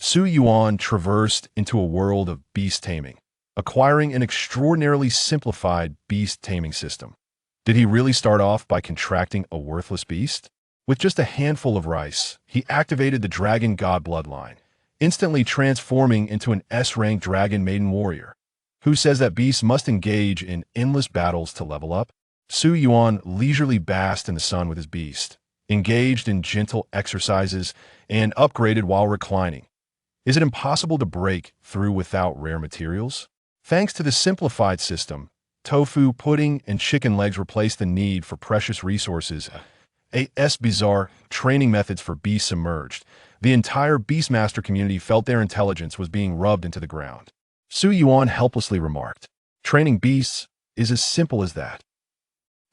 Su Yuan traversed into a world of beast taming, acquiring an extraordinarily simplified beast taming system. Did he really start off by contracting a worthless beast? With just a handful of rice, he activated the dragon god bloodline, instantly transforming into an S-rank dragon maiden warrior. Who says that beasts must engage in endless battles to level up? Su Yuan leisurely basked in the sun with his beast, engaged in gentle exercises, and upgraded while reclining. Is it impossible to break through without rare materials? Thanks to the simplified system, tofu, pudding, and chicken legs replaced the need for precious resources. As bizarre training methods for beasts emerged. The entire Beastmaster community felt their intelligence was being rubbed into the ground. Su Yuan helplessly remarked, "Training beasts is as simple as that."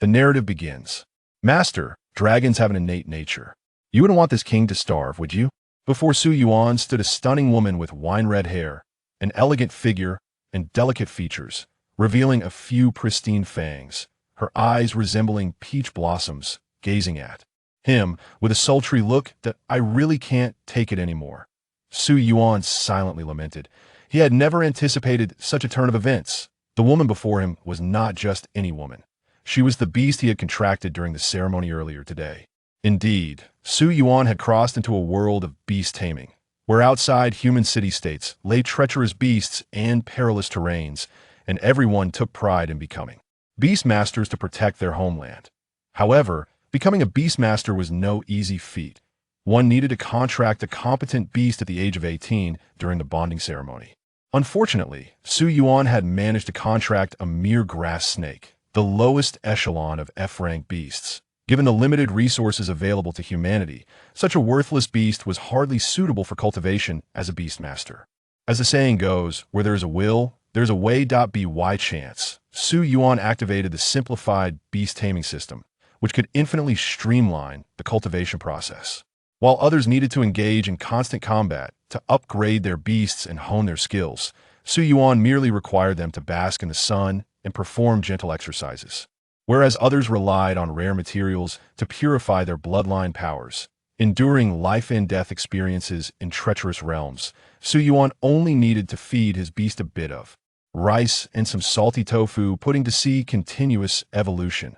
The narrative begins. Master, dragons have an innate nature. You wouldn't want this king to starve, would you? Before Su Yuan stood a stunning woman with wine-red hair, an elegant figure, and delicate features, revealing a few pristine fangs, her eyes resembling peach blossoms, gazing at him with a sultry look that I really can't take it anymore. Su Yuan silently lamented. He had never anticipated such a turn of events. The woman before him was not just any woman. She was the beast he had contracted during the ceremony earlier today. Indeed, Su Yuan had crossed into a world of beast taming, where outside human city-states lay treacherous beasts and perilous terrains, and everyone took pride in becoming beastmasters to protect their homeland. However, becoming a beastmaster was no easy feat. One needed to contract a competent beast at the age of 18 during the bonding ceremony. Unfortunately, Su Yuan had managed to contract a mere grass snake, the lowest echelon of F-rank beasts. Given the limited resources available to humanity, such a worthless beast was hardly suitable for cultivation as a beastmaster. As the saying goes, where there is a will, there's a way. By chance, Su Yuan activated the simplified beast taming system, which could infinitely streamline the cultivation process. While others needed to engage in constant combat to upgrade their beasts and hone their skills, Su Yuan merely required them to bask in the sun and perform gentle exercises. Whereas others relied on rare materials to purify their bloodline powers, enduring life and death experiences in treacherous realms, Su Yuan only needed to feed his beast a bit of rice and some salty tofu, putting to see continuous evolution.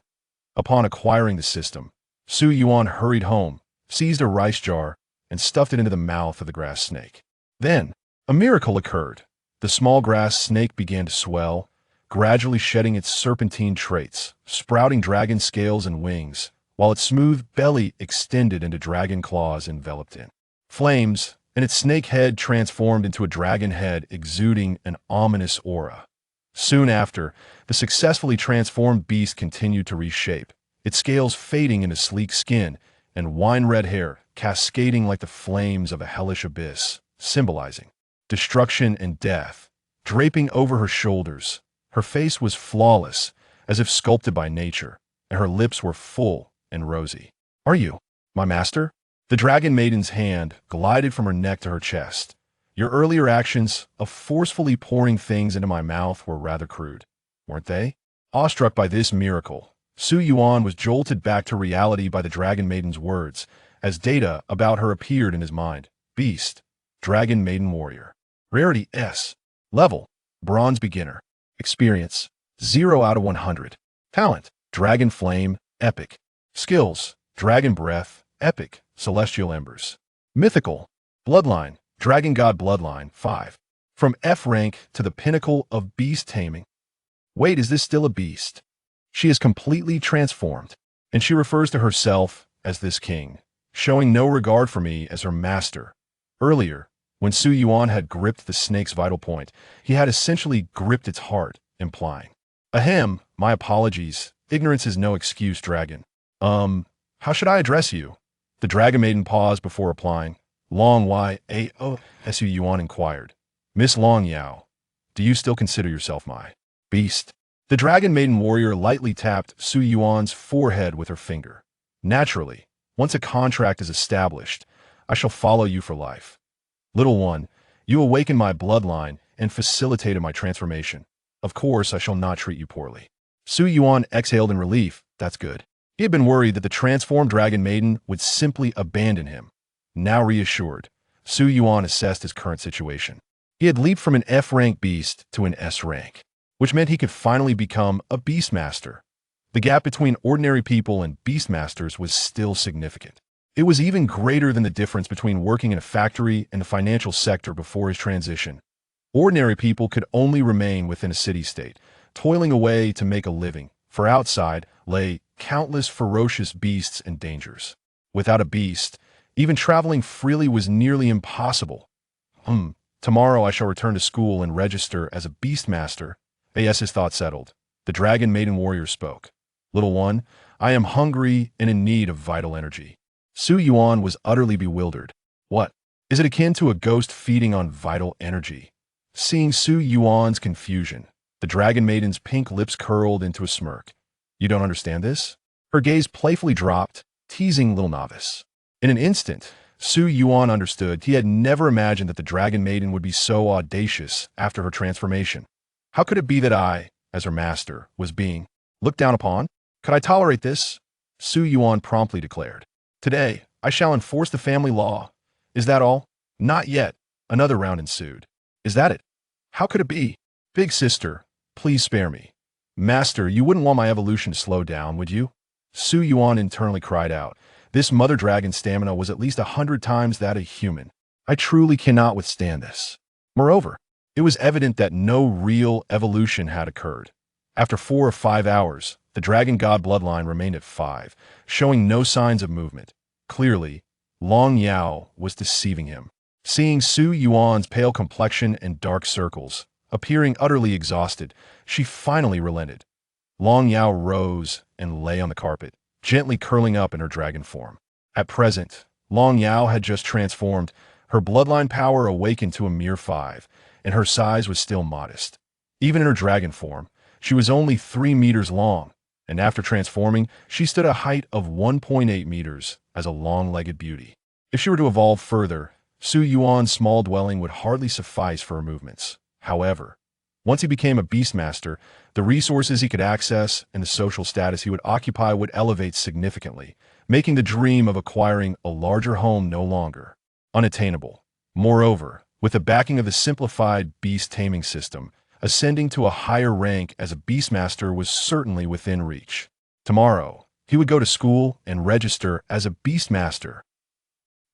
Upon acquiring the system, Su Yuan hurried home, seized a rice jar, and stuffed it into the mouth of the grass snake. Then, a miracle occurred. The small grass snake began to swell, gradually shedding its serpentine traits, sprouting dragon scales and wings, while its smooth belly extended into dragon claws enveloped in flames, and its snake head transformed into a dragon head exuding an ominous aura. Soon after, the successfully transformed beast continued to reshape, its scales fading into sleek skin and wine-red hair cascading like the flames of a hellish abyss, symbolizing destruction and death, draping over her shoulders. Her face was flawless, as if sculpted by nature, and her lips were full and rosy. "Are you my master?" The dragon maiden's hand glided from her neck to her chest. "Your earlier actions of forcefully pouring things into my mouth were rather crude, weren't they?" Awestruck by this miracle, Su Yuan was jolted back to reality by the dragon maiden's words, as data about her appeared in his mind. Beast, Dragon Maiden Warrior. Rarity S. Level, Bronze Beginner. Experience, 0 out of 100. Talent, Dragon Flame, Epic. Skills, Dragon Breath, Epic, Celestial Embers. Mythical, Bloodline, Dragon God Bloodline, 5. From F rank to the pinnacle of beast taming. Wait, is this still a beast? She is completely transformed, and she refers to herself as this king, showing no regard for me as her master. Earlier, when Su Yuan had gripped the snake's vital point, he had essentially gripped its heart, implying, "Ahem, my apologies. Ignorance is no excuse, dragon. How should I address you?" The dragon maiden paused before replying. Long Yao, Su Yuan inquired. "Miss Long Yao, do you still consider yourself my beast?" The dragon maiden warrior lightly tapped Su Yuan's forehead with her finger. "Naturally, once a contract is established, I shall follow you for life. Little one, you awakened my bloodline and facilitated my transformation. Of course, I shall not treat you poorly." Su Yuan exhaled in relief. That's good. He had been worried that the transformed dragon maiden would simply abandon him. Now reassured, Su Yuan assessed his current situation. He had leaped from an F-rank beast to an S-rank, which meant he could finally become a Beastmaster. The gap between ordinary people and Beastmasters was still significant. It was even greater than the difference between working in a factory and the financial sector before his transition. Ordinary people could only remain within a city-state, toiling away to make a living, for outside lay countless ferocious beasts and dangers. Without a beast, even traveling freely was nearly impossible. Tomorrow I shall return to school and register as a Beastmaster. Yes, his thought settled. The Dragon Maiden warrior spoke. Little one, I am hungry and in need of vital energy. Su Yuan was utterly bewildered. What? Is it akin to a ghost feeding on vital energy? Seeing Su Yuan's confusion, the Dragon Maiden's pink lips curled into a smirk. You don't understand this? Her gaze playfully dropped, teasing little novice. In an instant, Su Yuan understood he had never imagined that the Dragon Maiden would be so audacious after her transformation. How could it be that I, as her master, was being looked down upon? Could I tolerate this? Su Yuan promptly declared. Today, I shall enforce the family law. Is that all? Not yet. Another round ensued. Is that it? How could it be? Big sister, please spare me. Master, you wouldn't want my evolution to slow down, would you? Su Yuan internally cried out. This mother dragon's stamina was at least 100 times that of a human. I truly cannot withstand this. Moreover, it was evident that no real evolution had occurred. After 4 or 5 hours, the dragon god bloodline remained at 5, showing no signs of movement. Clearly, Long Yao was deceiving him. Seeing Su Yuan's pale complexion and dark circles, appearing utterly exhausted, she finally relented. Long Yao rose and lay on the carpet, gently curling up in her dragon form. At present, Long Yao had just transformed. Her bloodline power awakened to a mere 5, and her size was still modest. Even in her dragon form, she was only 3 meters long, and after transforming, she stood at a height of 1.8 meters as a long-legged beauty. If she were to evolve further, Su Yuan's small dwelling would hardly suffice for her movements. However, once he became a Beastmaster, the resources he could access and the social status he would occupy would elevate significantly, making the dream of acquiring a larger home no longer unattainable. Moreover, with the backing of the simplified beast taming system, ascending to a higher rank as a Beastmaster was certainly within reach. Tomorrow, he would go to school and register as a Beastmaster.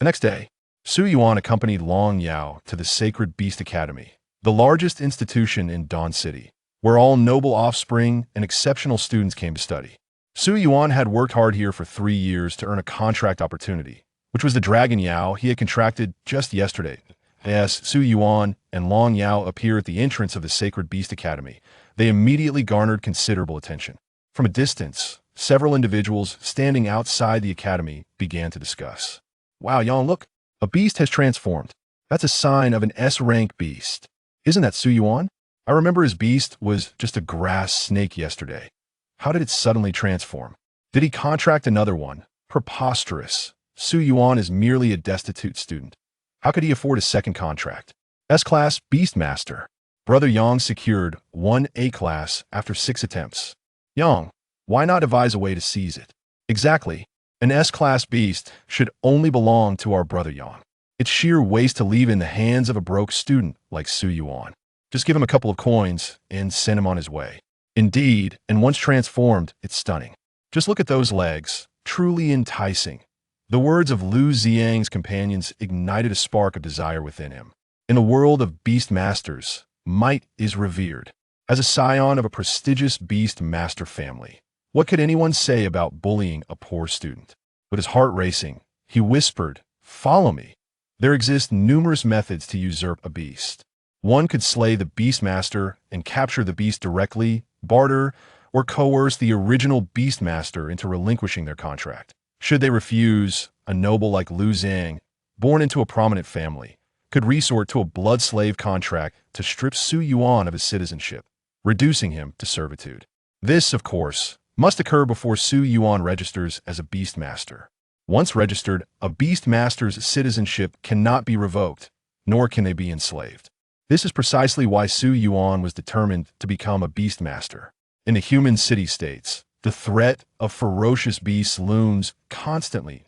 The next day, Su Yuan accompanied Long Yao to the Sacred Beast Academy, the largest institution in Dawn City, where all noble offspring and exceptional students came to study. Su Yuan had worked hard here for 3 years to earn a contract opportunity, which was the Dragon Yao he had contracted just yesterday. As Su Yuan and Long Yao appeared at the entrance of the Sacred Beast Academy, they immediately garnered considerable attention. From a distance, several individuals standing outside the academy began to discuss. Wow, Yuan, look, a beast has transformed. That's a sign of an S-rank beast. Isn't that Su Yuan? I remember his beast was just a grass snake yesterday. How did it suddenly transform? Did he contract another one? Preposterous. Su Yuan is merely a destitute student. How could he afford a second contract? S-Class Beastmaster. Brother Yang secured 1 A-Class after 6 attempts. Yang, why not devise a way to seize it? Exactly. An S-Class beast should only belong to our brother Yang. It's sheer waste to leave in the hands of a broke student like Su Yuan. Just give him a couple of coins and send him on his way. Indeed, and once transformed, it's stunning. Just look at those legs, truly enticing. The words of Lu Ziang's companions ignited a spark of desire within him. In the world of beast masters, might is revered. As a scion of a prestigious beast master family, what could anyone say about bullying a poor student? With his heart racing, he whispered, "Follow me." There exist numerous methods to usurp a beast. One could slay the Beastmaster and capture the beast directly, barter, or coerce the original Beastmaster into relinquishing their contract. Should they refuse, a noble like Lu Zhang, born into a prominent family, could resort to a blood slave contract to strip Su Yuan of his citizenship, reducing him to servitude. This, of course, must occur before Su Yuan registers as a Beastmaster. Once registered, a Beastmaster's citizenship cannot be revoked, nor can they be enslaved. This is precisely why Su Yuan was determined to become a Beastmaster. In the human city-states, the threat of ferocious beasts looms constantly.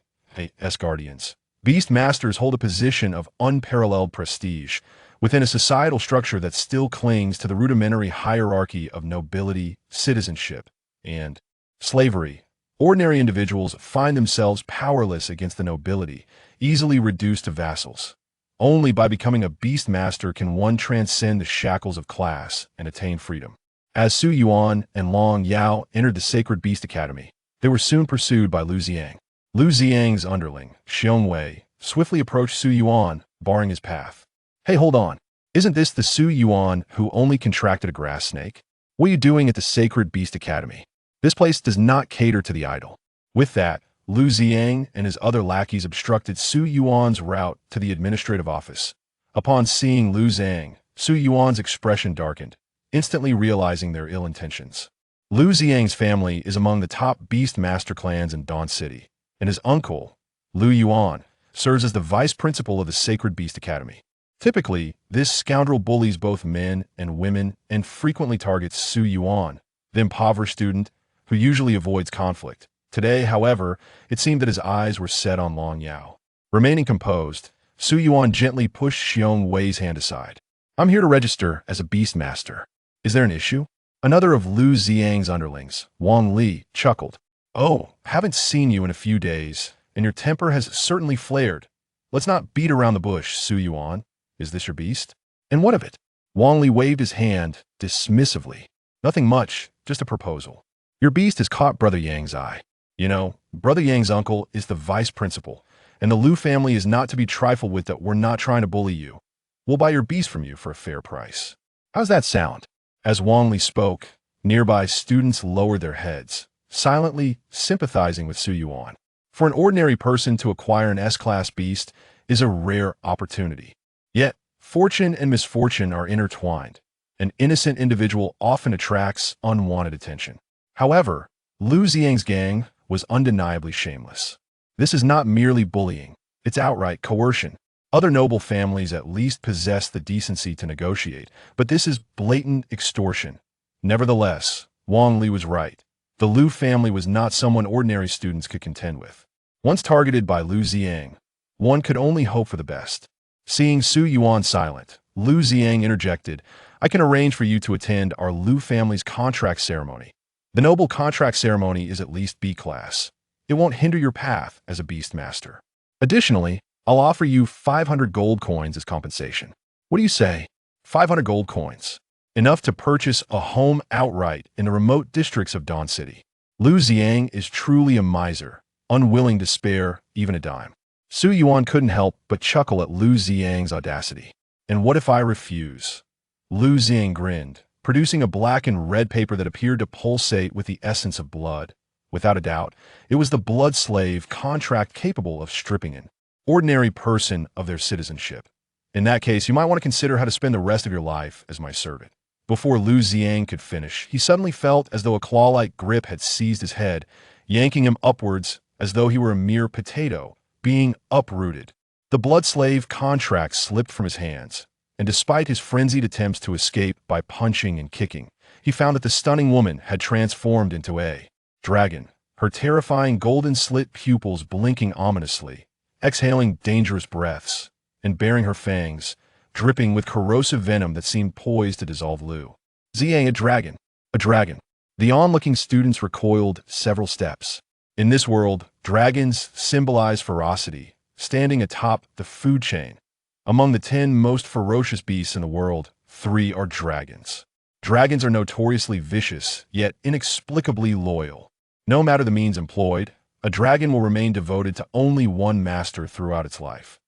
As guardians, Beast Masters hold a position of unparalleled prestige within a societal structure that still clings to the rudimentary hierarchy of nobility, citizenship, and slavery. Ordinary individuals find themselves powerless against the nobility, easily reduced to vassals. Only by becoming a beast master can one transcend the shackles of class and attain freedom. As Su Yuan and Long Yao entered the Sacred Beast Academy, they were soon pursued by Lu Ziang. Lu Ziang's underling, Xiong Wei, swiftly approached Su Yuan, barring his path. Hey, hold on. Isn't this the Su Yuan who only contracted a grass snake? What are you doing at the Sacred Beast Academy? This place does not cater to the idle. With that, Lu Ziang and his other lackeys obstructed Su Yuan's route to the administrative office. Upon seeing Lu Ziang, Su Yuan's expression darkened, instantly realizing their ill intentions. Lu Ziang's family is among the top beast master clans in Dawn City, and his uncle, Lu Yuan, serves as the vice principal of the Sacred Beast Academy. Typically, this scoundrel bullies both men and women and frequently targets Su Yuan, the impoverished student, who usually avoids conflict. Today, however, it seemed that his eyes were set on Long Yao. Remaining composed, Su Yuan gently pushed Xiong Wei's hand aside. I'm here to register as a beast master. Is there an issue? Another of Lu Ziang's underlings, Wang Li, chuckled. Oh, haven't seen you in a few days, and your temper has certainly flared. Let's not beat around the bush, Su Yuan. Is this your beast? And what of it? Wang Li waved his hand dismissively. Nothing much, just a proposal. Your beast has caught Brother Yang's eye. You know, Brother Yang's uncle is the vice principal, and the Lu family is not to be trifled with. That we're not trying to bully you. We'll buy your beast from you for a fair price. How's that sound? As Wang Li spoke, nearby students lowered their heads, silently sympathizing with Su Yuan. For an ordinary person to acquire an S-class beast is a rare opportunity. Yet, fortune and misfortune are intertwined. An innocent individual often attracts unwanted attention. However, Lu Ziang's gang was undeniably shameless. This is not merely bullying, it's outright coercion. Other noble families at least possess the decency to negotiate, but this is blatant extortion. Nevertheless, Wang Li was right. The Lu family was not someone ordinary students could contend with. Once targeted by Lu Ziang, one could only hope for the best. Seeing Su Yuan silent, Lu Ziang interjected, I can arrange for you to attend our Lu family's contract ceremony. The noble contract ceremony is at least B-class. It won't hinder your path as a beast master. Additionally, I'll offer you 500 gold coins as compensation. What do you say? 500 gold coins. Enough to purchase a home outright in the remote districts of Dawn City. Lu Ziang is truly a miser, unwilling to spare even a dime. Su Yuan couldn't help but chuckle at Lu Ziang's audacity. And what if I refuse? Lu Ziang grinned, producing a black and red paper that appeared to pulsate with the essence of blood. Without a doubt, it was the blood slave contract capable of stripping an ordinary person of their citizenship. In that case, you might want to consider how to spend the rest of your life as my servant. Before Lu Ziang could finish, he suddenly felt as though a claw-like grip had seized his head, yanking him upwards as though he were a mere potato, being uprooted. The blood slave contract slipped from his hands, and despite his frenzied attempts to escape by punching and kicking, he found that the stunning woman had transformed into a dragon, her terrifying golden-slit pupils blinking ominously, exhaling dangerous breaths, and baring her fangs, dripping with corrosive venom that seemed poised to dissolve Lu Ziang. A dragon. A dragon. The onlooking students recoiled several steps. In this world, dragons symbolize ferocity, standing atop the food chain. Among the 10 most ferocious beasts in the world, 3 are dragons. Dragons are notoriously vicious, yet inexplicably loyal. No matter the means employed, a dragon will remain devoted to only one master throughout its life.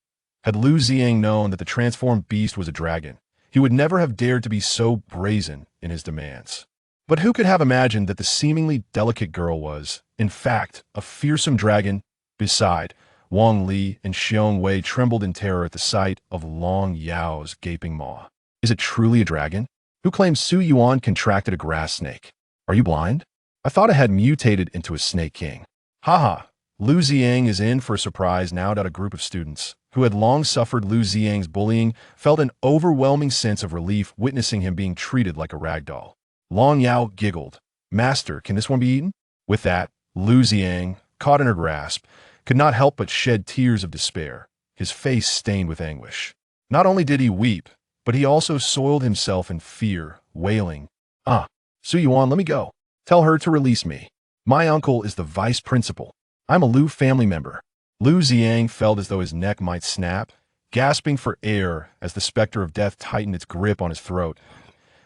Had Lu Ziang known that the transformed beast was a dragon, he would never have dared to be so brazen in his demands. But who could have imagined that the seemingly delicate girl was, in fact, a fearsome dragon? Beside, Wang Li and Xiong Wei trembled in terror at the sight of Long Yao's gaping maw. Is it truly a dragon? Who claims Su Yuan contracted a grass snake? Are you blind? I thought it had mutated into a snake king. Haha, Lu Ziang is in for a surprise now that a group of students, who had long suffered Lu Ziang's bullying, felt an overwhelming sense of relief witnessing him being treated like a rag doll. Long Yao giggled. Master, can this one be eaten? With that, Lu Ziang, caught in her grasp, could not help but shed tears of despair. his face stained with anguish. Not only did he weep, but he also soiled himself in fear, wailing, "Ah, Su Yuan, let me go. Tell her to release me. My uncle is the vice principal. I'm a Lu family member." Lu Ziang felt as though his neck might snap, gasping for air as the specter of death tightened its grip on his throat.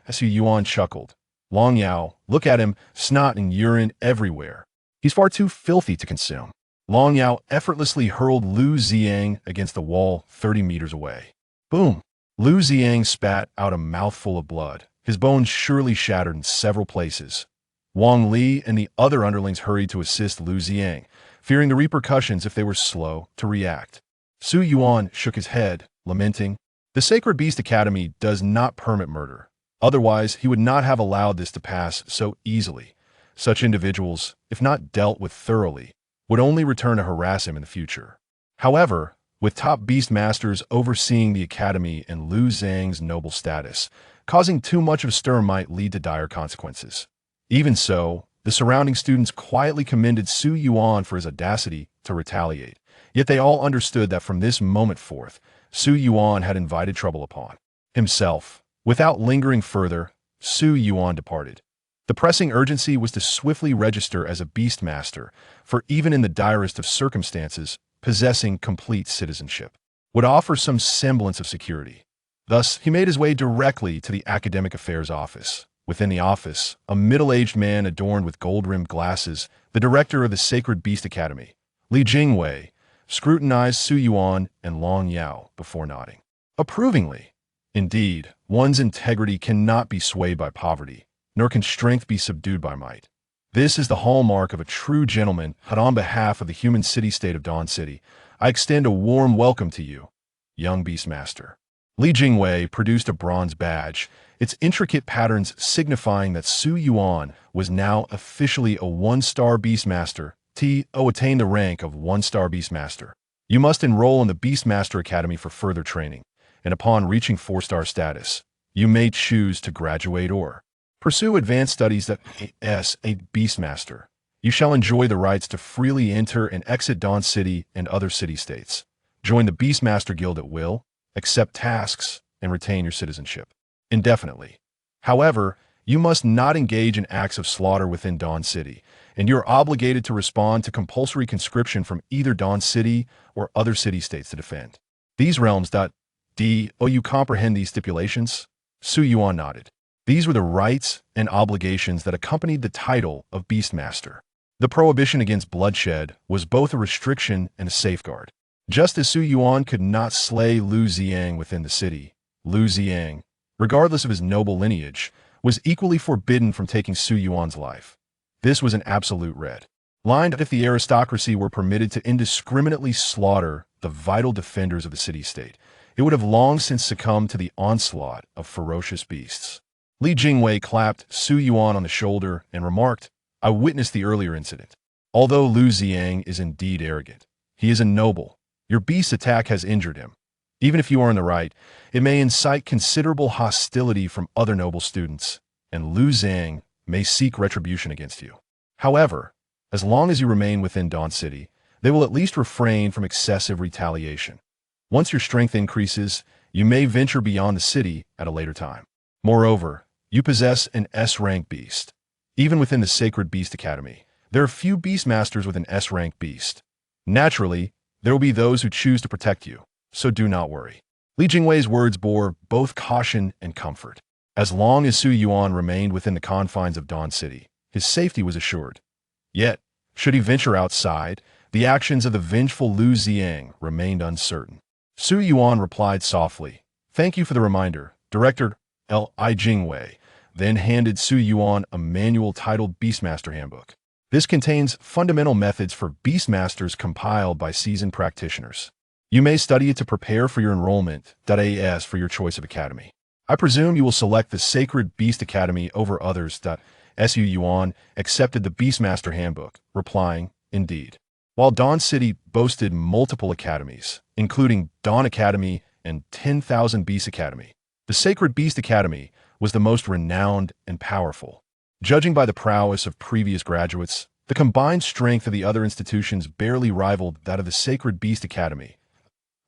As Su Yuan chuckled, "Long Yao, look at him, snot and urine everywhere. He's far too filthy to consume." Long Yao effortlessly hurled Lu Ziang against the wall 30 meters away. Boom! Lu Ziang spat out a mouthful of blood, his bones surely shattered in several places. Wang Li and the other underlings hurried to assist Lu Ziang, fearing the repercussions if they were slow to react. Su Yuan shook his head, lamenting, "The Sacred Beast Academy does not permit murder. Otherwise, he would not have allowed this to pass so easily. Such individuals, if not dealt with thoroughly, would only return to harass him in the future." However, with top beast masters overseeing the academy and Lu Zhang's noble status, causing too much of a stir might lead to dire consequences. Even so, the surrounding students quietly commended Su Yuan for his audacity to retaliate, yet they all understood that from this moment forth, Su Yuan had invited trouble upon himself. Without lingering further, Su Yuan departed. The pressing urgency was to swiftly register as a beastmaster, for even in the direst of circumstances, possessing complete citizenship would offer some semblance of security. Thus, he made his way directly to the Academic Affairs Office. Within the office, a middle-aged man adorned with gold-rimmed glasses, the director of the Sacred Beast Academy, Li Jingwei, scrutinized Su Yuan and Long Yao before nodding approvingly. Indeed, one's integrity cannot be swayed by poverty, nor can strength be subdued by might. This is the hallmark of a true gentleman, and on behalf of the human city-state of Dawn City, I extend a warm welcome to you, young Beastmaster. Li Jingwei produced a bronze badge, its intricate patterns signifying that Su Yuan was now officially a one-star Beastmaster. Attain the rank of one-star Beastmaster. You must enroll in the Beastmaster Academy for further training, and upon reaching 4-star status, you may choose to graduate or pursue advanced studies as a Beastmaster. You shall enjoy the rights to freely enter and exit Dawn City and other city-states. Join the Beastmaster Guild at will, accept tasks, and retain your citizenship indefinitely. However, you must not engage in acts of slaughter within Dawn City, and you are obligated to respond to compulsory conscription from either Dawn City or other city-states to defend these realms. You comprehend these stipulations? Su Yuan nodded. These were the rights and obligations that accompanied the title of Beastmaster. The prohibition against bloodshed was both a restriction and a safeguard. Just as Su Yuan could not slay Lu Ziang within the city, Lu Ziang, regardless of his noble lineage, was equally forbidden from taking Su Yuan's life. This was an absolute red line. If the aristocracy were permitted to indiscriminately slaughter the vital defenders of the city-state, it would have long since succumbed to the onslaught of ferocious beasts. Li Jingwei clapped Su Yuan on the shoulder and remarked, "I witnessed the earlier incident. Although Lu Ziang is indeed arrogant, he is a noble. Your beast attack has injured him. Even if you are in the right, it may incite considerable hostility from other noble students, and Lu Zhang may seek retribution against you. However, as long as you remain within Dawn City, they will at least refrain from excessive retaliation. Once your strength increases, you may venture beyond the city at a later time. Moreover, you possess an S-rank beast. Even within the Sacred Beast Academy, there are few beastmasters with an S-rank beast. Naturally, there will be those who choose to protect you, so do not worry." Li Jingwei's words bore both caution and comfort. As long as Su Yuan remained within the confines of Dawn City, his safety was assured. Yet, should he venture outside, the actions of the vengeful Lu Ziang remained uncertain. Su Yuan replied softly, "Thank you for the reminder, Director Li Jingwei," then handed Su Yuan a manual titled Beastmaster Handbook. This contains fundamental methods for Beastmasters compiled by seasoned practitioners. You may study it to prepare for your enrollment. As for your choice of academy, I presume you will select the Sacred Beast Academy over others. Su Yuan accepted the Beastmaster Handbook, replying, "Indeed." While Dawn City boasted multiple academies, including Dawn Academy and 10,000 Beast Academy, the Sacred Beast Academy was the most renowned and powerful. Judging by the prowess of previous graduates, the combined strength of the other institutions barely rivaled that of the Sacred Beast Academy.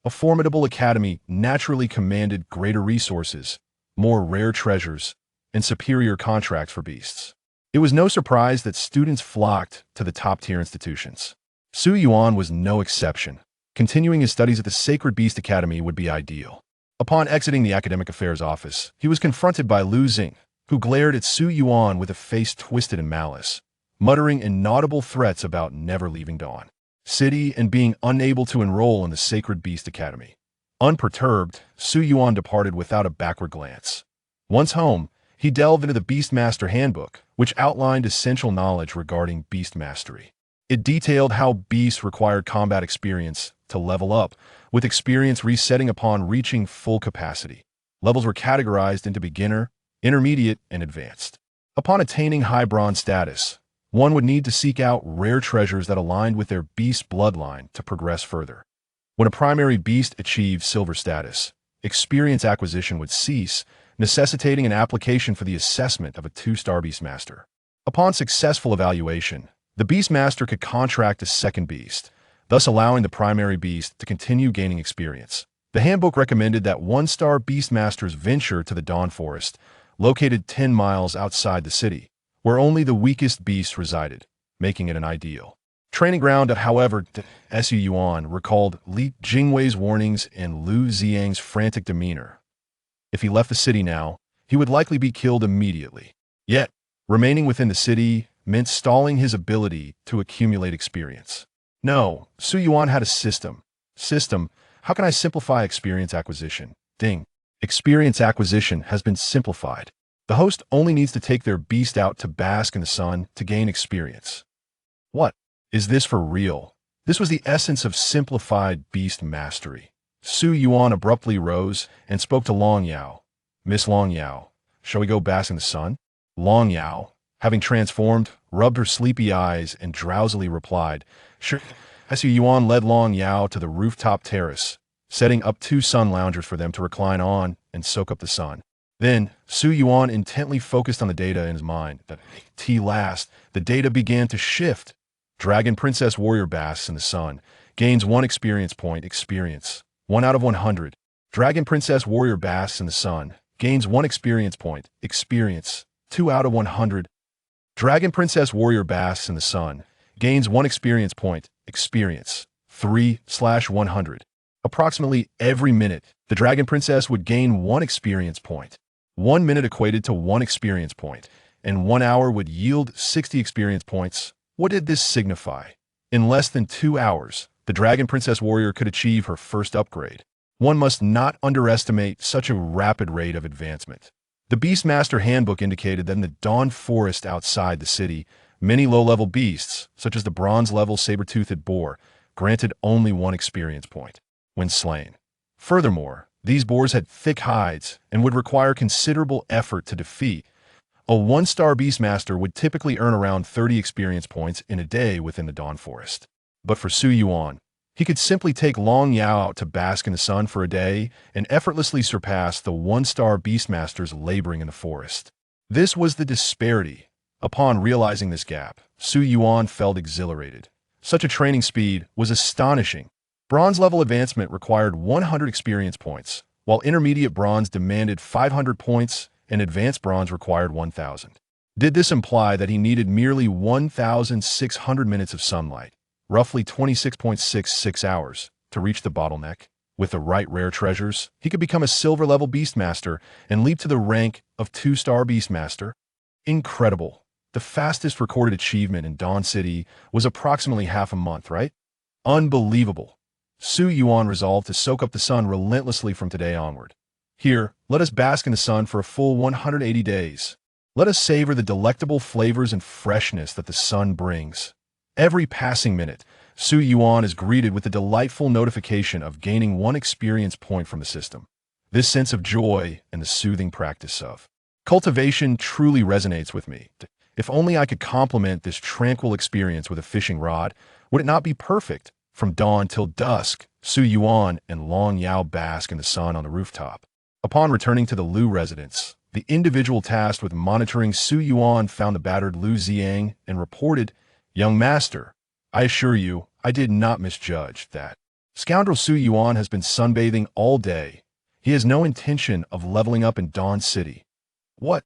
A formidable academy naturally commanded greater resources, more rare treasures, and superior contracts for beasts. It was no surprise that students flocked to the top-tier institutions. Su Yuan was no exception. Continuing his studies at the Sacred Beast Academy would be ideal. Upon exiting the academic affairs office, he was confronted by Lu Xing, who glared at Su Yuan with a face twisted in malice, muttering inaudible threats about never leaving Dawn City and being unable to enroll in the Sacred Beast Academy. Unperturbed, Su Yuan departed without a backward glance. Once home, he delved into the Beastmaster Handbook, which outlined essential knowledge regarding beast mastery. It detailed how beasts required combat experience to level up, with experience resetting upon reaching full capacity. Levels were categorized into beginner, intermediate, and advanced. Upon attaining high bronze status, one would need to seek out rare treasures that aligned with their beast bloodline to progress further. When a primary beast achieved silver status, experience acquisition would cease, necessitating an application for the assessment of a 2-star Beastmaster. Upon successful evaluation, the Beastmaster could contract a second beast, thus allowing the primary beast to continue gaining experience. The handbook recommended that 1-star Beastmasters venture to the Dawn Forest, located 10 miles outside the city, where only the weakest beasts resided, making it an ideal training ground. However, Su Yuan recalled Li Jingwei's warnings and Lu Xiang's frantic demeanor. If he left the city now, he would likely be killed immediately. Yet, remaining within the city meant stalling his ability to accumulate experience. No, Su Yuan had a system. How can I simplify experience acquisition? Ding. Experience acquisition has been simplified. The host only needs to take their beast out to bask in the sun to gain experience. What? Is this for real? This was the essence of simplified beast mastery. Su Yuan abruptly rose and spoke to Long Yao. Miss Long Yao, shall we go bask in the sun? Long Yao, having transformed, rubbed her sleepy eyes and drowsily replied, sure. Su Yuan led Long Yao to the rooftop terrace, setting up 2 sun loungers for them to recline on and soak up the sun. Then, Su Yuan intently focused on the data in his mind. Last, the data began to shift. Dragon Princess Warrior basks in the sun, gains 1 experience point, experience, 1 out of 100. Dragon Princess Warrior basks in the sun, gains 1 experience point, experience, 2 out of 100. Dragon Princess Warrior basks in the sun, gains 1 experience point, experience, 3/100. Approximately every minute, the Dragon Princess would gain 1 experience point. 1 minute equated to 1 experience point, and 1 hour would yield 60 experience points. What did this signify? In less than 2 hours, the Dragon Princess Warrior could achieve her first upgrade. One must not underestimate such a rapid rate of advancement. The Beastmaster Handbook indicated that in the Dawn Forest outside the city, many low-level beasts, such as the bronze-level saber-toothed boar, granted only 1 experience point when slain. Furthermore, these boars had thick hides and would require considerable effort to defeat. A 1-star Beastmaster would typically earn around 30 experience points in a day within the Dawn Forest. But for Su Yuan, he could simply take Long Yao out to bask in the sun for a day and effortlessly surpass the 1-star Beastmasters laboring in the forest. This was the disparity. Upon realizing this gap, Su Yuan felt exhilarated. Such a training speed was astonishing. Bronze-level advancement required 100 experience points, while intermediate bronze demanded 500 points and advanced bronze required 1,000. Did this imply that he needed merely 1,600 minutes of sunlight, roughly 26.66 hours, to reach the bottleneck? With the right rare treasures, he could become a silver-level Beastmaster and leap to the rank of 2-star Beastmaster. Incredible. The fastest recorded achievement in Dawn City was approximately half a month, right? Unbelievable. Su Yuan resolved to soak up the sun relentlessly from today onward. Here, let us bask in the sun for a full 180 days. Let us savor the delectable flavors and freshness that the sun brings. Every passing minute, Su Yuan is greeted with the delightful notification of gaining 1 experience point from the system. This sense of joy and the soothing practice of cultivation truly resonates with me. If only I could complement this tranquil experience with a fishing rod, would it not be perfect? From dawn till dusk, Su Yuan and Long Yao bask in the sun on the rooftop. Upon returning to the Lu residence, the individual tasked with monitoring Su Yuan found the battered Lu Xiang and reported, "Young master, I assure you, I did not misjudge that. Scoundrel Su Yuan has been sunbathing all day. He has no intention of leveling up in Dawn City. What?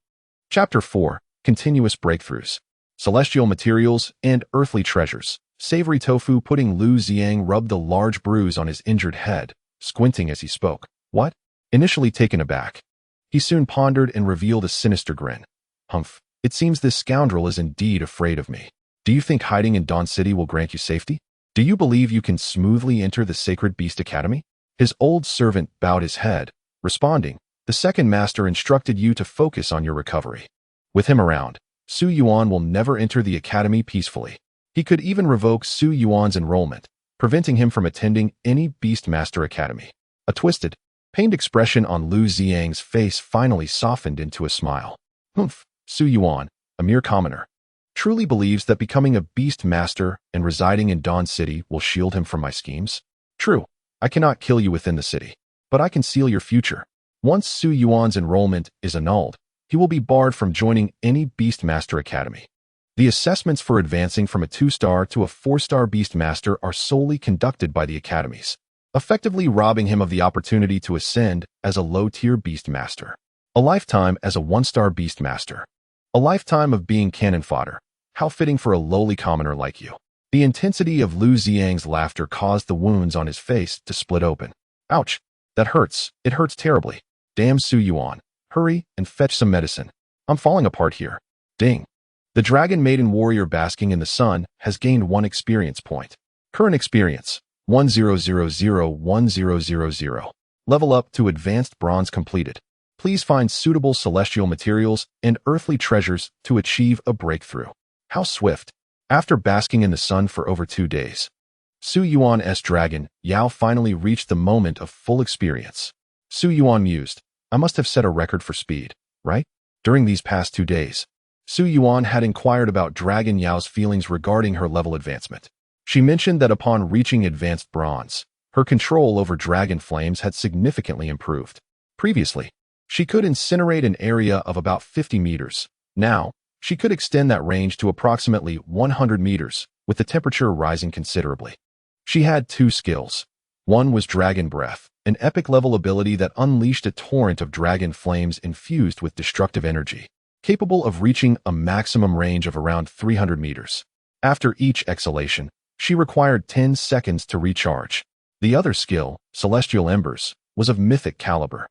Chapter 4. Continuous Breakthroughs. Celestial Materials and Earthly Treasures. Savory tofu pudding. Lu Xiang rubbed a large bruise on his injured head, squinting as he spoke. What? Initially taken aback, he soon pondered and revealed a sinister grin. Humph. It seems this scoundrel is indeed afraid of me. Do you think hiding in Dawn City will grant you safety? Do you believe you can smoothly enter the Sacred Beast Academy? His old servant bowed his head, responding, the second master instructed you to focus on your recovery. With him around, Su Yuan will never enter the academy peacefully. He could even revoke Su Yuan's enrollment, preventing him from attending any Beastmaster Academy. A twisted, pained expression on Lu Xiang's face finally softened into a smile. Humph, Su Yuan, a mere commoner, truly believes that becoming a Beastmaster and residing in Dawn City will shield him from my schemes? True, I cannot kill you within the city, but I can seal your future. Once Su Yuan's enrollment is annulled, he will be barred from joining any Beastmaster Academy. The assessments for advancing from a 2-star to a 4-star Beastmaster are solely conducted by the academies, effectively robbing him of the opportunity to ascend as a low-tier Beastmaster. A lifetime as a 1-star Beastmaster. A lifetime of being cannon fodder. How fitting for a lowly commoner like you. The intensity of Lu Xiang's laughter caused the wounds on his face to split open. Ouch. That hurts. It hurts terribly. Damn Su Yuan. Hurry and fetch some medicine. I'm falling apart here. Ding. The Dragon Maiden Warrior basking in the sun has gained 1 experience point. Current experience, 10001000. Level up to Advanced Bronze completed. Please find suitable celestial materials and earthly treasures to achieve a breakthrough. How swift. After basking in the sun for over 2 days, Su Yuan's Dragon Yao finally reached the moment of full experience. Su Yuan mused, I must have set a record for speed, right? During these past 2 days, Su Yuan had inquired about Dragon Yao's feelings regarding her level advancement. She mentioned that upon reaching Advanced Bronze, her control over dragon flames had significantly improved. Previously, she could incinerate an area of about 50 meters. Now, she could extend that range to approximately 100 meters, with the temperature rising considerably. She had 2 skills. One was Dragon Breath, an epic-level ability that unleashed a torrent of dragon flames infused with destructive energy, capable of reaching a maximum range of around 300 meters. After each exhalation, she required 10 seconds to recharge. The other skill, Celestial Embers, was of mythic caliber.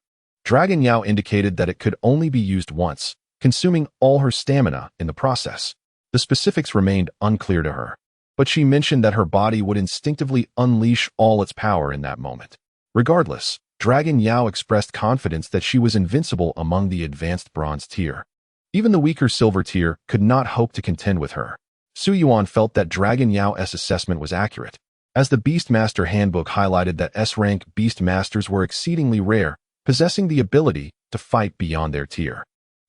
Dragon Yao indicated that it could only be used once, consuming all her stamina in the process. The specifics remained unclear to her, but she mentioned that her body would instinctively unleash all its power in that moment. Regardless, Dragon Yao expressed confidence that she was invincible among the Advanced Bronze tier. Even the weaker Silver tier could not hope to contend with her. Su Yuan felt that Dragon Yao's assessment was accurate, as the Beastmaster Handbook highlighted that S-rank Beastmasters were exceedingly rare, possessing the ability to fight beyond their tier.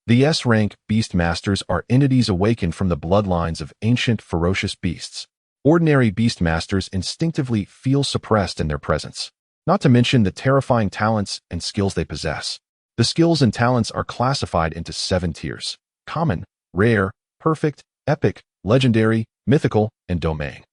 The S-rank Beastmasters are entities awakened from the bloodlines of ancient ferocious beasts. Ordinary Beastmasters instinctively feel suppressed in their presence, not to mention the terrifying talents and skills they possess. The skills and talents are classified into 7 tiers: common, rare, perfect, epic, legendary, mythical, and domain.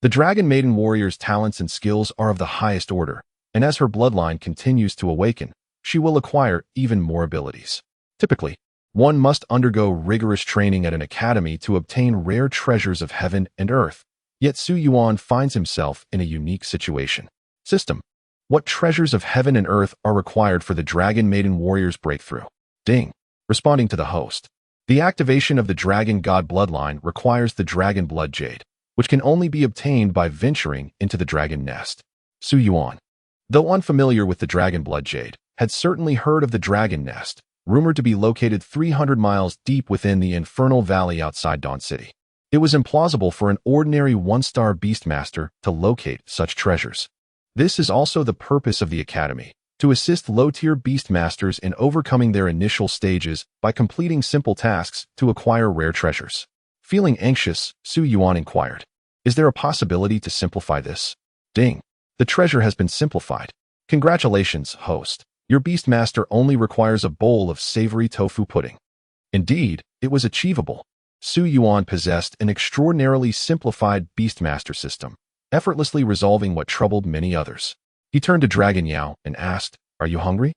The Dragon Maiden Warrior's talents and skills are of the highest order, and as her bloodline continues to awaken, she will acquire even more abilities. Typically, one must undergo rigorous training at an academy to obtain rare treasures of heaven and earth, yet Su Yuan finds himself in a unique situation. System. What treasures of heaven and earth are required for the Dragon Maiden Warrior's breakthrough? Ding. Responding to the host. The activation of the Dragon God bloodline requires the Dragon Blood Jade, which can only be obtained by venturing into the Dragon Nest. Su Yuan, though unfamiliar with the Dragon Blood Jade, had certainly heard of the Dragon Nest, rumored to be located 300 miles deep within the infernal valley outside Dawn City. It was implausible for an ordinary 1-star Beastmaster to locate such treasures. This is also the purpose of the Academy, to assist low-tier Beastmasters in overcoming their initial stages by completing simple tasks to acquire rare treasures. Feeling anxious, Su Yuan inquired, is there a possibility to simplify this? Ding. The treasure has been simplified. Congratulations, host. Your Beastmaster only requires a bowl of savory tofu pudding. Indeed, it was achievable. Su Yuan possessed an extraordinarily simplified Beastmaster system. effortlessly resolving what troubled many others. He turned to Dragon Yao and asked, "Are you hungry?"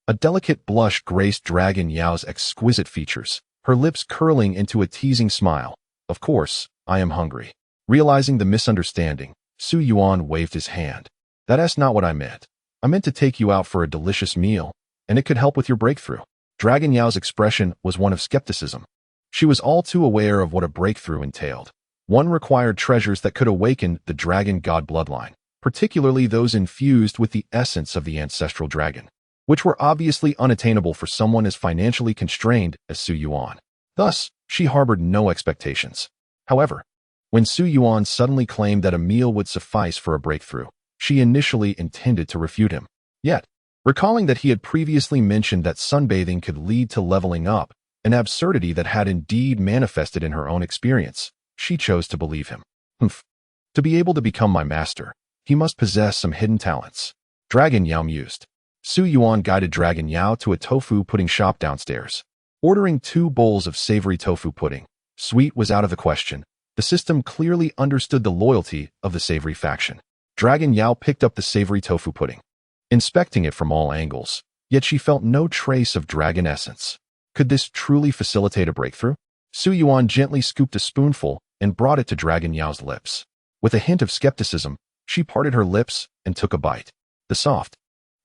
A delicate blush graced Dragon Yao's exquisite features, her lips curling into a teasing smile. "Of course, I am hungry." Realizing the misunderstanding, Su Yuan waved his hand. "That's not what I meant. I meant to take you out for a delicious meal, and it could help with your breakthrough." Dragon Yao's expression was one of skepticism. She was all too aware of what a breakthrough entailed. One required treasures that could awaken the dragon god bloodline, particularly those infused with the essence of the ancestral dragon, which were obviously unattainable for someone as financially constrained as Su Yuan. Thus, she harbored no expectations. However, when Su Yuan suddenly claimed that a meal would suffice for a breakthrough, she initially intended to refute him. Yet, recalling that he had previously mentioned that sunbathing could lead to leveling up, an absurdity that had indeed manifested in her own experience, she chose to believe him. To be able to become my master, he must possess some hidden talents. Dragon Yao mused. Su Yuan guided Dragon Yao to a tofu pudding shop downstairs. Ordering 2 bowls of savory tofu pudding, sweet was out of the question. The system clearly understood the loyalty of the savory faction. Dragon Yao picked up the savory tofu pudding, inspecting it from all angles, yet she felt no trace of dragon essence. Could this truly facilitate a breakthrough? Su Yuan gently scooped a spoonful and brought it to Dragon Yao's lips. With a hint of skepticism, she parted her lips and took a bite. The soft,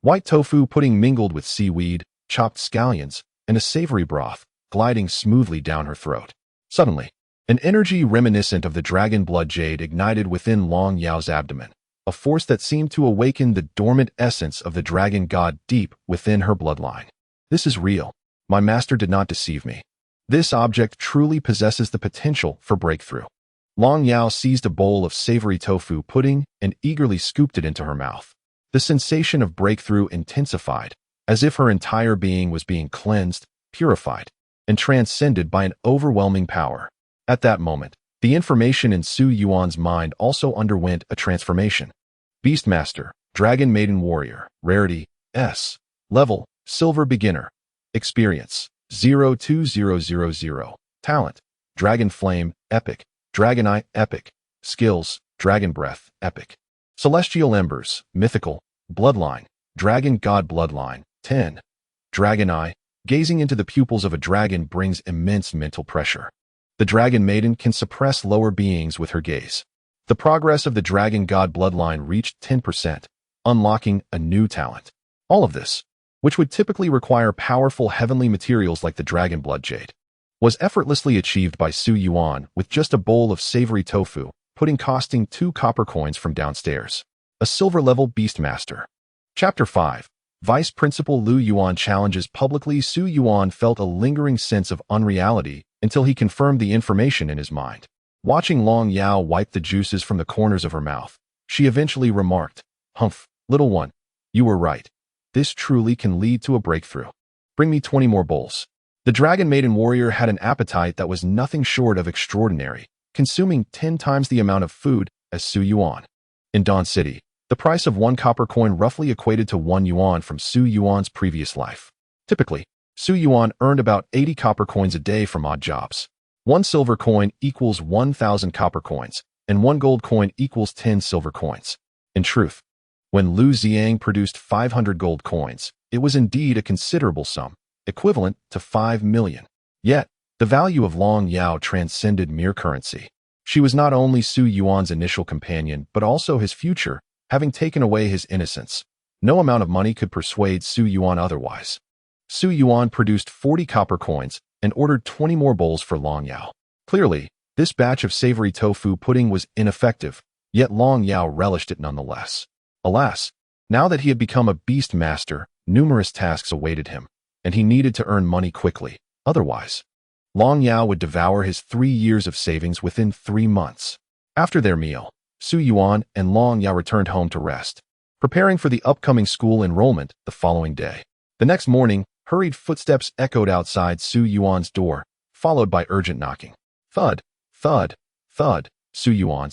white tofu pudding mingled with seaweed, chopped scallions, and a savory broth, gliding smoothly down her throat. Suddenly, an energy reminiscent of the dragon blood jade ignited within Long Yao's abdomen, a force that seemed to awaken the dormant essence of the dragon god deep within her bloodline. This is real. My master did not deceive me. This object truly possesses the potential for breakthrough. Long Yao seized a bowl of savory tofu pudding and eagerly scooped it into her mouth. The sensation of breakthrough intensified, as if her entire being was being cleansed, purified, and transcended by an overwhelming power. At that moment, the information in Su Yuan's mind also underwent a transformation. Beastmaster, Dragon Maiden Warrior, Rarity, S. Level, Silver Beginner. Experience, 02000. Talent, Dragon Flame, Epic. Dragon Eye, Epic. Skills, Dragon Breath, Epic. Celestial Embers, Mythical. Bloodline, Dragon God Bloodline, 10. Dragon Eye, gazing into the pupils of a dragon brings immense mental pressure. The Dragon Maiden can suppress lower beings with her gaze. The progress of the Dragon God bloodline reached 10%, unlocking a new talent. All of this, which would typically require powerful heavenly materials like the Dragon Blood Jade, was effortlessly achieved by Su Yuan with just a bowl of savory tofu, pudding costing 2 copper coins from downstairs. A silver-level Beastmaster. Chapter 5. Vice Principal Lu Yuan challenges publicly. Su Yuan felt a lingering sense of unreality until he confirmed the information in his mind. Watching Long Yao wipe the juices from the corners of her mouth, she eventually remarked, "Humph, little one, you were right. This truly can lead to a breakthrough. Bring me 20 more bowls." The Dragon Maiden Warrior had an appetite that was nothing short of extraordinary, consuming 10 times the amount of food as Su Yuan. In Dawn City, the price of 1 copper coin roughly equated to 1 yuan from Su Yuan's previous life. Typically, Su Yuan earned about 80 copper coins a day from odd jobs. 1 silver coin equals 1,000 copper coins, and 1 gold coin equals 10 silver coins. In truth, when Lu Xiang produced 500 gold coins, it was indeed a considerable sum, equivalent to 5 million. Yet, the value of Long Yao transcended mere currency. She was not only Su Yuan's initial companion, but also his future, having taken away his innocence. No amount of money could persuade Su Yuan otherwise. Su Yuan produced 40 copper coins and ordered 20 more bowls for Long Yao. Clearly, this batch of savory tofu pudding was ineffective, yet Long Yao relished it nonetheless. Alas, now that he had become a beast master, numerous tasks awaited him, and he needed to earn money quickly. Otherwise, Long Yao would devour his 3 years of savings within 3 months. After their meal, Su Yuan and Long Yao returned home to rest, preparing for the upcoming school enrollment the following day. The next morning, hurried footsteps echoed outside Su Yuan's door, followed by urgent knocking. Thud, thud, thud. Su Yuan,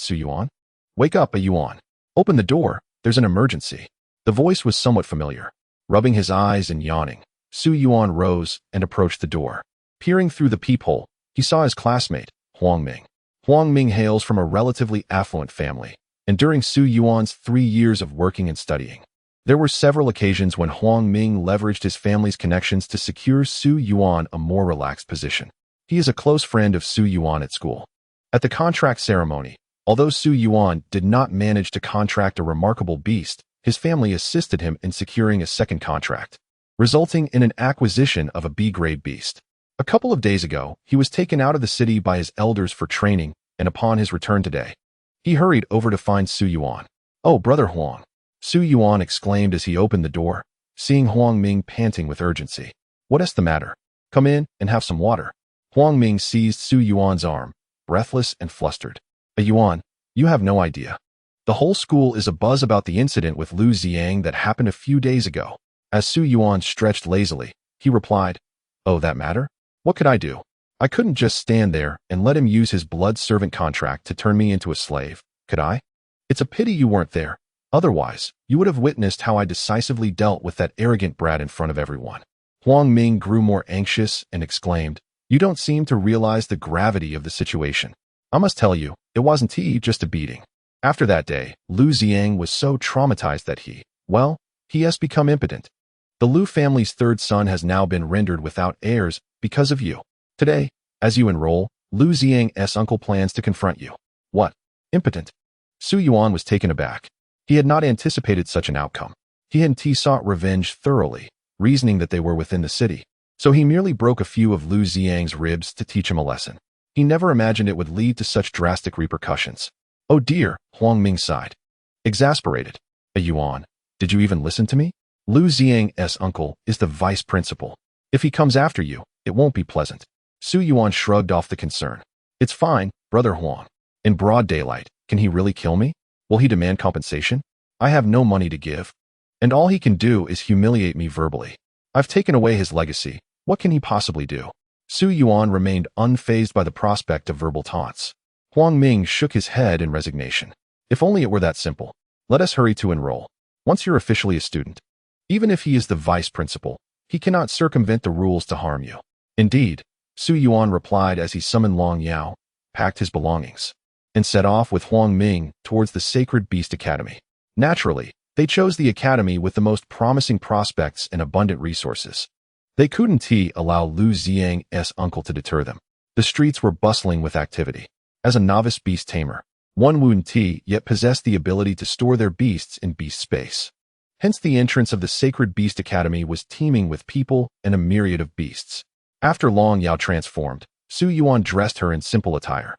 wake up, Yuan. Open the door, there's an emergency. The voice was somewhat familiar. Rubbing his eyes and yawning, Su Yuan rose and approached the door. Peering through the peephole, he saw his classmate, Huang Ming. Huang Ming hails from a relatively affluent family, and during Su Yuan's 3 years of working and studying. There were several occasions when Huang Ming leveraged his family's connections to secure Su Yuan a more relaxed position. He is a close friend of Su Yuan at school. At the contract ceremony, although Su Yuan did not manage to contract a remarkable beast, his family assisted him in securing a second contract, resulting in an acquisition of a B-grade beast. A couple of days ago, he was taken out of the city by his elders for training, and upon his return today, he hurried over to find Su Yuan. "Oh, Brother Huang," Su Yuan exclaimed as he opened the door, seeing Huang Ming panting with urgency. "What is the matter? Come in and have some water." Huang Ming seized Su Yuan's arm, breathless and flustered. "Yuan, you have no idea. The whole school is abuzz about the incident with Lu Ziang that happened a few days ago." As Su Yuan stretched lazily, he replied, "Oh, that matter? What could I do? I couldn't just stand there and let him use his blood servant contract to turn me into a slave, could I? It's a pity you weren't there. Otherwise, you would have witnessed how I decisively dealt with that arrogant brat in front of everyone." Huang Ming grew more anxious and exclaimed, "You don't seem to realize the gravity of the situation. I must tell you, it wasn't just a beating." After that day, Lu Ziang was so traumatized that he has become impotent. The Lu family's third son has now been rendered without heirs because of you. Today, as you enroll, Lu Ziang's uncle plans to confront you. "What? Impotent?" Su Yuan was taken aback. He had not anticipated such an outcome. He had sought revenge thoroughly, reasoning that they were within the city. So he merely broke a few of Lu Ziang's ribs to teach him a lesson. He never imagined it would lead to such drastic repercussions. "Oh dear," Huang Ming sighed. Exasperated. "Yuan, did you even listen to me? Lu Ziang's uncle is the vice principal. If he comes after you, it won't be pleasant." Su Yuan shrugged off the concern. "It's fine, Brother Huang. In broad daylight, can he really kill me? Will he demand compensation? I have no money to give. And all he can do is humiliate me verbally. I've taken away his legacy. What can he possibly do?" Su Yuan remained unfazed by the prospect of verbal taunts. Huang Ming shook his head in resignation. "If only it were that simple. Let us hurry to enroll. Once you're officially a student, even if he is the vice principal, he cannot circumvent the rules to harm you." "Indeed," Su Yuan replied as he summoned Long Yao, packed his belongings, and set off with Huang Ming towards the Sacred Beast Academy. Naturally, they chose the academy with the most promising prospects and abundant resources. They couldn't allow Lu Ziang's uncle to deter them. The streets were bustling with activity. As a novice beast tamer, one wouldn't yet possess the ability to store their beasts in beast space. Hence the entrance of the Sacred Beast Academy was teeming with people and a myriad of beasts. After Long Yao transformed, Su Yuan dressed her in simple attire,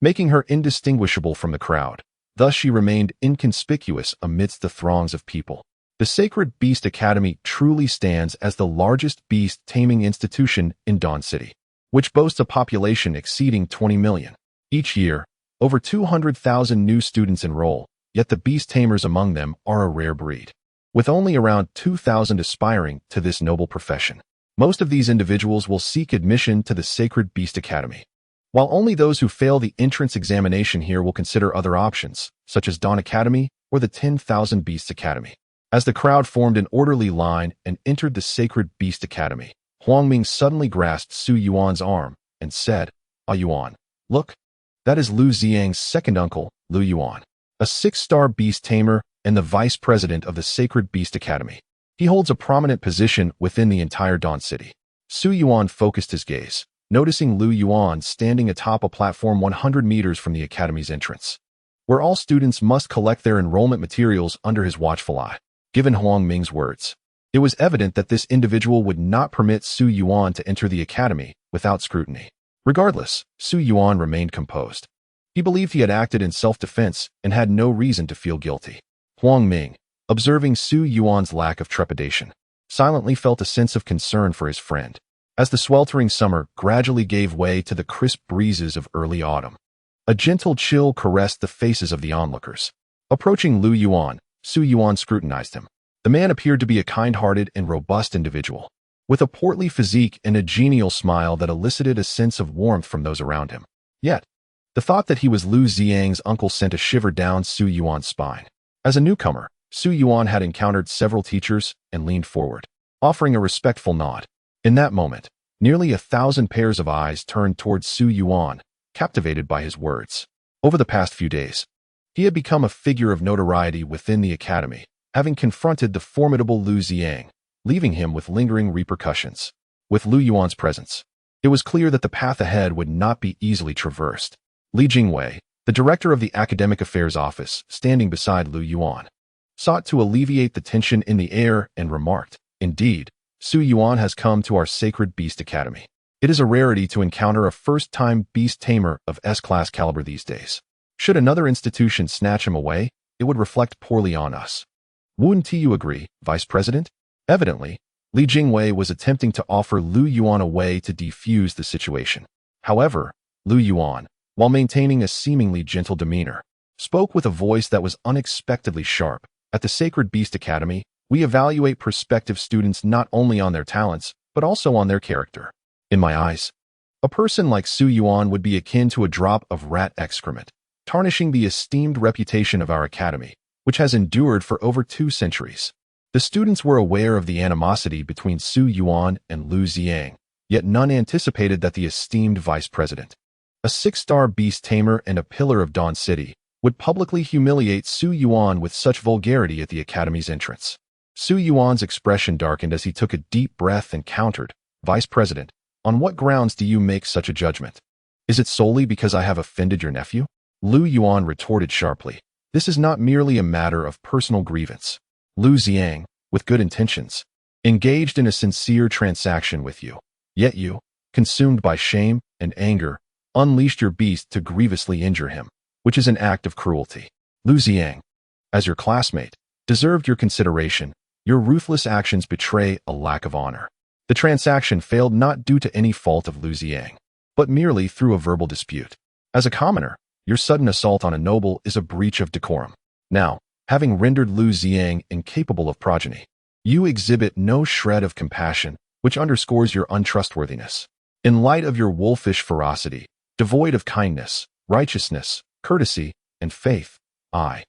making her indistinguishable from the crowd. Thus she remained inconspicuous amidst the throngs of people. The Sacred Beast Academy truly stands as the largest beast taming institution in Dawn City, which boasts a population exceeding 20 million. Each year, over 200,000 new students enroll, yet the beast tamers among them are a rare breed, with only around 2,000 aspiring to this noble profession. Most of these individuals will seek admission to the Sacred Beast Academy, while only those who fail the entrance examination here will consider other options, such as Dawn Academy or the 10,000 Beasts Academy. As the crowd formed an orderly line and entered the Sacred Beast Academy, Huang Ming suddenly grasped Su Yuan's arm and said, Yuan, look, that is Lu Ziang's second uncle, Lu Yuan, a 6-star beast tamer and the vice president of the Sacred Beast Academy. He holds a prominent position within the entire Dawn City." Su Yuan focused his gaze, noticing Lu Yuan standing atop a platform 100 meters from the academy's entrance, where all students must collect their enrollment materials under his watchful eye. Given Huang Ming's words, it was evident that this individual would not permit Su Yuan to enter the academy without scrutiny. Regardless, Su Yuan remained composed. He believed he had acted in self-defense and had no reason to feel guilty. Huang Ming, observing Su Yuan's lack of trepidation, silently felt a sense of concern for his friend. As the sweltering summer gradually gave way to the crisp breezes of early autumn, a gentle chill caressed the faces of the onlookers. Approaching Lu Yuan, Su Yuan scrutinized him. The man appeared to be a kind-hearted and robust individual, with a portly physique and a genial smile that elicited a sense of warmth from those around him. Yet, the thought that he was Lu Ziang's uncle sent a shiver down Su Yuan's spine. As a newcomer, Su Yuan had encountered several teachers and leaned forward, offering a respectful nod. In that moment, nearly 1,000 pairs of eyes turned towards Su Yuan, captivated by his words. Over the past few days, He had become a figure of notoriety within the academy, having confronted the formidable Lu Ziang, leaving him with lingering repercussions. With Lu Yuan's presence, it was clear that the path ahead would not be easily traversed. Li Jingwei, the director of the Academic Affairs Office, standing beside Lu Yuan, sought to alleviate the tension in the air and remarked, "Indeed, Su Yuan has come to our sacred Beast Academy. It is a rarity to encounter a first-time Beast Tamer of S-class caliber these days. Should another institution snatch him away, it would reflect poorly on us." "Wouldn't you agree, Vice President?" Evidently, Li Jingwei was attempting to offer Lu Yuan a way to defuse the situation. However, Lu Yuan, while maintaining a seemingly gentle demeanor, spoke with a voice that was unexpectedly sharp. "At the Sacred Beast Academy, we evaluate prospective students not only on their talents, but also on their character. In my eyes, a person like Su Yuan would be akin to a drop of rat excrement, tarnishing the esteemed reputation of our academy, which has endured for over 2 centuries. The students were aware of the animosity between Su Yuan and Lu Ziang, yet none anticipated that the esteemed vice president, a 6-star beast tamer and a pillar of Dawn City, would publicly humiliate Su Yuan with such vulgarity at the academy's entrance." Su Yuan's expression darkened as he took a deep breath and countered, "Vice President, on what grounds do you make such a judgment? Is it solely because I have offended your nephew?" Lu Yuan retorted sharply, "This is not merely a matter of personal grievance. Lu Ziang, with good intentions, engaged in a sincere transaction with you. Yet you, consumed by shame and anger, unleashed your beast to grievously injure him, which is an act of cruelty. Lu Ziang, as your classmate, deserved your consideration. Your ruthless actions betray a lack of honor." The transaction failed not due to any fault of Lu Ziang, but merely through a verbal dispute. As a commoner, your sudden assault on a noble is a breach of decorum. Now, having rendered Lu Ziang incapable of progeny, you exhibit no shred of compassion, which underscores your untrustworthiness. In light of your wolfish ferocity, devoid of kindness, righteousness, courtesy, and faith, I,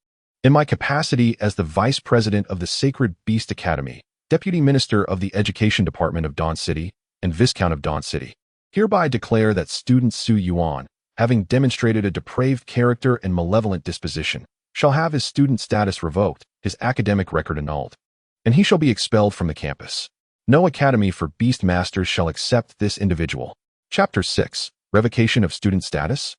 in my capacity as the Vice President of the Sacred Beast Academy, Deputy Minister of the Education Department of Dawn City, and Viscount of Dawn City, hereby declare that student Su Yuan, having demonstrated a depraved character and malevolent disposition, shall have his student status revoked, his academic record annulled, and he shall be expelled from the campus. No academy for beast masters shall accept this individual. Chapter 6. Revocation of Student Status?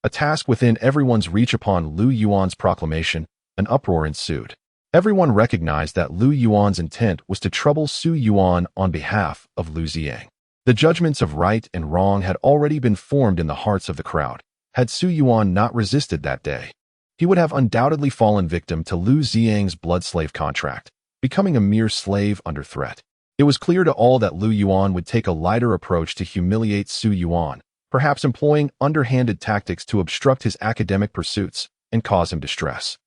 A task within everyone's reach. Upon Lu Yuan's proclamation, an uproar ensued. Everyone recognized that Lu Yuan's intent was to trouble Su Yuan on behalf of Lu Ziang. The judgments of right and wrong had already been formed in the hearts of the crowd. Had Su Yuan not resisted that day, he would have undoubtedly fallen victim to Lu Ziang's blood slave contract, becoming a mere slave under threat. It was clear to all that Lu Yuan would take a lighter approach to humiliate Su Yuan, perhaps employing underhanded tactics to obstruct his academic pursuits and cause him distress.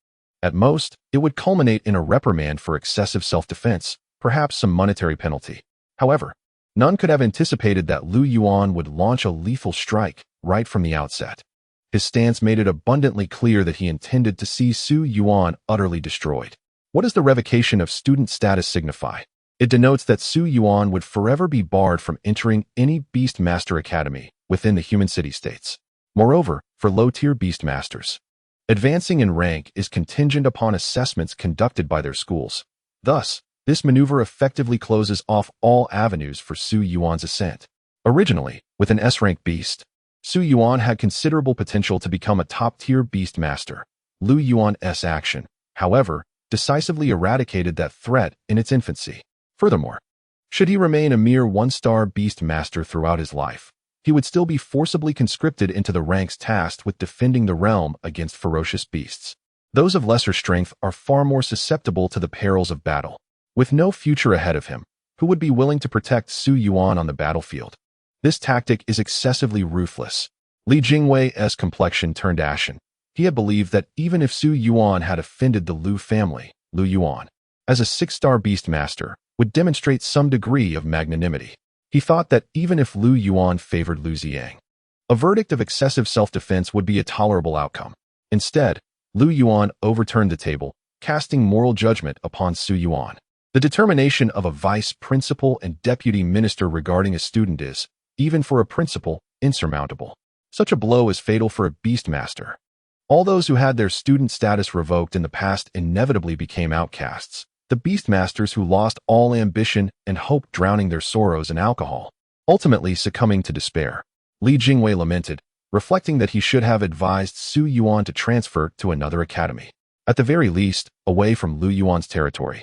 At most, it would culminate in a reprimand for excessive self-defense, perhaps some monetary penalty. However, none could have anticipated that Lu Yuan would launch a lethal strike right from the outset. His stance made it abundantly clear that he intended to see Su Yuan utterly destroyed. What does the revocation of student status signify? It denotes that Su Yuan would forever be barred from entering any Beast Master Academy within the human city-states. Moreover, for low-tier Beast Masters, advancing in rank is contingent upon assessments conducted by their schools. Thus, this maneuver effectively closes off all avenues for Su Yuan's ascent. Originally, with an S-rank beast, Su Yuan had considerable potential to become a top-tier Beast Master. Lu Yuan's action, however, decisively eradicated that threat in its infancy. Furthermore, should he remain a mere 1-star Beast Master throughout his life, he would still be forcibly conscripted into the ranks tasked with defending the realm against ferocious beasts. Those of lesser strength are far more susceptible to the perils of battle. With no future ahead of him, who would be willing to protect Su Yuan on the battlefield? This tactic is excessively ruthless. Li Jingwei's complexion turned ashen. He had believed that even if Su Yuan had offended the Lu family, Lu Yuan, as a 6-star Beast Master, would demonstrate some degree of magnanimity. He thought that even if Lu Yuan favored Lu Ziang, a verdict of excessive self-defense would be a tolerable outcome. Instead, Lu Yuan overturned the table, casting moral judgment upon Su Yuan. The determination of a vice principal and deputy minister regarding a student is, even for a principal, insurmountable. Such a blow is fatal for a beast master. All those who had their student status revoked in the past inevitably became outcasts, the beastmasters who lost all ambition and hope, drowning their sorrows in alcohol, ultimately succumbing to despair. Li Jingwei lamented, reflecting that he should have advised Su Yuan to transfer to another academy. At the very least, away from Lu Yuan's territory.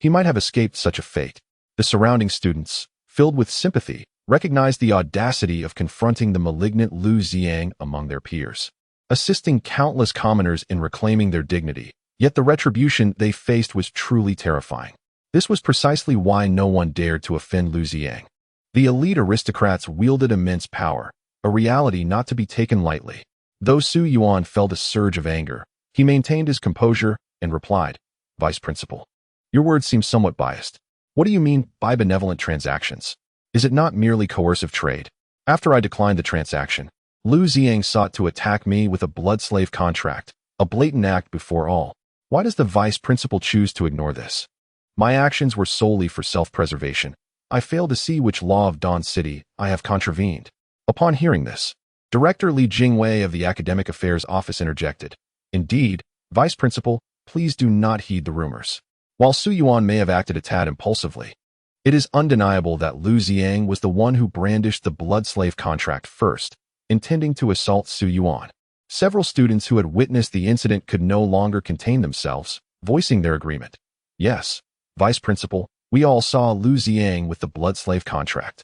He might have escaped such a fate. The surrounding students, filled with sympathy, recognized the audacity of confronting the malignant Lu Xiang among their peers, assisting countless commoners in reclaiming their dignity. Yet the retribution they faced was truly terrifying. This was precisely why no one dared to offend Lu Xiang. The elite aristocrats wielded immense power, a reality not to be taken lightly. Though Su Yuan felt a surge of anger, he maintained his composure and replied, "Vice Principal, your words seem somewhat biased. What do you mean by benevolent transactions? Is it not merely coercive trade?" After I declined the transaction, Lu Xiang sought to attack me with a blood slave contract, a blatant act before all. Why does the Vice Principal choose to ignore this? My actions were solely for self-preservation. I fail to see which law of Dawn City I have contravened. Upon hearing this, Director Li Jingwei of the Academic Affairs Office interjected, "Indeed, Vice Principal, please do not heed the rumors." While Su Yuan may have acted a tad impulsively, it is undeniable that Lu Xiang was the one who brandished the blood slave contract first, intending to assault Su Yuan. Several students who had witnessed the incident could no longer contain themselves, voicing their agreement. "Yes, Vice Principal, we all saw Lu Xiang with the blood slave contract."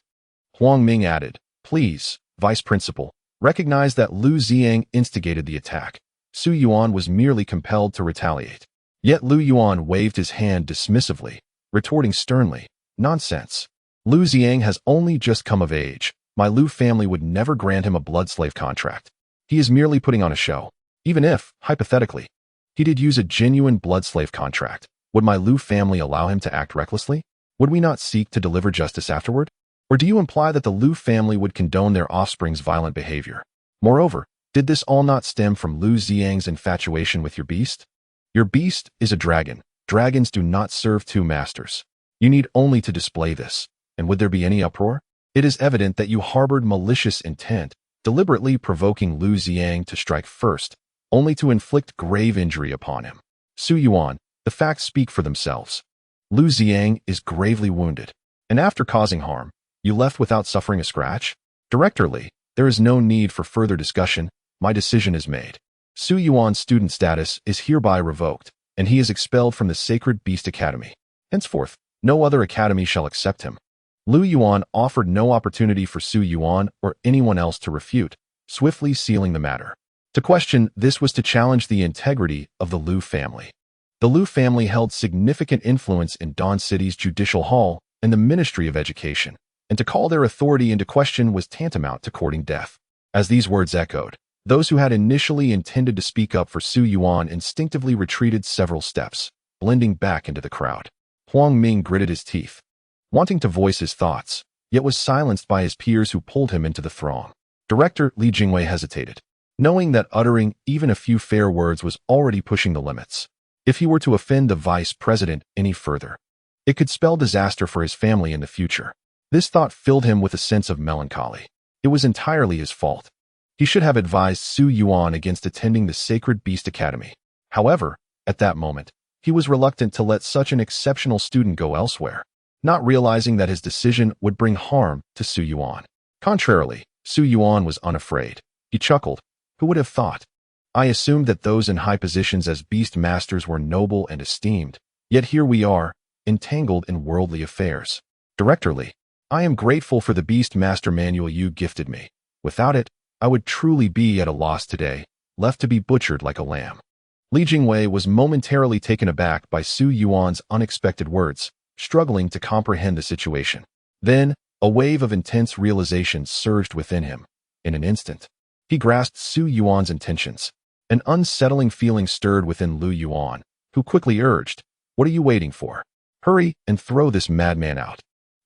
Huang Ming added, "Please, Vice Principal, recognize that Lu Xiang instigated the attack. Su Yuan was merely compelled to retaliate." Yet Lu Yuan waved his hand dismissively, retorting sternly, "Nonsense. Lu Xiang has only just come of age. My Lu family would never grant him a blood slave contract. He is merely putting on a show. Even if, hypothetically, he did use a genuine blood slave contract, would my Lu family allow him to act recklessly? Would we not seek to deliver justice afterward? Or do you imply that the Lu family would condone their offspring's violent behavior? Moreover, did this all not stem from Lu Xiang's infatuation with your beast? Your beast is a dragon. Dragons do not serve two masters. You need only to display this, and would there be any uproar? It is evident that you harbored malicious intent, deliberately provoking Lu Xiang to strike first, only to inflict grave injury upon him. Su Yuan, the facts speak for themselves. Lu Xiang is gravely wounded, and after causing harm, you left without suffering a scratch? Director Li, there is no need for further discussion. My decision is made. Su Yuan's student status is hereby revoked, and he is expelled from the Sacred Beast Academy. Henceforth, no other academy shall accept him. Lu Yuan offered no opportunity for Su Yuan or anyone else to refute, swiftly sealing the matter. To question this was to challenge the integrity of the Lu family. The Lu family held significant influence in Dawn City's Judicial Hall and the Ministry of Education, and to call their authority into question was tantamount to courting death. As these words echoed, those who had initially intended to speak up for Su Yuan instinctively retreated several steps, blending back into the crowd. Huang Ming gritted his teeth, wanting to voice his thoughts, yet was silenced by his peers who pulled him into the throng. Director Li Jingwei hesitated, knowing that uttering even a few fair words was already pushing the limits. If he were to offend the vice president any further, it could spell disaster for his family in the future. This thought filled him with a sense of melancholy. It was entirely his fault. He should have advised Su Yuan against attending the Sacred Beast Academy. However, at that moment, he was reluctant to let such an exceptional student go elsewhere, not realizing that his decision would bring harm to Su Yuan. Contrarily, Su Yuan was unafraid. He chuckled. Who would have thought? I assumed that those in high positions as beast masters were noble and esteemed, yet here we are, entangled in worldly affairs. Director Li, I am grateful for the beast master manual you gifted me. Without it, I would truly be at a loss today, left to be butchered like a lamb. Li Jingwei was momentarily taken aback by Su Yuan's unexpected words, struggling to comprehend the situation. Then, a wave of intense realization surged within him. In an instant, he grasped Su Yuan's intentions. An unsettling feeling stirred within Lu Yuan, who quickly urged, "What are you waiting for? Hurry and throw this madman out."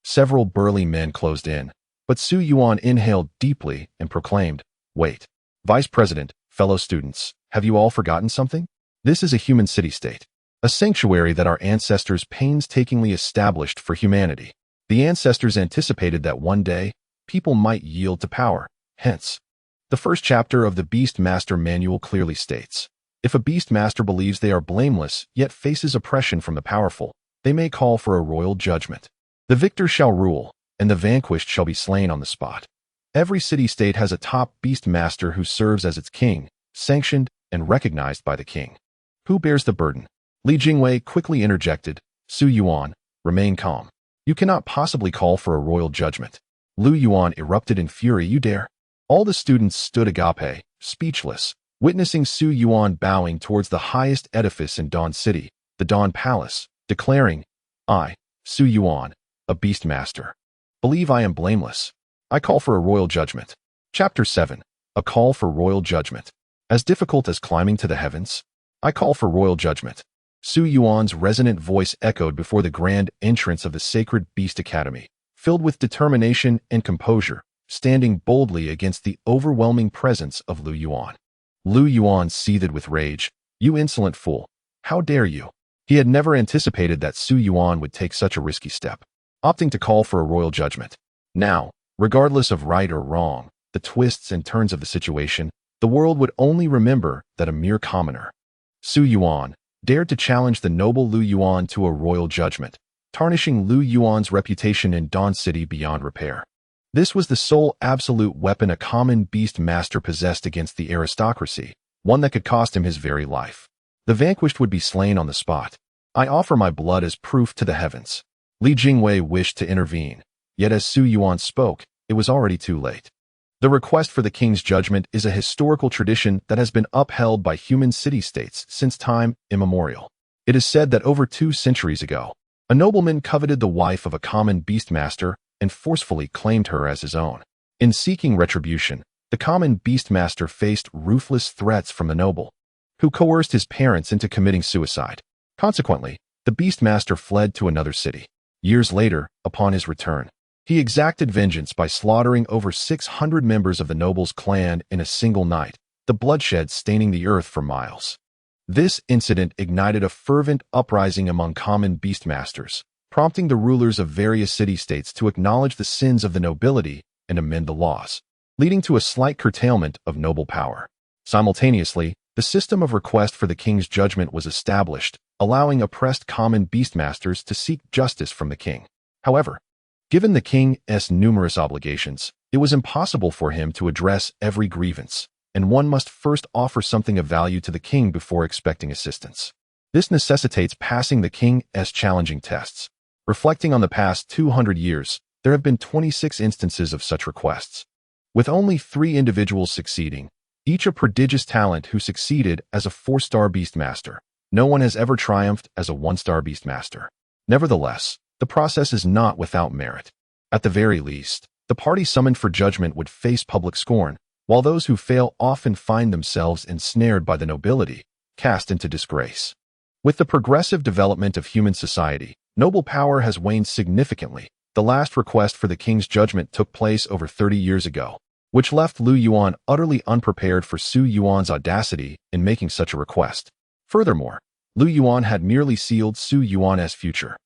Several burly men closed in, but Su Yuan inhaled deeply and proclaimed, "Wait. Vice President, fellow students, have you all forgotten something? This is a human city-state, a sanctuary that our ancestors painstakingly established for humanity. The ancestors anticipated that one day, people might yield to power. Hence, The first chapter of the Beast Master Manual clearly states, if a Beast Master believes they are blameless yet faces oppression from the powerful, they may call for a royal judgment. The victor shall rule, and the vanquished shall be slain on the spot. Every city-state has a top Beast Master who serves as its king, sanctioned and recognized by the king. Who bears the burden? Li Jingwei quickly interjected, Su Yuan, remain calm. You cannot possibly call for a royal judgment. Lu Yuan erupted in fury. You dare? All the students stood agape, speechless, witnessing Su Yuan bowing towards the highest edifice in Dawn City, the Dawn Palace, declaring, I, Su Yuan, a Beast Master, believe I am blameless. I call for a royal judgment. Chapter 7. A call for royal judgment. As difficult as climbing to the heavens? I call for royal judgment. Su Yuan's resonant voice echoed before the grand entrance of the sacred Beast Academy, filled with determination and composure, standing boldly against the overwhelming presence of Lu Yuan. Lu Yuan seethed with rage. You insolent fool! How dare you! He had never anticipated that Su Yuan would take such a risky step, opting to call for a royal judgment. Now, regardless of right or wrong, the twists and turns of the situation, the world would only remember that a mere commoner, Su Yuan, dared to challenge the noble Lu Yuan to a royal judgment, tarnishing Lu Yuan's reputation in Dawn City beyond repair. This was the sole absolute weapon a common Beast Master possessed against the aristocracy, one that could cost him his very life. The vanquished would be slain on the spot. I offer my blood as proof to the heavens. Li Jingwei wished to intervene, yet as Su Yuan spoke, it was already too late. The request for the king's judgment is a historical tradition that has been upheld by human city-states since time immemorial. It is said that over 2 centuries ago, a nobleman coveted the wife of a common Beast Master and forcefully claimed her as his own. In seeking retribution, the common Beast Master faced ruthless threats from the noble, who coerced his parents into committing suicide. Consequently, the Beast Master fled to another city. Years later, upon his return, he exacted vengeance by slaughtering over 600 members of the noble's clan in a single night, the bloodshed staining the earth for miles. This incident ignited a fervent uprising among common Beast Masters, prompting the rulers of various city-states to acknowledge the sins of the nobility and amend the laws, leading to a slight curtailment of noble power. Simultaneously, the system of request for the king's judgment was established, allowing oppressed common Beast Masters to seek justice from the king. However, given the king's numerous obligations, it was impossible for him to address every grievance, and one must first offer something of value to the king before expecting assistance. This necessitates passing the king's challenging tests. Reflecting on the past 200 years, there have been 26 instances of such requests, with only 3 individuals succeeding, each a prodigious talent who succeeded as a 4-star Beast Master. No one has ever triumphed as a 1-star Beast Master. Nevertheless, the process is not without merit. At the very least, the party summoned for judgment would face public scorn, while those who fail often find themselves ensnared by the nobility, cast into disgrace. With the progressive development of human society, noble power has waned significantly. The last request for the king's judgment took place over 30 years ago, which left Lu Yuan utterly unprepared for Su Yuan's audacity in making such a request. Furthermore, Lu Yuan had merely sealed Su Yuan's future,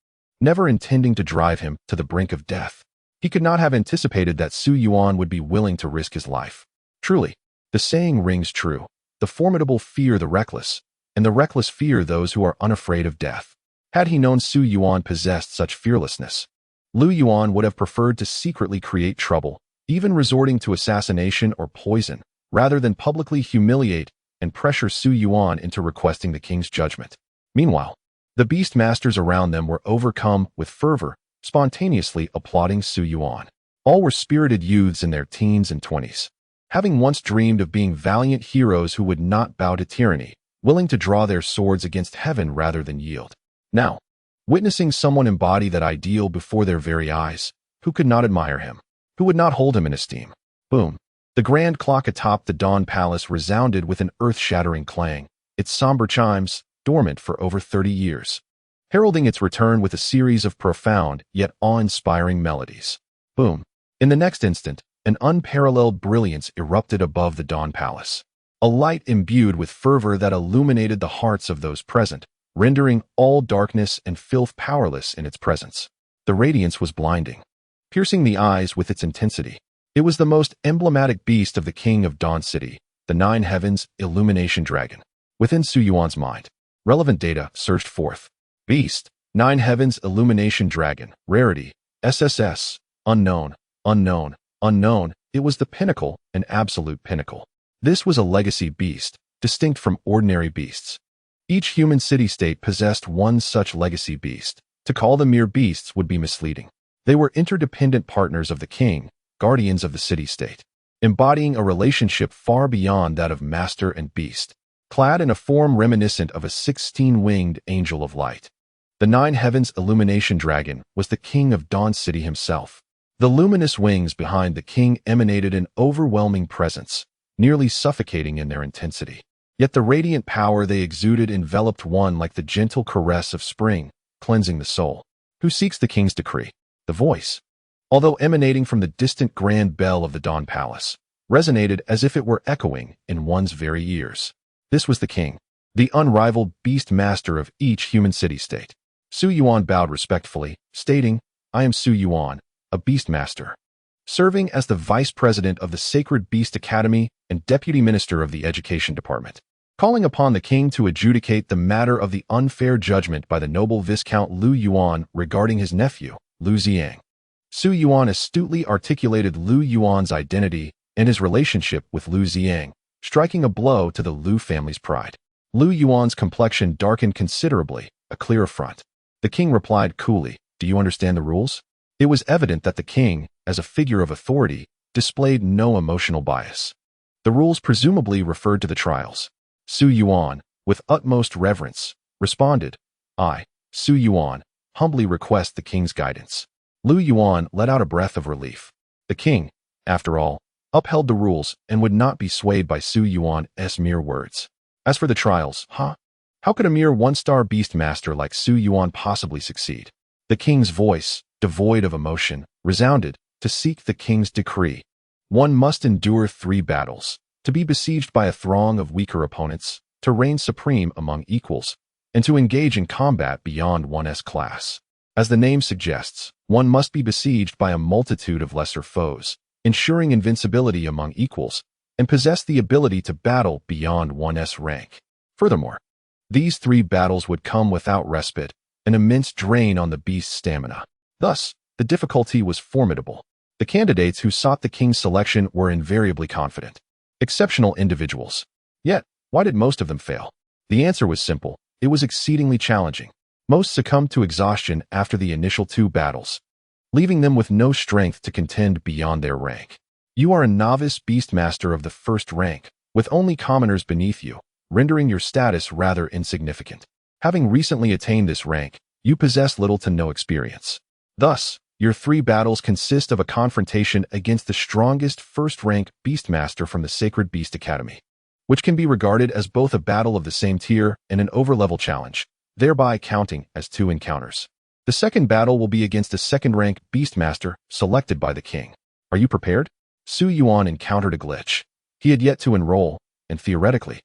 never intending to drive him to the brink of death. He could not have anticipated that Su Yuan would be willing to risk his life. Truly, the saying rings true: the formidable fear the reckless, and the reckless fear those who are unafraid of death. Had he known Su Yuan possessed such fearlessness, Lu Yuan would have preferred to secretly create trouble, even resorting to assassination or poison, rather than publicly humiliate and pressure Su Yuan into requesting the king's judgment. Meanwhile, the Beast Masters around them were overcome with fervor, spontaneously applauding Su Yuan. All were spirited youths in their teens and 20s, having once dreamed of being valiant heroes who would not bow to tyranny, willing to draw their swords against heaven rather than yield. Now, witnessing someone embody that ideal before their very eyes, who could not admire him? Who would not hold him in esteem? Boom! The grand clock atop the Dawn Palace resounded with an earth-shattering clang, its somber chimes, dormant for over 30 years, heralding its return with a series of profound yet awe-inspiring melodies. Boom! In the next instant, an unparalleled brilliance erupted above the Dawn Palace, a light imbued with fervor that illuminated the hearts of those present, rendering all darkness and filth powerless in its presence. The radiance was blinding, piercing the eyes with its intensity. It was the most emblematic beast of the king of Dawn City, the Nine Heavens Illumination Dragon. Within Su Yuan's mind, relevant data surged forth. Beast, Nine Heavens Illumination Dragon, rarity, SSS, unknown, unknown, unknown. It was the pinnacle, an absolute pinnacle. This was a legacy beast, distinct from ordinary beasts. Each human city-state possessed one such legacy beast. To call them mere beasts would be misleading. They were interdependent partners of the king, guardians of the city-state, embodying a relationship far beyond that of master and beast, clad in a form reminiscent of a 16-winged angel of light. The Nine Heavens Illumination Dragon was the king of Dawn City himself. The luminous wings behind the king emanated an overwhelming presence, nearly suffocating in their intensity. Yet the radiant power they exuded enveloped one like the gentle caress of spring, cleansing the soul. Who seeks the king's decree? The voice, although emanating from the distant grand bell of the Dawn Palace, resonated as if it were echoing in one's very ears. This was the king, the unrivaled beast master of each human city-state. Su Yuan bowed respectfully, stating, "I am Su Yuan, a beast master, serving as the vice president of the Sacred Beast Academy and deputy minister of the Education Department, calling upon the king to adjudicate the matter of the unfair judgment by the noble Viscount Lu Yuan regarding his nephew, Lu Xiang." Su Yuan astutely articulated Lu Yuan's identity and his relationship with Lu Xiang, striking a blow to the Lu family's pride. Lu Yuan's complexion darkened considerably, a clear affront. The king replied coolly, "Do you understand the rules?" It was evident that the king, as a figure of authority, displayed no emotional bias. The rules presumably referred to the trials. Su Yuan, with utmost reverence, responded, "I, Su Yuan, humbly request the king's guidance." Lu Yuan let out a breath of relief. The king, after all, upheld the rules and would not be swayed by Su Yuan's mere words. As for the trials, how could a mere one-star beast master like Su Yuan possibly succeed? The king's voice, devoid of emotion, resounded, "To seek the king's decree, one must endure 3 battles, to be besieged by a throng of weaker opponents, to reign supreme among equals, and to engage in combat beyond one's class. As the name suggests, one must be besieged by a multitude of lesser foes, ensuring invincibility among equals, and possess the ability to battle beyond one's rank. Furthermore, these 3 battles would come without respite, an immense drain on the beast's stamina. Thus, the difficulty was formidable. The candidates who sought the king's selection were invariably confident, exceptional individuals. Yet, why did most of them fail? The answer was simple. It was exceedingly challenging. Most succumbed to exhaustion after the initial 2 battles, leaving them with no strength to contend beyond their rank. You are a novice beastmaster of the 1st rank, with only commoners beneath you, rendering your status rather insignificant. Having recently attained this rank, you possess little to no experience. Thus, your 3 battles consist of a confrontation against the strongest 1st-rank beastmaster from the Sacred Beast Academy, which can be regarded as both a battle of the same tier and an over-level challenge, thereby counting as 2 encounters. The 2nd battle will be against a 2nd-rank beastmaster selected by the king. Are you prepared? Su Yuan encountered a glitch. He had yet to enroll, and theoretically,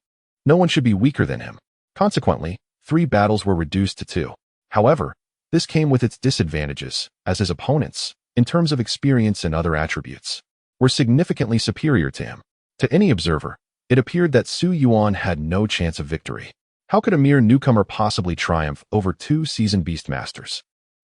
no one should be weaker than him. Consequently, 3 battles were reduced to 2. However, this came with its disadvantages, as his opponents, in terms of experience and other attributes, were significantly superior to him. To any observer, it appeared that Su Yuan had no chance of victory. How could a mere newcomer possibly triumph over 2 seasoned beastmasters?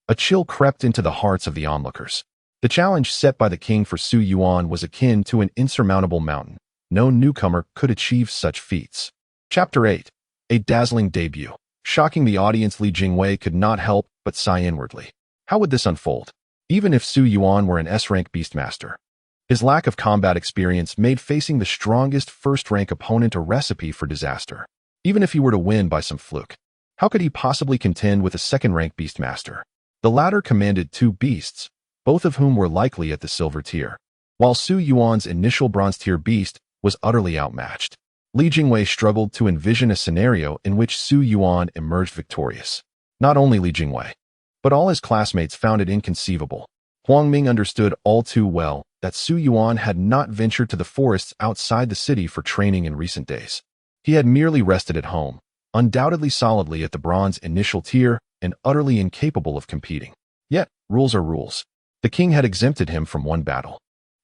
A chill crept into the hearts of the onlookers. The challenge set by the king for Su Yuan was akin to an insurmountable mountain. No newcomer could achieve such feats. Chapter 8. A dazzling debut. Shocking the audience, Li Jingwei could not help but sigh inwardly. How would this unfold? Even if Su Yuan were an S-rank beastmaster, his lack of combat experience made facing the strongest 1st-rank opponent a recipe for disaster. Even if he were to win by some fluke, how could he possibly contend with a 2nd-rank beastmaster? The latter commanded 2 beasts, both of whom were likely at the silver tier, while Su Yuan's initial bronze-tier beast was utterly outmatched. Li Jingwei struggled to envision a scenario in which Su Yuan emerged victorious. Not only Li Jingwei, but all his classmates found it inconceivable. Huang Ming understood all too well that Su Yuan had not ventured to the forests outside the city for training in recent days. He had merely rested at home, undoubtedly solidly at the bronze initial tier and utterly incapable of competing. Yet, rules are rules. The king had exempted him from 1 battle.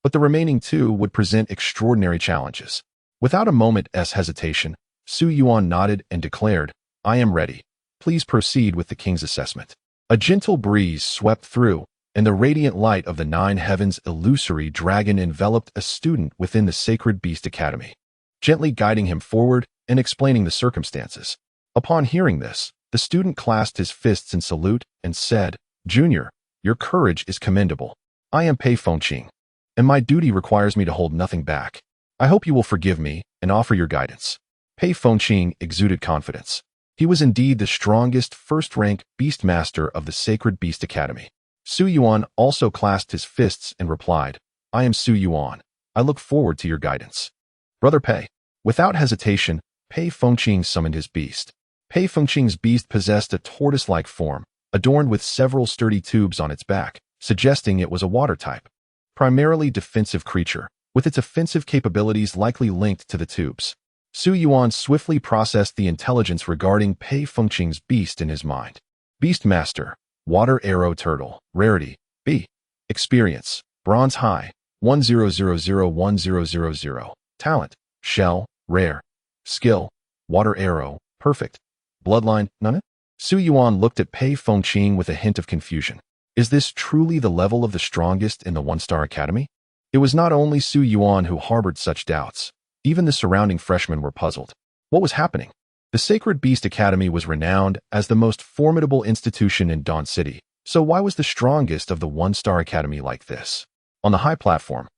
but the remaining two would present extraordinary challenges. Without a moment's hesitation, Su Yuan nodded and declared, "I am ready. Please proceed with the king's assessment." A gentle breeze swept through, and the radiant light of the nine heavens illusory dragon enveloped a student within the Sacred Beast Academy, gently guiding him forward and explaining the circumstances. Upon hearing this, the student clasped his fists in salute and said, "Junior, your courage is commendable. I am Pei Fengqing, and my duty requires me to hold nothing back. I hope you will forgive me and offer your guidance." Pei Fengqing exuded confidence. He was indeed the strongest first-rank beastmaster of the Sacred Beast Academy. Su Yuan also clasped his fists and replied, "I am Su Yuan. I look forward to your guidance." "Brother Pei." Without hesitation, Pei Fengqing summoned his beast. Pei Fengqing's beast possessed a tortoise-like form, adorned with several sturdy tubes on its back, suggesting it was a water type. Primarily defensive creature, with its offensive capabilities likely linked to the tubes. Su Yuan swiftly processed the intelligence regarding Pei Fengqing's beast in his mind. Beastmaster, Water Arrow Turtle, Rarity, B. Experience, Bronze High, 10001000. Talent, Shell, Rare. Skill, Water Arrow, Perfect. Bloodline, none? Su Yuan looked at Pei Fengqing with a hint of confusion. Is this truly the level of the strongest in the One-Star Academy? It was not only Su Yuan who harbored such doubts. Even the surrounding freshmen were puzzled. What was happening? The Sacred Beast Academy was renowned as the most formidable institution in Dawn City, so why was the strongest of the One-Star Academy like this? On the high platform,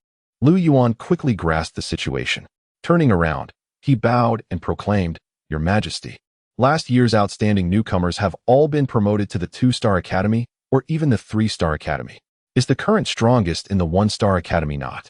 Lu Yuan quickly grasped the situation. Turning around, he bowed and proclaimed, "Your Majesty, last year's outstanding newcomers have all been promoted to the 2-Star Academy or even the 3-Star Academy. Is the current strongest in the 1-Star Academy not?"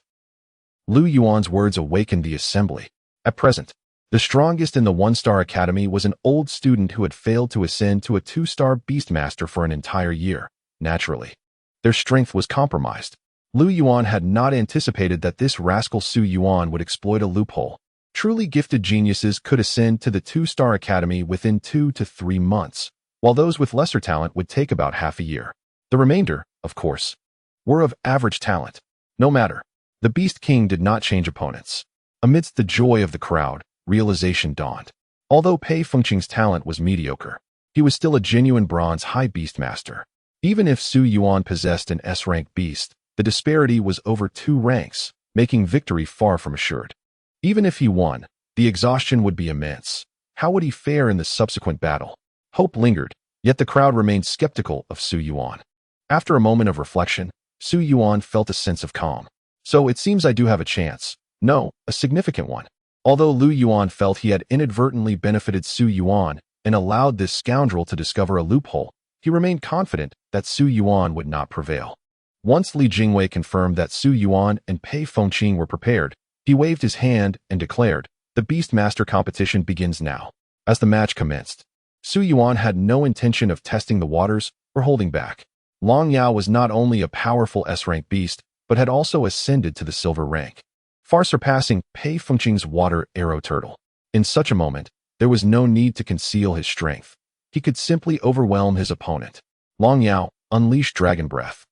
Lu Yuan's words awakened the assembly. At present, the strongest in the 1-Star Academy was an old student who had failed to ascend to a 2-Star Beastmaster for an entire year. Naturally, their strength was compromised. Lu Yuan had not anticipated that this rascal Su Yuan would exploit a loophole. Truly gifted geniuses could ascend to the 2-Star Academy within 2 to 3 months, while those with lesser talent would take about half a year. The remainder, of course, were of average talent. No matter. The Beast King did not change opponents. Amidst the joy of the crowd, realization dawned. Although Pei Fengqing's talent was mediocre, he was still a genuine Bronze High Beastmaster. Even if Su Yuan possessed an S-rank beast, the disparity was over 2 ranks, making victory far from assured. Even if he won, the exhaustion would be immense. How would he fare in the subsequent battle? Hope lingered, yet the crowd remained skeptical of Su Yuan. After a moment of reflection, Su Yuan felt a sense of calm. "So it seems I do have a chance. No, a significant one." Although Lu Yuan felt he had inadvertently benefited Su Yuan and allowed this scoundrel to discover a loophole, he remained confident that Su Yuan would not prevail. Once Li Jingwei confirmed that Su Yuan and Pei Fengqing were prepared, he waved his hand and declared, "The Beastmaster competition begins now." As the match commenced, Su Yuan had no intention of testing the waters or holding back. Long Yao was not only a powerful S-rank beast, but had also ascended to the silver rank, far surpassing Pei Fengqing's Water Arrow Turtle. In such a moment, there was no need to conceal his strength. He could simply overwhelm his opponent. Long Yao unleashed Dragon Breath.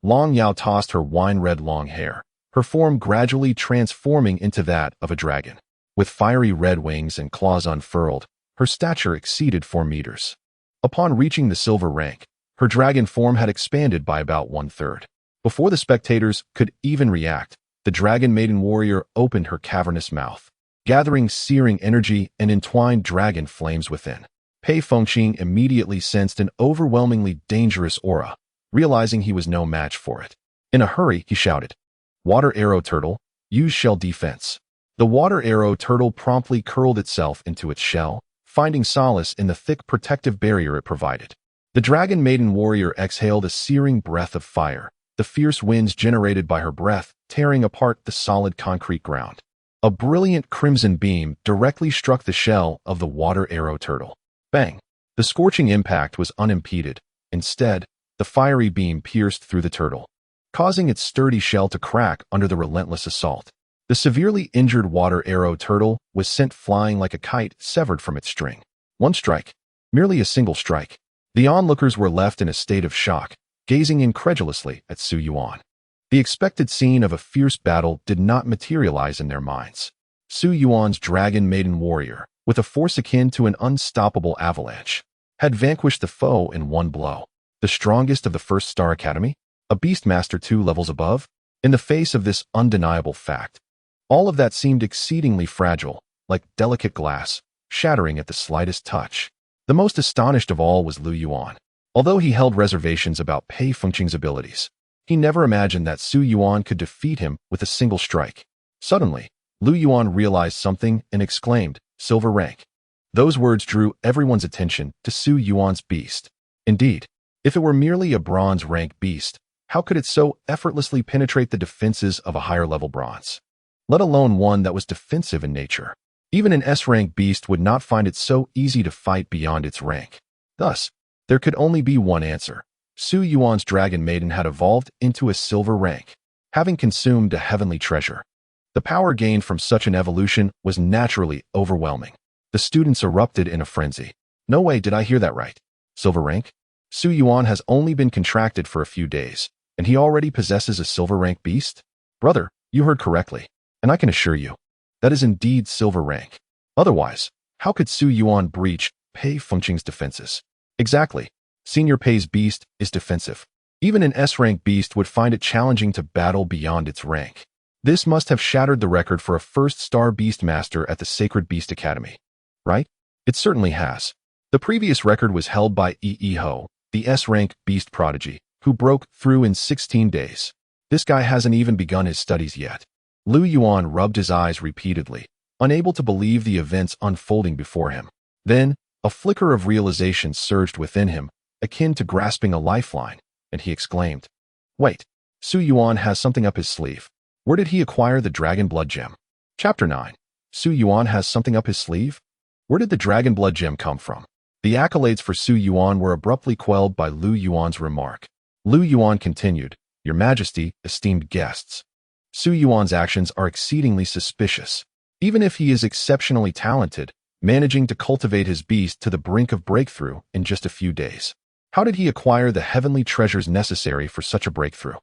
Long Yao tossed her wine-red long hair, her form gradually transforming into that of a dragon. With fiery red wings and claws unfurled, her stature exceeded 4 meters. Upon reaching the silver rank, her dragon form had expanded by about 1/3. Before the spectators could even react, the Dragon Maiden Warrior opened her cavernous mouth, gathering searing energy and entwined dragon flames within. Pei Fengqing immediately sensed an overwhelmingly dangerous aura, realizing he was no match for it. In a hurry, he shouted, "Water Arrow Turtle, use shell defense." The Water Arrow Turtle promptly curled itself into its shell, finding solace in the thick protective barrier it provided. The Dragon Maiden Warrior exhaled a searing breath of fire, the fierce winds generated by her breath tearing apart the solid concrete ground. A brilliant crimson beam directly struck the shell of the Water Arrow Turtle. Bang! The scorching impact was unimpeded. Instead, the fiery beam pierced through the turtle, causing its sturdy shell to crack under the relentless assault. The severely injured Water Arrow Turtle was sent flying like a kite severed from its string. One strike. Merely a single strike. The onlookers were left in a state of shock, gazing incredulously at Su Yuan. The expected scene of a fierce battle did not materialize in their minds. Su Yuan's dragon maiden warrior, with a force akin to an unstoppable avalanche, had vanquished the foe in one blow. The strongest of the First Star Academy, a Beastmaster 2 levels above. In the face of this undeniable fact, all of that seemed exceedingly fragile, like delicate glass, shattering at the slightest touch. The most astonished of all was Lu Yuan. Although he held reservations about Pei Fengqing's abilities, he never imagined that Su Yuan could defeat him with a single strike. Suddenly, Lu Yuan realized something and exclaimed, "Silver rank." Those words drew everyone's attention to Su Yuan's beast. Indeed, if it were merely a bronze rank beast, how could it so effortlessly penetrate the defenses of a higher-level bronze? Let alone one that was defensive in nature. Even an S-rank beast would not find it so easy to fight beyond its rank. Thus, there could only be one answer. Su Yuan's dragon maiden had evolved into a silver rank, having consumed a heavenly treasure. The power gained from such an evolution was naturally overwhelming. The students erupted in a frenzy. No way, did I hear that right? Silver rank? Su Yuan has only been contracted for a few days, and he already possesses a silver rank beast? Brother, you heard correctly, and I can assure you, that is indeed silver rank. Otherwise, how could Su Yuan breach Pei Fengqing's defenses? Exactly. Senior Pei's beast is defensive. Even an S-rank beast would find it challenging to battle beyond its rank. This must have shattered the record for a first-star Beastmaster at the Sacred Beast Academy. Right? It certainly has. The previous record was held by Yi Ho, the S-rank beast prodigy, who broke through in 16 days. This guy hasn't even begun his studies yet. Lu Yuan rubbed his eyes repeatedly, unable to believe the events unfolding before him. Then, a flicker of realization surged within him, akin to grasping a lifeline, and he exclaimed, "Wait, Su Yuan has something up his sleeve. Where did he acquire the Dragon Blood Gem?" Chapter 9. Su Yuan has something up his sleeve? Where did the Dragon Blood Gem come from? The accolades for Su Yuan were abruptly quelled by Lu Yuan's remark. Lu Yuan continued, "Your Majesty, esteemed guests. Su Yuan's actions are exceedingly suspicious. Even if he is exceptionally talented, managing to cultivate his beast to the brink of breakthrough in just a few days. How did he acquire the heavenly treasures necessary for such a breakthrough?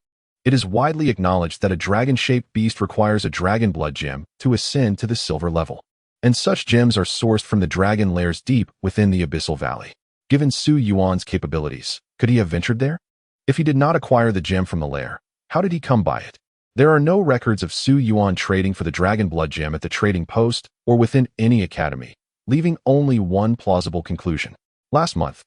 It is widely acknowledged that a dragon-shaped beast requires a dragon blood gem to ascend to the silver level, and such gems are sourced from the dragon lairs deep within the abyssal valley. Given Su Yuan's capabilities, could he have ventured there? If he did not acquire the gem from the lair, how did he come by it? There are no records of Su Yuan trading for the dragon blood gem at the trading post or within any academy, leaving only one plausible conclusion. Last month,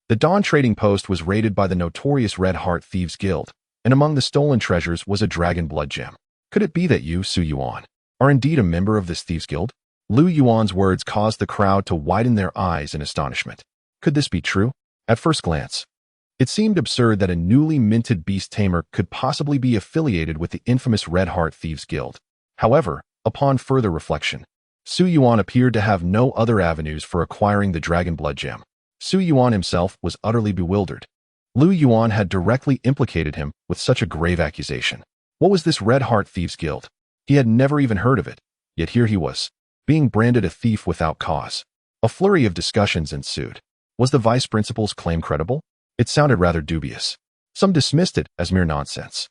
the Dawn Trading Post was raided by the notorious Red Heart Thieves Guild, and among the stolen treasures was a dragon blood gem. Could it be that you, Su Yuan, are indeed a member of this Thieves Guild? Lu Yuan's words caused the crowd to widen their eyes in astonishment. Could this be true? At first glance, it seemed absurd that a newly minted beast tamer could possibly be affiliated with the infamous Red Heart Thieves Guild. However, upon further reflection, Su Yuan appeared to have no other avenues for acquiring the dragon blood gem. Su Yuan himself was utterly bewildered. Lu Yuan had directly implicated him with such a grave accusation. What was this Red Heart Thieves Guild? He had never even heard of it, yet here he was, being branded a thief without cause. A flurry of discussions ensued. Was the vice principal's claim credible? It sounded rather dubious. Some dismissed it as mere nonsense.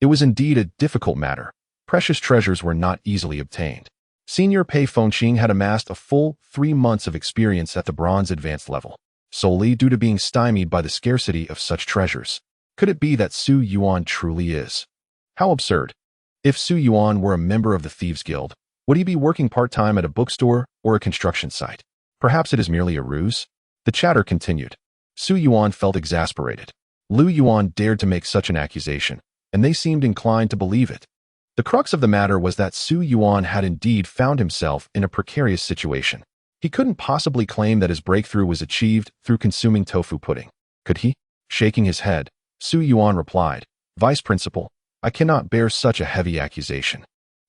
It was indeed a difficult matter. Precious treasures were not easily obtained. Senior Pei Fengqing had amassed a full 3 months of experience at the bronze advanced level, solely due to being stymied by the scarcity of such treasures. Could it be that Su Yuan truly is? How absurd. If Su Yuan were a member of the Thieves Guild, would he be working part-time at a bookstore or a construction site? Perhaps it is merely a ruse? The chatter continued. Su Yuan felt exasperated. Lu Yuan dared to make such an accusation, and they seemed inclined to believe it. The crux of the matter was that Su Yuan had indeed found himself in a precarious situation. He couldn't possibly claim that his breakthrough was achieved through consuming tofu pudding. Could he? Shaking his head, Su Yuan replied, "Vice Principal, I cannot bear such a heavy accusation.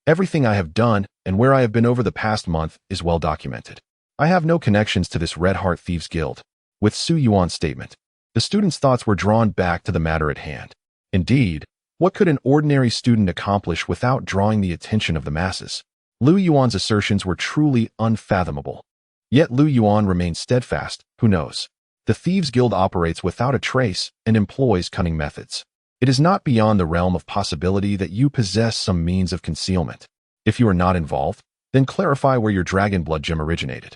Everything I have done and where I have been over the past month is well documented. I have no connections to this Red Heart Thieves Guild." With Su Yuan's statement, the students' thoughts were drawn back to the matter at hand. Indeed, what could an ordinary student accomplish without drawing the attention of the masses? Lu Yuan's assertions were truly unfathomable. Yet Lu Yuan remained steadfast. Who knows? The Thieves Guild operates without a trace and employs cunning methods. It is not beyond the realm of possibility that you possess some means of concealment. If you are not involved, then clarify where your dragon blood gem originated.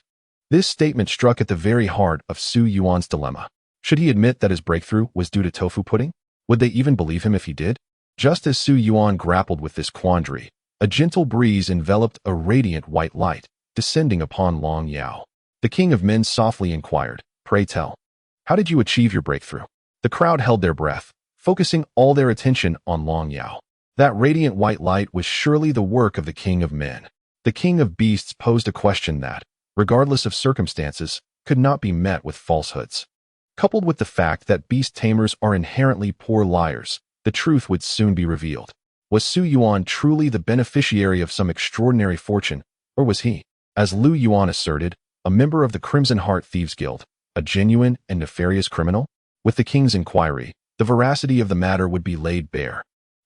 This statement struck at the very heart of Su Yuan's dilemma. Should he admit that his breakthrough was due to tofu pudding? Would they even believe him if he did? Just as Su Yuan grappled with this quandary, a gentle breeze enveloped a radiant white light, descending upon Long Yao. The king of men softly inquired, "Pray tell, how did you achieve your breakthrough?" The crowd held their breath, focusing all their attention on Long Yao. That radiant white light was surely the work of the king of men. The king of beasts posed a question that, regardless of circumstances, could not be met with falsehoods. Coupled with the fact that beast tamers are inherently poor liars, the truth would soon be revealed. Was Su Yuan truly the beneficiary of some extraordinary fortune, or was he, as Lu Yuan asserted, a member of the Crimson Heart Thieves Guild, a genuine and nefarious criminal? With the king's inquiry, the veracity of the matter would be laid bare.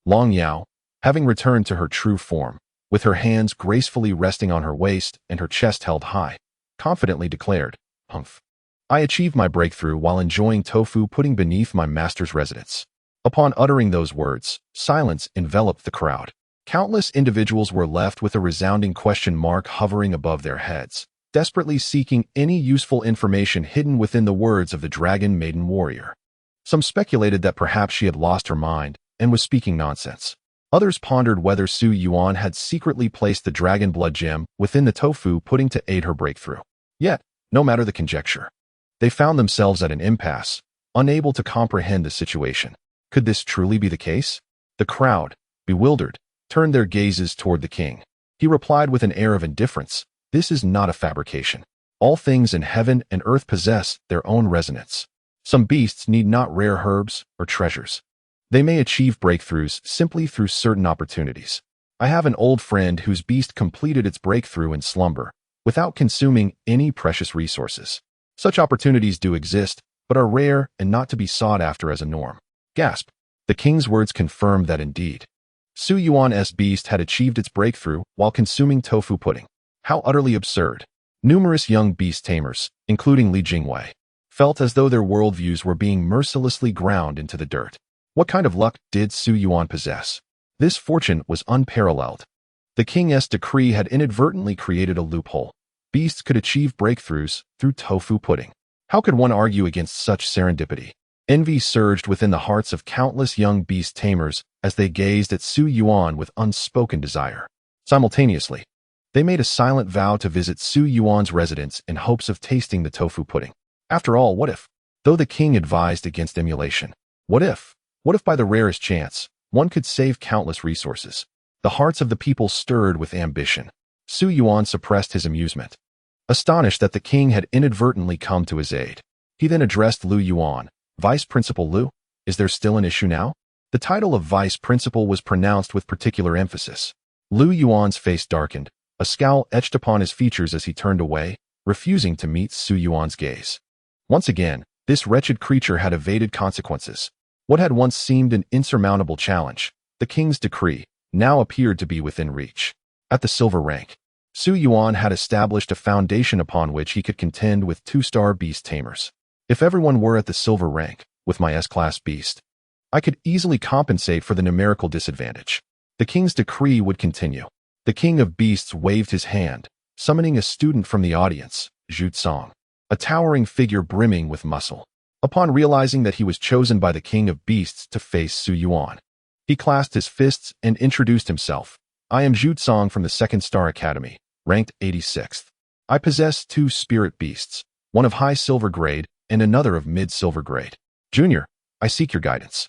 Long Yao, having returned to her true form, with her hands gracefully resting on her waist and her chest held high, confidently declared, "Humph. I achieved my breakthrough while enjoying tofu pudding beneath my master's residence." Upon uttering those words, silence enveloped the crowd. Countless individuals were left with a resounding question mark hovering above their heads, desperately seeking any useful information hidden within the words of the dragon maiden warrior. Some speculated that perhaps she had lost her mind and was speaking nonsense. Others pondered whether Su Yuan had secretly placed the dragon blood gem within the tofu pudding to aid her breakthrough. Yet, no matter the conjecture, they found themselves at an impasse, unable to comprehend the situation. Could this truly be the case? The crowd, bewildered, turned their gazes toward the king. He replied with an air of indifference, "This is not a fabrication. All things in heaven and earth possess their own resonance. Some beasts need not rare herbs or treasures. They may achieve breakthroughs simply through certain opportunities. I have an old friend whose beast completed its breakthrough in slumber, without consuming any precious resources. Such opportunities do exist, but are rare and not to be sought after as a norm." Gasp. The king's words confirmed that indeed. Su Yuan's beast had achieved its breakthrough while consuming tofu pudding. How utterly absurd. Numerous young beast tamers, including Li Jingwei, felt as though their worldviews were being mercilessly ground into the dirt. What kind of luck did Su Yuan possess? This fortune was unparalleled. The king's decree had inadvertently created a loophole. Beasts could achieve breakthroughs through tofu pudding. How could one argue against such serendipity? Envy surged within the hearts of countless young beast tamers as they gazed at Su Yuan with unspoken desire. Simultaneously, they made a silent vow to visit Su Yuan's residence in hopes of tasting the tofu pudding. After all, what if? Though the king advised against emulation, what if? What if by the rarest chance, one could save countless resources? The hearts of the people stirred with ambition. Su Yuan suppressed his amusement, astonished that the king had inadvertently come to his aid. He then addressed Lu Yuan. "Vice Principal Lu, is there still an issue now?" The title of Vice Principal was pronounced with particular emphasis. Lu Yuan's face darkened, a scowl etched upon his features as he turned away, refusing to meet Su Yuan's gaze. Once again, this wretched creature had evaded consequences. What had once seemed an insurmountable challenge, the king's decree, now appeared to be within reach. At the silver rank, Su Yuan had established a foundation upon which he could contend with two-star beast tamers. If everyone were at the silver rank, with my S-class beast, I could easily compensate for the numerical disadvantage. The king's decree would continue. The king of beasts waved his hand, summoning a student from the audience, Zhu Song, a towering figure brimming with muscle. Upon realizing that he was chosen by the king of beasts to face Su Yuan, he clasped his fists and introduced himself. "I am Zhu Song from the 2nd Star Academy, ranked 86th. I possess 2 spirit beasts, one of high silver grade and another of mid-silver grade. Junior, I seek your guidance."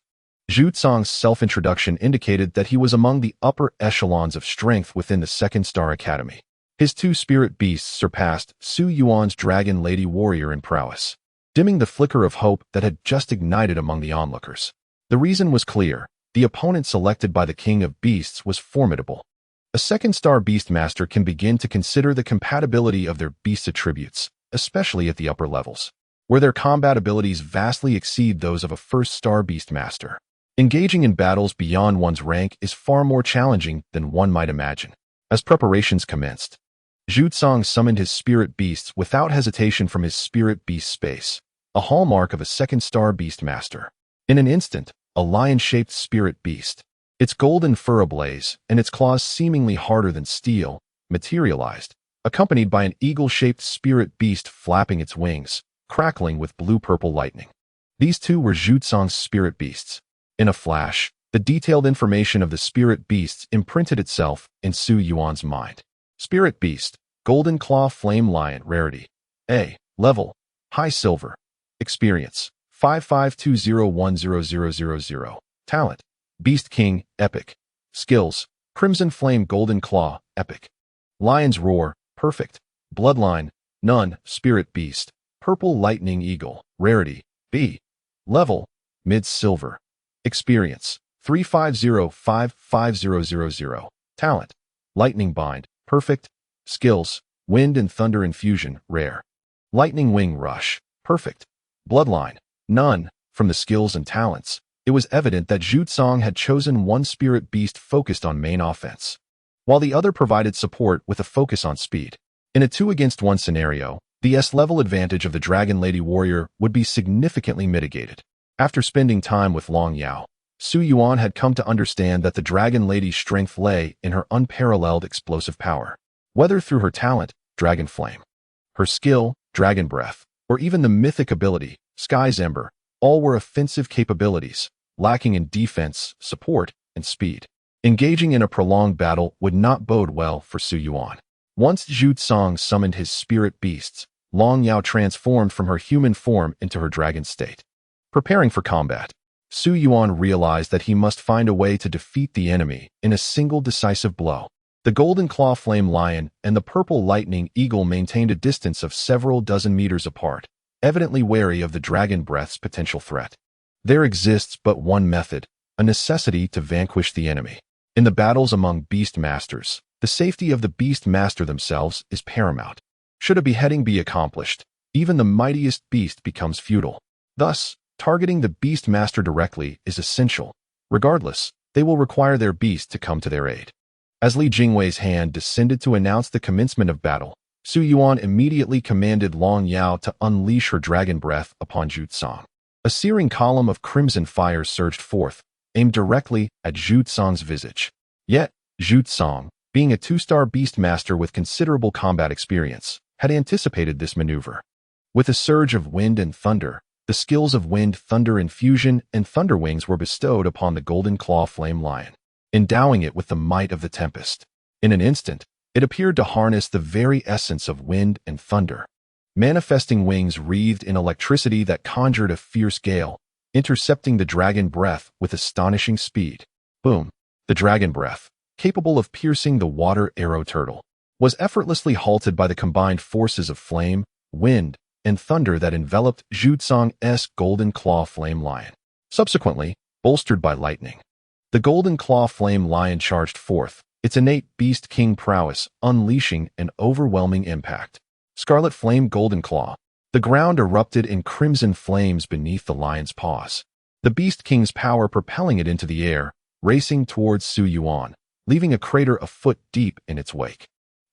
Zhu Song's self-introduction indicated that he was among the upper echelons of strength within the 2nd Star Academy. His 2 spirit beasts surpassed Su Yuan's dragon lady warrior in prowess, dimming the flicker of hope that had just ignited among the onlookers. The reason was clear. The opponent selected by the king of beasts was formidable. A 2nd Star Beastmaster can begin to consider the compatibility of their beast attributes, especially at the upper levels, where their combat abilities vastly exceed those of a 1st Star Beastmaster. Engaging in battles beyond one's rank is far more challenging than one might imagine. As preparations commenced, Zhu Song summoned his spirit beasts without hesitation from his spirit beast space, a hallmark of a 2nd Star Beastmaster. In an instant, a lion-shaped spirit beast. Its golden fur ablaze, and its claws seemingly harder than steel, materialized, accompanied by an eagle-shaped spirit beast flapping its wings, crackling with blue-purple lightning. These two were Zhu Cong's spirit beasts. In a flash, the detailed information of the spirit beasts imprinted itself in Su Yuan's mind. Spirit beast, golden claw flame lion, rarity. A. Level, high silver. Experience, 5520100000. Talent, Beast King, epic. Skills, Crimson Flame Golden Claw, epic. Lion's Roar, perfect. Bloodline, none. Spirit Beast, Purple Lightning Eagle, rarity. B. Level, mid-silver. Experience, 35055000. Talent, Lightning Bind, perfect. Skills, Wind and Thunder Infusion, rare. Lightning Wing Rush, perfect. Bloodline, none. From the skills and talents, it was evident that Zhu Cong had chosen one spirit beast focused on main offense, while the other provided support with a focus on speed. In a 2-against-1 scenario, the S-level advantage of the Dragon Lady Warrior would be significantly mitigated. After spending time with Long Yao, Su Yuan had come to understand that the Dragon Lady's strength lay in her unparalleled explosive power. Whether through her talent, Dragon Flame, her skill, Dragon Breath, or even the mythic ability, Sky's Ember, all were offensive capabilities, lacking in defense, support, and speed. Engaging in a prolonged battle would not bode well for Su Yuan. Once Zhu Cong summoned his spirit beasts, Long Yao transformed from her human form into her dragon state. Preparing for combat, Su Yuan realized that he must find a way to defeat the enemy in a single decisive blow. The Golden Claw Flame Lion and the Purple Lightning Eagle maintained a distance of several dozen meters apart, evidently wary of the Dragon Breath's potential threat. There exists but one method, a necessity to vanquish the enemy. In the battles among Beast Masters, the safety of the Beast Master themselves is paramount. Should a beheading be accomplished, even the mightiest beast becomes futile. Thus, targeting the Beast Master directly is essential. Regardless, they will require their beast to come to their aid. As Li Jingwei's hand descended to announce the commencement of battle, Su Yuan immediately commanded Long Yao to unleash her dragon breath upon Zhu Cong. A searing column of crimson fire surged forth, aimed directly at Zhu Cong's visage. Yet, Zhu Cong, being a 2-star beast master with considerable combat experience, had anticipated this maneuver. With a surge of wind and thunder, the skills of Wind, Thunder Infusion, and Thunder Wings were bestowed upon the Golden Claw Flame Lion, endowing it with the might of the tempest. In an instant, it appeared to harness the very essence of wind and thunder, manifesting wings wreathed in electricity that conjured a fierce gale, intercepting the dragon breath with astonishing speed. Boom! The dragon breath, capable of piercing the water arrow turtle, was effortlessly halted by the combined forces of flame, wind, and thunder that enveloped Zhu Cong's Golden Claw Flame Lion. Subsequently, bolstered by lightning, the Golden Claw Flame Lion charged forth, its innate Beast King prowess unleashing an overwhelming impact. Scarlet Flame Golden Claw. The ground erupted in crimson flames beneath the lion's paws, the Beast King's power propelling it into the air, racing towards Su Yuan, leaving a crater a foot deep in its wake.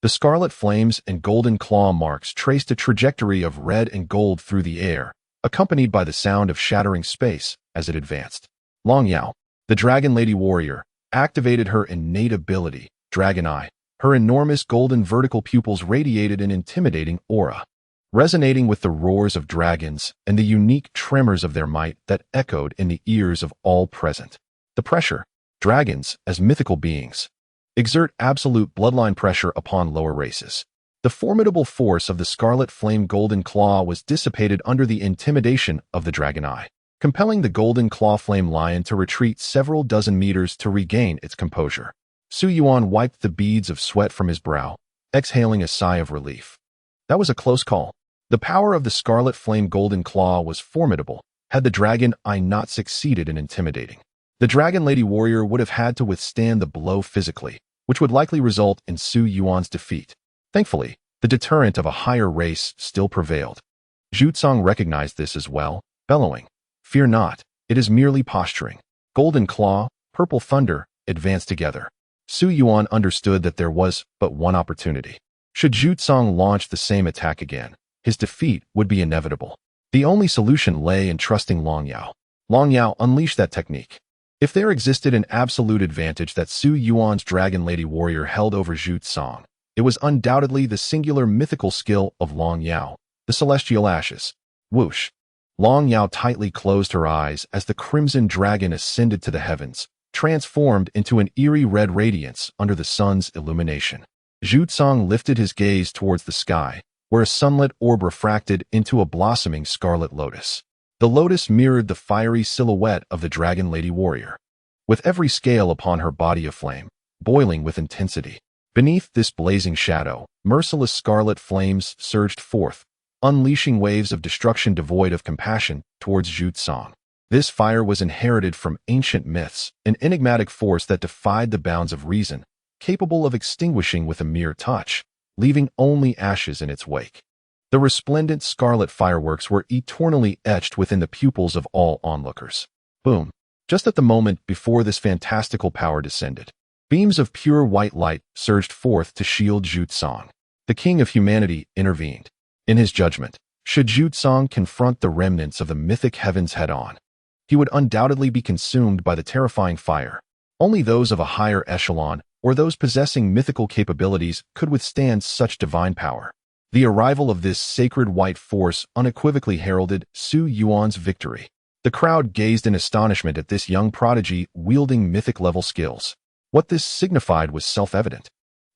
The scarlet flames and golden claw marks traced a trajectory of red and gold through the air, accompanied by the sound of shattering space as it advanced. Long Yao, the Dragon Lady Warrior, activated her innate ability, Dragon Eye. Her enormous golden vertical pupils radiated an intimidating aura, resonating with the roars of dragons and the unique tremors of their might that echoed in the ears of all present. The pressure. Dragons, as mythical beings, exert absolute bloodline pressure upon lower races. The formidable force of the Scarlet Flame Golden Claw was dissipated under the intimidation of the Dragon Eye, compelling the Golden Claw Flame Lion to retreat several dozen meters to regain its composure. Su Yuan wiped the beads of sweat from his brow, exhaling a sigh of relief. That was a close call. The power of the Scarlet Flame Golden Claw was formidable, had the Dragon Eye not succeeded in intimidating. The Dragon Lady Warrior would have had to withstand the blow physically, which would likely result in Su Yuan's defeat. Thankfully, the deterrent of a higher race still prevailed. Zhu Cong recognized this as well, bellowing, "Fear not, it is merely posturing." Golden Claw, Purple Thunder, advanced together. Su Yuan understood that there was but one opportunity. Should Zhu Cong launch the same attack again, his defeat would be inevitable. The only solution lay in trusting Long Yao. Long Yao unleashed that technique. If there existed an absolute advantage that Su Yuan's Dragon Lady Warrior held over Zhu Tsong, it was undoubtedly the singular mythical skill of Long Yao, the celestial ashes. Whoosh! Long Yao tightly closed her eyes as the crimson dragon ascended to the heavens, transformed into an eerie red radiance under the sun's illumination. Zhu Tsong lifted his gaze towards the sky, where a sunlit orb refracted into a blossoming scarlet lotus. The lotus mirrored the fiery silhouette of the Dragon Lady Warrior, with every scale upon her body aflame, boiling with intensity. Beneath this blazing shadow, merciless scarlet flames surged forth, unleashing waves of destruction devoid of compassion towards Zhu Tsong. This fire was inherited from ancient myths, an enigmatic force that defied the bounds of reason, capable of extinguishing with a mere touch, leaving only ashes in its wake. The resplendent scarlet fireworks were eternally etched within the pupils of all onlookers. Boom! Just at the moment before this fantastical power descended, beams of pure white light surged forth to shield Zhu Tsong. The king of humanity intervened. In his judgment, should Zhu Tsong confront the remnants of the mythic heavens head-on, he would undoubtedly be consumed by the terrifying fire. Only those of a higher echelon or those possessing mythical capabilities could withstand such divine power. The arrival of this sacred white force unequivocally heralded Su Yuan's victory. The crowd gazed in astonishment at this young prodigy wielding mythic-level skills. What this signified was self-evident.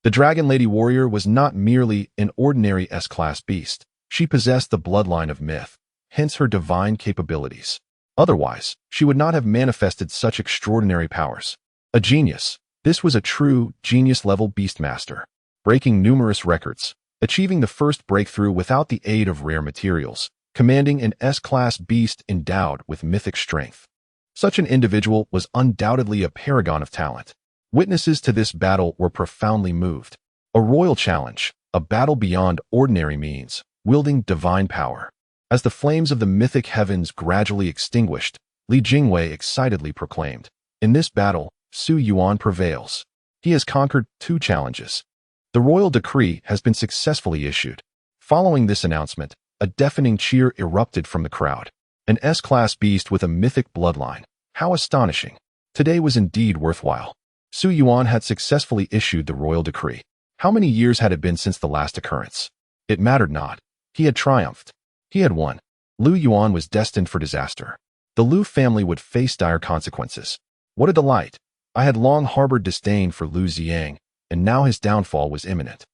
The Dragon Lady Warrior was not merely an ordinary S-class beast. She possessed the bloodline of myth, hence her divine capabilities. Otherwise, she would not have manifested such extraordinary powers. A genius. This was a true, genius-level beastmaster, breaking numerous records, achieving the first breakthrough without the aid of rare materials, commanding an S-class beast endowed with mythic strength. Such an individual was undoubtedly a paragon of talent. Witnesses to this battle were profoundly moved. A royal challenge, a battle beyond ordinary means, wielding divine power. As the flames of the mythic heavens gradually extinguished, Li Jingwei excitedly proclaimed, "In this battle, Su Yuan prevails. He has conquered 2 challenges. The royal decree has been successfully issued." Following this announcement, a deafening cheer erupted from the crowd. An S-class beast with a mythic bloodline. How astonishing. Today was indeed worthwhile. Su Yuan had successfully issued the royal decree. How many years had it been since the last occurrence? It mattered not. He had triumphed. He had won. Lu Yuan was destined for disaster. The Lu family would face dire consequences. What a delight. I had long harbored disdain for Lu Ziang, and now his downfall was imminent.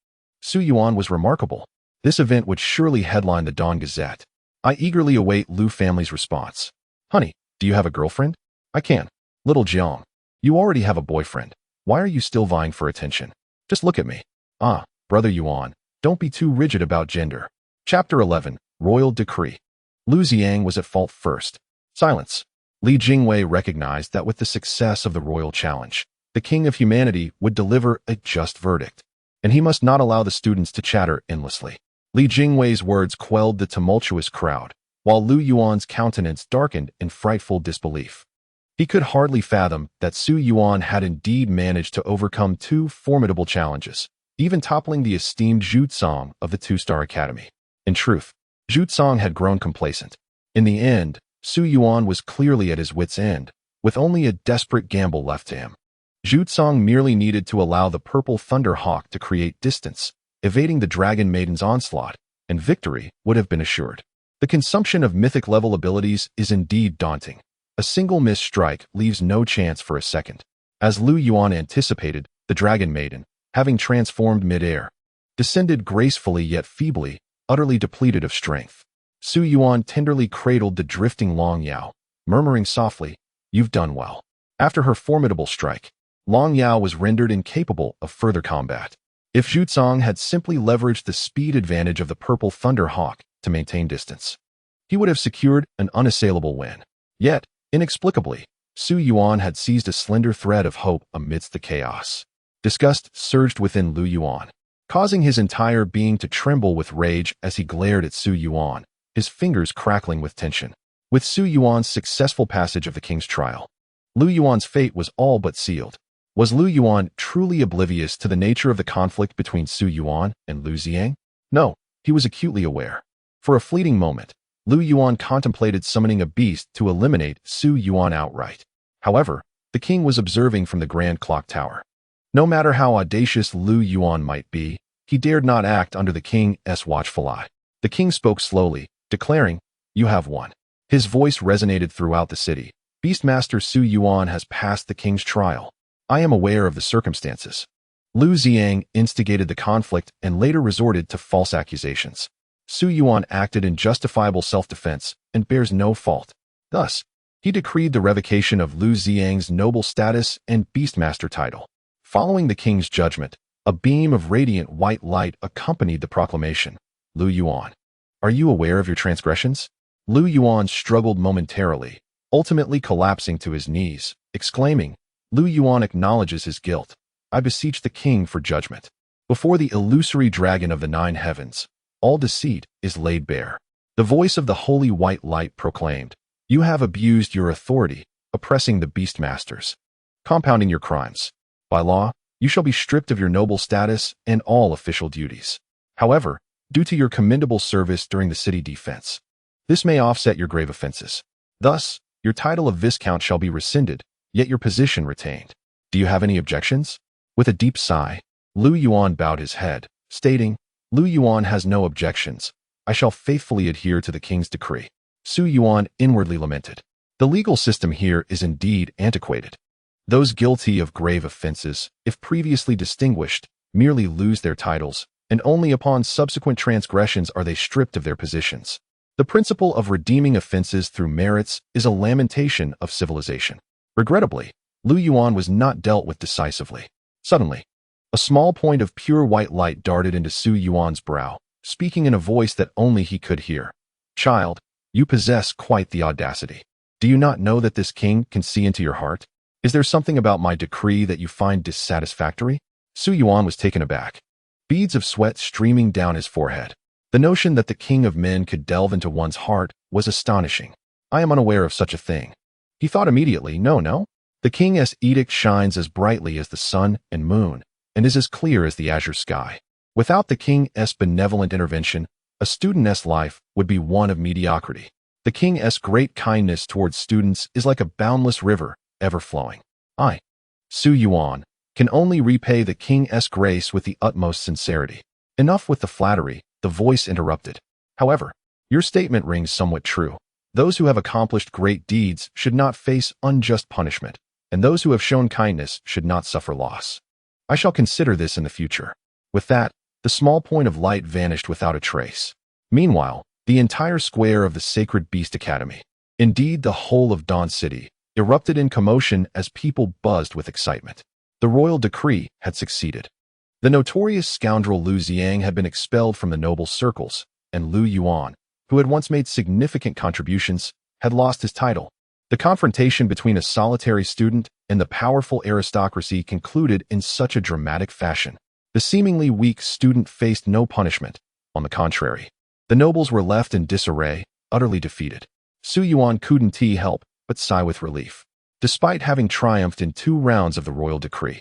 Su Yuan was remarkable. This event would surely headline the Dawn Gazette. I eagerly await Lu family's response. "Honey, do you have a girlfriend?" "I can." "Little Jiang, you already have a boyfriend. Why are you still vying for attention? Just look at me." "Ah, brother Yuan, don't be too rigid about gender." Chapter 11, Royal Decree. Lu Ziang was at fault first. Silence. Li Jingwei recognized that with the success of the royal challenge, the king of humanity would deliver a just verdict, and he must not allow the students to chatter endlessly. Li Jingwei's words quelled the tumultuous crowd, while Lu Yuan's countenance darkened in frightful disbelief. He could hardly fathom that Su Yuan had indeed managed to overcome 2 formidable challenges, even toppling the esteemed Zhu Tsong of the 2-Star Academy. In truth, Zhu Tsong had grown complacent. In the end, Su Yuan was clearly at his wit's end, with only a desperate gamble left to him. Zhu Tsong merely needed to allow the purple thunder hawk to create distance, evading the dragon maiden's onslaught, and victory would have been assured. The consumption of mythic-level abilities is indeed daunting. A single missed strike leaves no chance for a second. As Lu Yuan anticipated, the dragon maiden, having transformed mid-air, descended gracefully yet feebly, utterly depleted of strength. Su Yuan tenderly cradled the drifting Long Yao, murmuring softly, "You've done well." After her formidable strike, Long Yao was rendered incapable of further combat. If Zhu Tsong had simply leveraged the speed advantage of the purple thunder hawk to maintain distance, he would have secured an unassailable win. Yet, inexplicably, Su Yuan had seized a slender thread of hope amidst the chaos. Disgust surged within Lu Yuan, causing his entire being to tremble with rage as he glared at Su Yuan, his fingers crackling with tension. With Su Yuan's successful passage of the king's trial, Lu Yuan's fate was all but sealed. Was Lu Yuan truly oblivious to the nature of the conflict between Su Yuan and Lu Ziang? No, he was acutely aware. For a fleeting moment, Lu Yuan contemplated summoning a beast to eliminate Su Yuan outright. However, the king was observing from the grand clock tower. No matter how audacious Lu Yuan might be, he dared not act under the king's watchful eye. The king spoke slowly, declaring, "You have won." His voice resonated throughout the city. "Beastmaster Su Yuan has passed the king's trial. I am aware of the circumstances." Lu Xiang instigated the conflict and later resorted to false accusations. Su Yuan acted in justifiable self-defense and bears no fault. Thus, he decreed the revocation of Lu Xiang's noble status and Beastmaster title. Following the king's judgment, a beam of radiant white light accompanied the proclamation. "Lu Yuan, are you aware of your transgressions?" Lu Yuan struggled momentarily, ultimately collapsing to his knees, exclaiming, "Lu Yuan acknowledges his guilt. I beseech the king for judgment." Before the illusory dragon of the 9 heavens, all deceit is laid bare. The voice of the holy white light proclaimed, "You have abused your authority, oppressing the beastmasters, compounding your crimes. By law, you shall be stripped of your noble status and all official duties. However, due to your commendable service during the city defense, this may offset your grave offenses. Thus, your title of Viscount shall be rescinded, yet your position retained. Do you have any objections?" With a deep sigh, Lu Yuan bowed his head, stating, "Lu Yuan has no objections. I shall faithfully adhere to the king's decree." Su Yuan inwardly lamented. The legal system here is indeed antiquated. Those guilty of grave offenses, if previously distinguished, merely lose their titles, and only upon subsequent transgressions are they stripped of their positions. The principle of redeeming offenses through merits is a lamentation of civilization. Regrettably, Lu Yuan was not dealt with decisively. Suddenly, a small point of pure white light darted into Su Yuan's brow, speaking in a voice that only he could hear. "Child, you possess quite the audacity. Do you not know that this king can see into your heart? Is there something about my decree that you find dissatisfactory?" Su Yuan was taken aback, beads of sweat streaming down his forehead. The notion that the king of men could delve into one's heart was astonishing. "I am unaware of such a thing." He thought immediately, no. The king's edict shines as brightly as the sun and moon, and is as clear as the azure sky. Without the king's benevolent intervention, a student's life would be one of mediocrity. The king's great kindness towards students is like a boundless river, ever flowing. I, Su Yuan, can only repay the king's grace with the utmost sincerity. Enough with the flattery, the voice interrupted. "However, your statement rings somewhat true. Those who have accomplished great deeds should not face unjust punishment, and those who have shown kindness should not suffer loss. I shall consider this in the future." With that, the small point of light vanished without a trace. Meanwhile, the entire square of the Sacred Beast Academy, indeed the whole of Dawn City, erupted in commotion as people buzzed with excitement. The royal decree had succeeded. The notorious scoundrel Lu Xiang had been expelled from the noble circles, and Lu Yuan, who had once made significant contributions, had lost his title. The confrontation between a solitary student and the powerful aristocracy concluded in such a dramatic fashion. The seemingly weak student faced no punishment. On the contrary, the nobles were left in disarray, utterly defeated. Su Yuan couldn't help but sigh with relief. Despite having triumphed in 2 rounds of the royal decree,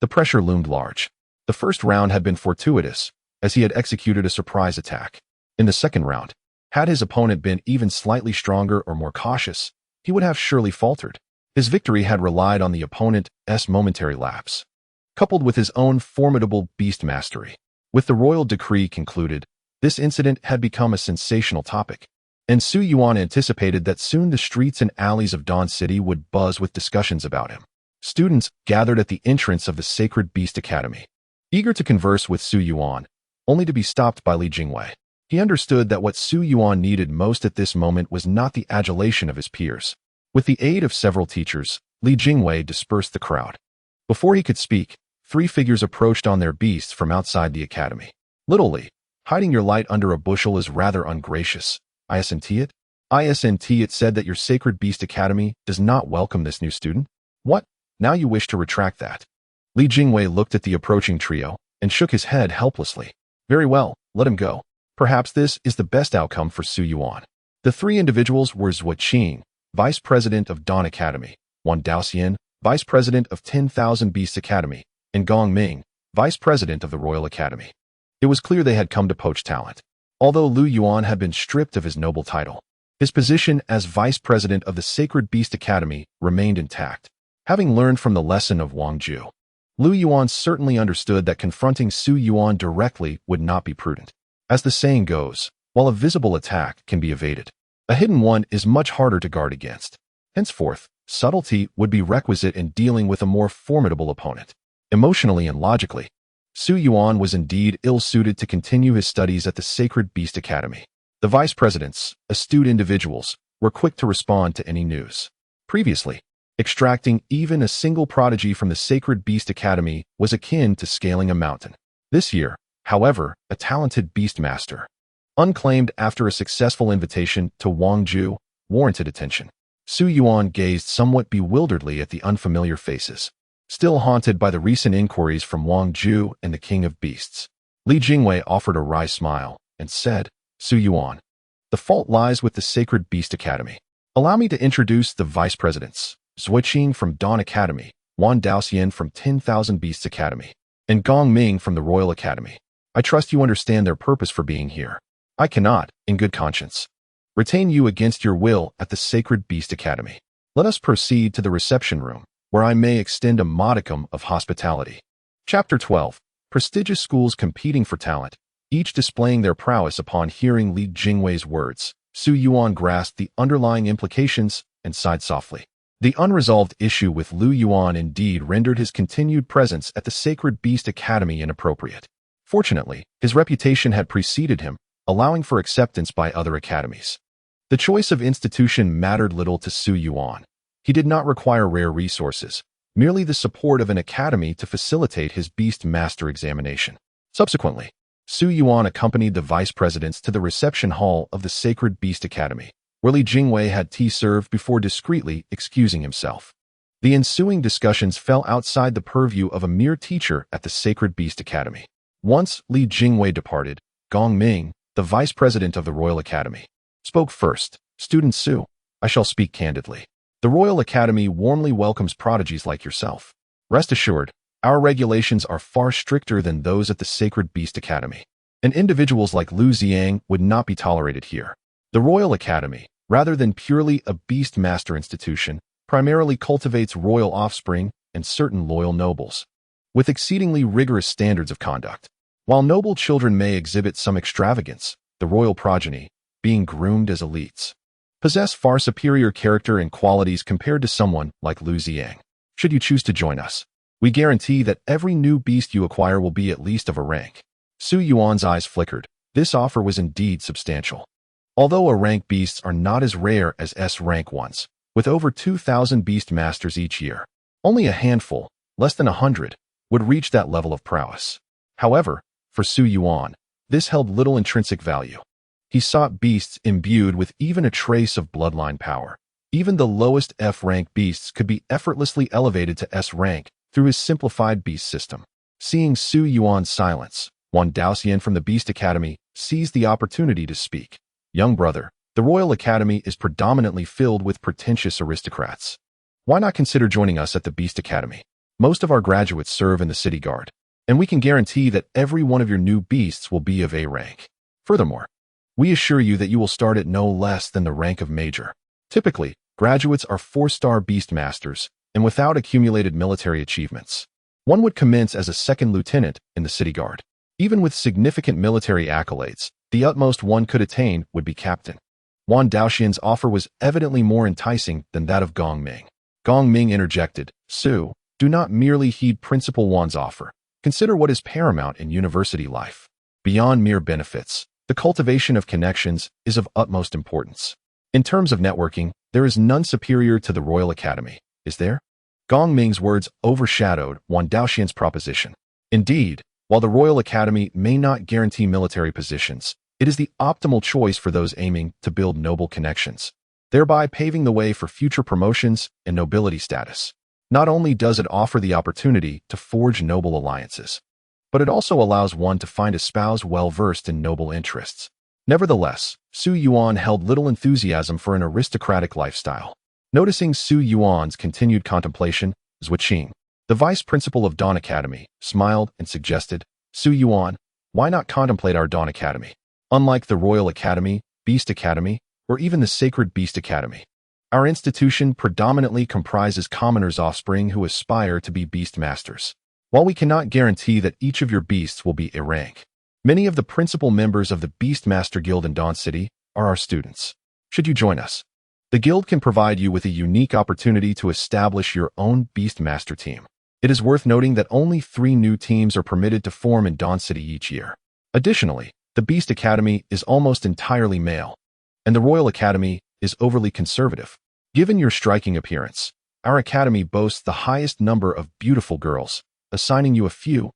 the pressure loomed large. The first round had been fortuitous, as he had executed a surprise attack. In the second round, had his opponent been even slightly stronger or more cautious, he would have surely faltered. His victory had relied on the opponent's momentary lapse, coupled with his own formidable beast mastery. With the royal decree concluded, this incident had become a sensational topic, and Su Yuan anticipated that soon the streets and alleys of Dawn City would buzz with discussions about him. Students gathered at the entrance of the Sacred Beast Academy, eager to converse with Su Yuan, only to be stopped by Li Jingwei. He understood that what Su Yuan needed most at this moment was not the adulation of his peers. With the aid of several teachers, Li Jingwei dispersed the crowd. Before he could speak, 3 figures approached on their beasts from outside the academy. "Little Li, hiding your light under a bushel is rather ungracious. Isn't it? Isn't it said that your Sacred Beast Academy does not welcome this new student? What? Now you wish to retract that?" Li Jingwei looked at the approaching trio and shook his head helplessly. "Very well, let him go. Perhaps this is the best outcome for Su Yuan." The 3 individuals were Zhuo Qing, Vice President of Dawn Academy, Wan Daoxian, Vice President of 10,000 Beasts Academy, and Gong Ming, Vice President of the Royal Academy. It was clear they had come to poach talent. Although Lu Yuan had been stripped of his noble title, his position as vice president of the Sacred Beast Academy remained intact. Having learned from the lesson of Wang Ju, Lu Yuan certainly understood that confronting Su Yuan directly would not be prudent. As the saying goes, while a visible attack can be evaded, a hidden one is much harder to guard against. Henceforth, subtlety would be requisite in dealing with a more formidable opponent. Emotionally and logically, Su Yuan was indeed ill-suited to continue his studies at the Sacred Beast Academy. The vice presidents, astute individuals, were quick to respond to any news. Previously, extracting even a single prodigy from the Sacred Beast Academy was akin to scaling a mountain. This year, however, a talented beastmaster, unclaimed after a successful invitation to Wang Ju, warranted attention. Su Yuan gazed somewhat bewilderedly at the unfamiliar faces, still haunted by the recent inquiries from Wang Ju and the King of Beasts. Li Jingwei offered a wry smile and said, Su Yuan, the fault lies with the Sacred Beast Academy. Allow me to introduce the vice presidents, Zuiqing from Dawn Academy, Wan Daoxian from 10,000 Beasts Academy, and Gong Ming from the Royal Academy. I trust you understand their purpose for being here. I cannot, in good conscience, retain you against your will at the Sacred Beast Academy. Let us proceed to the reception room, where I may extend a modicum of hospitality. Chapter 12. Prestigious schools competing for talent, each displaying their prowess. Upon hearing Li Jingwei's words, Su Yuan grasped the underlying implications and sighed softly. The unresolved issue with Lu Yuan indeed rendered his continued presence at the Sacred Beast Academy inappropriate. Fortunately, his reputation had preceded him, allowing for acceptance by other academies. The choice of institution mattered little to Su Yuan. He did not require rare resources, merely the support of an academy to facilitate his Beast Master examination. Subsequently, Su Yuan accompanied the vice presidents to the reception hall of the Sacred Beast Academy, where Li Jingwei had tea served before discreetly excusing himself. The ensuing discussions fell outside the purview of a mere teacher at the Sacred Beast Academy. Once Li Jingwei departed, Gong Ming, the vice president of the Royal Academy, spoke first. Student Su, I shall speak candidly. The Royal Academy warmly welcomes prodigies like yourself. Rest assured, our regulations are far stricter than those at the Sacred Beast Academy, and individuals like Lu Xiang would not be tolerated here. The Royal Academy, rather than purely a beast master institution, primarily cultivates royal offspring and certain loyal nobles, with exceedingly rigorous standards of conduct. While noble children may exhibit some extravagance, the royal progeny, being groomed as elites, possess far superior character and qualities compared to someone like Lu Xiang. Should you choose to join us, we guarantee that every new beast you acquire will be at least of a rank. Su Yuan's eyes flickered. This offer was indeed substantial. Although A-rank beasts are not as rare as S-rank ones, with over 2,000 beast masters each year, only a handful, less than 100, would reach that level of prowess. However, for Su Yuan, this held little intrinsic value. He sought beasts imbued with even a trace of bloodline power. Even the lowest F-rank beasts could be effortlessly elevated to S-rank through his simplified beast system. Seeing Su Yuan's silence, Wan Daoxian from the Beast Academy seized the opportunity to speak. Young brother, the Royal Academy is predominantly filled with pretentious aristocrats. Why not consider joining us at the Beast Academy? Most of our graduates serve in the city guard, and we can guarantee that every one of your new beasts will be of A rank. Furthermore, we assure you that you will start at no less than the rank of Major. Typically, graduates are 4-star beast masters, and without accumulated military achievements, one would commence as a second lieutenant in the city guard. Even with significant military accolades, the utmost one could attain would be captain. Wan Daoxian's offer was evidently more enticing than that of Gong Ming. Gong Ming interjected, Su, do not merely heed Principal Wan's offer. Consider what is paramount in university life. Beyond mere benefits, the cultivation of connections is of utmost importance. In terms of networking, there is none superior to the Royal Academy, is there? Gong Ming's words overshadowed Wan Daoxian's proposition. Indeed, while the Royal Academy may not guarantee military positions, it is the optimal choice for those aiming to build noble connections, thereby paving the way for future promotions and nobility status. Not only does it offer the opportunity to forge noble alliances, but it also allows one to find a spouse well-versed in noble interests. Nevertheless, Su Yuan held little enthusiasm for an aristocratic lifestyle. Noticing Su Yuan's continued contemplation, Zuiqing, the vice principal of Dawn Academy, smiled and suggested, Su Yuan, why not contemplate our Dawn Academy? Unlike the Royal Academy, Beast Academy, or even the Sacred Beast Academy, our institution predominantly comprises commoners' offspring who aspire to be beast masters. While we cannot guarantee that each of your beasts will be a rank, many of the principal members of the Beastmaster Guild in Dawn City are our students. Should you join us, the guild can provide you with a unique opportunity to establish your own Beastmaster team. It is worth noting that only 3 new teams are permitted to form in Dawn City each year. Additionally, the Beast Academy is almost entirely male, and the Royal Academy is overly conservative. Given your striking appearance, our academy boasts the highest number of beautiful girls. Assigning you a few,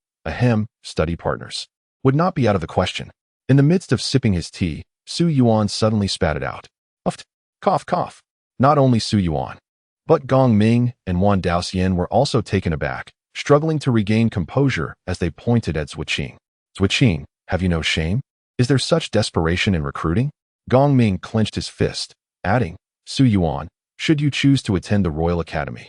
study partners would not be out of the question. In the midst of sipping his tea, Su Yuan suddenly spat it out. Uft, cough, cough. Not only Su Yuan, but Gong Ming and Yuan Daoxian were also taken aback, struggling to regain composure as they pointed at Zhuqing. Zhuqing, have you no shame? Is there such desperation in recruiting? Gong Ming clenched his fist, adding, Su Yuan, should you choose to attend the Royal Academy,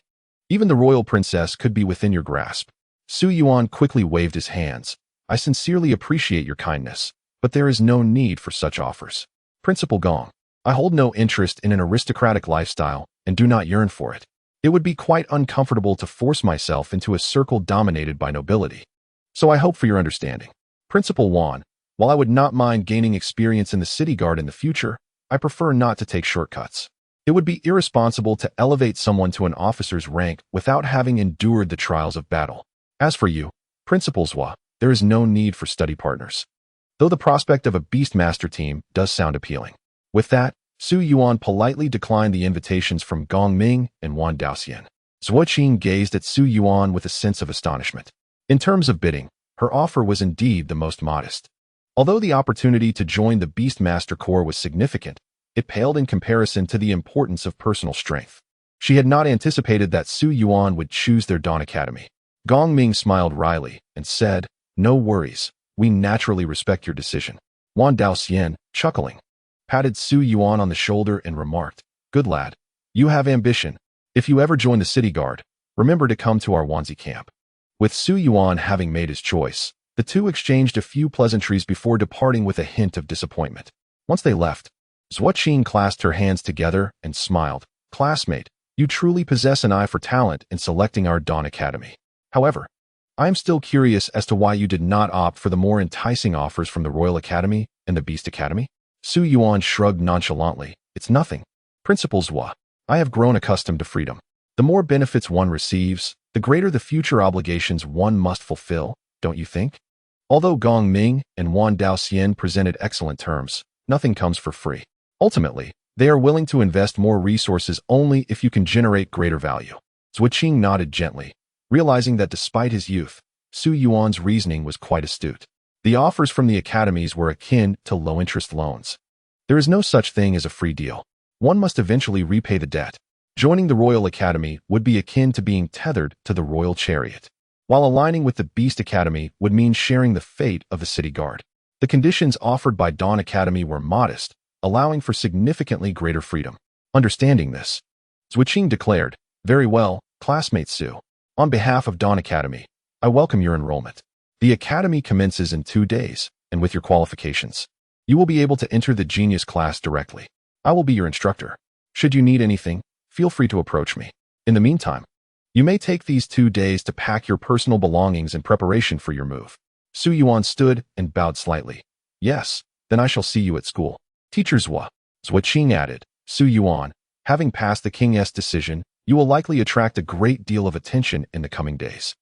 even the Royal Princess could be within your grasp. Su Yuan quickly waved his hands. I sincerely appreciate your kindness, but there is no need for such offers. Principal Gong, I hold no interest in an aristocratic lifestyle and do not yearn for it. It would be quite uncomfortable to force myself into a circle dominated by nobility. So I hope for your understanding. Principal Yuan, while I would not mind gaining experience in the city guard in the future, I prefer not to take shortcuts. It would be irresponsible to elevate someone to an officer's rank without having endured the trials of battle. As for you, Principal Zhua, there is no need for study partners, though the prospect of a Beastmaster team does sound appealing. With that, Su Yuan politely declined the invitations from Gong Ming and Yuan Daoxian. Zhuqing gazed at Su Yuan with a sense of astonishment. In terms of bidding, her offer was indeed the most modest. Although the opportunity to join the Beastmaster Corps was significant, it paled in comparison to the importance of personal strength. She had not anticipated that Su Yuan would choose their Dawn Academy. Gong Ming smiled wryly and said, No worries, we naturally respect your decision. Yuan Daoxian, chuckling, patted Su Yuan on the shoulder and remarked, Good lad, you have ambition. If you ever join the city guard, remember to come to our Wanzi camp. With Su Yuan having made his choice, the two exchanged a few pleasantries before departing with a hint of disappointment. Once they left, Zhuqing clasped her hands together and smiled. Classmate, you truly possess an eye for talent in selecting our Dawn Academy. However, I am still curious as to why you did not opt for the more enticing offers from the Royal Academy and the Beast Academy. Su Yuan shrugged nonchalantly. It's nothing. Principal Zhua, I have grown accustomed to freedom. The more benefits one receives, the greater the future obligations one must fulfill, don't you think? Although Gong Ming and Yuan Daoxian presented excellent terms, nothing comes for free. Ultimately, they are willing to invest more resources only if you can generate greater value. Zhuqing nodded gently, realizing that despite his youth, Su Yuan's reasoning was quite astute. The offers from the academies were akin to low-interest loans. There is no such thing as a free deal. One must eventually repay the debt. Joining the Royal Academy would be akin to being tethered to the Royal Chariot, while aligning with the Beast Academy would mean sharing the fate of the city guard. The conditions offered by Dawn Academy were modest, allowing for significantly greater freedom. Understanding this, Zhuqing declared, Very well, classmate Su. On behalf of Dawn Academy, I welcome your enrollment. The academy commences in 2 days, and with your qualifications, you will be able to enter the genius class directly. I will be your instructor. Should you need anything, feel free to approach me. In the meantime, you may take these 2 days to pack your personal belongings in preparation for your move. Su Yuan stood and bowed slightly. Yes, then I shall see you at school. Teacher Zhua, Zhuqing added, Su Yuan, having passed the king's decision, you will likely attract a great deal of attention in the coming days.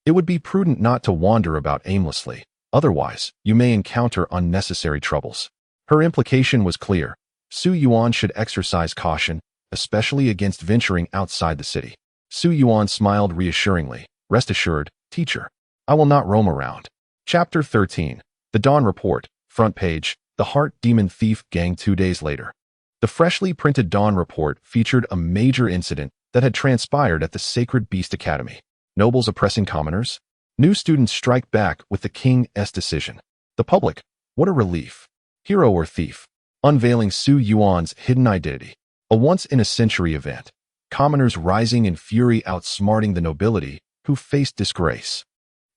It would be prudent not to wander about aimlessly, otherwise, you may encounter unnecessary troubles. Her implication was clear. Su Yuan should exercise caution, especially against venturing outside the city. Su Yuan smiled reassuringly. Rest assured, teacher, I will not roam around. Chapter 13. The Dawn Report, front page, The Heart Demon Thief Gang 2 days later. The freshly printed Dawn Report featured a major incident that had transpired at the Sacred Beast Academy. Nobles oppressing commoners. New students strike back with the king's decision. The public, what a relief. Hero or thief? Unveiling Su Yuan's hidden identity. A once-in-a-century event. Commoners rising in fury outsmarting the nobility, who faced disgrace.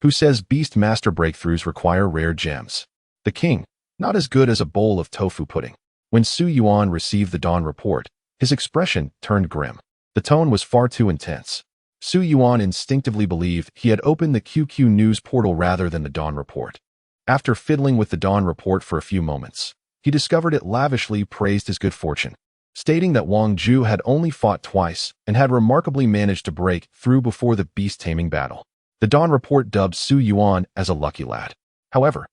Who says Beast Master breakthroughs require rare gems? The king, not as good as a bowl of tofu pudding. When Su Yuan received the dawn report, his expression turned grim. The tone was far too intense. Su Yuan instinctively believed he had opened the QQ news portal rather than the dawn report. After fiddling with the dawn report for a few moments, he discovered it lavishly praised his good fortune, stating that Wang Ju had only fought twice and had remarkably managed to break through before the beast-taming battle. The dawn report dubbed Su Yuan as a lucky lad. However,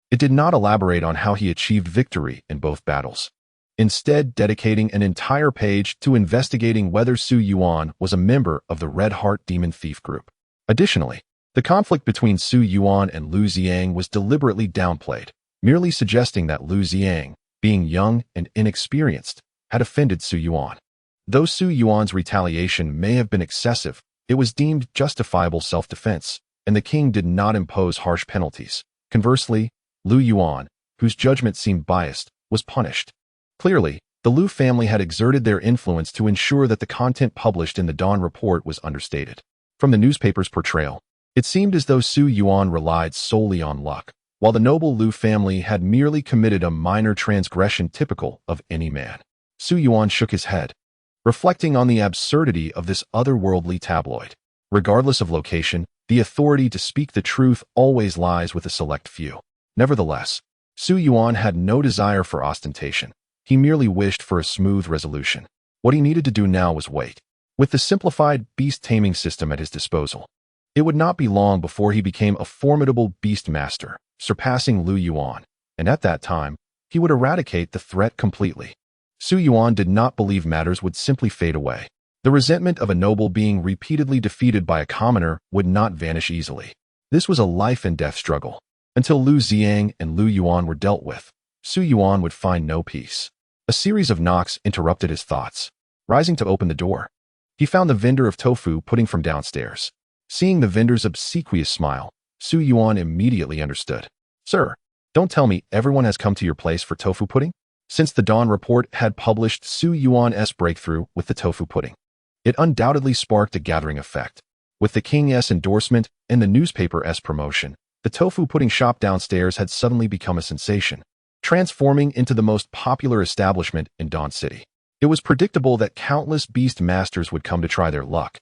it did not elaborate on how he achieved victory in both battles, instead dedicating an entire page to investigating whether Su Yuan was a member of the Red Heart Demon Thief group. Additionally, the conflict between Su Yuan and Lu Xiang was deliberately downplayed, merely suggesting that Lu Xiang, being young and inexperienced, had offended Su Yuan. Though Su Yuan's retaliation may have been excessive, it was deemed justifiable self-defense, and the king did not impose harsh penalties. Conversely, Lu Yuan, whose judgment seemed biased, was punished. Clearly, the Lu family had exerted their influence to ensure that the content published in the Dawn report was understated. From the newspaper's portrayal, it seemed as though Su Yuan relied solely on luck, while the noble Lu family had merely committed a minor transgression typical of any man. Su Yuan shook his head, reflecting on the absurdity of this otherworldly tabloid. Regardless of location, the authority to speak the truth always lies with a select few. Nevertheless, Su Yuan had no desire for ostentation. He merely wished for a smooth resolution. What he needed to do now was wait. With the simplified beast-taming system at his disposal, it would not be long before he became a formidable beast master, surpassing Lu Yuan, and at that time, he would eradicate the threat completely. Su Yuan did not believe matters would simply fade away. The resentment of a noble being repeatedly defeated by a commoner would not vanish easily. This was a life-and-death struggle. Until Lu Xiang and Lu Yuan were dealt with, Su Yuan would find no peace. A series of knocks interrupted his thoughts. Rising to open the door, he found the vendor of tofu pudding from downstairs. Seeing the vendor's obsequious smile, Su Yuan immediately understood. "Sir, don't tell me everyone has come to your place for tofu pudding?" Since the Dawn report had published Su Yuan's breakthrough with the tofu pudding, it undoubtedly sparked a gathering effect. With the king's endorsement and the newspaper's promotion, the tofu pudding shop downstairs had suddenly become a sensation, transforming into the most popular establishment in Dawn City. It was predictable that countless beast masters would come to try their luck.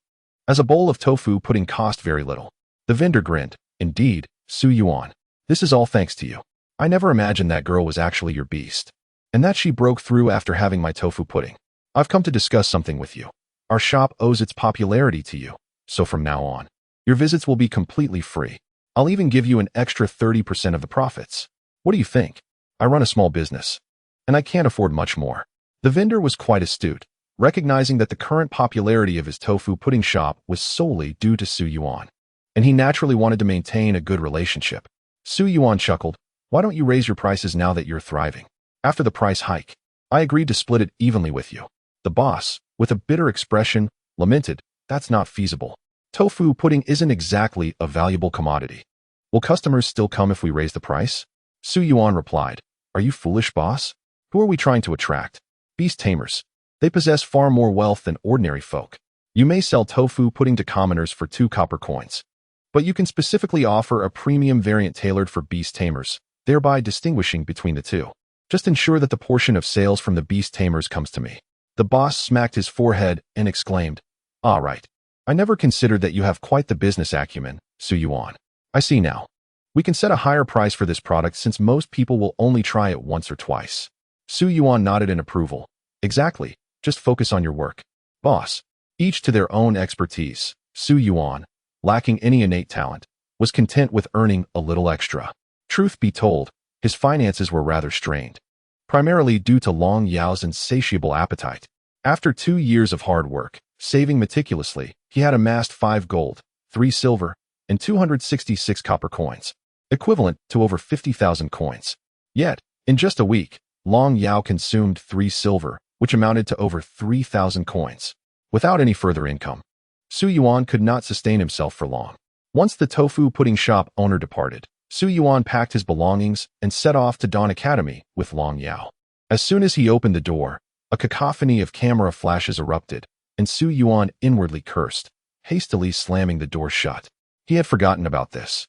As a bowl of tofu pudding cost very little, the vendor grinned. "Indeed, Su Yuan, this is all thanks to you. I never imagined that girl was actually your beast, and that she broke through after having my tofu pudding. I've come to discuss something with you. Our shop owes its popularity to you, so from now on, your visits will be completely free. I'll even give you an extra 30% of the profits. What do you think? I run a small business, and I can't afford much more." The vendor was quite astute, recognizing that the current popularity of his tofu pudding shop was solely due to Su Yuan, and he naturally wanted to maintain a good relationship. Su Yuan chuckled. "Why don't you raise your prices now that you're thriving? After the price hike, I agreed to split it evenly with you." The boss, with a bitter expression, lamented, "That's not feasible. Tofu pudding isn't exactly a valuable commodity. Will customers still come if we raise the price?" Su Yuan replied, "Are you foolish, boss? Who are we trying to attract? Beast tamers. They possess far more wealth than ordinary folk. You may sell tofu pudding to commoners for 2 copper coins, but you can specifically offer a premium variant tailored for beast tamers, thereby distinguishing between the two. Just ensure that the portion of sales from the beast tamers comes to me." The boss smacked his forehead and exclaimed, "All right. I never considered that you have quite the business acumen, Su Yuan. I see now. We can set a higher price for this product since most people will only try it once or twice." Su Yuan nodded in approval. "Exactly. Just focus on your work, boss." Each to their own expertise, Su Yuan, lacking any innate talent, was content with earning a little extra. Truth be told, his finances were rather strained, primarily due to Long Yao's insatiable appetite. After 2 years of hard work, saving meticulously, he had amassed 5 gold, 3 silver, and 266 copper coins, equivalent to over 50,000 coins. Yet, in just a week, Long Yao consumed 3 silver, which amounted to over 3,000 coins. Without any further income, Su Yuan could not sustain himself for long. Once the tofu pudding shop owner departed, Su Yuan packed his belongings and set off to Dawn Academy with Long Yao. As soon as he opened the door, a cacophony of camera flashes erupted, and Su Yuan inwardly cursed, hastily slamming the door shut. He had forgotten about this.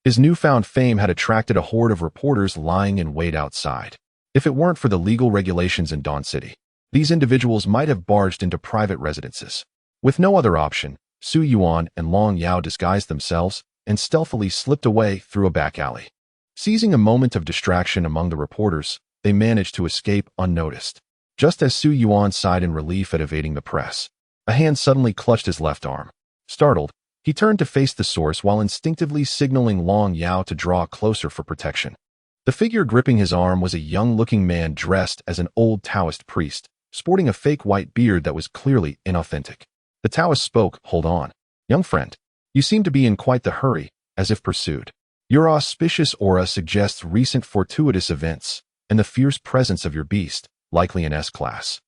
His newfound fame had attracted a horde of reporters lying in wait outside. If it weren't for the legal regulations in Dawn City, these individuals might have barged into private residences. With no other option, Su Yuan and Long Yao disguised themselves and stealthily slipped away through a back alley. Seizing a moment of distraction among the reporters, they managed to escape unnoticed. Just as Su Yuan sighed in relief at evading the press, a hand suddenly clutched his left arm. Startled, he turned to face the source while instinctively signaling Long Yao to draw closer for protection. The figure gripping his arm was a young-looking man dressed as an old Taoist priest, sporting a fake white beard that was clearly inauthentic. The Taoist spoke, "Hold on. Young friend, you seem to be in quite the hurry," as if pursued. "Your auspicious aura suggests recent fortuitous events, and the fierce presence of your beast, likely an S-class,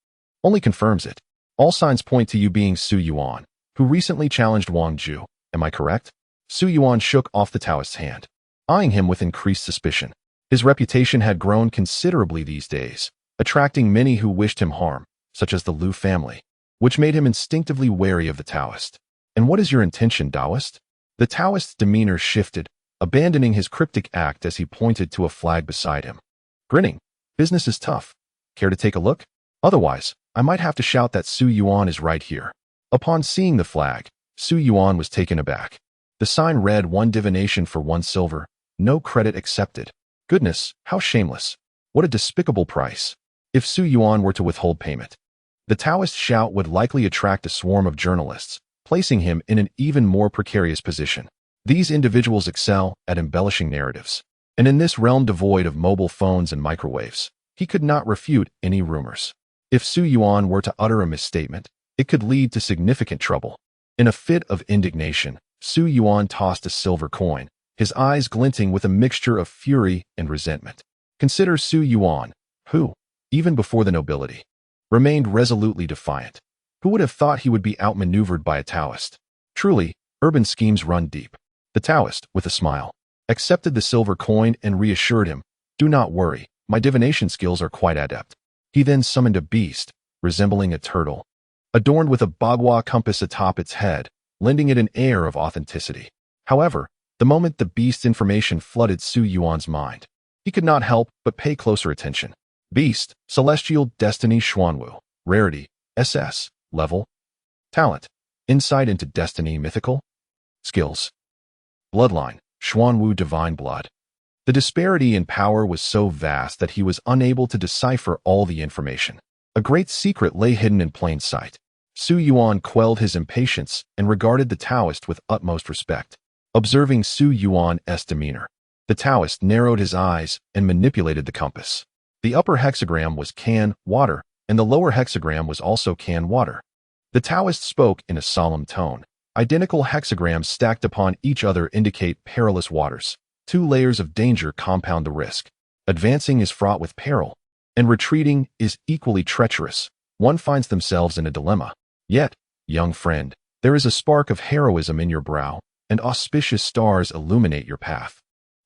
only confirms it. All signs point to you being Su Yuan, who recently challenged Wang Ju. Am I correct?" Su Yuan shook off the Taoist's hand, eyeing him with increased suspicion. His reputation had grown considerably these days, attracting many who wished him harm, such as the Liu family, which made him instinctively wary of the Taoist. "And what is your intention, Taoist?" The Taoist's demeanor shifted, abandoning his cryptic act as he pointed to a flag beside him. Grinning, "Business is tough. Care to take a look? Otherwise, I might have to shout that Su Yuan is right here." Upon seeing the flag, Su Yuan was taken aback. The sign read 1 divination for 1 silver, no credit accepted. Goodness, how shameless. What a despicable price. If Su Yuan were to withhold payment, the Taoist shout would likely attract a swarm of journalists, placing him in an even more precarious position. These individuals excel at embellishing narratives, and in this realm devoid of mobile phones and microwaves, he could not refute any rumors. If Su Yuan were to utter a misstatement, it could lead to significant trouble. In a fit of indignation, Su Yuan tossed a silver coin, his eyes glinting with a mixture of fury and resentment. Consider Su Yuan, who, even before the nobility, remained resolutely defiant. Who would have thought he would be outmaneuvered by a Taoist? Truly, urban schemes run deep. The Taoist, with a smile, accepted the silver coin and reassured him, "Do not worry, my divination skills are quite adept." He then summoned a beast, resembling a turtle, adorned with a bagua compass atop its head, lending it an air of authenticity. However, the moment the beast's information flooded Su Yuan's mind, he could not help but pay closer attention. Beast, Celestial Destiny Xuanwu, Rarity, SS, Level, Talent, Insight into Destiny Mythical, Skills, Bloodline, Xuanwu Divine Blood. The disparity in power was so vast that he was unable to decipher all the information. A great secret lay hidden in plain sight. Su Yuan quelled his impatience and regarded the Taoist with utmost respect. Observing Su Yuan's demeanor, the Taoist narrowed his eyes and manipulated the compass. The upper hexagram was can, water, and the lower hexagram was also can, water. The Taoist spoke in a solemn tone. Identical hexagrams stacked upon each other indicate perilous waters. 2 layers of danger compound the risk. Advancing is fraught with peril, and retreating is equally treacherous. One finds themselves in a dilemma. Yet, young friend, there is a spark of heroism in your brow, and auspicious stars illuminate your path,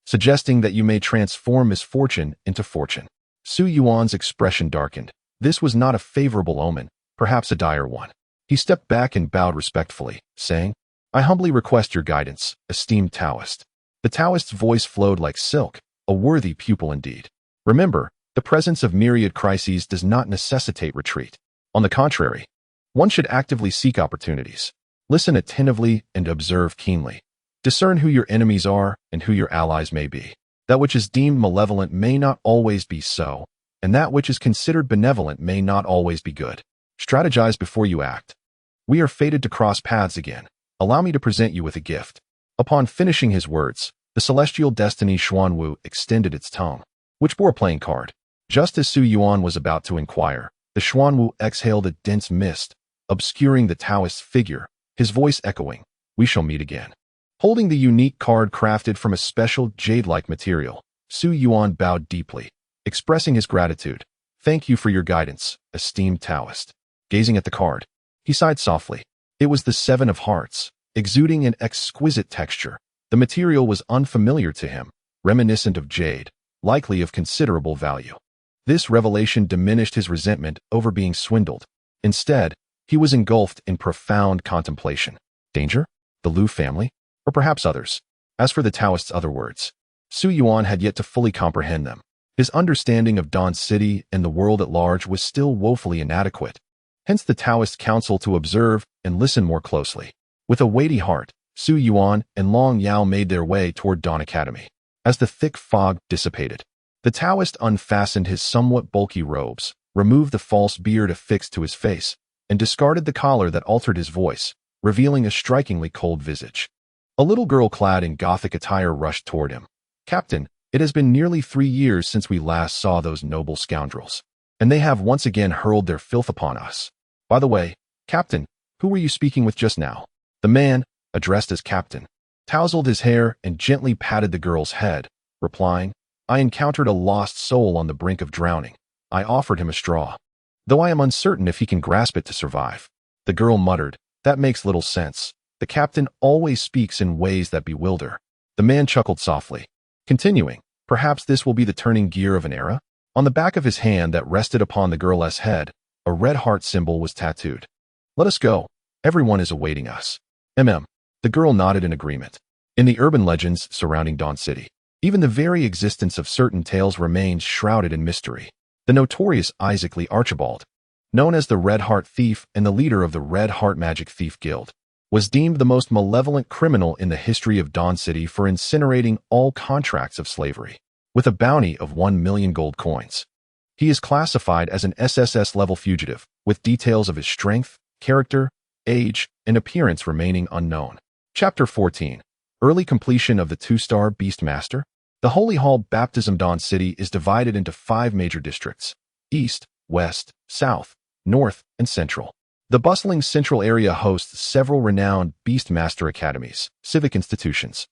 suggesting that you may transform misfortune into fortune. Su Yuan's expression darkened. This was not a favorable omen, perhaps a dire one. He stepped back and bowed respectfully, saying, "I humbly request your guidance, esteemed Taoist." The Taoist's voice flowed like silk, a worthy pupil indeed. "Remember, the presence of myriad crises does not necessitate retreat. On the contrary, one should actively seek opportunities. Listen attentively and observe keenly. Discern who your enemies are and who your allies may be. That which is deemed malevolent may not always be so, and that which is considered benevolent may not always be good. Strategize before you act. We are fated to cross paths again. Allow me to present you with a gift." Upon finishing his words, the Celestial Destiny Xuanwu extended its tongue, which bore a playing card. Just as Su Yuan was about to inquire, the Xuanwu exhaled a dense mist, obscuring the Taoist's figure, his voice echoing, "We shall meet again." Holding the unique card crafted from a special jade-like material, Su Yuan bowed deeply, expressing his gratitude. "Thank you for your guidance, esteemed Taoist." Gazing at the card, he sighed softly. It was the 7 of Hearts, exuding an exquisite texture. The material was unfamiliar to him, reminiscent of jade, likely of considerable value. This revelation diminished his resentment over being swindled. Instead, he was engulfed in profound contemplation. Danger? The Liu family? Or perhaps others? As for the Taoist's other words, Su Yuan had yet to fully comprehend them. His understanding of Dawn City and the world at large was still woefully inadequate. Hence the Taoist counsel to observe and listen more closely. With a weighty heart, Su Yuan and Long Yao made their way toward Dawn Academy. As the thick fog dissipated, the Taoist unfastened his somewhat bulky robes, removed the false beard affixed to his face, and discarded the collar that altered his voice, revealing a strikingly cold visage. A little girl clad in Gothic attire rushed toward him. "Captain, it has been nearly 3 years since we last saw those noble scoundrels, and they have once again hurled their filth upon us. By the way, Captain, who were you speaking with just now?" The man, addressed as Captain, tousled his hair and gently patted the girl's head, replying, "I encountered a lost soul on the brink of drowning. I offered him a straw, though I am uncertain if he can grasp it to survive." The girl muttered, "That makes little sense. The captain always speaks in ways that bewilder." The man chuckled softly, continuing, "Perhaps this will be the turning gear of an era?" On the back of his hand that rested upon the girl's head, a red heart symbol was tattooed. "Let us go. Everyone is awaiting us." The girl nodded in agreement. In the urban legends surrounding Dawn City, even the very existence of certain tales remains shrouded in mystery. The notorious Isaac Lee Archibald, known as the Red Heart Thief and the leader of the Red Heart Magic Thief Guild, was deemed the most malevolent criminal in the history of Dawn City for incinerating all contracts of slavery, with a bounty of 1 million gold coins. He is classified as an SSS-level fugitive, with details of his strength, character, age, and appearance remaining unknown. Chapter 14. Early completion of the 2-star Beastmaster. The Holy Hall Baptism Dawn City is divided into 5 major districts: East, West, South, North, and Central. The bustling central area hosts several renowned Beastmaster academies, civic institutions,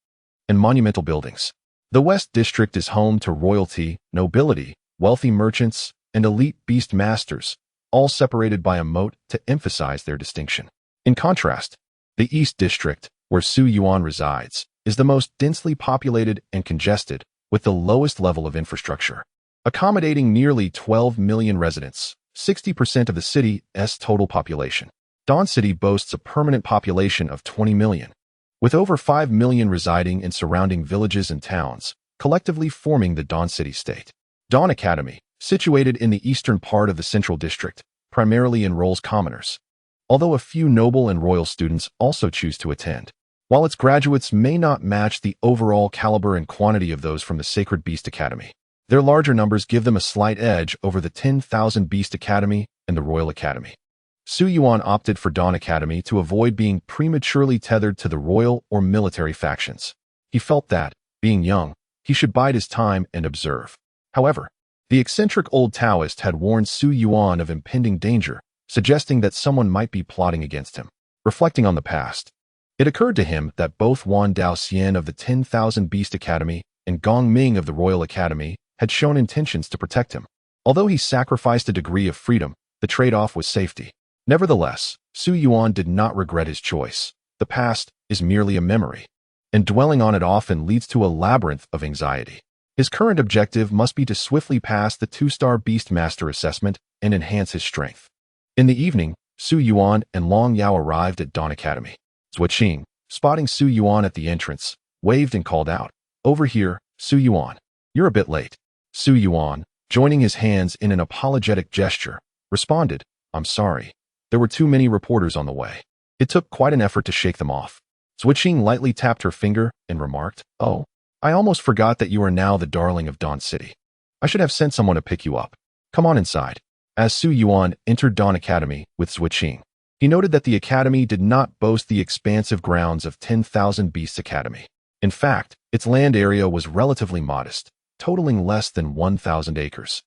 and monumental buildings. The West District is home to royalty, nobility, wealthy merchants, and elite Beastmasters, all separated by a moat to emphasize their distinction. In contrast, the East District, where Su Yuan resides, is the most densely populated and congested, with the lowest level of infrastructure. Accommodating nearly 12 million residents, 60% of the city's total population, Dawn City boasts a permanent population of 20 million, with over 5 million residing in surrounding villages and towns, collectively forming the Dawn City state. Dawn Academy, situated in the eastern part of the Central District, primarily enrolls commoners, although a few noble and royal students also choose to attend. While its graduates may not match the overall caliber and quantity of those from the Sacred Beast Academy, their larger numbers give them a slight edge over the 10,000 Beast Academy and the Royal Academy. Su Yuan opted for Dawn Academy to avoid being prematurely tethered to the royal or military factions. He felt that, being young, he should bide his time and observe. However, the eccentric old Taoist had warned Su Yuan of impending danger, suggesting that someone might be plotting against him. Reflecting on the past, it occurred to him that both Wan Daoxian of the 10,000 Beast Academy and Gong Ming of the Royal Academy had shown intentions to protect him. Although he sacrificed a degree of freedom, the trade-off was safety. Nevertheless, Su Yuan did not regret his choice. The past is merely a memory, and dwelling on it often leads to a labyrinth of anxiety. His current objective must be to swiftly pass the 2-star Beastmaster assessment and enhance his strength. In the evening, Su Yuan and Long Yao arrived at Dawn Academy. Zuoqing, spotting Su Yuan at the entrance, waved and called out, "Over here, Su Yuan. You're a bit late." Su Yuan, joining his hands in an apologetic gesture, responded, "I'm sorry. There were too many reporters on the way." It took quite an effort to shake them off. Zuoqing lightly tapped her finger and remarked, "Oh, I almost forgot that you are now the darling of Dawn City. I should have sent someone to pick you up. Come on inside." As Su Yuan entered Dawn Academy with Zuoqing, he noted that the academy did not boast the expansive grounds of 10,000 Beasts Academy. In fact, its land area was relatively modest, totaling less than 1,000 acres.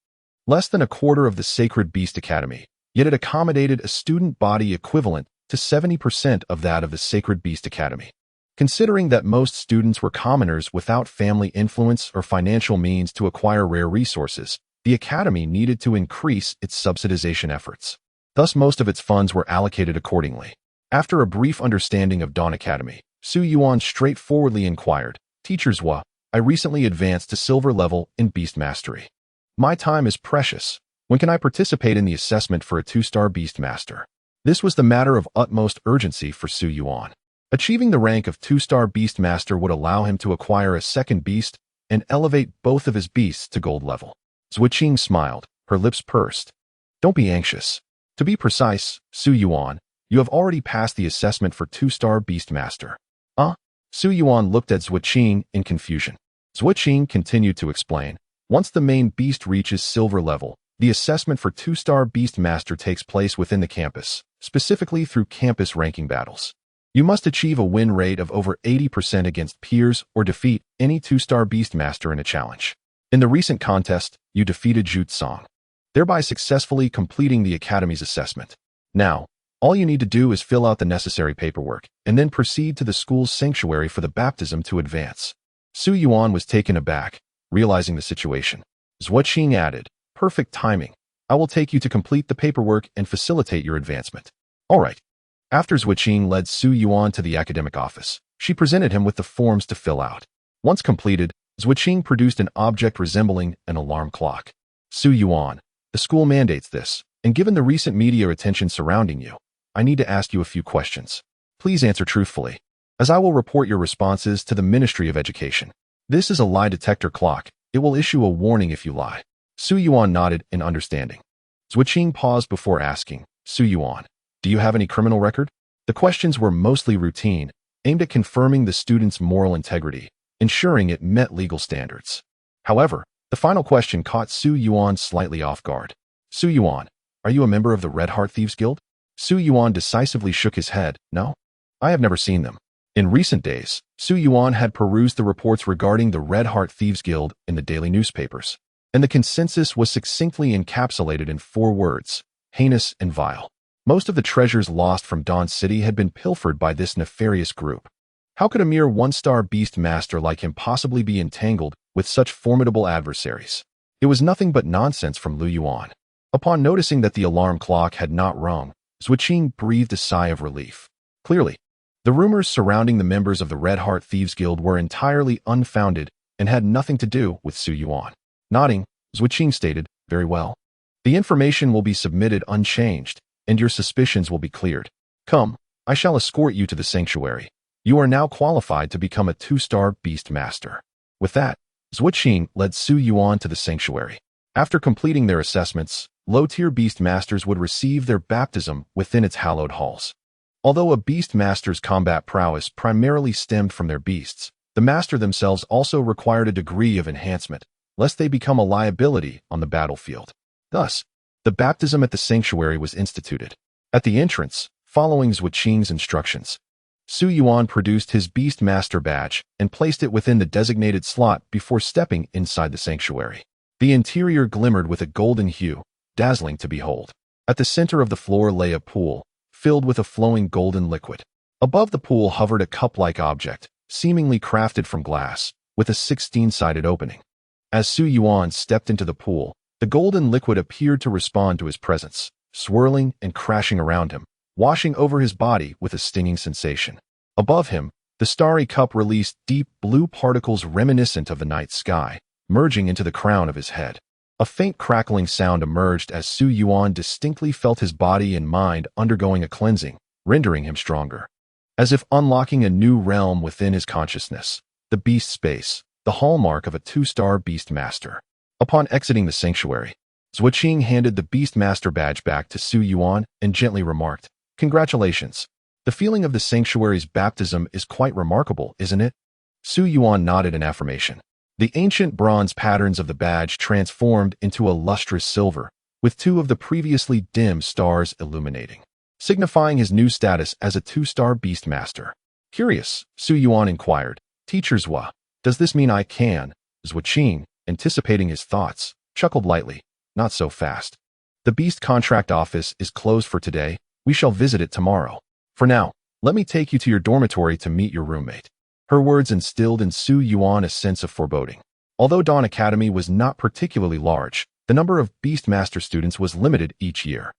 Less than a quarter of the Sacred Beast Academy, yet it accommodated a student body equivalent to 70% of that of the Sacred Beast Academy. Considering that most students were commoners without family influence or financial means to acquire rare resources, the academy needed to increase its subsidization efforts. Thus, most of its funds were allocated accordingly. After a brief understanding of Dawn Academy, Su Yuan straightforwardly inquired, "Teacher Zhua, I recently advanced to silver level in Beast Mastery. My time is precious. When can I participate in the assessment for a 2-star Beast Master?" This was the matter of utmost urgency for Su Yuan. Achieving the rank of 2-star Beast Master would allow him to acquire a second beast and elevate both of his beasts to gold level. Zuoqing smiled, her lips pursed. Don't be anxious. To be precise, Su Yuan, you have already passed the assessment for 2-star Beast Master. Su Yuan looked at Zuoqing in confusion. Zuoqing continued to explain. Once the main beast reaches silver level, the assessment for 2-star Beast Master takes place within the campus, specifically through campus ranking battles. You must achieve a win rate of over 80% against peers or defeat any 2-star Beast Master in a challenge. In the recent contest, you defeated Zhu Song, thereby successfully completing the Academy's assessment. Now, all you need to do is fill out the necessary paperwork, and then proceed to the school's sanctuary for the baptism to advance. Su Yuan was taken aback, realizing the situation. Zuoqing added, perfect timing. I will take you to complete the paperwork and facilitate your advancement. All right. After Zuoqing led Su Yuan to the academic office, she presented him with the forms to fill out. Once completed, Zuoqing produced an object resembling an alarm clock. Su Yuan, the school mandates this, and given the recent media attention surrounding you, I need to ask you a few questions. Please answer truthfully, as I will report your responses to the Ministry of Education. This is a lie detector clock. It will issue a warning if you lie. Su Yuan nodded in understanding. Zuoqing paused before asking, Su Yuan, do you have any criminal record? The questions were mostly routine, aimed at confirming the student's moral integrity, ensuring it met legal standards. However, the final question caught Su Yuan slightly off guard. Su Yuan, are you a member of the Red Heart Thieves Guild? Su Yuan decisively shook his head. No, I have never seen them. In recent days, Su Yuan had perused the reports regarding the Red Heart Thieves Guild in the daily newspapers, and the consensus was succinctly encapsulated in 4 words: heinous and vile. Most of the treasures lost from Dawn City had been pilfered by this nefarious group. How could a mere 1-star beast master like him possibly be entangled with such formidable adversaries? It was nothing but nonsense from Lu Yuan. Upon noticing that the alarm clock had not rung, Zuoqing breathed a sigh of relief. Clearly, the rumors surrounding the members of the Red Heart Thieves Guild were entirely unfounded and had nothing to do with Su Yuan. Nodding, Zuoqing stated, very well. The information will be submitted unchanged, and your suspicions will be cleared. Come, I shall escort you to the sanctuary. You are now qualified to become a 2-star beast master. With that, Zuoqing led Su Yuan to the sanctuary. After completing their assessments, low-tier beast masters would receive their baptism within its hallowed halls. Although a beast master's combat prowess primarily stemmed from their beasts, the master themselves also required a degree of enhancement, lest they become a liability on the battlefield. Thus, the baptism at the sanctuary was instituted. At the entrance, following Zuoqing's instructions, Su Yuan produced his beast master badge and placed it within the designated slot before stepping inside the sanctuary. The interior glimmered with a golden hue, dazzling to behold. At the center of the floor lay a pool, filled with a flowing golden liquid. Above the pool hovered a cup-like object, seemingly crafted from glass, with a 16-sided opening. As Su Yuan stepped into the pool, the golden liquid appeared to respond to his presence, swirling and crashing around him, washing over his body with a stinging sensation. Above him, the starry cup released deep blue particles reminiscent of the night sky, merging into the crown of his head. A faint crackling sound emerged as Su Yuan distinctly felt his body and mind undergoing a cleansing, rendering him stronger. As if unlocking a new realm within his consciousness, the beast space, the hallmark of a 2-star beast master. Upon exiting the sanctuary, Zuoqing handed the beast master badge back to Su Yuan and gently remarked, "Congratulations. The feeling of the sanctuary's baptism is quite remarkable, isn't it?" Su Yuan nodded in affirmation. The ancient bronze patterns of the badge transformed into a lustrous silver, with 2 of the previously dim stars illuminating, signifying his new status as a 2-star beast master. Curious, Su Yuan inquired, "Teacher Zhua, does this mean I can?" Zuoqing, anticipating his thoughts, chuckled lightly, "Not so fast. The beast contract office is closed for today. We shall visit it tomorrow. For now, let me take you to your dormitory to meet your roommate." Her words instilled in Su Yuan a sense of foreboding. Although Dawn Academy was not particularly large, the number of Beastmaster students was limited each year.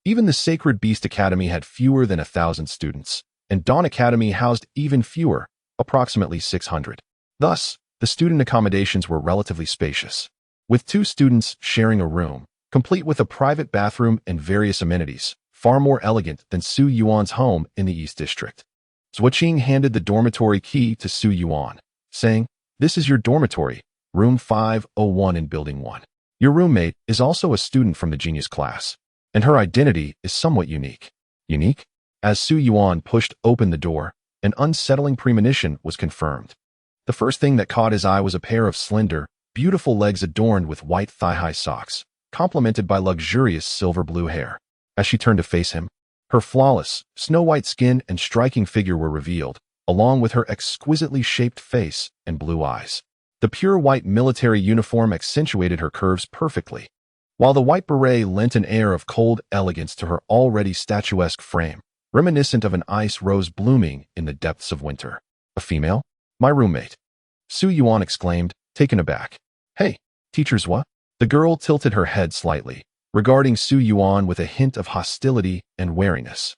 Even the Sacred Beast Academy had fewer than 1,000 students, and Dawn Academy housed even fewer, approximately 600. Thus, the student accommodations were relatively spacious, with 2 students sharing a room, complete with a private bathroom and various amenities, far more elegant than Su Yuan's home in the East District. Zuoqing handed the dormitory key to Su Yuan, saying, "This is your dormitory, room 501 in Building 1. Your roommate is also a student from the genius class, and her identity is somewhat unique." Unique? As Su Yuan pushed open the door, an unsettling premonition was confirmed. The first thing that caught his eye was a pair of slender, beautiful legs adorned with white thigh-high socks, complemented by luxurious silver-blue hair. As she turned to face him, her flawless, snow-white skin and striking figure were revealed, along with her exquisitely shaped face and blue eyes. The pure white military uniform accentuated her curves perfectly, while the white beret lent an air of cold elegance to her already statuesque frame, reminiscent of an ice rose blooming in the depths of winter. "A female? My roommate," Su Yuan exclaimed, taken aback. "Hey, teacher's what?" The girl tilted her head slightly, regarding Su Yuan with a hint of hostility and wariness.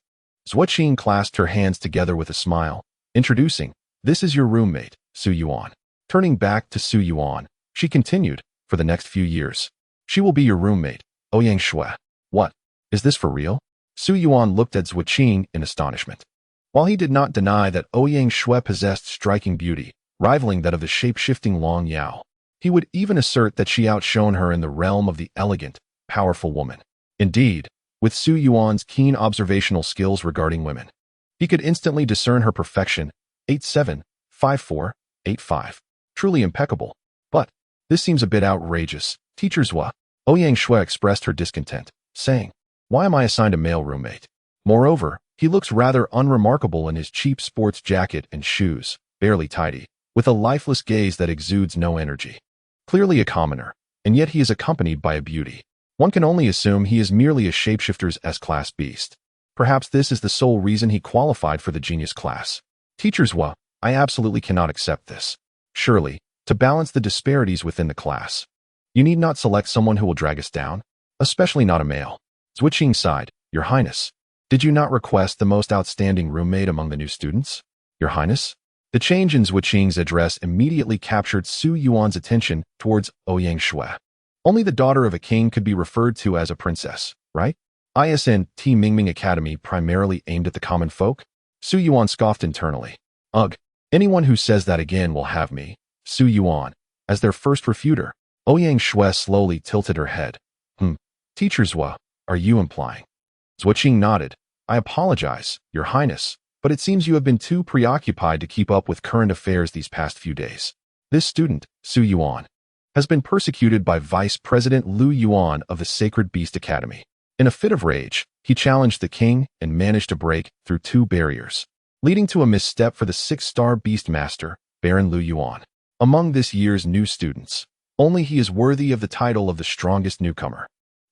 Zuoqing clasped her hands together with a smile, introducing, "This is your roommate, Su Yuan." Turning back to Su Yuan, she continued, "For the next few years, she will be your roommate, Ouyang Shui." "What? Is this for real?" Su Yuan looked at Zuoqing in astonishment. While he did not deny that Ouyang Shui possessed striking beauty, rivaling that of the shape-shifting Long Yao, he would even assert that she outshone her in the realm of the elegant, powerful woman. Indeed, with Su Yuan's keen observational skills regarding women, he could instantly discern her perfection, 87, 54, 85. Truly impeccable. But this seems a bit outrageous. Teacher's what? Ouyang Shui expressed her discontent, saying, "Why am I assigned a male roommate? Moreover, he looks rather unremarkable in his cheap sports jacket and shoes, barely tidy, with a lifeless gaze that exudes no energy. Clearly a commoner, and yet he is accompanied by a beauty. One can only assume he is merely a shapeshifter's S-class beast. Perhaps this is the sole reason he qualified for the genius class. Teacher's what? I absolutely cannot accept this. Surely, to balance the disparities within the class, you need not select someone who will drag us down, especially not a male." Zuoqing sighed, "Your Highness, did you not request the most outstanding roommate among the new students?" "Your Highness?" The change in Zuoqing's address immediately captured Su Yuan's attention towards Ouyang Shui. Only the daughter of a king could be referred to as a princess, right? ISN Mingming Academy primarily aimed at the common folk? Su Yuan scoffed internally. Ugh, anyone who says that again will have me, Su Yuan, as their first refuter. Ouyang Shui slowly tilted her head. Teacher's what are you implying? Zuoqing nodded. I apologize, Your Highness, but it seems you have been too preoccupied to keep up with current affairs these past few days. This student, Su Yuan, has been persecuted by Vice President Lu Yuan of the Sacred Beast Academy. In a fit of rage, he challenged the king and managed to break through 2 barriers, leading to a misstep for the 6-star Beast Master, Baron Lu Yuan. Among this year's new students, only he is worthy of the title of the strongest newcomer.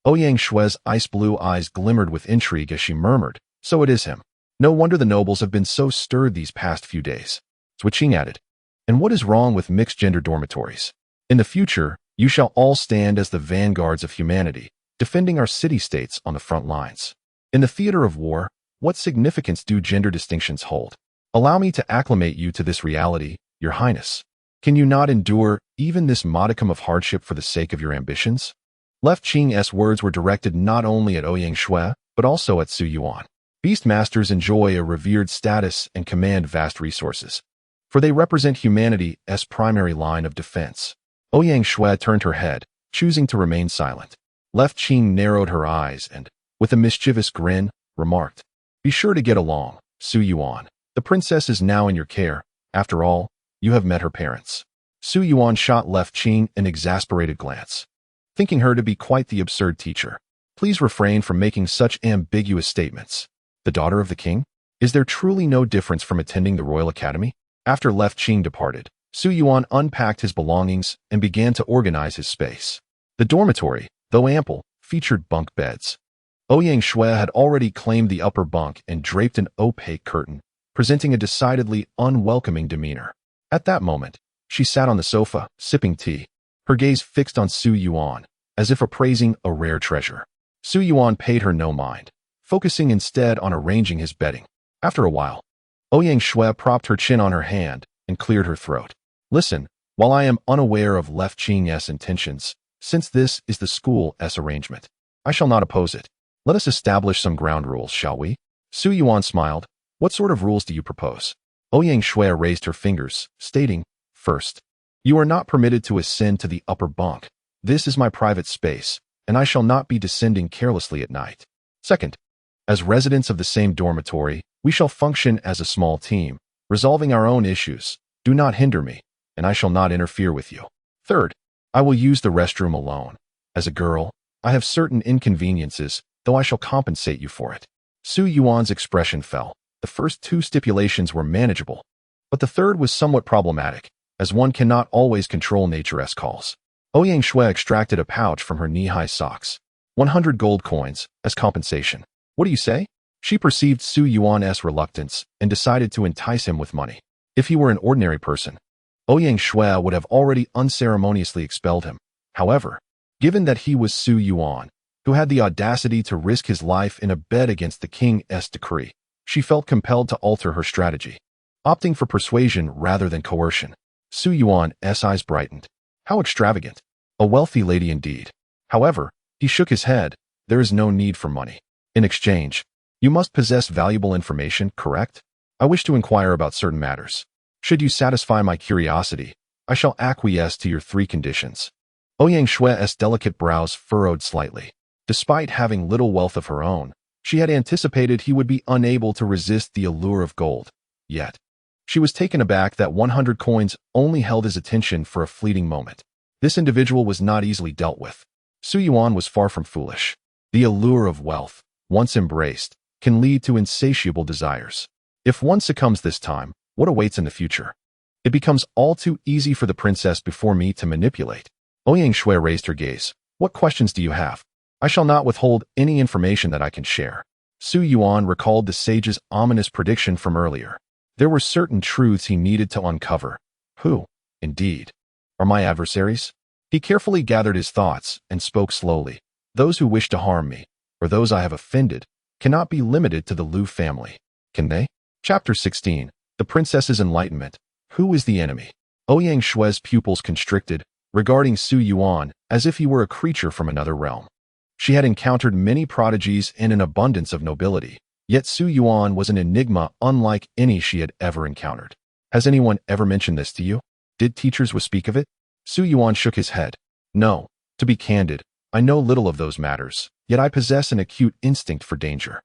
Ouyang Shui's ice-blue eyes glimmered with intrigue as she murmured, "So it is him. No wonder the nobles have been so stirred these past few days." Zuoqing added, "And what is wrong with mixed-gender dormitories? In the future, you shall all stand as the vanguards of humanity, defending our city-states on the front lines. In the theater of war, what significance do gender distinctions hold? Allow me to acclimate you to this reality, Your Highness. Can you not endure even this modicum of hardship for the sake of your ambitions?" Left Qing's words were directed not only at Ouyang Shui, but also at Su Yuan. Beastmasters enjoy a revered status and command vast resources, for they represent humanity's primary line of defense. Ouyang Shui turned her head, choosing to remain silent. Left Qing narrowed her eyes and, with a mischievous grin, remarked, "Be sure to get along, Su Yuan. The princess is now in your care. After all, you have met her parents." Su Yuan shot Left Qing an exasperated glance, thinking her to be quite the absurd teacher. Please refrain from making such ambiguous statements. The daughter of the king? Is there truly no difference from attending the Royal Academy? After Left Qing departed, Su Yuan unpacked his belongings and began to organize his space. The dormitory, though ample, featured bunk beds. Ouyang Shui had already claimed the upper bunk and draped an opaque curtain, presenting a decidedly unwelcoming demeanor. At that moment, she sat on the sofa, sipping tea, her gaze fixed on Su Yuan, as if appraising a rare treasure. Su Yuan paid her no mind, focusing instead on arranging his bedding. After a while, Ouyang Shui propped her chin on her hand and cleared her throat. Listen, while I am unaware of Left Qing's intentions, since this is the school's arrangement, I shall not oppose it. Let us establish some ground rules, shall we? Su Yuan smiled, What sort of rules do you propose? Ouyang Shui raised her fingers, stating, First, you are not permitted to ascend to the upper bunk. This is my private space, and I shall not be descending carelessly at night. Second, as residents of the same dormitory, we shall function as a small team, resolving our own issues. Do not hinder me, and I shall not interfere with you. Third, I will use the restroom alone. As a girl, I have certain inconveniences, though I shall compensate you for it. Su Yuan's expression fell. The first two stipulations were manageable, but the third was somewhat problematic, as one cannot always control nature's calls. Ouyang Shui extracted a pouch from her knee-high socks. 100 gold coins, as compensation. What do you say? She perceived Su Yuan's reluctance and decided to entice him with money. If he were an ordinary person, Ouyang Shui would have already unceremoniously expelled him. However, given that he was Su Yuan, who had the audacity to risk his life in a bed against the king's decree, she felt compelled to alter her strategy, opting for persuasion rather than coercion. Su Yuan's eyes brightened. How extravagant. A wealthy lady indeed. However, he shook his head. There is no need for money. In exchange, you must possess valuable information, correct? I wish to inquire about certain matters. Should you satisfy my curiosity, I shall acquiesce to your 3 conditions. Ouyang Shui's delicate brows furrowed slightly. Despite having little wealth of her own, she had anticipated he would be unable to resist the allure of gold. Yet, she was taken aback that 100 coins only held his attention for a fleeting moment. This individual was not easily dealt with. Su Yuan was far from foolish. The allure of wealth, once embraced, can lead to insatiable desires. If one succumbs this time, what awaits in the future? It becomes all too easy for the princess before me to manipulate. Ouyang Shui raised her gaze. What questions do you have? I shall not withhold any information that I can share. Su Yuan recalled the sage's ominous prediction from earlier. There were certain truths he needed to uncover. Who, indeed, are my adversaries? He carefully gathered his thoughts and spoke slowly. Those who wish to harm me, or those I have offended, cannot be limited to the Liu family. Can they? Chapter 16. The Princess's Enlightenment. Who is the enemy? Ouyang Shui's pupils constricted, regarding Su Yuan as if he were a creature from another realm. She had encountered many prodigies and an abundance of nobility, yet Su Yuan was an enigma unlike any she had ever encountered. Has anyone ever mentioned this to you? Did teachers speak of it? Su Yuan shook his head. No, to be candid, I know little of those matters, yet I possess an acute instinct for danger.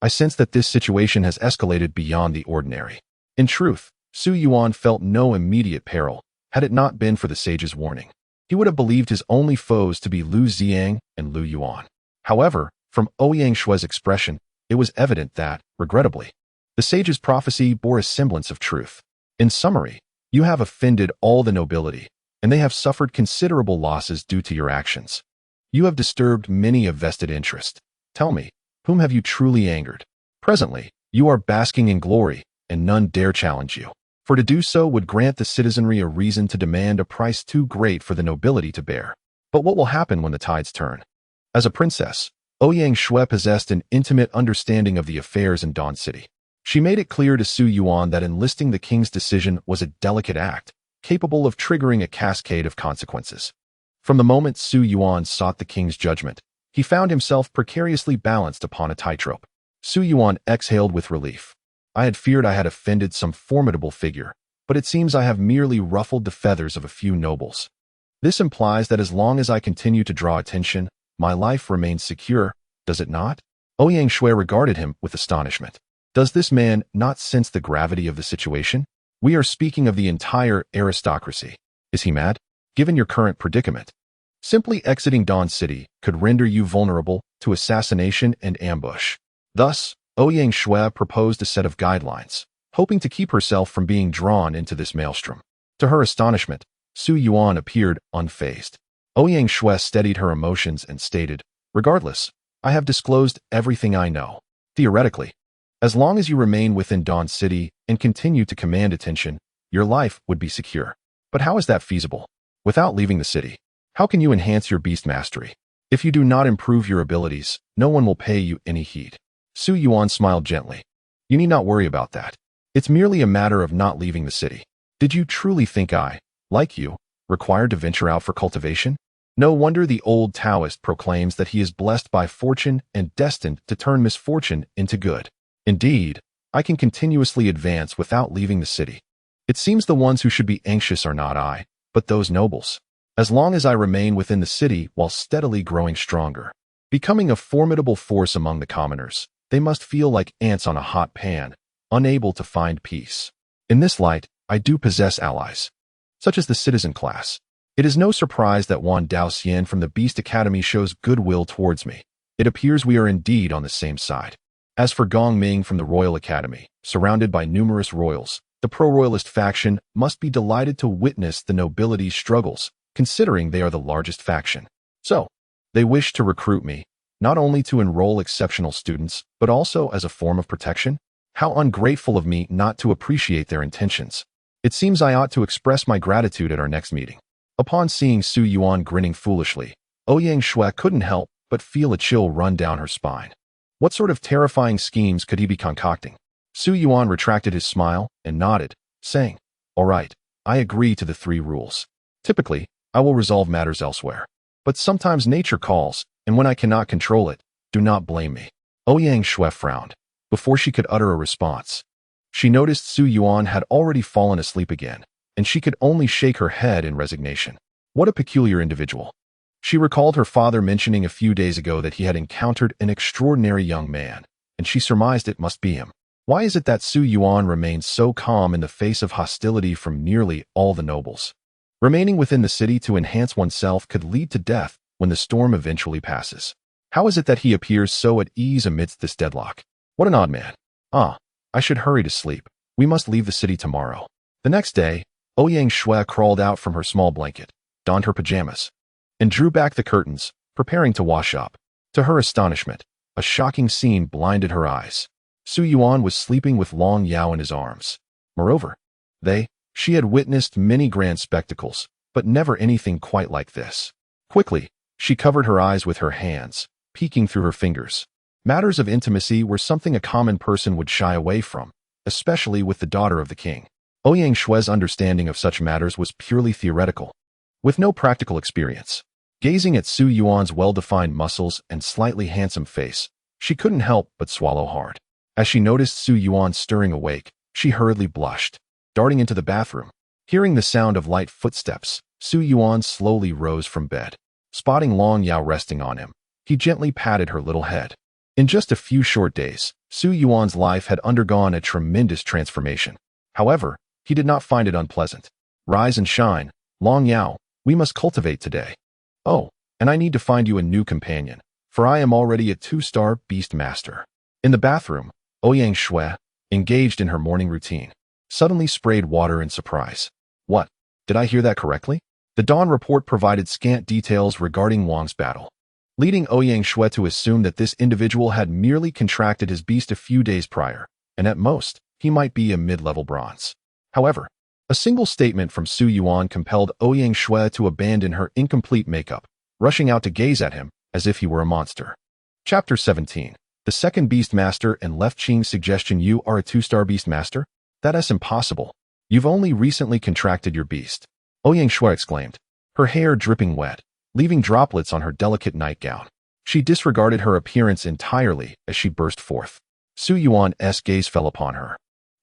I sense that this situation has escalated beyond the ordinary. In truth, Su Yuan felt no immediate peril, had it not been for the sage's warning. He would have believed his only foes to be Lu Xiang and Lu Yuan. However, from Ouyang Shui's expression, it was evident that, regrettably, the sage's prophecy bore a semblance of truth. In summary, you have offended all the nobility, and they have suffered considerable losses due to your actions. You have disturbed many of vested interest. Tell me, whom have you truly angered? Presently, you are basking in glory, and none dare challenge you. For to do so would grant the citizenry a reason to demand a price too great for the nobility to bear. But what will happen when the tides turn? As a princess, Ouyang Shui possessed an intimate understanding of the affairs in Dawn City. She made it clear to Su Yuan that enlisting the king's decision was a delicate act, capable of triggering a cascade of consequences. From the moment Su Yuan sought the king's judgment, he found himself precariously balanced upon a tightrope. Su Yuan exhaled with relief. I had feared I had offended some formidable figure, but it seems I have merely ruffled the feathers of a few nobles. This implies that as long as I continue to draw attention, my life remains secure, does it not? Ouyang Shui regarded him with astonishment. Does this man not sense the gravity of the situation? We are speaking of the entire aristocracy. Is he mad? Given your current predicament, simply exiting Dawn City could render you vulnerable to assassination and ambush. Thus, Ouyang Shui proposed a set of guidelines, hoping to keep herself from being drawn into this maelstrom. To her astonishment, Su Yuan appeared unfazed. Ouyang Shui steadied her emotions and stated, regardless, I have disclosed everything I know. Theoretically, as long as you remain within Dawn City and continue to command attention, your life would be secure. But how is that feasible? Without leaving the city, how can you enhance your beast mastery? If you do not improve your abilities, no one will pay you any heed. Su Yuan smiled gently. You need not worry about that. It's merely a matter of not leaving the city. Did you truly think I, like you, required to venture out for cultivation? No wonder the old Taoist proclaims that he is blessed by fortune and destined to turn misfortune into good. Indeed, I can continuously advance without leaving the city. It seems the ones who should be anxious are not I, but those nobles. As long as I remain within the city while steadily growing stronger, becoming a formidable force among the commoners, they must feel like ants on a hot pan, unable to find peace. In this light, I do possess allies, such as the citizen class. It is no surprise that Yuan Daoxian from the Beast Academy shows goodwill towards me. It appears we are indeed on the same side. As for Gong Ming from the Royal Academy, surrounded by numerous royals, the pro-royalist faction must be delighted to witness the nobility's struggles, considering they are the largest faction. So, they wish to recruit me, not only to enroll exceptional students, but also as a form of protection? How ungrateful of me not to appreciate their intentions. It seems I ought to express my gratitude at our next meeting. Upon seeing Su Yuan grinning foolishly, Ouyang Shui couldn't help but feel a chill run down her spine. What sort of terrifying schemes could he be concocting? Su Yuan retracted his smile and nodded, saying, "All right, I agree to the 3 rules. Typically, I will resolve matters elsewhere. But sometimes nature calls, and when I cannot control it, do not blame me." Ouyang Shui frowned. Before she could utter a response, she noticed Su Yuan had already fallen asleep again, and she could only shake her head in resignation. What a peculiar individual. She recalled her father mentioning a few days ago that he had encountered an extraordinary young man, and she surmised it must be him. Why is it that Su Yuan remains so calm in the face of hostility from nearly all the nobles? Remaining within the city to enhance oneself could lead to death when the storm eventually passes. How is it that he appears so at ease amidst this deadlock? What an odd man. I should hurry to sleep. We must leave the city tomorrow. The next day, Ouyang Shui crawled out from her small blanket, donned her pajamas, and drew back the curtains, preparing to wash up. To her astonishment, a shocking scene blinded her eyes. Su Yuan was sleeping with Long Yao in his arms. Moreover, she had witnessed many grand spectacles, but never anything quite like this. Quickly, she covered her eyes with her hands, peeking through her fingers. Matters of intimacy were something a common person would shy away from, especially with the daughter of the king. Ouyang Shui's understanding of such matters was purely theoretical, with no practical experience. Gazing at Su Yuan's well-defined muscles and slightly handsome face, she couldn't help but swallow hard. As she noticed Su Yuan stirring awake, she hurriedly blushed, darting into the bathroom. Hearing the sound of light footsteps, Su Yuan slowly rose from bed. Spotting Long Yao resting on him, he gently patted her little head. In just a few short days, Su Yuan's life had undergone a tremendous transformation. However, he did not find it unpleasant. "Rise and shine, Long Yao, we must cultivate today. Oh, and I need to find you a new companion, for I am already a 2-star beast master." In the bathroom, Ouyang Shui, engaged in her morning routine, suddenly sprayed water in surprise. What? Did I hear that correctly? The dawn report provided scant details regarding Wang's battle, leading Ouyang Shui to assume that this individual had merely contracted his beast a few days prior, and at most, he might be a mid-level bronze. However, a single statement from Su Yuan compelled Ouyang Shui to abandon her incomplete makeup, rushing out to gaze at him as if he were a monster. Chapter 17. The second Beast Master and Left Qing's suggestion. You are a 2-star Beast Master? That's impossible. You've only recently contracted your beast. Ouyang Shui exclaimed, her hair dripping wet, leaving droplets on her delicate nightgown. She disregarded her appearance entirely as she burst forth. Su Yuan's gaze fell upon her,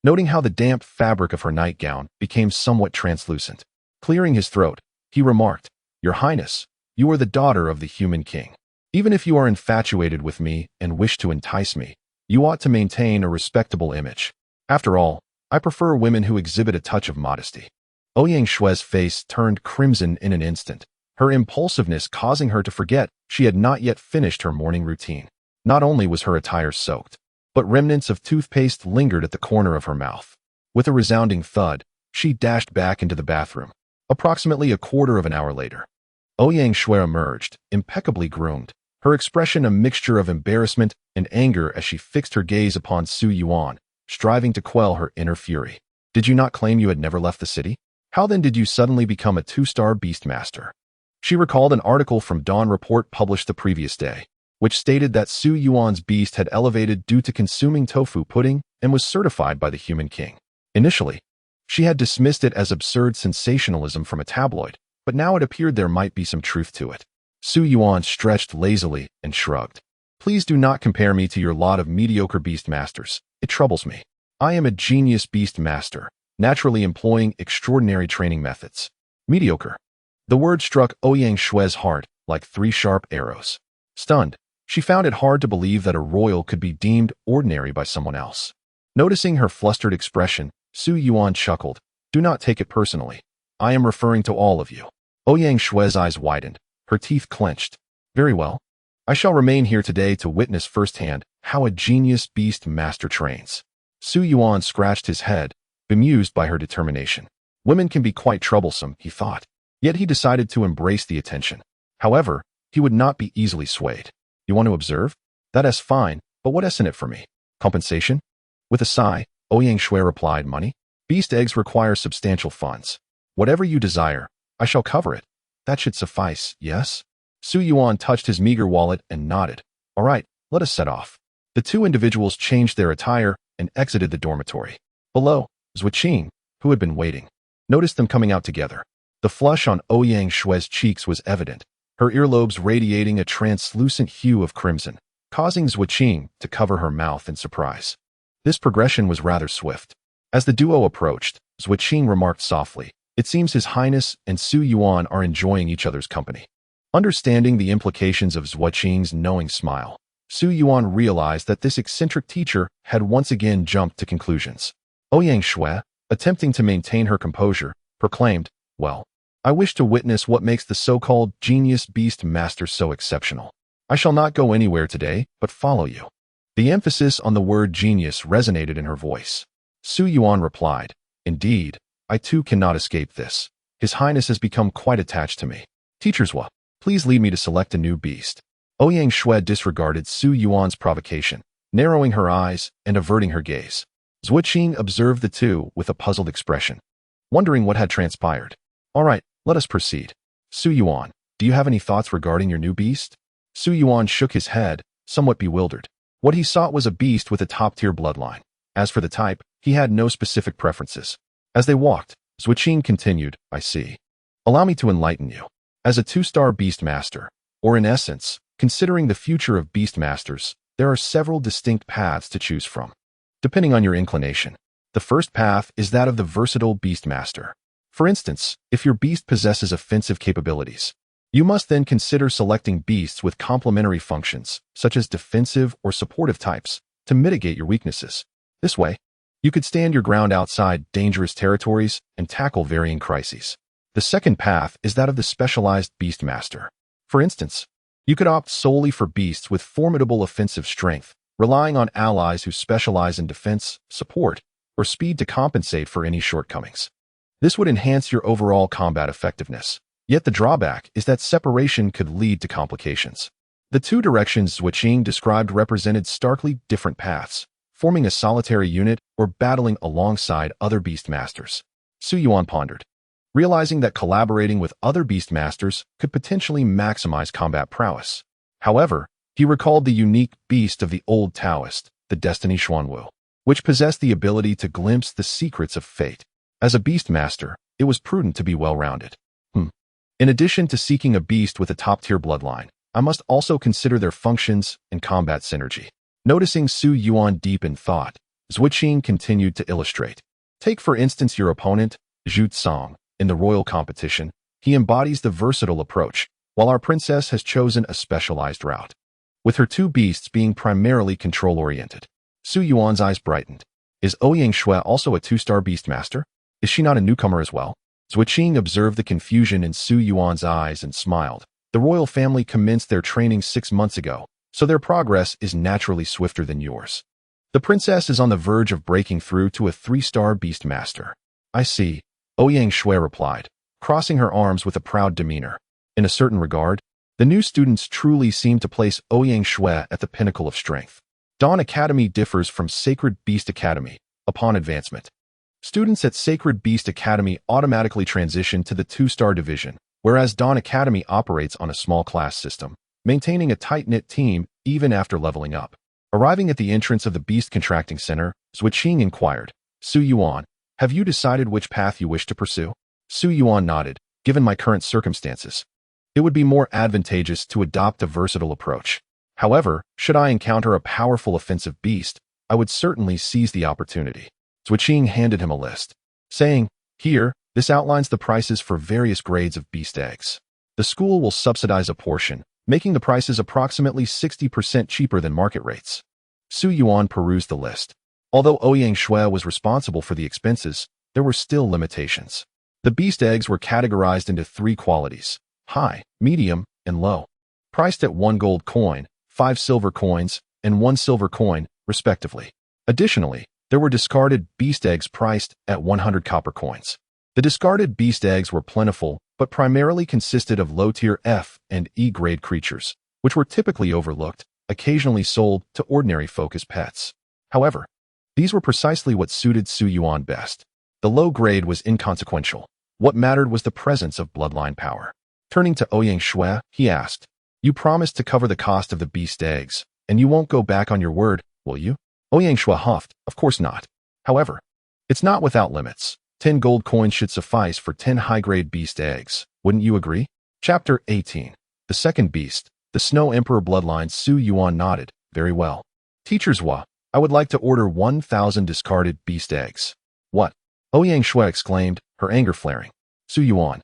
noting how the damp fabric of her nightgown became somewhat translucent. Clearing his throat, he remarked, "Your Highness, you are the daughter of the human king. Even if you are infatuated with me and wish to entice me, you ought to maintain a respectable image. After all, I prefer women who exhibit a touch of modesty." Ouyang Shui's face turned crimson in an instant, her impulsiveness causing her to forget she had not yet finished her morning routine. Not only was her attire soaked, but remnants of toothpaste lingered at the corner of her mouth. With a resounding thud, she dashed back into the bathroom. Approximately a quarter of an hour later, Ouyang Shui emerged, impeccably groomed, her expression a mixture of embarrassment and anger as she fixed her gaze upon Su Yuan, striving to quell her inner fury. "Did you not claim you had never left the city? How then did you suddenly become a 2-star beast master?" She recalled an article from Dawn Report published the previous day, which stated that Su Yuan's beast had elevated due to consuming tofu pudding and was certified by the human king. Initially, she had dismissed it as absurd sensationalism from a tabloid, but now it appeared there might be some truth to it. Su Yuan stretched lazily and shrugged. "Please do not compare me to your lot of mediocre beast masters. It troubles me." I am a genius beast master, naturally employing extraordinary training methods. Mediocre. The word struck Ouyang Shue's heart like 3 sharp arrows. Stunned, she found it hard to believe that a royal could be deemed ordinary by someone else. Noticing her flustered expression, Su Yuan chuckled. Do not take it personally. I am referring to all of you. Ouyang Shue's eyes widened, her teeth clenched. Very well. I shall remain here today to witness firsthand how a genius beast master trains. Su Yuan scratched his head, bemused by her determination. Women can be quite troublesome, he thought. Yet he decided to embrace the attention. However, he would not be easily swayed. You want to observe? That is fine, but what is in it for me? Compensation? With a sigh, Ouyang Shui replied, money? Beast eggs require substantial funds. Whatever you desire, I shall cover it. That should suffice, yes? Su Yuan touched his meager wallet and nodded. All right, let us set off. The 2 individuals changed their attire and exited the dormitory. Below, Zhuqing, who had been waiting, noticed them coming out together. The flush on Ouyang Shue's cheeks was evident, her earlobes radiating a translucent hue of crimson, causing Zhuqing to cover her mouth in surprise. This progression was rather swift. As the duo approached, Zhuqing remarked softly, it seems His Highness and Su Yuan are enjoying each other's company. Understanding the implications of Zhuqing's knowing smile, Su Yuan realized that this eccentric teacher had once again jumped to conclusions. Ouyang Shui, attempting to maintain her composure, proclaimed, well, I wish to witness what makes the so-called genius beast master so exceptional. I shall not go anywhere today, but follow you. The emphasis on the word genius resonated in her voice. Su Yuan replied, indeed, I too cannot escape this. His Highness has become quite attached to me. Teachers Wa, please lead me to select a new beast. Ouyang Shui disregarded Su Yuan's provocation, narrowing her eyes and averting her gaze. Zhuqing observed the two with a puzzled expression, wondering what had transpired. All right, let us proceed. Su Yuan, do you have any thoughts regarding your new beast? Su Yuan shook his head, somewhat bewildered. What he sought was a beast with a top-tier bloodline. As for the type, he had no specific preferences. As they walked, Zhuqing continued, I see. Allow me to enlighten you. As a 2-star beast master, or in essence, considering the future of beast masters, there are several distinct paths to choose from. Depending on your inclination. The first path is that of the versatile beast master. For instance, if your beast possesses offensive capabilities, you must then consider selecting beasts with complementary functions, such as defensive or supportive types, to mitigate your weaknesses. This way, you could stand your ground outside dangerous territories and tackle varying crises. The second path is that of the specialized beast master. For instance, you could opt solely for beasts with formidable offensive strength, relying on allies who specialize in defense, support, or speed to compensate for any shortcomings. This would enhance your overall combat effectiveness. Yet the drawback is that separation could lead to complications. The 2 directions Zhuqing described represented starkly different paths, forming a solitary unit or battling alongside other beast masters. Su Yuan pondered, realizing that collaborating with other beast masters could potentially maximize combat prowess. However, he recalled the unique beast of the old Taoist, the Destiny Xuanwu, which possessed the ability to glimpse the secrets of fate. As a beast master, it was prudent to be well-rounded. In addition to seeking a beast with a top-tier bloodline, I must also consider their functions and combat synergy. Noticing Su Yuan deep in thought, Zhuqing continued to illustrate. Take for instance your opponent, Zhu Tsang. In the royal competition, he embodies the versatile approach, while our princess has chosen a specialized route. With her 2 beasts being primarily control-oriented, Su Yuan's eyes brightened. Is Ouyang Shui also a 2-star beast master? Is she not a newcomer as well? Zhuqing observed the confusion in Su Yuan's eyes and smiled. The royal family commenced their training 6 months ago, so their progress is naturally swifter than yours. The princess is on the verge of breaking through to a 3-star beast master. I see, Ouyang Shui replied, crossing her arms with a proud demeanor. In a certain regard, the new students truly seem to place Ouyang Shui at the pinnacle of strength. Dawn Academy differs from Sacred Beast Academy upon advancement. Students at Sacred Beast Academy automatically transition to the 2-star division, whereas Dawn Academy operates on a small class system, maintaining a tight-knit team even after leveling up. Arriving at the entrance of the Beast Contracting Center, Zhuqing inquired, Su Yuan, have you decided which path you wish to pursue? Su Yuan nodded. Given my current circumstances, it would be more advantageous to adopt a versatile approach. However, should I encounter a powerful offensive beast, I would certainly seize the opportunity. Zhuqing handed him a list, saying, "Here, this outlines the prices for various grades of beast eggs. The school will subsidize a portion, making the prices approximately 60% cheaper than market rates." Su Yuan perused the list. Although Ouyang Shui was responsible for the expenses, there were still limitations. The beast eggs were categorized into 3 qualities: high, medium, and low, priced at 1 gold coin, 5 silver coins, and 1 silver coin, respectively. Additionally, there were discarded beast eggs priced at 100 copper coins. The discarded beast eggs were plentiful, but primarily consisted of low-tier F and E grade creatures, which were typically overlooked, occasionally sold to ordinary focus pets. However, these were precisely what suited Su Yuan best. The low grade was inconsequential. What mattered was the presence of bloodline power. Turning to Ouyang Shui, he asked, "You promised to cover the cost of the beast eggs, and you won't go back on your word, will you?" Ouyang Shui huffed, "Of course not. However, it's not without limits. 10 gold coins should suffice for 10 high-grade beast eggs. Wouldn't you agree?" Chapter 18. The Second Beast. The Snow Emperor Bloodline. Su Yuan nodded. "Very well. Teachers Hua, I would like to order 1,000 discarded beast eggs." "What?" Ouyang Shui exclaimed, her anger flaring. "Su Yuan,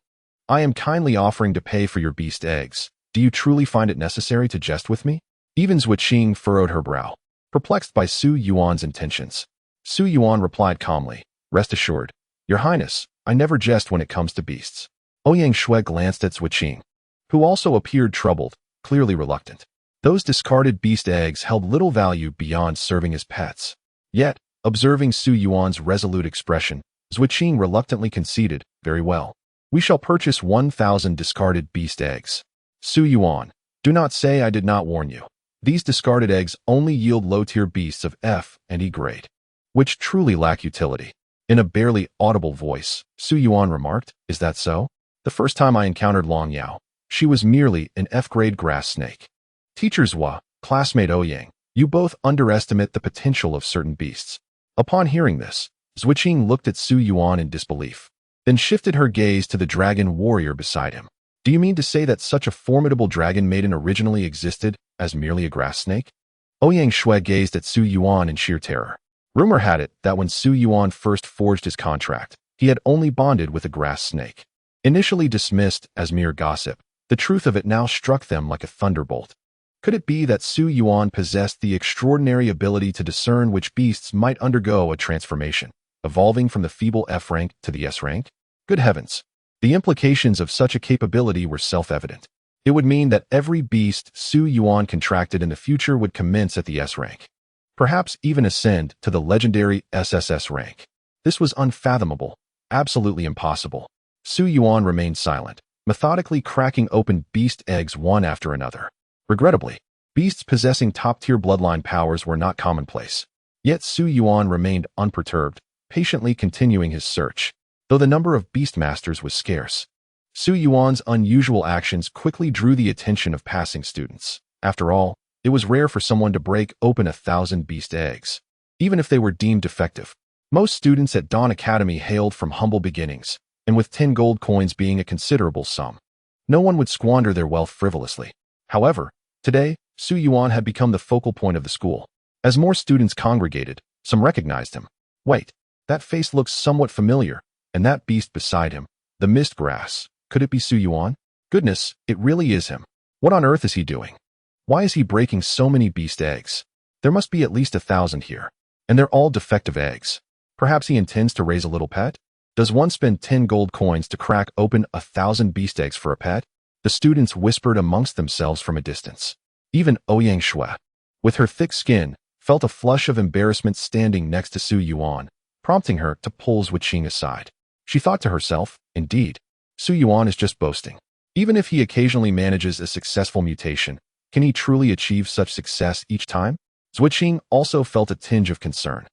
I am kindly offering to pay for your beast eggs. Do you truly find it necessary to jest with me?" Even Zhuqing furrowed her brow, perplexed by Su Yuan's intentions. Su Yuan replied calmly, "Rest assured, Your Highness, I never jest when it comes to beasts." Ouyang Shui glanced at Zhuqing, who also appeared troubled, clearly reluctant. Those discarded beast eggs held little value beyond serving as pets. Yet, observing Su Yuan's resolute expression, Zhuqing reluctantly conceded, "Very well. We shall purchase 1,000 discarded beast eggs." "Su Yuan, do not say I did not warn you. These discarded eggs only yield low-tier beasts of F and E grade, which truly lack utility." In a barely audible voice, Su Yuan remarked, "Is that so? The first time I encountered Long Yao, she was merely an F-grade grass snake." Teachers Hua, classmate Ouyang, you both underestimate the potential of certain beasts. Upon hearing this, Zhuqing looked at Su Yuan in disbelief, then shifted her gaze to the dragon warrior beside him. "Do you mean to say that such a formidable dragon maiden originally existed as merely a grass snake?" Ouyang Shui gazed at Su Yuan in sheer terror. Rumor had it that when Su Yuan first forged his contract, he had only bonded with a grass snake. Initially dismissed as mere gossip, the truth of it now struck them like a thunderbolt. Could it be that Su Yuan possessed the extraordinary ability to discern which beasts might undergo a transformation, evolving from the feeble F rank to the S rank? Good heavens! The implications of such a capability were self-evident. It would mean that every beast Su Yuan contracted in the future would commence at the S rank, perhaps even ascend to the legendary SSS rank. This was unfathomable, absolutely impossible. Su Yuan remained silent, methodically cracking open beast eggs one after another. Regrettably, beasts possessing top-tier bloodline powers were not commonplace. Yet Su Yuan remained unperturbed, patiently continuing his search, though the number of beastmasters was scarce. Su Yuan's unusual actions quickly drew the attention of passing students. After all, it was rare for someone to break open 1,000 beast eggs, even if they were deemed defective. Most students at Dawn Academy hailed from humble beginnings, and with 10 gold coins being a considerable sum, no one would squander their wealth frivolously. However, today, Su Yuan had become the focal point of the school. As more students congregated, some recognized him. Wait, that face looks somewhat familiar, and that beast beside him, the mist grass, could it be Su Yuan? Goodness, it really is him. What on earth is he doing? Why is he breaking so many beast eggs? There must be at least 1,000 here, and they're all defective eggs. Perhaps he intends to raise a little pet? Does one spend 10 gold coins to crack open 1,000 beast eggs for a pet? The students whispered amongst themselves from a distance. Even Ouyang Shui, with her thick skin, felt a flush of embarrassment standing next to Su Yuan, prompting her to pull Zhuqing aside. She thought to herself, indeed, Su Yuan is just boasting. Even if he occasionally manages a successful mutation, can he truly achieve such success each time? Zhuqing also felt a tinge of concern.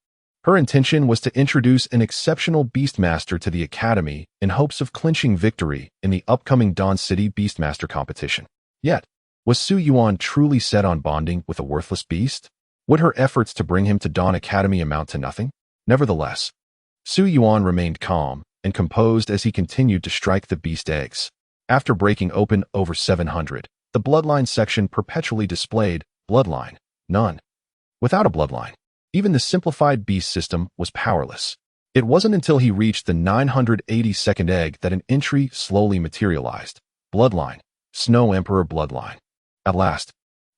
Her intention was to introduce an exceptional beastmaster to the academy in hopes of clinching victory in the upcoming Dawn City Beastmaster competition. Yet, was Su Yuan truly set on bonding with a worthless beast? Would her efforts to bring him to Dawn Academy amount to nothing? Nevertheless, Su Yuan remained calm and composed as he continued to strike the beast eggs. After breaking open over 700, the bloodline section perpetually displayed bloodline, none. Without a bloodline, Even the simplified beast system was powerless. It wasn't until he reached the 982nd egg that an entry slowly materialized. Bloodline. Snow Emperor bloodline. At last,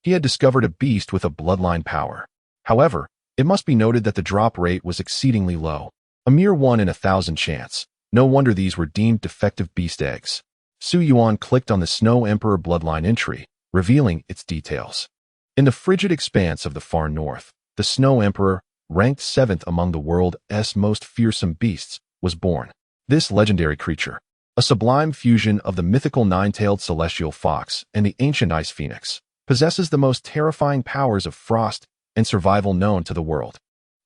he had discovered a beast with a bloodline power. However, it must be noted that the drop rate was exceedingly low. A mere 1 in 1,000 chance. No wonder these were deemed defective beast eggs. Su Yuan clicked on the Snow Emperor bloodline entry, revealing its details. In the frigid expanse of the far north, the Snow Emperor, ranked 7th among the world's most fearsome beasts, was born. This legendary creature, a sublime fusion of the mythical nine-tailed celestial fox and the ancient ice phoenix, possesses the most terrifying powers of frost and survival known to the world.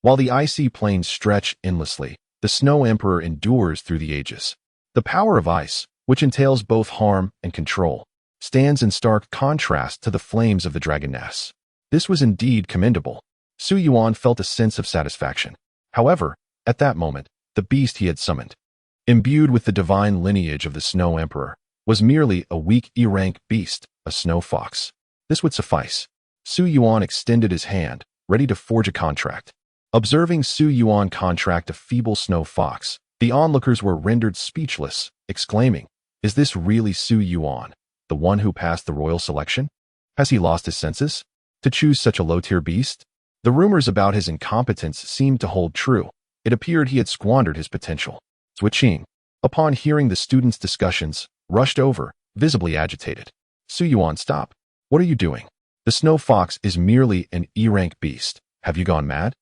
While the icy plains stretch endlessly, the Snow Emperor endures through the ages. The power of ice, which entails both harm and control, stands in stark contrast to the flames of the dragoness. This was indeed commendable. Su Yuan felt a sense of satisfaction. However, at that moment, the beast he had summoned, imbued with the divine lineage of the Snow Emperor, was merely a weak E-rank beast, a snow fox. This would suffice. Su Yuan extended his hand, ready to forge a contract. Observing Su Yuan contract a feeble snow fox, the onlookers were rendered speechless, exclaiming, "Is this really Su Yuan, the one who passed the royal selection? Has he lost his senses? To choose such a low-tier beast?" The rumors about his incompetence seemed to hold true. It appeared he had squandered his potential. Zhuqing, upon hearing the students' discussions, rushed over, visibly agitated. "Su Yuan, stop. What are you doing? The snow fox is merely an E-rank beast. Have you gone mad?"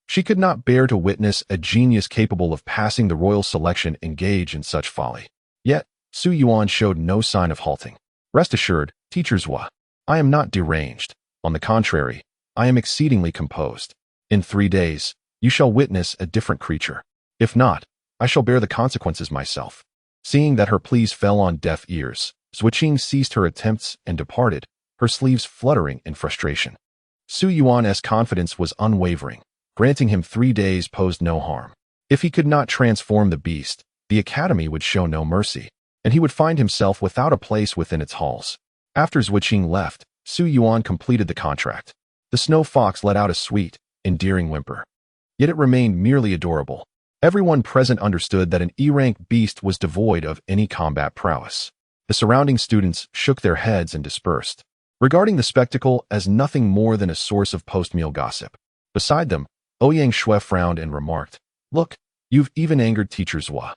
She could not bear to witness a genius capable of passing the royal selection engage in such folly. Yet, Su Yuan showed no sign of halting. "Rest assured, Teacher Zhua, I am not deranged. On the contrary, I am exceedingly composed. In 3 days, you shall witness a different creature. If not, I shall bear the consequences myself." Seeing that her pleas fell on deaf ears, Zhuqing ceased her attempts and departed, her sleeves fluttering in frustration. Su Yuan's confidence was unwavering. Granting him 3 days posed no harm. If he could not transform the beast, the academy would show no mercy, and he would find himself without a place within its halls. After Zhuqing left, Su Yuan completed the contract. The snow fox let out a sweet, endearing whimper. Yet it remained merely adorable. Everyone present understood that an E-rank beast was devoid of any combat prowess. The surrounding students shook their heads and dispersed, regarding the spectacle as nothing more than a source of post-meal gossip. Beside them, Ouyang Shui frowned and remarked, "Look, you've even angered Teacher Zhua.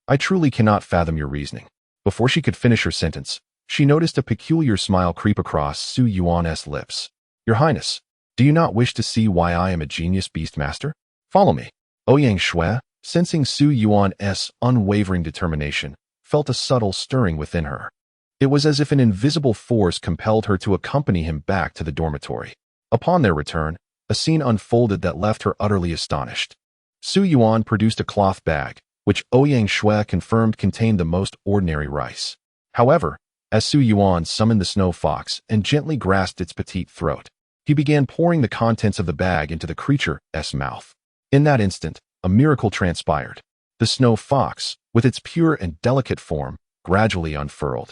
I truly cannot fathom your reasoning." Before she could finish her sentence, she noticed a peculiar smile creep across Su Yuan's lips. "Your Highness, do you not wish to see why I am a genius beast master? Follow me." Ouyang Shui, sensing Su Yuan's unwavering determination, felt a subtle stirring within her. It was as if an invisible force compelled her to accompany him back to the dormitory. Upon their return, a scene unfolded that left her utterly astonished. Su Yuan produced a cloth bag, which Ouyang Shui confirmed contained the most ordinary rice. However, as Su Yuan summoned the snow fox and gently grasped its petite throat, he began pouring the contents of the bag into the creature's mouth. In that instant, a miracle transpired. The snow fox, with its pure and delicate form, gradually unfurled,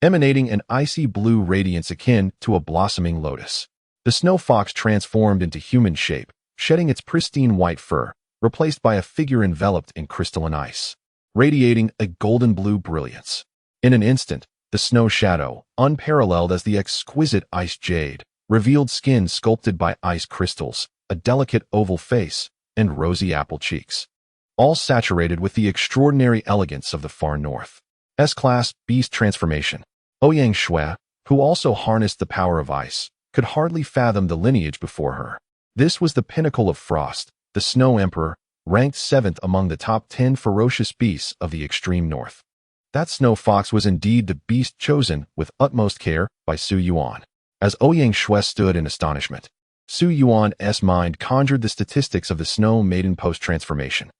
emanating an icy blue radiance akin to a blossoming lotus. The snow fox transformed into human shape, shedding its pristine white fur, replaced by a figure enveloped in crystalline ice, radiating a golden blue brilliance. In an instant, the snow shadow, unparalleled as the exquisite ice jade, revealed skin sculpted by ice crystals, a delicate oval face, and rosy apple cheeks, all saturated with the extraordinary elegance of the far north. S-class beast transformation. Ouyang Shui, who also harnessed the power of ice, could hardly fathom the lineage before her. This was the pinnacle of frost, the Snow Emperor, ranked 7th among the top 10 ferocious beasts of the extreme north. That snow fox was indeed the beast chosen with utmost care by Su Yuan. As Ouyang Shui stood in astonishment, Su Yuan's mind conjured the statistics of the Snow Maiden post-transformation.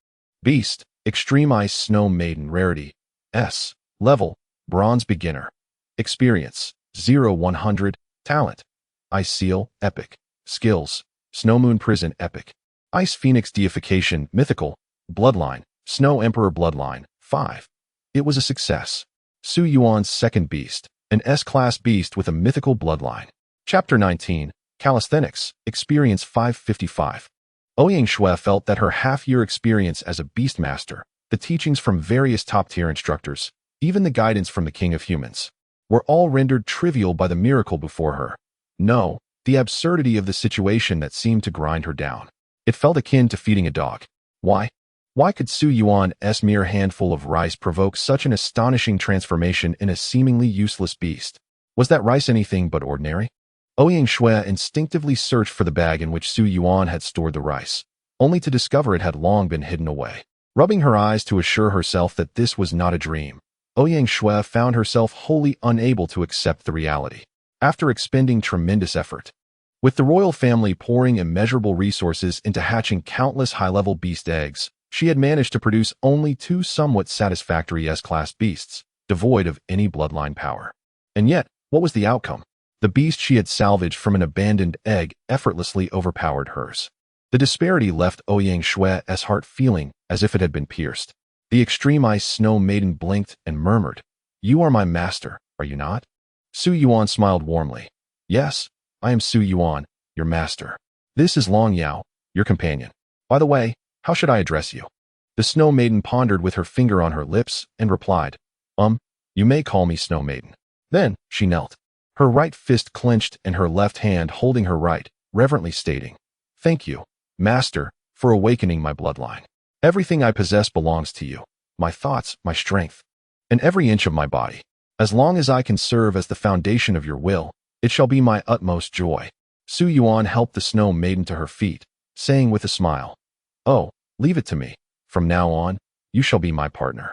Beast, Extreme Ice Snow Maiden Rarity, S. Level, Bronze Beginner. Experience, 0-100. Talent, Ice Seal, Epic. Skills, Snow Moon Prison, Epic. Ice Phoenix Deification, Mythical. Bloodline, Snow Emperor Bloodline, 5. It was a success. Su Yuan's second beast, an S-class beast with a mythical bloodline. Chapter 19, Calisthenics, Experience 555. Ouyang Shui felt that her half-year experience as a beastmaster, the teachings from various top-tier instructors, even the guidance from the King of Humans, were all rendered trivial by the miracle before her. No, the absurdity of the situation that seemed to grind her down. It felt akin to feeding a dog. Why? Why could Su Yuan's mere handful of rice provoke such an astonishing transformation in a seemingly useless beast? Was that rice anything but ordinary? Ouyang Shui instinctively searched for the bag in which Su Yuan had stored the rice, only to discover it had long been hidden away. Rubbing her eyes to assure herself that this was not a dream, Ouyang Shui found herself wholly unable to accept the reality. After expending tremendous effort, with the royal family pouring immeasurable resources into hatching countless high-level beast eggs, she had managed to produce only 2 somewhat satisfactory S-class beasts, devoid of any bloodline power. And yet, what was the outcome? The beast she had salvaged from an abandoned egg effortlessly overpowered hers. The disparity left Ouyang Shui's heart feeling as if it had been pierced. The extreme ice snow maiden blinked and murmured, "You are my master, are you not?" Su Yuan smiled warmly. "Yes, I am Su Yuan, your master. This is Long Yao, your companion. By the way, how should I address you?" The snow maiden pondered with her finger on her lips and replied, You may call me Snow Maiden." Then she knelt, her right fist clenched and her left hand holding her right, reverently stating, "Thank you, Master, for awakening my bloodline. Everything I possess belongs to you, my thoughts, my strength, and every inch of my body. As long as I can serve as the foundation of your will, it shall be my utmost joy." Su Yuan helped the Snow Maiden to her feet, saying with a smile, "Oh, leave it to me. From now on, you shall be my partner."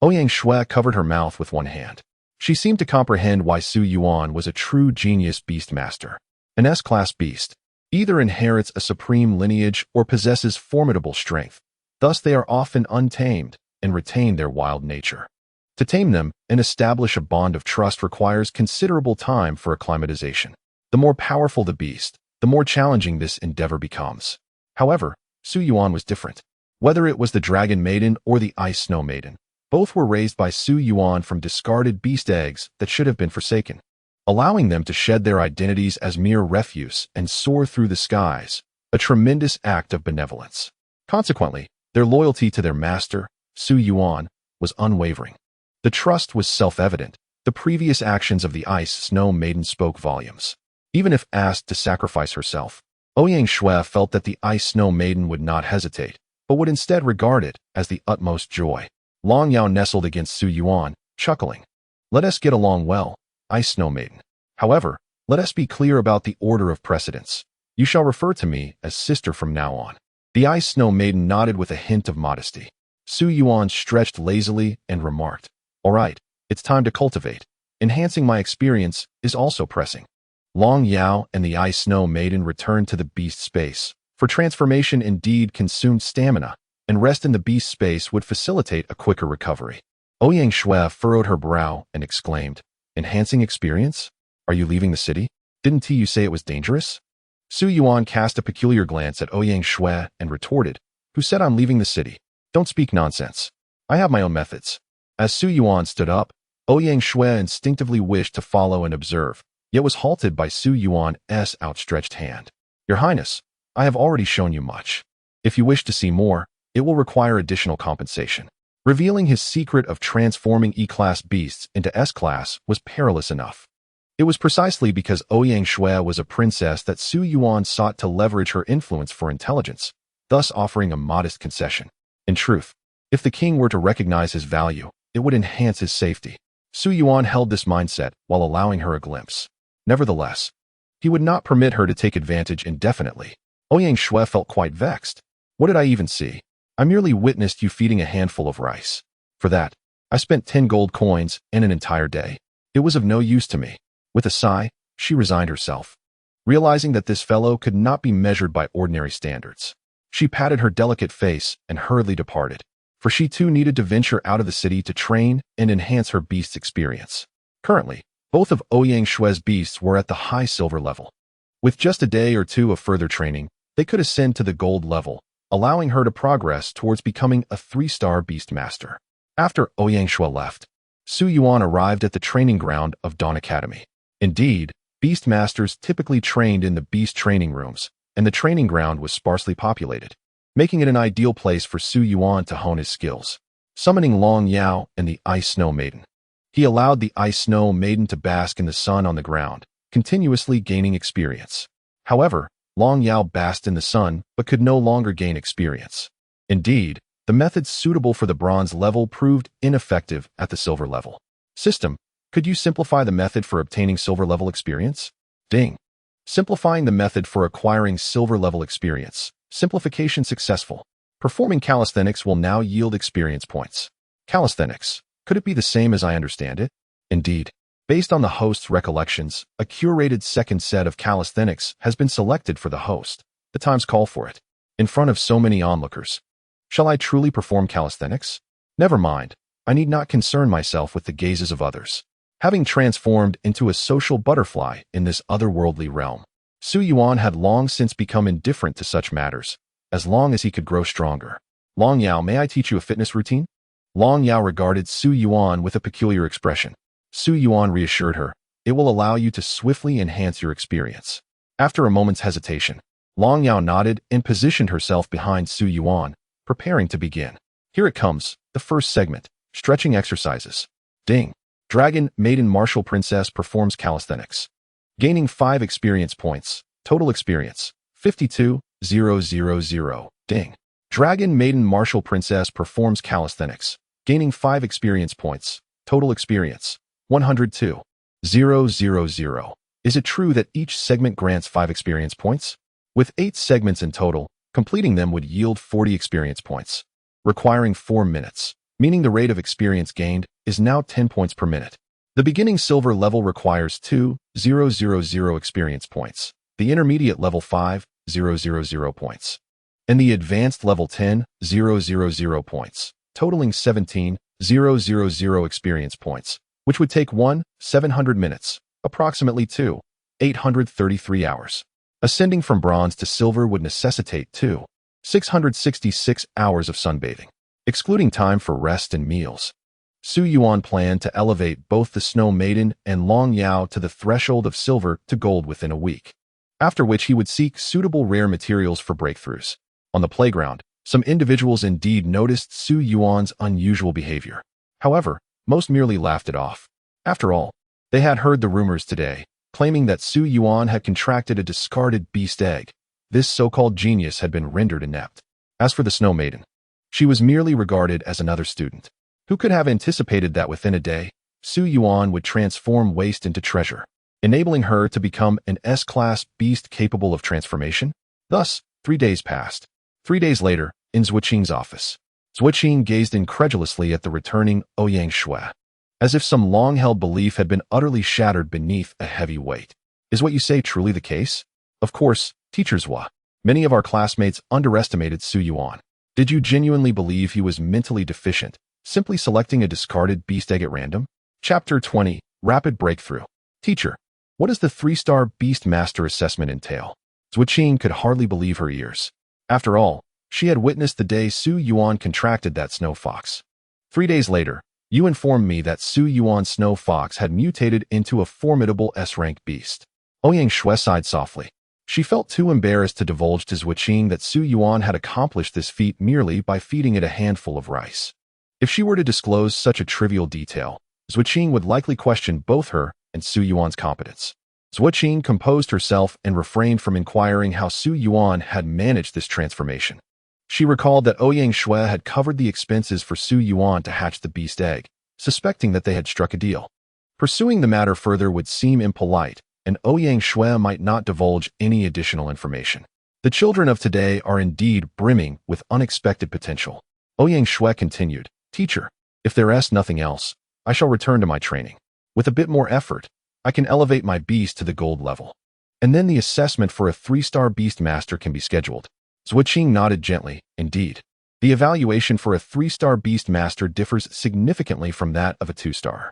Ouyang Shui covered her mouth with one hand. She seemed to comprehend why Su Yuan was a true genius beastmaster. An S-class beast either inherits a supreme lineage or possesses formidable strength. Thus they are often untamed and retain their wild nature. To tame them and establish a bond of trust requires considerable time for acclimatization. The more powerful the beast, the more challenging this endeavor becomes. However, Su Yuan was different. Whether it was the Dragon Maiden or the Ice Snow Maiden, both were raised by Su Yuan from discarded beast eggs that should have been forsaken, allowing them to shed their identities as mere refuse and soar through the skies, a tremendous act of benevolence. Consequently, their loyalty to their master, Su Yuan, was unwavering. The trust was self-evident. The previous actions of the Ice Snow Maiden spoke volumes. Even if asked to sacrifice herself, Ouyang Shui felt that the Ice Snow Maiden would not hesitate, but would instead regard it as the utmost joy. Long Yao nestled against Su Yuan, chuckling. "Let us get along well, Ice Snow Maiden. However, let us be clear about the order of precedence. You shall refer to me as sister from now on." The Ice Snow Maiden nodded with a hint of modesty. Su Yuan stretched lazily and remarked, "All right, it's time to cultivate. Enhancing my experience is also pressing." Long Yao and the Ice Snow Maiden returned to the beast space, for transformation indeed consumed stamina, and rest in the beast space would facilitate a quicker recovery. Ouyang Shui furrowed her brow and exclaimed, "Enhancing experience? Are you leaving the city? Didn't you say it was dangerous?" Su Yuan cast a peculiar glance at Ouyang Shui and retorted, "Who said I'm leaving the city? Don't speak nonsense. I have my own methods." As Su Yuan stood up, Ouyang Shui instinctively wished to follow and observe, yet was halted by Su Yuan's outstretched hand. "Your Highness, I have already shown you much. If you wish to see more, it will require additional compensation." Revealing his secret of transforming E-class beasts into S-class was perilous enough. It was precisely because Ouyang Shui was a princess that Su Yuan sought to leverage her influence for intelligence, thus offering a modest concession. In truth, if the king were to recognize his value, it would enhance his safety. Su Yuan held this mindset while allowing her a glimpse. Nevertheless, he would not permit her to take advantage indefinitely. Ouyang Shui felt quite vexed. What did I even see? I merely witnessed you feeding a handful of rice. For that, I spent 10 gold coins and an entire day. It was of no use to me. With a sigh, she resigned herself, realizing that this fellow could not be measured by ordinary standards. She patted her delicate face and hurriedly departed, for she too needed to venture out of the city to train and enhance her beast's experience. Currently, both of Ouyang Shui's beasts were at the high silver level. With just a day or two of further training, they could ascend to the gold level, allowing her to progress towards becoming a 3-star beastmaster. After Ouyang Shui left, Su Yuan arrived at the training ground of Dawn Academy. Indeed, beastmasters typically trained in the beast training rooms, and the training ground was sparsely populated, making it an ideal place for Su Yuan to hone his skills. Summoning Long Yao and the Ice Snow Maiden. He allowed the Ice Snow Maiden to bask in the sun on the ground, continuously gaining experience. However, Long Yao basked in the sun but could no longer gain experience. Indeed, the methods suitable for the bronze level proved ineffective at the silver level. System, could you simplify the method for obtaining silver level experience? Ding. Simplifying the method for acquiring silver level experience. Simplification successful. Performing calisthenics will now yield experience points. Calisthenics. Could it be the same as I understand it? Indeed. Based on the host's recollections, a curated second set of calisthenics has been selected for the host. The times call for it. In front of so many onlookers. Shall I truly perform calisthenics? Never mind. I need not concern myself with the gazes of others. Having transformed into a social butterfly in this otherworldly realm, Su Yuan had long since become indifferent to such matters, as long as he could grow stronger. Long Yao, may I teach you a fitness routine? Long Yao regarded Su Yuan with a peculiar expression. Su Yuan reassured her, it will allow you to swiftly enhance your experience. After a moment's hesitation, Long Yao nodded and positioned herself behind Su Yuan, preparing to begin. Here it comes, the first segment, stretching exercises. Ding. Dragon Maiden Martial Princess performs calisthenics. Gaining 5 experience points. Total experience, 52,000. Ding. Dragon Maiden Martial Princess performs calisthenics. Gaining 5 experience points. Total experience, 102,000. Is it true that each segment grants 5 experience points? With 8 segments in total, completing them would yield 40 experience points, requiring 4 minutes, meaning the rate of experience gained is now 10 points per minute. The beginning silver level requires 2,000 experience points, the intermediate level 5,000 points, and the advanced level 10,000 points, totaling 17,000 experience points, which would take 700 minutes, approximately 833 hours. Ascending from bronze to silver would necessitate 666 hours of sunbathing, excluding time for rest and meals. Su Yuan planned to elevate both the Snow Maiden and Long Yao to the threshold of silver to gold within a week, after which he would seek suitable rare materials for breakthroughs. On the playground, some individuals indeed noticed Su Yuan's unusual behavior. However, most merely laughed it off. After all, they had heard the rumors today, claiming that Su Yuan had contracted a discarded beast egg. This so-called genius had been rendered inept. As for the Snow Maiden, she was merely regarded as another student. Who could have anticipated that within a day, Su Yuan would transform waste into treasure, enabling her to become an S-class beast capable of transformation? Thus, 3 days passed. 3 days later, in Zhuoqing's office, Zhuoqing gazed incredulously at the returning Ouyang Shui, as if some long-held belief had been utterly shattered beneath a heavy weight. Is what you say truly the case? Of course, Teacher Zhua. Many of our classmates underestimated Su Yuan. Did you genuinely believe he was mentally deficient, simply selecting a discarded beast egg at random? Chapter 20, Rapid Breakthrough. Teacher, what does the 3-star Beast Master assessment entail? Zhuoqing could hardly believe her ears. After all, she had witnessed the day Su Yuan contracted that snow fox. 3 days later, you informed me that Su Yuan's snow fox had mutated into a formidable S-rank beast. Ouyang Shui sighed softly. She felt too embarrassed to divulge to Zhuoqing that Su Yuan had accomplished this feat merely by feeding it a handful of rice. If she were to disclose such a trivial detail, Zhuoqing would likely question both her and Su Yuan's competence. Zhuoqing composed herself and refrained from inquiring how Su Yuan had managed this transformation. She recalled that Ouyang Shui had covered the expenses for Su Yuan to hatch the beast egg, suspecting that they had struck a deal. Pursuing the matter further would seem impolite, and Ouyang Shui might not divulge any additional information. The children of today are indeed brimming with unexpected potential. Ouyang Shui continued, Teacher, if there is nothing else, I shall return to my training. With a bit more effort, I can elevate my beast to the gold level. And then the assessment for a 3-star beast master can be scheduled. Zhuoqing nodded gently, indeed. The evaluation for a 3-star beast master differs significantly from that of a 2-star.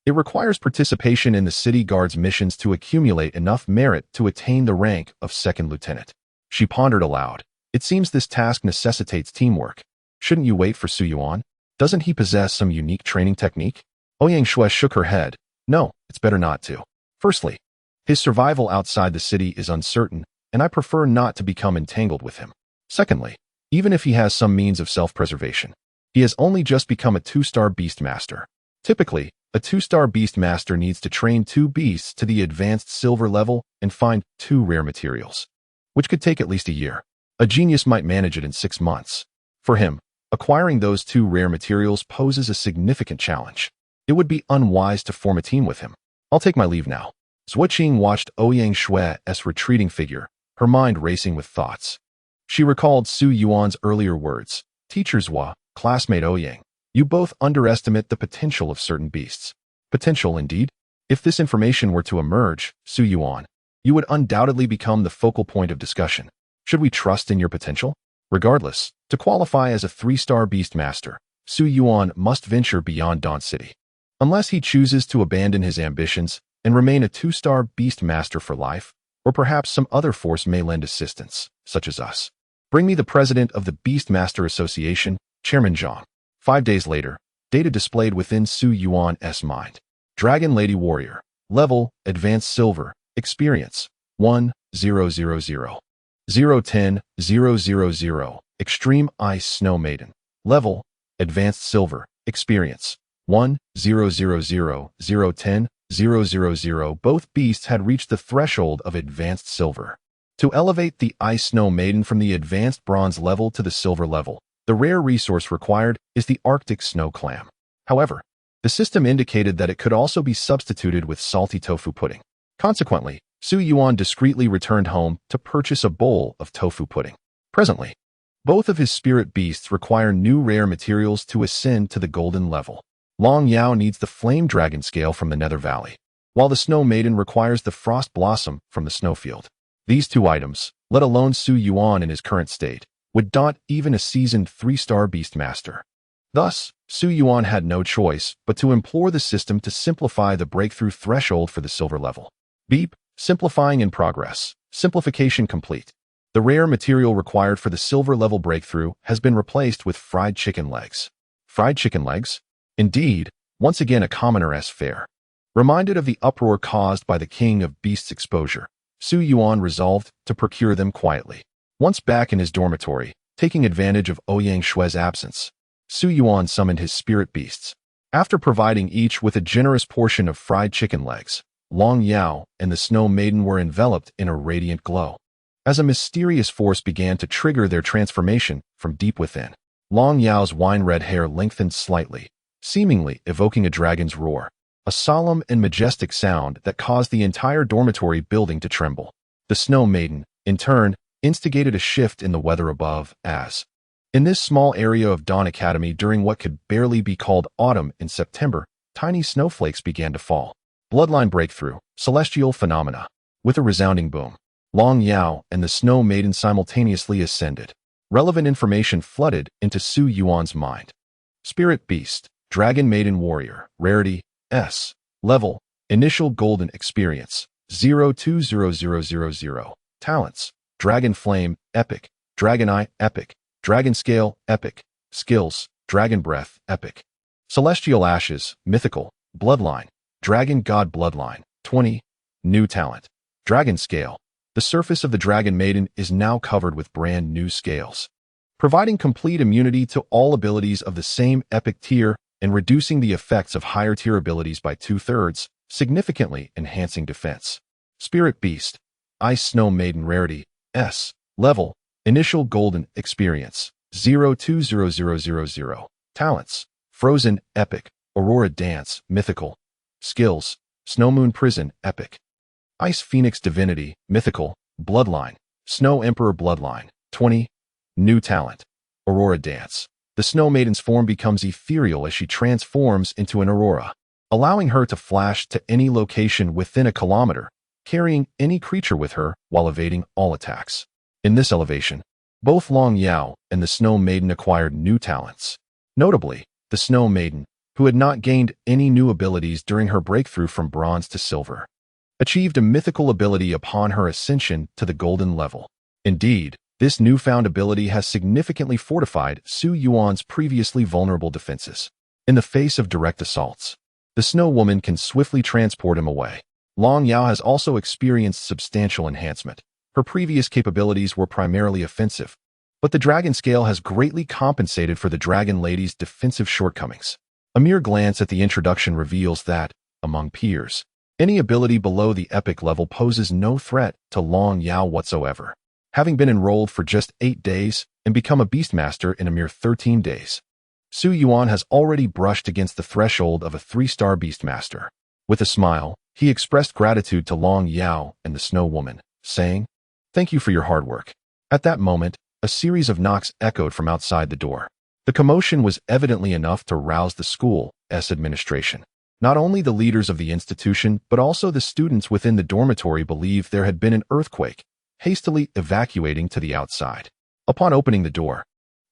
It requires participation in the city guard's missions to accumulate enough merit to attain the rank of second lieutenant. She pondered aloud. It seems this task necessitates teamwork. Shouldn't you wait for Su Yuan? Doesn't he possess some unique training technique? Ouyang Shui shook her head. No, it's better not to. Firstly, his survival outside the city is uncertain, and I prefer not to become entangled with him. Secondly, even if he has some means of self-preservation, he has only just become a 2-star beast master. Typically, a 2-star beast master needs to train 2 beasts to the advanced silver level and find 2 rare materials, which could take at least a year. A genius might manage it in 6 months. For him, acquiring those 2 rare materials poses a significant challenge. It would be unwise to form a team with him. I'll take my leave now. Zhuoqing watched Ouyang Xue's retreating figure, her mind racing with thoughts. She recalled Su Yuan's earlier words. Teacher Zhua, classmate Ouyang, you both underestimate the potential of certain beasts. Potential indeed. If this information were to emerge, Su Yuan, you would undoubtedly become the focal point of discussion. Should we trust in your potential? Regardless, to qualify as a 3-star beast master, Su Yuan must venture beyond Daunt City. Unless he chooses to abandon his ambitions and remain a 2-star beast master for life, or perhaps some other force may lend assistance, such as us. Bring me the president of the Beast Master Association, Chairman Zhang. 5 days later, data displayed within Su Yuan's mind. Dragon Lady Warrior. Level, Advanced Silver. Experience, 1000. 010,000. Extreme Ice Snow Maiden. Level, Advanced Silver. Experience, 1000,010,000. Both beasts had reached the threshold of Advanced Silver. To elevate the Ice Snow Maiden from the Advanced Bronze level to the Silver level, the rare resource required is the Arctic Snow Clam. However, the system indicated that it could also be substituted with salty tofu pudding. Consequently, Su Yuan discreetly returned home to purchase a bowl of tofu pudding. Presently, both of his spirit beasts require new rare materials to ascend to the golden level. Long Yao needs the Flame Dragon Scale from the Nether Valley, while the Snow Maiden requires the Frost Blossom from the Snowfield. These 2 items, let alone Su Yuan in his current state, would daunt even a seasoned 3-star beast master. Thus, Su Yuan had no choice but to implore the system to simplify the breakthrough threshold for the silver level. Beep, simplifying in progress. Simplification complete. The rare material required for the silver level breakthrough has been replaced with fried chicken legs. Fried chicken legs? Indeed, once again a commoner's fare. Reminded of the uproar caused by the king of beasts' exposure, Su Yuan resolved to procure them quietly. Once back in his dormitory, taking advantage of Ouyang Xue's absence, Su Yuan summoned his spirit beasts. After providing each with a generous portion of fried chicken legs, Long Yao and the Snow Maiden were enveloped in a radiant glow. As a mysterious force began to trigger their transformation from deep within, Long Yao's wine-red hair lengthened slightly, seemingly evoking a dragon's roar, a solemn and majestic sound that caused the entire dormitory building to tremble. The Snow Maiden, in turn, instigated a shift in the weather above, as in this small area of Dawn Academy during what could barely be called autumn in September, tiny snowflakes began to fall. Bloodline breakthrough, celestial phenomena. With a resounding boom, Long Yao and the Snow Maiden simultaneously ascended. Relevant information flooded into Su Yuan's mind. Spirit Beast, Dragon Maiden Warrior, Rarity, S. Level, Initial Golden Experience, 020000. Talents, Dragon Flame, Epic, Dragon Eye, Epic, Dragon Scale, Epic, Skills, Dragon Breath, Epic. Celestial Ashes, Mythical, Bloodline, Dragon God Bloodline, 20. New Talent, Dragon Scale. The surface of the Dragon Maiden is now covered with brand new scales, providing complete immunity to all abilities of the same epic tier and reducing the effects of higher tier abilities by 2/3, significantly enhancing defense. Spirit Beast, Ice Snow Maiden Rarity, S. Level, Initial Golden Experience, 020000. Talents, Frozen, Epic, Aurora Dance, Mythical. Skills, Snow Moon Prison, Epic. Ice Phoenix Divinity, Mythical, Bloodline, Snow Emperor Bloodline, 20. New Talent, Aurora Dance. The Snow Maiden's form becomes ethereal as she transforms into an aurora, allowing her to flash to any location within a kilometer, carrying any creature with her while evading all attacks. In this elevation, both Long Yao and the Snow Maiden acquired new talents. Notably, the Snow Maiden, who had not gained any new abilities during her breakthrough from bronze to silver, achieved a mythical ability upon her ascension to the golden level. Indeed, this newfound ability has significantly fortified Su Yuan's previously vulnerable defenses. In the face of direct assaults, the Snow Woman can swiftly transport him away. Long Yao has also experienced substantial enhancement. Her previous capabilities were primarily offensive, but the dragon scale has greatly compensated for the dragon lady's defensive shortcomings. A mere glance at the introduction reveals that, among peers, any ability below the epic level poses no threat to Long Yao whatsoever. Having been enrolled for just 8 days and become a Beastmaster in a mere 13 days, Su Yuan has already brushed against the threshold of a 3-star Beastmaster. With a smile, he expressed gratitude to Long Yao and the Snow Woman, saying, "Thank you for your hard work." At that moment, a series of knocks echoed from outside the door. The commotion was evidently enough to rouse the school's administration. Not only the leaders of the institution, but also the students within the dormitory believed there had been an earthquake, hastily evacuating to the outside. Upon opening the door,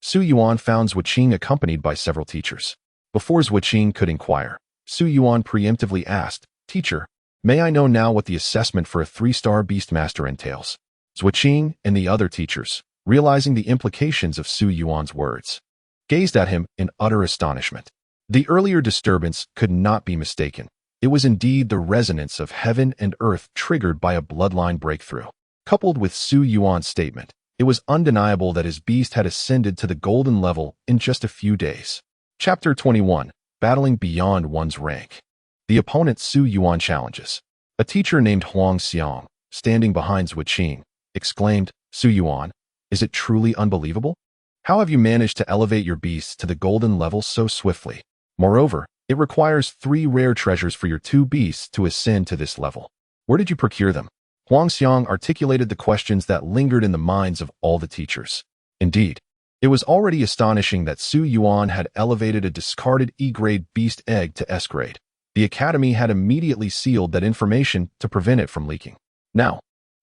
Su Yuan found Zhuqing accompanied by several teachers. Before Zhuqing could inquire, Su Yuan preemptively asked, "Teacher, may I know now what the assessment for a 3-star Beastmaster entails?" Zhuqing and the other teachers, realizing the implications of Su Yuan's words, gazed at him in utter astonishment. The earlier disturbance could not be mistaken. It was indeed the resonance of heaven and earth triggered by a bloodline breakthrough. Coupled with Su Yuan's statement, it was undeniable that his beast had ascended to the golden level in just a few days. Chapter 21. Battling Beyond One's Rank. The opponent Su Yuan challenges. A teacher named Huang Xiang, standing behind Zhuqing, exclaimed, "Su Yuan, is it truly unbelievable? How have you managed to elevate your beasts to the golden level so swiftly? Moreover, it requires 3 rare treasures for your 2 beasts to ascend to this level. Where did you procure them?" Huang Xiang articulated the questions that lingered in the minds of all the teachers. Indeed, it was already astonishing that Su Yuan had elevated a discarded E-grade beast egg to S-grade. The academy had immediately sealed that information to prevent it from leaking. Now,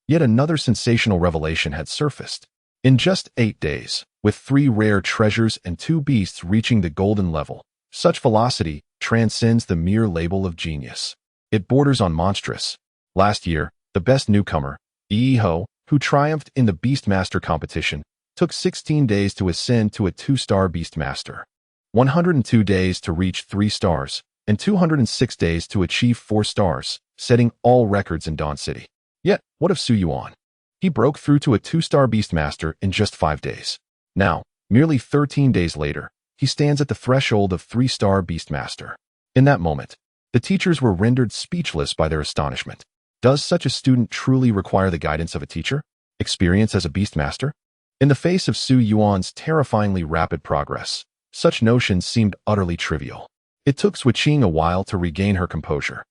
yet another sensational revelation had surfaced. In just 8 days, with 3 rare treasures and 2 beasts reaching the golden level, such velocity transcends the mere label of genius. It borders on monstrous. Last year, the best newcomer, Yi Ho, who triumphed in the Beastmaster competition, took 16 days to ascend to a 2-star Beastmaster, 102 days to reach 3 stars, and 206 days to achieve 4 stars, setting all records in Dawn City. Yet, what of Su Yuan? He broke through to a 2-star Beastmaster in just 5 days. Now, merely 13 days later, he stands at the threshold of 3-star Beastmaster. In that moment, the teachers were rendered speechless by their astonishment. Does such a student truly require the guidance of a teacher? Experience as a Beastmaster? In the face of Su Yuan's terrifyingly rapid progress, such notions seemed utterly trivial. It took Zhuqing a while to regain her composure.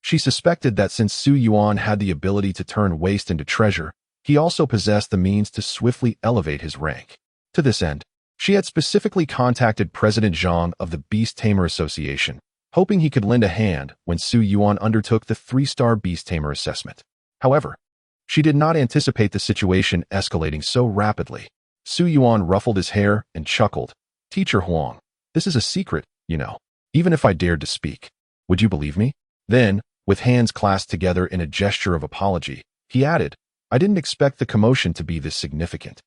She suspected that since Su Yuan had the ability to turn waste into treasure, he also possessed the means to swiftly elevate his rank. To this end, she had specifically contacted President Zhang of the Beast Tamer Association, hoping he could lend a hand when Su Yuan undertook the 3-star Beast Tamer assessment. However, she did not anticipate the situation escalating so rapidly. Su Yuan ruffled his hair and chuckled. "Teacher Huang, this is a secret, you know. Even if I dared to speak, would you believe me?" Then, with hands clasped together in a gesture of apology, he added, "I didn't expect the commotion to be this significant.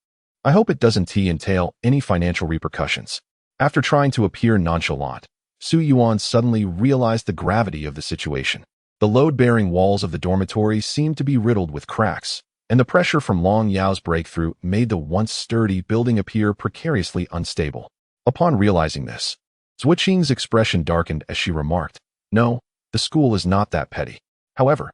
I hope it doesn't entail any financial repercussions." After trying to appear nonchalant, Su Yuan suddenly realized the gravity of the situation. The load-bearing walls of the dormitory seemed to be riddled with cracks, and the pressure from Long Yao's breakthrough made the once sturdy building appear precariously unstable. Upon realizing this, Zhuqing's expression darkened as she remarked, "No, the school is not that petty. However,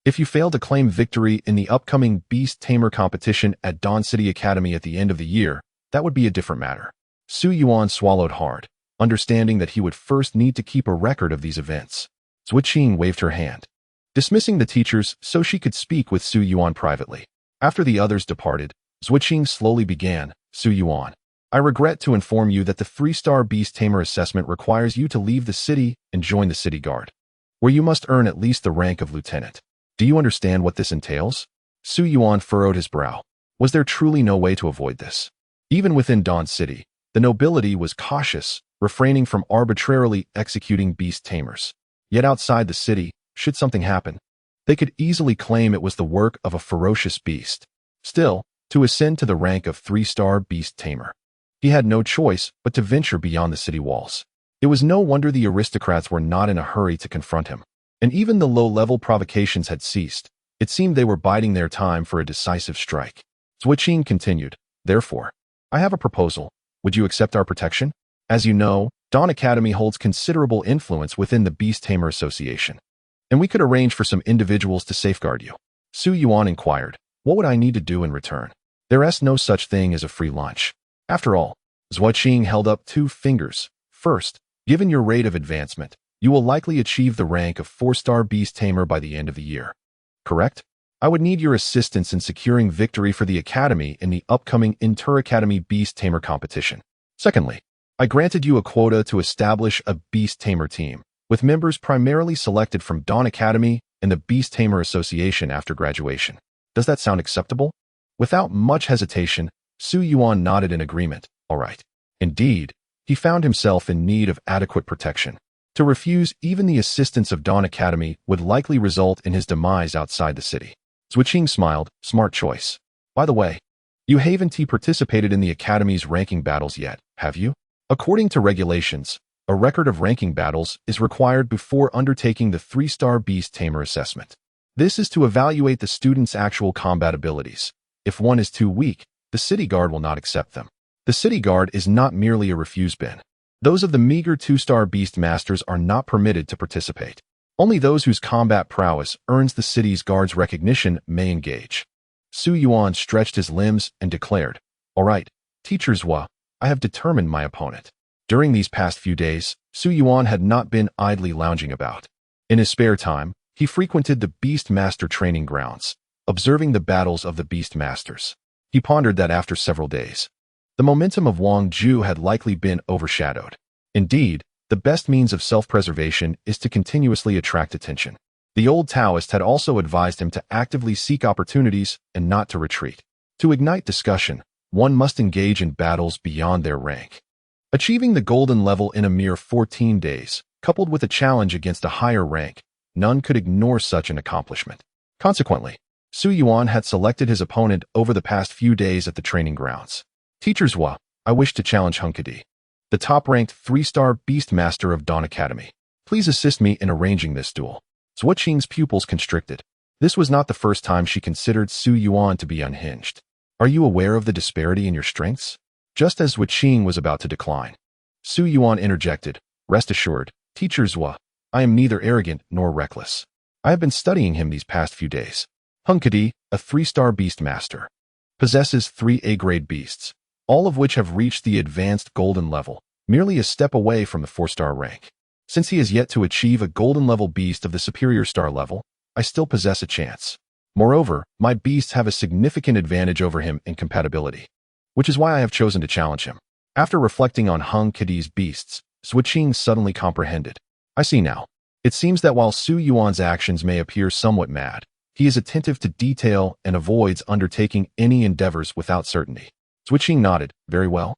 if you fail to claim victory in the upcoming Beast Tamer competition at Dawn City Academy at the end of the year, that would be a different matter." Su Yuan swallowed hard, understanding that he would first need to keep a record of these events. Zhuqing waved her hand, dismissing the teachers so she could speak with Su Yuan privately. After the others departed, Zhuqing slowly began, "Su Yuan, I regret to inform you that the 3-star Beast Tamer assessment requires you to leave the city and join the city guard, where you must earn at least the rank of lieutenant. Do you understand what this entails?" Su Yuan furrowed his brow. Was there truly no way to avoid this? Even within Dawn City, the nobility was cautious, refraining from arbitrarily executing beast tamers. Yet outside the city, should something happen, they could easily claim it was the work of a ferocious beast. Still, to ascend to the rank of 3-star Beast Tamer, he had no choice but to venture beyond the city walls. It was no wonder the aristocrats were not in a hurry to confront him. And even the low-level provocations had ceased. It seemed they were biding their time for a decisive strike. Zhuqing continued, "Therefore, I have a proposal. Would you accept our protection? As you know, Dawn Academy holds considerable influence within the Beast Tamer Association, and we could arrange for some individuals to safeguard you." Su Yuan inquired, "What would I need to do in return?" "There is no such thing as a free lunch. After all," Zhuqing held up 2 fingers. "First, given your rate of advancement, you will likely achieve the rank of 4-star Beast Tamer by the end of the year. Correct? I would need your assistance in securing victory for the Academy in the upcoming Inter-Academy Beast Tamer competition. Secondly, I granted you a quota to establish a Beast Tamer team, with members primarily selected from Dawn Academy and the Beast Tamer Association after graduation. Does that sound acceptable?" Without much hesitation, Su Yuan nodded in agreement. All right. Indeed, he found himself in need of adequate protection. To refuse even the assistance of Dawn Academy would likely result in his demise outside the city. Zhuqing smiled. "Smart choice. By the way, you haven't participated in the Academy's ranking battles yet, have you? According to regulations, a record of ranking battles is required before undertaking the 3-star Beast Tamer assessment. This is to evaluate the student's actual combat abilities. If one is too weak, the city guard will not accept them. The city guard is not merely a refuse bin. Those of the meager 2-star Beast Masters are not permitted to participate. Only those whose combat prowess earns the city's guard's recognition may engage." Su Yuan stretched his limbs and declared, "All right, Teacher Zhua, I have determined my opponent." During these past few days, Su Yuan had not been idly lounging about. In his spare time, he frequented the Beast Master training grounds, observing the battles of the Beast Masters. He pondered that after several days, the momentum of Wang Zhu had likely been overshadowed. Indeed, the best means of self-preservation is to continuously attract attention. The old Taoist had also advised him to actively seek opportunities and not to retreat. To ignite discussion, one must engage in battles beyond their rank. Achieving the golden level in a mere 14 days, coupled with a challenge against a higher rank, none could ignore such an accomplishment. Consequently, Su Yuan had selected his opponent over the past few days at the training grounds. "Teacher Zhua, I wish to challenge Hunkadi, the top-ranked 3-star Beast Master of Dawn Academy. Please assist me in arranging this duel." Zhuqing's pupils constricted. This was not the first time she considered Su Yuan to be unhinged. "Are you aware of the disparity in your strengths?" Just as Zhuqing was about to decline, Su Yuan interjected, "Rest assured, Teacher Zhua, I am neither arrogant nor reckless. I have been studying him these past few days. Hunkadi, a 3-star Beast Master, possesses 3 A-grade beasts, all of which have reached the advanced golden level, merely a step away from the 4-star rank. Since he has yet to achieve a golden level beast of the superior star level, I still possess a chance. Moreover, my beasts have a significant advantage over him in compatibility, which is why I have chosen to challenge him." After reflecting on Hung Kadi's beasts, Zhuqing suddenly comprehended. "I see now. It seems that while Su Yuan's actions may appear somewhat mad, he is attentive to detail and avoids undertaking any endeavors without certainty." Zhuqing nodded. "Very well.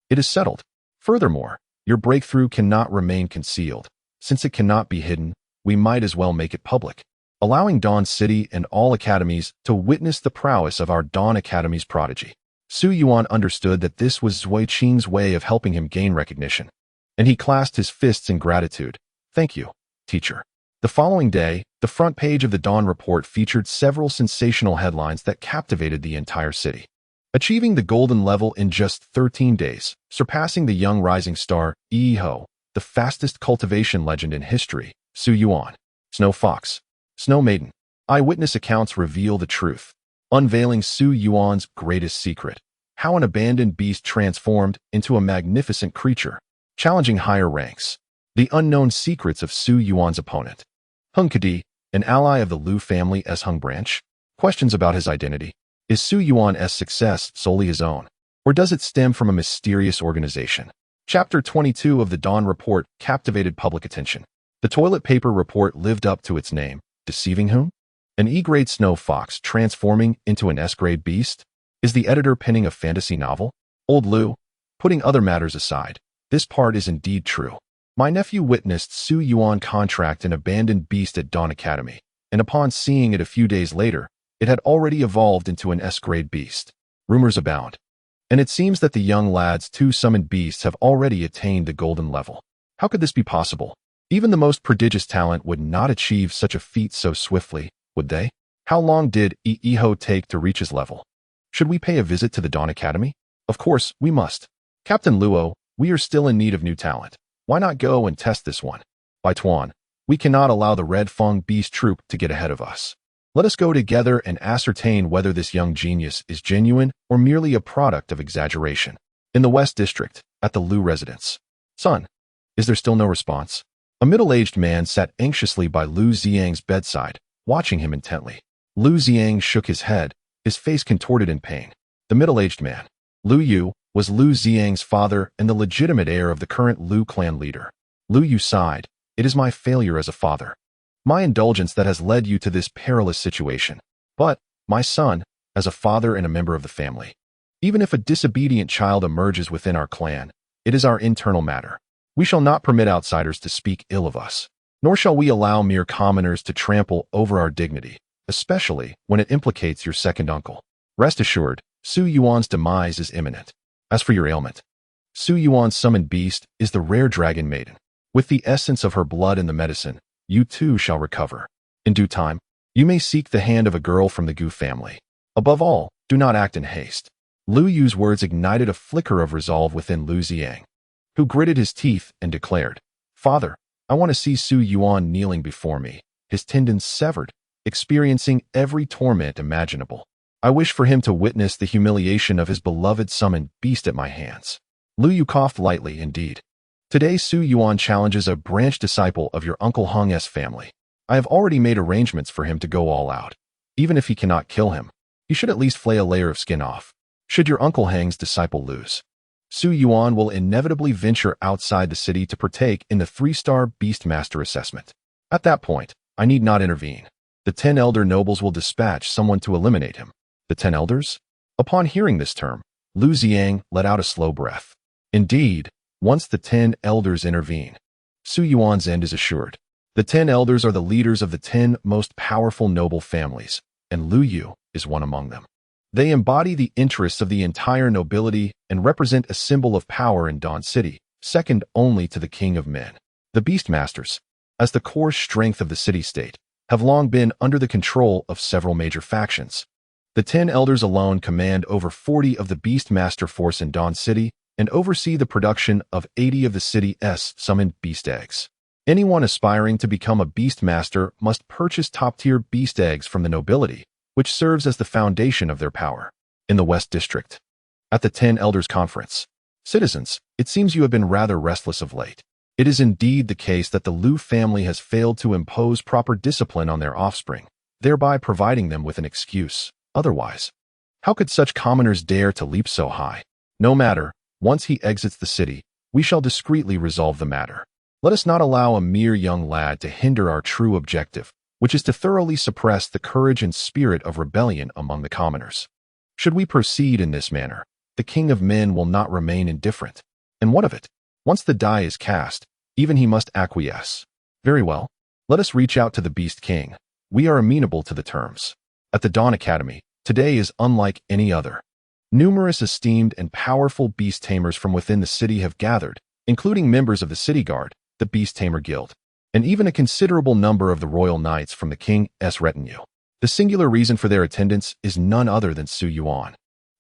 It is settled. Furthermore, your breakthrough cannot remain concealed. Since it cannot be hidden, we might as well make it public, allowing Dawn City and all academies to witness the prowess of our Dawn Academy's prodigy." Su Yuan understood that this was Zhuqing's way of helping him gain recognition, and he clasped his fists in gratitude. "Thank you, teacher." The following day, the front page of the Dawn Report featured several sensational headlines that captivated the entire city. Achieving the golden level in just 13 days, surpassing the young rising star, Yi Ho, the fastest cultivation legend in history, Su Yuan. Snow Fox, Snow Maiden. Eyewitness accounts reveal the truth, unveiling Su Yuan's greatest secret, how an abandoned beast transformed into a magnificent creature, challenging higher ranks. The unknown secrets of Su Yuan's opponent. Hunkadi, an ally of the Liu family as Hung branch. Questions about his identity. Is Su Yuan's success solely his own, or does it stem from a mysterious organization? Chapter 22 of the Dawn Report captivated public attention. The toilet paper report lived up to its name, deceiving whom? An E-grade snow fox transforming into an S-grade beast? Is the editor penning a fantasy novel? Old Liu, putting other matters aside, this part is indeed true. My nephew witnessed Su Yuan contract an abandoned beast at Dawn Academy, and upon seeing it a few days later, it had already evolved into an S-grade beast. Rumors abound, and it seems that the young lad's 2 summoned beasts have already attained the golden level. How could this be possible? Even the most prodigious talent would not achieve such a feat so swiftly, would they? How long did Iho take to reach his level? Should we pay a visit to the Dawn Academy? Of course, we must. Captain Luo, we are still in need of new talent. Why not go and test this one? By Tuan, we cannot allow the Red Feng Beast Troop to get ahead of us. Let us go together and ascertain whether this young genius is genuine or merely a product of exaggeration. In the West District, at the Lu residence. Son, is there still no response? A middle-aged man sat anxiously by Lu Xiang's bedside, watching him intently. Lu Xiang shook his head, his face contorted in pain. The middle-aged man, Lu Yu, was Lu Xiang's father and the legitimate heir of the current Lu clan leader. Lu Yu sighed. It is my failure as a father. My indulgence that has led you to this perilous situation. But, my son, as a father and a member of the family, even if a disobedient child emerges within our clan, it is our internal matter. We shall not permit outsiders to speak ill of us, nor shall we allow mere commoners to trample over our dignity, especially when it implicates your second uncle. Rest assured, Su Yuan's demise is imminent. As for your ailment, Su Yuan's summoned beast is the rare dragon maiden. With the essence of her blood in the medicine, you too shall recover. In due time, you may seek the hand of a girl from the Gu family. Above all, do not act in haste. Lu Yu's words ignited a flicker of resolve within Lu Xiang, who gritted his teeth and declared, Father, I want to see Su Yuan kneeling before me, his tendons severed, experiencing every torment imaginable. I wish for him to witness the humiliation of his beloved summoned beast at my hands. Lu Yu coughed lightly indeed. Today Su Yuan challenges a branch disciple of your Uncle Heng's family. I have already made arrangements for him to go all out. Even if he cannot kill him, he should at least flay a layer of skin off. Should your Uncle Heng's disciple lose, Su Yuan will inevitably venture outside the city to partake in the 3-star Beastmaster assessment. At that point, I need not intervene. The 10 elder nobles will dispatch someone to eliminate him. The 10 elders? Upon hearing this term, Lu Xiang let out a slow breath. Indeed, once the 10 elders intervene, Su Yuan's end is assured. The 10 elders are the leaders of the 10 most powerful noble families, and Lu Yu is one among them. They embody the interests of the entire nobility and represent a symbol of power in Dawn City, second only to the King of Men. The Beastmasters, as the core strength of the city-state, have long been under the control of several major factions. The 10 elders alone command over 40 of the Beastmaster force in Dawn City and oversee the production of 80 of the city's summoned beast eggs. Anyone aspiring to become a Beastmaster must purchase top-tier beast eggs from the nobility, which serves as the foundation of their power. In the West District, at the 10 Elders Conference, citizens, it seems you have been rather restless of late. It is indeed the case that the Lu family has failed to impose proper discipline on their offspring, thereby providing them with an excuse. Otherwise, how could such commoners dare to leap so high? No matter, once he exits the city, we shall discreetly resolve the matter. Let us not allow a mere young lad to hinder our true objective, which is to thoroughly suppress the courage and spirit of rebellion among the commoners. Should we proceed in this manner, the King of Men will not remain indifferent. And what of it? Once the die is cast, even he must acquiesce. Very well, let us reach out to the Beast King. We are amenable to the terms. At the Dawn Academy, today is unlike any other. Numerous esteemed and powerful beast tamers from within the city have gathered, including members of the City Guard, the Beast Tamer Guild, and even a considerable number of the royal knights from the King's retinue. The singular reason for their attendance is none other than Su Yuan,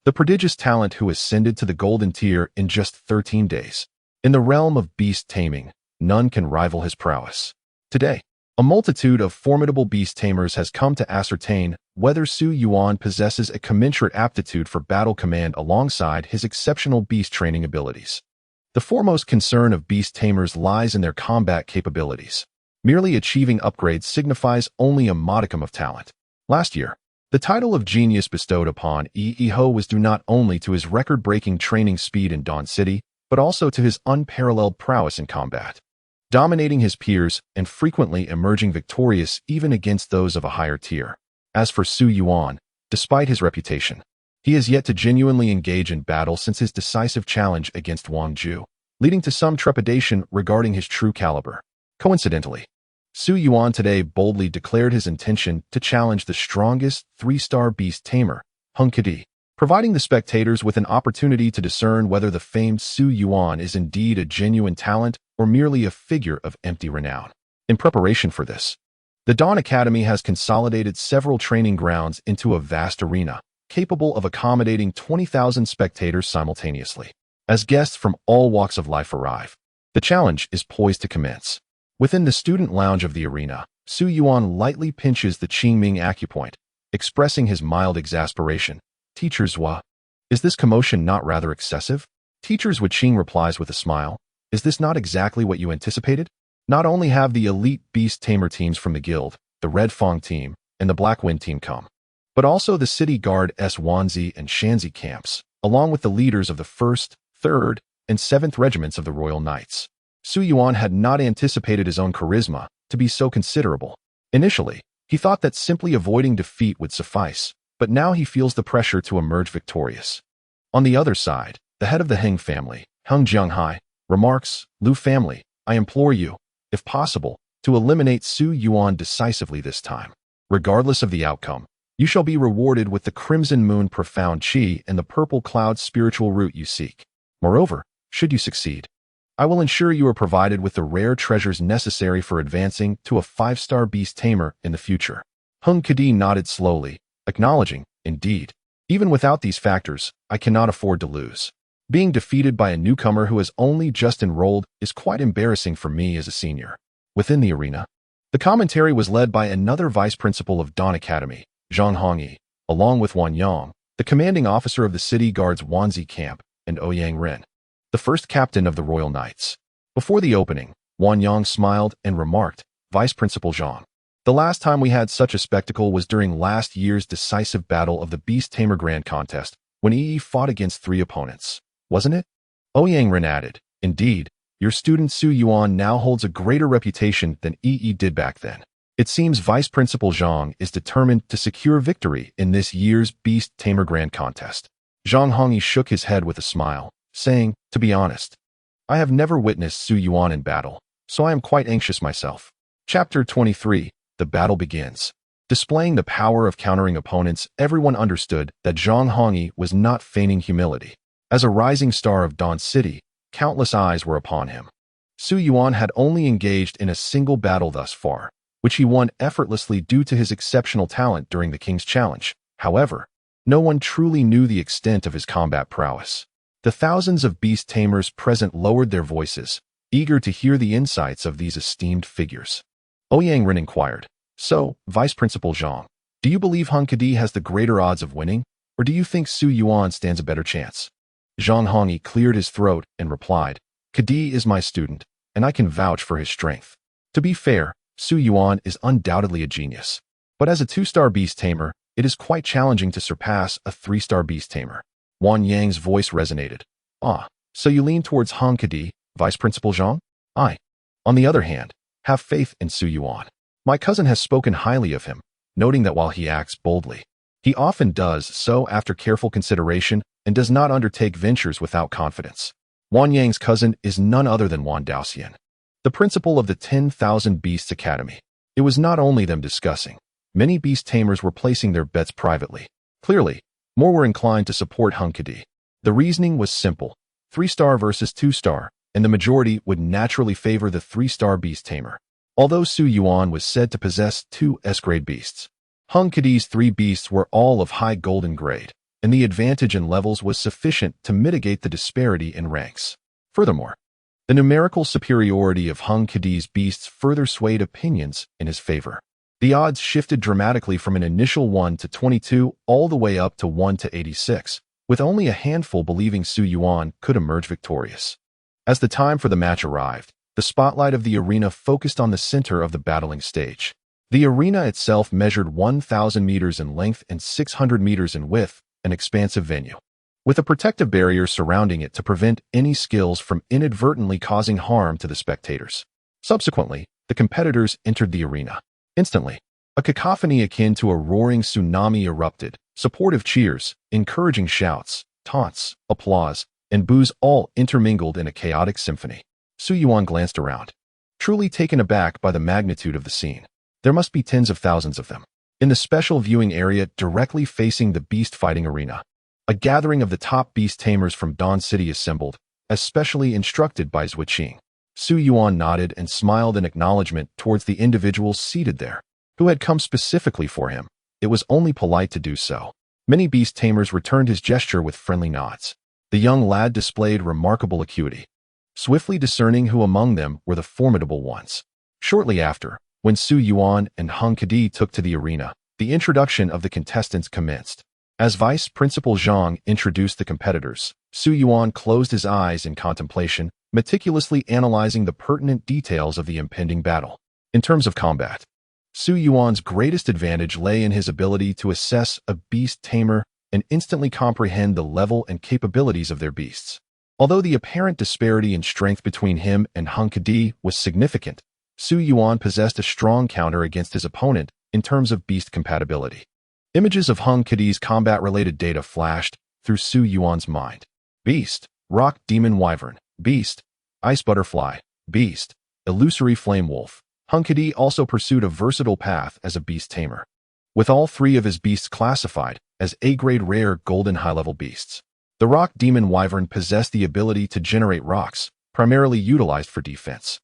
the prodigious talent who ascended to the golden tier in just 13 days. In the realm of beast taming, none can rival his prowess. Today, a multitude of formidable beast tamers has come to ascertain whether Su Yuan possesses a commensurate aptitude for battle command alongside his exceptional beast training abilities. The foremost concern of beast tamers lies in their combat capabilities. Merely achieving upgrades signifies only a modicum of talent. Last year, the title of genius bestowed upon Iho was due not only to his record-breaking training speed in Dawn City, but also to his unparalleled prowess in combat, dominating his peers and frequently emerging victorious even against those of a higher tier. As for Su Yuan, despite his reputation, he has yet to genuinely engage in battle since his decisive challenge against Wang Ju, leading to some trepidation regarding his true caliber. Coincidentally, Su Yuan today boldly declared his intention to challenge the strongest 3-star beast tamer, Hung Kidi, providing the spectators with an opportunity to discern whether the famed Su Yuan is indeed a genuine talent or merely a figure of empty renown. In preparation for this, The Dawn Academy has consolidated several training grounds into a vast arena, capable of accommodating 20,000 spectators simultaneously. As guests from all walks of life arrive, the challenge is poised to commence. Within the student lounge of the arena, Su Yuan lightly pinches the Qingming acupoint, expressing his mild exasperation. Teacher Zhua, is this commotion not rather excessive? Teacher Qing replies with a smile. Is this not exactly what you anticipated? Not only have the elite beast tamer teams from the guild, the Red Fong team, and the Black Wind team come, but also the City Guard Wanzi and Shanzi camps, along with the leaders of the 1st, 3rd, and 7th regiments of the Royal Knights. Su Yuan had not anticipated his own charisma to be so considerable. Initially, he thought that simply avoiding defeat would suffice, but now he feels the pressure to emerge victorious. On the other side, the head of the Heng family, Heng Jianghai, remarks, Lu family, I implore you, if possible, to eliminate Su Yuan decisively this time. Regardless of the outcome, you shall be rewarded with the Crimson Moon Profound Qi and the Purple Cloud spiritual root you seek. Moreover, should you succeed, I will ensure you are provided with the rare treasures necessary for advancing to a 5-star beast tamer in the future. Hung Kadi nodded slowly, acknowledging, indeed, even without these factors, I cannot afford to lose. Being defeated by a newcomer who has only just enrolled is quite embarrassing for me as a senior. Within the arena, the commentary was led by another vice principal of Dawn Academy, Zhang Hongyi, along with Wan Yang, the commanding officer of the City Guard's Wanzi camp, and Ouyang Ren, the first captain of the Royal Knights. Before the opening, Wan Yang smiled and remarked, Vice Principal Zhang, the last time we had such a spectacle was during last year's decisive battle of the Beast Tamer Grand Contest, when Yi fought against 3 opponents. Wasn't it? Ouyang Ren added, indeed, your student Su Yuan now holds a greater reputation than Yi did back then. It seems Vice Principal Zhang is determined to secure victory in this year's Beast Tamer Grand Contest. Zhang Hongyi shook his head with a smile, saying, to be honest, I have never witnessed Su Yuan in battle, so I am quite anxious myself. Chapter 23, The Battle Begins. Displaying the power of countering opponents, everyone understood that Zhang Hongyi was not feigning humility. As a rising star of Dawn City, countless eyes were upon him. Su Yuan had only engaged in a single battle thus far, which he won effortlessly due to his exceptional talent during the King's Challenge. However, no one truly knew the extent of his combat prowess. The thousands of beast tamers present lowered their voices, eager to hear the insights of these esteemed figures. Ouyang Ren inquired, so, Vice Principal Zhang, do you believe Hung Kadi has the greater odds of winning, or do you think Su Yuan stands a better chance? Zhang Hongyi cleared his throat and replied, Kadi is my student, and I can vouch for his strength. To be fair, Su Yuan is undoubtedly a genius. But as a 2-star beast tamer, it is quite challenging to surpass a 3-star beast tamer. Wan Yang's voice resonated. Ah, so you lean towards Hung Kadi, Vice Principal Zhang? I, on the other hand, have faith in Su Yuan. My cousin has spoken highly of him, noting that while he acts boldly, he often does so after careful consideration and does not undertake ventures without confidence. Wan Yang's cousin is none other than Wan Daoxian, the principal of the 10,000 Beasts Academy. It was not only them discussing. Many beast tamers were placing their bets privately. Clearly, more were inclined to support Hung Kadi. The reasoning was simple, 3-star versus 2-star, and the majority would naturally favor the 3-star beast tamer. Although Su Yuan was said to possess 2 S-grade beasts, Hung Kadi's 3 beasts were all of high golden grade, and the advantage in levels was sufficient to mitigate the disparity in ranks. Furthermore, the numerical superiority of Hung Kadi's beasts further swayed opinions in his favor. The odds shifted dramatically from an initial 1 to 22 all the way up to 1 to 86, with only a handful believing Su Yuan could emerge victorious. As the time for the match arrived, the spotlight of the arena focused on the center of the battling stage. The arena itself measured 1,000 meters in length and 600 meters in width, an expansive venue, with a protective barrier surrounding it to prevent any skills from inadvertently causing harm to the spectators. Subsequently, the competitors entered the arena. Instantly, a cacophony akin to a roaring tsunami erupted, supportive cheers, encouraging shouts, taunts, applause, and boos all intermingled in a chaotic symphony. Su Yuan glanced around, truly taken aback by the magnitude of the scene. There must be tens of thousands of them. In the special viewing area directly facing the beast fighting arena, a gathering of the top beast tamers from Dawn City assembled, as specially instructed by Zhuqing. Su Yuan nodded and smiled in acknowledgement towards the individuals seated there. who had come specifically for him. It was only polite to do so. Many beast tamers returned his gesture with friendly nods. The young lad displayed remarkable acuity, swiftly discerning who among them were the formidable ones. Shortly after, when Su Yuan and Hung Kadi took to the arena, the introduction of the contestants commenced. As Vice Principal Zhang introduced the competitors, Su Yuan closed his eyes in contemplation, meticulously analyzing the pertinent details of the impending battle. In terms of combat, Su Yuan's greatest advantage lay in his ability to assess a beast tamer and instantly comprehend the level and capabilities of their beasts. Although the apparent disparity in strength between him and Hung Kadi was significant, Su Yuan possessed a strong counter against his opponent in terms of beast compatibility. Images of Hung Kadi's combat-related data flashed through Su Yuan's mind. Beast, rock demon wyvern. Beast, ice butterfly. Beast, illusory flame wolf. Hung Kadi also pursued a versatile path as a beast tamer, with all three of his beasts classified as A-grade rare golden high-level beasts. The rock demon wyvern possessed the ability to generate rocks, primarily utilized for defense,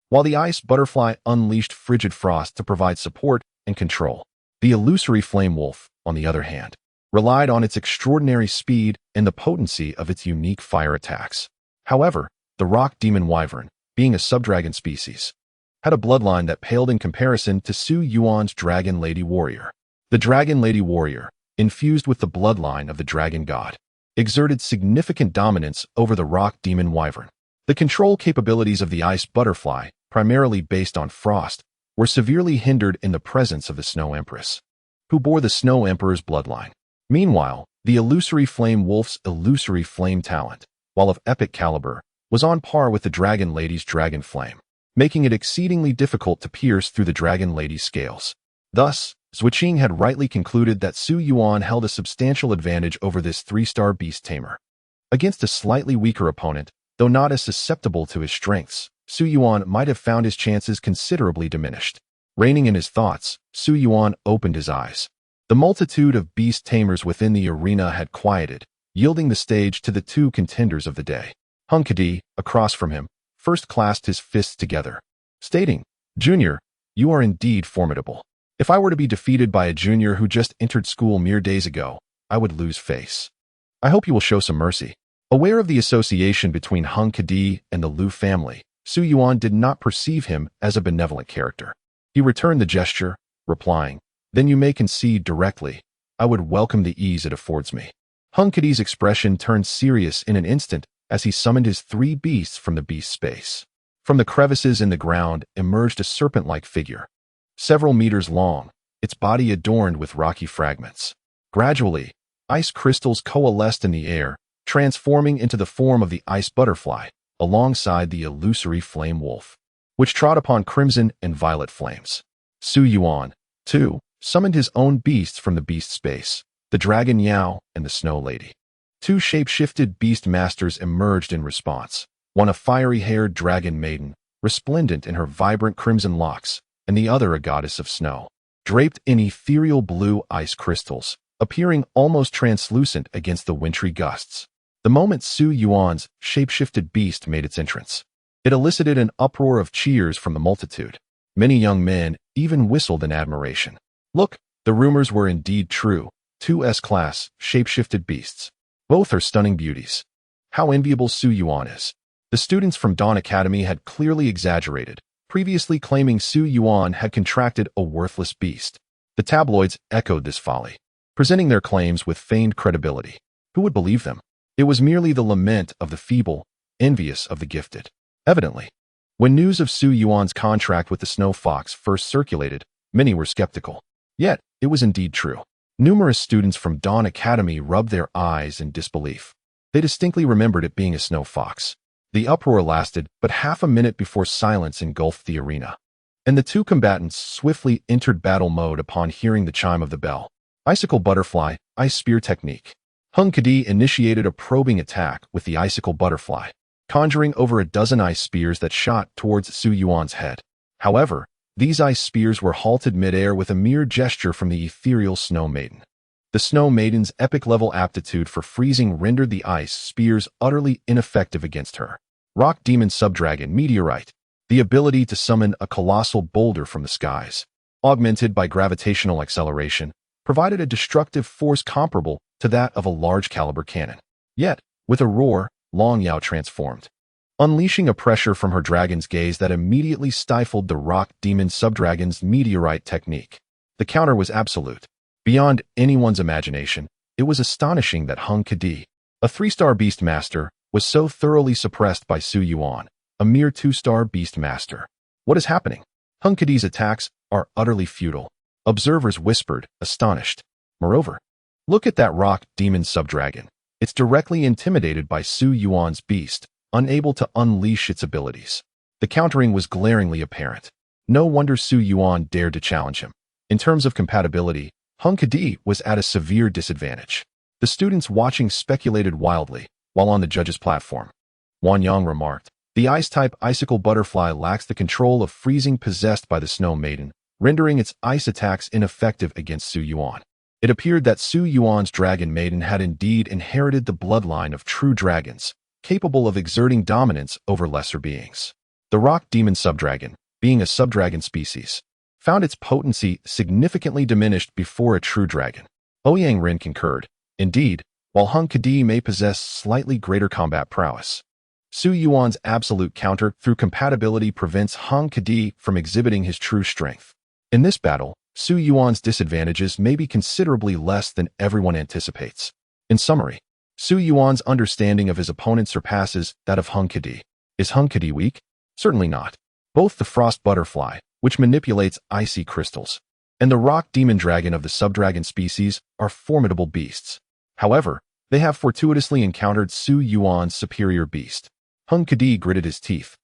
while the ice butterfly unleashed frigid frost to provide support and control. The illusory flame wolf, on the other hand, relied on its extraordinary speed and the potency of its unique fire attacks. However, the rock demon wyvern, being a subdragon species, had a bloodline that paled in comparison to Su Yuan's dragon lady warrior. The dragon lady warrior, infused with the bloodline of the dragon god, exerted significant dominance over the rock demon wyvern. The control capabilities of the ice butterfly, primarily based on frost, were severely hindered in the presence of the Snow Empress, who bore the Snow Emperor's bloodline. Meanwhile, the illusory flame wolf's illusory flame talent, while of epic caliber, was on par with the dragon lady's dragon flame, making it exceedingly difficult to pierce through the dragon lady's scales. Thus, Zhuqing had rightly concluded that Su Yuan held a substantial advantage over this three-star beast tamer. Against a slightly weaker opponent, though not as susceptible to his strengths, Su Yuan might have found his chances considerably diminished. Reining in his thoughts, Su Yuan opened his eyes. The multitude of beast tamers within the arena had quieted, yielding the stage to the two contenders of the day. Hung Kadi, across from him, first clasped his fists together, stating, "Junior, you are indeed formidable. If I were to be defeated by a junior who just entered school mere days ago, I would lose face. I hope you will show some mercy." Aware of the association between Hung Kadi and the Liu family, Su Yuan did not perceive him as a benevolent character. He returned the gesture, replying, "Then you may concede directly. I would welcome the ease it affords me." Hung Kadi's expression turned serious in an instant as he summoned his three beasts from the beast space. From the crevices in the ground emerged a serpent-like figure, several meters long, its body adorned with rocky fragments. Gradually, ice crystals coalesced in the air, transforming into the form of the ice butterfly, alongside the illusory flame wolf, which trod upon crimson and violet flames. Su Yuan, too, summoned his own beasts from the beast space, the dragon Yao and the snow lady. Two shape-shifted beast masters emerged in response, one a fiery-haired dragon maiden, resplendent in her vibrant crimson locks, and the other a goddess of snow, draped in ethereal blue ice crystals, appearing almost translucent against the wintry gusts. The moment Su Yuan's shape-shifted beast made its entrance, it elicited an uproar of cheers from the multitude. Many young men even whistled in admiration. Look, the rumors were indeed true. Two S-class, shape-shifted beasts. Both are stunning beauties. How enviable Su Yuan is. The students from Dawn Academy had clearly exaggerated, previously claiming Su Yuan had contracted a worthless beast. The tabloids echoed this folly, presenting their claims with feigned credibility. Who would believe them? It was merely the lament of the feeble, envious of the gifted. Evidently, when news of Su Yuan's contract with the Snow Fox first circulated, many were skeptical. Yet, it was indeed true. Numerous students from Dawn Academy rubbed their eyes in disbelief. They distinctly remembered it being a snow fox. The uproar lasted but half a minute before silence engulfed the arena, and the two combatants swiftly entered battle mode upon hearing the chime of the bell. Icicle Butterfly, Ice Spear Technique. Hung Kadi initiated a probing attack with the Icicle Butterfly, conjuring over a dozen ice spears that shot towards Su Yuan's head. However, these ice spears were halted midair with a mere gesture from the ethereal Snow Maiden. The Snow Maiden's epic-level aptitude for freezing rendered the ice spears utterly ineffective against her. Rock Demon Subdragon Meteorite. The ability to summon a colossal boulder from the skies. augmented by gravitational acceleration, provided a destructive force comparable to that of a large-caliber cannon. Yet, with a roar, Long Yao transformed, unleashing a pressure from her dragon's gaze that immediately stifled the rock demon subdragon's meteorite technique. The counter was absolute. Beyond anyone's imagination, it was astonishing that Hung Kadi, a 3-star beast master, was so thoroughly suppressed by Su Yuan, a mere 2-star beast master. What is happening? Hung Kadi's attacks are utterly futile, observers whispered, astonished. Moreover, look at that rock demon subdragon. It's directly intimidated by Su Yuan's beast, unable to unleash its abilities. The countering was glaringly apparent. No wonder Su Yuan dared to challenge him. In terms of compatibility, Hung Kadi was at a severe disadvantage. The students watching speculated wildly, while on the judge's platform. Yuan Yang remarked, the ice-type icicle butterfly lacks the control of freezing possessed by the Snow Maiden, rendering its ice attacks ineffective against Su Yuan. It appeared that Su Yuan's dragon maiden had indeed inherited the bloodline of true dragons, capable of exerting dominance over lesser beings. The rock demon subdragon, being a subdragon species, found its potency significantly diminished before a true dragon. Ouyang Ren concurred. Indeed, while Hung Kadi may possess slightly greater combat prowess, Su Yuan's absolute counter through compatibility prevents Hung Kadi from exhibiting his true strength. In this battle, Su Yuan's disadvantages may be considerably less than everyone anticipates. In summary, Su Yuan's understanding of his opponent surpasses that of Hung Kadi. Is Hung Kadi weak? Certainly not. Both the frost butterfly, which manipulates icy crystals, and the rock demon dragon of the subdragon species are formidable beasts. However, they have fortuitously encountered Su Yuan's superior beast. Hung Kadi gritted his teeth,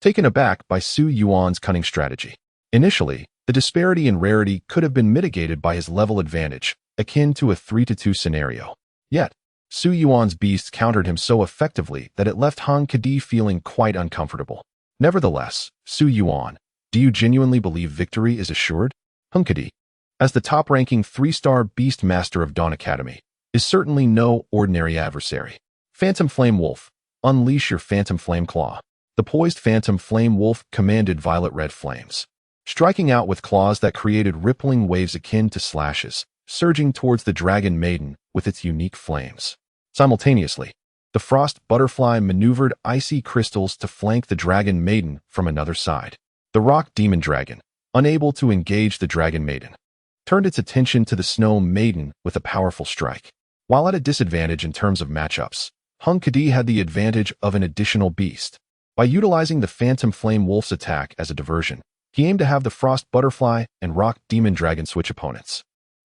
taken aback by Su Yuan's cunning strategy. Initially, the disparity in rarity could have been mitigated by his level advantage, akin to a 3-2 scenario. Yet, Su Yuan's beast countered him so effectively that it left Hung Kadi feeling quite uncomfortable. Nevertheless, Su Yuan, do you genuinely believe victory is assured? Hung Kadi, as the top-ranking 3-star beast master of Dawn Academy, is certainly no ordinary adversary. Phantom Flame Wolf, unleash your Phantom Flame Claw. The poised Phantom Flame Wolf commanded violet-red flames, striking out with claws that created rippling waves akin to slashes, surging towards the dragon maiden with its unique flames. Simultaneously, the frost butterfly maneuvered icy crystals to flank the dragon maiden from another side. The rock demon dragon, unable to engage the dragon maiden, turned its attention to the snow maiden with a powerful strike. While at a disadvantage in terms of matchups, Hung Kadi had the advantage of an additional beast. By utilizing the Phantom Flame Wolf's attack as a diversion, he aimed to have the frost butterfly and rock demon dragon switch opponents,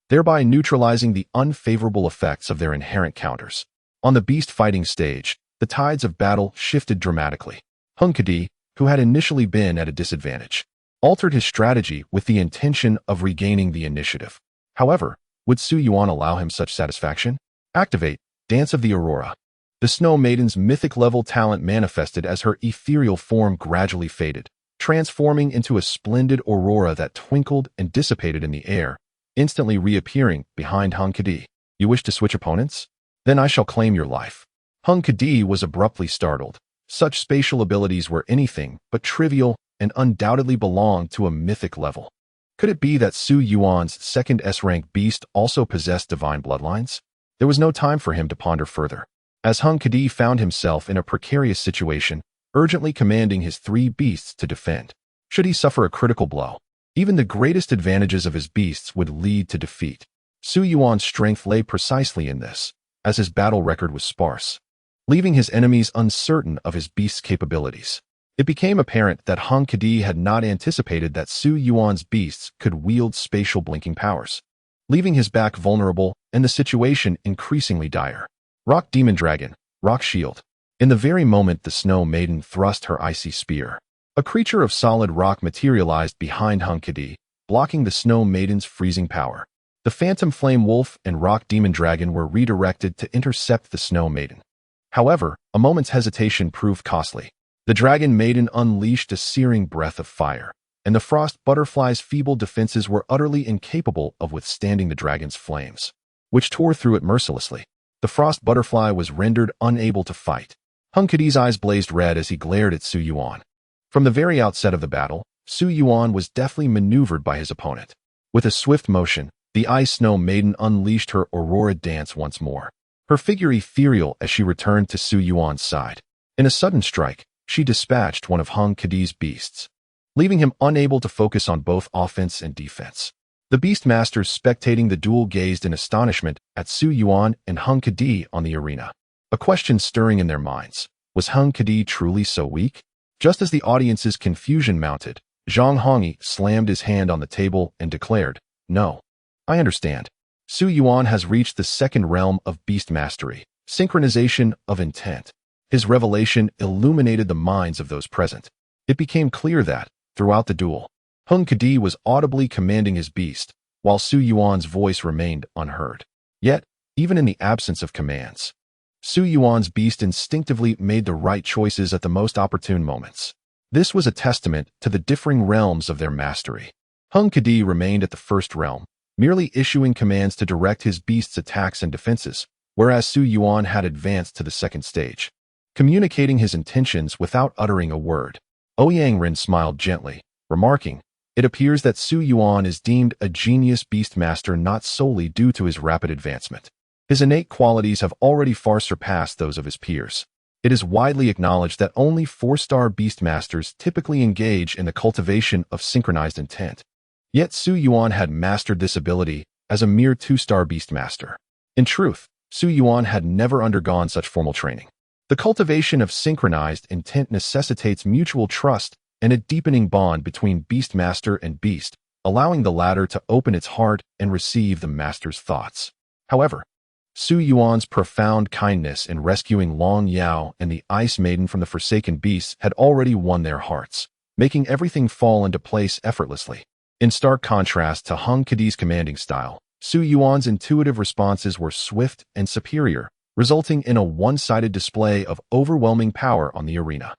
thereby neutralizing the unfavorable effects of their inherent counters. On the beast fighting stage, the tides of battle shifted dramatically. Hung Kadi, who had initially been at a disadvantage, altered his strategy with the intention of regaining the initiative. However, would Su Yuan allow him such satisfaction? Activate Dance of the Aurora. The Snow Maiden's mythic-level talent manifested as her ethereal form gradually faded, transforming into a splendid aurora that twinkled and dissipated in the air, instantly reappearing behind Hung Kadi. You wish to switch opponents? Then I shall claim your life. Hung Kadi was abruptly startled. Such spatial abilities were anything but trivial and undoubtedly belonged to a mythic level. Could it be that Su Yuan's second S-rank beast also possessed divine bloodlines? There was no time for him to ponder further, as Hung Kadi found himself in a precarious situation, urgently commanding his 3 beasts to defend. Should he suffer a critical blow, even the greatest advantages of his beasts would lead to defeat. Su Yuan's strength lay precisely in this, as his battle record was sparse, leaving his enemies uncertain of his beast's capabilities. It became apparent that Hung Kadi had not anticipated that Su Yuan's beasts could wield spatial blinking powers, leaving his back vulnerable and the situation increasingly dire. Rock Demon Dragon, Rock Shield. In the very moment the Snow Maiden thrust her icy spear, a creature of solid rock materialized behind Hung Kadi, blocking the Snow Maiden's freezing power. The Phantom Flame Wolf and Rock Demon Dragon were redirected to intercept the Snow Maiden. However, a moment's hesitation proved costly. The Dragon Maiden unleashed a searing breath of fire, and the Frost Butterfly's feeble defenses were utterly incapable of withstanding the dragon's flames, which tore through it mercilessly. The Frost Butterfly was rendered unable to fight. Hung Kadi's eyes blazed red as he glared at Su Yuan. From the very outset of the battle, Su Yuan was deftly maneuvered by his opponent, With a swift motion, the Ice Snow Maiden unleashed her Aurora dance once more, her figure ethereal as she returned to Su Yuan's side. In a sudden strike, she dispatched one of Hung Kadi's beasts, leaving him unable to focus on both offense and defense. The Beastmasters spectating the duel gazed in astonishment at Su Yuan and Hung Kadi on the arena, a question stirring in their minds. Was Hung Kadi truly so weak? Just as the audience's confusion mounted, Zhang Hongyi slammed his hand on the table and declared, "No. I understand. Su Yuan has reached the second realm of beast mastery, synchronization of intent." His revelation illuminated the minds of those present. It became clear that, throughout the duel, Hung Kadi was audibly commanding his beast, while Su Yuan's voice remained unheard. Yet, even in the absence of commands, Su Yuan's beast instinctively made the right choices at the most opportune moments. This was a testament to the differing realms of their mastery. Hung Kadi remained at the first realm, merely issuing commands to direct his beast's attacks and defenses, whereas Su Yuan had advanced to the second stage, communicating his intentions without uttering a word. Ouyang Ren smiled gently, remarking, "It appears that Su Yuan is deemed a genius beastmaster not solely due to his rapid advancement. His innate qualities have already far surpassed those of his peers. It is widely acknowledged that only 4-star beastmasters typically engage in the cultivation of synchronized intent. Yet Su Yuan had mastered this ability as a mere 2-star beastmaster. In truth, Su Yuan had never undergone such formal training. The cultivation of synchronized intent necessitates mutual trust and a deepening bond between beastmaster and beast, allowing the latter to open its heart and receive the master's thoughts. However, Su Yuan's profound kindness in rescuing Long Yao and the Ice Maiden from the Forsaken Beasts had already won their hearts, making everything fall into place effortlessly. In stark contrast to Hung Kadi's commanding style, Su Yuan's intuitive responses were swift and superior, resulting in a one-sided display of overwhelming power on the arena.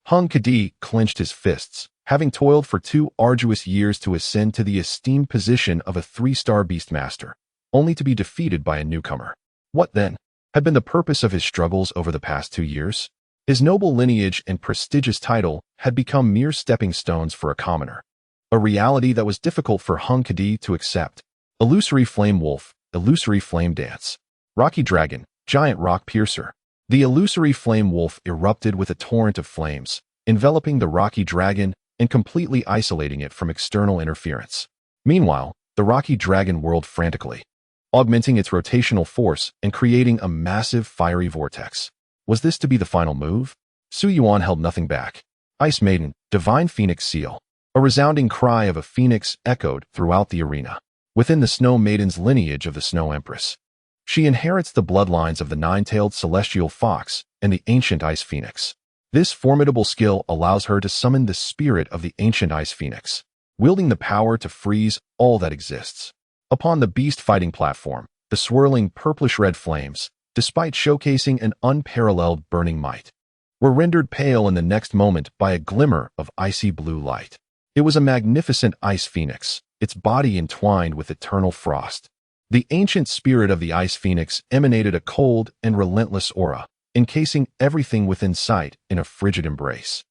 Hung Kadi clenched his fists, having toiled for 2 arduous years to ascend to the esteemed position of a 3-star beastmaster, only to be defeated by a newcomer. What, then, had been the purpose of his struggles over the past 2 years? His noble lineage and prestigious title had become mere stepping stones for a commoner, a reality that was difficult for Hung Kadi to accept. Illusory Flame Wolf, Illusory Flame Dance. Rocky Dragon, Giant Rock Piercer. The illusory flame wolf erupted with a torrent of flames, enveloping the rocky dragon and completely isolating it from external interference. Meanwhile, the rocky dragon whirled frantically, augmenting its rotational force and creating a massive fiery vortex. Was this to be the final move? Su Yuan held nothing back. Ice Maiden, Divine Phoenix Seal. A resounding cry of a phoenix echoed throughout the arena. Within the Snow Maiden's lineage of the Snow Empress, she inherits the bloodlines of the 9-tailed celestial fox and the ancient ice phoenix. This formidable skill allows her to summon the spirit of the ancient ice phoenix, wielding the power to freeze all that exists. Upon the beast fighting platform, the swirling purplish-red flames, despite showcasing an unparalleled burning might, were rendered pale in the next moment by a glimmer of icy blue light. It was a magnificent ice phoenix, its body entwined with eternal frost. The ancient spirit of the ice phoenix emanated a cold and relentless aura, encasing everything within sight in a frigid embrace.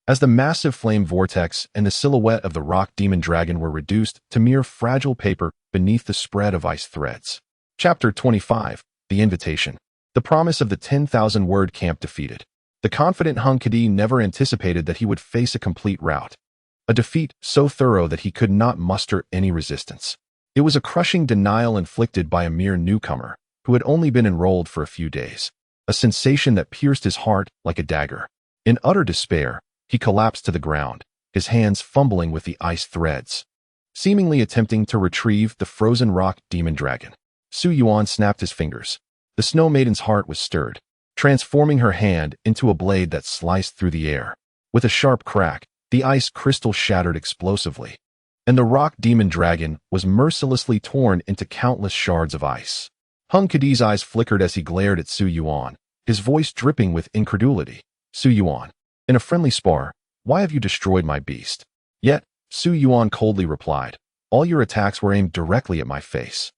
As the massive flame vortex and the silhouette of the rock demon dragon were reduced to mere fragile paper beneath the spread of ice threads. Chapter 25, The Invitation. The promise of the 10,000-word camp defeated. The confident Hung Kadi never anticipated that he would face a complete rout, a defeat so thorough that he could not muster any resistance. It was a crushing denial inflicted by a mere newcomer who had only been enrolled for a few days, a sensation that pierced his heart like a dagger. In utter despair, he collapsed to the ground, his hands fumbling with the ice threads, seemingly attempting to retrieve the frozen rock demon dragon. Su Yuan snapped his fingers. The Snow Maiden's heart was stirred, transforming her hand into a blade that sliced through the air. With a sharp crack, the ice crystal shattered explosively, and the rock demon dragon was mercilessly torn into countless shards of ice. Hung Kadi's eyes flickered as he glared at Su Yuan, his voice dripping with incredulity. Su Yuan, in a friendly spar, why have you destroyed my beast? Yet, Su Yuan coldly replied, all your attacks were aimed directly at my face,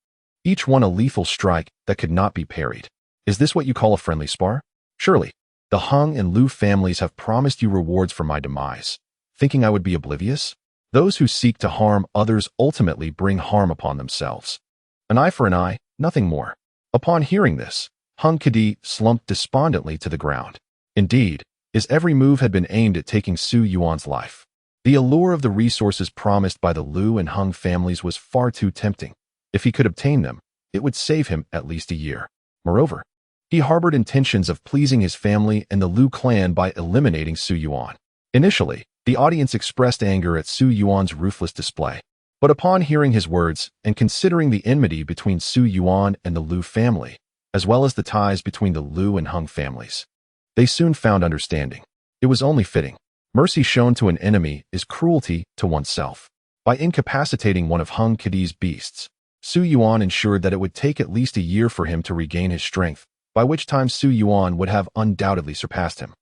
each one a lethal strike that could not be parried. Is this what you call a friendly spar? Surely, the Hung and Lu families have promised you rewards for my demise, thinking I would be oblivious? Those who seek to harm others ultimately bring harm upon themselves. An eye for an eye, nothing more. Upon hearing this, Hung Kadi slumped despondently to the ground. Indeed, his every move had been aimed at taking Su Yuan's life. The allure of the resources promised by the Liu and Hung families was far too tempting. If he could obtain them, it would save him at least a year. Moreover, he harbored intentions of pleasing his family and the Liu clan by eliminating Su Yuan. Initially, the audience expressed anger at Su Yuan's ruthless display. But upon hearing his words and considering the enmity between Su Yuan and the Liu family, as well as the ties between the Liu and Hung families, they soon found understanding. It was only fitting. Mercy shown to an enemy is cruelty to oneself. By incapacitating one of Hung Kadi's beasts, Su Yuan ensured that it would take at least a year for him to regain his strength, by which time Su Yuan would have undoubtedly surpassed him,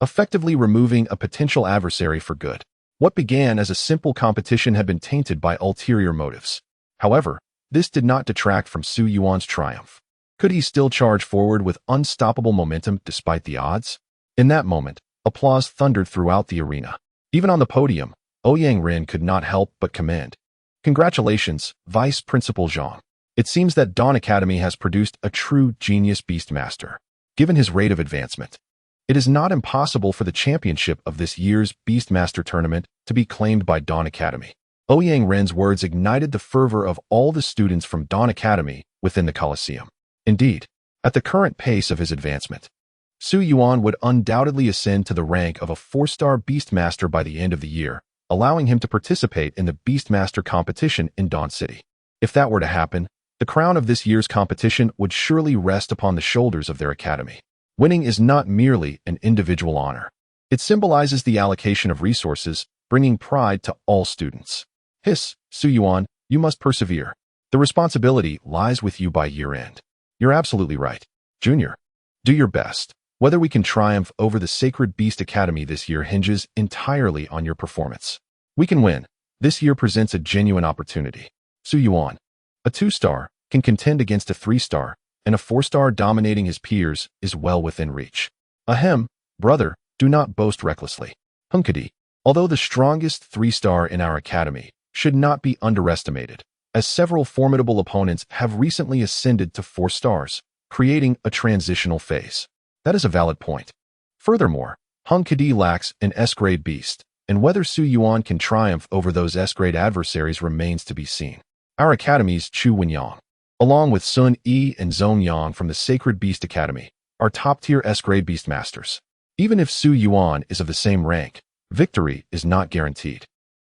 effectively removing a potential adversary for good. What began as a simple competition had been tainted by ulterior motives. However, this did not detract from Su Yuan's triumph. Could he still charge forward with unstoppable momentum despite the odds? In that moment, applause thundered throughout the arena. Even on the podium, Ouyang Ren could not help but commend. Congratulations, Vice Principal Zhang. It seems that Dawn Academy has produced a true genius Beastmaster. Given his rate of advancement, it is not impossible for the championship of this year's Beastmaster tournament to be claimed by Dawn Academy. Ouyang Ren's words ignited the fervor of all the students from Dawn Academy within the Colosseum. Indeed, at the current pace of his advancement, Su Yuan would undoubtedly ascend to the rank of a 4-star Beastmaster by the end of the year, allowing him to participate in the Beastmaster competition in Dawn City. If that were to happen, the crown of this year's competition would surely rest upon the shoulders of their academy. Winning is not merely an individual honor. It symbolizes the allocation of resources, bringing pride to all students. Hiss, Su Yuan, you must persevere. The responsibility lies with you by year-end. You're absolutely right. Junior, do your best. Whether we can triumph over the Sacred Beast Academy this year hinges entirely on your performance. We can win. This year presents a genuine opportunity. Su Yuan, a 2-star, can contend against a 3-star, and a 4-star dominating his peers is well within reach. Ahem, brother, do not boast recklessly. Hung Kadi, although the strongest 3-star in our academy, should not be underestimated, as several formidable opponents have recently ascended to 4 stars, creating a transitional phase. That is a valid point. Furthermore, Hung Kadi lacks an S-grade beast, and whether Su Yuan can triumph over those S-grade adversaries remains to be seen. Our academy's Chu Wenyang, along with Sun Yi and Zhong Yang from the Sacred Beast Academy, are top-tier S-grade Beastmasters. Even if Su Yuan is of the same rank, victory is not guaranteed,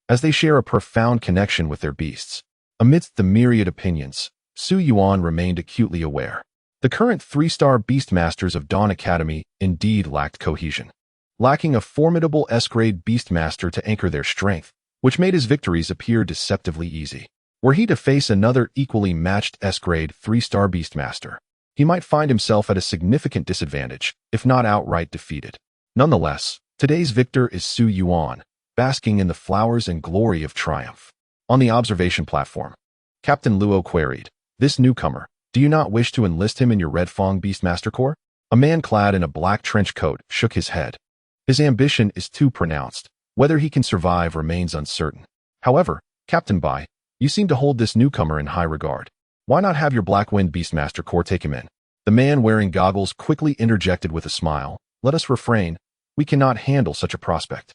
as they share a profound connection with their beasts. Amidst the myriad opinions, Su Yuan remained acutely aware. The current 3-star Beastmasters of Dawn Academy indeed lacked cohesion, lacking a formidable S-grade Beastmaster to anchor their strength, which made his victories appear deceptively easy. Were he to face another equally matched S-grade 3-star Beastmaster, he might find himself at a significant disadvantage, if not outright defeated. Nonetheless, today's victor is Su Yuan, basking in the flowers and glory of triumph. On the observation platform, Captain Luo queried, "This newcomer, do you not wish to enlist him in your Red Fong Beastmaster Corps?" A man clad in a black trench coat shook his head. His ambition is too pronounced. Whether he can survive remains uncertain. However, Captain Bai, you seem to hold this newcomer in high regard. Why not have your Black Wind Beastmaster Corps take him in? The man wearing goggles quickly interjected with a smile, "Let us refrain. We cannot handle such a prospect.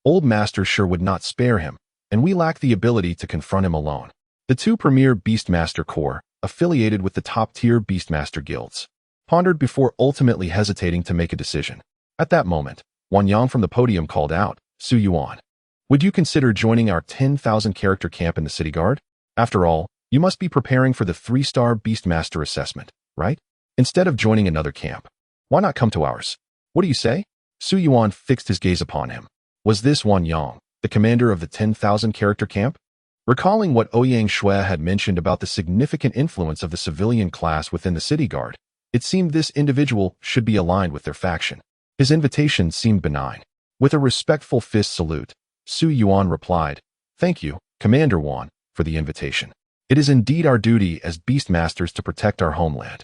Old Master sure would not spare him, and we lack the ability to confront him alone." The 2 premier Beastmaster Corps, affiliated with the top-tier Beastmaster guilds, pondered before ultimately hesitating to make a decision. At that moment, Wan Yang from the podium called out, "Su Yuan, would you consider joining our 10,000 character camp in the City Guard? After all, you must be preparing for the 3-star Beastmaster assessment, right? Instead of joining another camp, why not come to ours? What do you say?" Su Yuan fixed his gaze upon him. Was this Wan Yang, the commander of the 10,000 character camp? Recalling what Ouyang Shui had mentioned about the significant influence of the civilian class within the City Guard, it seemed this individual should be aligned with their faction. His invitation seemed benign. With a respectful fist salute, Su Yuan replied, "Thank you, Commander Wan, for the invitation. It is indeed our duty as Beastmasters to protect our homeland.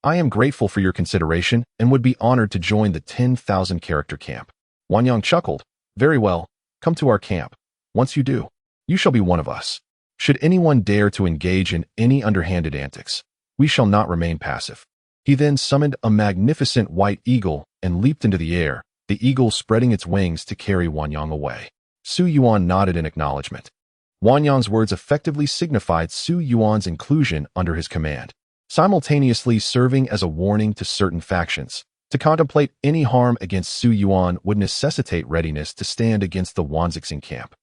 I am grateful for your consideration and would be honored to join the 10,000 character camp." Wan Yang chuckled, "Very well, come to our camp. Once you do, You shall be one of us. Should anyone dare to engage in any underhanded antics, we shall not remain passive." He then summoned a magnificent white eagle and leaped into the air, the eagle spreading its wings to carry Wanyang away. Su Yuan nodded in acknowledgement. Wanyang's words effectively signified Su Yuan's inclusion under his command, simultaneously serving as a warning to certain factions. To contemplate any harm against Su Yuan would necessitate readiness to stand against the Wanzixing camp.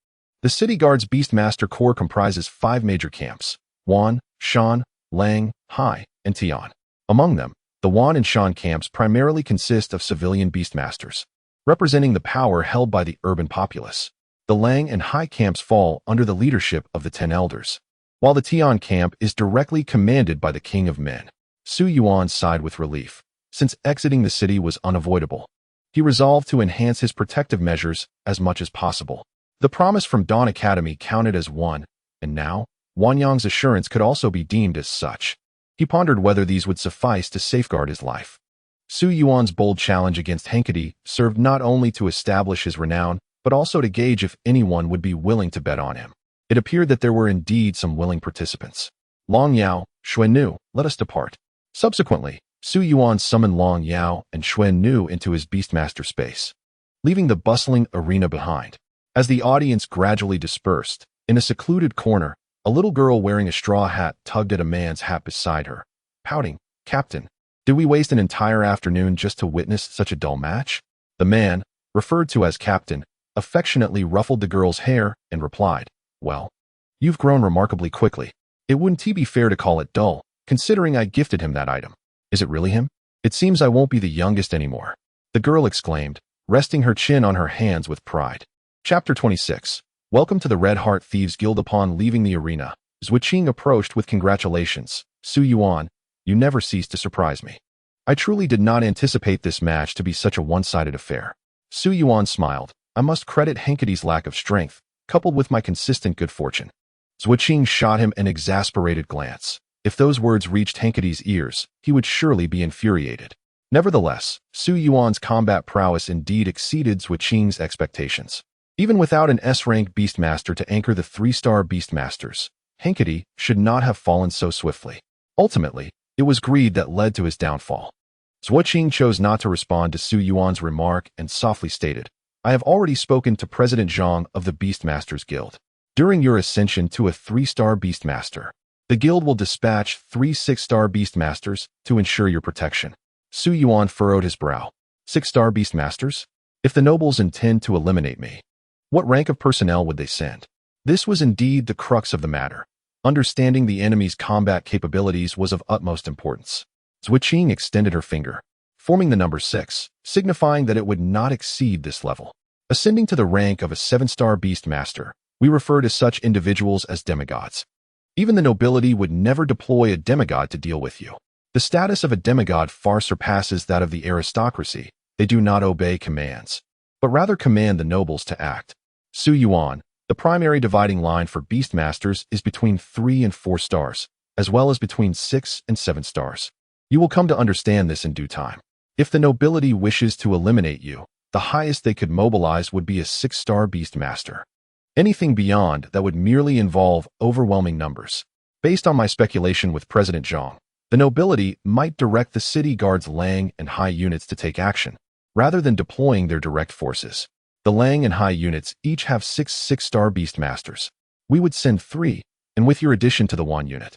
The City Guard's Beastmaster Corps comprises 5 major camps: Yuan, Shan, Lang, Hai, and Tian. Among them, the Yuan and Shan camps primarily consist of civilian Beastmasters, representing the power held by the urban populace. The Lang and Hai camps fall under the leadership of the 10 Elders, while the Tian camp is directly commanded by the King of Men. Su Yuan sighed with relief. Since exiting the city was unavoidable, he resolved to enhance his protective measures as much as possible. The promise from Dawn Academy counted as one, and now, Wanyang's assurance could also be deemed as such. He pondered whether these would suffice to safeguard his life. Su Yuan's bold challenge against Henkadi served not only to establish his renown, but also to gauge if anyone would be willing to bet on him. It appeared that there were indeed some willing participants. Long Yao, Xuan Nu, let us depart. Subsequently, Su Yuan summoned Long Yao and Xuan Nu into his Beastmaster space, leaving the bustling arena behind. As the audience gradually dispersed, in a secluded corner, a little girl wearing a straw hat tugged at a man's hat beside her, pouting, "Captain, did we waste an entire afternoon just to witness such a dull match?" The man, referred to as Captain, affectionately ruffled the girl's hair and replied, "Well, you've grown remarkably quickly. It wouldn't be fair to call it dull, considering I gifted him that item." "Is it really him? It seems I won't be the youngest anymore," the girl exclaimed, resting her chin on her hands with pride. Chapter 26. Welcome to the Red Heart Thieves Guild. Upon leaving the arena, Zhuqing approached with congratulations. "Su Yuan, you never cease to surprise me. I truly did not anticipate this match to be such a one-sided affair." Su Yuan smiled. "I must credit Henkadi's lack of strength, coupled with my consistent good fortune." Zhuqing shot him an exasperated glance. If those words reached Henkadi's ears, he would surely be infuriated. Nevertheless, Su Yuan's combat prowess indeed exceeded Zhuqing's expectations. Even without an S-rank Beastmaster to anchor the 3-star Beastmasters, Henkadi should not have fallen so swiftly. Ultimately, it was greed that led to his downfall. Zhuqing chose not to respond to Su Yuan's remark and softly stated, "I have already spoken to President Zhang of the Beastmasters Guild. During your ascension to a 3-star Beastmaster, the guild will dispatch 3 6-star Beastmasters to ensure your protection." Su Yuan furrowed his brow. 6-star Beastmasters? If the nobles intend to eliminate me, what rank of personnel would they send? This was indeed the crux of the matter. Understanding the enemy's combat capabilities was of utmost importance. Zhuqing extended her finger, forming the number 6, signifying that it would not exceed this level. Ascending to the rank of a 7-star Beastmaster, we refer to such individuals as demigods. Even the nobility would never deploy a demigod to deal with you. The status of a demigod far surpasses that of the aristocracy. They do not obey commands, but rather command the nobles to act. Su Yuan, the primary dividing line for Beastmasters is between 3 and 4 stars, as well as between 6 and 7 stars. You will come to understand this in due time. If the nobility wishes to eliminate you, the highest they could mobilize would be a 6-star Beastmaster. Anything beyond that would merely involve overwhelming numbers. Based on my speculation with President Zhang, the nobility might direct the City Guard's Lang and Hai units to take action, rather than deploying their direct forces. The Lang and Hai units each have 6 6-star Beastmasters. We would send 3, and with your addition to the Yuan unit,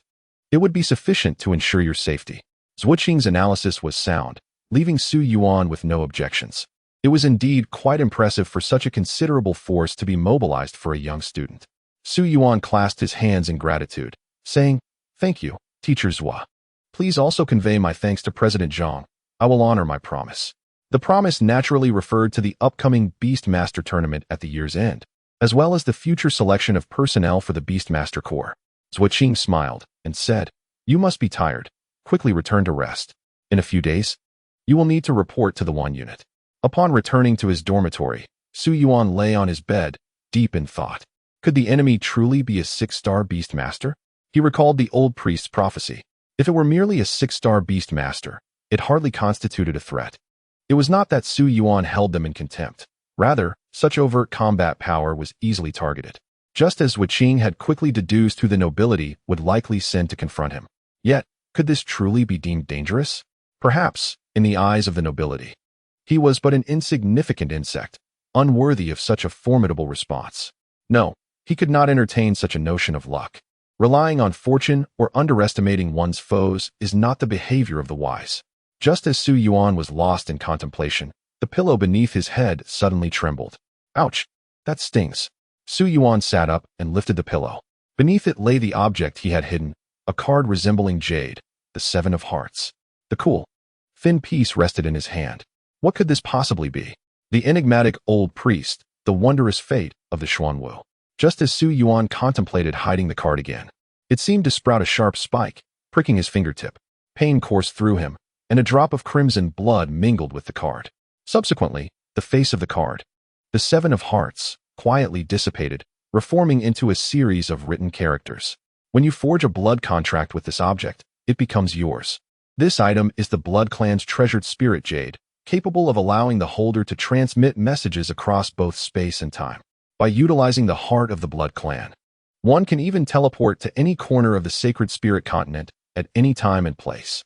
it would be sufficient to ensure your safety. Zhuqing's analysis was sound, leaving Su Yuan with no objections. It was indeed quite impressive for such a considerable force to be mobilized for a young student. Su Yuan clasped his hands in gratitude, saying, "Thank you, Teacher Zhua. Please also convey my thanks to President Zhang. I will honor my promise." The promise naturally referred to the upcoming Beastmaster tournament at the year's end, as well as the future selection of personnel for the Beastmaster Corps. Zhuqing smiled and said, "You must be tired. Quickly return to rest. In a few days, you will need to report to the Yuan unit." Upon returning to his dormitory, Su Yuan lay on his bed, deep in thought. Could the enemy truly be a 6-star Beastmaster? He recalled the old priest's prophecy. If it were merely a 6-star Beastmaster, it hardly constituted a threat. It was not that Su Yuan held them in contempt. Rather, such overt combat power was easily targeted. just as Qing had quickly deduced who the nobility would likely send to confront him. Yet, could this truly be deemed dangerous? Perhaps, in the eyes of the nobility. He was but an insignificant insect, unworthy of such a formidable response. No, he could not entertain such a notion of luck. Relying on fortune or underestimating one's foes is not the behavior of the wise. Just as Yuan was lost in contemplation, the pillow beneath his head suddenly trembled. Ouch! That stings. Yuan sat up and lifted the pillow. Beneath it lay the object he had hidden, a card resembling jade, the 7 of Hearts. The cool, thin piece rested in his hand. What could this possibly be? The enigmatic old priest, the wondrous fate of the Xuanwu. Just as Yuan contemplated hiding the card again, it seemed to sprout a sharp spike, pricking his fingertip. Pain coursed through him, and a drop of crimson blood mingled with the card. Subsequently, the face of the card, the 7 of Hearts, quietly dissipated, reforming into a series of written characters. When you forge a blood contract with this object, it becomes yours. This item is the Blood Clan's treasured spirit jade, capable of allowing the holder to transmit messages across both space and time. By utilizing the heart of the Blood Clan, one can even teleport to any corner of the sacred spirit continent at any time and place.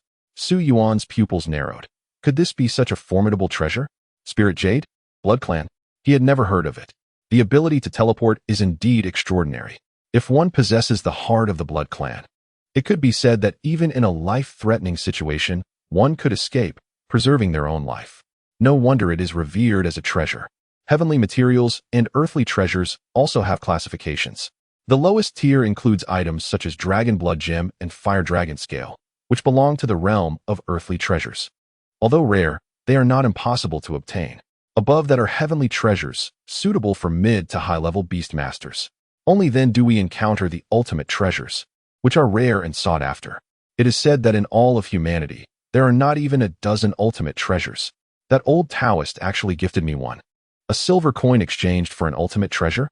Yuan's pupils narrowed. Could this be such a formidable treasure? Spirit jade? Blood Clan? He had never heard of it. The ability to teleport is indeed extraordinary. If one possesses the heart of the Blood Clan, it could be said that even in a life-threatening situation, one could escape, preserving their own life. No wonder it is revered as a treasure. Heavenly materials and earthly treasures also have classifications. The lowest tier includes items such as Dragon Blood Gem and Fire Dragon Scale, which belong to the realm of earthly treasures. Although rare, they are not impossible to obtain. Above that are heavenly treasures, suitable for mid to high-level beast masters. Only then do we encounter the ultimate treasures, which are rare and sought after. It is said that in all of humanity, there are not even a dozen ultimate treasures. That old Taoist actually gifted me one. A silver coin exchanged for an ultimate treasure?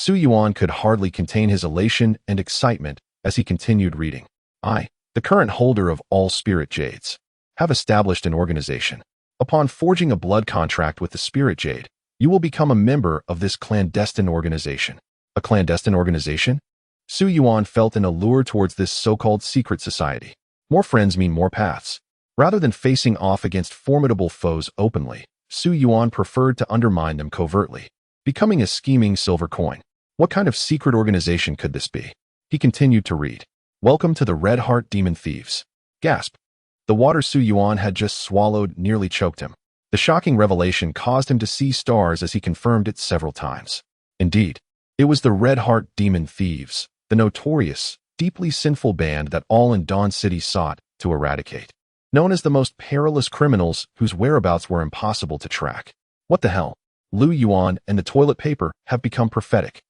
Yuan could hardly contain his elation and excitement as he continued reading. I, the current holder of all spirit jades, have established an organization. Upon forging a blood contract with the spirit jade, you will become a member of this clandestine organization. A clandestine organization? Yuan felt an allure towards this so-called secret society. More friends mean more paths. Rather than facing off against formidable foes openly, Yuan preferred to undermine them covertly, becoming a scheming silver coin. What kind of secret organization could this be? He continued to read. Welcome to the Red Heart Demon Thieves. Gasp. The water Yuan had just swallowed nearly choked him. The shocking revelation caused him to see stars as he confirmed it several times. Indeed, it was the Red Heart Demon Thieves, the notorious, deeply sinful band that all in Dawn City sought to eradicate. Known as the most perilous criminals whose whereabouts were impossible to track. What the hell? Yuan and the toilet paper have become prophetic.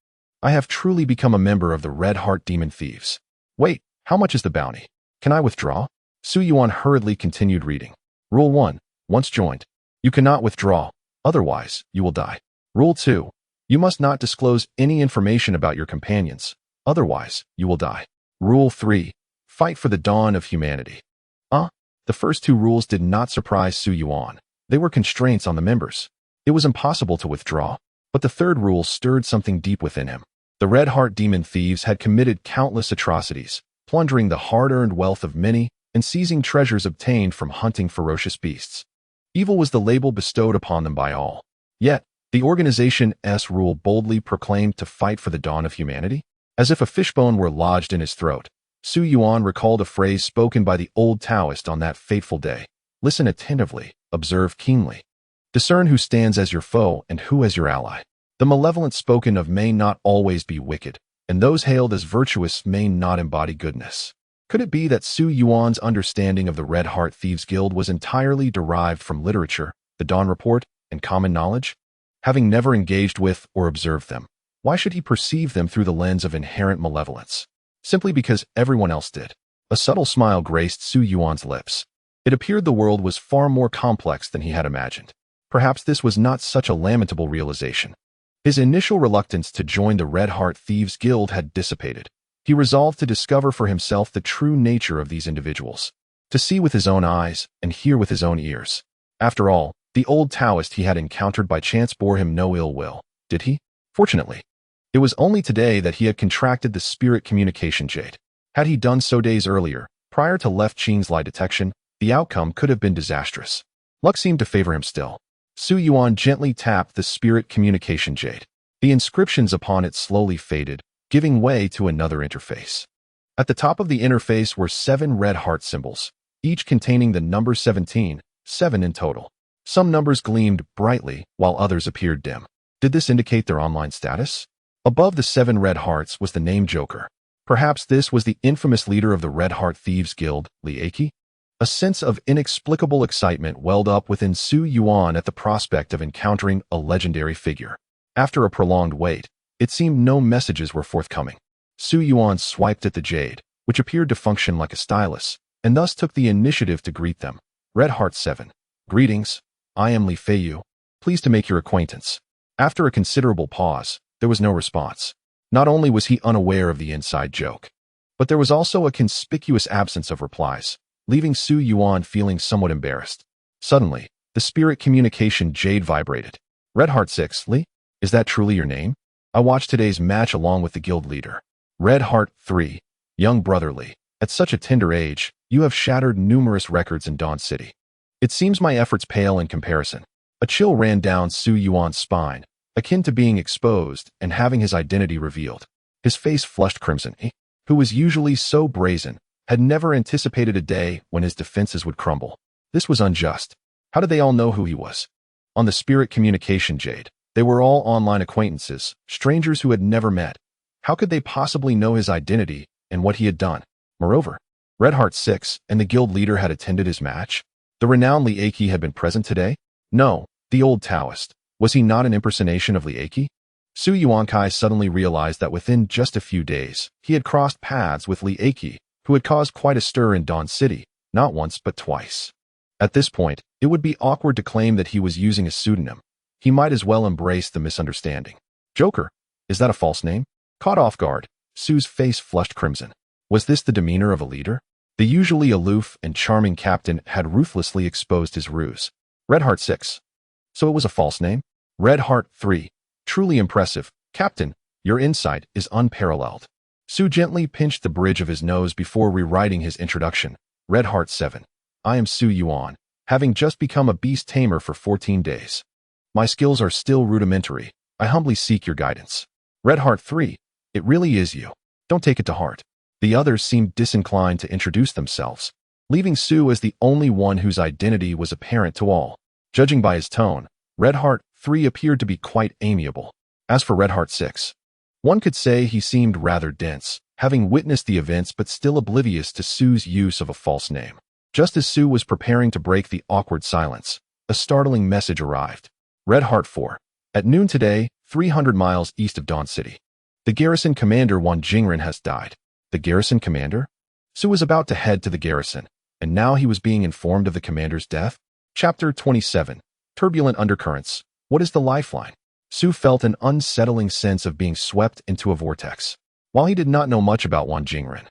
I have truly become a member of the Red Heart Demon Thieves. Wait, how much is the bounty? Can I withdraw? Yuan hurriedly continued reading. Rule 1. Once joined, you cannot withdraw, otherwise you will die. Rule 2. You must not disclose any information about your companions, otherwise you will die. Rule 3. Fight for the dawn of humanity. The first 2 rules did not surprise Yuan. They were constraints on the members. It was impossible to withdraw, but the third rule stirred something deep within him. The Red Heart Demon Thieves had committed countless atrocities, plundering the hard-earned wealth of many and seizing treasures obtained from hunting ferocious beasts. Evil was the label bestowed upon them by all. Yet, the organization's rule boldly proclaimed to fight for the dawn of humanity. As if a fishbone were lodged in his throat, Yuan recalled a phrase spoken by the old Taoist on that fateful day. Listen attentively, observe keenly. Discern who stands as your foe and who as your ally. The malevolent spoken of may not always be wicked, and those hailed as virtuous may not embody goodness. Could it be that Yuan's understanding of the Red Heart Thieves Guild was entirely derived from literature, the Dawn Report, and common knowledge? Having never engaged with or observed them, why should he perceive them through the lens of inherent malevolence? Simply because everyone else did. A subtle smile graced Yuan's lips. It appeared the world was far more complex than he had imagined. Perhaps this was not such a lamentable realization. His initial reluctance to join the Red Heart Thieves Guild had dissipated. He resolved to discover for himself the true nature of these individuals, to see with his own eyes and hear with his own ears. After all, the old Taoist he had encountered by chance bore him no ill will, did he? Fortunately, It was only today that he had contracted the spirit communication jade. Had he done so days earlier, prior to Left Qing's lie detection, the outcome could have been disastrous. Luck seemed to favor him still. Su Yuan gently tapped the spirit communication jade. The inscriptions upon it slowly faded, giving way to another interface. At the top of the interface were 7 red heart symbols, each containing the number 17, 7 in total. Some numbers gleamed brightly, while others appeared dim. Did this indicate their online status? Above the 7 red hearts was the name Joker. Perhaps this was the infamous leader of the Red Heart Thieves Guild, Li Eiki? A sense of inexplicable excitement welled up within Su Yuan at the prospect of encountering a legendary figure. After a prolonged wait, it seemed no messages were forthcoming. Su Yuan swiped at the jade, which appeared to function like a stylus, and thus took the initiative to greet them. Red Heart 7. Greetings. I am Li Feiyu. Pleased to make your acquaintance. After a considerable pause, there was no response. Not only was he unaware of the inside joke, but there was also a conspicuous absence of replies, leaving Su Yuan feeling somewhat embarrassed. Suddenly, the spirit communication jade vibrated. Red Heart 6, Li? Is that truly your name? I watched today's match along with the guild leader. Red Heart 3. Young brother Li. At such a tender age, you have shattered numerous records in Dawn City. It seems my efforts pale in comparison. A chill ran down Su Yuan's spine, akin to being exposed and having his identity revealed. His face flushed crimson. He, who was usually so brazen, had never anticipated a day when his defenses would crumble. This was unjust. How did they all know who he was? On the spirit communication jade, they were all online acquaintances, strangers who had never met. How could they possibly know his identity and what he had done? Moreover, Red Heart 6 and the guild leader had attended his match. The renowned Li Eiki had been present today? No, the old Taoist. Was he not an impersonation of Li Eiki? Su Yuankai suddenly realized that within just a few days, he had crossed paths with Li Eiki, who had caused quite a stir in Dawn City, not once but twice. At this point, it would be awkward to claim that he was using a pseudonym. He might as well embrace the misunderstanding. Joker, is that a false name? Caught off guard, Su's face flushed crimson. Was this the demeanor of a leader? The usually aloof and charming captain had ruthlessly exposed his ruse. Red Heart 6. So it was a false name? Red Heart 3. Truly impressive. Captain, your insight is unparalleled. Su gently pinched the bridge of his nose before rewriting his introduction. Red Heart 7. I am Su Yuan, having just become a beast tamer for 14 days. My skills are still rudimentary. I humbly seek your guidance. Red Heart 3. It really is you. Don't take it to heart. The others seemed disinclined to introduce themselves, leaving Su as the only one whose identity was apparent to all. Judging by his tone, Red Heart 3 appeared to be quite amiable. As for Red Heart 6, one could say he seemed rather dense, having witnessed the events but still oblivious to Su's use of a false name. Just as Su was preparing to break the awkward silence, a startling message arrived. Red Heart 4. At noon today, 300 miles east of Dawn City. The garrison commander Yuan Jingren has died. The garrison commander? Su was about to head to the garrison, and now he was being informed of the commander's death? Chapter 27. Turbulent Undercurrents. What is the lifeline? Su felt an unsettling sense of being swept into a vortex. While he did not know much about Yuan Jingren,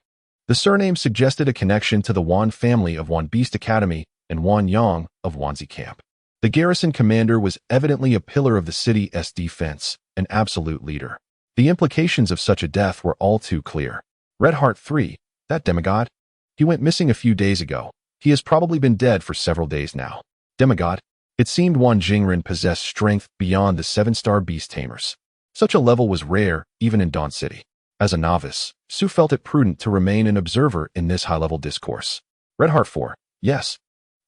the surname suggested a connection to the Yuan family of Yuan Beast Academy and Yuan Yang of Wanzi Camp. The garrison commander was evidently a pillar of the city's defense, an absolute leader. The implications of such a death were all too clear. Red Heart 3, that demigod? He went missing a few days ago. He has probably been dead for several days now. Demigod? It seemed Yuan Jingren possessed strength beyond the 7-star beast tamers. Such a level was rare, even in Dawn City. As a novice, Su felt it prudent to remain an observer in this high-level discourse. Red Heart 4, yes.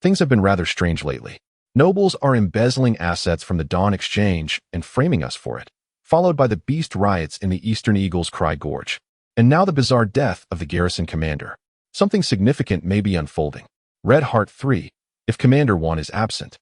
Things have been rather strange lately. Nobles are embezzling assets from the Dawn Exchange and framing us for it, followed by the beast riots in the Eastern Eagle's Cry Gorge. And now the bizarre death of the garrison commander. Something significant may be unfolding. Red Heart 3. If Commander Yuan is absent,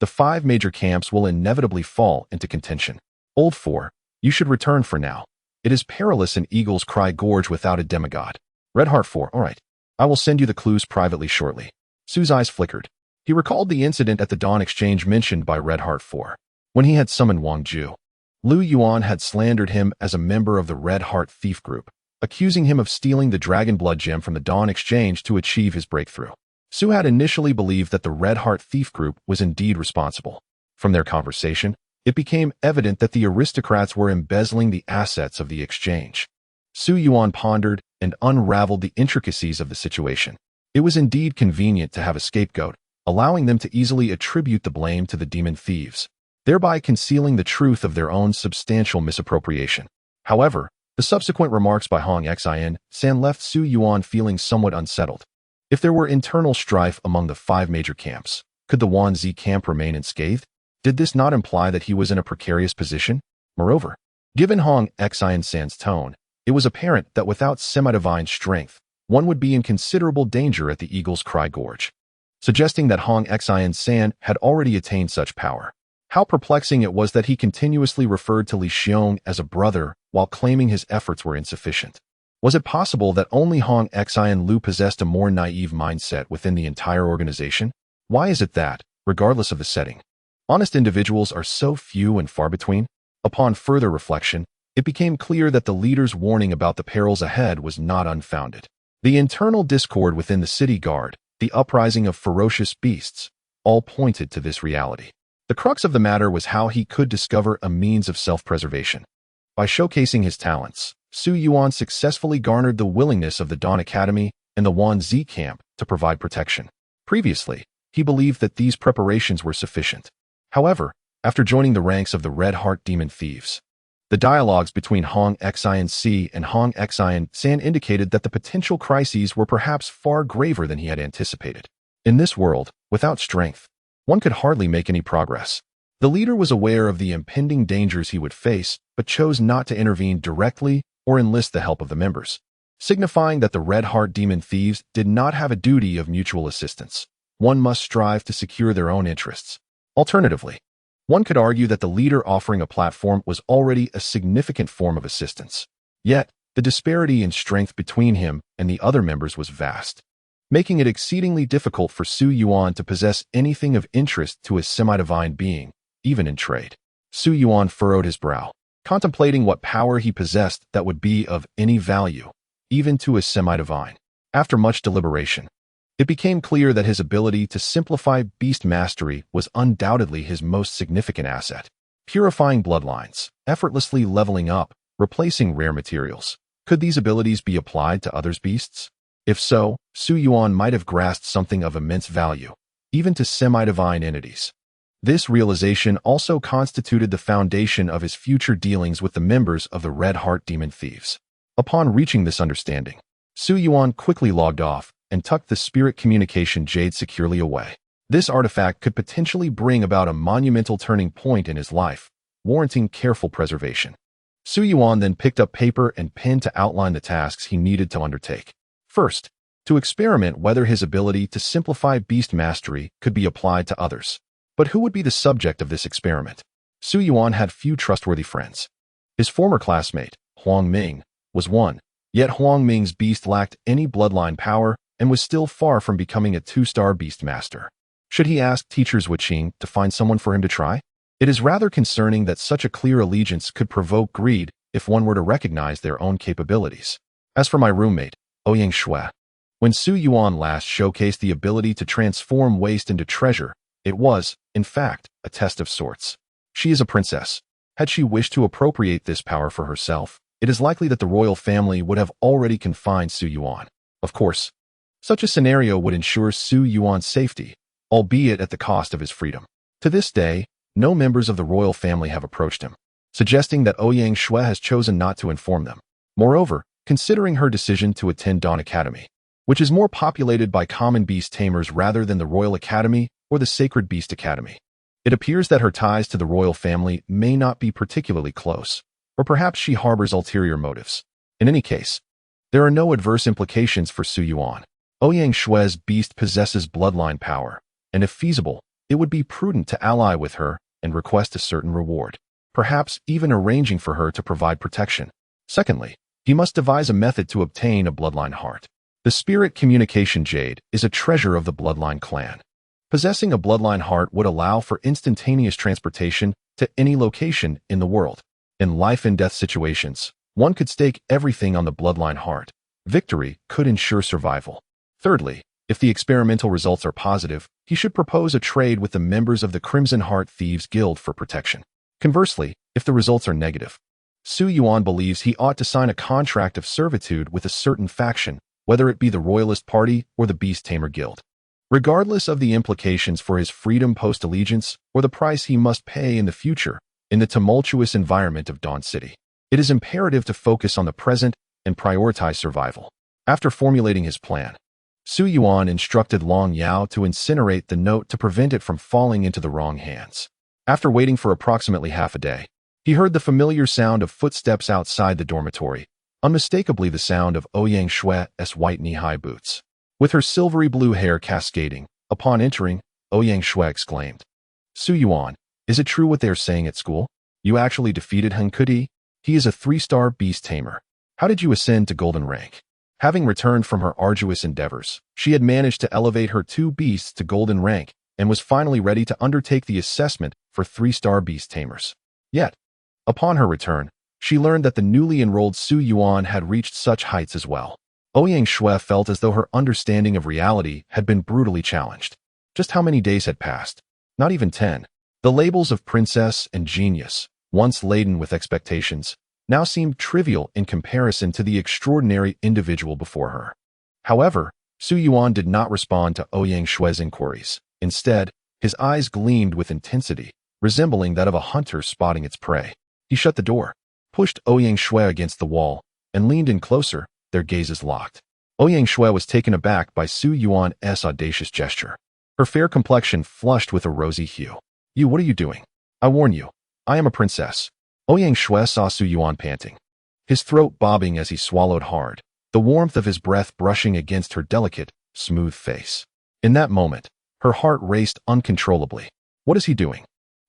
the 5 major camps will inevitably fall into contention. Old 4. You should return for now. It is perilous in Eagle's Cry Gorge without a demigod. Red Heart 4. All right. I will send you the clues privately shortly. Su's eyes flickered. He recalled the incident at the Dawn Exchange mentioned by Red Heart 4. When he had summoned Wang Ju, Lu Yuan had slandered him as a member of the Red Heart Thief Group, accusing him of stealing the Dragon Blood Gem from the Dawn Exchange to achieve his breakthrough. Su had initially believed that the Red Heart Thief Group was indeed responsible. From their conversation, it became evident that the aristocrats were embezzling the assets of the exchange. Su Yuan pondered and unraveled the intricacies of the situation. It was indeed convenient to have a scapegoat, allowing them to easily attribute the blame to the demon thieves, thereby concealing the truth of their own substantial misappropriation. However, the subsequent remarks by high-octane San left Su Yuan feeling somewhat unsettled. If there were internal strife among the 5 major camps, could the Yuan camp remain unscathed? Did this not imply that he was in a precarious position? Moreover, given high-octane San's tone, it was apparent that without semi-divine strength, one would be in considerable danger at the Eagle's Cry Gorge, suggesting that high-octane San had already attained such power. How perplexing it was that he continuously referred to Li Xiong as a brother while claiming his efforts were insufficient. Was it possible that only high-octane Lu possessed a more naive mindset within the entire organization? Why is it that, regardless of the setting, honest individuals are so few and far between? Upon further reflection, it became clear that the leader's warning about the perils ahead was not unfounded. The internal discord within the city guard, the uprising of ferocious beasts, all pointed to this reality. The crux of the matter was how he could discover a means of self-preservation. By showcasing his talents, Su Yuan successfully garnered the willingness of the Dawn Academy and the Yuan camp to provide protection. Previously, he believed that these preparations were sufficient. However, after joining the ranks of the Red Heart Demon Thieves, the dialogues between high-octane and high-octane San indicated that the potential crises were perhaps far graver than he had anticipated. In this world, without strength, one could hardly make any progress. The leader was aware of the impending dangers he would face, but chose not to intervene directly or enlist the help of the members, signifying that the Red Heart Demon Thieves did not have a duty of mutual assistance. One must strive to secure their own interests. Alternatively, one could argue that the leader offering a platform was already a significant form of assistance. Yet, the disparity in strength between him and the other members was vast, making it exceedingly difficult for Su Yuan to possess anything of interest to a semi-divine being, even in trade. Su Yuan furrowed his brow, contemplating what power he possessed that would be of any value, even to a semi-divine. After much deliberation, it became clear that his ability to simplify beast mastery was undoubtedly his most significant asset. Purifying bloodlines, effortlessly leveling up, replacing rare materials. Could these abilities be applied to others' beasts? If so, Su Yuan might have grasped something of immense value, even to semi-divine entities. This realization also constituted the foundation of his future dealings with the members of the Red Heart Demon Thieves. Upon reaching this understanding, Su Yuan quickly logged off and tucked the spirit communication jade securely away. This artifact could potentially bring about a monumental turning point in his life, warranting careful preservation. Su Yuan then picked up paper and pen to outline the tasks he needed to undertake. First, to experiment whether his ability to simplify beast mastery could be applied to others. But who would be the subject of this experiment? Su Yuan had few trustworthy friends. His former classmate, Huang Ming, was one, yet Huang Ming's beast lacked any bloodline power and was still far from becoming a 2-star beast master. Should he ask teachers Wuqing to find someone for him to try? It is rather concerning that such a clear allegiance could provoke greed if one were to recognize their own capabilities. As for my roommate, Ouyang Shui, when Su Yuan last showcased the ability to transform waste into treasure, it was, in fact, a test of sorts. She is a princess. Had she wished to appropriate this power for herself, it is likely that the royal family would have already confined Su Yuan. Of course, such a scenario would ensure Su Yuan's safety, albeit at the cost of his freedom. To this day, no members of the royal family have approached him, suggesting that Ouyang Shui has chosen not to inform them. Moreover, considering her decision to attend Dawn Academy, which is more populated by common beast tamers rather than the Royal Academy or the Sacred Beast Academy, it appears that her ties to the royal family may not be particularly close, or perhaps she harbors ulterior motives. In any case, there are no adverse implications for Su Yuan. Ouyang Shui's beast possesses bloodline power, and if feasible, it would be prudent to ally with her and request a certain reward, perhaps even arranging for her to provide protection. Secondly, he must devise a method to obtain a bloodline heart. The spirit communication jade is a treasure of the bloodline clan. Possessing a bloodline heart would allow for instantaneous transportation to any location in the world. In life and death situations, one could stake everything on the bloodline heart. Victory could ensure survival. Thirdly, if the experimental results are positive, he should propose a trade with the members of the Crimson Heart Thieves Guild for protection. Conversely, if the results are negative, Su Yuan believes he ought to sign a contract of servitude with a certain faction, whether it be the Royalist Party or the Beast Tamer Guild. Regardless of the implications for his freedom post-allegiance or the price he must pay in the future, in the tumultuous environment of Dawn City, it is imperative to focus on the present and prioritize survival. After formulating his plan, Su Yuan instructed Long Yao to incinerate the note to prevent it from falling into the wrong hands. After waiting for approximately half a day, he heard the familiar sound of footsteps outside the dormitory, unmistakably the sound of Ouyang Shue's white knee-high boots. With her silvery blue hair cascading, upon entering, Ouyang Shue exclaimed, "Su Yuan, is it true what they are saying at school? You actually defeated Henkudi? He is a 3-star beast tamer. How did you ascend to golden rank?" Having returned from her arduous endeavors, she had managed to elevate her 2 beasts to golden rank and was finally ready to undertake the assessment for 3-star beast tamers. Yet, upon her return, she learned that the newly enrolled Su Yuan had reached such heights as well. Ouyang Shue felt as though her understanding of reality had been brutally challenged. Just how many days had passed? Not even 10. The labels of princess and genius, once laden with expectations, now seemed trivial in comparison to the extraordinary individual before her. However, Su Yuan did not respond to Ouyang Shue's inquiries. Instead, his eyes gleamed with intensity, resembling that of a hunter spotting its prey. He shut the door, pushed Ouyang Shue against the wall, and leaned in closer, their gazes locked. Ouyang Shue was taken aback by Su Yuan's audacious gesture. Her fair complexion flushed with a rosy hue. What are you doing? I warn you, I am a princess." Ouyang Shue saw Su Yuan panting, his throat bobbing as he swallowed hard, the warmth of his breath brushing against her delicate, smooth face. In that moment, her heart raced uncontrollably. What is he doing?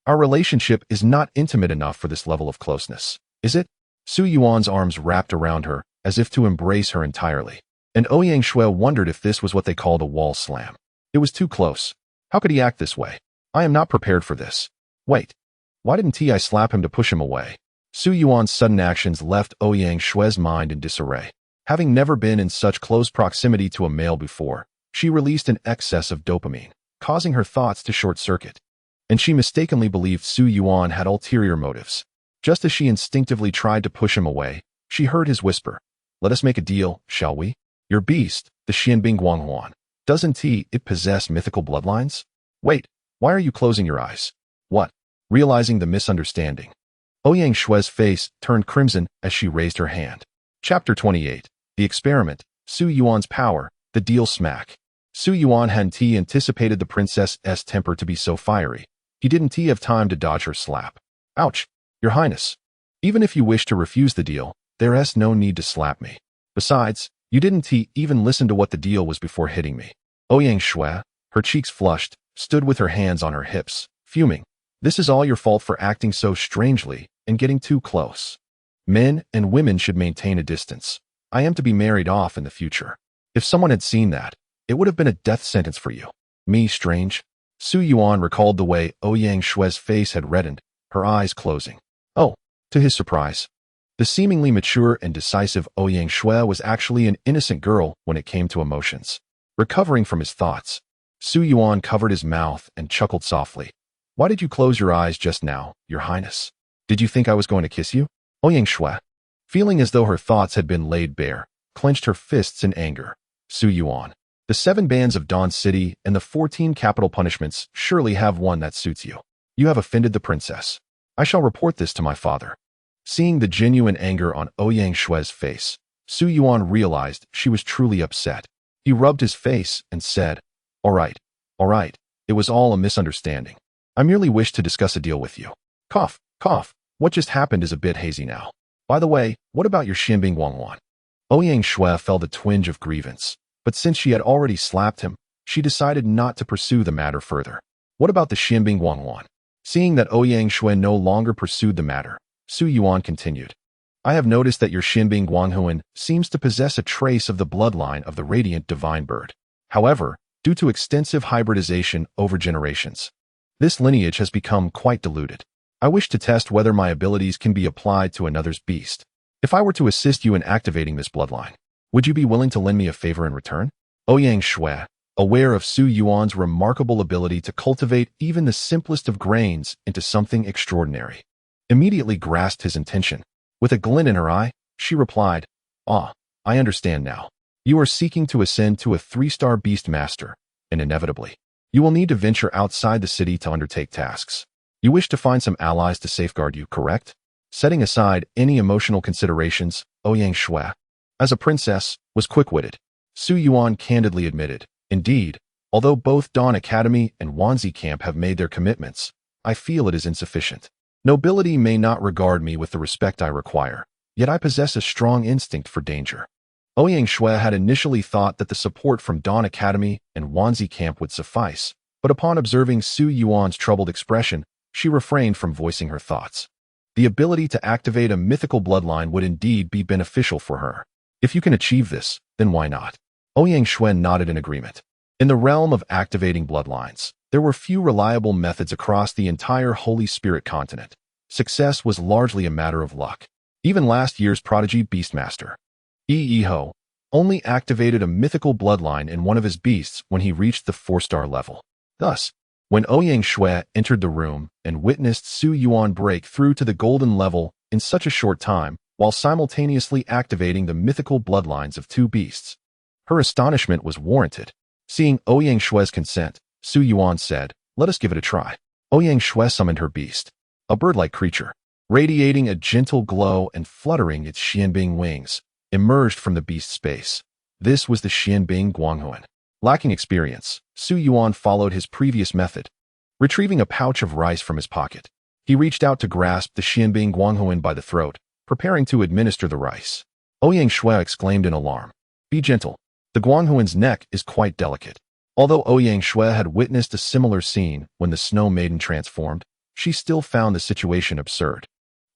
Our relationship is not intimate enough for this level of closeness, is it? Su Yuan's arms wrapped around her, as if to embrace her entirely, and Ouyang Shue wondered if this was what they called a wall slam. It was too close. How could he act this way? I am not prepared for this. Wait. Why didn't I slap him to push him away? Su Yuan's sudden actions left Ouyang Shue's mind in disarray. Having never been in such close proximity to a male before, she released an excess of dopamine, causing her thoughts to short-circuit. And she mistakenly believed Su Yuan had ulterior motives. Just as she instinctively tried to push him away, she heard his whisper, "Let us make a deal, shall we? Your beast, the Xianbing Guanghuan, doesn't it possess mythical bloodlines? Wait, why are you closing your eyes? What?" Realizing the misunderstanding, Ouyang Shue's face turned crimson as she raised her hand. Chapter 28. The Experiment, Su Yuan's Power, the Deal Smack. Su Yuan hadn't anticipated the princess's temper to be so fiery. He didn't have time to dodge her slap. "Ouch, Your Highness. Even if you wish to refuse the deal, there's no need to slap me. Besides, you didn't even listen to what the deal was before hitting me." Ouyang Shue, her cheeks flushed, stood with her hands on her hips, fuming. "This is all your fault for acting so strangely and getting too close. Men and women should maintain a distance. I am to be married off in the future. If someone had seen that, it would have been a death sentence for you. Me strange?" Su Yuan recalled the way Ouyang Shue's face had reddened, her eyes closing. Oh, to his surprise, the seemingly mature and decisive Ouyang Shue was actually an innocent girl when it came to emotions. Recovering from his thoughts, Su Yuan covered his mouth and chuckled softly. "Why did you close your eyes just now, Your Highness? Did you think I was going to kiss you?" Ouyang Shue, feeling as though her thoughts had been laid bare, clenched her fists in anger. "Su Yuan, the 7 bans of Dawn City and the 14 capital punishments surely have one that suits you. You have offended the princess. I shall report this to my father." Seeing the genuine anger on Ouyang Shue's face, Su Yuan realized she was truly upset. He rubbed his face and said, all right. It was all a misunderstanding. I merely wished to discuss a deal with you." Cough, cough. What just happened is a bit hazy now. By the way, what about your Xianbing Guanghuan? Ouyang Shue felt a twinge of grievance, but since she had already slapped him, she decided not to pursue the matter further. What about the Xianbing Guanghuan? Seeing that Ouyang Shue no longer pursued the matter, Su Yuan continued. "I have noticed that your Xianbing Guanghuan seems to possess a trace of the bloodline of the radiant divine bird. However, due to extensive hybridization over generations, this lineage has become quite diluted. I wish to test whether my abilities can be applied to another's beast. If I were to assist you in activating this bloodline, would you be willing to lend me a favor in return?" Ouyang Shue, aware of Su Yuan's remarkable ability to cultivate even the simplest of grains into something extraordinary, immediately grasped his intention. With a glint in her eye, she replied, "Ah, I understand now. You are seeking to ascend to a 3-star beast master, and inevitably, you will need to venture outside the city to undertake tasks. You wish to find some allies to safeguard you, correct?" Setting aside any emotional considerations, Ouyang Shui, as a princess, was quick-witted. Su Yuan candidly admitted, "Indeed, although both Dawn Academy and Wanzi Camp have made their commitments, I feel it is insufficient. Nobility may not regard me with the respect I require, yet I possess a strong instinct for danger." Ouyang Shui had initially thought that the support from Dawn Academy and Wanzi Camp would suffice, but upon observing Su Yuan's troubled expression, she refrained from voicing her thoughts. The ability to activate a mythical bloodline would indeed be beneficial for her. If you can achieve this, then why not? Ouyang Shui nodded in agreement. In the realm of activating bloodlines, there were few reliable methods across the entire Holy Spirit continent. Success was largely a matter of luck. Even last year's prodigy Beastmaster, Ho, only activated a mythical bloodline in one of his beasts when he reached the 4-star level. Thus, when Ouyang Shui entered the room and witnessed Su Yuan break through to the golden level in such a short time, while simultaneously activating the mythical bloodlines of 2 beasts, her astonishment was warranted. Seeing Ouyang Shui's consent, Su Yuan said, "Let us give it a try." Ouyang Shui summoned her beast, a bird-like creature, radiating a gentle glow and fluttering its Xianbing wings, emerged from the beast's space. This was the Xianbing Guanghuan. Lacking experience, Su Yuan followed his previous method. Retrieving a pouch of rice from his pocket, he reached out to grasp the Xianbing Guanghuan by the throat, preparing to administer the rice. Ouyang Shui exclaimed in alarm, "Be gentle. The Guanghuan's neck is quite delicate." Although Ouyang Shui had witnessed a similar scene when the Snow Maiden transformed, she still found the situation absurd.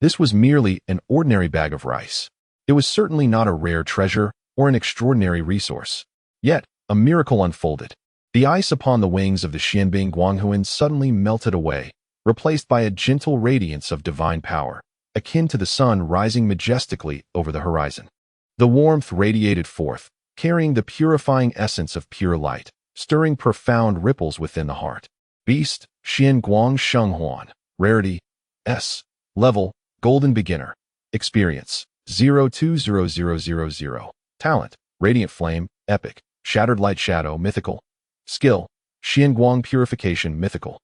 This was merely an ordinary bag of rice. It was certainly not a rare treasure or an extraordinary resource. Yet, a miracle unfolded. The ice upon the wings of the Xianbing Guanghuan suddenly melted away, replaced by a gentle radiance of divine power, akin to the sun rising majestically over the horizon. The warmth radiated forth, carrying the purifying essence of pure light, stirring profound ripples within the heart. Beast, Xian Guang Sheng Huan. Rarity, S. Level, Golden Beginner. Experience, 020000. Talent, Radiant Flame, Epic. Shattered Light Shadow, Mythical. Skill, Xian Guang Purification, Mythical.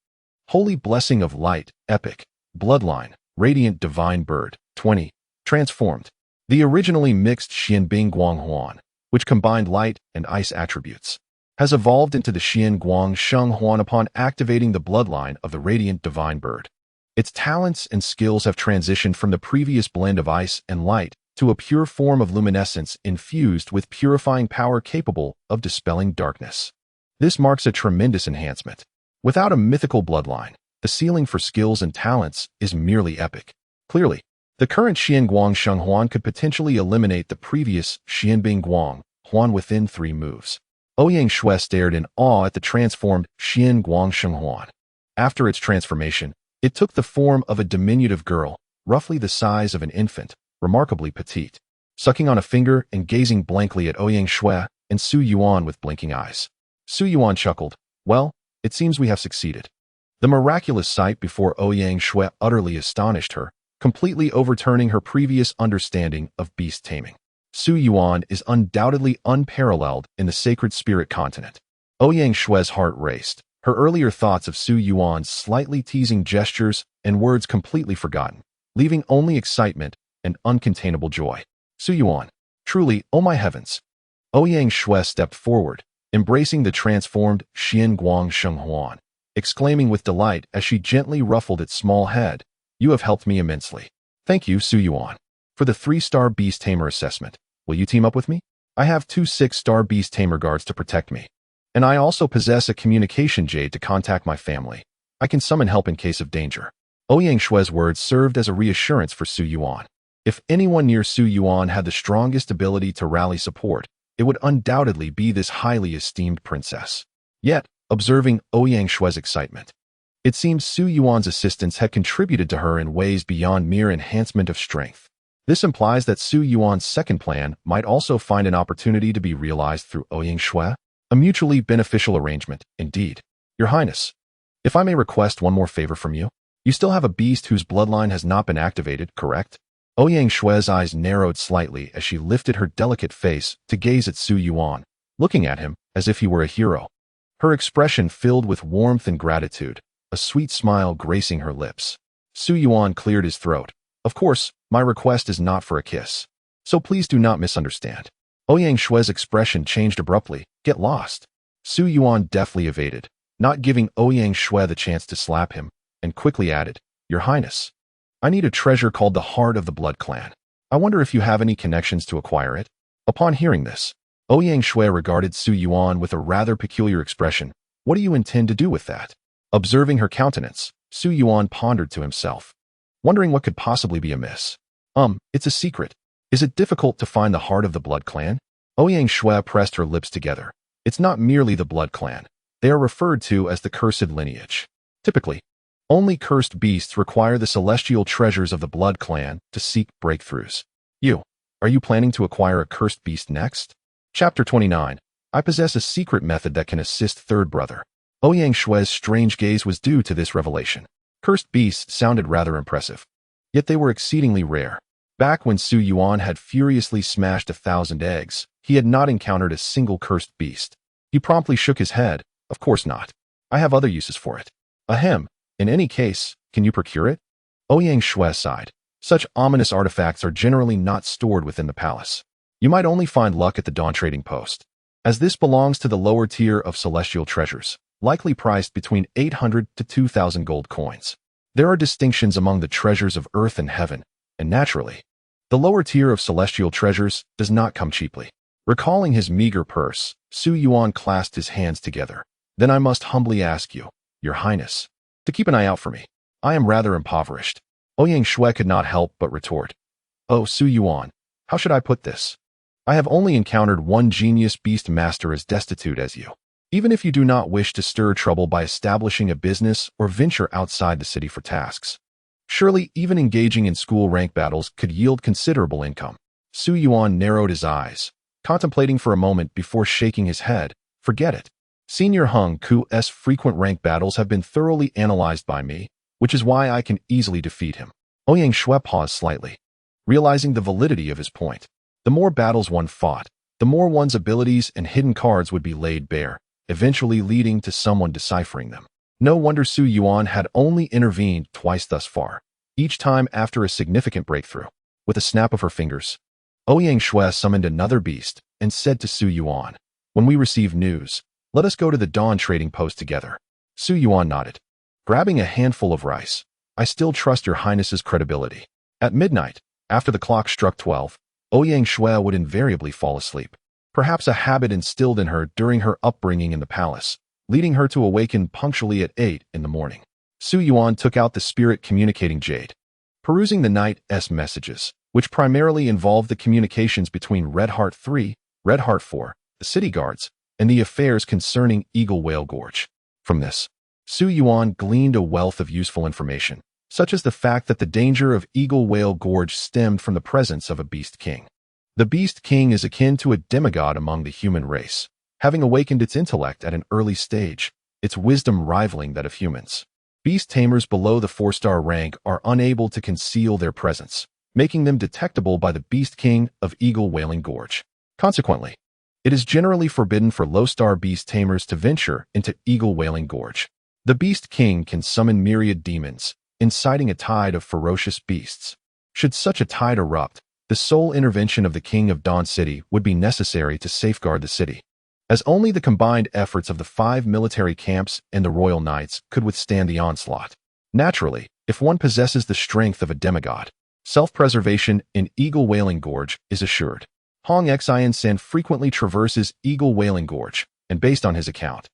Holy Blessing of Light, Epic. Bloodline, Radiant Divine Bird, 20. Transformed. The originally mixed Xianbing Guanghuan, which combined light and ice attributes, has evolved into the Xian Guang Sheng Huan upon activating the bloodline of the Radiant Divine Bird. Its talents and skills have transitioned from the previous blend of ice and light to a pure form of luminescence infused with purifying power capable of dispelling darkness. This marks a tremendous enhancement. Without a mythical bloodline, the ceiling for skills and talents is merely epic. Clearly, the current Xian Guang Sheng Huan could potentially eliminate the previous Xianbing Guang Huan within 3 moves. Ouyang Shui stared in awe at the transformed Xian Guang Sheng Huan. After its transformation, it took the form of a diminutive girl, roughly the size of an infant, remarkably petite, sucking on a finger and gazing blankly at Ouyang Shui and Su Yuan with blinking eyes. Su Yuan chuckled, "Well, it seems we have succeeded." The miraculous sight before Ouyang Shui utterly astonished her, completely overturning her previous understanding of beast taming. Su Yuan is undoubtedly unparalleled in the sacred spirit continent. Ouyang Shui's heart raced, her earlier thoughts of Su Yuan's slightly teasing gestures and words completely forgotten, leaving only excitement and uncontainable joy. Su Yuan, truly, oh my heavens! Ouyang Shui stepped forward, embracing the transformed Xian Guang Sheng Huan, exclaiming with delight as she gently ruffled its small head, "You have helped me immensely. Thank you, Su Yuan. For the 3-star Beast Tamer assessment, will you team up with me? I have 2 6-star Beast Tamer guards to protect me. And I also possess a communication jade to contact my family. I can summon help in case of danger." Ouyang Shui's words served as a reassurance for Su Yuan. If anyone near Su Yuan had the strongest ability to rally support, it would undoubtedly be this highly esteemed princess. Yet, observing Ouyang Shui's excitement, it seems Su Yuan's assistance had contributed to her in ways beyond mere enhancement of strength. This implies that Su Yuan's second plan might also find an opportunity to be realized through Ouyang Shui, a mutually beneficial arrangement, indeed. Your Highness, if I may request one more favor from you, You still have a beast whose bloodline has not been activated, correct? Ouyang Shue's eyes narrowed slightly as she lifted her delicate face to gaze at Su Yuan, looking at him as if he were a hero. Her expression filled with warmth and gratitude, a sweet smile gracing her lips. Su Yuan cleared his throat. Of course, my request is not for a kiss. So please do not misunderstand. Ouyang Shue's expression changed abruptly. Get lost. Su Yuan deftly evaded, not giving Ouyang Shue the chance to slap him, and quickly added, Your Highness, I need a treasure called the Heart of the Blood Clan. I wonder if you have any connections to acquire it? Upon hearing this, Ouyang Shue regarded Su Yuan with a rather peculiar expression. What do you intend to do with that? Observing her countenance, Su Yuan pondered to himself, wondering what could possibly be amiss. It's a secret. Is it difficult to find the Heart of the Blood Clan? Ouyang Shue pressed her lips together. It's not merely the Blood Clan. They are referred to as the Cursed Lineage. Typically, only cursed beasts require the celestial treasures of the Blood Clan to seek breakthroughs. Are you planning to acquire a cursed beast next? Chapter 29. I possess a secret method that can assist third brother. Ouyang Shue's strange gaze was due to this revelation. Cursed beasts sounded rather impressive, yet they were exceedingly rare. Back when Su Yuan had furiously smashed 1,000 eggs, he had not encountered a single cursed beast. He promptly shook his head. Of course not. I have other uses for it. Ahem. In any case, can you procure it? Ouyang Shue sighed. Such ominous artifacts are generally not stored within the palace. You might only find luck at the Dawn Trading Post, as this belongs to the lower tier of celestial treasures, likely priced between 800 to 2,000 gold coins. There are distinctions among the treasures of earth and heaven, and naturally, the lower tier of celestial treasures does not come cheaply. Recalling his meager purse, Su Yuan clasped his hands together. Then I must humbly ask you, Your Highness, to keep an eye out for me. I am rather impoverished. Ouyang Shue could not help but retort. Oh, Su Yuan, how should I put this? I have only encountered one genius beast master as destitute as you. Even if you do not wish to stir trouble by establishing a business or venture outside the city for tasks, surely even engaging in school rank battles could yield considerable income. Su Yuan narrowed his eyes, contemplating for a moment before shaking his head. Forget it. Senior Hung Ku's frequent rank battles have been thoroughly analyzed by me, which is why I can easily defeat him. Ouyang Shue paused slightly, realizing the validity of his point. The more battles one fought, the more one's abilities and hidden cards would be laid bare, eventually leading to someone deciphering them. No wonder Su Yuan had only intervened twice thus far, each time after a significant breakthrough. With a snap of her fingers, Ouyang Shue summoned another beast and said to Su Yuan, When we receive news, let us go to the Dawn Trading Post together. Su Yuan nodded. Grabbing a handful of rice, I still trust Your Highness's credibility. At midnight, after the clock struck 12, Ouyang Shue would invariably fall asleep, perhaps a habit instilled in her during her upbringing in the palace, leading her to awaken punctually at 8 in the morning. Su Yuan took out the spirit communicating jade. Perusing the night's messages, which primarily involved the communications between Red Heart 3, Red Heart 4, the city guards, and the affairs concerning Eagle Whale Gorge. From this, Su Yuan gleaned a wealth of useful information, such as the fact that the danger of Eagle Whale Gorge stemmed from the presence of a Beast King. The Beast King is akin to a demigod among the human race, having awakened its intellect at an early stage, its wisdom rivaling that of humans. Beast tamers below the 4-star rank are unable to conceal their presence, making them detectable by the Beast King of Eagle Whaling Gorge. Consequently, it is generally forbidden for low-star beast tamers to venture into Eagle Whaling Gorge. The Beast King can summon myriad demons, inciting a tide of ferocious beasts. Should such a tide erupt, the sole intervention of the King of Dawn City would be necessary to safeguard the city, as only the combined efforts of the 5 military camps and the Royal Knights could withstand the onslaught. Naturally, if one possesses the strength of a demigod, self-preservation in Eagle Whaling Gorge is assured. Hong Xian frequently traverses Eagle Whaling Gorge, and based on his account,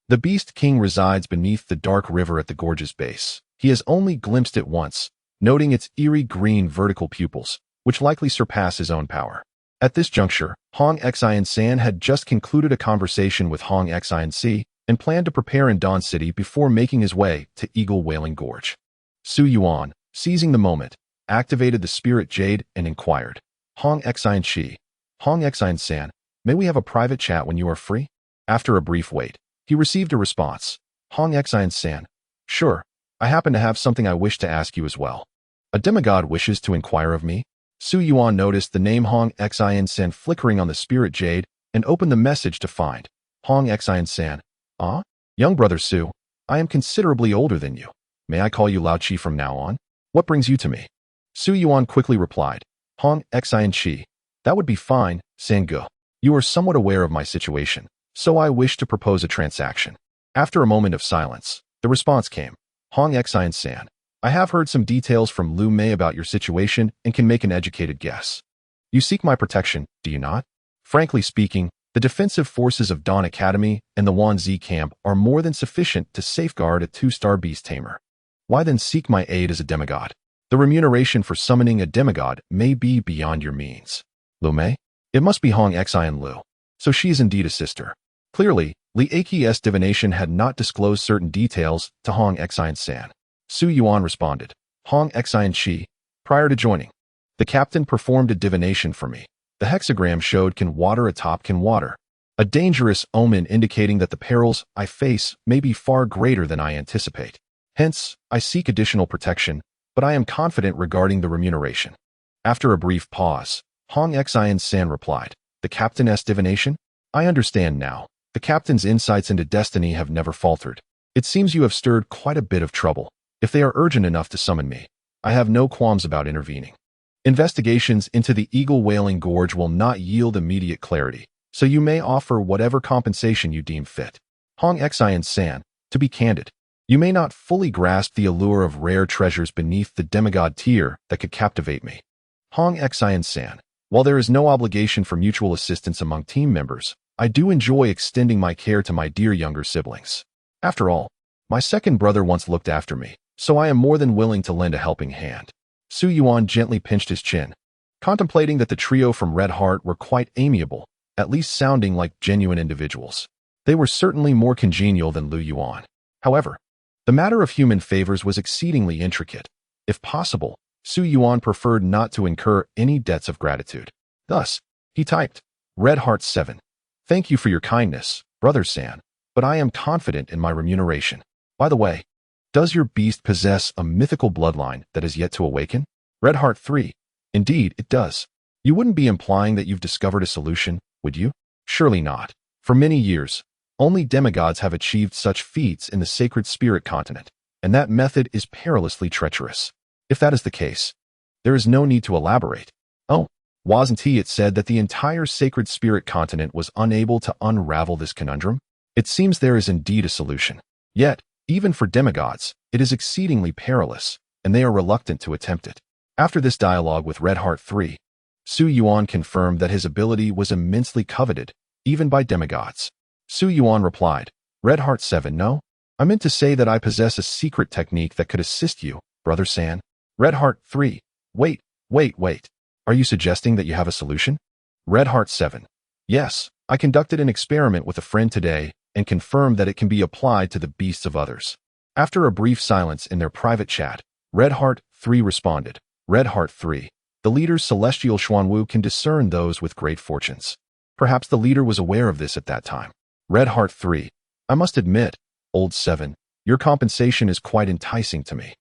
the Beast King resides beneath the dark river at the gorge's base. He has only glimpsed it once, noting its eerie green vertical pupils, which likely surpass his own power. At this juncture, Hong Xian had just concluded a conversation with Hong Xian and planned to prepare in Dawn City before making his way to Eagle Whaling Gorge. Su Yuan, seizing the moment, activated the Spirit Jade and inquired, Hong Xian, may we have a private chat when you are free? After a brief wait, he received a response. Hong Xian, sure, I happen to have something I wish to ask you as well. A demigod wishes to inquire of me? Su Yuan noticed the name Hong Xin San flickering on the spirit jade and opened the message to find. Hong Xin San. Ah? Young brother Su, I am considerably older than you. May I call you Lao Chi from now on? What brings you to me? Su Yuan quickly replied. Hong Xin Chi. That would be fine, Sangu. You are somewhat aware of my situation, so I wish to propose a transaction. After a moment of silence, the response came. Hong Xin San. I have heard some details from Lu Mei about your situation and can make an educated guess. You seek my protection, do you not? Frankly speaking, the defensive forces of Dawn Academy and the Wan Zi camp are more than sufficient to safeguard a 2-star beast tamer. Why then seek my aid as a demigod? The remuneration for summoning a demigod may be beyond your means. Lu Mei? It must be Hong Xian Lu. So she is indeed a sister. Clearly, Li Aki's divination had not disclosed certain details to Hong Xian San. Su Yuan responded. Hong Xian Chi. Prior to joining, the captain performed a divination for me. The hexagram showed can water atop can water. A dangerous omen indicating that the perils I face may be far greater than I anticipate. Hence, I seek additional protection, but I am confident regarding the remuneration. After a brief pause, Hong Xian San replied. The captain's divination? I understand now. The captain's insights into destiny have never faltered. It seems you have stirred quite a bit of trouble. If they are urgent enough to summon me, I have no qualms about intervening. Investigations into the Eagle Wailing Gorge will not yield immediate clarity, so you may offer whatever compensation you deem fit. Hong Xian San, to be candid, you may not fully grasp the allure of rare treasures beneath the demigod tier that could captivate me. Hong Xian San, while there is no obligation for mutual assistance among team members, I do enjoy extending my care to my dear younger siblings. After all, my second brother once looked after me, so I am more than willing to lend a helping hand. Su Yuan gently pinched his chin, contemplating that the trio from Red Heart were quite amiable, at least sounding like genuine individuals. They were certainly more congenial than Lu Yuan. However, the matter of human favors was exceedingly intricate. If possible, Su Yuan preferred not to incur any debts of gratitude. Thus, he typed, Red Heart 7. Thank you for your kindness, Brother San, but I am confident in my remuneration. By the way, does your beast possess a mythical bloodline that is yet to awaken? Red Heart 3. Indeed, it does. You wouldn't be implying that you've discovered a solution, would you? Surely not. For many years, only demigods have achieved such feats in the sacred spirit continent, and that method is perilously treacherous. If that is the case, there is no need to elaborate. Oh, wasn't it said that the entire sacred spirit continent was unable to unravel this conundrum? It seems there is indeed a solution. Yet, even for demigods, it is exceedingly perilous, and they are reluctant to attempt it. After this dialogue with Red Heart 3, Su Yuan confirmed that his ability was immensely coveted, even by demigods. Su Yuan replied, Red Heart 7, no? I meant to say that I possess a secret technique that could assist you, Brother San. Red Heart 3, wait. Are you suggesting that you have a solution? Red Heart 7, yes, I conducted an experiment with a friend today and confirmed that it can be applied to the beasts of others. After a brief silence in their private chat, Red Heart 3 responded, Red Heart 3, the leader's celestial Xuanwu can discern those with great fortunes. Perhaps the leader was aware of this at that time. Red Heart 3, I must admit, Old 7, your compensation is quite enticing to me.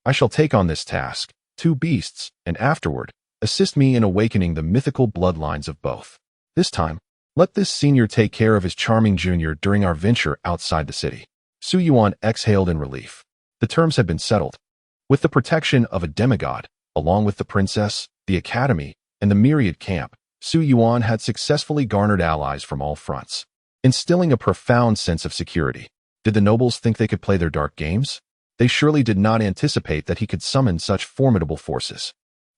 I shall take on this task, 2 beasts, and afterward, assist me in awakening the mythical bloodlines of both. This time, let this senior take care of his charming junior during our venture outside the city. Su Yuan exhaled in relief. The terms had been settled. With the protection of a demigod, along with the princess, the academy, and the myriad camp, Su Yuan had successfully garnered allies from all fronts, instilling a profound sense of security. Did the nobles think they could play their dark games? They surely did not anticipate that he could summon such formidable forces.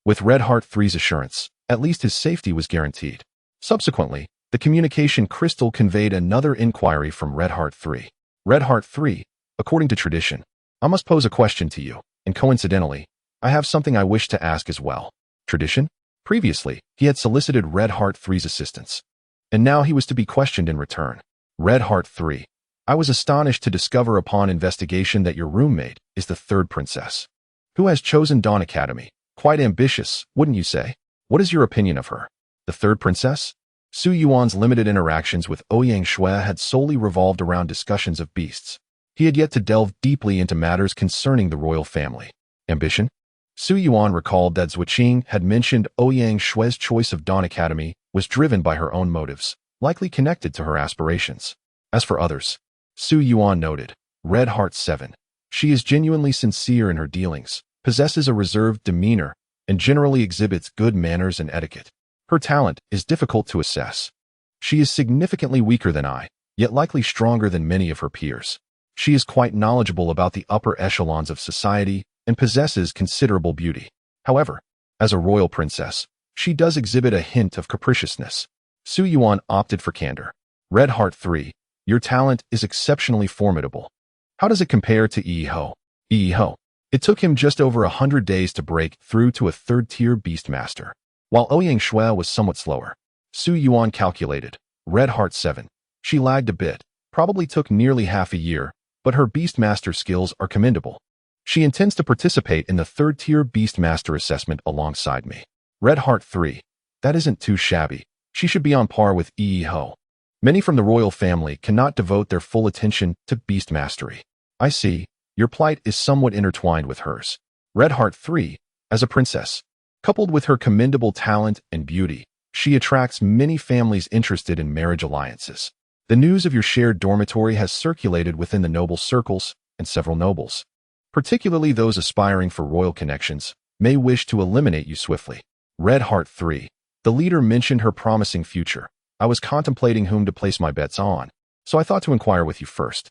With Red Heart 3's assurance, at least his safety was guaranteed. Subsequently, the communication crystal conveyed another inquiry from Red Heart 3. Red Heart 3, according to tradition, I must pose a question to you, and coincidentally, I have something I wish to ask as well. Tradition? Previously, he had solicited Red Heart 3's assistance, and now he was to be questioned in return. Red Heart 3, I was astonished to discover upon investigation that your roommate is the 3rd princess, who has chosen Dawn Academy. Quite ambitious, wouldn't you say? What is your opinion of her? The 3rd princess? Su Yuan's limited interactions with Ouyang Shui had solely revolved around discussions of beasts. He had yet to delve deeply into matters concerning the royal family. Ambition? Su Yuan recalled that Zhuqing had mentioned Ouyang Shui's choice of Dawn Academy was driven by her own motives, likely connected to her aspirations. As for others, Su Yuan noted, Red Heart 7. She is genuinely sincere in her dealings, possesses a reserved demeanor, and generally exhibits good manners and etiquette. Her talent is difficult to assess. She is significantly weaker than I, yet likely stronger than many of her peers. She is quite knowledgeable about the upper echelons of society and possesses considerable beauty. However, as a royal princess, she does exhibit a hint of capriciousness. Su Yuan opted for candor. Red Heart 3. Your talent is exceptionally formidable. How does it compare to Yi Ho? Yi Ho. It took him just over 100 days to break through to a third-tier Beastmaster. While Ouyang Shui was somewhat slower, Su Yuan calculated, Red Heart 7. She lagged a bit, probably took nearly half a year, but her Beastmaster skills are commendable. She intends to participate in the third-tier Beastmaster assessment alongside me. Red Heart 3. That isn't too shabby. She should be on par with Yi Ho. Many from the royal family cannot devote their full attention to beast mastery. I see, your plight is somewhat intertwined with hers. Red Heart 3, as a princess, coupled with her commendable talent and beauty, she attracts many families interested in marriage alliances. The news of your shared dormitory has circulated within the noble circles, and several nobles, particularly those aspiring for royal connections, may wish to eliminate you swiftly. Red Heart 3. The leader mentioned her promising future. I was contemplating whom to place my bets on, so I thought to inquire with you first.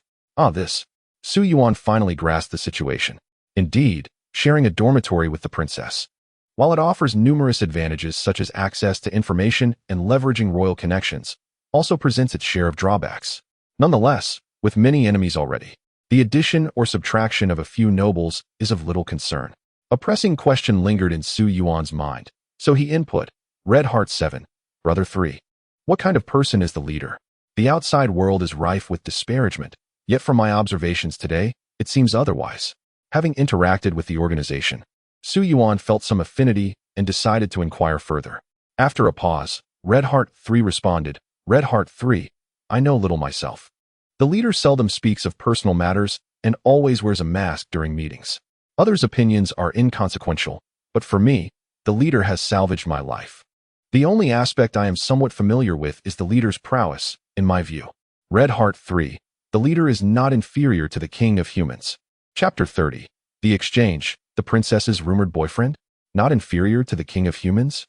This. Su Yuan finally grasped the situation. Indeed, sharing a dormitory with the princess. While it offers numerous advantages such as access to information and leveraging royal connections, also presents its share of drawbacks. Nonetheless, with many enemies already, the addition or subtraction of a few nobles is of little concern. A pressing question lingered in Su Yuan's mind, so he input, Red Heart 7, Brother 3. What kind of person is the leader? The outside world is rife with disparagement, yet from my observations today, it seems otherwise. Having interacted with the organization, Su Yuan felt some affinity and decided to inquire further. After a pause, Red Heart 3 responded, Red Heart 3, I know little myself. The leader seldom speaks of personal matters and always wears a mask during meetings. Others' opinions are inconsequential, but for me, the leader has salvaged my life. The only aspect I am somewhat familiar with is the leader's prowess, in my view. Red Heart 3. The leader is not inferior to the king of humans. Chapter 30. The exchange, the princess's rumored boyfriend? Not inferior to the king of humans?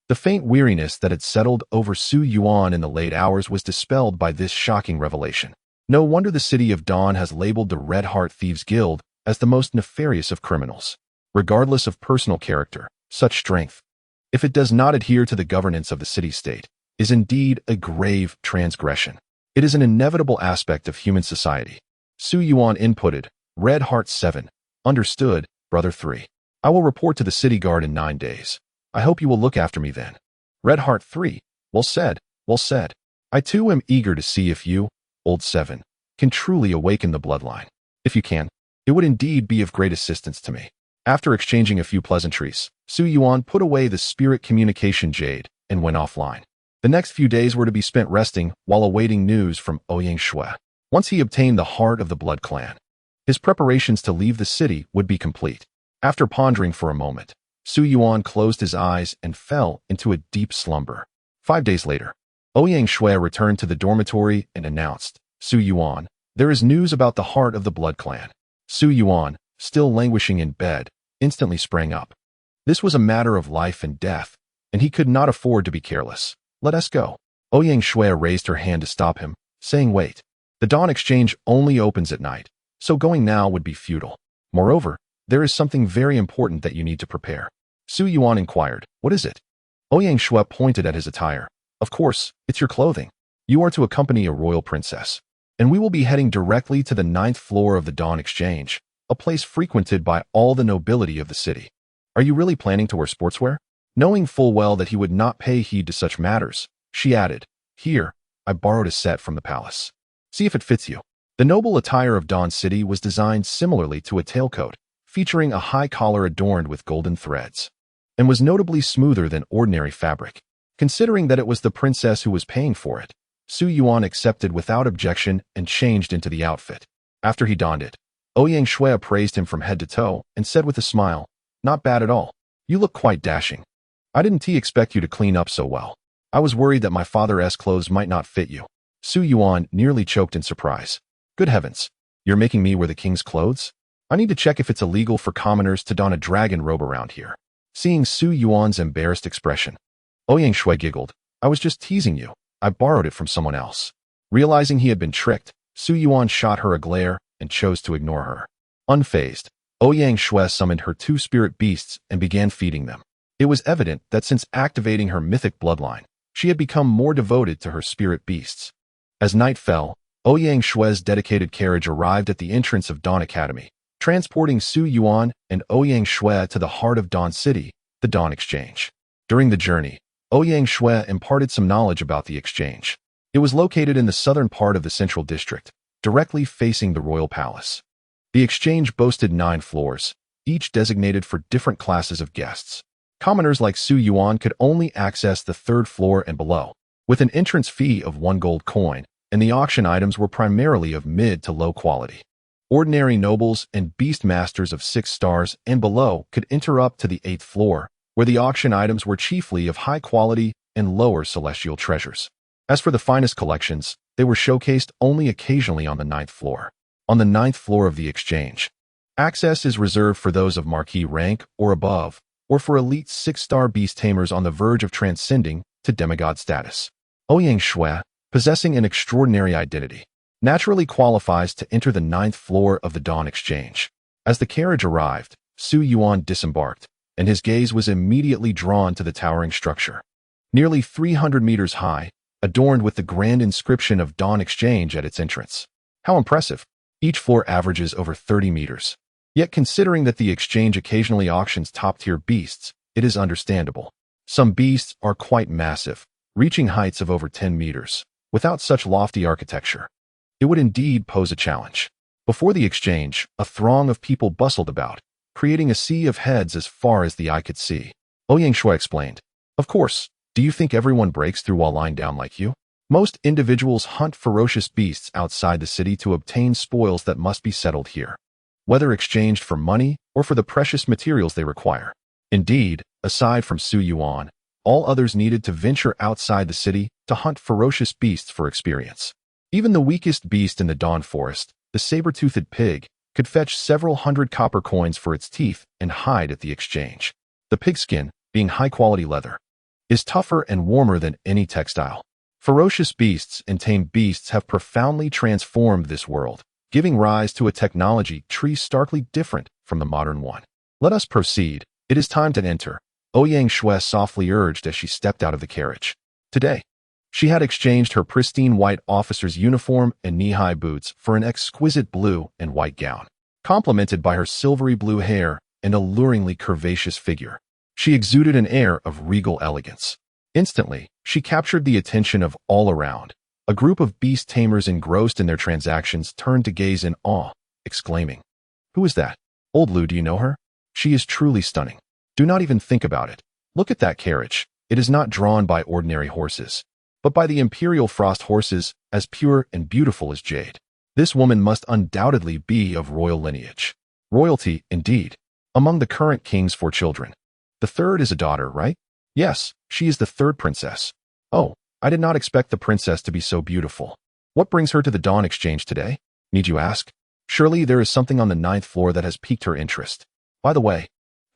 The faint weariness that had settled over Su Yuan in the late hours was dispelled by this shocking revelation. No wonder the city of Dawn has labeled the Red Heart Thieves Guild as the most nefarious of criminals. Regardless of personal character, such strength, if it does not adhere to the governance of the city-state, is indeed a grave transgression. It is an inevitable aspect of human society. Su Yuan inputted, Red Heart 7. Understood, Brother 3. I will report to the city guard in 9 days. I hope you will look after me then. Red Heart 3. Well said, well said. I too am eager to see if you, Old 7, can truly awaken the bloodline. If you can, it would indeed be of great assistance to me. After exchanging a few pleasantries, Su Yuan put away the spirit communication jade and went offline. The next few days were to be spent resting while awaiting news from Ouyang Shui. Once he obtained the heart of the blood clan, his preparations to leave the city would be complete. After pondering for a moment, Su Yuan closed his eyes and fell into a deep slumber. 5 days later, Ouyang Shui returned to the dormitory and announced, Su Yuan, there is news about the heart of the blood clan. Su Yuan, still languishing in bed, instantly sprang up. This was a matter of life and death, and he could not afford to be careless. Let us go. Ouyang Shui raised her hand to stop him, saying wait. The Dawn Exchange only opens at night, so going now would be futile. Moreover, there is something very important that you need to prepare. Su Yuan inquired, what is it? Ouyang Shui pointed at his attire. Of course, it's your clothing. You are to accompany a royal princess, and we will be heading directly to the 9th floor of the Dawn Exchange, a place frequented by all the nobility of the city. Are you really planning to wear sportswear? Knowing full well that he would not pay heed to such matters, she added, here, I borrowed a set from the palace. See if it fits you. The noble attire of Dawn City was designed similarly to a tailcoat, featuring a high collar adorned with golden threads, and was notably smoother than ordinary fabric. Considering that it was the princess who was paying for it, Su Yuan accepted without objection and changed into the outfit. After he donned it, Ouyang Shui praised him from head to toe and said with a smile, "Not bad at all. You look quite dashing. I didn't expect you to clean up so well. I was worried that my father's clothes might not fit you." Su Yuan nearly choked in surprise. "Good heavens, you're making me wear the king's clothes? I need to check if it's illegal for commoners to don a dragon robe around here." Seeing Su Yuan's embarrassed expression, Ouyang Shui giggled. "I was just teasing you. I borrowed it from someone else." Realizing he had been tricked, Su Yuan shot her a glare and chose to ignore her. Unfazed, Ouyang Shui summoned her 2 spirit beasts and began feeding them. It was evident that since activating her mythic bloodline, she had become more devoted to her spirit beasts. As night fell, Ouyang Shui's dedicated carriage arrived at the entrance of Dawn Academy, transporting Su Yuan and Ouyang Shui to the heart of Dawn City, the Dawn Exchange. During the journey, Ouyang Shui imparted some knowledge about the exchange. It was located in the southern part of the central district, directly facing the royal palace. The exchange boasted 9 floors, each designated for different classes of guests. Commoners like Su Yuan could only access the 3rd floor and below, with an entrance fee of 1 gold coin, and the auction items were primarily of mid to low quality. Ordinary nobles and beast masters of 6 stars and below could enter up to the 8th floor, where the auction items were chiefly of high quality and lower celestial treasures. As for the finest collections, they were showcased only occasionally on the 9th floor. On the 9th floor of the exchange, access is reserved for those of marquis rank or above, or for elite 6-star beast tamers on the verge of transcending to demigod status. Ouyang Shui, possessing an extraordinary identity, naturally qualifies to enter the 9th floor of the Dawn Exchange. As the carriage arrived, Su Yuan disembarked, and his gaze was immediately drawn to the towering structure. Nearly 300 meters high, adorned with the grand inscription of Dawn Exchange at its entrance. How impressive! Each floor averages over 30 meters. Yet considering that the exchange occasionally auctions top-tier beasts, it is understandable. Some beasts are quite massive, reaching heights of over 10 meters. Without such lofty architecture, it would indeed pose a challenge. Before the exchange, a throng of people bustled about, creating a sea of heads as far as the eye could see. Ouyang Shui explained, "Of course, do you think everyone breaks through while lying down like you? Most individuals hunt ferocious beasts outside the city to obtain spoils that must be settled here, whether exchanged for money or for the precious materials they require." Indeed, aside from Su Yuan, all others needed to venture outside the city to hunt ferocious beasts for experience. Even the weakest beast in the Dawn Forest, the saber-toothed pig, could fetch several hundred copper coins for its teeth and hide at the exchange. The pigskin, being high-quality leather, is tougher and warmer than any textile. Ferocious beasts and tame beasts have profoundly transformed this world, giving rise to a technology tree starkly different from the modern one. "Let us proceed. It is time to enter," Ouyang Shui softly urged as she stepped out of the carriage. Today, she had exchanged her pristine white officer's uniform and knee-high boots for an exquisite blue and white gown, complemented by her silvery blue hair and alluringly curvaceous figure. She exuded an air of regal elegance. Instantly, she captured the attention of all around. A group of beast tamers engrossed in their transactions turned to gaze in awe, exclaiming, "Who is that? Old Lu, do you know her? She is truly stunning. Do not even think about it. Look at that carriage. It is not drawn by ordinary horses, but by the imperial frost horses, as pure and beautiful as jade. This woman must undoubtedly be of royal lineage. Royalty, indeed. Among the current king's 4 children. The 3rd is a daughter, right? Yes, she is the 3rd princess. Oh, I did not expect the princess to be so beautiful. What brings her to the Dawn Exchange today, need you ask? Surely there is something on the 9th floor that has piqued her interest. By the way,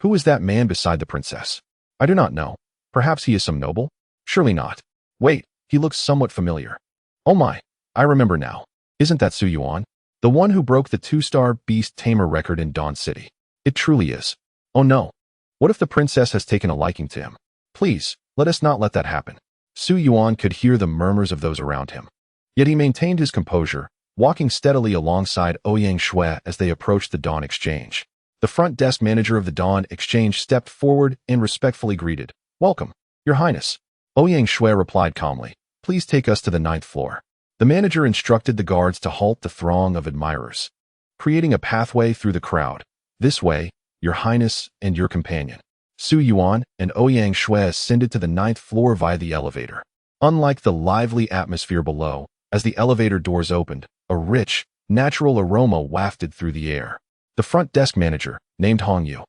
who is that man beside the princess? I do not know. Perhaps he is some noble? Surely not. Wait, he looks somewhat familiar. Oh my, I remember now. Isn't that Su Yuan? The one who broke the 2-star beast tamer record in Dawn City. It truly is. Oh no. What if the princess has taken a liking to him? Please, let us not let that happen." Su Yuan could hear the murmurs of those around him. Yet he maintained his composure, walking steadily alongside Ouyang Shui as they approached the Dawn Exchange. The front desk manager of the Dawn Exchange stepped forward and respectfully greeted, "Welcome, Your Highness." Ouyang Shui replied calmly, "Please take us to the 9th floor." The manager instructed the guards to halt the throng of admirers, creating a pathway through the crowd. "This way, Your Highness and your companion." Su Yuan and Ouyang Shui ascended to the 9th floor via the elevator. Unlike the lively atmosphere below, as the elevator doors opened, a rich, natural aroma wafted through the air. The front desk manager, named Long Yao,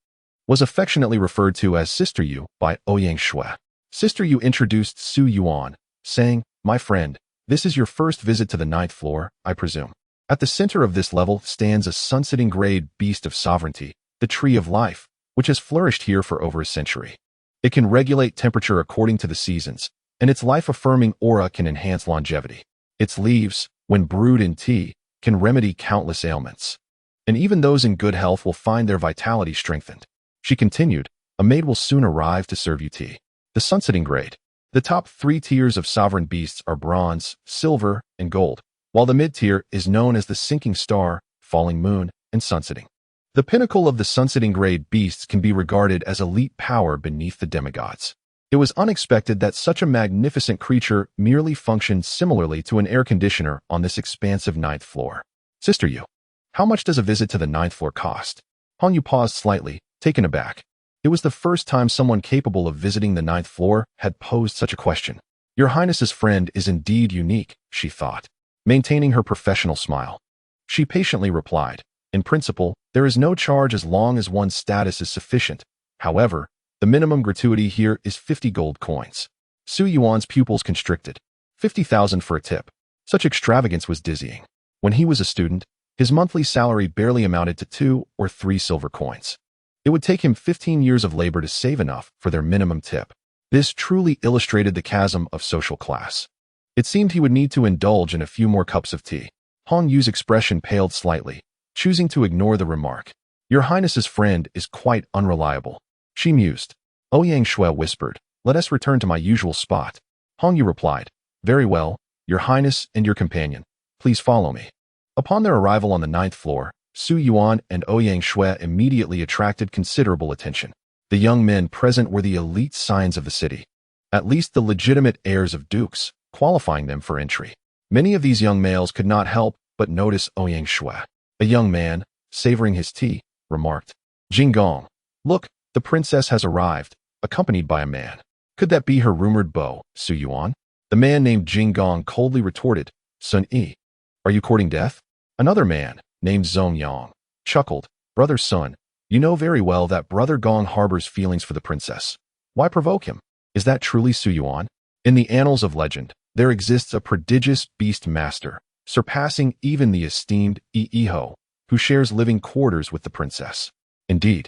was affectionately referred to as Sister Yu by Ouyang Shui. Sister Yu introduced Su Yuan, saying, "My friend, this is your first visit to the 9th floor, I presume." At the center of this level stands a sunsetting grade beast of sovereignty, the Tree of Life, which has flourished here for over a century. It can regulate temperature according to the seasons, and its life-affirming aura can enhance longevity. Its leaves, when brewed in tea, can remedy countless ailments. And even those in good health will find their vitality strengthened. She continued, "A maid will soon arrive to serve you tea." The sunsetting grade. The top 3 tiers of sovereign beasts are bronze, silver, and gold, while the mid-tier is known as the sinking star, falling moon, and sunsetting. The pinnacle of the sunsetting grade beasts can be regarded as elite power beneath the demigods. It was unexpected that such a magnificent creature merely functioned similarly to an air conditioner on this expansive 9th floor. "Sister Yu, how much does a visit to the 9th floor cost?" Long Yu paused slightly, taken aback. It was the first time someone capable of visiting the 9th floor had posed such a question. "Your Highness's friend is indeed unique," she thought, maintaining her professional smile. She patiently replied, "In principle, there is no charge as long as one's status is sufficient. However, the minimum gratuity here is 50 gold coins." Su Yuan's pupils constricted. 50,000 for a tip. Such extravagance was dizzying. When he was a student, his monthly salary barely amounted to 2 or 3 silver coins. It would take him 15 years of labor to save enough for their minimum tip. This truly illustrated the chasm of social class. It seemed he would need to indulge in a few more cups of tea. Long Yu's expression paled slightly, choosing to ignore the remark. "Your Highness's friend is quite unreliable," she mused. Ouyang Shui whispered, "Let us return to my usual spot." Long Yu replied, "Very well, Your Highness and your companion. Please follow me." Upon their arrival on the 9th floor, Su Yuan and Ouyang Shui immediately attracted considerable attention. The young men present were the elite scions of the city, at least the legitimate heirs of dukes, qualifying them for entry. Many of these young males could not help but notice Ouyang Shui. A young man, savoring his tea, remarked, "Jinggong, look, the princess has arrived, accompanied by a man. Could that be her rumored beau, Su Yuan?" The man named Jinggong coldly retorted, "Sun Yi, are you courting death?" Another man, named Long Yao, chuckled, "Brother Sun, you know very well that Brother Gong harbors feelings for the princess. Why provoke him? Is that truly Su Yuan?" In the annals of legend, there exists a prodigious beast master, surpassing even the esteemed Iho, who shares living quarters with the princess. Indeed,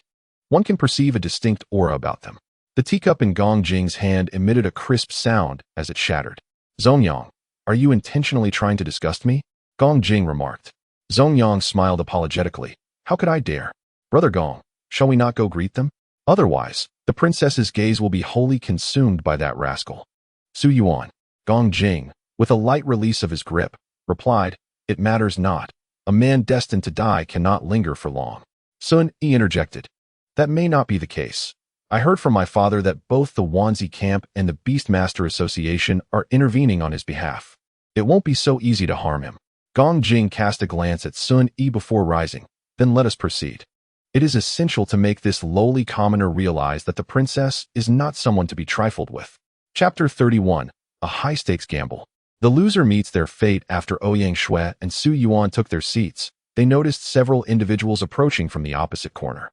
one can perceive a distinct aura about them. The teacup in Gong Jing's hand emitted a crisp sound as it shattered. "Long Yao, are you intentionally trying to disgust me?" Gong Jing remarked. Long Yao smiled apologetically. "How could I dare? Brother Gong, shall we not go greet them? Otherwise, the princess's gaze will be wholly consumed by that rascal." Su Yuan, Gong Jing, with a light release of his grip, replied, "It matters not. A man destined to die cannot linger for long." Sun Yi interjected, "That may not be the case. I heard from my father that both the Wanzi camp and the Beastmaster Association are intervening on his behalf. It won't be so easy to harm him." Gong Jing cast a glance at Sun Yi before rising. "Then let us proceed. It is essential to make this lowly commoner realize that the princess is not someone to be trifled with." Chapter 31. A high-stakes gamble. The loser meets their fate. After Ouyang Shui and Su Yuan took their seats, they noticed several individuals approaching from the opposite corner.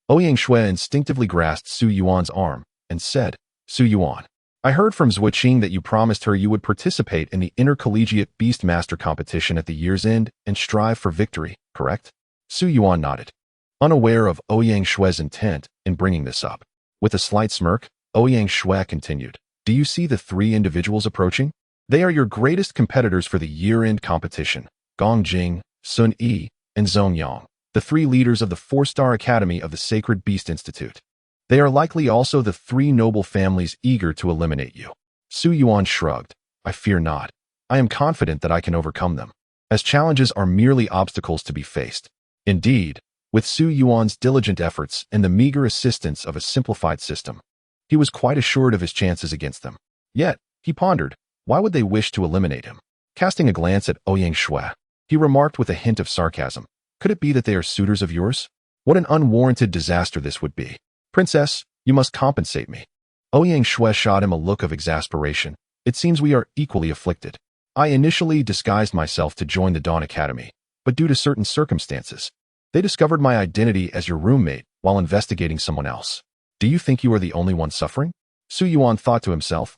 Ouyang Shui instinctively grasped Su Yuan's arm and said, "Su Yuan, I heard from Zhuqing that you promised her you would participate in the intercollegiate Beastmaster competition at the year's end and strive for victory, correct?" Su Yuan nodded, unaware of Ouyang Shui's intent in bringing this up. With a slight smirk, Ouyang Shui continued, "Do you see the 3 individuals approaching? They are your greatest competitors for the year-end competition, Gong Jing, Sun Yi, and Long Yao, the 3 leaders of the 4-star Academy of the Sacred Beast Institute. They are likely also the 3 noble families eager to eliminate you." Su Yuan shrugged. "I fear not. I am confident that I can overcome them, as challenges are merely obstacles to be faced." Indeed, with Su Yuan's diligent efforts and the meager assistance of a simplified system, he was quite assured of his chances against them. Yet, he pondered, why would they wish to eliminate him? Casting a glance at Ouyang Shui, he remarked with a hint of sarcasm, "Could it be that they are suitors of yours? What an unwarranted disaster this would be. Princess, you must compensate me." Ouyang Shui shot him a look of exasperation. "It seems we are equally afflicted. I initially disguised myself to join the Dawn Academy, but due to certain circumstances, they discovered my identity as your roommate while investigating someone else. Do you think you are the only one suffering? Su Yuan thought to himself.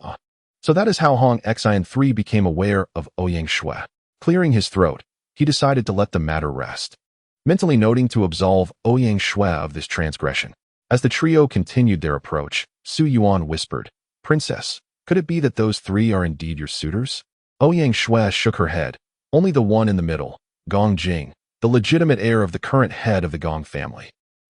So that is how Hong Xian 3 became aware of Ouyang Shui. Clearing his throat, he decided to let the matter rest, mentally noting to absolve Ouyang Shui of this transgression. As the trio continued their approach, Su Yuan whispered, "Princess, could it be that those three are indeed your suitors?" Ouyang Shui shook her head. Only the one in the middle, Gong Jing, the legitimate heir of the current head of the Gong family.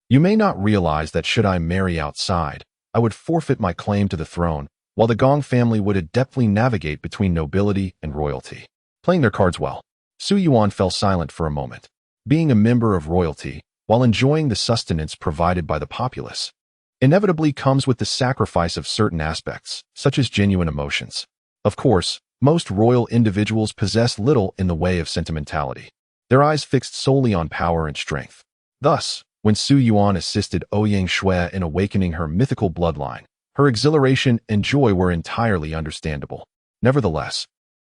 You may not realize that should I marry outside, I would forfeit my claim to the throne, while the Gong family would adeptly navigate between nobility and royalty. Playing their cards well, Su Yuan fell silent for a moment. Being a member of royalty, while enjoying the sustenance provided by the populace, inevitably comes with the sacrifice of certain aspects, such as genuine emotions. Of course, most royal individuals possess little in the way of sentimentality, their eyes fixed solely on power and strength. Thus, when Su Yuan assisted Ouyang Shui in awakening her mythical bloodline, her exhilaration and joy were entirely understandable. Nevertheless,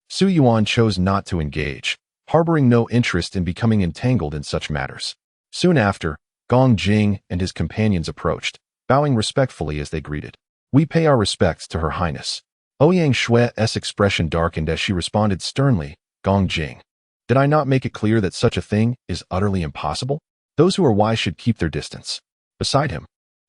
Su Yuan chose not to engage, harboring no interest in becoming entangled in such matters. Soon after, Gong Jing and his companions approached, bowing respectfully as they greeted. "We pay our respects to Her Highness." Ouyang Shui's expression darkened as she responded sternly, "Gong Jing, did I not make it clear that such a thing is utterly impossible? Those who are wise should keep their distance." Beside him,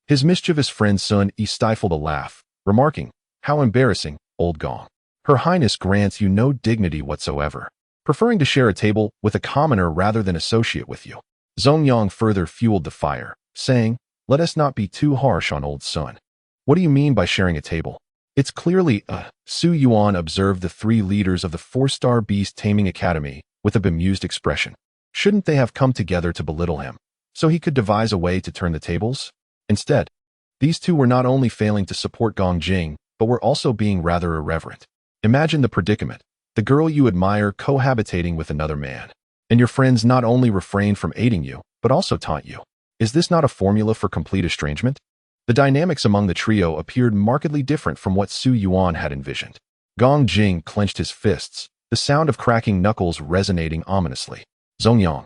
his mischievous friend Sun Yi stifled a laugh, remarking, "How embarrassing, old Gong. Her Highness grants you no dignity whatsoever, preferring to share a table with a commoner rather than associate with you." Zongyang further fueled the fire, saying, "Let us not be too harsh on old Sun. What do you mean by sharing a table? It's clearly Su Yuan observed the three leaders of the 4-star Beast Taming Academy with a bemused expression. Shouldn't they have come together to belittle him, so he could devise a way to turn the tables? Instead, these two were not only failing to support Gong Jing, but were also being rather irreverent. Imagine the predicament: the girl you admire cohabitating with another man, and your friends not only refrain from aiding you, but also taunt you. Is this not a formula for complete estrangement? The dynamics among the trio appeared markedly different from what Su Yuan had envisioned. Gong Jing clenched his fists, the sound of cracking knuckles resonating ominously. Zongyang,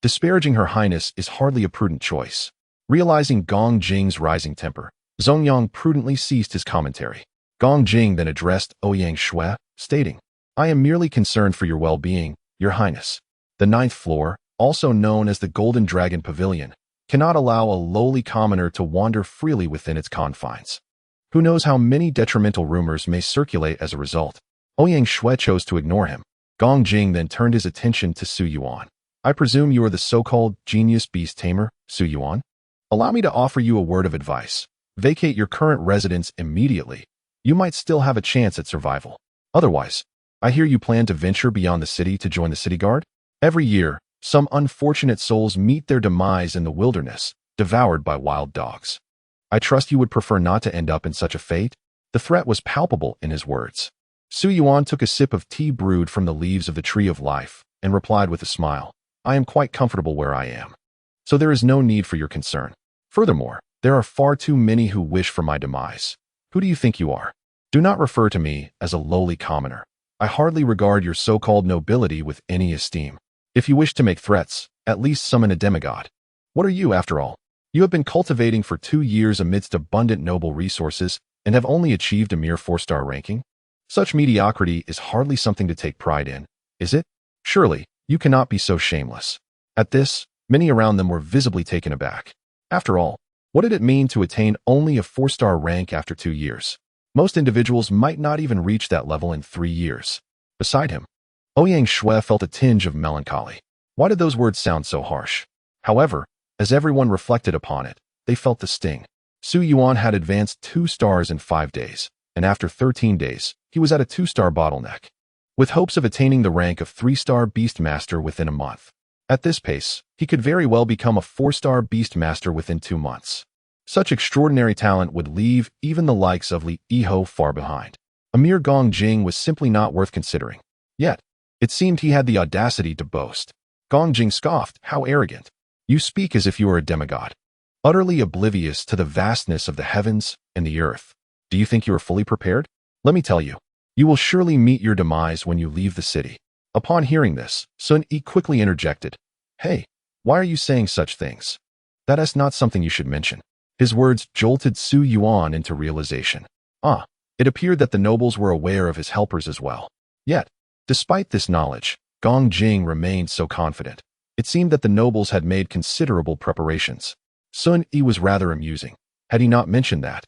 disparaging Her Highness is hardly a prudent choice. Realizing Gong Jing's rising temper, Zongyang prudently ceased his commentary. Gong Jing then addressed Ouyang Shui, stating, "I am merely concerned for your well-being, Your Highness. The 9th floor, also known as the Golden Dragon Pavilion, cannot allow a lowly commoner to wander freely within its confines. Who knows how many detrimental rumors may circulate as a result." Ouyang Shui chose to ignore him. Gong Jing then turned his attention to Su Yuan. "I presume you are the so-called genius beast tamer, Su Yuan? Allow me to offer you a word of advice. Vacate your current residence immediately. You might still have a chance at survival. Otherwise, I hear you plan to venture beyond the city to join the city guard? Every year, some unfortunate souls meet their demise in the wilderness, devoured by wild dogs. I trust you would prefer not to end up in such a fate." The threat was palpable in his words. Su Yuan took a sip of tea brewed from the leaves of the Tree of Life and replied with a smile, "I am quite comfortable where I am, so there is no need for your concern. Furthermore, there are far too many who wish for my demise. Who do you think you are? Do not refer to me as a lowly commoner. I hardly regard your so-called nobility with any esteem. If you wish to make threats, at least summon a demigod. What are you, after all? You have been cultivating for 2 years amidst abundant noble resources and have only achieved a mere 4-star ranking? Such mediocrity is hardly something to take pride in, is it? Surely, you cannot be so shameless." At this, many around them were visibly taken aback. After all, what did it mean to attain only a 4-star rank after 2 years? Most individuals might not even reach that level in 3 years. Beside him, Ouyang Shui felt a tinge of melancholy. Why did those words sound so harsh? However, as everyone reflected upon it, they felt the sting. Su Yuan had advanced 2 stars in 5 days, and after 13 days, he was at a 2-star bottleneck, with hopes of attaining the rank of 3-star Beastmaster within a month. At this pace, he could very well become a 4-star Beastmaster within 2 months. Such extraordinary talent would leave even the likes of Li Yiho far behind. A mere Gong Jing was simply not worth considering. Yet, it seemed he had the audacity to boast. Gong Jing scoffed, "How arrogant! You speak as if you were a demigod, utterly oblivious to the vastness of the heavens and the earth. Do you think you are fully prepared? Let me tell you, you will surely meet your demise when you leave the city." Upon hearing this, Sun Yi quickly interjected, Hey, why are you saying such things? That is not something you should mention. His words jolted Su Yuan into realization. It appeared that the nobles were aware of his helpers as well. Yet, despite this knowledge, Gong Jing remained so confident. It seemed that the nobles had made considerable preparations. Sun Yi was rather amusing. Had he not mentioned that,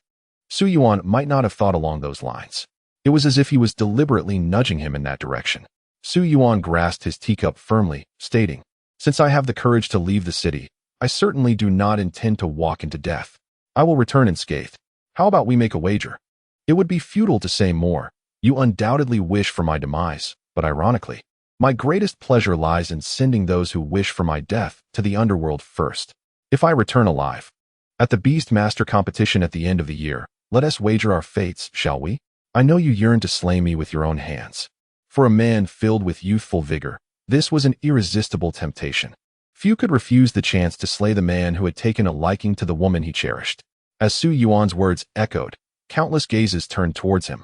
Su Yuan might not have thought along those lines. It was as if he was deliberately nudging him in that direction. Su Yuan grasped his teacup firmly, stating, "Since I have the courage to leave the city, I certainly do not intend to walk into death. I will return unscathed. How about we make a wager? It would be futile to say more. You undoubtedly wish for my demise, but ironically, my greatest pleasure lies in sending those who wish for my death to the underworld first. If I return alive, at the Beast Master competition at the end of the year, let us wager our fates, shall we? I know you yearn to slay me with your own hands." For a man filled with youthful vigor, this was an irresistible temptation. Few could refuse the chance to slay the man who had taken a liking to the woman he cherished. As Su Yuan's words echoed, countless gazes turned towards him.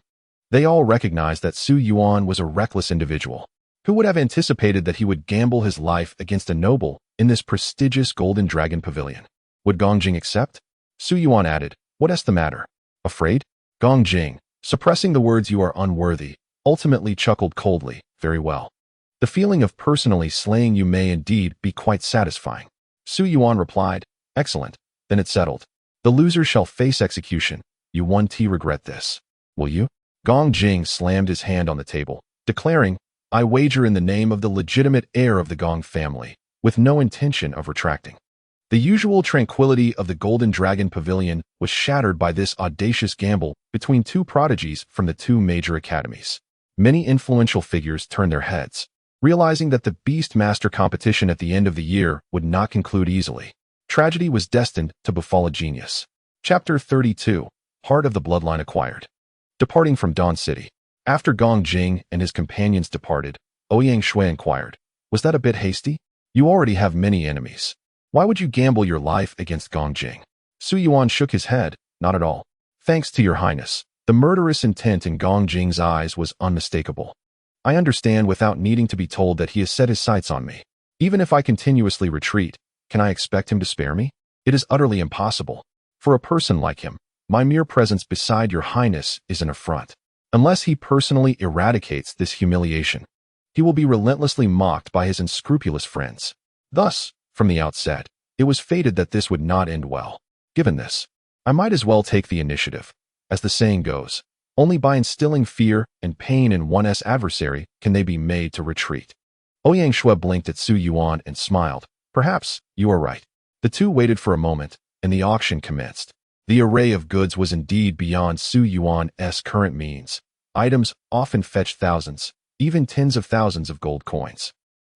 They all recognized that Su Yuan was a reckless individual. Who would have anticipated that he would gamble his life against a noble in this prestigious Golden Dragon Pavilion? Would Gong Jing accept? Su Yuan added, "What is the matter? Afraid?" Gong Jing, suppressing the words "you are unworthy," ultimately chuckled coldly, "Very well. The feeling of personally slaying you may indeed be quite satisfying." Su Yuan replied, "Excellent, then it's settled. The loser shall face execution. You won't regret this. Will you?" Gong Jing slammed his hand on the table, declaring, "I wager in the name of the legitimate heir of the Gong family, with no intention of retracting." The usual tranquility of the Golden Dragon Pavilion was shattered by this audacious gamble between two prodigies from the two major academies. Many influential figures turned their heads, realizing that the Beast Master competition at the end of the year would not conclude easily. Tragedy was destined to befall a genius. Chapter 32, Heart of the Bloodline Acquired. Departing from Dawn City. After Gong Jing and his companions departed, Ouyang Shui inquired, "Was that a bit hasty? You already have many enemies. Why would you gamble your life against Gong Jing?" Su Yuan shook his head, "Not at all. Thanks to your highness." The murderous intent in Gong Jing's eyes was unmistakable. "I understand without needing to be told that he has set his sights on me. Even if I continuously retreat, can I expect him to spare me? It is utterly impossible. For a person like him, my mere presence beside your highness is an affront. Unless he personally eradicates this humiliation, he will be relentlessly mocked by his unscrupulous friends." Thus, from the outset, it was fated that this would not end well. Given this, I might as well take the initiative. As the saying goes, only by instilling fear and pain in one's adversary can they be made to retreat. Ouyang Shui blinked at Su Yuan and smiled. "Perhaps you are right." The two waited for a moment, and the auction commenced. The array of goods was indeed beyond Su Yuan's current means. Items often fetched thousands, even tens of thousands of gold coins.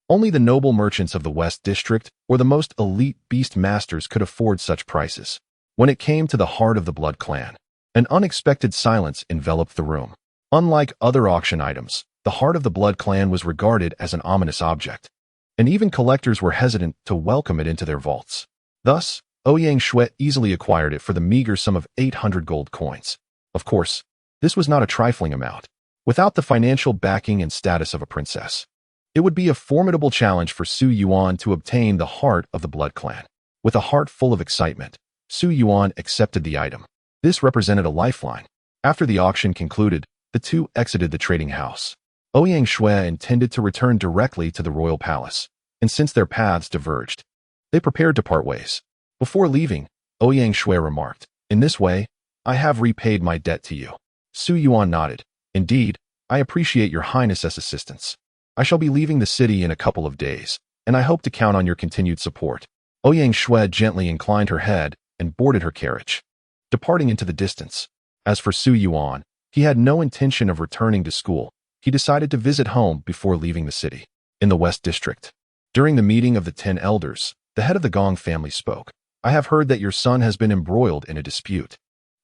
Only the noble merchants of the West District or the most elite beast masters could afford such prices. When it came to the heart of the Blood Clan, an unexpected silence enveloped the room. Unlike other auction items, the heart of the Blood Clan was regarded as an ominous object, and even collectors were hesitant to welcome it into their vaults. Thus, Ouyang Shui easily acquired it for the meager sum of 800 gold coins. Of course, this was not a trifling amount. Without the financial backing and status of a princess, it would be a formidable challenge for Su Yuan to obtain the heart of the Blood Clan. With a heart full of excitement, Su Yuan accepted the item. This represented a lifeline. After the auction concluded, the two exited the trading house. Ouyang Shui intended to return directly to the royal palace, and since their paths diverged, they prepared to part ways. Before leaving, Ouyang Shui remarked, "In this way, I have repaid my debt to you." Su Yuan nodded. "Indeed, I appreciate your highness's assistance. I shall be leaving the city in a couple of days, and I hope to count on your continued support." Ouyang Shui gently inclined her head and boarded her carriage, departing into the distance. As for Su Yuan, he had no intention of returning to school. He decided to visit home before leaving the city. In the West District, during the meeting of the 10 elders, the head of the Gong family spoke. "I have heard that your son has been embroiled in a dispute,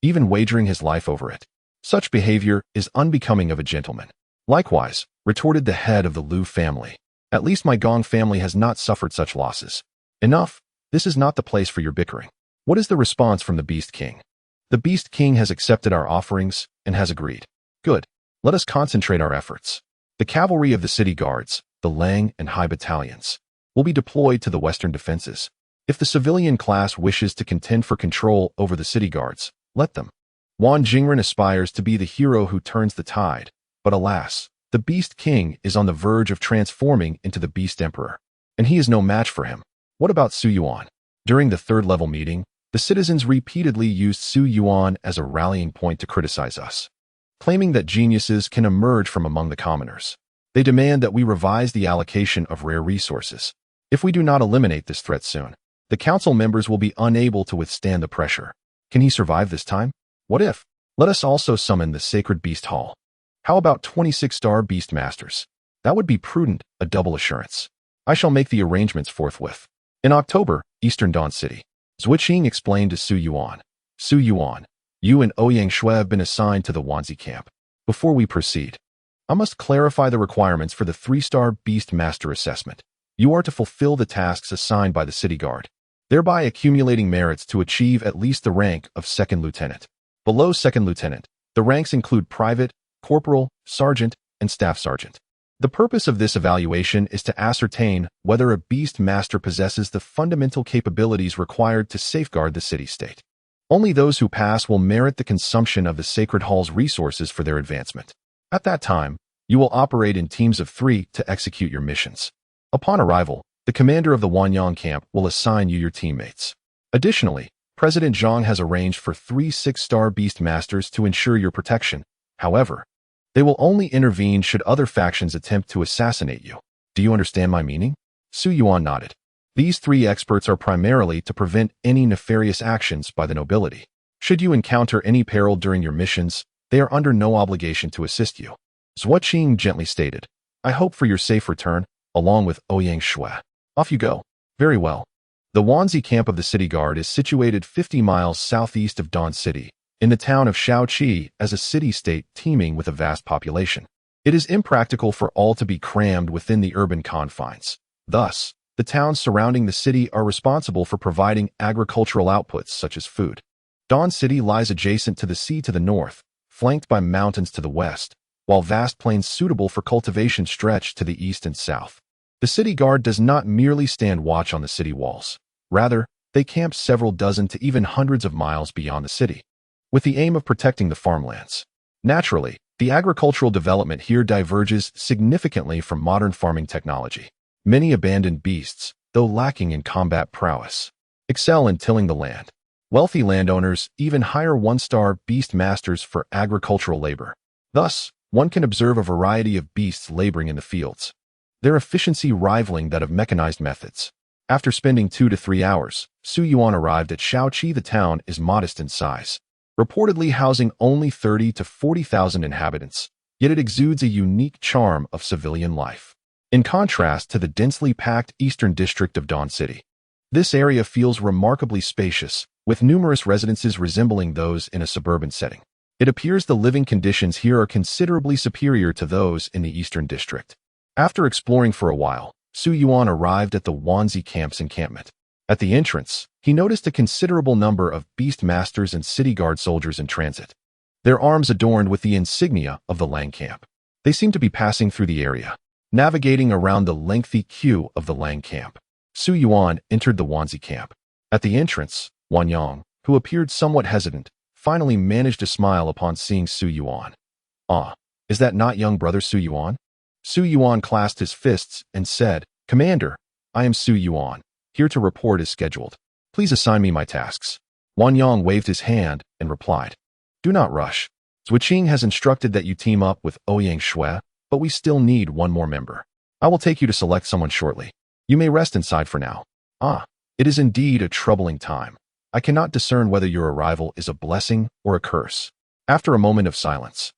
even wagering his life over it. Such behavior is unbecoming of a gentleman." "Likewise," retorted the head of the Liu family, "at least my Gong family has not suffered such losses." "Enough, this is not the place for your bickering. What is the response from the Beast King?" "The Beast King has accepted our offerings and has agreed." "Good. Let us concentrate our efforts. The cavalry of the city guards, the Lang and High battalions, will be deployed to the western defenses. If the civilian class wishes to contend for control over the city guards, let them. Yuan Jingren aspires to be the hero who turns the tide, but alas, the Beast King is on the verge of transforming into the Beast Emperor, and he is no match for him. What about Su Yuan? During the third-level meeting, the citizens repeatedly used Su Yuan as a rallying point to criticize us, claiming that geniuses can emerge from among the commoners. They demand that we revise the allocation of rare resources. If we do not eliminate this threat soon, the council members will be unable to withstand the pressure. Can he survive this time? What if? Let us also summon the Sacred Beast Hall. How about 26-star Beast Masters? That would be prudent, a double assurance. I shall make the arrangements forthwith. In October, Eastern Dawn City. Zhuqing explained to Su Yuan. Su Yuan, you and Ouyang Shui have been assigned to the Wanzi camp. Before we proceed, I must clarify the requirements for the 3-star Beast Master assessment. You are to fulfill the tasks assigned by the city guard, thereby accumulating merits to achieve at least the rank of second lieutenant. Below second lieutenant, the ranks include private, corporal, sergeant, and staff sergeant. The purpose of this evaluation is to ascertain whether a Beast Master possesses the fundamental capabilities required to safeguard the city-state. Only those who pass will merit the consumption of the Sacred Hall's resources for their advancement. At that time, you will operate in teams of 3 to execute your missions. Upon arrival, the commander of the Wanyang camp will assign you your teammates. Additionally, President Zhang has arranged for 3 6-star Beast Masters to ensure your protection. However, they will only intervene should other factions attempt to assassinate you. Do you understand my meaning? Su Yuan nodded. These 3 experts are primarily to prevent any nefarious actions by the nobility. Should you encounter any peril during your missions, they are under no obligation to assist you. Zhuqing gently stated, I hope for your safe return, along with Ouyang Shui. Off you go. Very well. The Wanzi camp of the city guard is situated 50 miles southeast of Dawn City, in the town of Shaoqi, as a city-state teeming with a vast population. It is impractical for all to be crammed within the urban confines. Thus, the towns surrounding the city are responsible for providing agricultural outputs such as food. Dawn City lies adjacent to the sea to the north, flanked by mountains to the west, while vast plains suitable for cultivation stretch to the east and south. The city guard does not merely stand watch on the city walls. Rather, they camp several dozen to even hundreds of miles beyond the city, with the aim of protecting the farmlands. Naturally, the agricultural development here diverges significantly from modern farming technology. Many abandoned beasts, though lacking in combat prowess, excel in tilling the land. Wealthy landowners even hire 1-star Beast Masters for agricultural labor. Thus, one can observe a variety of beasts laboring in the fields, their efficiency rivaling that of mechanized methods. After spending 2 to 3 hours, Su Yuan arrived at Shaoqi. The town is modest in size, reportedly housing only 30 to 40,000 inhabitants, yet it exudes a unique charm of civilian life. In contrast to the densely packed eastern district of Dawn City, this area feels remarkably spacious, with numerous residences resembling those in a suburban setting. It appears the living conditions here are considerably superior to those in the eastern district. After exploring for a while, Su Yuan arrived at the Wanzi camp's encampment. At the entrance, he noticed a considerable number of Beast Masters and city guard soldiers in transit, their arms adorned with the insignia of the Lang camp. They seemed to be passing through the area, navigating around the lengthy queue of the Lang camp. Su Yuan entered the Wanzi camp. At the entrance, Wanyang, who appeared somewhat hesitant, finally managed to smile upon seeing Su Yuan. Ah, is that not young brother Su Yuan? Su Yuan clasped his fists and said, Commander, I am Su Yuan, here to report as scheduled. Please assign me my tasks. Wanyang waved his hand and replied, Do not rush. Zhuqing has instructed that you team up with Ouyang Shui, but we still need one more member. I will take you to select someone shortly. You may rest inside for now. Ah, it is indeed a troubling time. I cannot discern whether your arrival is a blessing or a curse. After a moment of silence,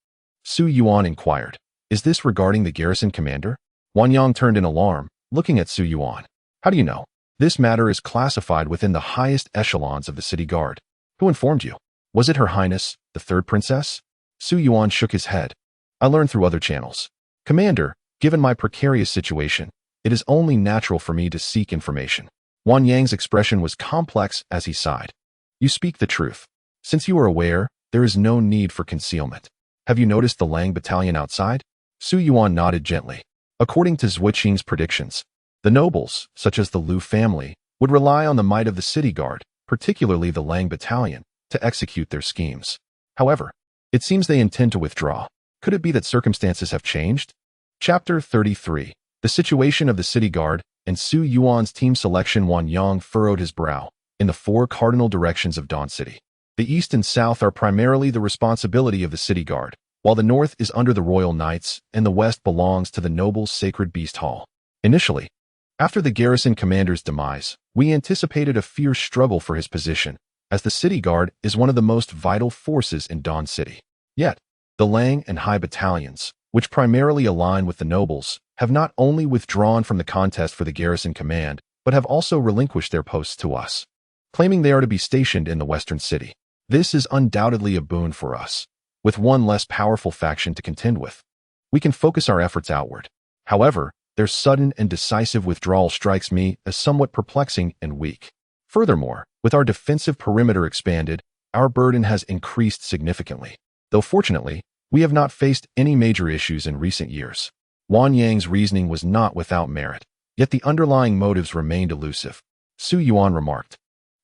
Su Yuan inquired, Is this regarding the garrison commander? Wanyang turned in alarm, looking at Su Yuan. How do you know? This matter is classified within the highest echelons of the city guard. Who informed you? Was it Her Highness, the third princess? Su Yuan shook his head. I learned through other channels. Commander, given my precarious situation, it is only natural for me to seek information. Wanyang's expression was complex as he sighed. You speak the truth. Since you are aware, there is no need for concealment. Have you noticed the Lang battalion outside? Su Yuan nodded gently. According to Zhuqing's predictions, The nobles, such as the Liu family, would rely on the might of the city guard, particularly the Lang battalion, to execute their schemes. However, it seems they intend to withdraw. Could it be that circumstances have changed? Chapter 33. The situation of the city guard and Su Yuan's team selection. Yuan Yang furrowed his brow. In the four cardinal directions of Dawn City, the east and south are primarily the responsibility of the city guard, while the north is under the royal knights and the west belongs to the nobles' sacred beast hall. Initially, after the garrison commander's demise, we anticipated a fierce struggle for his position, as the city guard is one of the most vital forces in Dawn City. Yet, the Lang and High battalions, which primarily align with the nobles, have not only withdrawn from the contest for the garrison command, but have also relinquished their posts to us, claiming they are to be stationed in the western city. This is undoubtedly a boon for us. With one less powerful faction to contend with, we can focus our efforts outward. However, their sudden and decisive withdrawal strikes me as somewhat perplexing and weak. Furthermore, with our defensive perimeter expanded, our burden has increased significantly. Though fortunately, we have not faced any major issues in recent years. Yuan Yang's reasoning was not without merit, yet the underlying motives remained elusive. Su Yuan remarked,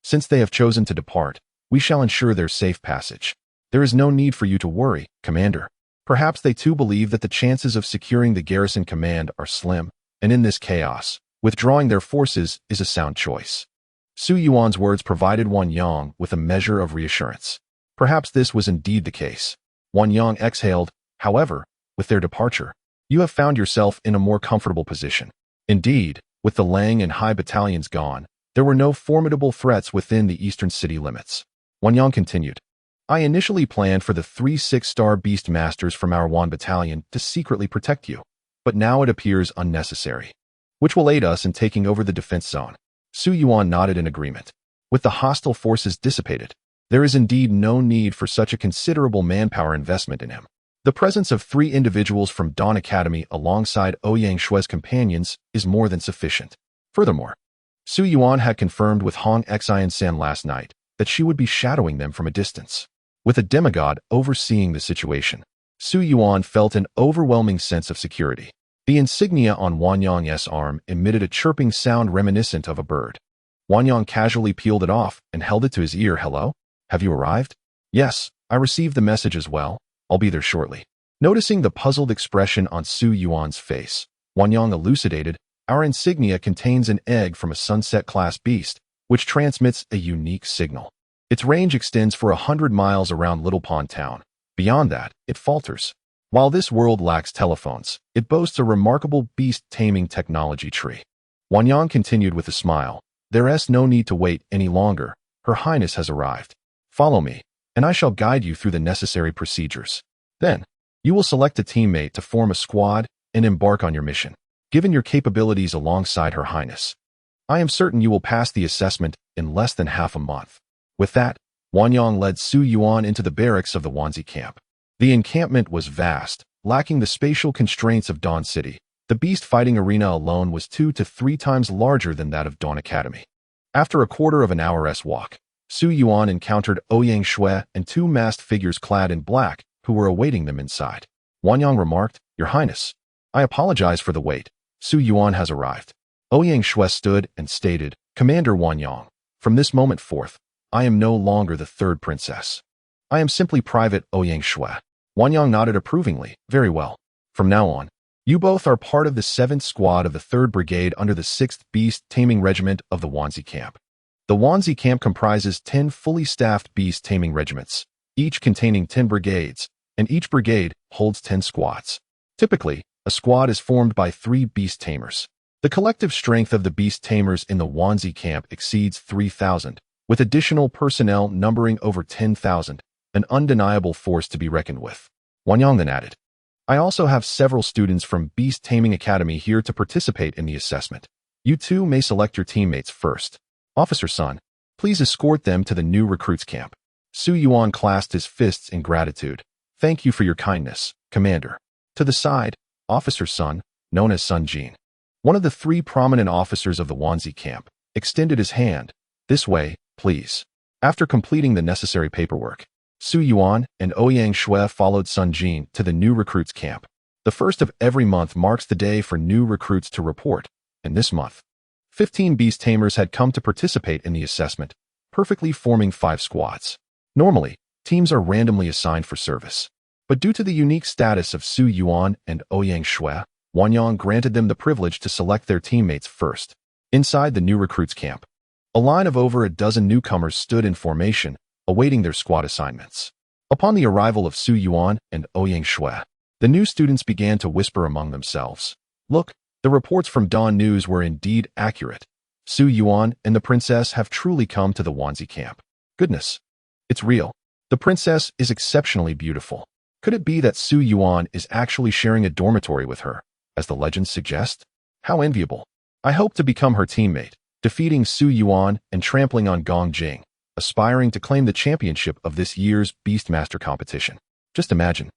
"Since they have chosen to depart, we shall ensure their safe passage. There is no need for you to worry, Commander. Perhaps they too believe that the chances of securing the garrison command are slim, and in this chaos, withdrawing their forces is a sound choice." Su Yuan's words provided Yuan Yang with a measure of reassurance. Perhaps this was indeed the case. Yuan Yang exhaled. "However, with their departure, you have found yourself in a more comfortable position. Indeed, with the Lang and High battalions gone, there were no formidable threats within the eastern city limits." Yuan Yang continued, "I initially planned for the 3 6-star beast masters from our Yuan battalion to secretly protect you, but now it appears unnecessary, which will aid us in taking over the defense zone." Su Yuan nodded in agreement. With the hostile forces dissipated, there is indeed no need for such a considerable manpower investment in him. The presence of 3 individuals from Dawn Academy alongside Ouyang Shue's companions is more than sufficient. Furthermore, Su Yuan had confirmed with Hong Xian-san last night that she would be shadowing them from a distance. With a demigod overseeing the situation, Su Yuan felt an overwhelming sense of security. The insignia on Yuan Yang's arm emitted a chirping sound reminiscent of a bird. Yuan Yang casually peeled it off and held it to his ear. "Hello? Have you arrived?" "Yes, I received the message as well. I'll be there shortly." Noticing the puzzled expression on Su Yuan's face, Yuan Yang elucidated, "Our insignia contains an egg from a sunset-class beast, which transmits a unique signal. Its range extends for 100 miles around Little Pond Town. Beyond that, it falters. While this world lacks telephones, it boasts a remarkable beast-taming technology tree." Yuan Yang continued with a smile, "There is no need to wait any longer. Her Highness has arrived. Follow me, and I shall guide you through the necessary procedures. Then, you will select a teammate to form a squad and embark on your mission, given your capabilities alongside Her Highness. I am certain you will pass the assessment in less than half a month." With that, Yuan Yang led Su Yuan into the barracks of the Wanzi camp. The encampment was vast, lacking the spatial constraints of Dawn City. The beast fighting arena alone was 2 to 3 times larger than that of Dawn Academy. After a quarter of an hour's walk, Su Yuan encountered Ouyang Shui and 2 masked figures clad in black who were awaiting them inside. Yuan Yang remarked, "Your Highness, I apologize for the wait. Su Yuan has arrived." Ouyang Shui stood and stated, "Commander Yuan Yang, from this moment forth, I am no longer the 3rd princess. I am simply Private Ouyang Shui." Yuan Yang nodded approvingly. "Very well. From now on, you both are part of the 7th Squad of the 3rd Brigade under the 6th Beast Taming Regiment of the Wanzi Camp. The Wanzi Camp comprises 10 fully staffed beast taming regiments, each containing 10 brigades, and each brigade holds 10 squads. Typically, a squad is formed by 3 beast tamers. The collective strength of the beast tamers in the Wanzi Camp exceeds 3,000, with additional personnel numbering over 10,000, an undeniable force to be reckoned with." Yuan Yang then added, "I also have several students from Beast Taming Academy here to participate in the assessment. You two may select your teammates first. Officer Sun, please escort them to the new recruits camp." Su Yuan clasped his fists in gratitude. "Thank you for your kindness, Commander." To the side, Officer Sun, known as Sun Jin, one of the 3 prominent officers of the Wanzi camp, extended his hand. "This way, please." After completing the necessary paperwork, Su Yuan and Ouyang Shui followed Sun Jin to the new recruits camp. The first of every month marks the day for new recruits to report, And this month, 15 beast tamers had come to participate in the assessment, perfectly forming 5 squads. Normally, teams are randomly assigned for service. But due to the unique status of Su Yuan and Ouyang Shui, Wanyang granted them the privilege to select their teammates first. Inside the new recruits' camp, a line of over a dozen newcomers stood in formation, awaiting their squad assignments. Upon the arrival of Su Yuan and Ouyang Shui, the new students began to whisper among themselves. Look, the reports from Dawn News were indeed accurate. Su Yuan and the princess have truly come to the Wanzi camp. Goodness, it's real. The princess is exceptionally beautiful. Could it be that Su Yuan is actually sharing a dormitory with her, as the legends suggest? How enviable. I hope to become her teammate, defeating Su Yuan and trampling on Gong Jing, aspiring to claim the championship of this year's Beastmaster competition. Just imagine,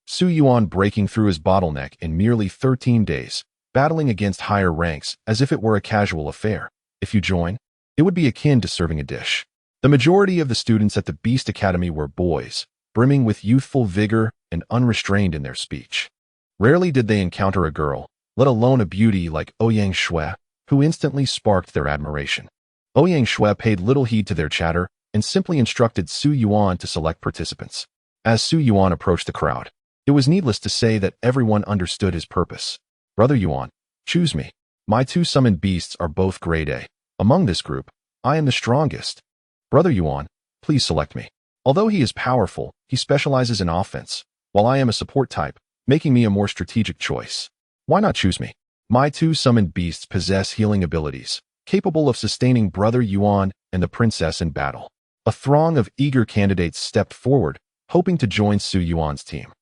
Su Yuan breaking through his bottleneck in merely 13 days, battling against higher ranks as if it were a casual affair. If you join, it would be akin to serving a dish. The majority of the students at the Beast Academy were boys, brimming with youthful vigor and unrestrained in their speech. Rarely did they encounter a girl, let alone a beauty like Ouyang Shui, who instantly sparked their admiration. Ouyang Shui paid little heed to their chatter and simply instructed Su Yuan to select participants. As Su Yuan approached the crowd, it was needless to say that everyone understood his purpose. Brother Yuan, choose me. My 2 summoned beasts are both grade A. Among this group, I am the strongest. Brother Yuan, please select me. Although he is powerful, he specializes in offense, while I am a support type, making me a more strategic choice. Why not choose me? My 2 summoned beasts possess healing abilities, capable of sustaining Brother Yuan and the princess in battle. A throng of eager candidates stepped forward, hoping to join Su Yuan's team.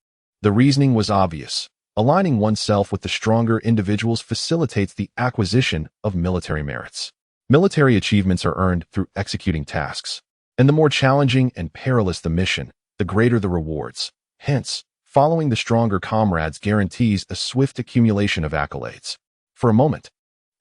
The reasoning was obvious. Aligning oneself with the stronger individuals facilitates the acquisition of military merits. Military achievements are earned through executing tasks, and the more challenging and perilous the mission, the greater the rewards. Hence, following the stronger comrades guarantees a swift accumulation of accolades. For a moment,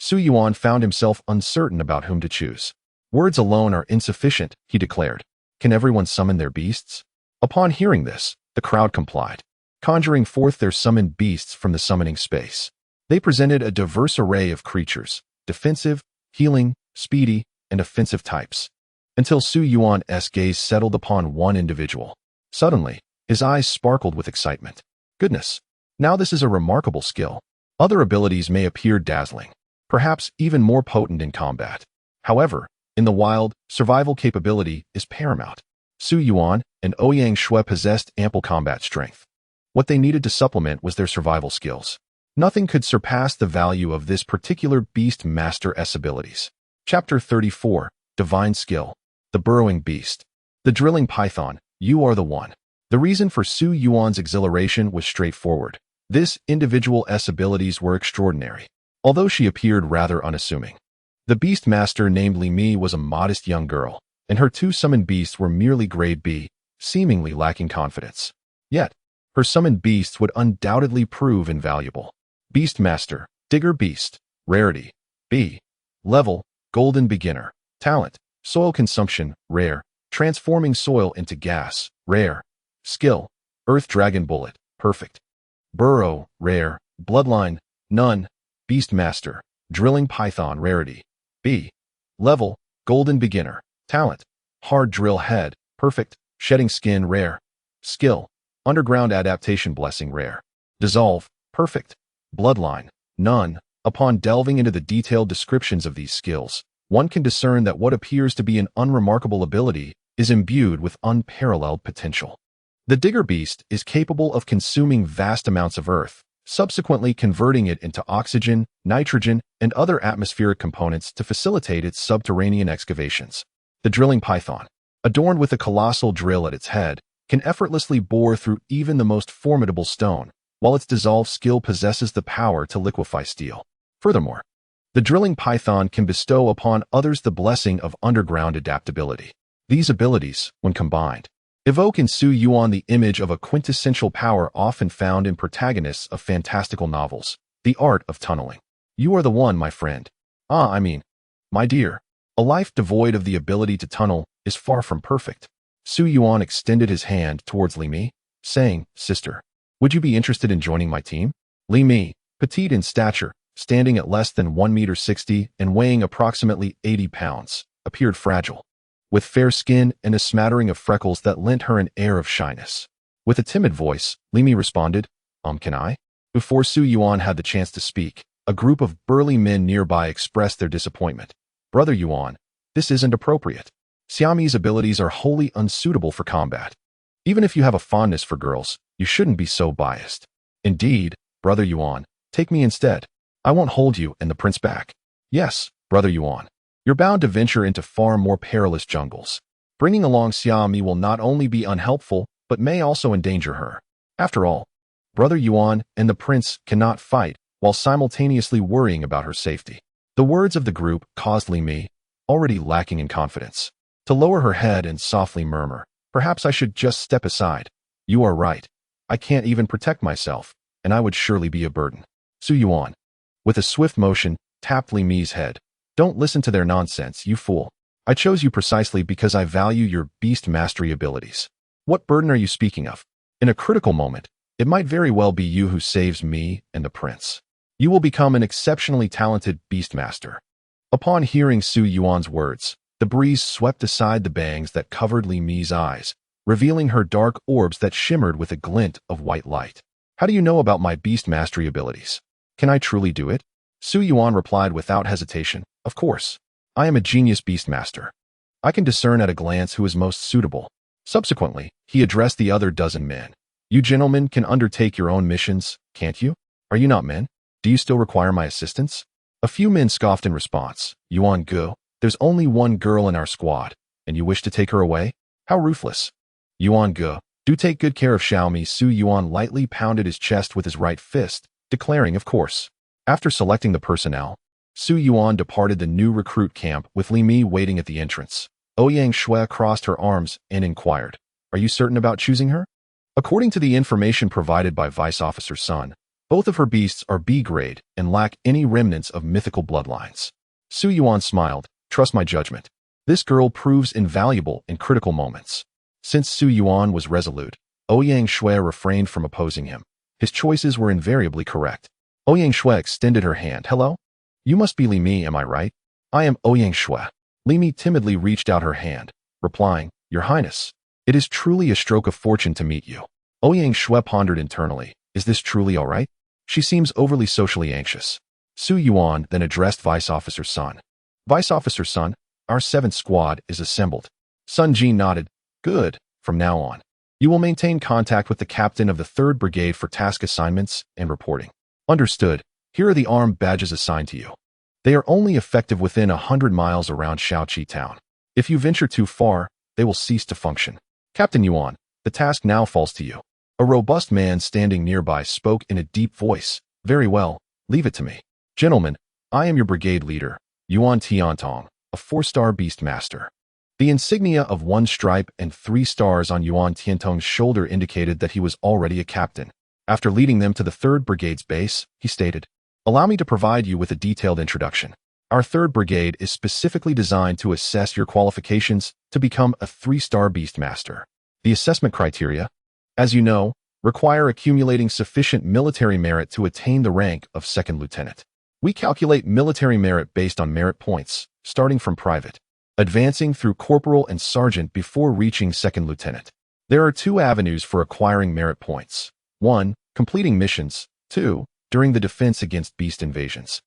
Su Yuan found himself uncertain about whom to choose. Words alone are insufficient, he declared. Can everyone summon their beasts? Upon hearing this, the crowd complied, conjuring forth their summoned beasts from the summoning space. They presented a diverse array of creatures, defensive, healing, speedy, and offensive types, until Su Yuan's gaze settled upon one individual. Suddenly, his eyes sparkled with excitement. Goodness, now this is a remarkable skill. Other abilities may appear dazzling, perhaps even more potent in combat. However, in the wild, survival capability is paramount. Su Yuan and Ouyang Shui possessed ample combat strength. What they needed to supplement was their survival skills. Nothing could surpass the value of this particular Beast Master's abilities. Chapter 34, Divine Skill. The Burrowing Beast. The Drilling Python, you are the one. The reason for Su Yuan's exhilaration was straightforward. This individual's abilities were extraordinary, although she appeared rather unassuming. The Beast Master named Li Mi was a modest young girl, and her 2 summoned beasts were merely grade B, seemingly lacking confidence. Yet, her summoned beasts would undoubtedly prove invaluable. Beast Master, Digger Beast, Rarity, B. Level, Golden Beginner. Talent, Soil Consumption, Rare. Transforming soil into gas, Rare. Skill, Earth Dragon Bullet, Perfect. Burrow, Rare. Bloodline, None. Beast Master, Drilling Python, Rarity, B. Level, Golden Beginner. Talent, Hard Drill Head, Perfect. Shedding Skin, Rare. Skill, Underground Adaptation Blessing, Rare. Dissolve, Perfect. Bloodline, None. Upon delving into the detailed descriptions of these skills, one can discern that what appears to be an unremarkable ability is imbued with unparalleled potential. The Digger Beast is capable of consuming vast amounts of earth, subsequently converting it into oxygen, nitrogen, and other atmospheric components to facilitate its subterranean excavations. The Drilling Python, adorned with a colossal drill at its head, can effortlessly bore through even the most formidable stone, while its dissolve skill possesses the power to liquefy steel. Furthermore, the Drilling Python can bestow upon others the blessing of underground adaptability. These abilities, when combined, evoke in Su Yuan the image of a quintessential power often found in protagonists of fantastical novels, the art of tunneling. You are the one, my friend. My dear. A life devoid of the ability to tunnel is far from perfect. Su Yuan extended his hand towards Li Mi, saying, Sister, would you be interested in joining my team? Li Mi, petite in stature, standing at less than 1 meter 60 and weighing approximately 80 pounds, appeared fragile, with fair skin and a smattering of freckles that lent her an air of shyness. With a timid voice, Li Mi responded, can I? Before Su Yuan had the chance to speak, a group of burly men nearby expressed their disappointment. Brother Yuan, this isn't appropriate. Xiaomi's abilities are wholly unsuitable for combat. Even if you have a fondness for girls, you shouldn't be so biased. Indeed, Brother Yuan, take me instead. I won't hold you and the prince back. Yes, Brother Yuan. You're bound to venture into far more perilous jungles. Bringing along Xiaomi will not only be unhelpful, but may also endanger her. After all, Brother Yuan and the prince cannot fight while simultaneously worrying about her safety. The words of the group caused Li Mi, already lacking in confidence, to lower her head and softly murmur, perhaps I should just step aside. You are right. I can't even protect myself, and I would surely be a burden. Su Yuan, with a swift motion, tapped Li Mi's head. Don't listen to their nonsense, you fool. I chose you precisely because I value your beast mastery abilities. What burden are you speaking of? In a critical moment, it might very well be you who saves me and the prince. You will become an exceptionally talented beast master. Upon hearing Su Yuan's words, the breeze swept aside the bangs that covered Li Mi's eyes, revealing her dark orbs that shimmered with a glint of white light. How do you know about my beast mastery abilities? Can I truly do it? Su Yuan replied without hesitation, of course. I am a genius beast master. I can discern at a glance who is most suitable. Subsequently, he addressed the other dozen men. You gentlemen can undertake your own missions, can't you? Are you not men? Do you still require my assistance? A few men scoffed in response. Yuan Ge, there's only one girl in our squad, and you wish to take her away? How ruthless. Yuan Ge, do take good care of Xiaomi. Su Yuan lightly pounded his chest with his right fist, declaring of course. After selecting the personnel, Su Yuan departed the new recruit camp with Li Mi waiting at the entrance. Ouyang Shui crossed her arms and inquired, are you certain about choosing her? According to the information provided by Vice Officer Sun, both of her beasts are B grade and lack any remnants of mythical bloodlines. Su Yuan smiled, trust my judgment. This girl proves invaluable in critical moments. Since Su Yuan was resolute, Ouyang Shui refrained from opposing him. His choices were invariably correct. Ouyang Shui extended her hand. Hello? You must be Li Mi, am I right? I am Ouyang Shui. Li Mi timidly reached out her hand, replying, Your Highness, it is truly a stroke of fortune to meet you. Ouyang Shui pondered internally, is this truly all right? She seems overly socially anxious. Su Yuan then addressed Vice Officer Sun. Vice Officer Sun, our 7th squad is assembled. Sun Ji nodded, good, from now on. You will maintain contact with the captain of the 3rd Brigade for task assignments and reporting. Understood. Here are the armed badges assigned to you. They are only effective within 100 miles around Shaoqi town. If you venture too far, they will cease to function. Captain Yuan, the task now falls to you. A robust man standing nearby spoke in a deep voice. Very well, leave it to me. Gentlemen, I am your brigade leader, Yuan Tiantong, a 4-star beast master. The insignia of 1 stripe and 3 stars on Yuan Tiantong's shoulder indicated that he was already a captain. After leading them to the 3rd Brigade's base, he stated, Allow me to provide you with a detailed introduction. Our 3rd Brigade is specifically designed to assess your qualifications to become a 3-star beast master. The assessment criteria, as you know, require accumulating sufficient military merit to attain the rank of 2nd lieutenant. We calculate military merit based on merit points, starting from private, advancing through corporal and sergeant before reaching 2nd lieutenant. There are 2 avenues for acquiring merit points. 1. Completing missions. 2. During the defense against beast invasions.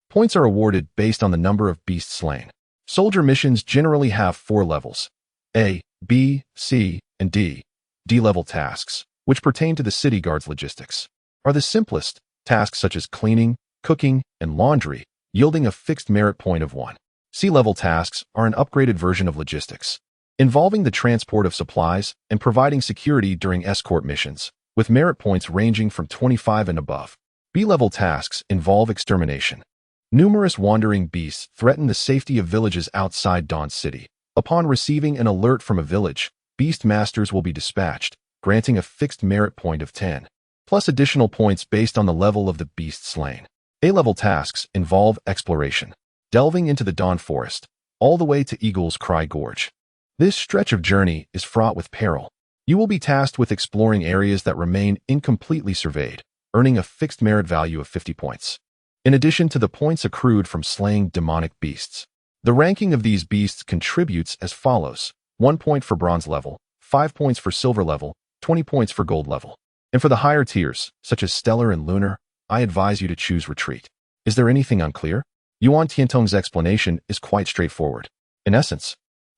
Points are awarded based on the number of beasts slain. Soldier missions generally have 4 levels. A, B, C, and D. D-level tasks, which pertain to the city guard's logistics, are the simplest, tasks such as cleaning, cooking, and laundry, yielding a fixed merit point of 1. C-level tasks are an upgraded version of logistics, involving the transport of supplies and providing security during escort missions, with merit points ranging from 25 and above. B-level tasks involve extermination. Numerous wandering beasts threaten the safety of villages outside Dawn City. Upon receiving an alert from a village, beast masters will be dispatched, granting a fixed merit point of 10, plus additional points based on the level of the beast slain. A-level tasks involve exploration, delving into the Dawn Forest, all the way to Eagle's Cry Gorge. This stretch of journey is fraught with peril. You will be tasked with exploring areas that remain incompletely surveyed, earning a fixed merit value of 50 points. in addition to the points accrued from slaying demonic beasts. The ranking of these beasts contributes as follows: 1 point for bronze level, 5 points for silver level, 20 points for gold level. And for the higher tiers, such as stellar and lunar, I advise you to choose retreat. Is there anything unclear? Yuan Tiantong's explanation is quite straightforward. In essence,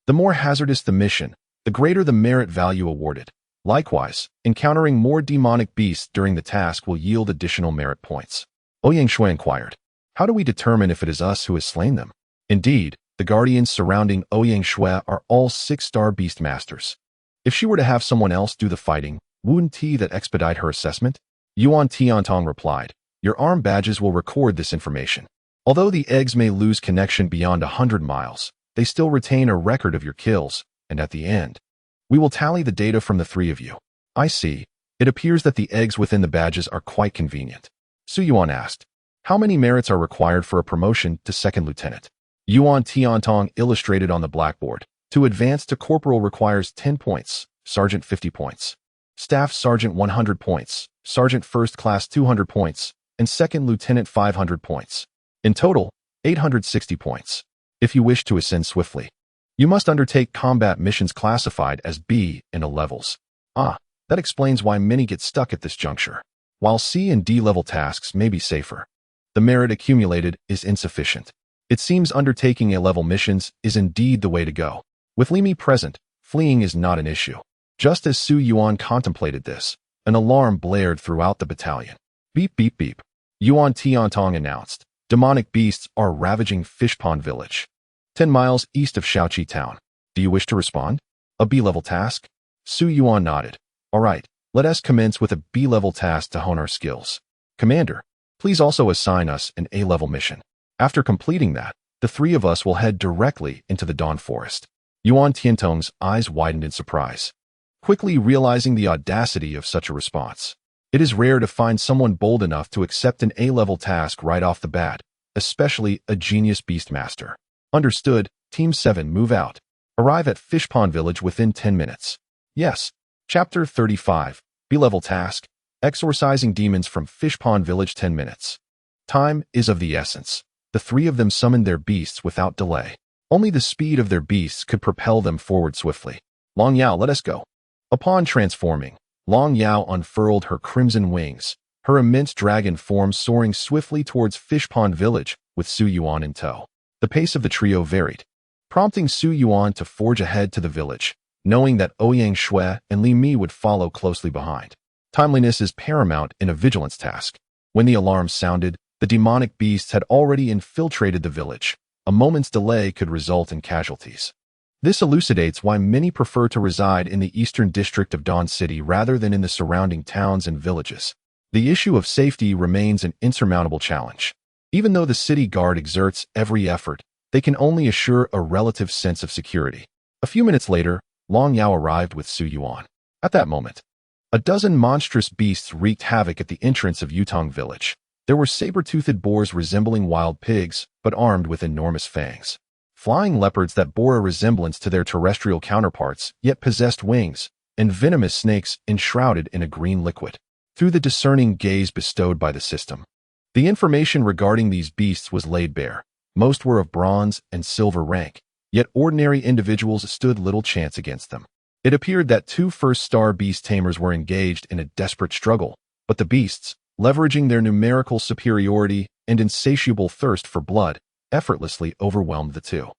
the more hazardous the mission, the greater the merit value awarded. Likewise, encountering more demonic beasts during the task will yield additional merit points. Ouyang Shui inquired, how do we determine if it is us who has slain them? Indeed, the guardians surrounding Ouyang Shui are all 6-star beast masters. If she were to have someone else do the fighting, wouldn't that expedite her assessment? Yuan Tiantong replied, your arm badges will record this information. Although the eggs may lose connection beyond 100 miles, they still retain a record of your kills, and at the end, we will tally the data from the 3 of you. I see. It appears that the eggs within the badges are quite convenient. Su Yuan asked, how many merits are required for a promotion to second lieutenant? Yuan Tiantong illustrated on the blackboard. To advance to corporal requires 10 points, sergeant 50 points, staff sergeant 100 points, sergeant first class 200 points, and second lieutenant 500 points. In total, 860 points. If you wish to ascend swiftly, you must undertake combat missions classified as B in A levels. That explains why many get stuck at this juncture. While C and D level tasks may be safer, the merit accumulated is insufficient. It seems undertaking A-level missions is indeed the way to go. With Li Mi present, fleeing is not an issue. Just as Su Yuan contemplated this, an alarm blared throughout the battalion. Beep, beep, beep. Yuan Tiantong announced, demonic beasts are ravaging Fish Pond Village, 10 miles east of Shaoqi Town. Do you wish to respond? A B-level task? Su Yuan nodded. All right, let us commence with a B-level task to hone our skills. Commander, please also assign us an A-level mission. After completing that, the 3 of us will head directly into the Dawn Forest. Yuan Tiantong's eyes widened in surprise, quickly realizing the audacity of such a response. It is rare to find someone bold enough to accept an A-level task right off the bat, especially a genius beastmaster. Understood. Team 7, move out. Arrive at Fish Pond Village within 10 minutes. Yes. Chapter 35, B-level task, exorcising demons from Fish Pond Village 10 minutes. Time is of the essence. The 3 of them summoned their beasts without delay. Only the speed of their beasts could propel them forward swiftly. Long Yao, let us go. Upon transforming, Long Yao unfurled her crimson wings, her immense dragon form soaring swiftly towards Fish Pond Village with Su Yuan in tow. The pace of the trio varied, prompting Su Yuan to forge ahead to the village, knowing that Ouyang Shui and Li Mi would follow closely behind. Timeliness is paramount in a vigilance task. When the alarm sounded, the demonic beasts had already infiltrated the village. A moment's delay could result in casualties. This elucidates why many prefer to reside in the eastern district of Dawn City rather than in the surrounding towns and villages. The issue of safety remains an insurmountable challenge. Even though the city guard exerts every effort, they can only assure a relative sense of security. A few minutes later, Long Yao arrived with Su Yuan. At that moment, a dozen monstrous beasts wreaked havoc at the entrance of Yutong Village. There were saber-toothed boars resembling wild pigs, but armed with enormous fangs. Flying leopards that bore a resemblance to their terrestrial counterparts, yet possessed wings, and venomous snakes enshrouded in a green liquid. Through the discerning gaze bestowed by the system, the information regarding these beasts was laid bare. Most were of bronze and silver rank, yet ordinary individuals stood little chance against them. It appeared that 2 first-star beast tamers were engaged in a desperate struggle, but the beasts, leveraging their numerical superiority and insatiable thirst for blood, effortlessly overwhelmed the 2.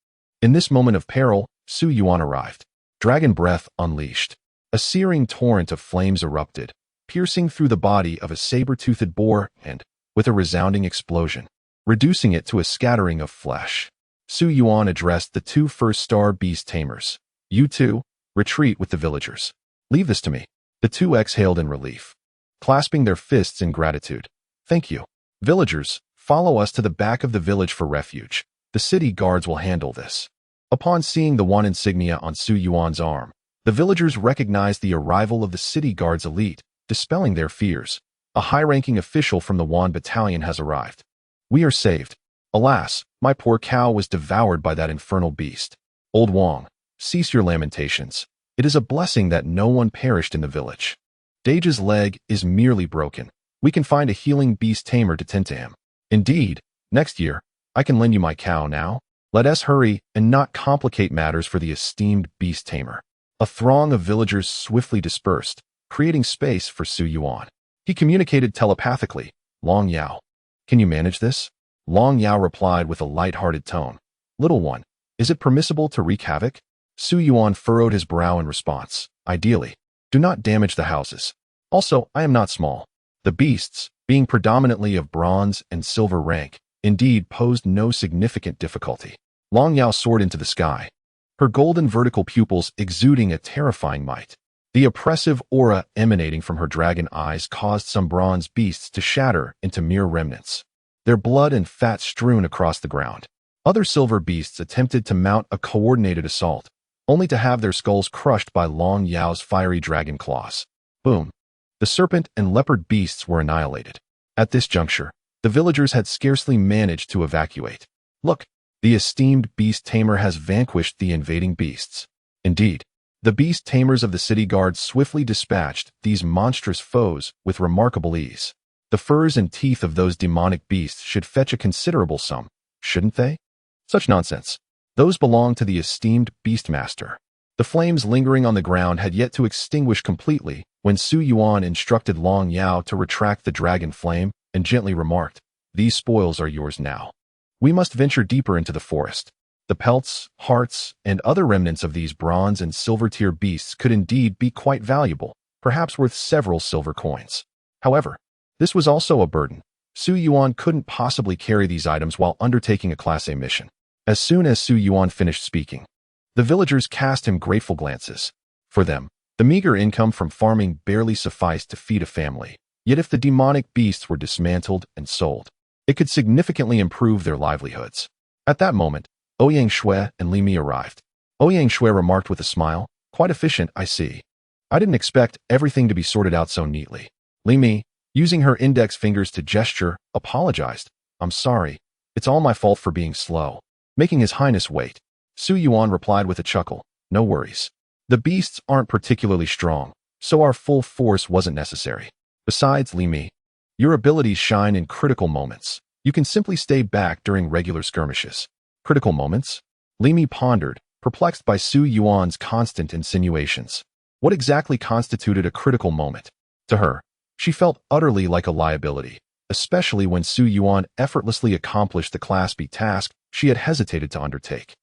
In this moment of peril, Su Yuan arrived. Dragon breath unleashed. A searing torrent of flames erupted, piercing through the body of a saber-toothed boar and, with a resounding explosion, reducing it to a scattering of flesh. Su Yuan addressed the 2 first-star beast tamers. You 2, retreat with the villagers. Leave this to me. The 2 exhaled in relief, clasping their fists in gratitude. Thank you. Villagers, follow us to the back of the village for refuge. The city guards will handle this. Upon seeing the Yuan insignia on Su Yuan's arm, the villagers recognized the arrival of the city guard's elite, dispelling their fears. A high-ranking official from the Yuan battalion has arrived. We are saved. Alas, my poor cow was devoured by that infernal beast. Old Wang, cease your lamentations. It is a blessing that no one perished in the village. Dage's leg is merely broken. We can find a healing beast tamer to tend to him. Indeed, next year, I can lend you my cow now. Let us hurry and not complicate matters for the esteemed beast tamer. A throng of villagers swiftly dispersed, creating space for Su Yuan. He communicated telepathically, Long Yao. Can you manage this? Long Yao replied with a light-hearted tone. Little one, is it permissible to wreak havoc? Su Yuan furrowed his brow in response. Ideally, do not damage the houses. Also, I am not small. The beasts, being predominantly of bronze and silver rank, indeed posed no significant difficulty. Long Yao soared into the sky, her golden vertical pupils exuding a terrifying might. The oppressive aura emanating from her dragon eyes caused some bronze beasts to shatter into mere remnants, their blood and fat strewn across the ground. Other silver beasts attempted to mount a coordinated assault, only to have their skulls crushed by Long Yao's fiery dragon claws. Boom! The serpent and leopard beasts were annihilated. At this juncture, the villagers had scarcely managed to evacuate. Look, the esteemed beast tamer has vanquished the invading beasts. Indeed, the beast tamers of the city guard swiftly dispatched these monstrous foes with remarkable ease. The furs and teeth of those demonic beasts should fetch a considerable sum, shouldn't they? Such nonsense. Those belong to the esteemed beastmaster. The flames lingering on the ground had yet to extinguish completely when Su Yuan instructed Long Yao to retract the dragon flame and gently remarked, "These spoils are yours now. We must venture deeper into the forest. The pelts, hearts, and other remnants of these bronze and silver-tier beasts could indeed be quite valuable, perhaps worth several silver coins. However, this was also a burden. Su Yuan couldn't possibly carry these items while undertaking a Class A mission." As soon as Su Yuan finished speaking, the villagers cast him grateful glances. For them, the meager income from farming barely sufficed to feed a family. Yet if the demonic beasts were dismantled and sold, it could significantly improve their livelihoods. At that moment, Ouyang Shui and Li Mi arrived. Ouyang Shui remarked with a smile, "Quite efficient, I see. I didn't expect everything to be sorted out so neatly." Li Mi, using her index fingers to gesture, apologized. "I'm sorry. It's all my fault for being slow." Making His Highness wait, Su Yuan replied with a chuckle, "No worries. The beasts aren't particularly strong, so our full force wasn't necessary. Besides, Li Mi, your abilities shine in critical moments. You can simply stay back during regular skirmishes." Critical moments? Li Mi pondered, perplexed by Su Yuan's constant insinuations. What exactly constituted a critical moment? To her, she felt utterly like a liability, especially when Su Yuan effortlessly accomplished the Class B task she had hesitated to undertake.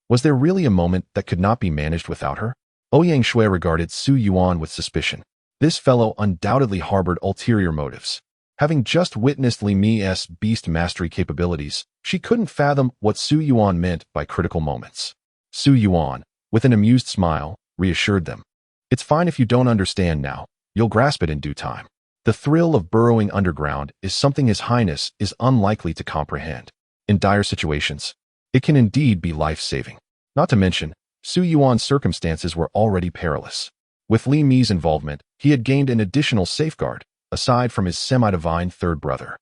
Was there really a moment that could not be managed without her? Ouyang Shui regarded Su Yuan with suspicion. This fellow undoubtedly harbored ulterior motives. Having just witnessed Li Mi's beast mastery capabilities, she couldn't fathom what Su Yuan meant by critical moments. Su Yuan, with an amused smile, reassured them. "It's fine if you don't understand now. You'll grasp it in due time. The thrill of burrowing underground is something His Highness is unlikely to comprehend. In dire situations, it can indeed be life-saving. Not to mention, Su Yuan's circumstances were already perilous. With Li Mi's involvement, he had gained an additional safeguard, aside from his semi-divine third brother."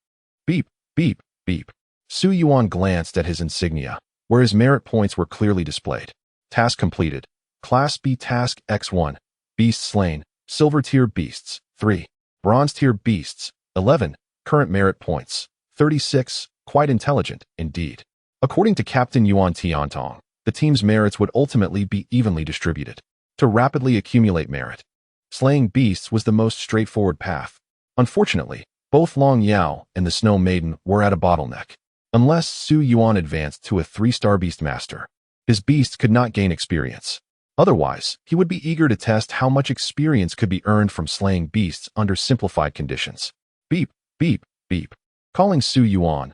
Beep, beep, beep. Su Yuan glanced at his insignia, where his merit points were clearly displayed. Task completed. Class B Task X1. Beasts slain. Silver-tier beasts, 3. Bronze-tier beasts, 11. Current merit points, 36. Quite intelligent, indeed. According to Captain Yuan Tiantong, the team's merits would ultimately be evenly distributed. To rapidly accumulate merit, slaying beasts was the most straightforward path. Unfortunately, both Long Yao and the Snow Maiden were at a bottleneck. Unless Su Yuan advanced to a 3-star beastmaster, his beasts could not gain experience. Otherwise, he would be eager to test how much experience could be earned from slaying beasts under simplified conditions. Beep, beep, beep. Calling Su Yuan.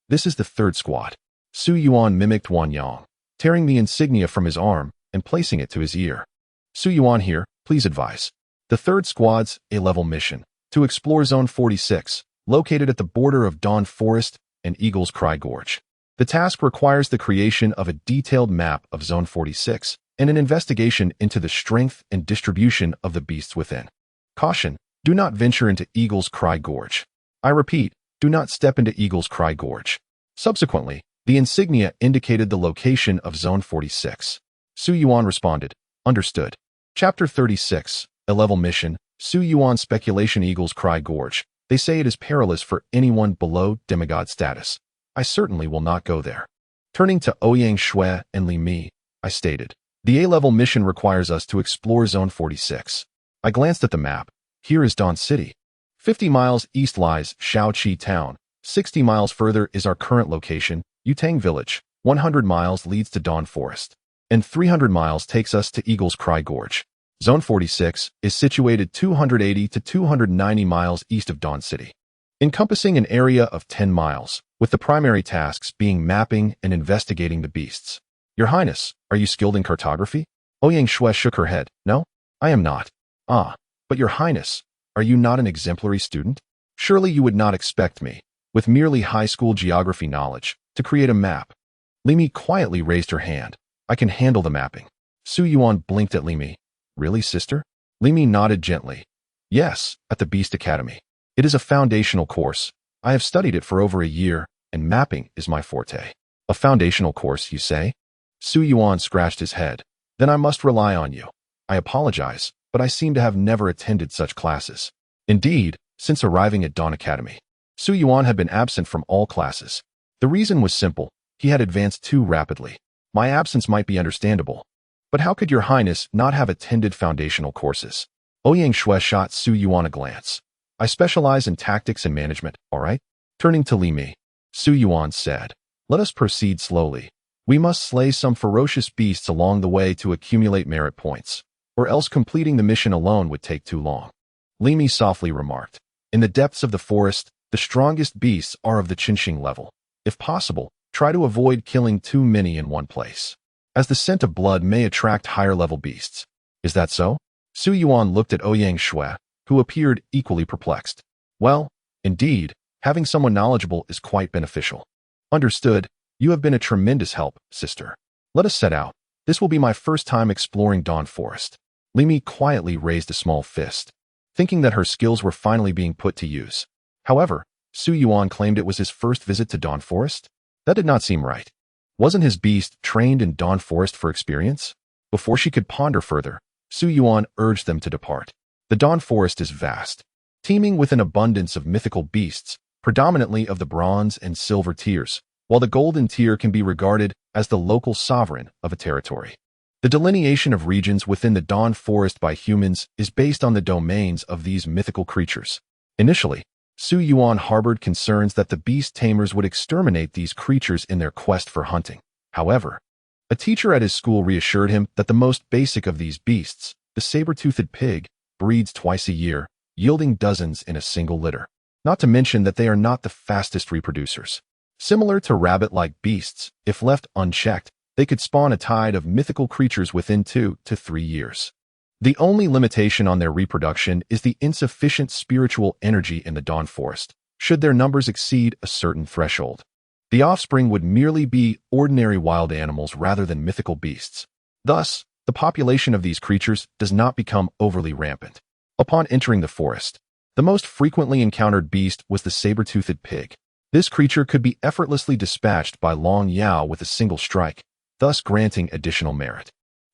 This is the third squad. Su Yuan mimicked Yuan Yang, tearing the insignia from his arm and placing it to his ear. Su Yuan here, please advise. The third squad's A-level mission, to explore Zone 46, located at the border of Dawn Forest and Eagle's Cry Gorge. The task requires the creation of a detailed map of Zone 46 and an investigation into the strength and distribution of the beasts within. Caution, do not venture into Eagle's Cry Gorge. I repeat, do not step into Eagle's Cry Gorge. Subsequently, the insignia indicated the location of Zone 46. Su Yuan responded, "Understood." Chapter 36, A-level mission, Su Yuan Speculation Eagle's Cry Gorge. They say it is perilous for anyone below demigod status. I certainly will not go there. Turning to Ouyang Shui and Li Mi, I stated, the A-level mission requires us to explore Zone 46. I glanced at the map. Here is Dawn City. 50 miles east lies Shaoqi Town. 60 miles further is our current location, Yutang Village. 100 miles leads to Dawn Forest. And 300 miles takes us to Eagle's Cry Gorge. Zone 46 is situated 280 to 290 miles east of Dawn City, encompassing an area of 10 miles, with the primary tasks being mapping and investigating the beasts. Your Highness, are you skilled in cartography? Ouyang Shui shook her head. No, I am not. Ah, but Your Highness, are you not an exemplary student? Surely you would not expect me, with merely high school geography knowledge, to create a map. Li Mi quietly raised her hand. I can handle the mapping. Su Yuan blinked at Li Mi. Really, sister? Li Mi nodded gently. Yes, at the Beast Academy. It is a foundational course. I have studied it for over a year, and mapping is my forte. A foundational course, you say? Su Yuan scratched his head. Then I must rely on you. I apologize, but I seem to have never attended such classes. Indeed, since arriving at Dawn Academy, Su Yuan had been absent from all classes. The reason was simple. He had advanced too rapidly. My absence might be understandable. But how could Your Highness not have attended foundational courses? Ouyang Shui shot Su Yuan a glance. I specialize in tactics and management, all right? Turning to Li Mi, Su Yuan said, let us proceed slowly. We must slay some ferocious beasts along the way to accumulate merit points, or else completing the mission alone would take too long. Li Mi softly remarked, in the depths of the forest, the strongest beasts are of the Qinxing level. If possible, try to avoid killing too many in one place, as the scent of blood may attract higher-level beasts. Is that so? Su Yuan looked at Ouyang Shui, who appeared equally perplexed. Well, indeed, having someone knowledgeable is quite beneficial. Understood. You have been a tremendous help, sister. Let us set out. This will be my first time exploring Dawn Forest. Li Mi quietly raised a small fist, thinking that her skills were finally being put to use. However, Su Yuan claimed it was his first visit to Dawn Forest? That did not seem right. Wasn't his beast trained in Dawn Forest for experience? Before she could ponder further, Su Yuan urged them to depart. The Dawn Forest is vast, teeming with an abundance of mythical beasts, predominantly of the bronze and silver tiers, while the golden tier can be regarded as the local sovereign of a territory. The delineation of regions within the Dawn Forest by humans is based on the domains of these mythical creatures. Initially, Su Yuan harbored concerns that the beast tamers would exterminate these creatures in their quest for hunting. However, a teacher at his school reassured him that the most basic of these beasts, the saber-toothed pig, breeds twice a year, yielding dozens in a single litter. Not to mention that they are not the fastest reproducers. Similar to rabbit-like beasts, if left unchecked, they could spawn a tide of mythical creatures within 2 to 3 years. The only limitation on their reproduction is the insufficient spiritual energy in the Dawn Forest. Should their numbers exceed a certain threshold, the offspring would merely be ordinary wild animals rather than mythical beasts. Thus, the population of these creatures does not become overly rampant. Upon entering the forest, the most frequently encountered beast was the saber-toothed pig. This creature could be effortlessly dispatched by Long Yao with a single strike, thus granting additional merit.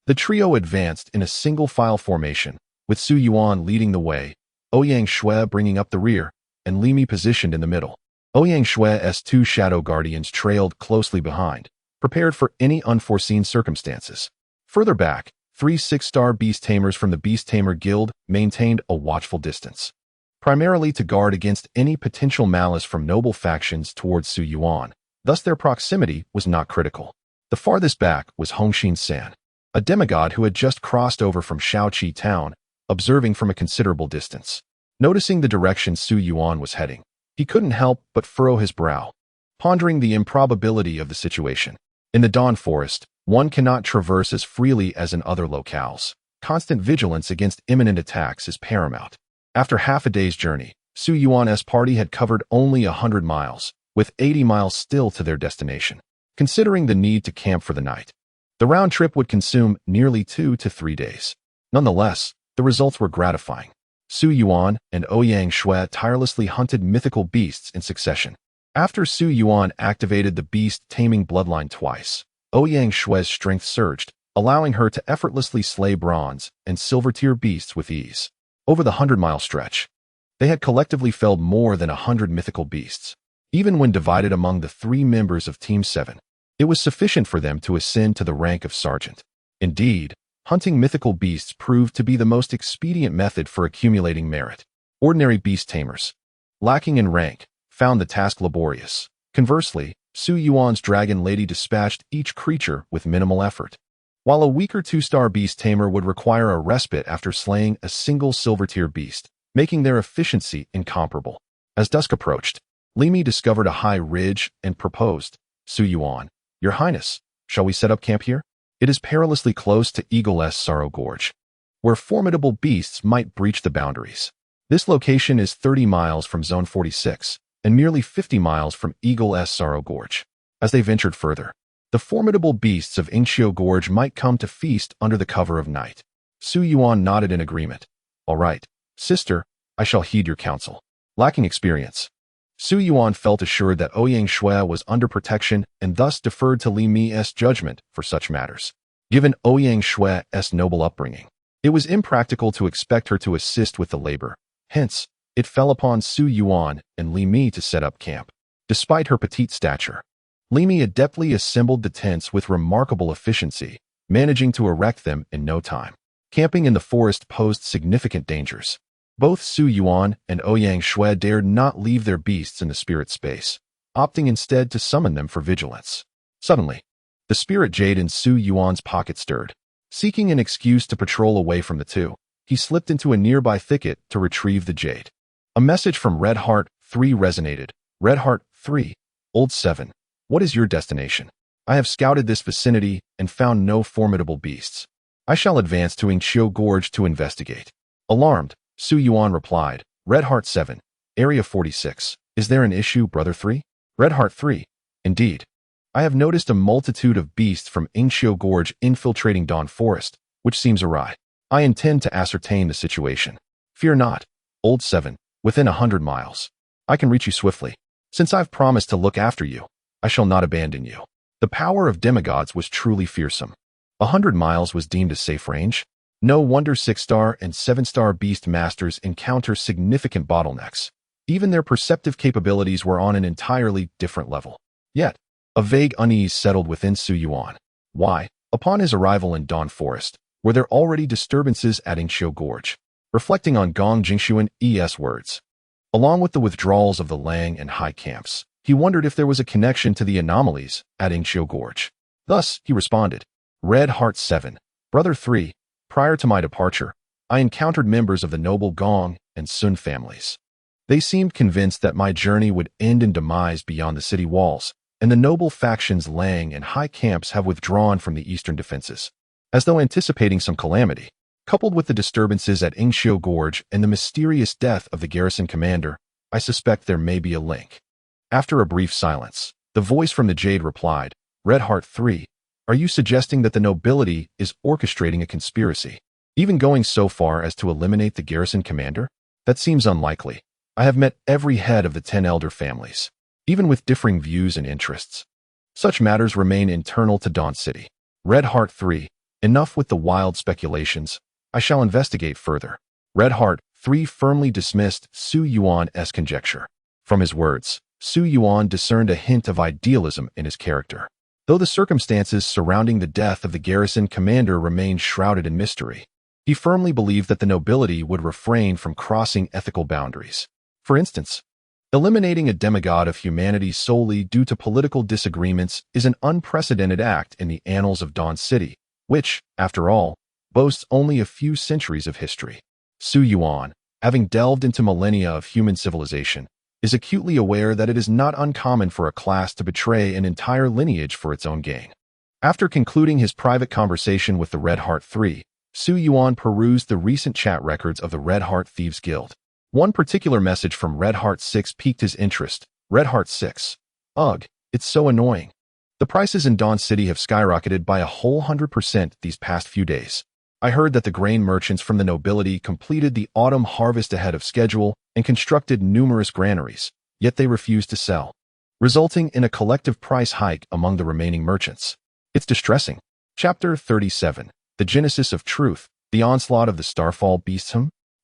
The trio advanced in a single-file formation, with Su Yuan leading the way, Ouyang Shui bringing up the rear, and Li Mi positioned in the middle. Ouyang Shui's 2 shadow guardians trailed closely behind, prepared for any unforeseen circumstances. Further back, 3 6-star beast tamers from the Beast Tamer Guild maintained a watchful distance, primarily to guard against any potential malice from noble factions towards Su Yuan. Thus their proximity was not critical. The farthest back was Hongxin San, a demigod who had just crossed over from Shaoqi Town, observing from a considerable distance. Noticing the direction Su Yuan was heading, he couldn't help but furrow his brow, pondering the improbability of the situation. In the Dawn Forest, one cannot traverse as freely as in other locales. Constant vigilance against imminent attacks is paramount. After half a day's journey, Su Yuan's party had covered only 100 miles, with 80 miles still to their destination. Considering the need to camp for the night, the round trip would consume nearly 2 to 3 days. Nonetheless, the results were gratifying. Su Yuan and Ouyang Shui tirelessly hunted mythical beasts in succession. After Su Yuan activated the beast taming bloodline twice, Ouyang Shui's strength surged, allowing her to effortlessly slay bronze and silver tier beasts with ease. Over the 100-mile stretch, They had collectively felled more than 100 mythical beasts. Even when divided among the 3 members of Team 7, it was sufficient for them to ascend to the rank of sergeant. Indeed, hunting mythical beasts proved to be the most expedient method for accumulating merit. Ordinary beast tamers, lacking in rank, found the task laborious. Conversely, Su Yuan's dragon lady dispatched each creature with minimal effort. While a weaker 2-star beast tamer would require a respite after slaying a single silver-tier beast, making their efficiency incomparable. As dusk approached, Li discovered a high ridge and proposed, "Su Yuan, Your Highness, shall we set up camp here? It is perilously close to Eagle's Sorrow Gorge, where formidable beasts might breach the boundaries. This location is 30 miles from Zone 46 and merely 50 miles from Eagle's Sorrow Gorge." As they ventured further, the formidable beasts of Ingxiu Gorge might come to feast under the cover of night. Su Yuan nodded in agreement. "All right, sister, I shall heed your counsel." Lacking experience, Su Yuan felt assured that Ouyang Shui was under protection and thus deferred to Li Mi's judgment for such matters. Given Ouyang Shui's noble upbringing, it was impractical to expect her to assist with the labor. Hence, it fell upon Su Yuan and Li Mi to set up camp. Despite her petite stature, Li Mi adeptly assembled the tents with remarkable efficiency, managing to erect them in no time. Camping in the forest posed significant dangers. Both Su Yuan and Ouyang Shui dared not leave their beasts in the spirit space, opting instead to summon them for vigilance. Suddenly, the spirit jade in Su Yuan's pocket stirred. Seeking an excuse to patrol away from the two, he slipped into a nearby thicket to retrieve the jade. A message from Red Heart 3 resonated. "Red Heart 3, Old 7, what is your destination? I have scouted this vicinity and found no formidable beasts. I shall advance to Ingxiu Gorge to investigate." Alarmed, Su Yuan replied, "Red Heart 7, Area 46. Is there an issue, Brother 3? Red Heart 3. Indeed. I have noticed a multitude of beasts from Ingxiu Gorge infiltrating Dawn Forest, which seems awry. I intend to ascertain the situation. Fear not, Old 7, within 100 miles. I can reach you swiftly. Since I've promised to look after you, I shall not abandon you." The power of demigods was truly fearsome. 100 miles was deemed a safe range. No wonder 6-star and 7-star beast masters encounter significant bottlenecks. Even their perceptive capabilities were on an entirely different level. Yet, a vague unease settled within Su Yuan. Why, upon his arrival in Dawn Forest, were there already disturbances at Ingxiu Gorge? Reflecting on Gong Jingxuan's words, along with the withdrawals of the Lang and Hai camps, he wondered if there was a connection to the anomalies at Ingxiu Gorge. Thus, he responded, "Red Heart 7, Brother 3, prior to my departure, I encountered members of the noble Gong and Sun families. They seemed convinced that my journey would end in demise beyond the city walls, and the noble factions Lang and Hai camps have withdrawn from the eastern defenses." As though anticipating some calamity, coupled with the disturbances at Ingxiu Gorge and the mysterious death of the garrison commander, I suspect there may be a link. After a brief silence, the voice from the Jade replied, "Red Heart 3, are you suggesting that the nobility is orchestrating a conspiracy, even going so far as to eliminate the garrison commander? That seems unlikely. I have met every head of the 10 elder families, even with differing views and interests. Such matters remain internal to Dawn City. Red Heart 3, enough with the wild speculations. I shall investigate further." Red Heart 3 firmly dismissed Su Yuan's conjecture. From his words, Su Yuan discerned a hint of idealism in his character. Though the circumstances surrounding the death of the garrison commander remained shrouded in mystery, he firmly believed that the nobility would refrain from crossing ethical boundaries. For instance, eliminating a demigod of humanity solely due to political disagreements is an unprecedented act in the annals of Dawn City, which, after all, boasts only a few centuries of history. Su Yuan, having delved into millennia of human civilization, is acutely aware that it is not uncommon for a class to betray an entire lineage for its own gain. After concluding his private conversation with the Red Heart 3, Su Yuan perused the recent chat records of the Red Heart Thieves Guild. One particular message from Red Heart 6 piqued his interest. Red Heart 6. Ugh, it's so annoying. The prices in Dawn City have skyrocketed by a whole 100% these past few days. I heard that the grain merchants from the nobility completed the autumn harvest ahead of schedule and constructed numerous granaries, yet they refused to sell, resulting in a collective price hike among the remaining merchants. It's distressing. Chapter 37. The Genesis of Truth, the Onslaught of the Starfall Beasts.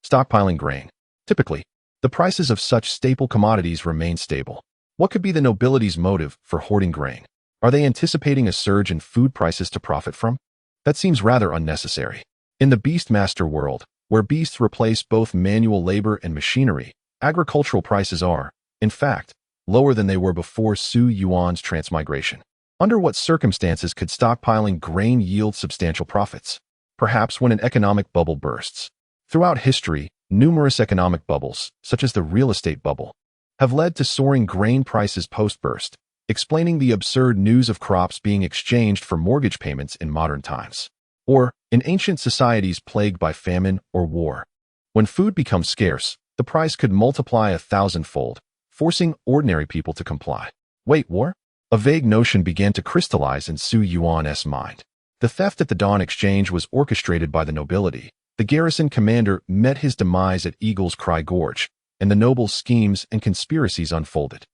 Stockpiling grain. Typically, The prices of such staple commodities remain stable. What could be the nobility's motive for hoarding grain? Are they anticipating a surge in food prices to profit from? That seems rather unnecessary. In the Beastmaster world, where beasts replace both manual labor and machinery, agricultural prices are, in fact, lower than they were before Su Yuan's transmigration. Under what circumstances could stockpiling grain yield substantial profits? Perhaps when an economic bubble bursts. Throughout history, numerous economic bubbles, such as the real estate bubble, have led to soaring grain prices post-burst, explaining the absurd news of crops being exchanged for mortgage payments in modern times, or in ancient societies plagued by famine or war. When food becomes scarce, the price could multiply 1,000-fold, forcing ordinary people to comply. Wait, war? A vague notion began to crystallize in Su Yuan's mind. The theft at the Dawn Exchange was orchestrated by the nobility. The garrison commander met his demise at Eagle's Cry Gorge, and the nobles' schemes and conspiracies unfolded.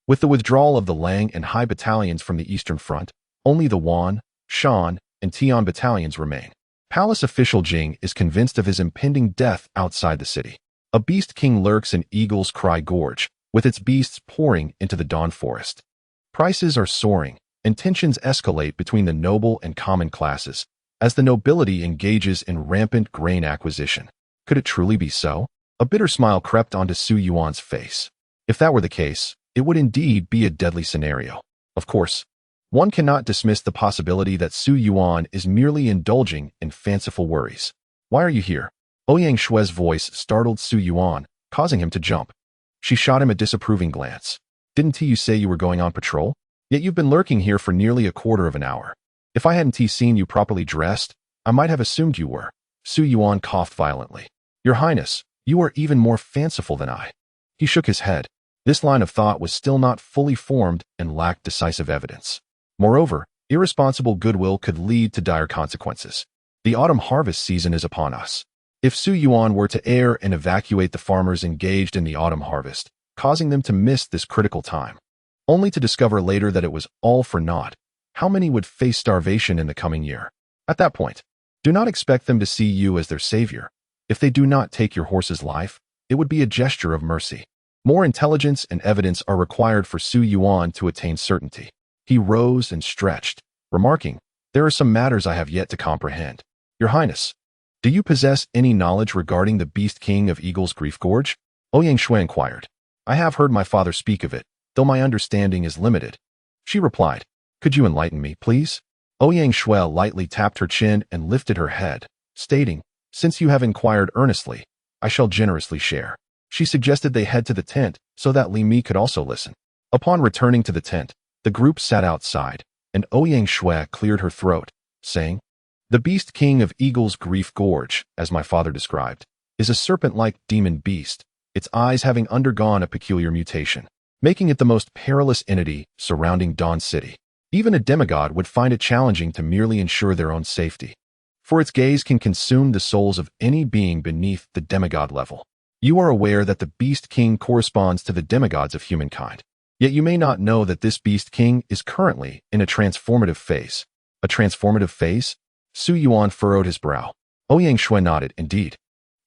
With the withdrawal of the Lang and Hai battalions from the Eastern Front, only the Yuan, Shan, and Tian battalions remain. Palace official Jing is convinced of his impending death outside the city. A beast king lurks in Eagle's Cry Gorge, with its beasts pouring into the Dawn Forest. Prices are soaring, and tensions escalate between the noble and common classes, as the nobility engages in rampant grain acquisition. Could it truly be so? A bitter smile crept onto Su Yuan's face. If that were the case, it would indeed be a deadly scenario. Of course, one cannot dismiss the possibility that Su Yuan is merely indulging in fanciful worries. Why are you here? Ouyang Shue's voice startled Su Yuan, causing him to jump. She shot him a disapproving glance. Didn't you say you were going on patrol? Yet you've been lurking here for nearly a quarter of an hour. If I hadn't seen you properly dressed, I might have assumed you were. Su Yuan coughed violently. Your Highness, you are even more fanciful than I. He shook his head. This line of thought was still not fully formed and lacked decisive evidence. Moreover, irresponsible goodwill could lead to dire consequences. The autumn harvest season is upon us. If Su Yuan were to err and evacuate the farmers engaged in the autumn harvest, causing them to miss this critical time, only to discover later that it was all for naught, how many would face starvation in the coming year? At that point, do not expect them to see you as their savior. If they do not take your horse's life, it would be a gesture of mercy. More intelligence and evidence are required for Su Yuan to attain certainty. He rose and stretched, remarking, there are some matters I have yet to comprehend. Your Highness, do you possess any knowledge regarding the Beast King of Eagle's Grief Gorge? Ouyang Shui inquired. I have heard my father speak of it, though my understanding is limited. She replied, could you enlighten me, please? Ouyang Shui lightly tapped her chin and lifted her head, stating, since you have inquired earnestly, I shall generously share. She suggested they head to the tent so that Li Mi could also listen. Upon returning to the tent, the group sat outside, and Ouyang Shui cleared her throat, saying, the Beast King of Eagle's Grief Gorge, as my father described, is a serpent-like demon beast, its eyes having undergone a peculiar mutation, making it the most perilous entity surrounding Dawn City. Even a demigod would find it challenging to merely ensure their own safety, for its gaze can consume the souls of any being beneath the demigod level. You are aware that the Beast King corresponds to the demigods of humankind, yet you may not know that this Beast King is currently in a transformative phase. A transformative phase? Su Yuan furrowed his brow. Ouyang Shui nodded, indeed.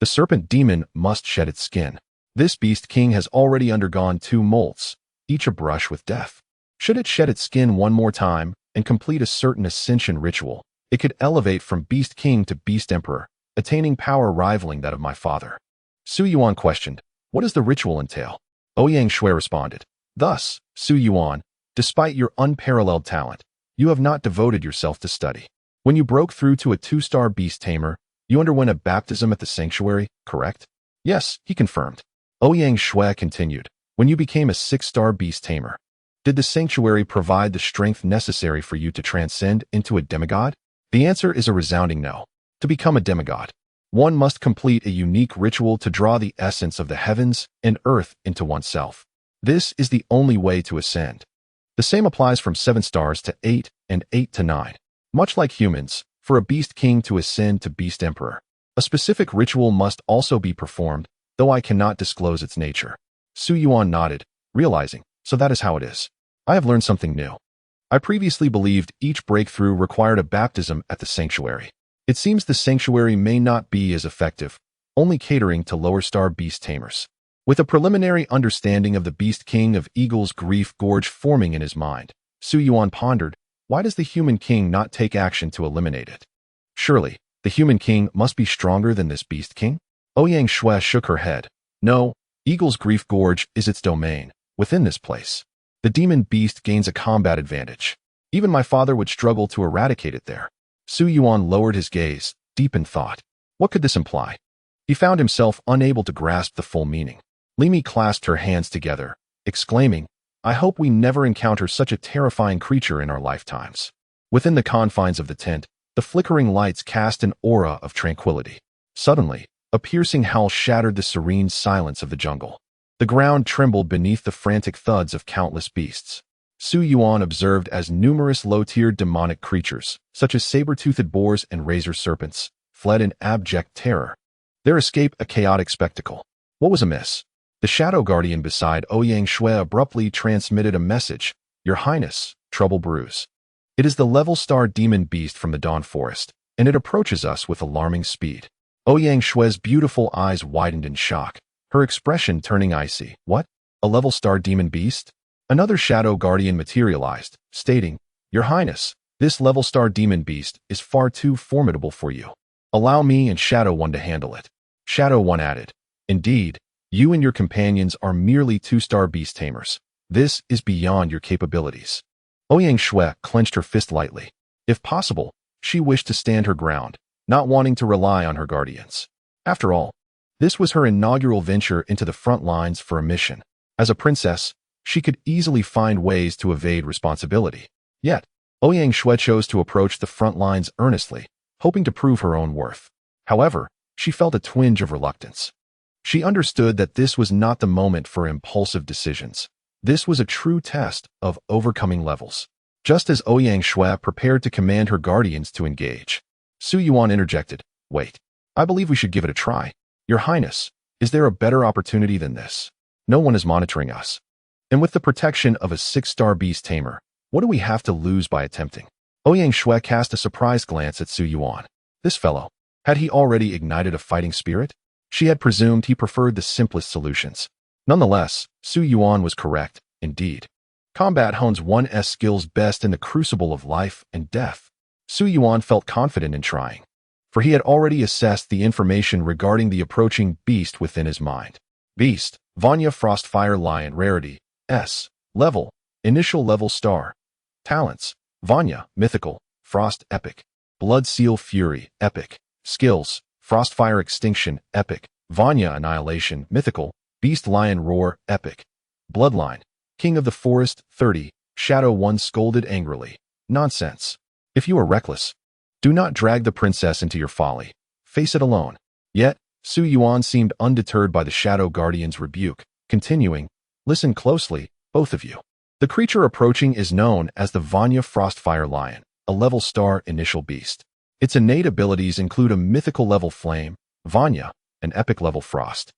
The serpent demon must shed its skin. This Beast King has already undergone 2 molts, each a brush with death. Should it shed its skin one more time and complete a certain ascension ritual, it could elevate from Beast King to Beast Emperor, attaining power rivaling that of my father. Su Yuan questioned, what does the ritual entail? Ouyang Shui responded, thus, Su Yuan, despite your unparalleled talent, you have not devoted yourself to study. When you broke through to a 2-star beast tamer, you underwent a baptism at the sanctuary, correct? Yes, he confirmed. Ouyang Shui continued, when you became a 6-star beast tamer, did the sanctuary provide the strength necessary for you to transcend into a demigod? The answer is a resounding no. To become a demigod, one must complete a unique ritual to draw the essence of the heavens and earth into oneself. This is the only way to ascend. The same applies from 7 stars to 8 and 8 to 9. Much like humans, for a Beast King to ascend to Beast Emperor, a specific ritual must also be performed, though I cannot disclose its nature. Su Yuan nodded, realizing, so that is how it is. I have learned something new. I previously believed each breakthrough required a baptism at the sanctuary. It seems the sanctuary may not be as effective, only catering to lower star beast tamers. With a preliminary understanding of the Beast King of Eagle's Grief Gorge forming in his mind, Su Yuan pondered, why does the human king not take action to eliminate it? Surely, the human king must be stronger than this Beast King? Ouyang Shui shook her head. No, Eagle's Grief Gorge is its domain, within this place. The demon beast gains a combat advantage. Even my father would struggle to eradicate it there. Su Yuan lowered his gaze, deep in thought. What could this imply? He found himself unable to grasp the full meaning. Limi clasped her hands together, exclaiming, I hope we never encounter such a terrifying creature in our lifetimes. Within the confines of the tent, the flickering lights cast an aura of tranquility. Suddenly, a piercing howl shattered the serene silence of the jungle. The ground trembled beneath the frantic thuds of countless beasts. Su Yuan observed as numerous low-tiered demonic creatures, such as saber-toothed boars and razor serpents, fled in abject terror. Their escape a chaotic spectacle. What was amiss? The shadow guardian beside Ouyang Shui abruptly transmitted a message. Your Highness, trouble brews. It is the level star demon beast from the Dawn Forest, and it approaches us with alarming speed. Ouyang Shui's beautiful eyes widened in shock, her expression turning icy. What? A level star demon beast? Another shadow guardian materialized, stating, Your Highness, this level star demon beast is far too formidable for you. Allow me and Shadow One to handle it. Shadow One added, Indeed, you and your companions are merely two-star beast tamers. This is beyond your capabilities. Ouyang Shui clenched her fist lightly. If possible, she wished to stand her ground, not wanting to rely on her guardians. After all, this was her inaugural venture into the front lines for a mission. As a princess, she could easily find ways to evade responsibility. Yet, Ouyang Shui chose to approach the front lines earnestly, hoping to prove her own worth. However, she felt a twinge of reluctance. She understood that this was not the moment for impulsive decisions. This was a true test of overcoming levels. Just as Ouyang Shui prepared to command her guardians to engage, Su Yuan interjected, Wait, I believe we should give it a try. Your Highness, is there a better opportunity than this? No one is monitoring us. And with the protection of a 6-star beast tamer, what do we have to lose by attempting? Ouyang Shui cast a surprised glance at Su Yuan. This fellow, had he already ignited a fighting spirit? She had presumed he preferred the simplest solutions. Nonetheless, Su Yuan was correct, indeed. Combat hones one's skills best in the crucible of life and death. Su Yuan felt confident in trying, for he had already assessed the information regarding the approaching beast within his mind. Beast, Vanya Frostfire Lion Rarity, S. Level, Initial Level Star. Talents, Vanya, Mythical, Frost Epic. Blood Seal Fury, Epic. Skills, Frostfire Extinction, Epic. Vanya Annihilation, Mythical. Beast Lion Roar, Epic. Bloodline, King of the Forest, 30. Shadow One scolded angrily. Nonsense. If you are reckless, do not drag the princess into your folly. Face it alone. Yet, Su Yuan seemed undeterred by the Shadow Guardian's rebuke, continuing, Listen closely, both of you. The creature approaching is known as the Vanya Frostfire Lion, a level star initial beast. Its innate abilities include a mythical level Flame, Vanya, an epic level Frost,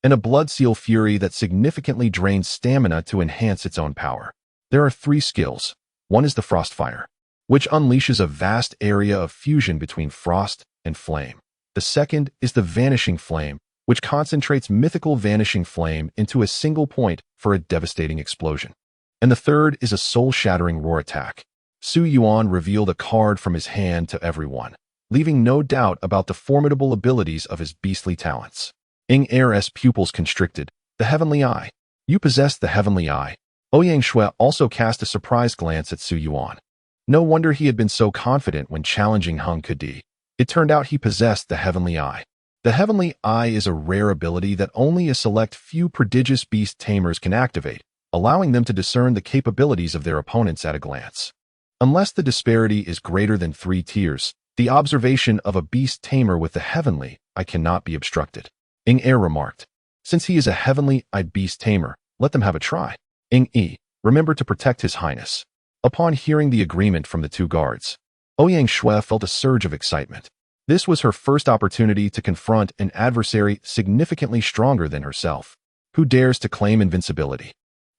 and a Blood Seal Fury that significantly drains stamina to enhance its own power. There are 3 skills. One is the Frostfire, which unleashes a vast area of fusion between frost and flame. The second is the Vanishing Flame, which concentrates mythical Vanishing Flame into a single point for a devastating explosion. And the third is a soul-shattering roar attack. Su Yuan revealed a card from his hand to everyone, leaving no doubt about the formidable abilities of his beastly talents. Ing Air's pupils constricted. The Heavenly Eye. You possess the Heavenly Eye. Ouyang Shui also cast a surprised glance at Su Yuan. No wonder he had been so confident when challenging Hung Kadi. It turned out he possessed the Heavenly Eye. The Heavenly Eye is a rare ability that only a select few prodigious beast tamers can activate, allowing them to discern the capabilities of their opponents at a glance. Unless the disparity is greater than 3 tiers, the observation of a beast tamer with the Heavenly Eye cannot be obstructed. Ing Air remarked, Since he is a Heavenly Eye beast tamer, let them have a try. Ing E, remember to protect His Highness. Upon hearing the agreement from the 2 guards, Ouyang Shui felt a surge of excitement. This was her first opportunity to confront an adversary significantly stronger than herself. Who dares to claim invincibility?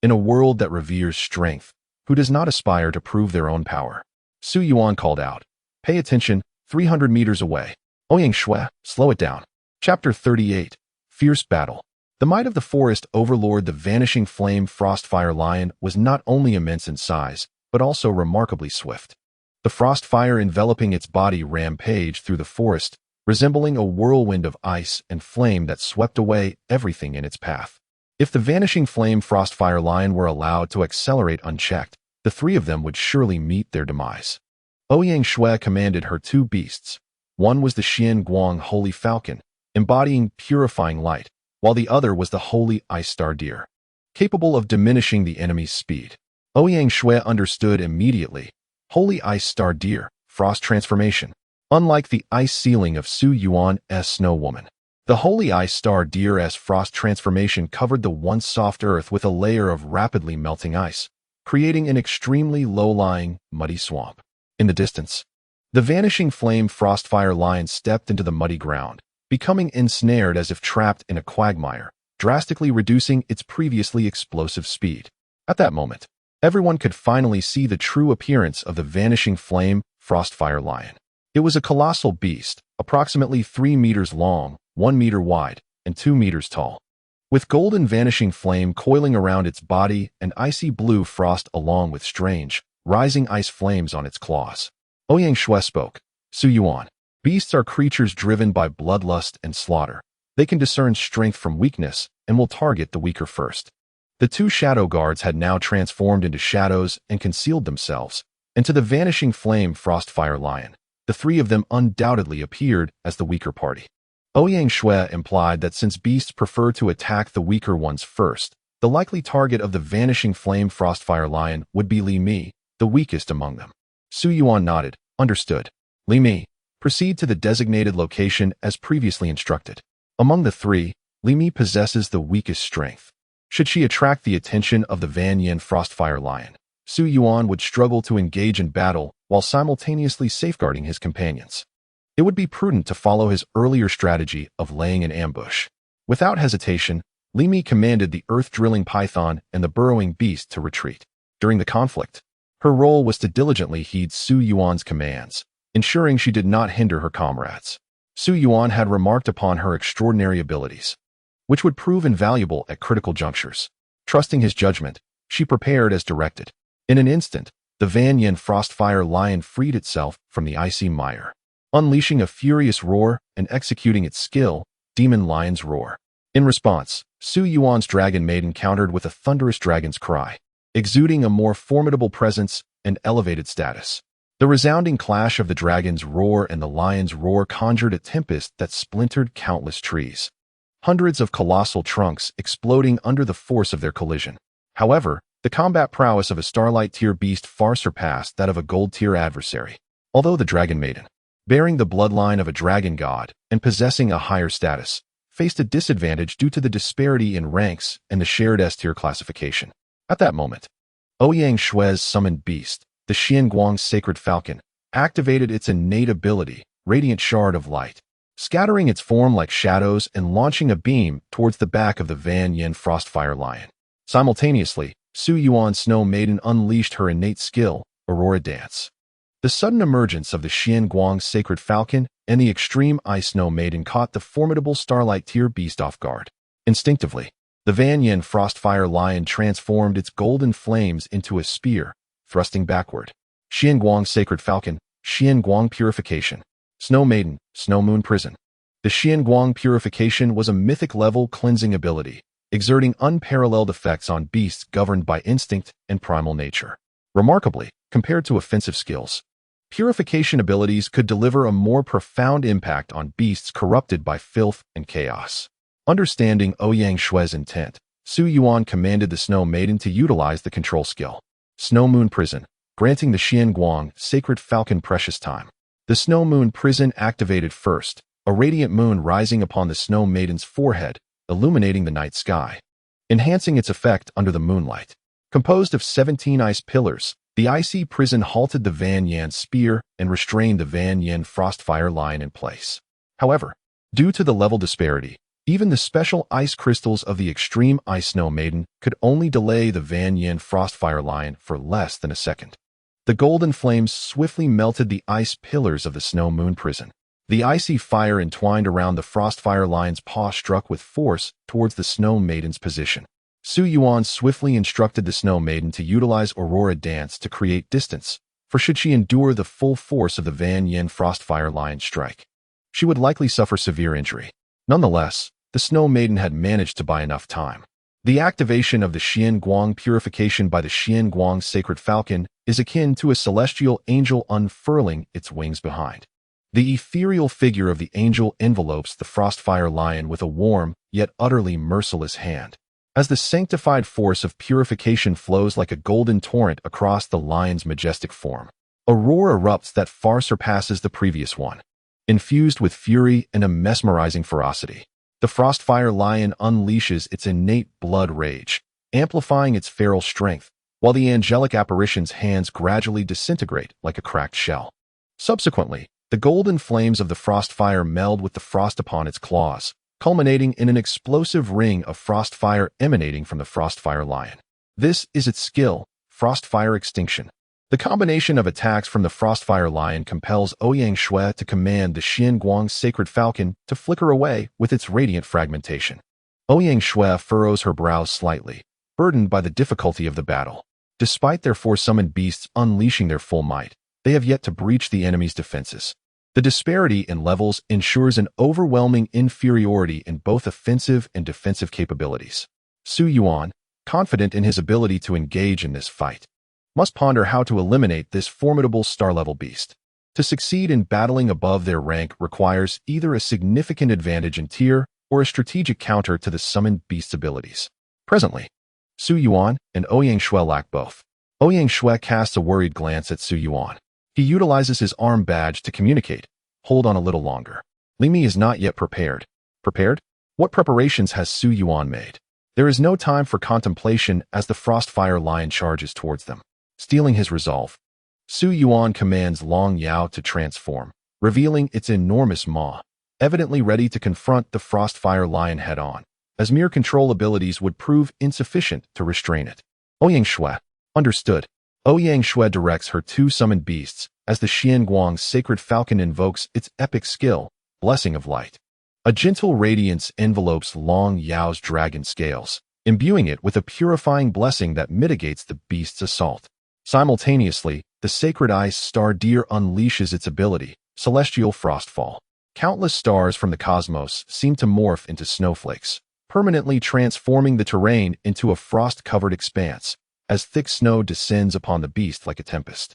In a world that reveres strength, who does not aspire to prove their own power? Su Yuan called out, Pay attention, 300 meters away. Ouyang Shui, slow it down. Chapter 38, Fierce Battle. The might of the forest overlord, the vanishing flame frostfire lion, was not only immense in size, but also remarkably swift. The frostfire enveloping its body rampaged through the forest, resembling a whirlwind of ice and flame that swept away everything in its path. If the vanishing flame frostfire lion were allowed to accelerate unchecked, the three of them would surely meet their demise. Ouyang Shui commanded her two beasts. One was the Xian Guang Holy Falcon, embodying purifying light, while the other was the Holy Ice Star Deer, capable of diminishing the enemy's speed. Ouyang Shui understood immediately. Holy Ice Star Deer, frost transformation. Unlike the ice ceiling of Su Yuan's Snow Woman, the Holy Ice Star Deer's frost transformation covered the once soft earth with a layer of rapidly melting ice, creating an extremely low-lying, muddy swamp. In the distance, the vanishing flame frostfire lion stepped into the muddy ground, becoming ensnared as if trapped in a quagmire, drastically reducing its previously explosive speed. At that moment, everyone could finally see the true appearance of the vanishing flame frostfire lion. It was a colossal beast, approximately 3 meters long, 1 meter wide, and 2 meters tall. With golden vanishing flame coiling around its body and icy blue frost along with strange, rising ice flames on its claws. Ouyang Shui spoke. Su Yuan. Beasts are creatures driven by bloodlust and slaughter. They can discern strength from weakness and will target the weaker first. The two shadow guards had now transformed into shadows and concealed themselves, and to the vanishing flame frostfire lion, the three of them undoubtedly appeared as the weaker party. Ouyang Shui implied that since beasts prefer to attack the weaker ones first, the likely target of the vanishing flame frostfire lion would be Li Mi, the weakest among them. Su Yuan nodded. Understood. Li Mi, proceed to the designated location as previously instructed. Among the three, Li Mi possesses the weakest strength. Should she attract the attention of the Van Yin frostfire lion, Su Yuan would struggle to engage in battle while simultaneously safeguarding his companions. It would be prudent to follow his earlier strategy of laying an ambush. Without hesitation, Li Mi commanded the earth-drilling python and the burrowing beast to retreat. During the conflict, her role was to diligently heed Su Yuan's commands, ensuring she did not hinder her comrades. Su Yuan had remarked upon her extraordinary abilities, which would prove invaluable at critical junctures. Trusting his judgment, she prepared as directed. In an instant, the Van Yin frostfire lion freed itself from the icy mire, unleashing a furious roar and executing its skill, Demon Lion's Roar. In response, Su Yuan's dragon maiden countered with a thunderous dragon's cry, exuding a more formidable presence and elevated status. The resounding clash of the dragon's roar and the lion's roar conjured a tempest that splintered countless trees, hundreds of colossal trunks exploding under the force of their collision. However, the combat prowess of a Starlight Tier beast far surpassed that of a Gold Tier adversary. Although the dragon maiden, bearing the bloodline of a dragon god and possessing a higher status, faced a disadvantage due to the disparity in ranks and the shared S-tier classification. At that moment, Ouyang Shui's summoned beast, the Xianguang Sacred Falcon, activated its innate ability, Radiant Shard of Light, scattering its form like shadows and launching a beam towards the back of the Van Yin Frostfire Lion. Simultaneously, Su Yuan's Snow Maiden unleashed her innate skill, Aurora Dance. The sudden emergence of the Xianguang Sacred Falcon and the Extreme Ice Snow Maiden caught the formidable Starlight Tier beast off guard. Instinctively, the Van Yin Frostfire Lion transformed its golden flames into a spear, thrusting backward. Xianguang Sacred Falcon, Xianguang Purification. Snow Maiden, Snow Moon Prison. The Xianguang Purification was a mythic-level cleansing ability, exerting unparalleled effects on beasts governed by instinct and primal nature. Remarkably, compared to offensive skills, purification abilities could deliver a more profound impact on beasts corrupted by filth and chaos. Understanding Ouyang Shui's intent, Su Yuan commanded the Snow Maiden to utilize the control skill, Snow Moon Prison, granting the Xianguang Sacred Falcon precious time. The Snow Moon Prison activated first, a radiant moon rising upon the Snow Maiden's forehead, illuminating the night sky, enhancing its effect under the moonlight. Composed of 17 ice pillars, the icy prison halted the Van Yin spear and restrained the Van Yin Frostfire Lion in place. However, due to the level disparity, even the special ice crystals of the Extreme Ice Snow Maiden could only delay the Van Yin Frostfire Lion for less than a second. The golden flames swiftly melted the ice pillars of the Snow Moon Prison, The icy fire entwined around the Frostfire Lion's paw struck with force towards the Snow Maiden's position. Su Yuan swiftly instructed the Snow Maiden to utilize Aurora Dance to create distance, for should she endure the full force of the Van Yin Frostfire Lion's strike, she would likely suffer severe injury. Nonetheless, the Snow Maiden had managed to buy enough time. The activation of the Xian Guang purification by the Xian Guang Sacred Falcon is akin to a celestial angel unfurling its wings behind. The ethereal figure of the angel envelopes the Frostfire Lion with a warm, yet utterly merciless hand. As the sanctified force of purification flows like a golden torrent across the lion's majestic form, a roar erupts that far surpasses the previous one. Infused with fury and a mesmerizing ferocity, the Frostfire Lion unleashes its innate blood rage, amplifying its feral strength, while the angelic apparition's hands gradually disintegrate like a cracked shell. Subsequently, the golden flames of the Frostfire meld with the frost upon its claws, culminating in an explosive ring of frostfire emanating from the Frostfire Lion. This is its skill, Frostfire Extinction. The combination of attacks from the Frostfire Lion compels Ouyang Shui to command the Xian Guang Sacred Falcon to flicker away with its radiant fragmentation. Ouyang Shui furrows her brows slightly, burdened by the difficulty of the battle. Despite their four-summoned beasts unleashing their full might, they have yet to breach the enemy's defenses. The disparity in levels ensures an overwhelming inferiority in both offensive and defensive capabilities. Su Yuan, confident in his ability to engage in this fight, must ponder how to eliminate this formidable star-level beast. To succeed in battling above their rank requires either a significant advantage in tier or a strategic counter to the summoned beast's abilities. Presently, Su Yuan and Ouyang Shui lack both. Ouyang Shui casts a worried glance at Su Yuan. He utilizes his arm badge to communicate. Hold on a little longer. Li Mi is not yet prepared. Prepared? What preparations has Su Yuan made? There is no time for contemplation as the Frostfire Lion charges towards them. Stealing his resolve, Su Yuan commands Long Yao to transform, revealing its enormous maw, evidently ready to confront the Frostfire Lion head-on, as mere control abilities would prove insufficient to restrain it. Ouyang Shui. Understood. Ouyang Shui directs her two summoned beasts as the Xian Guang Sacred Falcon invokes its epic skill, Blessing of Light. A gentle radiance envelopes Long Yao's dragon scales, imbuing it with a purifying blessing that mitigates the beast's assault. Simultaneously, the sacred ice star deer unleashes its ability, Celestial Frostfall. Countless stars from the cosmos seem to morph into snowflakes, permanently transforming the terrain into a frost-covered expanse, as thick snow descends upon the beast like a tempest.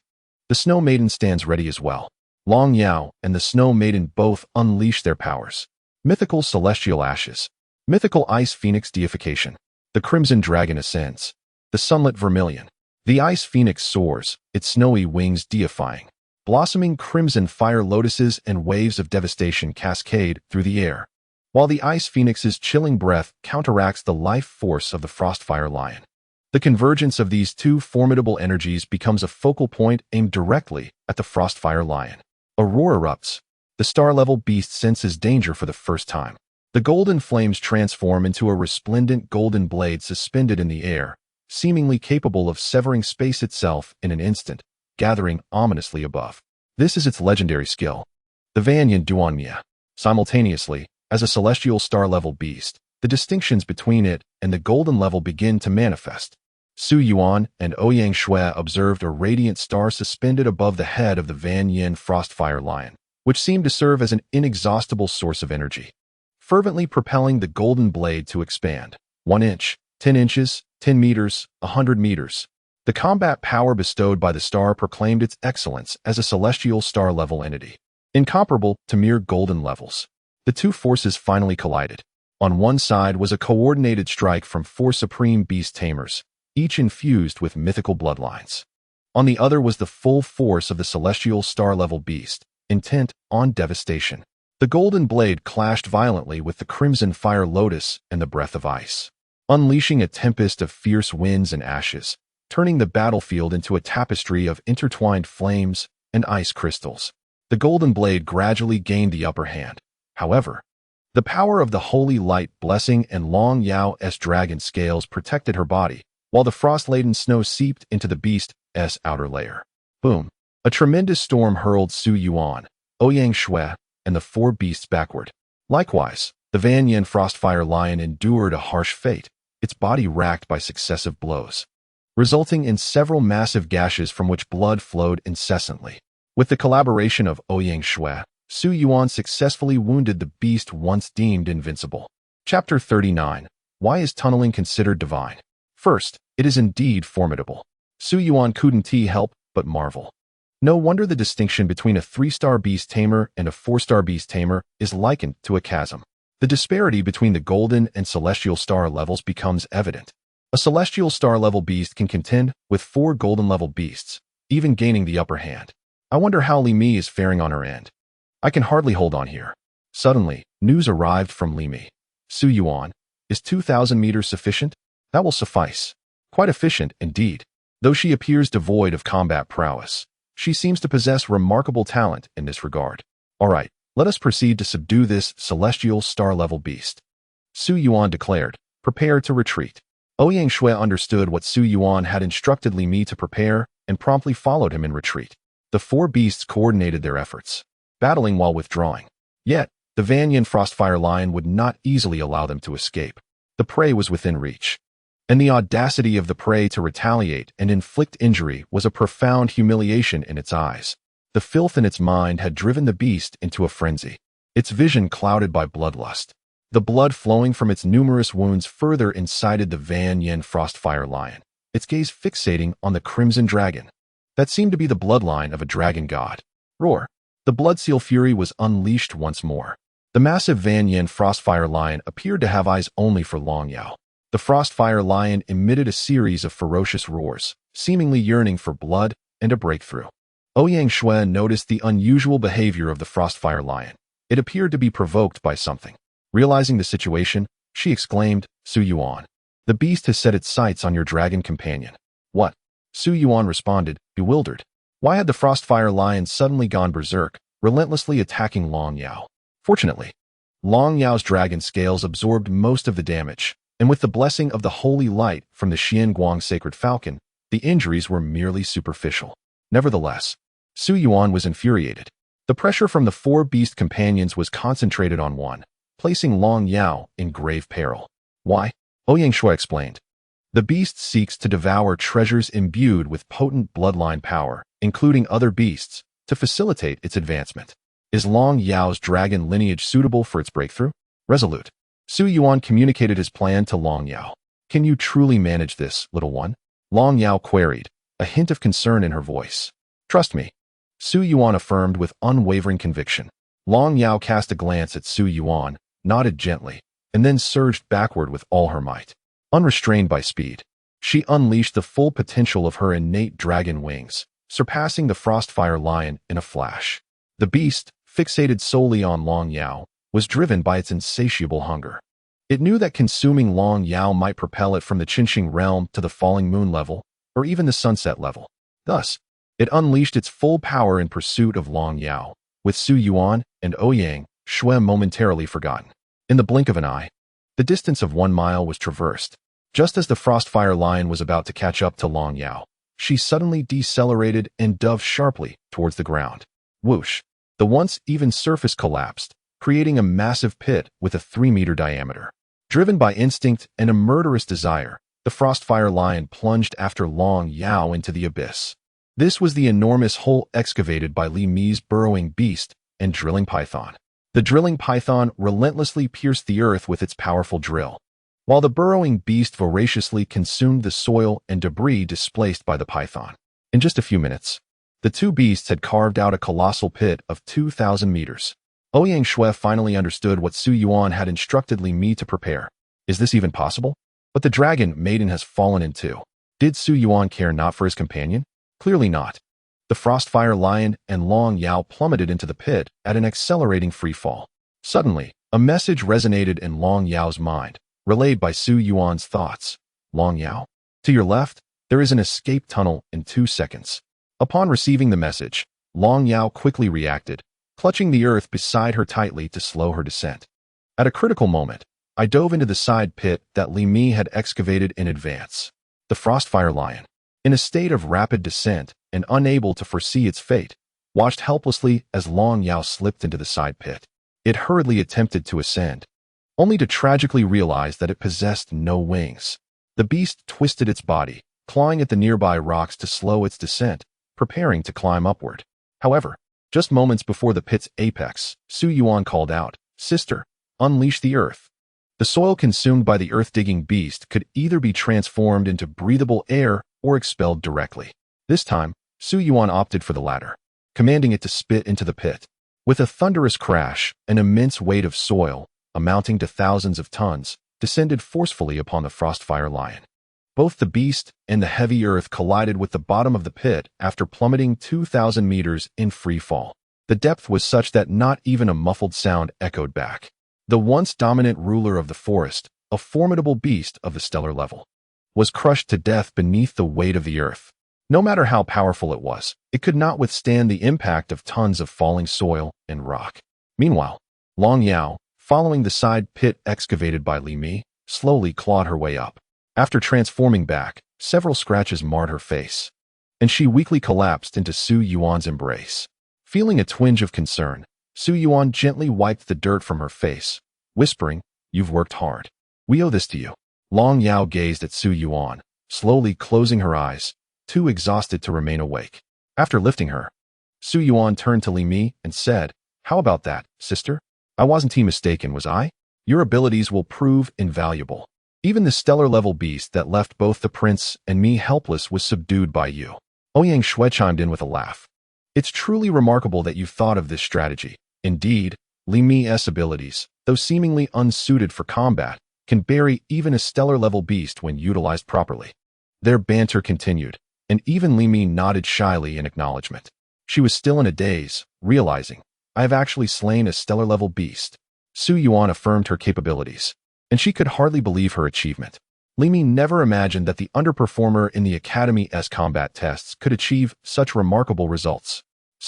The Snow Maiden stands ready as well. Long Yao and the Snow Maiden both unleash their powers. Mythical Celestial Ashes. Mythical Ice Phoenix Deification. The Crimson Dragon ascends. The Sunlit Vermilion. The Ice Phoenix soars, its snowy wings deifying. Blossoming crimson fire lotuses and waves of devastation cascade through the air, while the Ice Phoenix's chilling breath counteracts the life force of the Frostfire Lion. The convergence of these two formidable energies becomes a focal point aimed directly at the Frostfire Lion. A roar erupts. The star-level beast senses danger for the first time. The golden flames transform into a resplendent golden blade suspended in the air, seemingly capable of severing space itself in an instant, gathering ominously above. This is its legendary skill, the Vanyan Duanmia. Simultaneously, as a celestial star-level beast, the distinctions between it and the golden level begin to manifest. Su Yuan and Ouyang Shui observed a radiant star suspended above the head of the Van Yin Frostfire Lion, which seemed to serve as an inexhaustible source of energy, fervently propelling the golden blade to expand. 1 inch, 10 inches, 10 meters, 100 meters. The combat power bestowed by the star proclaimed its excellence as a celestial star-level entity, incomparable to mere golden levels. The two forces finally collided. On one side was a coordinated strike from 4 supreme beast tamers, each infused with mythical bloodlines. On the other was the full force of the celestial star-level beast, intent on devastation. The golden blade clashed violently with the crimson fire lotus and the breath of ice, unleashing a tempest of fierce winds and ashes, turning the battlefield into a tapestry of intertwined flames and ice crystals. The golden blade gradually gained the upper hand. However, the power of the holy light blessing and Long Yao's dragon scales protected her body, while the frost-laden snow seeped into the beast's outer layer. Boom! A tremendous storm hurled Su Yuan, Ouyang Shui, and the four beasts backward. Likewise, the Van Yen Frostfire Lion endured a harsh fate, its body racked by successive blows, resulting in several massive gashes from which blood flowed incessantly. With the collaboration of Ouyang Shui, Su Yuan successfully wounded the beast once deemed invincible. Chapter 39. Why is tunneling considered divine? First, it is indeed formidable. Su Yuan couldn't help but marvel. No wonder the distinction between a 3-star beast tamer and a 4-star beast tamer is likened to a chasm. The disparity between the golden and celestial star levels becomes evident. A celestial star level beast can contend with 4 golden level beasts, even gaining the upper hand. I wonder how Li Mi is faring on her end. I can hardly hold on here. Suddenly, news arrived from Li Mi. Su Yuan, is 2,000 meters sufficient? That will suffice. Quite efficient, indeed. Though she appears devoid of combat prowess, she seems to possess remarkable talent in this regard. All right, let us proceed to subdue this celestial star-level beast. Su Yuan declared, prepared to retreat. Ouyang Shui understood what Su Yuan had instructed Li Mi to prepare and promptly followed him in retreat. The 4 beasts coordinated their efforts, battling while withdrawing. Yet, the Van Yen Frostfire Lion would not easily allow them to escape. The prey was within reach, and the audacity of the prey to retaliate and inflict injury was a profound humiliation in its eyes. The filth in its mind had driven the beast into a frenzy, its vision clouded by bloodlust. The blood flowing from its numerous wounds further incited the Van Yen Frostfire Lion, its gaze fixating on the Crimson Dragon. That seemed to be the bloodline of a dragon god. Roar! The blood-seal fury was unleashed once more. The massive Van Yen Frostfire Lion appeared to have eyes only for Long Yao. The Frostfire Lion emitted a series of ferocious roars, seemingly yearning for blood and a breakthrough. Ouyang Shui noticed the unusual behavior of the Frostfire Lion. It appeared to be provoked by something. Realizing the situation, she exclaimed, Su Yuan, the beast has set its sights on your dragon companion. What? Su Yuan responded, bewildered. Why had the Frostfire Lion suddenly gone berserk, relentlessly attacking Long Yao? Fortunately, Long Yao's dragon scales absorbed most of the damage, and with the blessing of the holy light from the Xianguang sacred falcon, the injuries were merely superficial. Nevertheless, Su Yuan was infuriated. The pressure from the 4 beast companions was concentrated on one, placing Long Yao in grave peril. Why? Ouyang Shui explained. The beast seeks to devour treasures imbued with potent bloodline power, including other beasts, to facilitate its advancement. Is Long Yao's dragon lineage suitable for its breakthrough? Resolute, Su Yuan communicated his plan to Long Yao. Can you truly manage this, little one? Long Yao queried, a hint of concern in her voice. Trust me, Su Yuan affirmed with unwavering conviction. Long Yao cast a glance at Su Yuan, nodded gently, and then surged backward with all her might. Unrestrained by speed, she unleashed the full potential of her innate dragon wings, surpassing the Frostfire Lion in a flash. The beast, fixated solely on Long Yao, was driven by its insatiable hunger. It knew that consuming Long Yao might propel it from the Qinxing realm to the falling moon level, or even the sunset level. Thus, it unleashed its full power in pursuit of Long Yao, with Su Yuan and Ouyang Shui momentarily forgotten. In the blink of an eye, the distance of 1 mile was traversed. Just as the Frostfire Lion was about to catch up to Long Yao, she suddenly decelerated and dove sharply towards the ground. Whoosh! The once even surface collapsed, creating a massive pit with a 3-meter diameter. Driven by instinct and a murderous desire, the Frostfire Lion plunged after Long Yao into the abyss. This was the enormous hole excavated by Li Mi's burrowing beast and drilling python. The drilling python relentlessly pierced the earth with its powerful drill, while the burrowing beast voraciously consumed the soil and debris displaced by the python. In just a few minutes, the 2 beasts had carved out a colossal pit of 2,000 meters. Ouyang Shui finally understood what Su Yuan had instructed Li Mi to prepare. Is this even possible? But the dragon maiden has fallen in 2. Did Su Yuan care not for his companion? Clearly not. The Frostfire Lion and Long Yao plummeted into the pit at an accelerating free fall. Suddenly, a message resonated in Long Yao's mind, relayed by Su Yuan's thoughts. Long Yao, to your left, there is an escape tunnel in 2 seconds. Upon receiving the message, Long Yao quickly reacted, clutching the earth beside her tightly to slow her descent. At a critical moment, I dove into the side pit that Li Mi had excavated in advance. The Frostfire Lion, in a state of rapid descent and unable to foresee its fate, watched helplessly as Long Yao slipped into the side pit. It hurriedly attempted to ascend, only to tragically realize that it possessed no wings. The beast twisted its body, clawing at the nearby rocks to slow its descent, preparing to climb upward. However, just moments before the pit's apex, Yuan called out, "Sister, unleash the earth." The soil consumed by the earth-digging beast could either be transformed into breathable air or expelled directly. This time, Yuan opted for the latter, commanding it to spit into the pit. With a thunderous crash, an immense weight of soil, amounting to thousands of tons, descended forcefully upon the Frostfire lion. Both the beast and the heavy earth collided with the bottom of the pit after plummeting 2,000 meters in free fall. The depth was such that not even a muffled sound echoed back. The once dominant ruler of the forest, a formidable beast of the stellar level, was crushed to death beneath the weight of the earth. No matter how powerful it was, it could not withstand the impact of tons of falling soil and rock. Meanwhile, Long Yao, following the side pit excavated by Li Mi, slowly clawed her way up. After transforming back, several scratches marred her face, and she weakly collapsed into Yuan's embrace. Feeling a twinge of concern, Yuan gently wiped the dirt from her face, whispering, "You've worked hard. We owe this to you." Long Yao gazed at Yuan, slowly closing her eyes, too exhausted to remain awake. After lifting her, Yuan turned to Li Mi and said, "How about that, sister? I wasn't mistaken, was I? Your abilities will prove invaluable. Even the stellar-level beast that left both the prince and me helpless was subdued by you." Ouyang Shui chimed in with a laugh. "It's truly remarkable that you've thought of this strategy. Indeed, Li Mi's abilities, though seemingly unsuited for combat, can bury even a stellar-level beast when utilized properly." Their banter continued, and even Li Mi nodded shyly in acknowledgement. She was still in a daze, realizing, "I have actually slain a stellar-level beast." Yuan affirmed her capabilities, and she could hardly believe her achievement. Li Mi never imagined that the underperformer in the Academy's combat tests could achieve such remarkable results.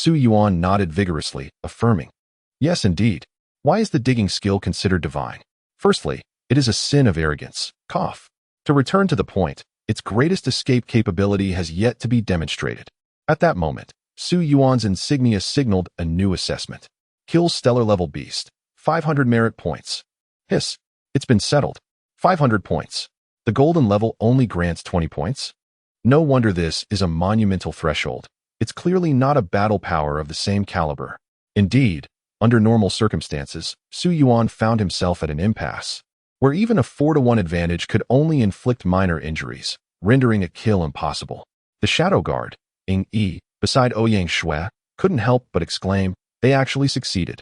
Yuan nodded vigorously, affirming, "Yes, indeed. Why is the digging skill considered divine? Firstly, it is a sin of arrogance. Cough. To return to the point, its greatest escape capability has yet to be demonstrated." At that moment, Yuan's insignia signaled a new assessment. Kill stellar-level beast. 500 merit points. Hiss. It's been settled. 500 points. The golden level only grants 20 points? No wonder this is a monumental threshold. It's clearly not a battle power of the same caliber. Indeed, under normal circumstances, Yuan found himself at an impasse, where even a 4-to-1 advantage could only inflict minor injuries, rendering a kill impossible. The Shadow Guard, Ying Yi, beside Ouyang Shui, couldn't help but exclaim, "They actually succeeded."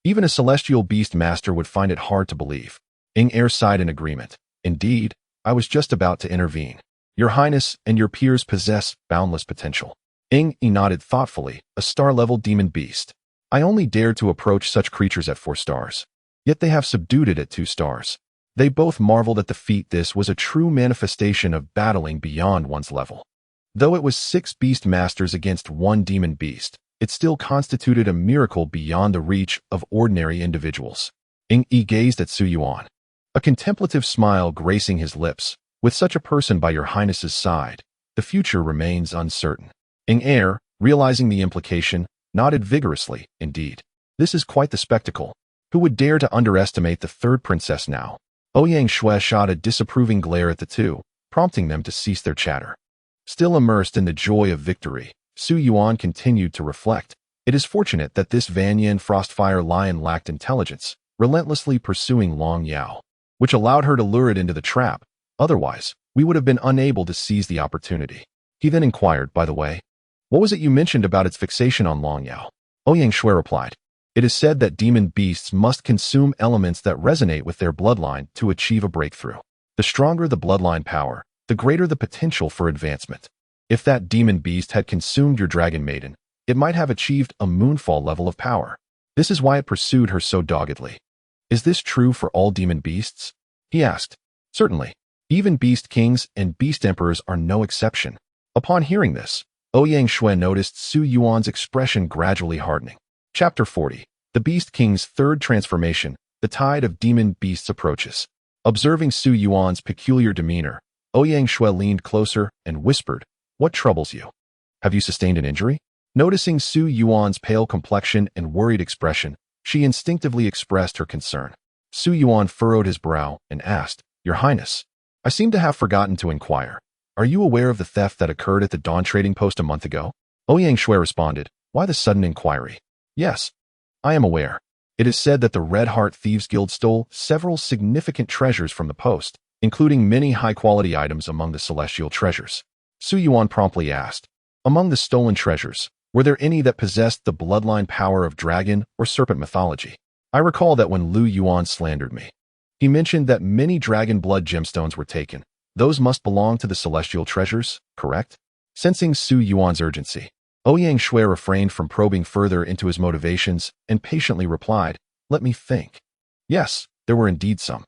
Even a celestial beast master would find it hard to believe. Ying Er sighed in agreement. "Indeed, I was just about to intervene. Your Highness and your peers possess boundless potential." Ying Yi nodded thoughtfully, "A star-level demon beast. I only dared to approach such creatures at 4 stars. Yet they have subdued it at 2 stars. They both marveled at the feat. This was a true manifestation of battling beyond one's level. Though it was 6 beast masters against 1 demon beast, it still constituted a miracle beyond the reach of ordinary individuals. Ying Yi gazed at Yuan, a contemplative smile gracing his lips. "With such a person by your Highness's side, the future remains uncertain." Ying Er, realizing the implication, nodded vigorously. "Indeed, this is quite the spectacle. Who would dare to underestimate the 3rd princess now?" Ouyang Shui shot a disapproving glare at the two, prompting them to cease their chatter. Still immersed in the joy of victory, Yuan continued to reflect. "It is fortunate that this Vanyan Frostfire lion lacked intelligence, relentlessly pursuing Long Yao, which allowed her to lure it into the trap. Otherwise, we would have been unable to seize the opportunity." He then inquired, "By the way, what was it you mentioned about its fixation on Long Yao?" Ouyang Shui replied, "It is said that demon beasts must consume elements that resonate with their bloodline to achieve a breakthrough. The stronger the bloodline power, the greater the potential for advancement. If that demon beast had consumed your dragon maiden, it might have achieved a moonfall level of power. This is why it pursued her so doggedly." "Is this true for all demon beasts?" he asked. "Certainly. Even beast kings and beast emperors are no exception." Upon hearing this, Ouyang Shui noticed Yuan's expression gradually hardening. Chapter 40. The Beast King's 3rd Transformation. The tide of demon beasts approaches. Observing Yuan's peculiar demeanor, Ouyang Shui leaned closer and whispered, "What troubles you? Have you sustained an injury?" Noticing Su Yuan's pale complexion and worried expression, she instinctively expressed her concern. Su Yuan furrowed his brow and asked, "Your Highness, I seem to have forgotten to inquire. Are you aware of the theft that occurred at the Dawn trading post a month ago?" Ouyang Shui responded, "Why the sudden inquiry?" "Yes, I am aware. It is said that the Red Heart Thieves Guild stole several significant treasures from the post, including many high-quality items among the celestial treasures." Su Yuan promptly asked, "Among the stolen treasures, were there any that possessed the bloodline power of dragon or serpent mythology? I recall that when Lu Yuan slandered me, he mentioned that many dragon blood gemstones were taken. Those must belong to the celestial treasures, correct?" Sensing Su Yuan's urgency, Ouyang Shui refrained from probing further into his motivations and patiently replied, "Let me think. Yes, there were indeed some.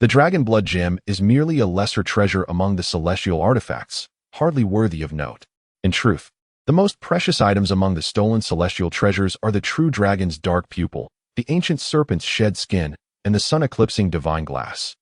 The dragon blood gem is merely a lesser treasure among the celestial artifacts, hardly worthy of note. In truth, the most precious items among the stolen celestial treasures are the true dragon's dark pupil, the ancient serpent's shed skin, and the sun-eclipsing divine glass.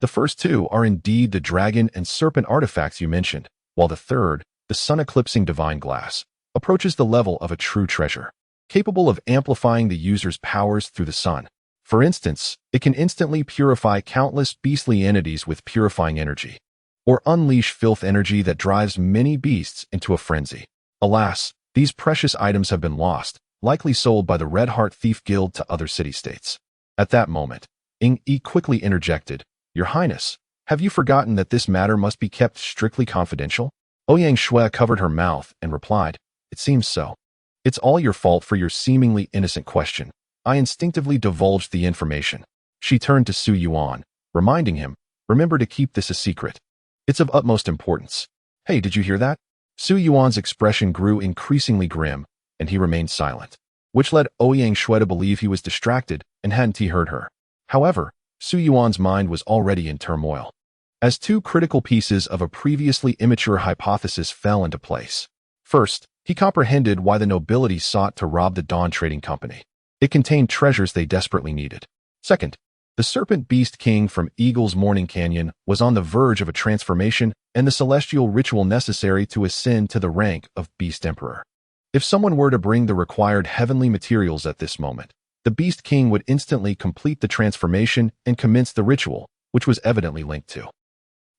The first two are indeed the dragon and serpent artifacts you mentioned, while the third, the sun-eclipsing divine glass, approaches the level of a true treasure, capable of amplifying the user's powers through the sun. For instance, it can instantly purify countless beastly entities with purifying energy, or unleash filth energy that drives many beasts into a frenzy. Alas, these precious items have been lost, likely sold by the Red Heart Thief Guild to other city-states." At that moment, Ing Yi quickly interjected, "Your Highness, have you forgotten that this matter must be kept strictly confidential?" Ouyang Shui covered her mouth and replied, "It seems so. It's all your fault for your seemingly innocent question. I instinctively divulged the information." She turned to Su Yuan, reminding him, "Remember to keep this a secret. It's of utmost importance." "Hey, did you hear that?" Su Yuan's expression grew increasingly grim, and he remained silent, which led Ouyang Shui to believe he was distracted and hadn't he heard her. However, Su Yuan's mind was already in turmoil, as two critical pieces of a previously immature hypothesis fell into place. First, he comprehended why the nobility sought to rob the Dawn Trading Company. It contained treasures they desperately needed. Second, the Serpent Beast King from Eagle's Morning Canyon was on the verge of a transformation and the celestial ritual necessary to ascend to the rank of Beast Emperor. If someone were to bring the required heavenly materials at this moment, the Beast King would instantly complete the transformation and commence the ritual, which was evidently linked to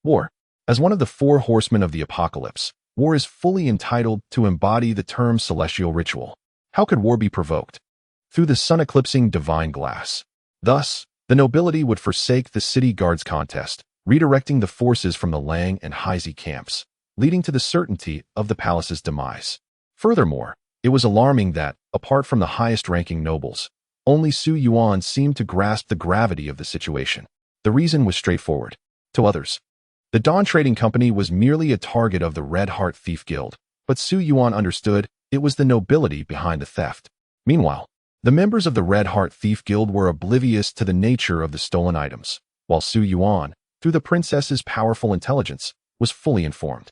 war. As one of the four horsemen of the apocalypse, war is fully entitled to embody the term celestial ritual. How could war be provoked? Through the sun-eclipsing divine glass. Thus, the nobility would forsake the city guards contest, redirecting the forces from the Lang and Heizi camps, leading to the certainty of the palace's demise. Furthermore, it was alarming that, apart from the highest-ranking nobles, only Su Yuan seemed to grasp the gravity of the situation. The reason was straightforward. To others, the Dawn Trading Company was merely a target of the Red Heart Thief Guild, but Su Yuan understood it was the nobility behind the theft. Meanwhile, the members of the Red Heart Thief Guild were oblivious to the nature of the stolen items, while Su Yuan, through the princess's powerful intelligence, was fully informed.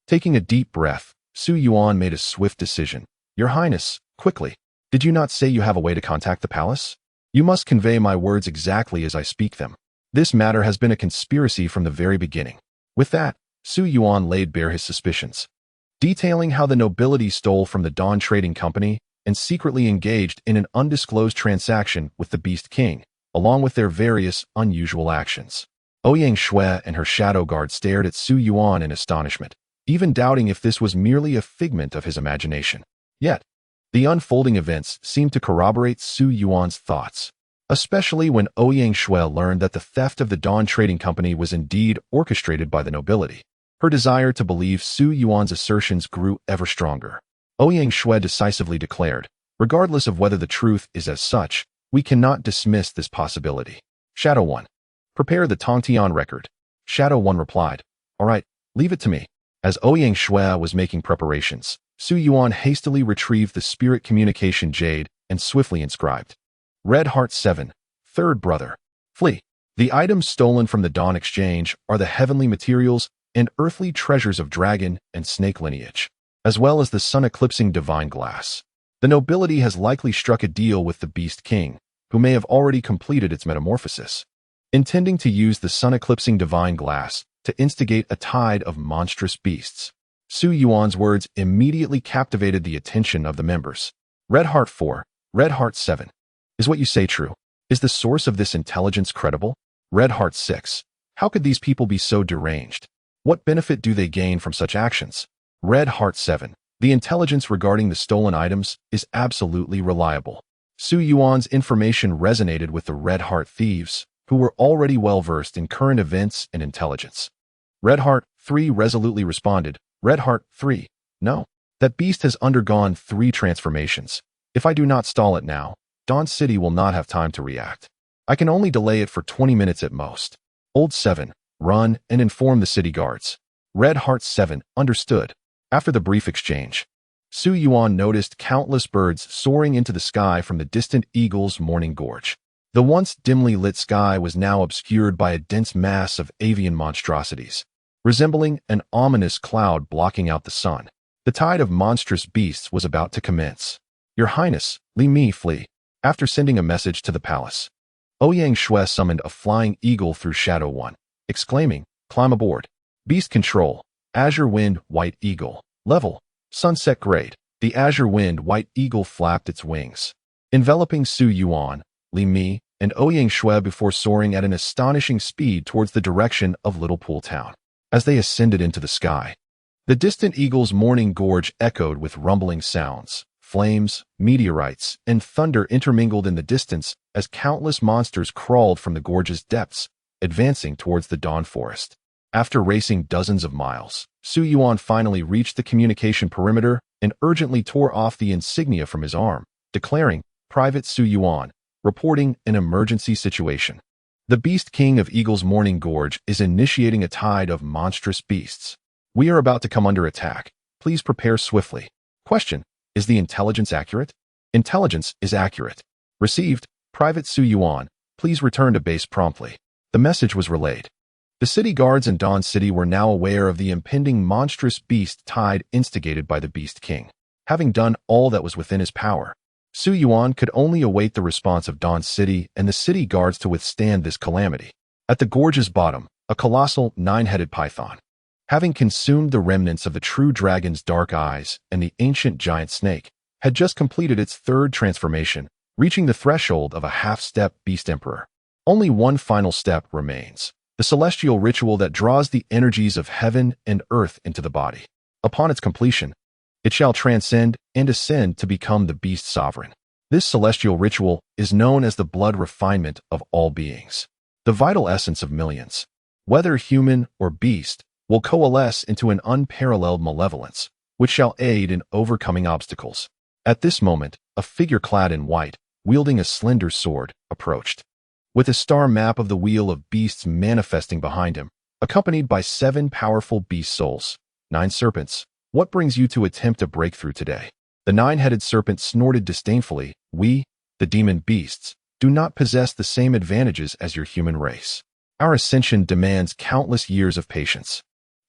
Taking a deep breath, Su Yuan made a swift decision. "Your Highness, quickly, did you not say you have a way to contact the palace? You must convey my words exactly as I speak them. This matter has been a conspiracy from the very beginning." With that, Su Yuan laid bare his suspicions, detailing how the nobility stole from the Dawn Trading Company and secretly engaged in an undisclosed transaction with the Beast King, along with their various unusual actions. Ouyang Shui and her shadow guard stared at Su Yuan in astonishment, even doubting if this was merely a figment of his imagination. Yet, the unfolding events seemed to corroborate Su Yuan's thoughts, especially when Ouyang Shui learned that the theft of the Dawn Trading Company was indeed orchestrated by the nobility. Her desire to believe Su Yuan's assertions grew ever stronger. Ouyang Shui decisively declared, "Regardless of whether the truth is as such, we cannot dismiss this possibility." Shadow 1. "Prepare the Tongtian record." Shadow 1 replied, "All right, leave it to me." As Ouyang Shui was making preparations, Su Yuan hastily retrieved the spirit communication jade and swiftly inscribed, "Red Heart 7, Third Brother. Flee. The items stolen from the Dawn Exchange are the heavenly materials and earthly treasures of dragon and snake lineage, as well as the sun-eclipsing divine glass. The nobility has likely struck a deal with the Beast King, who may have already completed its metamorphosis, intending to use the sun-eclipsing divine glass to instigate a tide of monstrous beasts. Su Yuan's words immediately captivated the attention of the members. Red Heart 4, Red Heart 7. Is what you say true? Is the source of this intelligence credible? Red Heart 6. How could these people be so deranged? What benefit do they gain from such actions? Red Heart 7. The intelligence regarding the stolen items is absolutely reliable. Su Yuan's information resonated with the Red Heart thieves, who were already well-versed in current events and intelligence. Red Heart 3 resolutely responded, Red Heart 3. No. That beast has undergone 3 transformations. If I do not stall it now, Dawn City will not have time to react. I can only delay it for 20 minutes at most. Old 7. Run and inform the city guards. Red Heart 7 understood. After the brief exchange, Su Yuan noticed countless birds soaring into the sky from the distant Eagle's Morning Gorge. The once dimly lit sky was now obscured by a dense mass of avian monstrosities, resembling an ominous cloud blocking out the sun. The tide of monstrous beasts was about to commence. Your Highness, Li Mi flee. After sending a message to the palace, Ouyang Shui summoned a flying eagle through Shadow 1, exclaiming, climb aboard. Beast control, Azure Wind White Eagle. Level, Sunset Grade. The Azure Wind White Eagle flapped its wings, enveloping Su Yuan, Li Mi, and Ouyang Shui before soaring at an astonishing speed towards the direction of Little Pool Town. As they ascended into the sky, the distant Eagle's Morning Gorge echoed with rumbling sounds. Flames, meteorites, and thunder intermingled in the distance as countless monsters crawled from the gorge's depths, advancing towards the Dawn Forest. After racing dozens of miles, Su Yuan finally reached the communication perimeter and urgently tore off the insignia from his arm, declaring, Private Su Yuan, reporting an emergency situation. The Beast King of Eagle's Morning Gorge is initiating a tide of monstrous beasts. We are about to come under attack. Please prepare swiftly. Question. Is the intelligence accurate? Intelligence is accurate. Received. Private Su Yuan, please return to base promptly. The message was relayed. The city guards in Dawn City were now aware of the impending monstrous beast tide instigated by the Beast King. Having done all that was within his power, Su Yuan could only await the response of Dawn City and the city guards to withstand this calamity. At the gorge's bottom, a colossal 9-headed python, having consumed the remnants of the true dragon's dark eyes and the ancient giant snake, had just completed its 3rd transformation, reaching the threshold of a half-step beast emperor. Only one final step remains, the celestial ritual that draws the energies of heaven and earth into the body. Upon its completion, it shall transcend and ascend to become the beast sovereign. This celestial ritual is known as the blood refinement of all beings. The vital essence of millions, whether human or beast, will coalesce into an unparalleled malevolence, which shall aid in overcoming obstacles. At this moment, a figure clad in white, wielding a slender sword, approached, with a star map of the wheel of beasts manifesting behind him, accompanied by 7 powerful beast souls. 9 serpents, what brings you to attempt a breakthrough today? The 9-headed serpent snorted disdainfully. We, the demon beasts, do not possess the same advantages as your human race. Our ascension demands countless years of patience,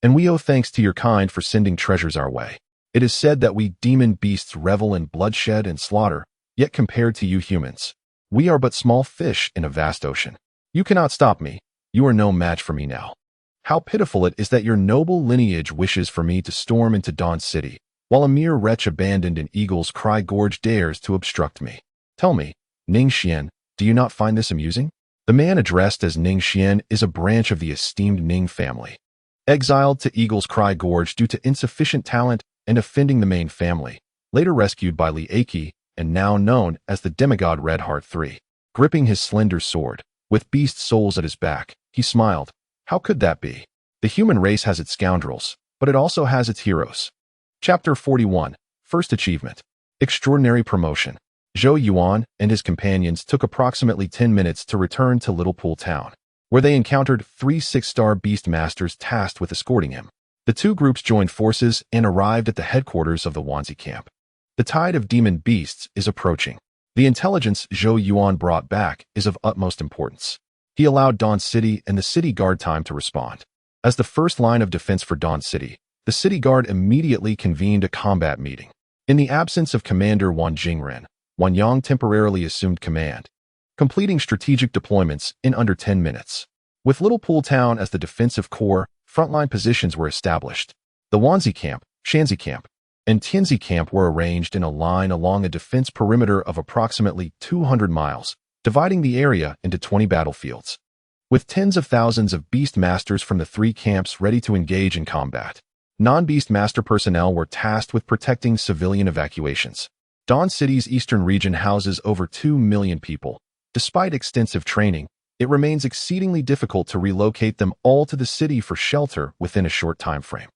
and we owe thanks to your kind for sending treasures our way. It is said that we demon beasts revel in bloodshed and slaughter, yet compared to you humans, we are but small fish in a vast ocean. You cannot stop me. You are no match for me now. How pitiful it is that your noble lineage wishes for me to storm into Dawn City, while a mere wretch abandoned in Eagle's Cry Gorge dares to obstruct me. Tell me, Ning Xian, do you not find this amusing? The man addressed as Ning Xian is a branch of the esteemed Ning family, exiled to Eagle's Cry Gorge due to insufficient talent and offending the main family, later rescued by Li Aki, and now known as the demigod Red Heart 3. Gripping his slender sword, with beast souls at his back, he smiled. How could that be? The human race has its scoundrels, but it also has its heroes. Chapter 41. First Achievement. Extraordinary Promotion. Zhou Yuan and his companions took approximately 10 minutes to return to Little Pool Town, where they encountered 3 6-star beast masters tasked with escorting him. The 2 groups joined forces and arrived at the headquarters of the Wanzi camp. The tide of demon beasts is approaching. The intelligence Zhou Yuan brought back is of utmost importance. He allowed Dawn City and the city guard time to respond. As the first line of defense for Dawn City, the city guard immediately convened a combat meeting. In the absence of Commander Wan Jingren, Wan Yang temporarily assumed command, completing strategic deployments in under 10 minutes. With Little Pool Town as the defensive core, frontline positions were established. The Wanzi camp, Shanxi Camp and Tianzi Camp were arranged in a line along a defense perimeter of approximately 200 miles, dividing the area into 20 battlefields. With tens of thousands of Beast Masters from the three camps ready to engage in combat, non-Beast Master personnel were tasked with protecting civilian evacuations. Dawn City's eastern region houses over 2 million people. Despite extensive training, it remains exceedingly difficult to relocate them all to the city for shelter within a short time frame.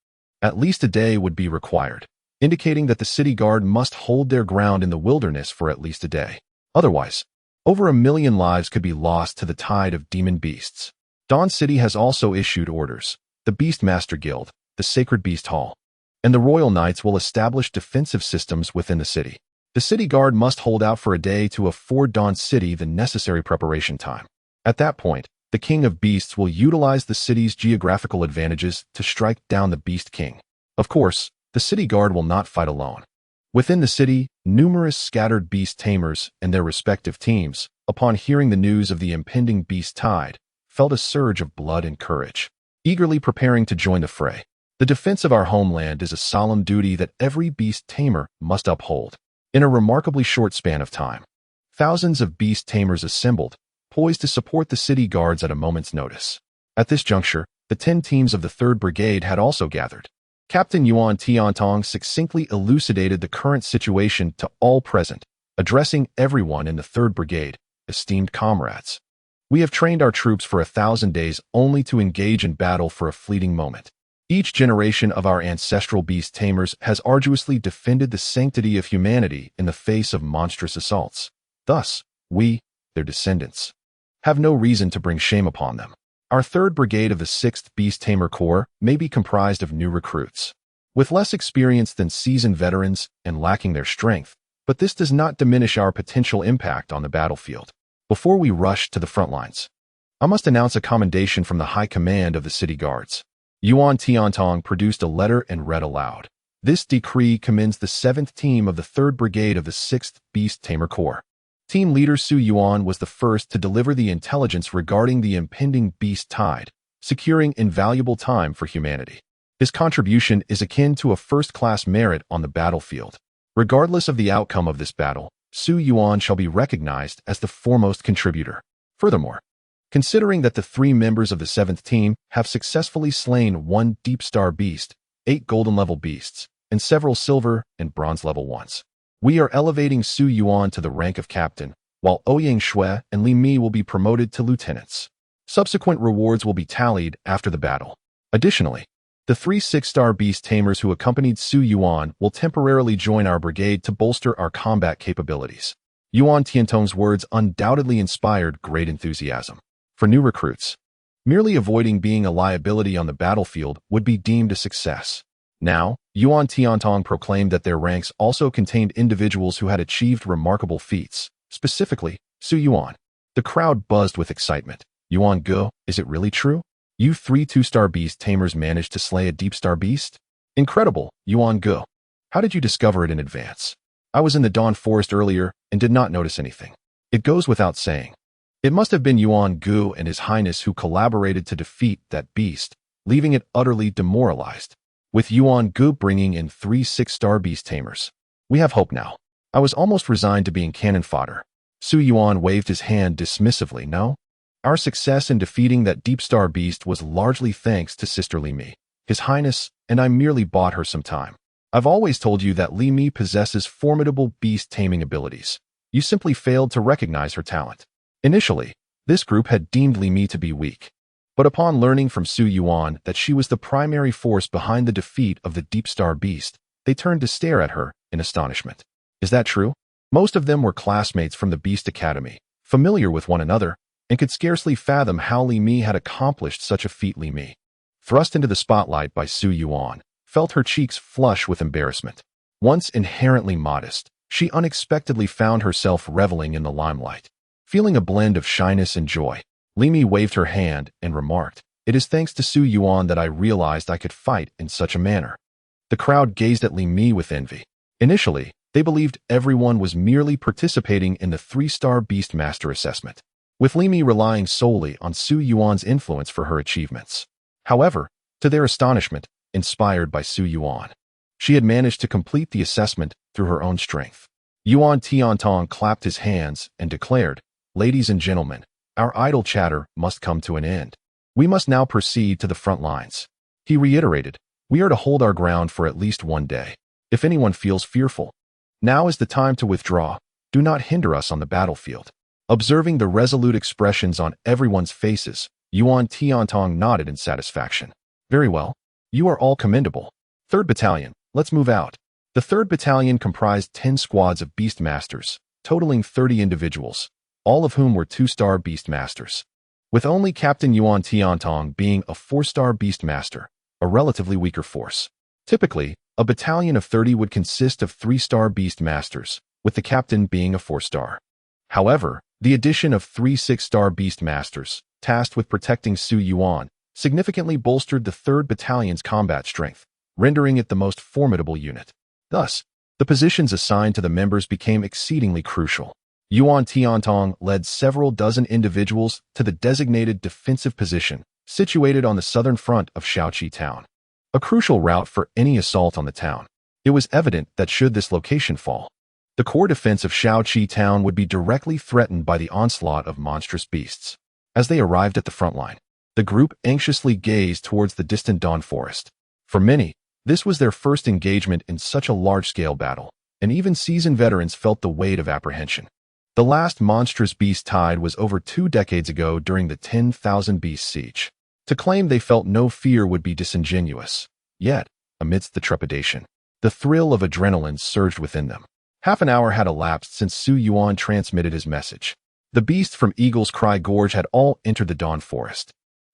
At least a day would be required, indicating that the city guard must hold their ground in the wilderness for at least a day. Otherwise, over 1 million lives could be lost to the tide of demon beasts. Dawn City has also issued orders. The Beastmaster Guild, the Sacred Beast Hall, and the Royal Knights will establish defensive systems within the city. The city guard must hold out for a day to afford Dawn City the necessary preparation time. At that point, the King of Beasts will utilize the city's geographical advantages to strike down the Beast King. Of course, the city guard will not fight alone. Within the city, numerous scattered beast tamers and their respective teams, upon hearing the news of the impending beast tide, felt a surge of blood and courage, eagerly preparing to join the fray. The defense of our homeland is a solemn duty that every beast tamer must uphold. In a remarkably short span of time, thousands of beast tamers assembled, poised to support the city guards at a moment's notice. At this juncture, the 10 teams of the 3rd Brigade had also gathered. Captain Yuan Tiantong succinctly elucidated the current situation to all present, addressing everyone in the 3rd Brigade, esteemed comrades. We have trained our troops for 1,000 days only to engage in battle for a fleeting moment. Each generation of our ancestral beast tamers has arduously defended the sanctity of humanity in the face of monstrous assaults. Thus, we, their descendants, have no reason to bring shame upon them. Our 3rd Brigade of the 6th Beast Tamer Corps may be comprised of new recruits, with less experience than seasoned veterans and lacking their strength, but this does not diminish our potential impact on the battlefield. Before we rush to the front lines, I must announce a commendation from the High Command of the City Guards. Yuan Tiantong produced a letter and read aloud. This decree commends the 7th Team of the 3rd Brigade of the 6th Beast Tamer Corps. Team leader Su Yuan was the first to deliver the intelligence regarding the impending beast tide, securing invaluable time for humanity. His contribution is akin to a first-class merit on the battlefield. Regardless of the outcome of this battle, Su Yuan shall be recognized as the foremost contributor. Furthermore, considering that the 3 members of the 7th team have successfully slain 1 Deep Star Beast, 8 Golden-level beasts, and several Silver and Bronze-level ones, we are elevating Su Yuan to the rank of captain, while Ouyang Shui and Li Mi will be promoted to lieutenants. Subsequent rewards will be tallied after the battle. Additionally, the 3 6-star beast tamers who accompanied Su Yuan will temporarily join our brigade to bolster our combat capabilities. Yuan Tiantong's words undoubtedly inspired great enthusiasm. For new recruits, merely avoiding being a liability on the battlefield would be deemed a success. Now, Yuan Tiantong proclaimed that their ranks also contained individuals who had achieved remarkable feats, specifically, Su Yuan. The crowd buzzed with excitement. Yuan Ge, is it really true? You 3 2-star beast tamers managed to slay a deep star beast? Incredible, Yuan Ge. How did you discover it in advance? I was in the Dawn Forest earlier and did not notice anything. It goes without saying. It must have been Yuan Ge and His Highness who collaborated to defeat that beast, leaving it utterly demoralized. With Yuan Ge bringing in 3 6-star beast tamers, we have hope now. I was almost resigned to being cannon fodder. Su Yuan waved his hand dismissively. No? Our success in defeating that deep star beast was largely thanks to Sister Li Mi, His Highness, and I merely bought her some time. I've always told you that Li Mi possesses formidable beast taming abilities. You simply failed to recognize her talent. Initially, this group had deemed Li Mi to be weak, but upon learning from Su Yuan that she was the primary force behind the defeat of the deep star beast, they turned to stare at her in astonishment. Is that true? Most of them were classmates from the Beast Academy, familiar with one another, and could scarcely fathom how Li Mi had accomplished such a feat. Li Mi, thrust into the spotlight by Su Yuan, felt her cheeks flush with embarrassment. Once inherently modest, she unexpectedly found herself reveling in the limelight. Feeling a blend of shyness and joy, Li Mi waved her hand and remarked, "It is thanks to Su Yuan that I realized I could fight in such a manner." The crowd gazed at Li Mi with envy. Initially, they believed everyone was merely participating in the 3-star Beast Master assessment, with Li Mi relying solely on Su Yuan's influence for her achievements. However, to their astonishment, inspired by Su Yuan, She had managed to complete the assessment through her own strength. Yuan Tiantong clapped his hands and declared, "Ladies and gentlemen, our idle chatter must come to an end. We must now proceed to the front lines." He reiterated, "We are to hold our ground for at least one day. If anyone feels fearful, now is the time to withdraw. Do not hinder us on the battlefield." Observing the resolute expressions on everyone's faces, Yuan Tiantong nodded in satisfaction. "Very well. You are all commendable. 3rd Battalion, let's move out." The 3rd Battalion comprised 10 squads of Beastmasters, totaling 30 individuals, all of whom were 2-star Beastmasters. With only Captain Yuan Tiantong being a 4-star Beastmaster, a relatively weaker force. Typically, a battalion of 30 would consist of 3-star Beastmasters, with the captain being a 4-star. However, the addition of 3 6-star Beastmasters, tasked with protecting Su Yuan, significantly bolstered the 3rd Battalion's combat strength, rendering it the most formidable unit. Thus, the positions assigned to the members became exceedingly crucial. Yuan Tiantong led several dozen individuals to the designated defensive position, situated on the southern front of Shaoqi town. A crucial route for any assault on the town. It was evident that should this location fall, the core defense of Shaoqi town would be directly threatened by the onslaught of monstrous beasts. As they arrived at the front line, the group anxiously gazed towards the distant dawn forest. For many, this was their first engagement in such a large-scale battle, and even seasoned veterans felt the weight of apprehension. The last monstrous beast tide was over 2 decades ago during the 10,000 Beast Siege. To claim they felt no fear would be disingenuous. Yet, amidst the trepidation, the thrill of adrenaline surged within them. Half an hour had elapsed since Su Yuan transmitted his message. The beasts from Eagle's Cry Gorge had all entered the dawn forest.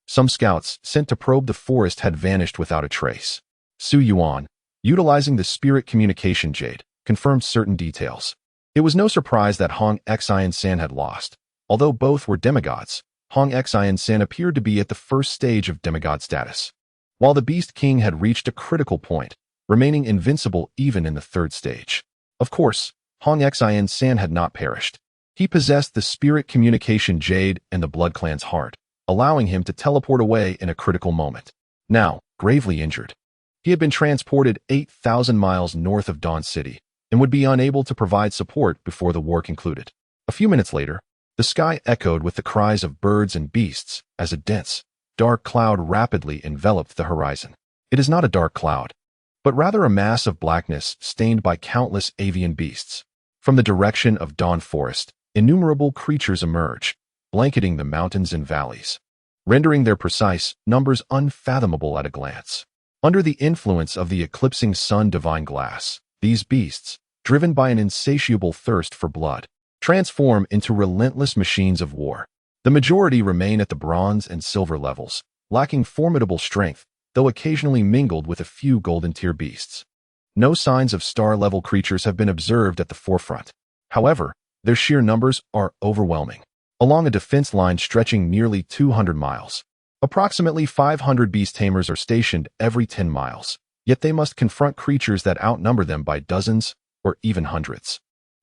Some scouts sent to probe the forest had vanished without a trace. Su Yuan, utilizing the spirit communication jade, confirmed certain details. It was no surprise that Hong Xian San had lost. Although both were demigods, Hong Xian San appeared to be at the first stage of demigod status, while the Beast King had reached a critical point, remaining invincible even in the 3rd stage. Of course, Hong Xian San had not perished. He possessed the spirit communication jade and the Blood Clan's heart, allowing him to teleport away in a critical moment. Now, gravely injured, he had been transported 8,000 miles north of Dawn City and would be unable to provide support before the war concluded. A few minutes later, the sky echoed with the cries of birds and beasts as a dense, dark cloud rapidly enveloped the horizon. It is not a dark cloud, but rather a mass of blackness stained by countless avian beasts. From the direction of Dawn Forest, innumerable creatures emerge, blanketing the mountains and valleys, rendering their precise numbers unfathomable at a glance. Under the influence of the eclipsing sun divine glass, these beasts, driven by an insatiable thirst for blood, transform into relentless machines of war. The majority remain at the bronze and silver levels, lacking formidable strength, though occasionally mingled with a few golden-tier beasts. No signs of star-level creatures have been observed at the forefront. However, their sheer numbers are overwhelming. Along a defense line stretching nearly 200 miles, approximately 500 beast tamers are stationed every 10 miles, yet they must confront creatures that outnumber them by dozens or even hundreds.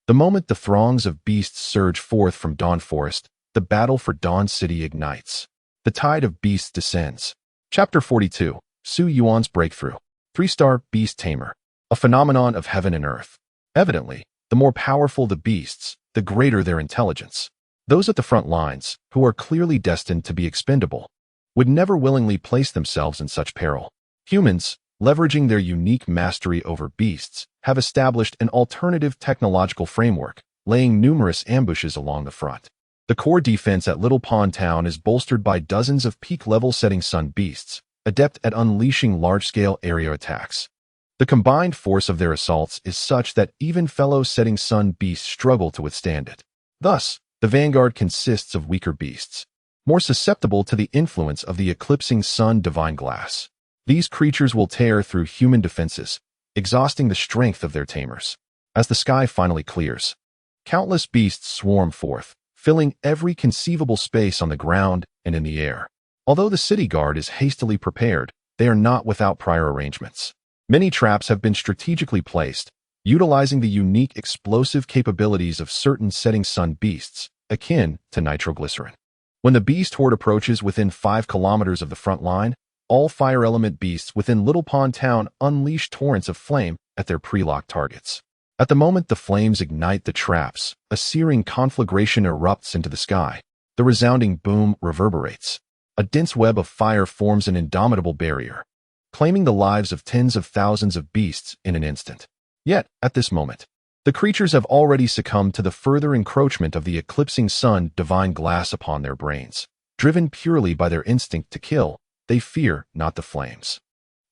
The moment the throngs of beasts surge forth from Dawn Forest, the battle for Dawn City ignites. The tide of beasts descends. Chapter 42, Su Yuan's Breakthrough. 3-star Beast Tamer. A phenomenon of heaven and earth. Evidently, the more powerful the beasts, the greater their intelligence. Those at the front lines, who are clearly destined to be expendable, would never willingly place themselves in such peril. Humans, leveraging their unique mastery over beasts, have established an alternative technological framework, laying numerous ambushes along the front. The core defense at Little Pond Town is bolstered by dozens of peak-level setting sun beasts, adept at unleashing large-scale area attacks. The combined force of their assaults is such that even fellow setting sun beasts struggle to withstand it. Thus, the vanguard consists of weaker beasts, more susceptible to the influence of the eclipsing sun divine glass. These creatures will tear through human defenses, exhausting the strength of their tamers. As the sky finally clears, countless beasts swarm forth, filling every conceivable space on the ground and in the air. Although the city guard is hastily prepared, they are not without prior arrangements. Many traps have been strategically placed, utilizing the unique explosive capabilities of certain setting sun beasts, akin to nitroglycerin. When the beast horde approaches within 5 kilometers of the front line, all fire element beasts within Little Pond Town unleash torrents of flame at their pre-locked targets. At the moment the flames ignite the traps, a searing conflagration erupts into the sky. The resounding boom reverberates. A dense web of fire forms an indomitable barrier, claiming the lives of tens of thousands of beasts in an instant. Yet, at this moment, the creatures have already succumbed to the further encroachment of the eclipsing sun divine glass upon their brains. Driven purely by their instinct to kill, they fear not the flames.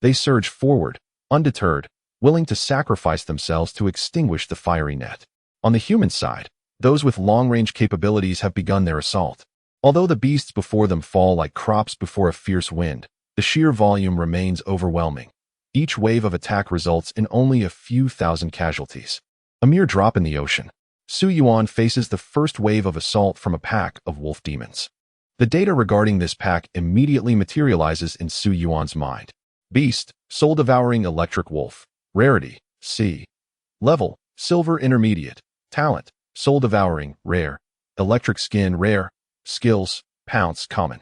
They surge forward, undeterred, willing to sacrifice themselves to extinguish the fiery net. On the human side, those with long-range capabilities have begun their assault. Although the beasts before them fall like crops before a fierce wind, the sheer volume remains overwhelming. Each wave of attack results in only a few thousand casualties. A mere drop in the ocean. Su Yuan faces the first wave of assault from a pack of wolf demons. The data regarding this pack immediately materializes in Su Yuan's mind. Beast, soul-devouring electric wolf. Rarity, C. Level, silver intermediate. Talent, soul-devouring, rare. Electric skin, rare. Skills, pounce, common.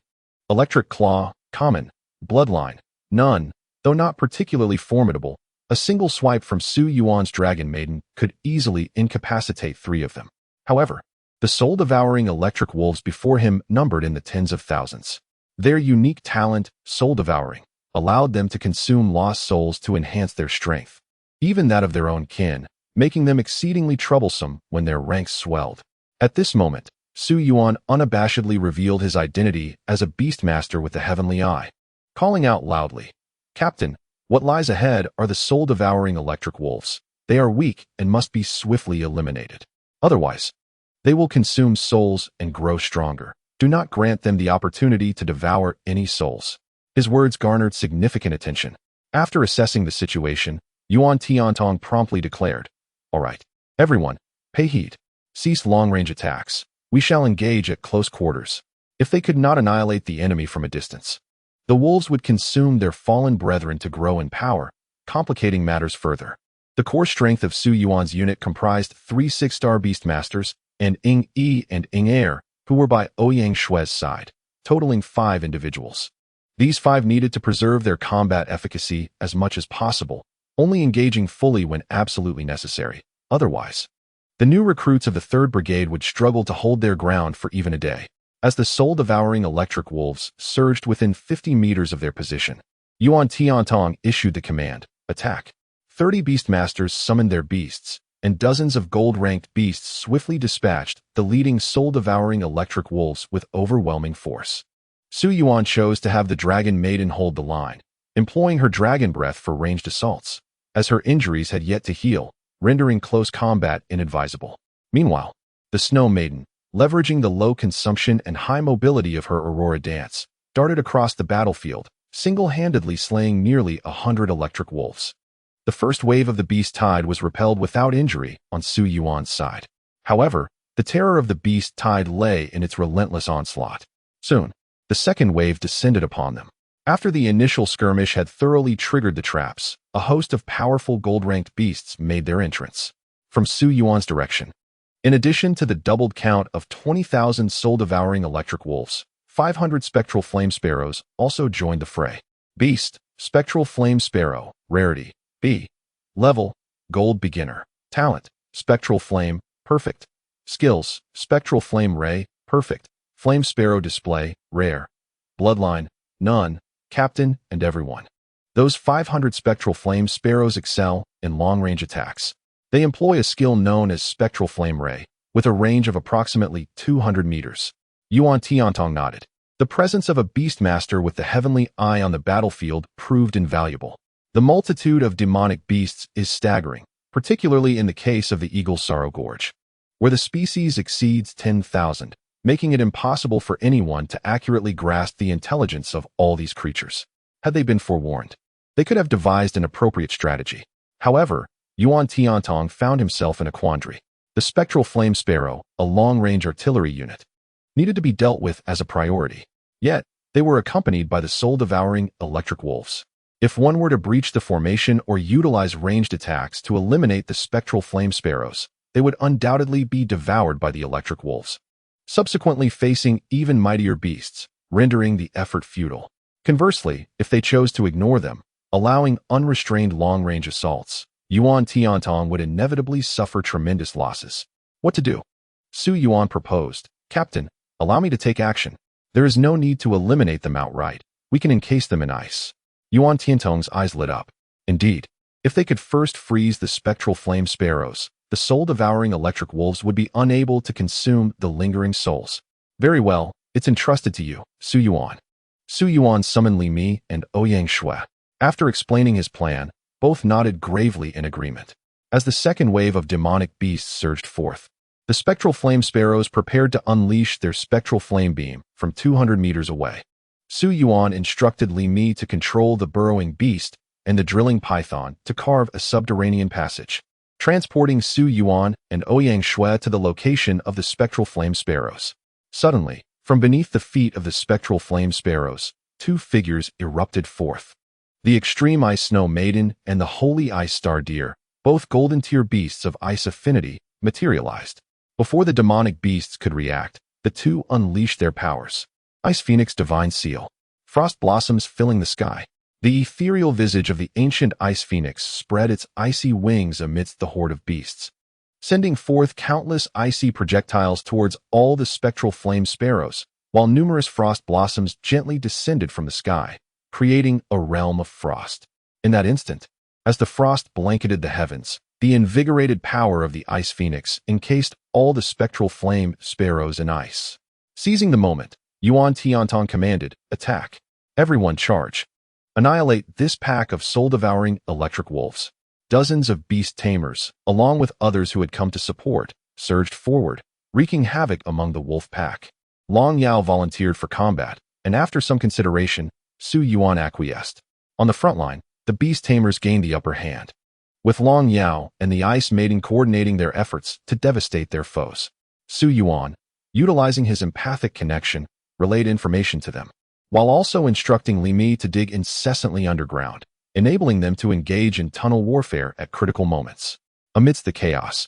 Electric claw, common. Bloodline, none. Though not particularly formidable, a single swipe from Su Yuan's Dragon Maiden could easily incapacitate 3 of them. However, the soul-devouring electric wolves before him numbered in the tens of thousands. Their unique talent, soul-devouring, allowed them to consume lost souls to enhance their strength, even that of their own kin, making them exceedingly troublesome when their ranks swelled. At this moment, Su Yuan unabashedly revealed his identity as a beastmaster with the heavenly eye, calling out loudly, "Captain, what lies ahead are the soul-devouring electric wolves. They are weak and must be swiftly eliminated. Otherwise, they will consume souls and grow stronger. Do not grant them the opportunity to devour any souls." His words garnered significant attention. After assessing the situation, Yuan Tiantong promptly declared, "All right, everyone, pay heed. Cease long-range attacks. We shall engage at close quarters." If they could not annihilate the enemy from a distance, the wolves would consume their fallen brethren to grow in power, complicating matters further. The core strength of Su Yuan's unit comprised 3 6-star Beastmasters and Ing Yi and Ing Er, who were by Ouyang Shui's side, totaling 5 individuals. These 5 needed to preserve their combat efficacy as much as possible, only engaging fully when absolutely necessary. Otherwise, the new recruits of the 3rd Brigade would struggle to hold their ground for even a day. As the soul-devouring electric wolves surged within 50 meters of their position, Yuan Tiantong issued the command, "Attack." 30 Beastmasters summoned their beasts, and dozens of gold-ranked beasts swiftly dispatched the leading soul-devouring electric wolves with overwhelming force. Su Yuan chose to have the Dragon Maiden hold the line, employing her dragon breath for ranged assaults, as her injuries had yet to heal, rendering close combat inadvisable. Meanwhile, the Snow Maiden, leveraging the low consumption and high mobility of her Aurora dance, darted across the battlefield, single-handedly slaying nearly 100 electric wolves. The first wave of the beast tide was repelled without injury on Su Yuan's side. However, the terror of the beast tide lay in its relentless onslaught. Soon, the second wave descended upon them. After the initial skirmish had thoroughly triggered the traps, a host of powerful gold-ranked beasts made their entrance from Su Yuan's direction. In addition to the doubled count of 20,000 soul-devouring electric wolves, 500 spectral flame sparrows also joined the fray. Beast, spectral flame sparrow, rarity, B. Level, gold beginner. Talent, spectral flame, perfect. Skills, spectral flame ray, perfect. Flame sparrow display, rare. Bloodline, none. Captain and everyone. Those 500 spectral flame sparrows excel in long-range attacks. They employ a skill known as spectral flame ray, with a range of approximately 200 meters. Yuan Tiantong nodded. The presence of a beastmaster with the heavenly eye on the battlefield proved invaluable. The multitude of demonic beasts is staggering, particularly in the case of the Eagle Sorrow Gorge, where the species exceeds 10,000, making it impossible for anyone to accurately grasp the intelligence of all these creatures. Had they been forewarned, they could have devised an appropriate strategy. However, Yuan Tiantong found himself in a quandary. The spectral flame sparrow, a long-range artillery unit, needed to be dealt with as a priority. Yet, they were accompanied by the soul-devouring electric wolves. If one were to breach the formation or utilize ranged attacks to eliminate the spectral flame sparrows, they would undoubtedly be devoured by the electric wolves, subsequently facing even mightier beasts, rendering the effort futile. Conversely, if they chose to ignore them, allowing unrestrained long-range assaults, Yuan Tiantong would inevitably suffer tremendous losses. What to do? Su Yuan proposed. Captain, allow me to take action. There is no need to eliminate them outright. We can encase them in ice. Yuan Tiantong's eyes lit up. Indeed, if they could first freeze the spectral flame sparrows, the soul-devouring electric wolves would be unable to consume the lingering souls. Very well, it's entrusted to you, Su Yuan. Su Yuan summoned Li Mi and Ouyang Shui. After explaining his plan, both nodded gravely in agreement. As the second wave of demonic beasts surged forth, the spectral flame sparrows prepared to unleash their spectral flame beam from 200 meters away. Su Yuan instructed Li Mi to control the burrowing beast and the drilling python to carve a subterranean passage, transporting Su Yuan and Ouyang Shui to the location of the spectral flame sparrows. Suddenly, from beneath the feet of the spectral flame sparrows, two figures erupted forth. The extreme ice snow maiden and the holy ice star deer, both golden tier beasts of ice affinity, materialized. Before the demonic beasts could react, the two unleashed their powers. Ice Phoenix Divine Seal. Frost blossoms filling the sky. The ethereal visage of the ancient Ice Phoenix spread its icy wings amidst the horde of beasts, sending forth countless icy projectiles towards all the spectral flame sparrows, while numerous frost blossoms gently descended from the sky, creating a realm of frost. In that instant, as the frost blanketed the heavens, the invigorated power of the Ice Phoenix encased all the spectral flame sparrows in ice. Seizing the moment, Yuan Tiantong commanded, attack. Everyone charge. Annihilate this pack of soul-devouring electric wolves. Dozens of beast tamers, along with others who had come to support, surged forward, wreaking havoc among the wolf pack. Long Yao volunteered for combat, and after some consideration, Su Yuan acquiesced. On the front line, the beast tamers gained the upper hand, with Long Yao and the Ice Maiden coordinating their efforts to devastate their foes. Su Yuan, utilizing his empathic connection, relayed information to them, while also instructing Li Mi to dig incessantly underground, enabling them to engage in tunnel warfare at critical moments. Amidst the chaos,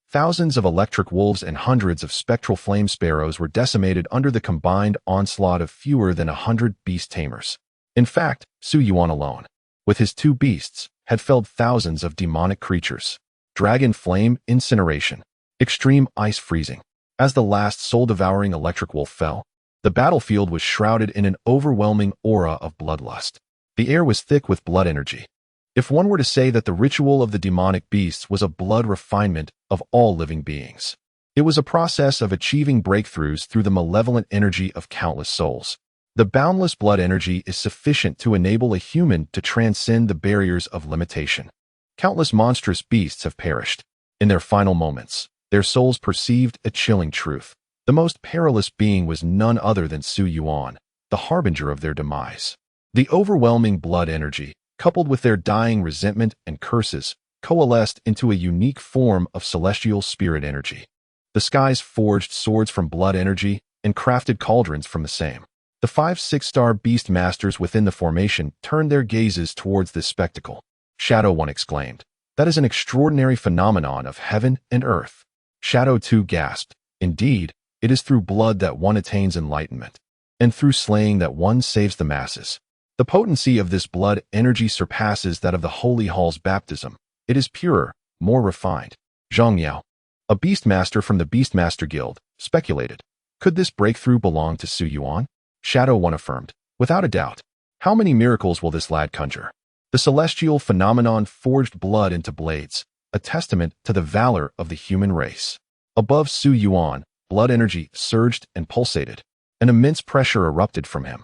thousands of electric wolves and hundreds of spectral flame sparrows were decimated under the combined onslaught of fewer than 100 beast tamers. In fact, Su Yuan alone, with his two beasts, had felled thousands of demonic creatures. Dragon Flame Incineration. Extreme Ice Freezing. As the last soul-devouring electric wolf fell, the battlefield was shrouded in an overwhelming aura of bloodlust. The air was thick with blood energy. If one were to say that the ritual of the demonic beasts was a blood refinement of all living beings, it was a process of achieving breakthroughs through the malevolent energy of countless souls. The boundless blood energy is sufficient to enable a human to transcend the barriers of limitation. Countless monstrous beasts have perished. In their final moments, their souls perceived a chilling truth. The most perilous being was none other than Su Yuan, the harbinger of their demise. The overwhelming blood energy, coupled with their dying resentment and curses, coalesced into a unique form of celestial spirit energy. The skies forged swords from blood energy and crafted cauldrons from the same. The 5-6-star beast masters within the formation turned their gazes towards this spectacle. Shadow 1 exclaimed, "That is an extraordinary phenomenon of heaven and earth." Shadow 2 gasped, "Indeed, it is through blood that one attains enlightenment, and through slaying that one saves the masses. The potency of this blood energy surpasses that of the Holy Hall's baptism. It is purer, more refined." Long Yao, a beastmaster from the Beastmaster Guild, speculated, "Could this breakthrough belong to Su Yuan?" Shadow 1 affirmed, "Without a doubt. How many miracles will this lad conjure?" The celestial phenomenon forged blood into blades, a testament to the valor of the human race. Above Su Yuan, blood energy surged and pulsated. An immense pressure erupted from him,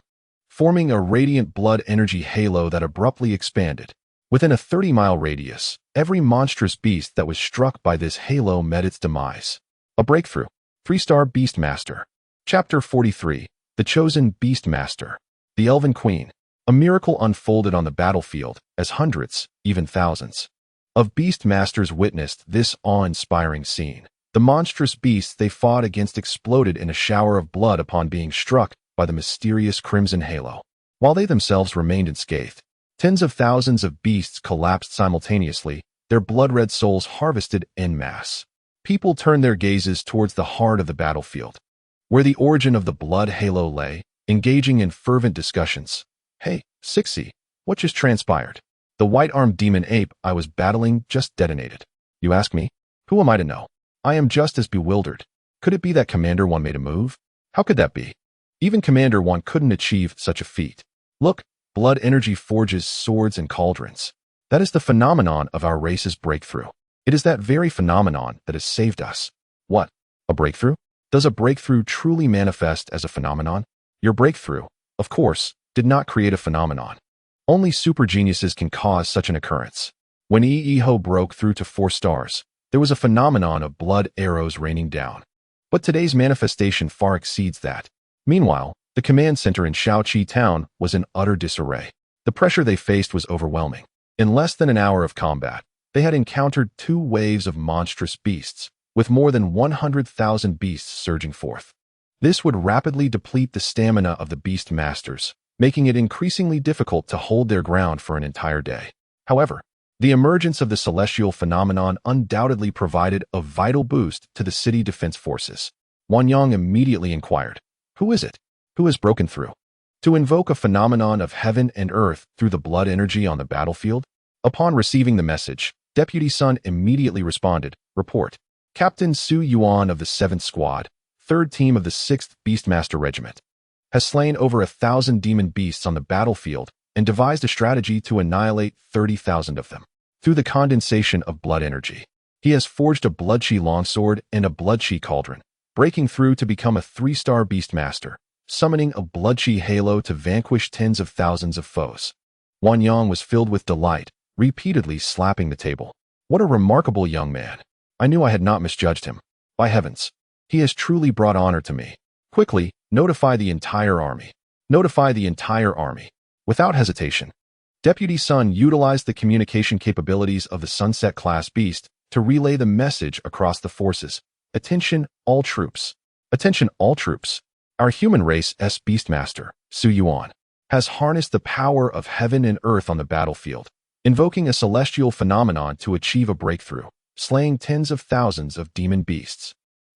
forming a radiant blood energy halo that abruptly expanded. Within a 30-mile radius, every monstrous beast that was struck by this halo met its demise. A breakthrough. 3-star Beastmaster. Chapter 43. The Chosen Beastmaster. The Elven Queen. A miracle unfolded on the battlefield as hundreds, even thousands, of Beastmasters witnessed this awe-inspiring scene. The monstrous beasts they fought against exploded in a shower of blood upon being struck by the mysterious crimson halo. While they themselves remained unscathed, tens of thousands of beasts collapsed simultaneously, their blood-red souls harvested en masse. People turned their gazes towards the heart of the battlefield, where the origin of the blood halo lay, engaging in fervent discussions. Hey, Sixie, what just transpired? The white-armed demon ape I was battling just detonated. You ask me? Who am I to know? I am just as bewildered. Could it be that Commander One made a move? How could that be? Even Commander One couldn't achieve such a feat. Look, blood energy forges swords and cauldrons. That is the phenomenon of our race's breakthrough. It is that very phenomenon that has saved us. What? A breakthrough? Does a breakthrough truly manifest as a phenomenon? Your breakthrough, of course, did not create a phenomenon. Only super geniuses can cause such an occurrence. When Ho broke through to 4 stars, there was a phenomenon of blood arrows raining down. But today's manifestation far exceeds that. Meanwhile, the command center in Shaoqi town was in utter disarray. The pressure they faced was overwhelming. In less than an hour of combat, they had encountered 2 waves of monstrous beasts, with more than 100,000 beasts surging forth. This would rapidly deplete the stamina of the beast masters, making it increasingly difficult to hold their ground for an entire day. However, the emergence of the celestial phenomenon undoubtedly provided a vital boost to the city defense forces. Yuan immediately inquired, "Who is it? Who has broken through?" To invoke a phenomenon of heaven and earth through the blood energy on the battlefield? Upon receiving the message, Deputy Sun immediately responded, "Report. Captain Su Yuan of the 7th Squad, 3rd Team of the 6th Beastmaster Regiment, has slain over 1,000 demon beasts on the battlefield and devised a strategy to annihilate 30,000 of them. Through the condensation of blood energy, he has forged a blood-chi longsword and a blood-chi cauldron, breaking through to become a 3-star Beastmaster, summoning a blood-chi halo to vanquish tens of thousands of foes." Yuan was filled with delight, repeatedly slapping the table. What a remarkable young man. I knew I had not misjudged him. By heavens, he has truly brought honor to me. Quickly, notify the entire army. Notify the entire army. Without hesitation, Deputy Sun utilized the communication capabilities of the Sunset-class beast to relay the message across the forces. Attention, all troops. Attention, all troops. Our human race's Beastmaster, Su Yuan, has harnessed the power of heaven and earth on the battlefield, invoking a celestial phenomenon to achieve a breakthrough, slaying tens of thousands of demon beasts.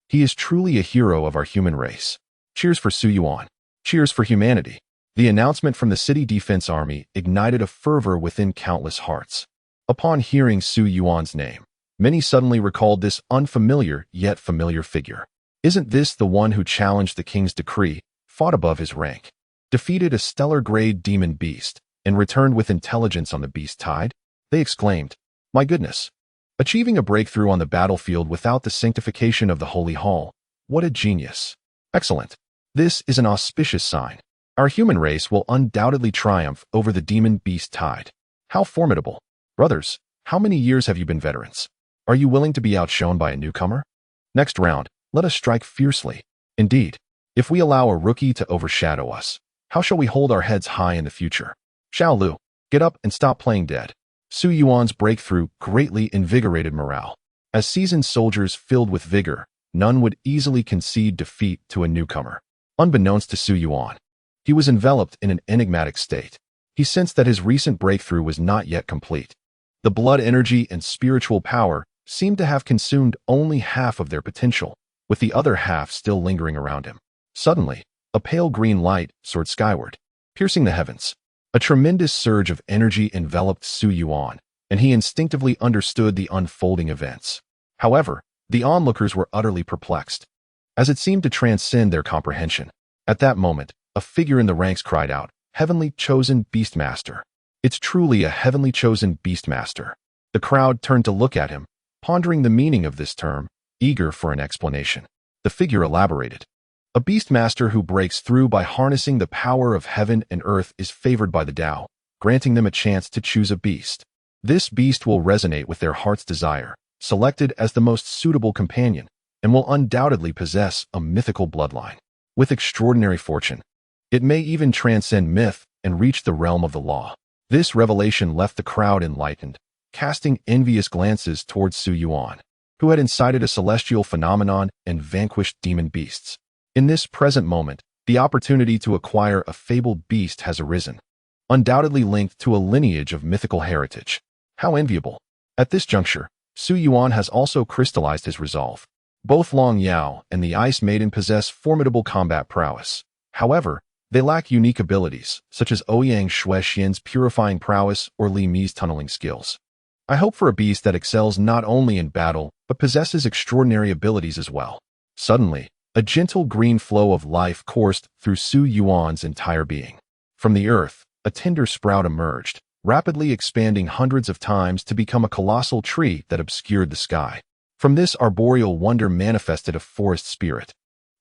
He is truly a hero of our human race. Cheers for Su Yuan. Cheers for humanity. The announcement from the city defense army ignited a fervor within countless hearts. Upon hearing Su Yuan's name, many suddenly recalled this unfamiliar yet familiar figure. Isn't this the one who challenged the king's decree, fought above his rank, defeated a stellar-grade demon beast, and returned with intelligence on the beast tide? They exclaimed, "My goodness! Achieving a breakthrough on the battlefield without the sanctification of the Holy Hall. What a genius! Excellent! This is an auspicious sign. Our human race will undoubtedly triumph over the demon beast tide. How formidable! Brothers, how many years have you been veterans? Are you willing to be outshone by a newcomer? Next round, let us strike fiercely. Indeed, if we allow a rookie to overshadow us, how shall we hold our heads high in the future? Xiao Lu, get up and stop playing dead." Su Yuan's breakthrough greatly invigorated morale. As seasoned soldiers filled with vigor, none would easily concede defeat to a newcomer. Unbeknownst to Su Yuan, he was enveloped in an enigmatic state. He sensed that his recent breakthrough was not yet complete. The blood energy and spiritual power seemed to have consumed only half of their potential, with the other half still lingering around him. Suddenly, a pale green light soared skyward, piercing the heavens. A tremendous surge of energy enveloped Su Yuan, and he instinctively understood the unfolding events. However, the onlookers were utterly perplexed, as it seemed to transcend their comprehension. At that moment, a figure in the ranks cried out, "Heavenly chosen Beastmaster! It's truly a heavenly chosen Beastmaster!" The crowd turned to look at him, pondering the meaning of this term, eager for an explanation. The figure elaborated. "A Beastmaster who breaks through by harnessing the power of heaven and earth is favored by the Tao, granting them a chance to choose a beast. This beast will resonate with their heart's desire, selected as the most suitable companion, and will undoubtedly possess a mythical bloodline. With extraordinary fortune, it may even transcend myth and reach the realm of the law." This revelation left the crowd enlightened, casting envious glances towards Su Yuan, who had incited a celestial phenomenon and vanquished demon beasts. In this present moment, the opportunity to acquire a fabled beast has arisen, undoubtedly linked to a lineage of mythical heritage. How enviable! At this juncture, Su Yuan has also crystallized his resolve. Both Long Yao and the Ice Maiden possess formidable combat prowess. However, They lack unique abilities, such as Ouyang Shui Xian's purifying prowess or Li Mi's tunneling skills. I hope for a beast that excels not only in battle, but possesses extraordinary abilities as well. Suddenly, a gentle green flow of life coursed through Su Yuan's entire being. From the earth, a tender sprout emerged, rapidly expanding hundreds of times to become a colossal tree that obscured the sky. From this arboreal wonder manifested a forest spirit,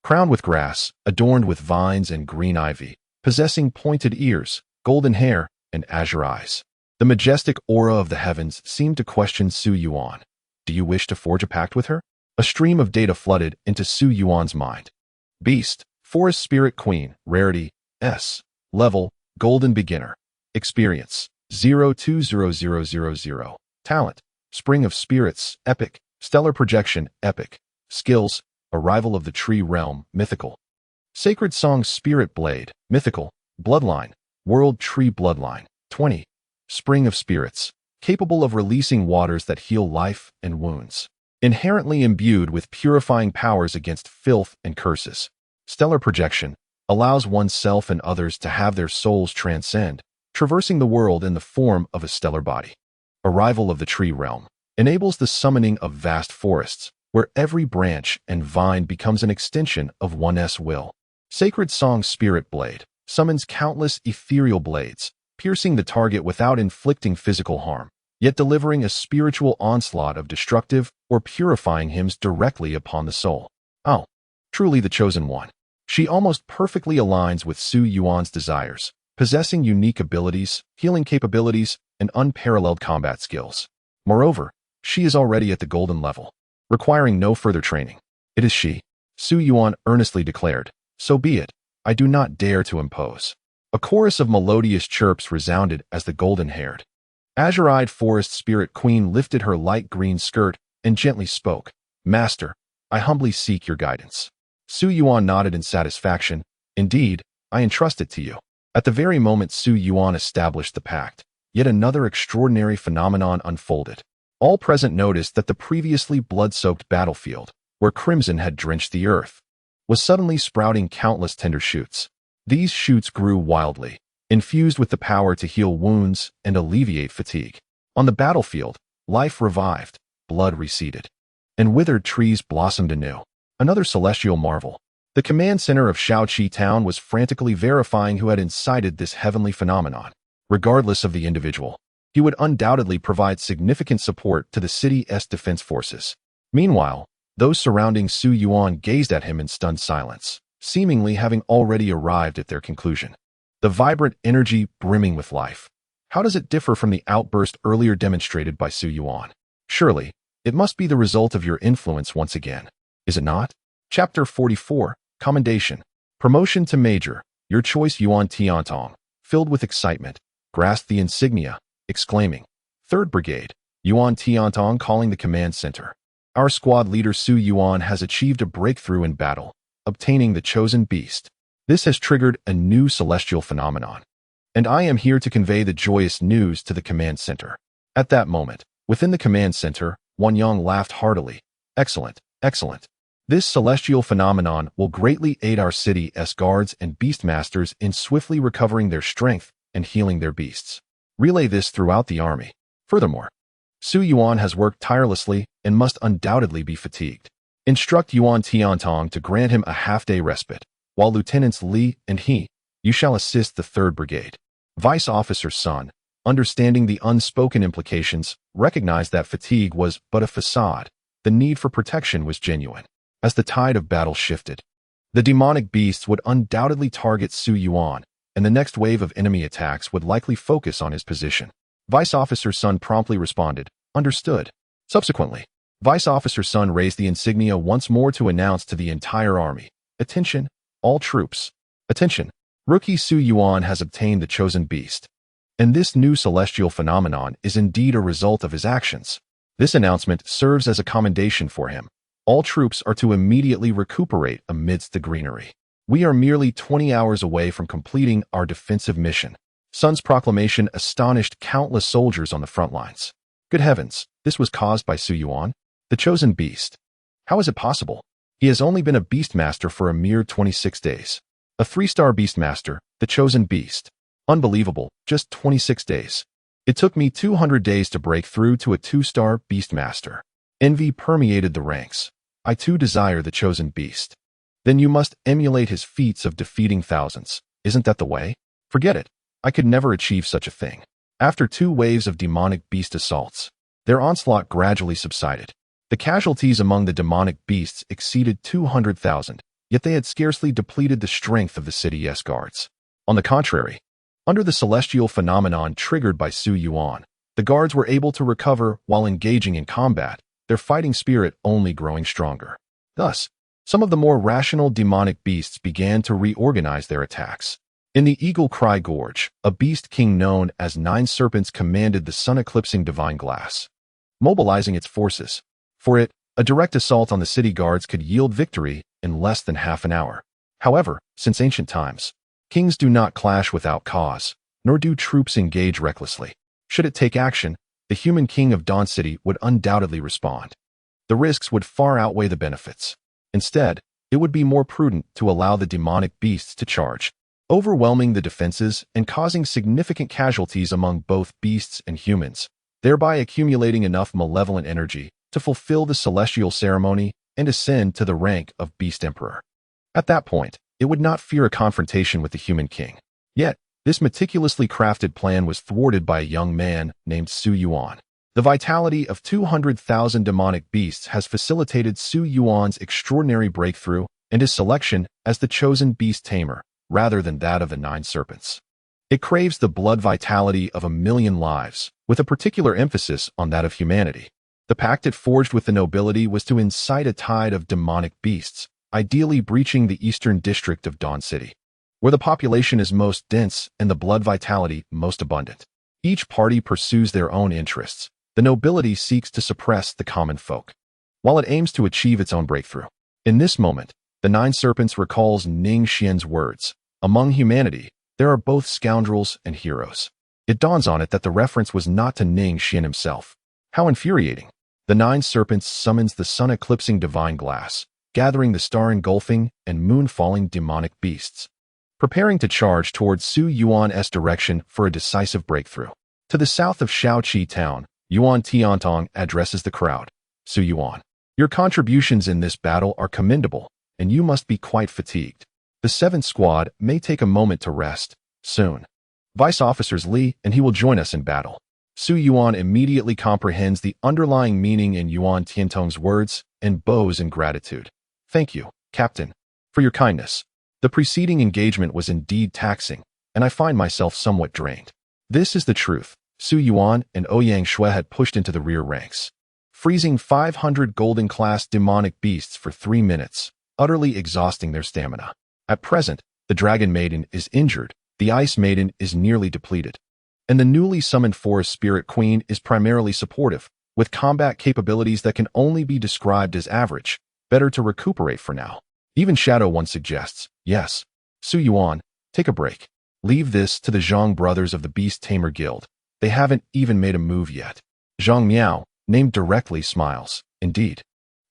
crowned with grass, adorned with vines and green ivy, possessing pointed ears, golden hair, and azure eyes. The majestic aura of the heavens seemed to question Su Yuan. Do you wish to forge a pact with her? A stream of data flooded into Su Yuan's mind. Beast, Forest Spirit Queen, Rarity, S. Level, Golden Beginner. Experience, 0200000. Talent, Spring of Spirits, Epic. Stellar Projection, Epic. Skills, Arrival of the Tree Realm, Mythical. Sacred Song Spirit Blade, Mythical. Bloodline, World Tree Bloodline, 20. Spring of Spirits, capable of releasing waters that heal life and wounds. Inherently imbued with purifying powers against filth and curses. Stellar Projection, allows oneself and others to have their souls transcend, traversing the world in the form of a stellar body. Arrival of the Tree Realm, enables the summoning of vast forests, where every branch and vine becomes an extension of one's will. Sacred Song Spirit Blade, summons countless ethereal blades, piercing the target without inflicting physical harm, yet delivering a spiritual onslaught of destructive or purifying hymns directly upon the soul. Oh, truly the chosen one. She almost perfectly aligns with Su Yuan's desires, possessing unique abilities, healing capabilities, and unparalleled combat skills. Moreover, she is already at the golden level, requiring no further training. It is she, Su Yuan earnestly declared. So be it, I do not dare to impose. A chorus of melodious chirps resounded as the golden-haired, azure-eyed forest spirit queen lifted her light green skirt and gently spoke. Master, I humbly seek your guidance. Su Yuan nodded in satisfaction. Indeed, I entrust it to you. At the very moment Su Yuan established the pact, yet another extraordinary phenomenon unfolded. All present noticed that the previously blood-soaked battlefield, where crimson had drenched the earth, was suddenly sprouting countless tender shoots. These shoots grew wildly, infused with the power to heal wounds and alleviate fatigue. On the battlefield, life revived, blood receded, and withered trees blossomed anew. Another celestial marvel. The command center of Shaoqi Town was frantically verifying who had incited this heavenly phenomenon. Regardless of the individual, he would undoubtedly provide significant support to the city's defense forces. Meanwhile, those surrounding Su Yuan gazed at him in stunned silence, seemingly having already arrived at their conclusion. The vibrant energy brimming with life. How does it differ from the outburst earlier demonstrated by Su Yuan? Surely, it must be the result of your influence once again, is it not? Chapter 44, Commendation. Promotion to Major. Your choice Yuan Tiantong, filled with excitement, grasped the insignia, exclaiming, 3rd Brigade, Yuan Tiantong calling the command center. Our squad leader Su Yuan has achieved a breakthrough in battle, obtaining the chosen beast. This has triggered a new celestial phenomenon, and I am here to convey the joyous news to the command center. At that moment, within the command center, Wan Yang laughed heartily. Excellent, excellent. This celestial phenomenon will greatly aid our city's guards and beastmasters in swiftly recovering their strength and healing their beasts. Relay this throughout the army. Furthermore, Su Yuan has worked tirelessly and must undoubtedly be fatigued. Instruct Yuan Tiantong to grant him a half-day respite, while Lieutenants Li and He, you shall assist the 3rd Brigade. Vice Officer Sun, understanding the unspoken implications, recognized that fatigue was but a facade. The need for protection was genuine. As the tide of battle shifted, the demonic beasts would undoubtedly target Su Yuan, and the next wave of enemy attacks would likely focus on his position. Vice Officer Sun promptly responded, understood. Subsequently, Vice Officer Sun raised the insignia once more to announce to the entire army, attention, all troops. Attention, Rookie Su Yuan has obtained the chosen beast. And this new celestial phenomenon is indeed a result of his actions. This announcement serves as a commendation for him. All troops are to immediately recuperate amidst the greenery. We are merely 20 hours away from completing our defensive mission. Sun's proclamation astonished countless soldiers on the front lines. Good heavens, this was caused by Su Yuan, the chosen beast. How is it possible? He has only been a beastmaster for a mere 26 days. A 3-star Beastmaster, the chosen beast. Unbelievable, just 26 days. It took me 200 days to break through to a 2-star Beastmaster. Envy permeated the ranks. I too desire the chosen beast. Then you must emulate his feats of defeating thousands. Isn't that the way? Forget it. I could never achieve such a thing. After 2 waves of demonic beast assaults, their onslaught gradually subsided. The casualties among the demonic beasts exceeded 200,000, yet they had scarcely depleted the strength of the city's guards. On the contrary, under the celestial phenomenon triggered by Su Yuan, the guards were able to recover while engaging in combat, their fighting spirit only growing stronger. Thus, some of the more rational demonic beasts began to reorganize their attacks. In the Eagle Cry Gorge, a beast king known as 9 Serpents commanded the sun-eclipsing divine glass, mobilizing its forces. For it, a direct assault on the city guards could yield victory in less than half an hour. However, since ancient times, kings do not clash without cause, nor do troops engage recklessly. Should it take action, the human king of Dawn City would undoubtedly respond. The risks would far outweigh the benefits. Instead, it would be more prudent to allow the demonic beasts to charge, overwhelming the defenses and causing significant casualties among both beasts and humans, thereby accumulating enough malevolent energy to fulfill the celestial ceremony and ascend to the rank of Beast Emperor. At that point, it would not fear a confrontation with the human king. Yet, this meticulously crafted plan was thwarted by a young man named Su Yuan. The vitality of 200,000 demonic beasts has facilitated Su Yuan's extraordinary breakthrough and his selection as the chosen beast tamer, rather than that of the 9 serpents. It craves the blood vitality of 1,000,000 lives, with a particular emphasis on that of humanity. The pact it forged with the nobility was to incite a tide of demonic beasts, ideally breaching the eastern district of Dawn City, where the population is most dense and the blood vitality most abundant. Each party pursues their own interests. The nobility seeks to suppress the common folk, while it aims to achieve its own breakthrough. In this moment, the 9 Serpents recalls Ning Xian's words, "Among humanity, there are both scoundrels and heroes." It dawns on it that the reference was not to Ning Xian himself. How infuriating. The 9 Serpents summons the sun-eclipsing divine glass, gathering the star-engulfing and moon-falling demonic beasts, preparing to charge towards Su Yuan's direction for a decisive breakthrough. To the south of Shaoqi town, Yuan Tiantong addresses the crowd. Su Yuan, your contributions in this battle are commendable, and you must be quite fatigued. The 7th Squad may take a moment to rest, soon. Vice Officers Li and he will join us in battle. Su Yuan immediately comprehends the underlying meaning in Yuan Tiantong's words and bows in gratitude. Thank you, Captain, for your kindness. The preceding engagement was indeed taxing, and I find myself somewhat drained. This is the truth. Su Yuan and Ouyang Shui had pushed into the rear ranks, freezing 500 golden-class demonic beasts for 3 minutes, utterly exhausting their stamina. At present, the Dragon Maiden is injured, the Ice Maiden is nearly depleted, and the newly summoned Forest Spirit Queen is primarily supportive, with combat capabilities that can only be described as average. Better to recuperate for now. Even Shadow One suggests, yes, Su Yuan, take a break. Leave this to the Zhang brothers of the Beast Tamer Guild. They haven't even made a move yet. Zhang Miao, named directly, smiles. Indeed.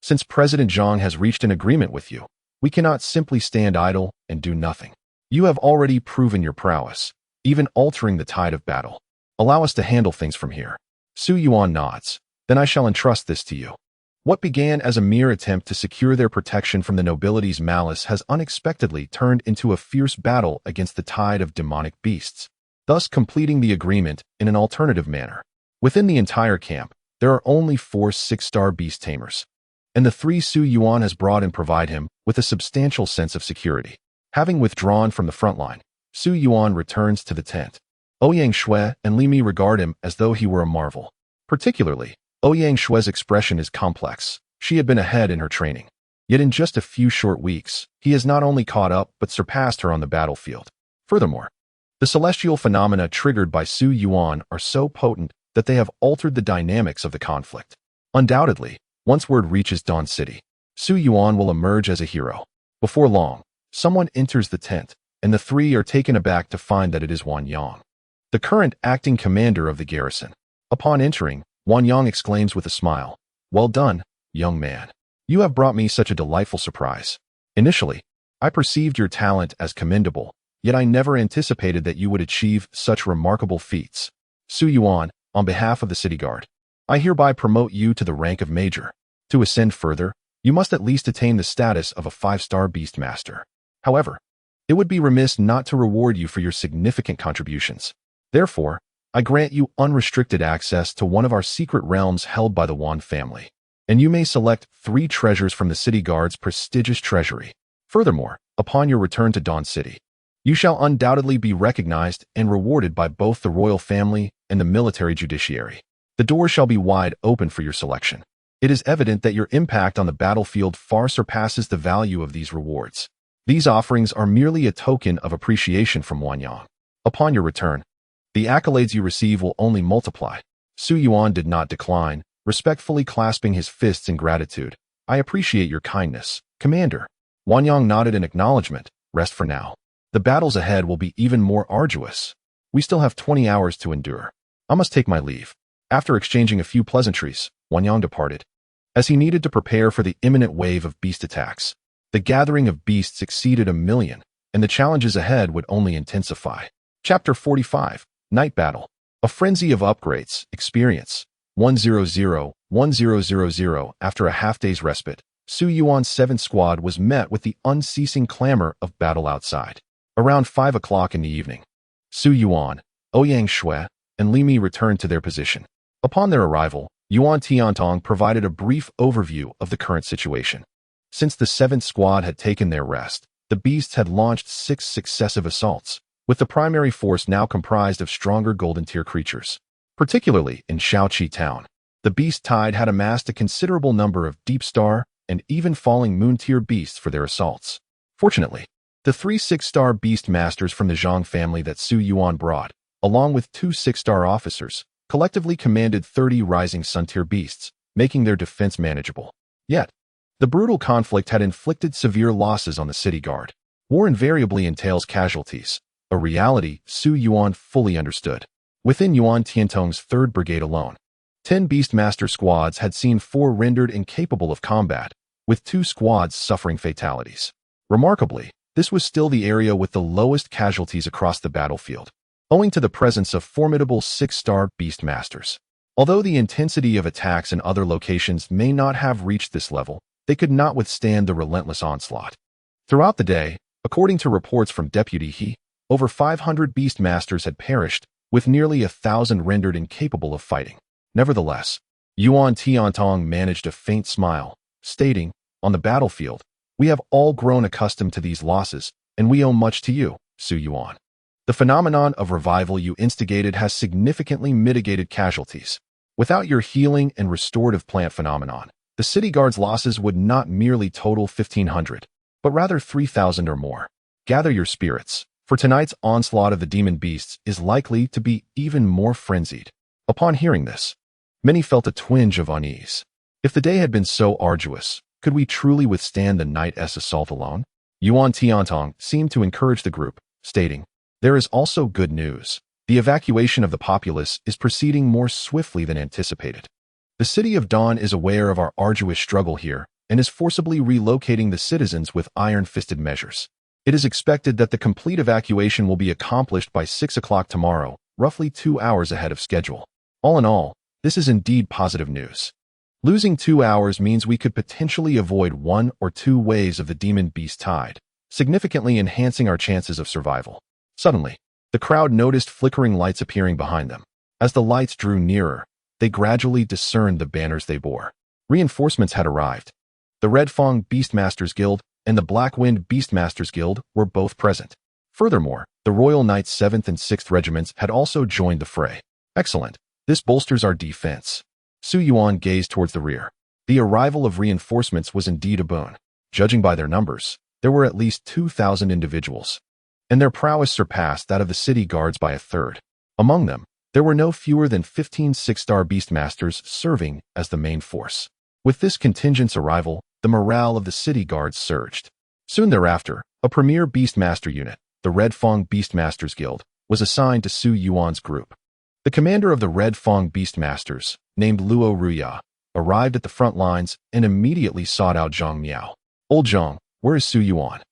Since President Zhang has reached an agreement with you, we cannot simply stand idle and do nothing. You have already proven your prowess, even altering the tide of battle. Allow us to handle things from here. Su Yuan nods. Then I shall entrust this to you. What began as a mere attempt to secure their protection from the nobility's malice has unexpectedly turned into a fierce battle against the tide of demonic beasts, thus completing the agreement in an alternative manner. Within the entire camp, there are only 4 6-star beast tamers, and the 3 Su Yuan has brought in provide him with a substantial sense of security. Having withdrawn from the front line, Su Yuan returns to the tent. Ouyang Shui and Li Mi regard him as though he were a marvel. Particularly, Ouyang Shui's expression is complex. She had been ahead in her training. Yet in just a few short weeks, he has not only caught up but surpassed her on the battlefield. Furthermore, the celestial phenomena triggered by Su Yuan are so potent that they have altered the dynamics of the conflict. Undoubtedly, once word reaches Dawn City, Su Yuan will emerge as a hero. Before long, someone enters the tent, and the 3 are taken aback to find that it is Wan Yang, the current acting commander of the garrison. Upon entering, Wan Yang exclaims with a smile, "Well done, young man. You have brought me such a delightful surprise." Initially, I perceived your talent as commendable, yet I never anticipated that you would achieve such remarkable feats. Su Yuan, on behalf of the city guard, I hereby promote you to the rank of Major. To ascend further, you must at least attain the status of a 5-star Beastmaster. However, it would be remiss not to reward you for your significant contributions. Therefore, I grant you unrestricted access to one of our secret realms held by the Yuan family, and you may select 3 treasures from the city guard's prestigious treasury. Furthermore, upon your return to Dawn City, you shall undoubtedly be recognized and rewarded by both the royal family and the military judiciary. The door shall be wide open for your selection. It is evident that your impact on the battlefield far surpasses the value of these rewards. These offerings are merely a token of appreciation from Yuan Yang. Upon your return, the accolades you receive will only multiply. Su Yuan did not decline, respectfully clasping his fists in gratitude. I appreciate your kindness, Commander. Yuan Yang nodded in acknowledgement. Rest for now. The battles ahead will be even more arduous. We still have 20 hours to endure. I must take my leave. After exchanging a few pleasantries, Yuan Yang departed, as he needed to prepare for the imminent wave of beast attacks. The gathering of beasts exceeded 1 million, and the challenges ahead would only intensify. Chapter 45, Night Battle. A frenzy of upgrades, experience. 100-1000. After a half-day's respite, Su Yuan's 7th squad was met with the unceasing clamor of battle outside. Around 5 o'clock in the evening, Su Yuan, Ouyang Shui, and Li Mi returned to their position. Upon their arrival, Yuan Tiantong provided a brief overview of the current situation. Since the 7th squad had taken their rest, the beasts had launched 6 successive assaults, with the primary force now comprised of stronger golden-tier creatures. Particularly in Shaoqi Town, the beast tide had amassed a considerable number of deep star and even falling moon-tier beasts for their assaults. Fortunately, the 3 6-star beast masters from the Zhang family that Su Yuan brought, along with 2 6-star officers, collectively commanded 30 rising sun-tier beasts, making their defense manageable. Yet, the brutal conflict had inflicted severe losses on the city guard. War invariably entails casualties, a reality Su Yuan fully understood. Within Yuan Tiantong's 3rd Brigade alone, 10 Beastmaster squads had seen 4 rendered incapable of combat, with 2 squads suffering fatalities. Remarkably, this was still the area with the lowest casualties across the battlefield, owing to the presence of formidable 6-star Beastmasters. Although the intensity of attacks in other locations may not have reached this level, they could not withstand the relentless onslaught. Throughout the day, according to reports from Deputy He, over 500 Beastmasters had perished, with nearly 1,000 rendered incapable of fighting. Nevertheless, Yuan Tiantong managed a faint smile, stating, "On the battlefield, we have all grown accustomed to these losses, and we owe much to you, Su Yuan. The phenomenon of revival you instigated has significantly mitigated casualties. Without your healing and restorative plant phenomenon, the city guard's losses would not merely total 1,500, but rather 3,000 or more. Gather your spirits, for tonight's onslaught of the demon beasts is likely to be even more frenzied." Upon hearing this, many felt a twinge of unease. If the day had been so arduous, could we truly withstand the night's assault alone? Yuan Tiantong seemed to encourage the group, stating, "There is also good news. The evacuation of the populace is proceeding more swiftly than anticipated. The city of Dawn is aware of our arduous struggle here and is forcibly relocating the citizens with iron-fisted measures. It is expected that the complete evacuation will be accomplished by 6 o'clock tomorrow, roughly 2 hours ahead of schedule. All in all, this is indeed positive news. Losing 2 hours means we could potentially avoid 1 or 2 waves of the demon beast tide, significantly enhancing our chances of survival." Suddenly, the crowd noticed flickering lights appearing behind them. As the lights drew nearer, they gradually discerned the banners they bore. Reinforcements had arrived. The Red Fang Beastmasters Guild and the Black Wind Beastmasters Guild were both present. Furthermore, the Royal Knights 7th and 6th Regiments had also joined the fray. Excellent. This bolsters our defense. Su Yuan gazed towards the rear. The arrival of reinforcements was indeed a boon. Judging by their numbers, there were at least 2,000 individuals, and their prowess surpassed that of the city guards by a third. Among them, there were no fewer than 15 6-star Beastmasters serving as the main force. With this contingent's arrival, the morale of the city guards surged. Soon thereafter, a premier Beastmaster unit, the Red Fang Beastmasters Guild, was assigned to Su Yuan's group. The commander of the Red Fang Beastmasters, named Luo Ruya, arrived at the front lines and immediately sought out Zhang Miao. "Old Zhang, where is Su Yuan?"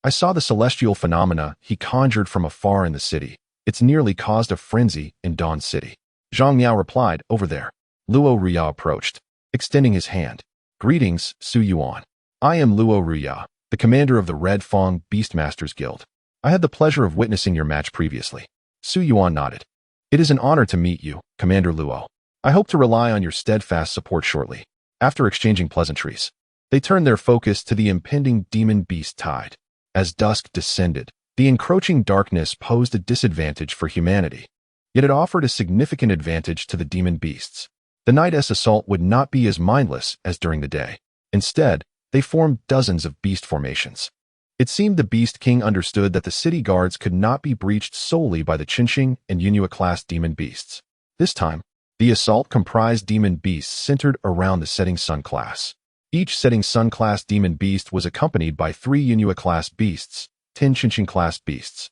I saw the celestial phenomena he conjured from afar in the city. It's nearly caused a frenzy in Dawn City. Long Yao replied, over there. Luo Ruya approached, extending his hand. Greetings, Su Yuan. I am Luo Ruya, the commander of the Red Fang Beastmasters Guild. I had the pleasure of witnessing your match previously. Su Yuan nodded. It is an honor to meet you, Commander Luo. I hope to rely on your steadfast support shortly. After exchanging pleasantries, they turned their focus to the impending demon beast tide. As dusk descended, the encroaching darkness posed a disadvantage for humanity. Yet it offered a significant advantage to the demon beasts. The night's assault would not be as mindless as during the day. Instead, they formed dozens of beast formations. It seemed the Beast King understood that the city guards could not be breached solely by the Qinxing and Yunhua-class demon beasts. This time, the assault comprised demon beasts centered around the Setting Sun class. Each Setting Sun class demon beast was accompanied by 3 Yunhua-class beasts, 10 Qinxing-class beasts,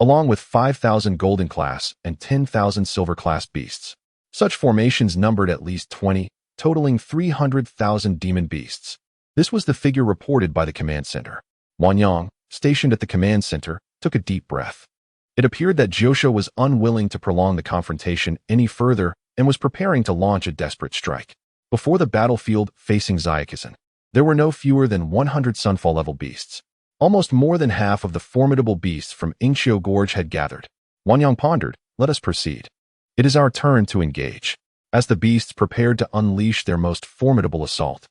along with 5,000 Golden class and 10,000 Silver class beasts. Such formations numbered at least 20, totaling 300,000 demon beasts. This was the figure reported by the command center. Wanyang, stationed at the command center, took a deep breath. It appeared that Jiosha was unwilling to prolong the confrontation any further and was preparing to launch a desperate strike. Before the battlefield facing Xiaokishan, there were no fewer than 100 Sunfall-level beasts. Almost more than half of the formidable beasts from Ingxiu Gorge had gathered. Wanyang pondered, let us proceed. It is our turn to engage. As the beasts prepared to unleash their most formidable assault,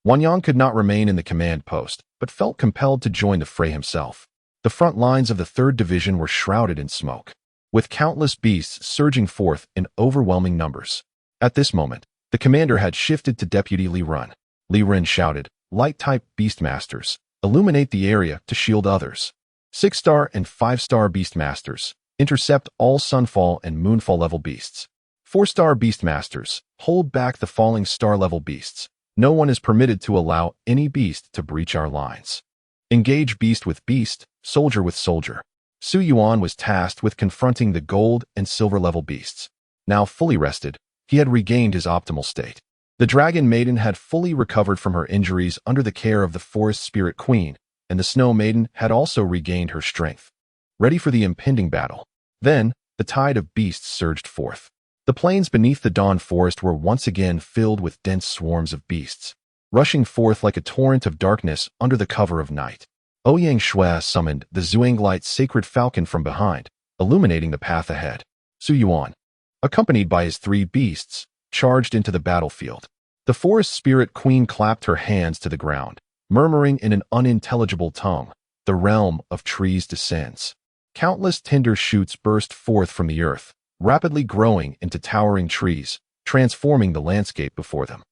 Wanyang could not remain in the command post, but felt compelled to join the fray himself. The front lines of the 3rd Division were shrouded in smoke, with countless beasts surging forth in overwhelming numbers. At this moment, the commander had shifted to Deputy Li Ren. Li Ren shouted, Light-type Beastmasters, illuminate the area to shield others. 6-star and 5-star Beastmasters, intercept all Sunfall and Moonfall-level beasts. 4-star Beastmasters, hold back the falling star-level beasts. No one is permitted to allow any beast to breach our lines. Engage beast with beast, soldier with soldier. Su Yuan was tasked with confronting the gold and silver-level beasts. Now fully rested, he had regained his optimal state. The Dragon Maiden had fully recovered from her injuries under the care of the Forest Spirit Queen, and the Snow Maiden had also regained her strength. Ready for the impending battle. Then, the tide of beasts surged forth. The plains beneath the Dawn Forest were once again filled with dense swarms of beasts, rushing forth like a torrent of darkness under the cover of night. Ouyang Shui summoned the Zhuanglight Sacred Falcon from behind, illuminating the path ahead. Su Yuan, accompanied by his 3 beasts, charged into the battlefield. The Forest Spirit Queen clapped her hands to the ground, murmuring in an unintelligible tongue, the realm of trees descends. Countless tender shoots burst forth from the earth, rapidly growing into towering trees, transforming the landscape before them.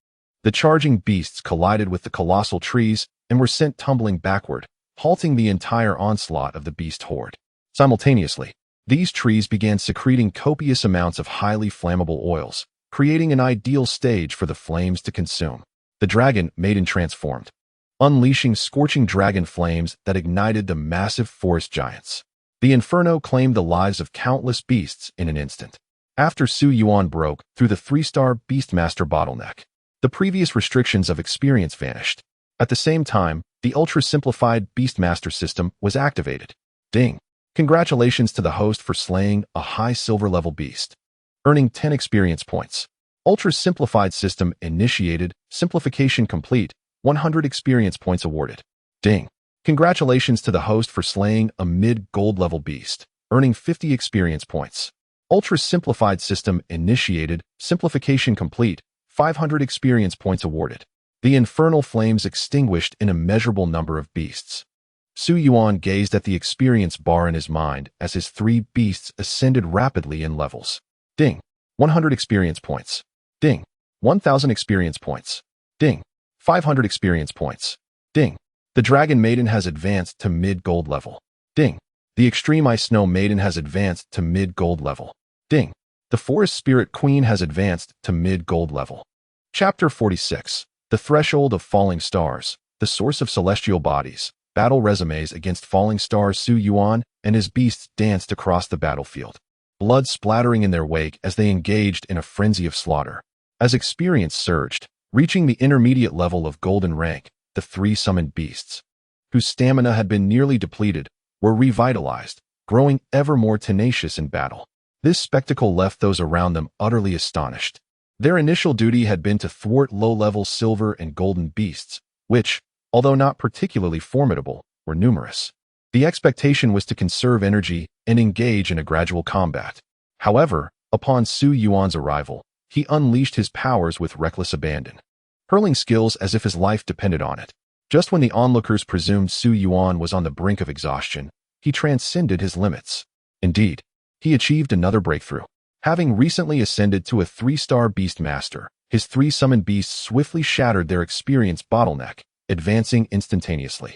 The charging beasts collided with the colossal trees and were sent tumbling backward, halting the entire onslaught of the beast horde. Simultaneously, these trees began secreting copious amounts of highly flammable oils, creating an ideal stage for the flames to consume. The Dragon Maiden transformed, unleashing scorching dragon flames that ignited the massive forest giants. The inferno claimed the lives of countless beasts in an instant. After Su Yuan broke through the 3-star Beastmaster bottleneck, the previous restrictions of experience vanished. At the same time, the ultra-simplified Beastmaster system was activated. Ding! Congratulations to the host for slaying a high silver-level beast, earning 10 experience points. Ultra-simplified system initiated, simplification complete, 100 experience points awarded. Ding! Congratulations to the host for slaying a mid-gold level beast, earning 50 experience points. Ultra-simplified system initiated, simplification complete, 500 experience points awarded. The infernal flames extinguished an immeasurable number of beasts. Su Yuan gazed at the experience bar in his mind as his 3 beasts ascended rapidly in levels. Ding! 100 experience points. Ding! 1,000 experience points. Ding! 500 experience points. Ding! The Dragon Maiden has advanced to mid-gold level. Ding! The Extreme Ice Snow Maiden has advanced to mid-gold level. Ding! The Forest Spirit Queen has advanced to mid-gold level. Chapter 46. The Threshold of Falling Stars, the Source of Celestial Bodies. Battle resumes against falling stars. Su Yuan and his beasts danced across the battlefield, blood splattering in their wake as they engaged in a frenzy of slaughter. As experience surged, reaching the intermediate level of golden rank, the 3 summoned beasts whose stamina had been nearly depleted, were revitalized, growing ever more tenacious in battle. This spectacle left those around them utterly astonished. Their initial duty had been to thwart low-level silver and golden beasts, which, although not particularly formidable, were numerous. The expectation was to conserve energy and engage in a gradual combat. However, upon Su Yuan's arrival, he unleashed his powers with reckless abandon, hurling skills as if his life depended on it. Just when the onlookers presumed Su Yuan was on the brink of exhaustion, he transcended his limits. Indeed, he achieved another breakthrough. Having recently ascended to a 3-star beast master, his 3 summoned beasts swiftly shattered their experience bottleneck, advancing instantaneously.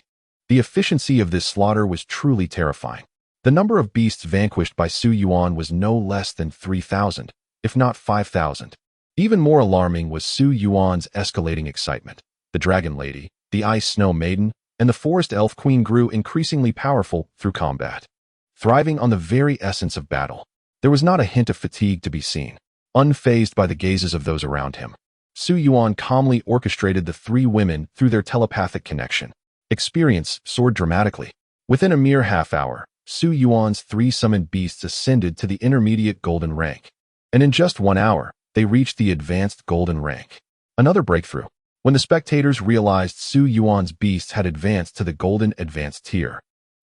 The efficiency of this slaughter was truly terrifying. The number of beasts vanquished by Su Yuan was no less than 3,000, if not 5,000. Even more alarming was Su Yuan's escalating excitement. The Dragon Lady, the Ice Snow Maiden, and the Forest Elf Queen grew increasingly powerful through combat. Thriving on the very essence of battle, there was not a hint of fatigue to be seen. Unfazed by the gazes of those around him, Su Yuan calmly orchestrated the 3 women through their telepathic connection. Experience soared dramatically. Within a mere half-hour, Su Yuan's 3 summoned beasts ascended to the intermediate golden rank. And in just 1 hour, they reached the advanced golden rank. Another breakthrough. When the spectators realized Su Yuan's beasts had advanced to the golden advanced tier,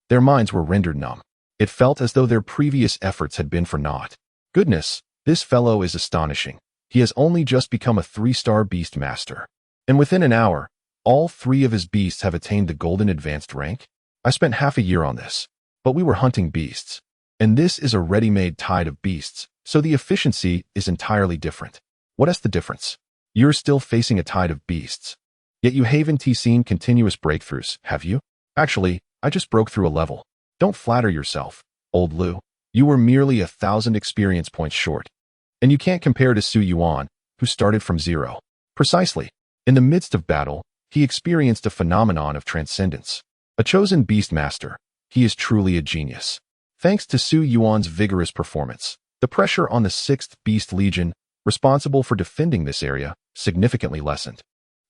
their minds were rendered numb. It felt as though their previous efforts had been for naught. Goodness, this fellow is astonishing. He has only just become a 3-star beast master. And within an hour, all 3 of his beasts have attained the golden advanced rank. I spent half a year on this, but we were hunting beasts. And this is a ready-made tide of beasts, so the efficiency is entirely different. What is the difference? You're still facing a tide of beasts. Yet you haven't seen continuous breakthroughs, have you? Actually, I just broke through a level. Don't flatter yourself, old Lu. You were merely 1,000 experience points short. And you can't compare to Su Yuan, who started from 0. Precisely. In the midst of battle, he experienced a phenomenon of transcendence. A chosen beast master, he is truly a genius. Thanks to Su Yuan's vigorous performance, the pressure on the 6th Beast Legion, responsible for defending this area, significantly lessened,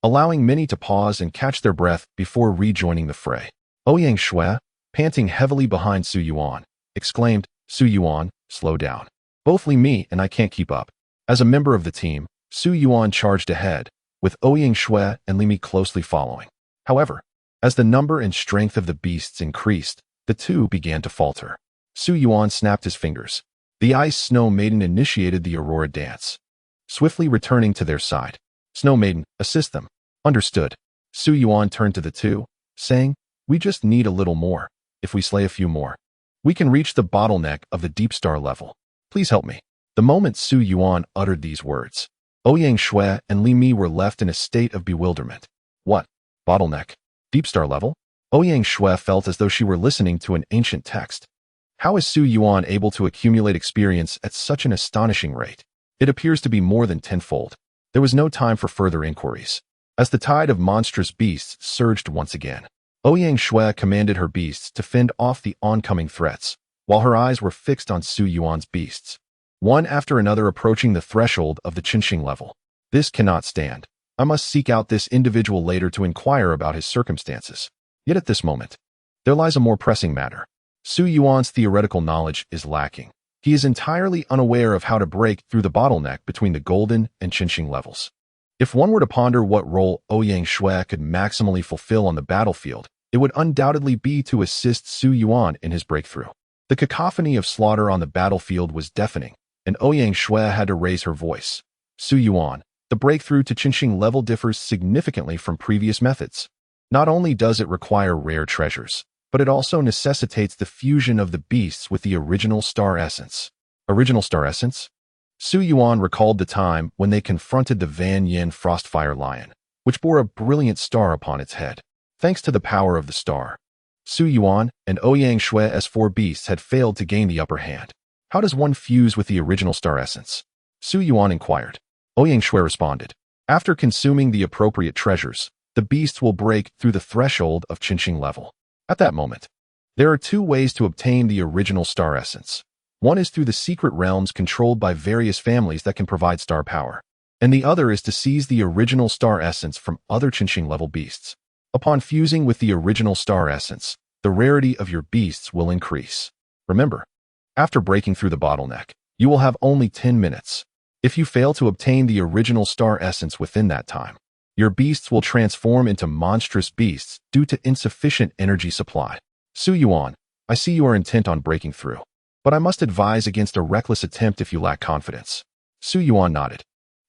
allowing many to pause and catch their breath before rejoining the fray. Ouyang Shui, panting heavily behind Su Yuan, exclaimed, "Su Yuan, slow down. Both Li Mi and I can't keep up." As a member of the team, Su Yuan charged ahead, with Ouyang Shui and Li Mi closely following. However, as the number and strength of the beasts increased, the two began to falter. Su Yuan snapped his fingers. The Ice Snow Maiden initiated the Aurora Dance. Swiftly returning to their side, Snow Maiden, assist them. Understood. Su Yuan turned to the two, saying, "We just need a little more. If we slay a few more, we can reach the bottleneck of the Deep Star level. Please help me." The moment Su Yuan uttered these words, Ouyang Shui and Li Mi were left in a state of bewilderment. What? Bottleneck? Deep Star level? Ouyang Shui felt as though she were listening to an ancient text. How is Su Yuan able to accumulate experience at such an astonishing rate? It appears to be more than tenfold. There was no time for further inquiries. As the tide of monstrous beasts surged once again, Ouyang Shui commanded her beasts to fend off the oncoming threats, while her eyes were fixed on Su Yuan's beasts, one after another approaching the threshold of the Qinxing level. This cannot stand. I must seek out this individual later to inquire about his circumstances. Yet at this moment, there lies a more pressing matter. Su Yuan's theoretical knowledge is lacking. He is entirely unaware of how to break through the bottleneck between the golden and Qinxing levels. If one were to ponder what role Ouyang Shui could maximally fulfill on the battlefield, it would undoubtedly be to assist Su Yuan in his breakthrough. The cacophony of slaughter on the battlefield was deafening, and Ouyang Shui had to raise her voice. "Su Yuan, the breakthrough to Qinxing level differs significantly from previous methods. Not only does it require rare treasures, but it also necessitates the fusion of the beasts with the original star essence." Original star essence? Su Yuan recalled the time when they confronted the Van Yin Frostfire Lion, which bore a brilliant star upon its head. Thanks to the power of the star, Su Yuan and Ouyang Shui as 4 beasts had failed to gain the upper hand. How does one fuse with the original star essence? Su Yuan inquired. Ouyang Shui responded. After consuming the appropriate treasures, the beasts will break through the threshold of Qinxing level. At that moment, there are 2 ways to obtain the original star essence. One is through the secret realms controlled by various families that can provide star power, and the other is to seize the original star essence from other Qinxing level beasts. Upon fusing with the original star essence, the rarity of your beasts will increase. Remember, after breaking through the bottleneck, you will have only 10 minutes. If you fail to obtain the original star essence within that time, your beasts will transform into monstrous beasts due to insufficient energy supply. Su Yuan, I see you are intent on breaking through, but I must advise against a reckless attempt if you lack confidence. Su Yuan nodded.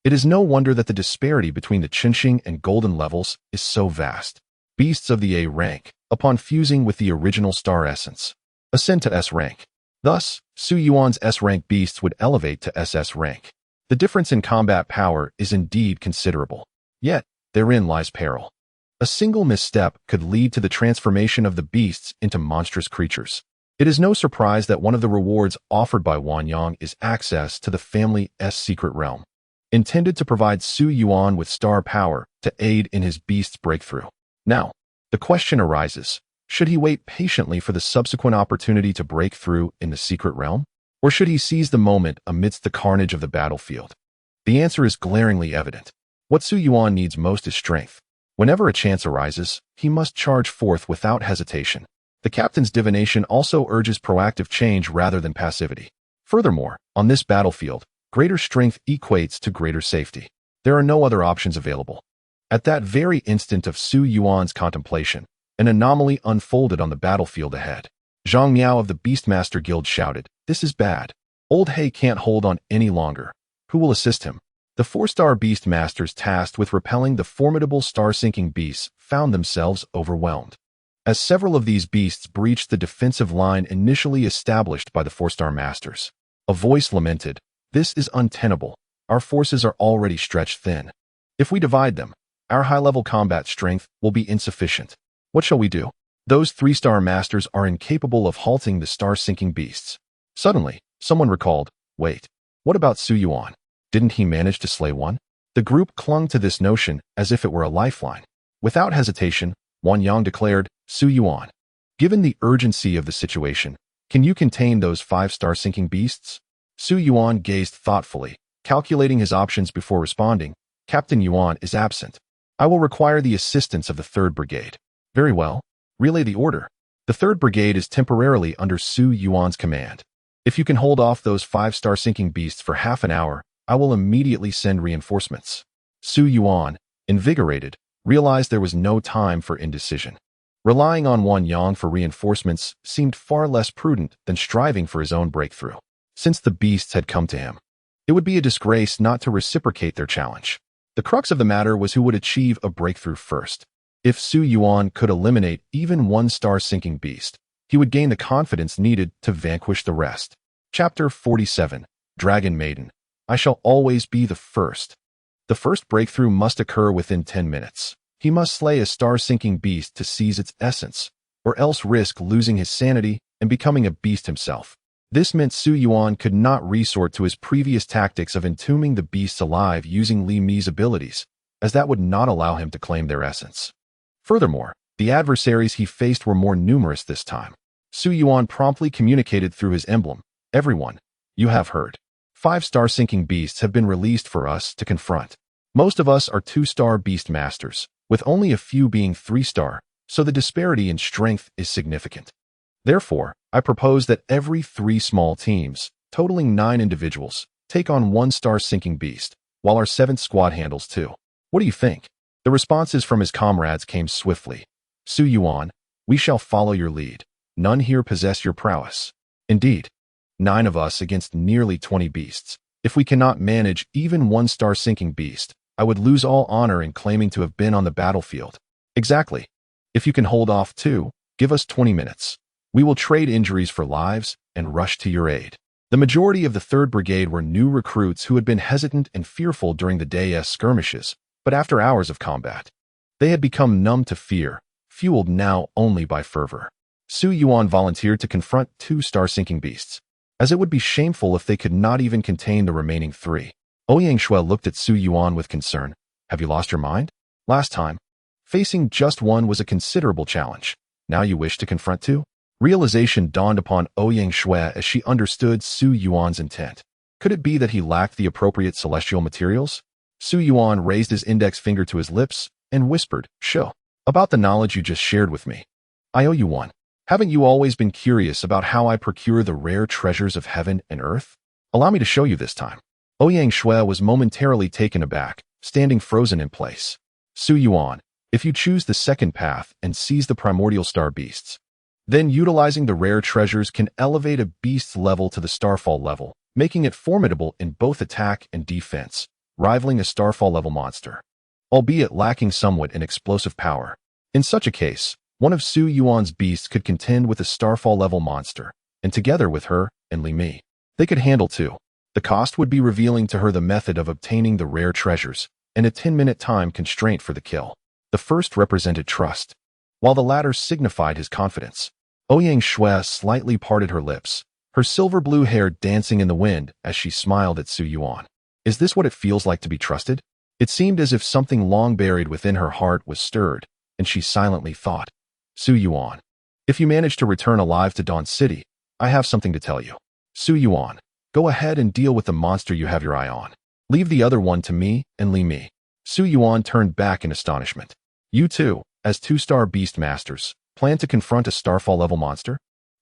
It is no wonder that the disparity between the Qinxing and Golden levels is so vast. Beasts of the A rank, upon fusing with the original star essence, ascend to S rank. Thus, Su Yuan's S rank beasts would elevate to SS rank. The difference in combat power is indeed considerable. Yet, therein lies peril. A single misstep could lead to the transformation of the beasts into monstrous creatures. It is no surprise that one of the rewards offered by Yuan Yang is access to the Family S secret realm, intended to provide Su Yuan with star power to aid in his beast's breakthrough. Now, the question arises, should he wait patiently for the subsequent opportunity to break through in the secret realm? Or should he seize the moment amidst the carnage of the battlefield? The answer is glaringly evident. What Su Yuan needs most is strength. Whenever a chance arises, he must charge forth without hesitation. The captain's divination also urges proactive change rather than passivity. Furthermore, on this battlefield, greater strength equates to greater safety. There are no other options available. At that very instant of Su Yuan's contemplation, an anomaly unfolded on the battlefield ahead. Long Yao of the Beastmaster Guild shouted, "This is bad. Old He can't hold on any longer. Who will assist him?" The 4-star Beastmasters tasked with repelling the formidable star-sinking beasts found themselves overwhelmed. As several of these beasts breached the defensive line initially established by the 4-star masters, a voice lamented, "This is untenable. Our forces are already stretched thin. If we divide them, our high-level combat strength will be insufficient. What shall we do? Those 3-star masters are incapable of halting the star-sinking beasts." Suddenly, someone recalled, "Wait, what about Su Yuan? Didn't he manage to slay one?" The group clung to this notion as if it were a lifeline. Without hesitation, Yuan Yang declared, "Su Yuan, given the urgency of the situation, can you contain those 5-star sinking beasts?" Su Yuan gazed thoughtfully, calculating his options before responding, "Captain Yuan is absent. I will require the assistance of the 3rd Brigade." "Very well. Relay the order." The 3rd Brigade is temporarily under Su Yuan's command. "If you can hold off those 5-star sinking beasts for half an hour, I will immediately send reinforcements." Su Yuan, invigorated, realized there was no time for indecision. Relying on Yuan Yang for reinforcements seemed far less prudent than striving for his own breakthrough. Since the beasts had come to him, it would be a disgrace not to reciprocate their challenge. The crux of the matter was who would achieve a breakthrough first. If Su Yuan could eliminate even one star-sinking beast, he would gain the confidence needed to vanquish the rest. Chapter 47, Dragon Maiden. I shall always be the first. The first breakthrough must occur within 10 minutes. He must slay a star-sinking beast to seize its essence, or else risk losing his sanity and becoming a beast himself. This meant Su Yuan could not resort to his previous tactics of entombing the beasts alive using Li Mi's abilities, as that would not allow him to claim their essence. Furthermore, the adversaries he faced were more numerous this time. Su Yuan promptly communicated through his emblem, "Everyone, you have heard. 5-star sinking beasts have been released for us to confront. Most of us are 2-star beast masters, with only a few being 3-star, so the disparity in strength is significant. Therefore, I propose that every 3 small teams, totaling 9 individuals, take on 1-star sinking beast, while our 7th squad handles 2. What do you think?" The responses from his comrades came swiftly. "Su Yuan, we shall follow your lead. None here possess your prowess. Indeed, 9 of us against nearly 20 beasts. If we cannot manage even 1-star sinking beast, I would lose all honor in claiming to have been on the battlefield." "Exactly. If you can hold off 2, give us 20 minutes. We will trade injuries for lives and rush to your aid." The majority of the 3rd Brigade were new recruits who had been hesitant and fearful during the day's skirmishes, but after hours of combat, they had become numb to fear, fueled now only by fervor. Su Yuan volunteered to confront 2-star sinking beasts, as it would be shameful if they could not even contain the remaining 3. Ouyang Shui looked at Su Yuan with concern. "Have you lost your mind? Last time, facing just 1 was a considerable challenge. Now you wish to confront 2? Realization dawned upon Ouyang Shui as she understood Su Yuan's intent. Could it be that he lacked the appropriate celestial materials? Su Yuan raised his index finger to his lips and whispered, "Show." about the knowledge you just shared with me. I owe you one. Haven't you always been curious about how I procure the rare treasures of heaven and earth? Allow me to show you this time. Ouyang Shui was momentarily taken aback, standing frozen in place. Su Yuan, if you choose the second path and seize the primordial star beasts, then utilizing the rare treasures can elevate a beast's level to the starfall level, making it formidable in both attack and defense, rivaling a starfall level monster, albeit lacking somewhat in explosive power. In such a case, one of Su Yuan's beasts could contend with a starfall level monster, and together with her and Li Mi, they could handle two. The cost would be revealing to her the method of obtaining the rare treasures, and a 10-minute time constraint for the kill. The first represented trust, while the latter signified his confidence. Ouyang Shui slightly parted her lips, her silver blue hair dancing in the wind as she smiled at Su Yuan. Is this what it feels like to be trusted? It seemed as if something long buried within her heart was stirred, and she silently thought, Su Yuan, if you manage to return alive to Dawn City, I have something to tell you. Su Yuan, go ahead and deal with the monster you have your eye on. Leave the other one to me and Li Mi. Su Yuan turned back in astonishment. You too, as two-star beast masters, plan to confront a starfall-level monster?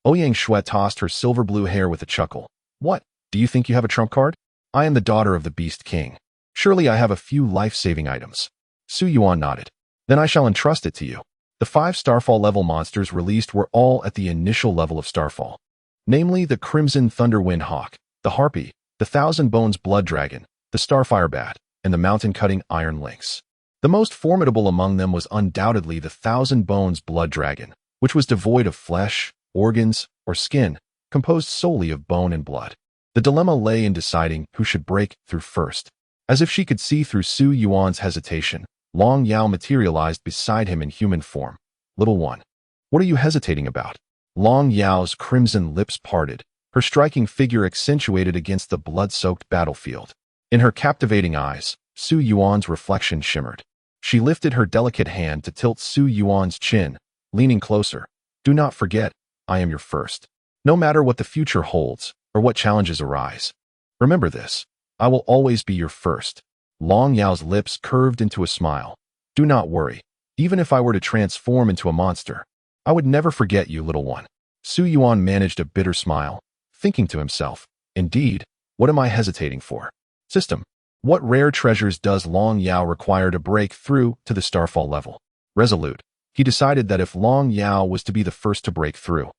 Ouyang Shui tossed her silver blue hair with a chuckle. What, do you think you have a trump card? I am the daughter of the Beast King. Surely I have a few life-saving items. Su Yuan nodded. Then I shall entrust it to you. The 5 starfall-level monsters released were all at the initial level of starfall, namely the Crimson Thunderwind Hawk, the Harpy, the Thousand Bones Blood Dragon, the Starfire Bat, and the Mountain-Cutting Iron Lynx. The most formidable among them was undoubtedly the Thousand Bones Blood Dragon, which was devoid of flesh, organs, or skin, composed solely of bone and blood. The dilemma lay in deciding who should break through first. As if she could see through Su Yuan's hesitation, Long Yao materialized beside him in human form. Little one, what are you hesitating about? Long Yao's crimson lips parted, her striking figure accentuated against the blood-soaked battlefield. In her captivating eyes, Su Yuan's reflection shimmered. She lifted her delicate hand to tilt Su Yuan's chin, leaning closer. Do not forget, I am your first. No matter what the future holds, or what challenges arise. Remember this, I will always be your first. Long Yao's lips curved into a smile. Do not worry. Even if I were to transform into a monster, I would never forget you, little one. Su Yuan managed a bitter smile, thinking to himself, indeed, what am I hesitating for? System. What rare treasures does Long Yao require to break through to the starfall level? Resolute, he decided that if Long Yao was to be the first to break through,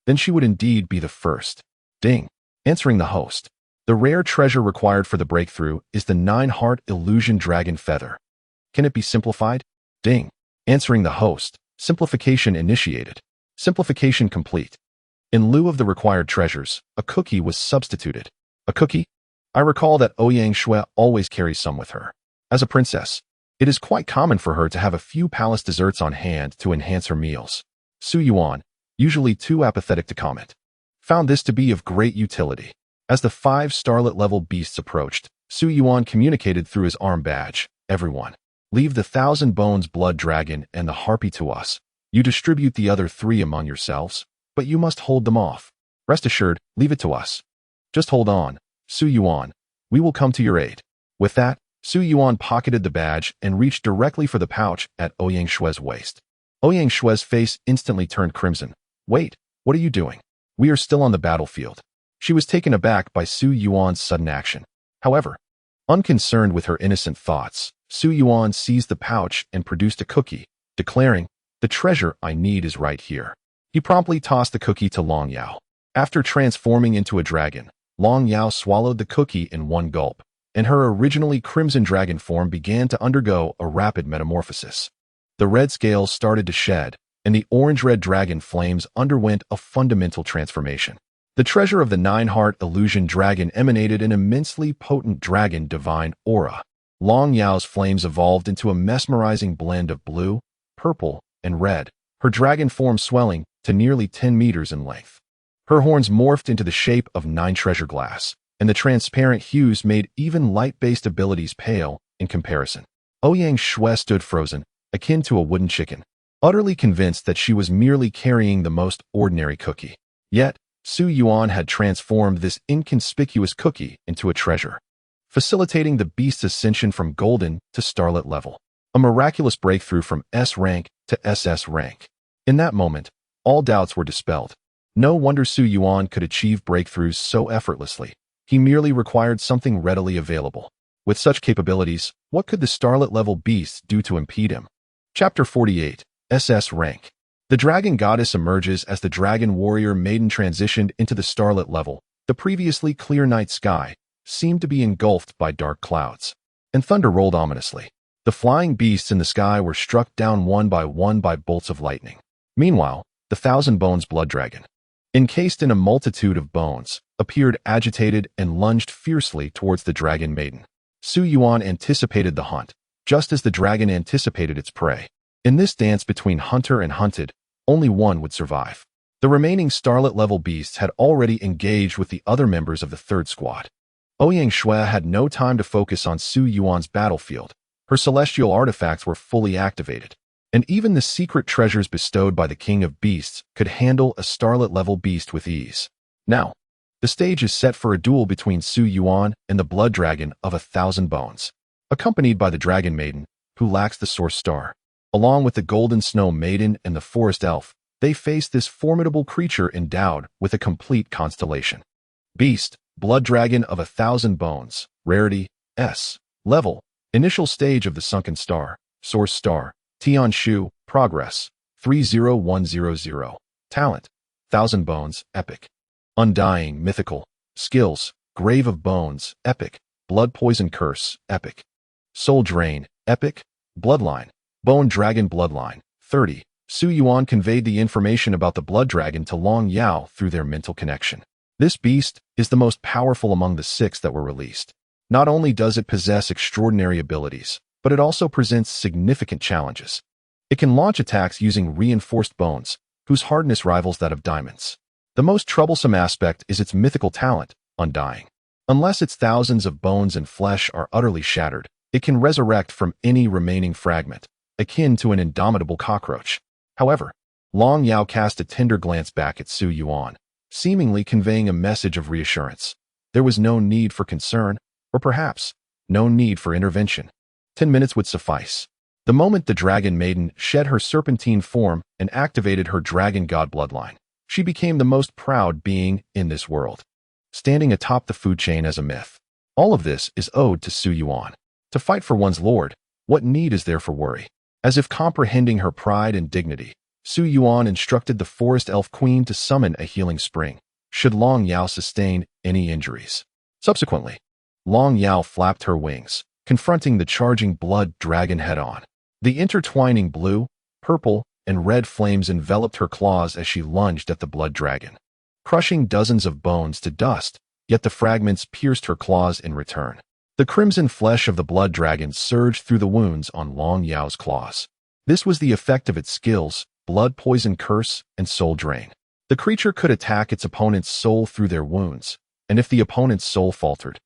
then she would indeed be the first. Ding. Answering the host. The rare treasure required for the breakthrough is the 9-heart illusion dragon feather. Can it be simplified? Ding. Answering the host. Simplification initiated. Simplification complete. In lieu of the required treasures, a cookie was substituted. A cookie? I recall that Ouyang Shui always carries some with her. As a princess, it is quite common for her to have a few palace desserts on hand to enhance her meals. Su Yuan, usually too apathetic to comment, found this to be of great utility. As the 5 starlet-level beasts approached, Su Yuan communicated through his arm badge, everyone, leave the Thousand Bones Blood Dragon and the Harpy to us. You distribute the other 3 among yourselves, but you must hold them off. Rest assured, leave it to us. Just hold on, Su Yuan, we will come to your aid. With that, Su Yuan pocketed the badge and reached directly for the pouch at Ouyang Shui's waist. Ouyang Shui's face instantly turned crimson. Wait, what are you doing? We are still on the battlefield. She was taken aback by Su Yuan's sudden action. However, unconcerned with her innocent thoughts, Su Yuan seized the pouch and produced a cookie, declaring, the treasure I need is right here. He promptly tossed the cookie to Long Yao. After transforming into a dragon, Long Yao swallowed the cookie in one gulp, and her originally crimson dragon form began to undergo a rapid metamorphosis. The red scales started to shed, and the orange-red dragon flames underwent a fundamental transformation. The treasure of the 9-heart illusion dragon emanated an immensely potent dragon divine aura. Long Yao's flames evolved into a mesmerizing blend of blue, purple, and red, her dragon form swelling to nearly 10 meters in length. Her horns morphed into the shape of 9 treasure glass, and the transparent hues made even light-based abilities pale in comparison. Ouyang Shui stood frozen, akin to a wooden chicken, utterly convinced that she was merely carrying the most ordinary cookie. Yet, Su Yuan had transformed this inconspicuous cookie into a treasure, facilitating the beast's ascension from golden to starlet level. A miraculous breakthrough from S rank to SS rank. In that moment, all doubts were dispelled. No wonder Yuan could achieve breakthroughs so effortlessly. He merely required something readily available. With such capabilities, what could the starlet-level beasts do to impede him? Chapter 48, SS Rank. The Dragon Goddess emerges as the Dragon Warrior Maiden transitioned into the starlet level. The previously clear night sky seemed to be engulfed by dark clouds, and thunder rolled ominously. The flying beasts in the sky were struck down one by bolts of lightning. Meanwhile, the Thousand Bones Blood Dragon, encased in a multitude of bones, appeared agitated and lunged fiercely towards the Dragon Maiden. Yuan anticipated the hunt, just as the dragon anticipated its prey. In this dance between hunter and hunted, only one would survive. The remaining starlet-level beasts had already engaged with the other members of the third squad. Ouyang Shui had no time to focus on Yuan's battlefield. Her celestial artifacts were fully activated, and even the secret treasures bestowed by the King of Beasts could handle a starlet-level beast with ease. Now, the stage is set for a duel between Yuan and the Blood Dragon of 1,000 Bones, accompanied by the Dragon Maiden, who lacks the Source Star. Along with the Golden Snow Maiden and the Forest Elf, they face this formidable creature endowed with a complete constellation. Beast, Blood Dragon of 1,000 Bones, Rarity, S. Level, Initial Stage of the Sunken Star, Source Star, Tian Shu, Progress, 30100, Talent, 1,000 Bones, Epic. Undying, Mythical, Skills, Grave of Bones, Epic, Blood Poison Curse, Epic. Soul Drain, Epic, Bloodline, Bone Dragon Bloodline, 30. Yuan conveyed the information about the Blood Dragon to Long Yao through their mental connection. This beast is the most powerful among the 6 that were released. Not only does it possess extraordinary abilities, but it also presents significant challenges. It can launch attacks using reinforced bones, whose hardness rivals that of diamonds. The most troublesome aspect is its mythical talent, Undying. Unless its thousands of bones and flesh are utterly shattered, it can resurrect from any remaining fragment, akin to an indomitable cockroach. However, Long Yao cast a tender glance back at Yuan, seemingly conveying a message of reassurance. There was no need for concern, or perhaps, no need for intervention. 10 minutes would suffice. The moment the Dragon Maiden shed her serpentine form and activated her Dragon God bloodline, she became the most proud being in this world, standing atop the food chain as a myth. All of this is owed to Yuan. To fight for one's lord, what need is there for worry? As if comprehending her pride and dignity, Yuan instructed the Forest Elf Queen to summon a healing spring, should Long Yao sustain any injuries. Subsequently, Long Yao flapped her wings, confronting the charging Blood Dragon head-on. The intertwining blue, purple, and red flames enveloped her claws as she lunged at the Blood Dragon, crushing dozens of bones to dust, yet the fragments pierced her claws in return. The crimson flesh of the Blood Dragon surged through the wounds on Long Yao's claws. This was the effect of its skills, Blood Poison Curse, and Soul Drain. The creature could attack its opponent's soul through their wounds, and if the opponent's soul faltered,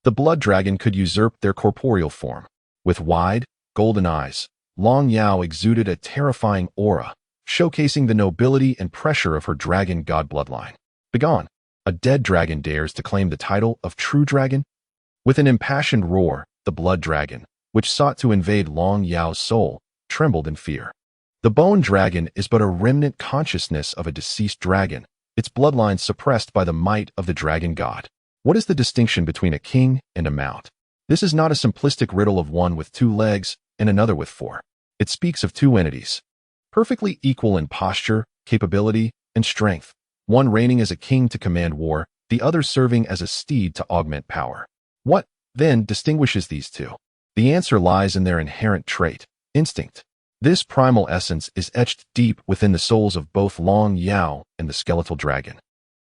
the Blood Dragon could usurp their corporeal form. With wide, golden eyes, Long Yao exuded a terrifying aura, showcasing the nobility and pressure of her Dragon God bloodline. Begone! A dead dragon dares to claim the title of true dragon? With an impassioned roar, the Blood Dragon, which sought to invade Long Yao's soul, trembled in fear. The Bone Dragon is but a remnant consciousness of a deceased dragon, its bloodline suppressed by the might of the Dragon God. What is the distinction between a king and a mount? This is not a simplistic riddle of one with 2 legs and another with 4. It speaks of 2 entities, perfectly equal in posture, capability, and strength, one reigning as a king to command war, the other serving as a steed to augment power. What, then, distinguishes these 2? The answer lies in their inherent trait, instinct. This primal essence is etched deep within the souls of both Long Yao and the skeletal dragon,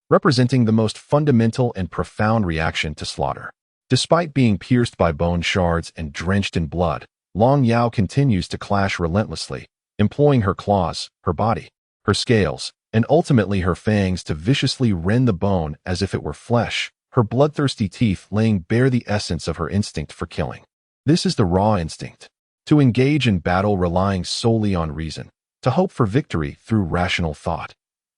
representing the most fundamental and profound reaction to slaughter. Despite being pierced by bone shards and drenched in blood, Long Yao continues to clash relentlessly, employing her claws, her body, her scales, and ultimately her fangs to viciously rend the bone as if it were flesh, her bloodthirsty teeth laying bare the essence of her instinct for killing. This is the raw instinct. To engage in battle relying solely on reason, to hope for victory through rational thought.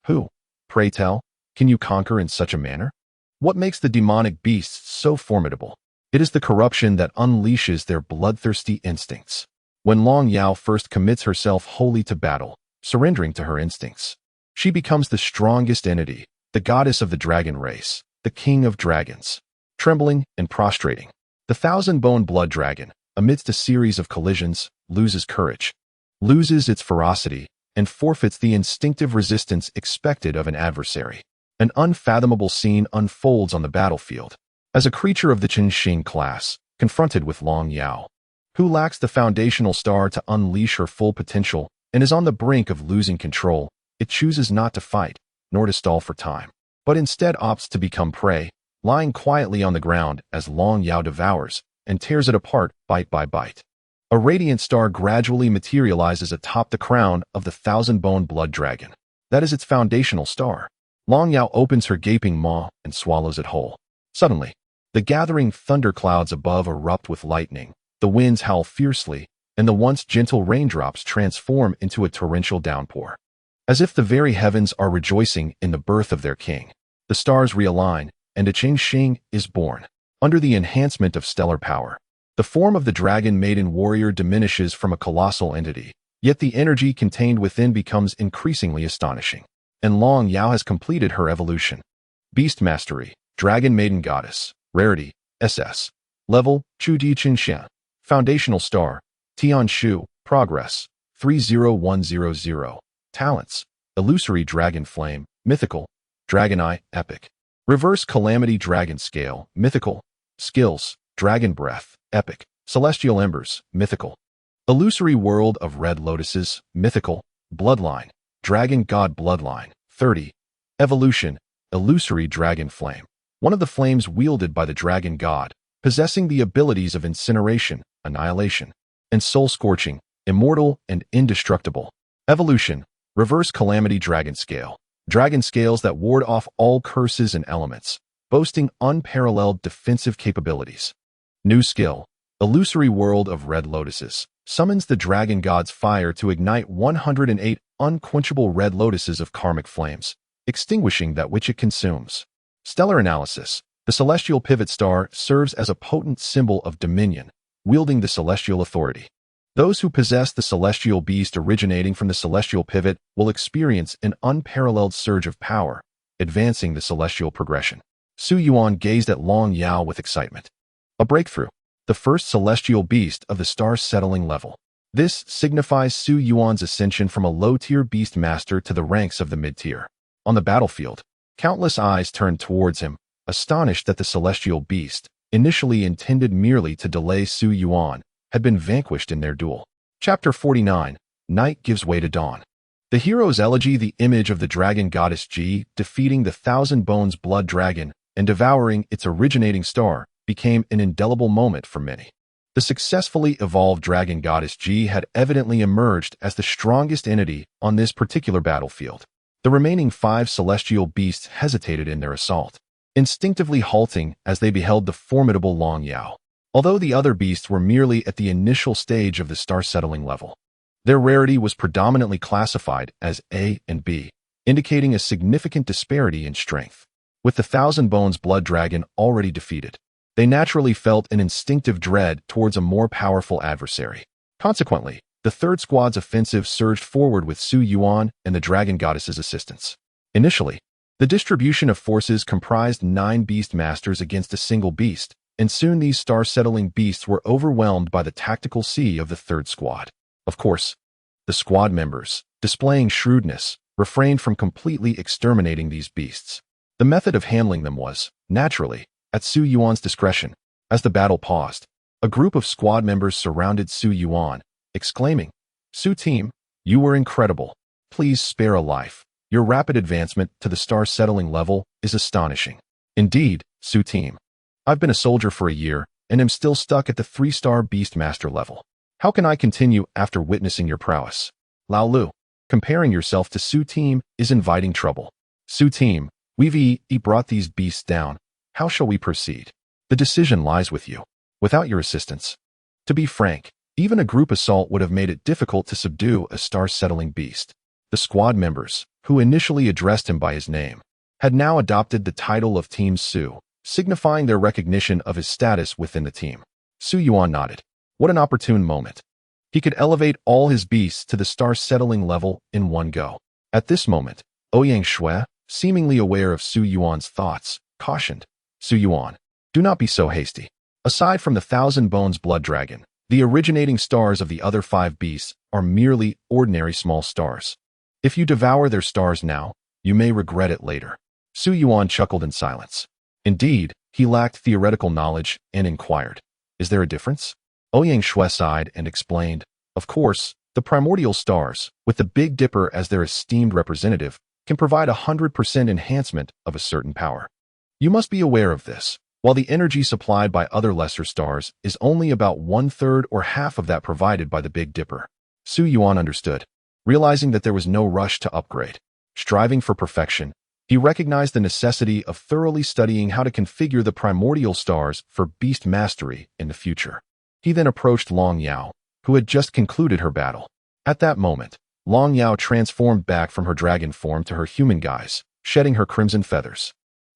Who, pray tell, can you conquer in such a manner? What makes the demonic beasts so formidable? It is the corruption that unleashes their bloodthirsty instincts. When Long Yao first commits herself wholly to battle, surrendering to her instincts, she becomes the strongest entity, the goddess of the dragon race, the king of dragons. Trembling and prostrating, the thousand-bone blood dragon, amidst a series of collisions, loses courage, loses its ferocity, and forfeits the instinctive resistance expected of an adversary. An unfathomable scene unfolds on the battlefield. As a creature of the Qinxing class, confronted with Long Yao, who lacks the foundational star to unleash her full potential and is on the brink of losing control, it chooses not to fight, nor to stall for time, but instead opts to become prey, lying quietly on the ground as Long Yao devours and tears it apart bite by bite. A radiant star gradually materializes atop the crown of the thousand-bone blood dragon. That is its foundational star. Long Yao opens her gaping maw and swallows it whole. Suddenly, the gathering thunderclouds above erupt with lightning, the winds howl fiercely, and the once gentle raindrops transform into a torrential downpour. As if the very heavens are rejoicing in the birth of their king, the stars realign, and a Qinxing is born. Under the enhancement of stellar power, the form of the dragon maiden warrior diminishes from a colossal entity, yet the energy contained within becomes increasingly astonishing. And Long Yao has completed her evolution. Beast Mastery, Dragon Maiden Goddess, Rarity, SS. Level, Chu Di Qinxian. Foundational Star, Tian Shu, Progress, 30100. Talents, Illusory Dragon Flame, Mythical, Dragon Eye, Epic. Reverse Calamity Dragon Scale, Mythical. Skills, Dragon Breath, Epic. Celestial Embers, Mythical. Illusory World of Red Lotuses, Mythical. Bloodline, Dragon God Bloodline, 30. Evolution, Illusory Dragon Flame. One of the flames wielded by the Dragon God, possessing the abilities of incineration, annihilation, and soul-scorching, immortal and indestructible. Evolution, Reverse Calamity Dragon Scale. Dragon scales that ward off all curses and elements, boasting unparalleled defensive capabilities. New skill, Illusory World of Red Lotuses. Summons the Dragon God's fire to ignite 108 unquenchable red lotuses of karmic flames, extinguishing that which it consumes. Stellar Analysis. The celestial pivot star serves as a potent symbol of dominion, wielding the celestial authority. Those who possess the celestial beast originating from the celestial pivot will experience an unparalleled surge of power, advancing the celestial progression. Su Yuan gazed at Long Yao with excitement. A breakthrough. The first celestial beast of the star-settling level. This signifies Su Yuan's ascension from a low-tier beast master to the ranks of the mid-tier. On the battlefield, countless eyes turned towards him, astonished that the celestial beast, initially intended merely to delay Su Yuan, had been vanquished in their duel. Chapter 49. Night Gives Way to Dawn. The hero's elegy, the image of the dragon goddess Ji defeating the Thousand Bones blood dragon and devouring its originating star, became an indelible moment for many. The successfully evolved dragon goddess Ji had evidently emerged as the strongest entity on this particular battlefield. The remaining 5 celestial beasts hesitated in their assault, instinctively halting as they beheld the formidable Long Yao. Although the other beasts were merely at the initial stage of the star-settling level, their rarity was predominantly classified as A and B, indicating a significant disparity in strength. With the Thousand Bones blood dragon already defeated, they naturally felt an instinctive dread towards a more powerful adversary. Consequently, the third squad's offensive surged forward with Su Yuan and the dragon goddess's assistance. Initially, the distribution of forces comprised 9 beast masters against a single beast, and soon these star-settling beasts were overwhelmed by the tactical sea of the third squad. Of course, the squad members, displaying shrewdness, refrained from completely exterminating these beasts. The method of handling them was, naturally, at Su Yuan's discretion. As the battle paused, a group of squad members surrounded Su Yuan, exclaiming, "Su team, you were incredible. Please spare a life. Your rapid advancement to the star-settling level is astonishing." "Indeed, Su team. I've been a soldier for a year and am still stuck at the 3-star Beastmaster level. How can I continue after witnessing your prowess?" Lao Lu. Comparing yourself to Su team is inviting trouble. Su team, we've brought these beasts down. How shall we proceed? The decision lies with you. Without your assistance. To be frank, even a group assault would have made it difficult to subdue a star-settling beast. The squad members, who initially addressed him by his name, had now adopted the title of Team Su, signifying their recognition of his status within the team. Su Yuan nodded. What an opportune moment. He could elevate all his beasts to the star-settling level in one go. At this moment, Ouyang Shui, seemingly aware of Su Yuan's thoughts, cautioned, "Su Yuan, do not be so hasty. Aside from the Thousand Bones Blood Dragon, the originating stars of the other 5 beasts are merely ordinary small stars. If you devour their stars now, you may regret it later." Su Yuan chuckled in silence. Indeed, he lacked theoretical knowledge and inquired, "Is there a difference?" Ouyang Shui sighed and explained, "Of course, the primordial stars, with the Big Dipper as their esteemed representative, can provide 100% enhancement of a certain power. You must be aware of this. While the energy supplied by other lesser stars is only about 1/3 or half of that provided by the Big Dipper." Su Yuan understood, realizing that there was no rush to upgrade. Striving for perfection, he recognized the necessity of thoroughly studying how to configure the primordial stars for beast mastery in the future. He then approached Long Yao, who had just concluded her battle. At that moment, Long Yao transformed back from her dragon form to her human guise, shedding her crimson feathers.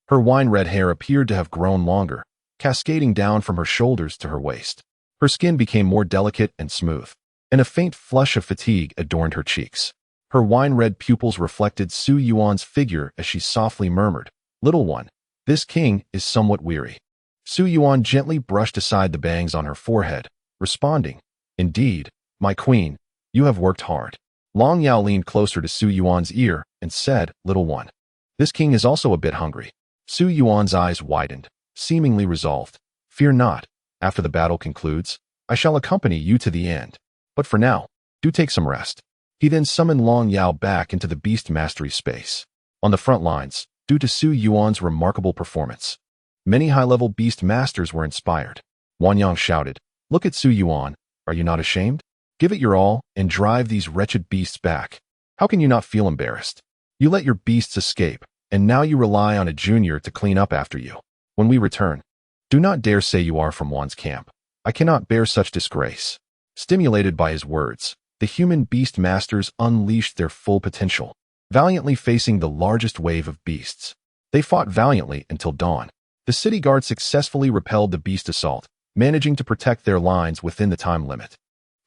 Her wine-red hair appeared to have grown longer, cascading down from her shoulders to her waist. Her skin became more delicate and smooth, and a faint flush of fatigue adorned her cheeks. Her wine-red pupils reflected Su Yuan's figure as she softly murmured, "Little one, this king is somewhat weary." Su Yuan gently brushed aside the bangs on her forehead, responding, "Indeed, my queen, you have worked hard." Long Yao leaned closer to Su Yuan's ear and said, "Little one, this king is also a bit hungry." Su Yuan's eyes widened, seemingly resolved. "Fear not. After the battle concludes, I shall accompany you to the end. But for now, do take some rest." He then summoned Long Yao back into the beast mastery space. On the front lines, due to Su Yuan's remarkable performance, many high-level beast masters were inspired. Wan Yang shouted, "Look at Su Yuan. Are you not ashamed? Give it your all and drive these wretched beasts back. How can you not feel embarrassed? You let your beasts escape, and now you rely on a junior to clean up after you. When we return, do not dare say you are from Wan's camp. I cannot bear such disgrace." Stimulated by his words, the human beast masters unleashed their full potential, valiantly facing the largest wave of beasts. They fought valiantly until dawn. The city guard successfully repelled the beast assault, managing to protect their lines within the time limit.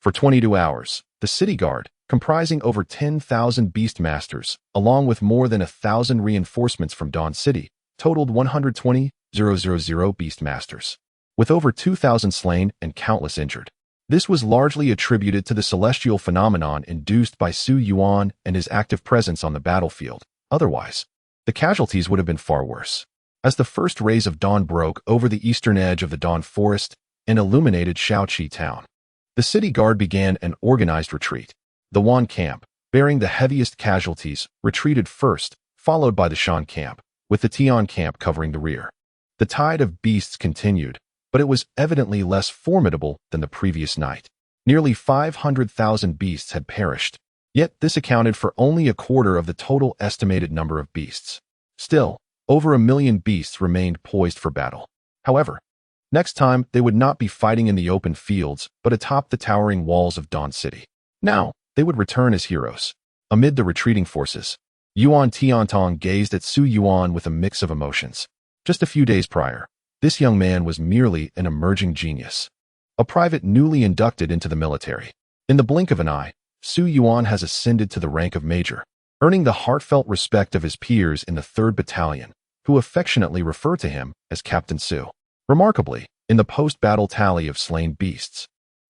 For 22 hours, the city guard, comprising over 10,000 beast masters, along with more than 1,000 reinforcements from Dawn City, totaled 120,000 beast masters, with over 2,000 slain and countless injured. This was largely attributed to the celestial phenomenon induced by Su Yuan and his active presence on the battlefield. Otherwise, the casualties would have been far worse. As the first rays of dawn broke over the eastern edge of the Dawn Forest and illuminated Shaoqi town, the city guard began an organized retreat. The Wan camp, bearing the heaviest casualties, retreated first, followed by the Shan camp, with the Tian camp covering the rear. The tide of beasts continued, but it was evidently less formidable than the previous night. Nearly 500,000 beasts had perished, yet this accounted for only a quarter of the total estimated number of beasts. Still, over 1 million beasts remained poised for battle. However, next time they would not be fighting in the open fields, but atop the towering walls of Dawn City. Now, they would return as heroes. Amid the retreating forces, Yuan Tiantong gazed at Su Yuan with a mix of emotions. Just a few days prior, this young man was merely an emerging genius, a private newly inducted into the military. In the blink of an eye, Su Yuan has ascended to the rank of major, earning the heartfelt respect of his peers in the 3rd Battalion, who affectionately refer to him as Captain Su. Remarkably, in the post-battle tally of slain beasts,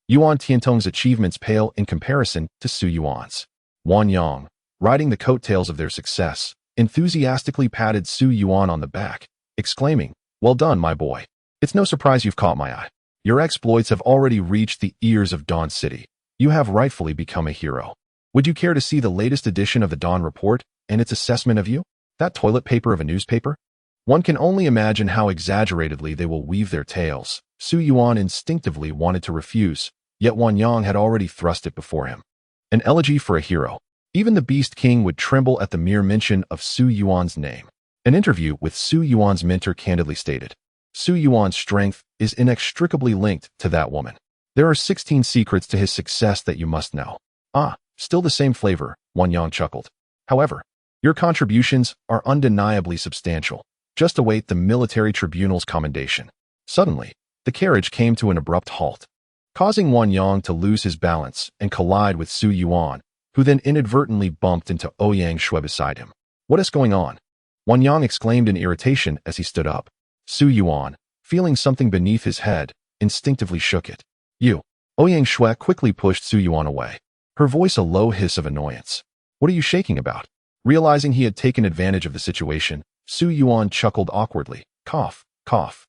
Yuan Tiantong's achievements pale in comparison to Su Yuan's. Wan Yang, riding the coattails of their success, enthusiastically patted Su Yuan on the back, exclaiming, "Well done, my boy. It's no surprise you've caught my eye. Your exploits have already reached the ears of Dawn City. You have rightfully become a hero. Would you care to see the latest edition of the Dawn Report and its assessment of you? That toilet paper of a newspaper? One can only imagine how exaggeratedly they will weave their tales." Su Yuan instinctively wanted to refuse, yet Wan Yang had already thrust it before him. An elegy for a hero. Even the Beast King would tremble at the mere mention of Su Yuan's name. An interview with Su Yuan's mentor candidly stated, "Su Yuan's strength is inextricably linked to that woman. There are 16 secrets to his success that you must know." "Ah, still the same flavor," Wan Yang chuckled. "However, your contributions are undeniably substantial. Just await the military tribunal's commendation." Suddenly, the carriage came to an abrupt halt. causing Wang Yang to lose his balance and collide with Su Yuan, who then inadvertently bumped into Ouyang Shui beside him. What is going on? Wang Yang exclaimed in irritation as he stood up. Su Yuan, feeling something beneath his head, instinctively shook it. You. Ouyang Shui quickly pushed Su Yuan away, her voice a low hiss of annoyance. What are you shaking about? Realizing he had taken advantage of the situation, Su Yuan chuckled awkwardly. Cough, cough.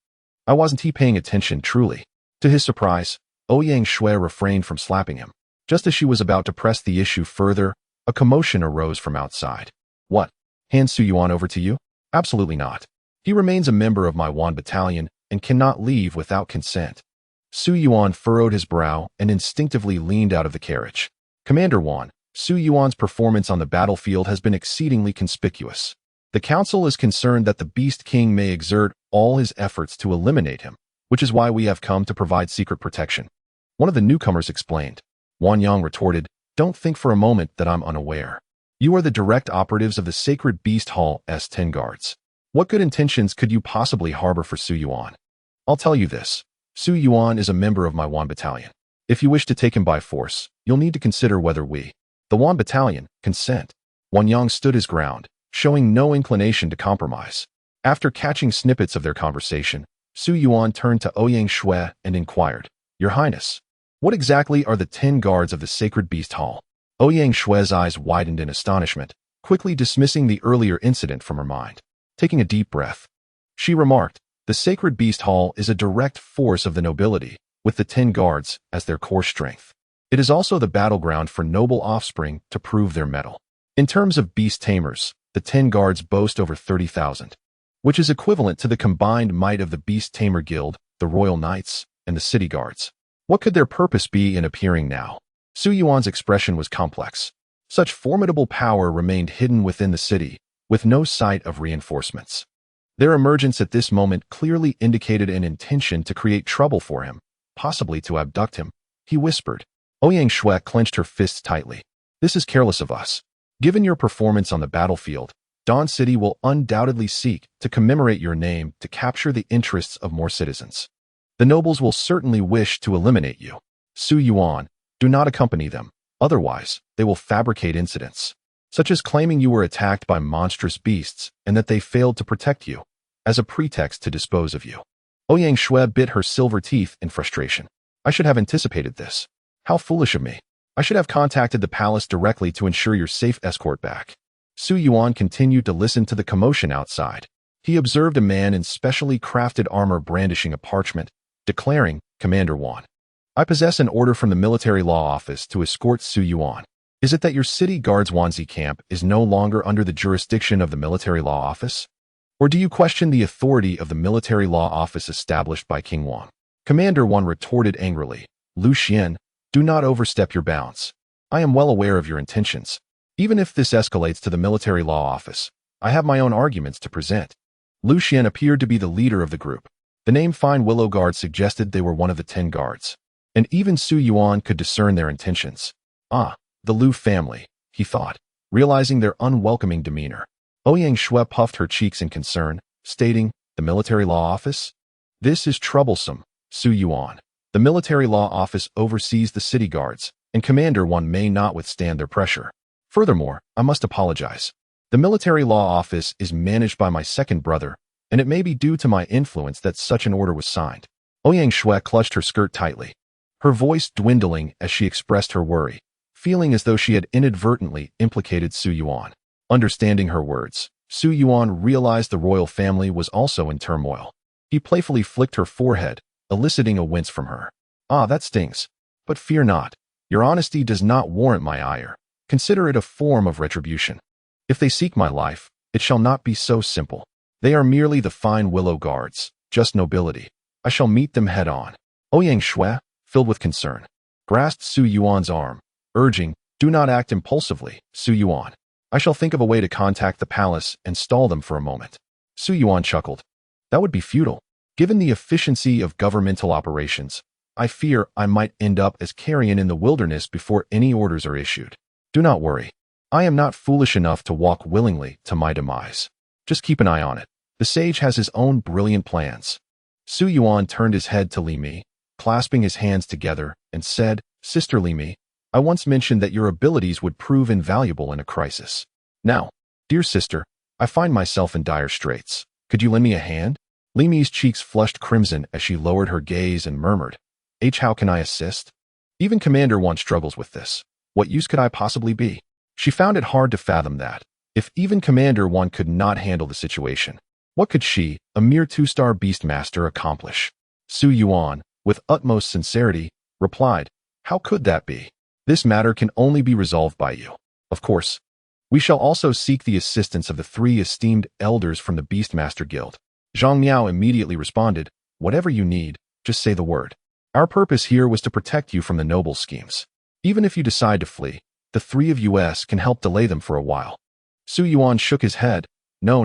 I wasn't paying attention truly. To his surprise, Ouyang Shui refrained from slapping him. Just as she was about to press the issue further, a commotion arose from outside. What? Hand Su Yuan over to you? Absolutely not. He remains a member of my Yuan battalion and cannot leave without consent. Su Yuan furrowed his brow and instinctively leaned out of the carriage. Commander Yuan, Su Yuan's performance on the battlefield has been exceedingly conspicuous. The council is concerned that the Beast King may exert all his efforts to eliminate him, which is why we have come to provide secret protection. One of the newcomers explained. Wang Yang retorted, Don't think for a moment that I'm unaware. You are the direct operatives of the Sacred Beast Hall's 10 guards. What good intentions could you possibly harbor for Su Yuan? I'll tell you this. Su Yuan is a member of my Yuan battalion. If you wish to take him by force, you'll need to consider whether we, the Yuan battalion, consent. Wang Yang stood his ground, showing no inclination to compromise. After catching snippets of their conversation, Su Yuan turned to Ouyang Shui and inquired, Your Highness, what exactly are the 10 guards of the Sacred Beast Hall? Ouyang Shui's eyes widened in astonishment, quickly dismissing the earlier incident from her mind. Taking a deep breath, she remarked, The Sacred Beast Hall is a direct force of the nobility, with the 10 guards as their core strength. It is also the battleground for noble offspring to prove their mettle. In terms of beast tamers, the 10 guards boast over 30,000, which is equivalent to the combined might of the Beast Tamer Guild, the Royal Knights, and the City Guards. What could their purpose be in appearing now? Su Yuan's expression was complex. Such formidable power remained hidden within the city, with no sight of reinforcements. Their emergence at this moment clearly indicated an intention to create trouble for him, possibly to abduct him. He whispered. Ouyang Shui clenched her fists tightly. This is careless of us. Given your performance on the battlefield, Dawn City will undoubtedly seek to commemorate your name to capture the interests of more citizens. The nobles will certainly wish to eliminate you. Su Yuan, do not accompany them. Otherwise, they will fabricate incidents, such as claiming you were attacked by monstrous beasts and that they failed to protect you, as a pretext to dispose of you. Ouyang Shui bit her silver teeth in frustration. I should have anticipated this. How foolish of me. I should have contacted the palace directly to ensure your safe escort back. Su Yuan continued to listen to the commotion outside. He observed a man in specially crafted armor brandishing a parchment, declaring, Commander Yuan, I possess an order from the military law office to escort Su Yuan. Is it that your city guard's Wanzi camp is no longer under the jurisdiction of the military law office? Or do you question the authority of the military law office established by King Wang? Commander Yuan retorted angrily, Lu Xian, do not overstep your bounds. I am well aware of your intentions. Even if this escalates to the military law office, I have my own arguments to present. Lu Xian appeared to be the leader of the group. The name Fine Willow Guard suggested they were one of the 10 guards, and even Su Yuan could discern their intentions. Ah, the Lu family, he thought, realizing their unwelcoming demeanor. Ouyang Shui puffed her cheeks in concern, stating, the military law office? This is troublesome, Su Yuan. The military law office oversees the city guards, and Commander Yuan may not withstand their pressure. Furthermore, I must apologize. The military law office is managed by my second brother, and it may be due to my influence that such an order was signed. Ouyang Shui clutched her skirt tightly, her voice dwindling as she expressed her worry, feeling as though she had inadvertently implicated Su Yuan. Understanding her words, Su Yuan realized the royal family was also in turmoil. He playfully flicked her forehead, eliciting a wince from her. Ah, that stings. But fear not. Your honesty does not warrant my ire. Consider it a form of retribution. If they seek my life, it shall not be so simple. They are merely the Fine Willow Guards, just nobility. I shall meet them head on. Ouyang Shui, filled with concern, grasped Su Yuan's arm, urging, do not act impulsively, Su Yuan. I shall think of a way to contact the palace and stall them for a moment. Su Yuan chuckled. That would be futile. Given the efficiency of governmental operations, I fear I might end up as carrion in the wilderness before any orders are issued. Do not worry. I am not foolish enough to walk willingly to my demise. Just keep an eye on it. The sage has his own brilliant plans. Su Yuan turned his head to Li Mi, clasping his hands together, and said, "Sister Li Mi, I once mentioned that your abilities would prove invaluable in a crisis. Now, dear sister, I find myself in dire straits. Could you lend me a hand?" Li Mi's cheeks flushed crimson as she lowered her gaze and murmured, "How can I assist? Even Commander Yuan struggles with this. What use could I possibly be?" She found it hard to fathom that, if even Commander Yuan could not handle the situation, what could she, a mere 2-star Beastmaster, accomplish? Su Yuan, with utmost sincerity, replied, "How could that be? This matter can only be resolved by you. Of course, we shall also seek the assistance of the 3 esteemed elders from the Beastmaster Guild." Long Yao immediately responded, "Whatever you need, just say the word. Our purpose here was to protect you from the noble schemes. Even if you decide to flee, the 3 of us can help delay them for a while." Su Yuan shook his head. No.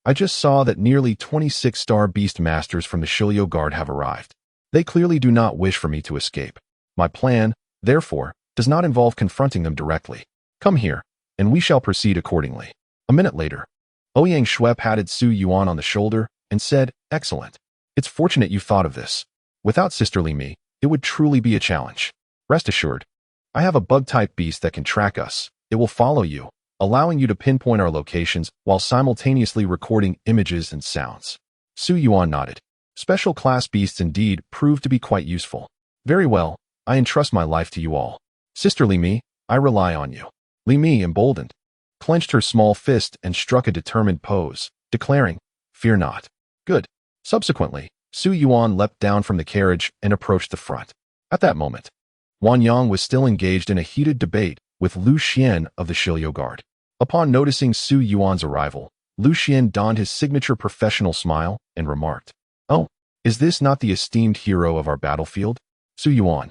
I just saw that nearly 26-star Beastmasters from the Shilio Guard have arrived. They clearly do not wish for me to escape. My plan, therefore, does not involve confronting them directly. Come here, and we shall proceed accordingly. A minute later, Ouyang Shui patted Su Yuan on the shoulder and said, "Excellent. It's fortunate you thought of this. Without Sister Li Mi, it would truly be a challenge. Rest assured, I have a bug-type beast that can track us. It will follow you, allowing you to pinpoint our locations while simultaneously recording images and sounds." Su Yuan nodded. Special class beasts indeed proved to be quite useful. "Very well, I entrust my life to you all. Sister Li Mi, I rely on you." Li Mi, emboldened, clenched her small fist and struck a determined pose, declaring, "Fear not." "Good." Subsequently, Su Yuan leapt down from the carriage and approached the front. At that moment, Wang Yang was still engaged in a heated debate with Lu Xian of the Shilio Guard. Upon noticing Su Yuan's arrival, Lu Xian donned his signature professional smile and remarked, "Oh, is this not the esteemed hero of our battlefield? Su Yuan,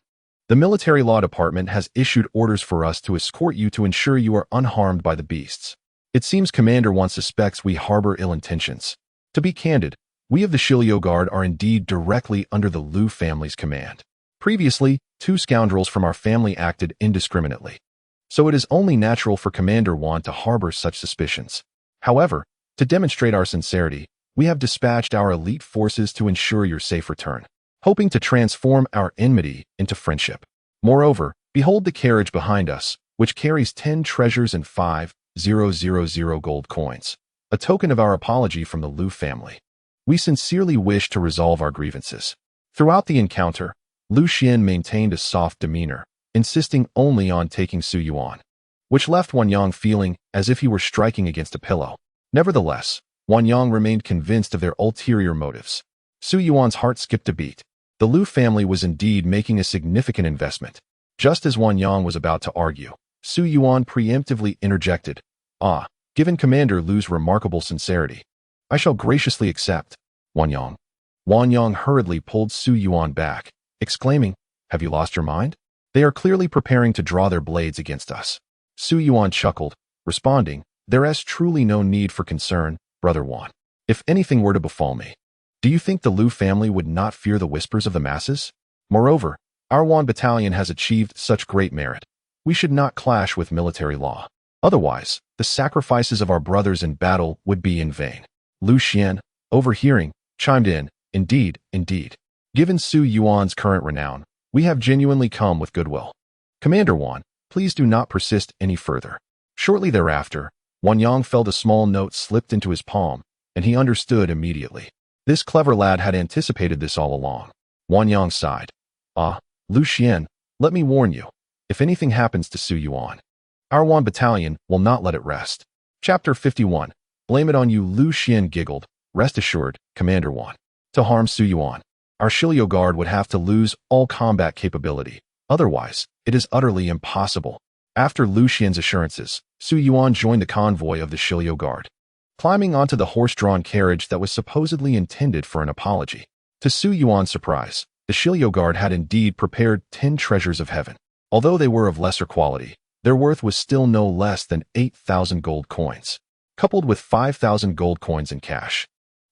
the military law department has issued orders for us to escort you to ensure you are unharmed by the beasts. It seems Commander Yuan suspects we harbor ill intentions. To be candid, we of the Shilio Guard are indeed directly under the Lu family's command. Previously, 2 scoundrels from our family acted indiscriminately, so it is only natural for Commander Yuan to harbor such suspicions. However, to demonstrate our sincerity, we have dispatched our elite forces to ensure your safe return, hoping to transform our enmity into friendship. Moreover, behold the carriage behind us, which carries 10 treasures and 5,000 gold coins, a token of our apology from the Lu family. We sincerely wish to resolve our grievances." Throughout the encounter, Lu Xian maintained a soft demeanor, insisting only on taking Su Yuan, which left Wang Yang feeling as if he were striking against a pillow. Nevertheless, Wang Yang remained convinced of their ulterior motives. Su Yuan's heart skipped a beat. The Lu family was indeed making a significant investment. Just as Wang Yang was about to argue, Su Yuan preemptively interjected, "Given Commander Lu's remarkable sincerity, I shall graciously accept, Wang Yang." Wang Yang hurriedly pulled Su Yuan back, exclaiming, "Have you lost your mind? They are clearly preparing to draw their blades against us." Su Yuan chuckled, responding, "There is truly no need for concern, Brother Yuan. If anything were to befall me, do you think the Lu family would not fear the whispers of the masses? Moreover, our Yuan battalion has achieved such great merit. We should not clash with military law. Otherwise, the sacrifices of our brothers in battle would be in vain." Lu Xian, overhearing, chimed in, Indeed. Given Su Yuan's current renown, we have genuinely come with goodwill. Commander Yuan, please do not persist any further." Shortly thereafter, Wang Yang felt a small note slipped into his palm, and he understood immediately. This clever lad had anticipated this all along. Wang Yang sighed. Lu Xian, let me warn you, if anything happens to Su Yuan, our Yuan battalion will not let it rest." Chapter 51. Blame it on you. Lu Xian giggled. "Rest assured, Commander Yuan. To harm Su Yuan, our Shilio Guard would have to lose all combat capability. Otherwise, it is utterly impossible." After Lu Xian's assurances, Su Yuan joined the convoy of the Shilio Guard, climbing onto the horse-drawn carriage that was supposedly intended for an apology. To Su Yuan's surprise, the Shilio Guard had indeed prepared 10 treasures of heaven. Although they were of lesser quality, their worth was still no less than 8,000 gold coins, coupled with 5,000 gold coins in cash.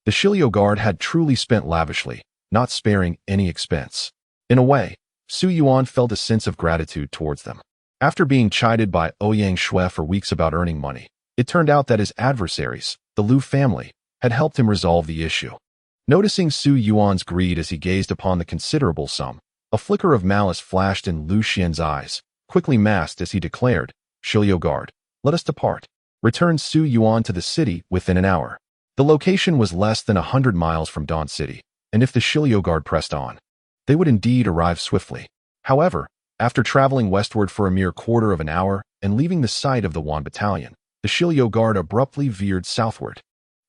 The Shilio Guard had truly spent lavishly, not sparing any expense. In a way, Su Yuan felt a sense of gratitude towards them. After being chided by Ouyang Shui for weeks about earning money, it turned out that his adversaries, the Lu family, had helped him resolve the issue. Noticing Su Yuan's greed as he gazed upon the considerable sum, a flicker of malice flashed in Lu Xian's eyes, quickly masked as he declared, "Shiliu Guard, let us depart." Returned Su Yuan to the city within an hour. The location was less than 100 miles from Dawn City, and if the Shiliu Guard pressed on, they would indeed arrive swiftly. However, after traveling westward for a mere quarter of an hour and leaving the site of the Yuan battalion, the Shiliu Guard abruptly veered southward.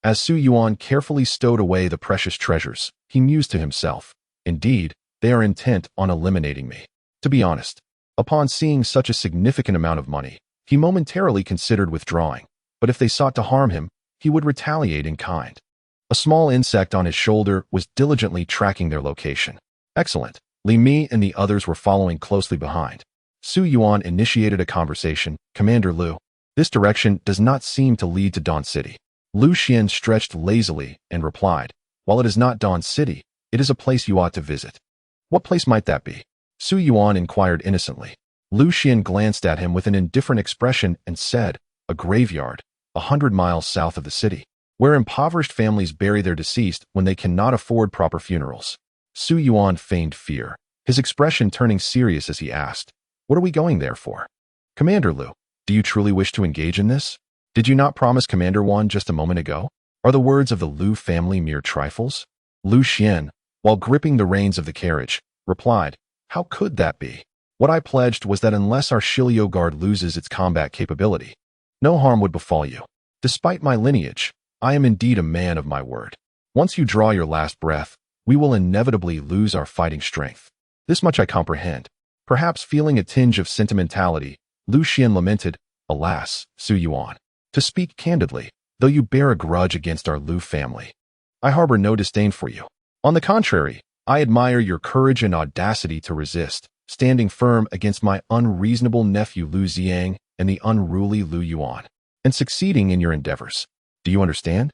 As Su Yuan carefully stowed away the precious treasures, he mused to himself, "Indeed, they are intent on eliminating me." To be honest, upon seeing such a significant amount of money, he momentarily considered withdrawing, but if they sought to harm him, he would retaliate in kind. A small insect on his shoulder was diligently tracking their location. Excellent. Li Mi and the others were following closely behind. Su Yuan initiated a conversation. "Commander Lu, this direction does not seem to lead to Dawn City." Lu Xian stretched lazily and replied, "While it is not Dawn City, it is a place you ought to visit." "What place might that be?" Su Yuan inquired innocently. Lu Xian glanced at him with an indifferent expression and said, "A graveyard, 100 miles south of the city, where impoverished families bury their deceased when they cannot afford proper funerals." Su Yuan feigned fear, his expression turning serious as he asked, "What are we going there for?" "Commander Lu, do you truly wish to engage in this? Did you not promise Commander Yuan just a moment ago? Are the words of the Lu family mere trifles?" Lu Xian, while gripping the reins of the carriage, replied, "How could that be? What I pledged was that unless our Shiliu Guard loses its combat capability, no harm would befall you. Despite my lineage, I am indeed a man of my word. Once you draw your last breath, we will inevitably lose our fighting strength. This much I comprehend." Perhaps feeling a tinge of sentimentality, Lu Xian lamented, "Alas, Su Yuan, to speak candidly, though you bear a grudge against our Lu family, I harbor no disdain for you. On the contrary, I admire your courage and audacity to resist, standing firm against my unreasonable nephew Lu Xiang and the unruly Lu Yuan, and succeeding in your endeavors. Do you understand?"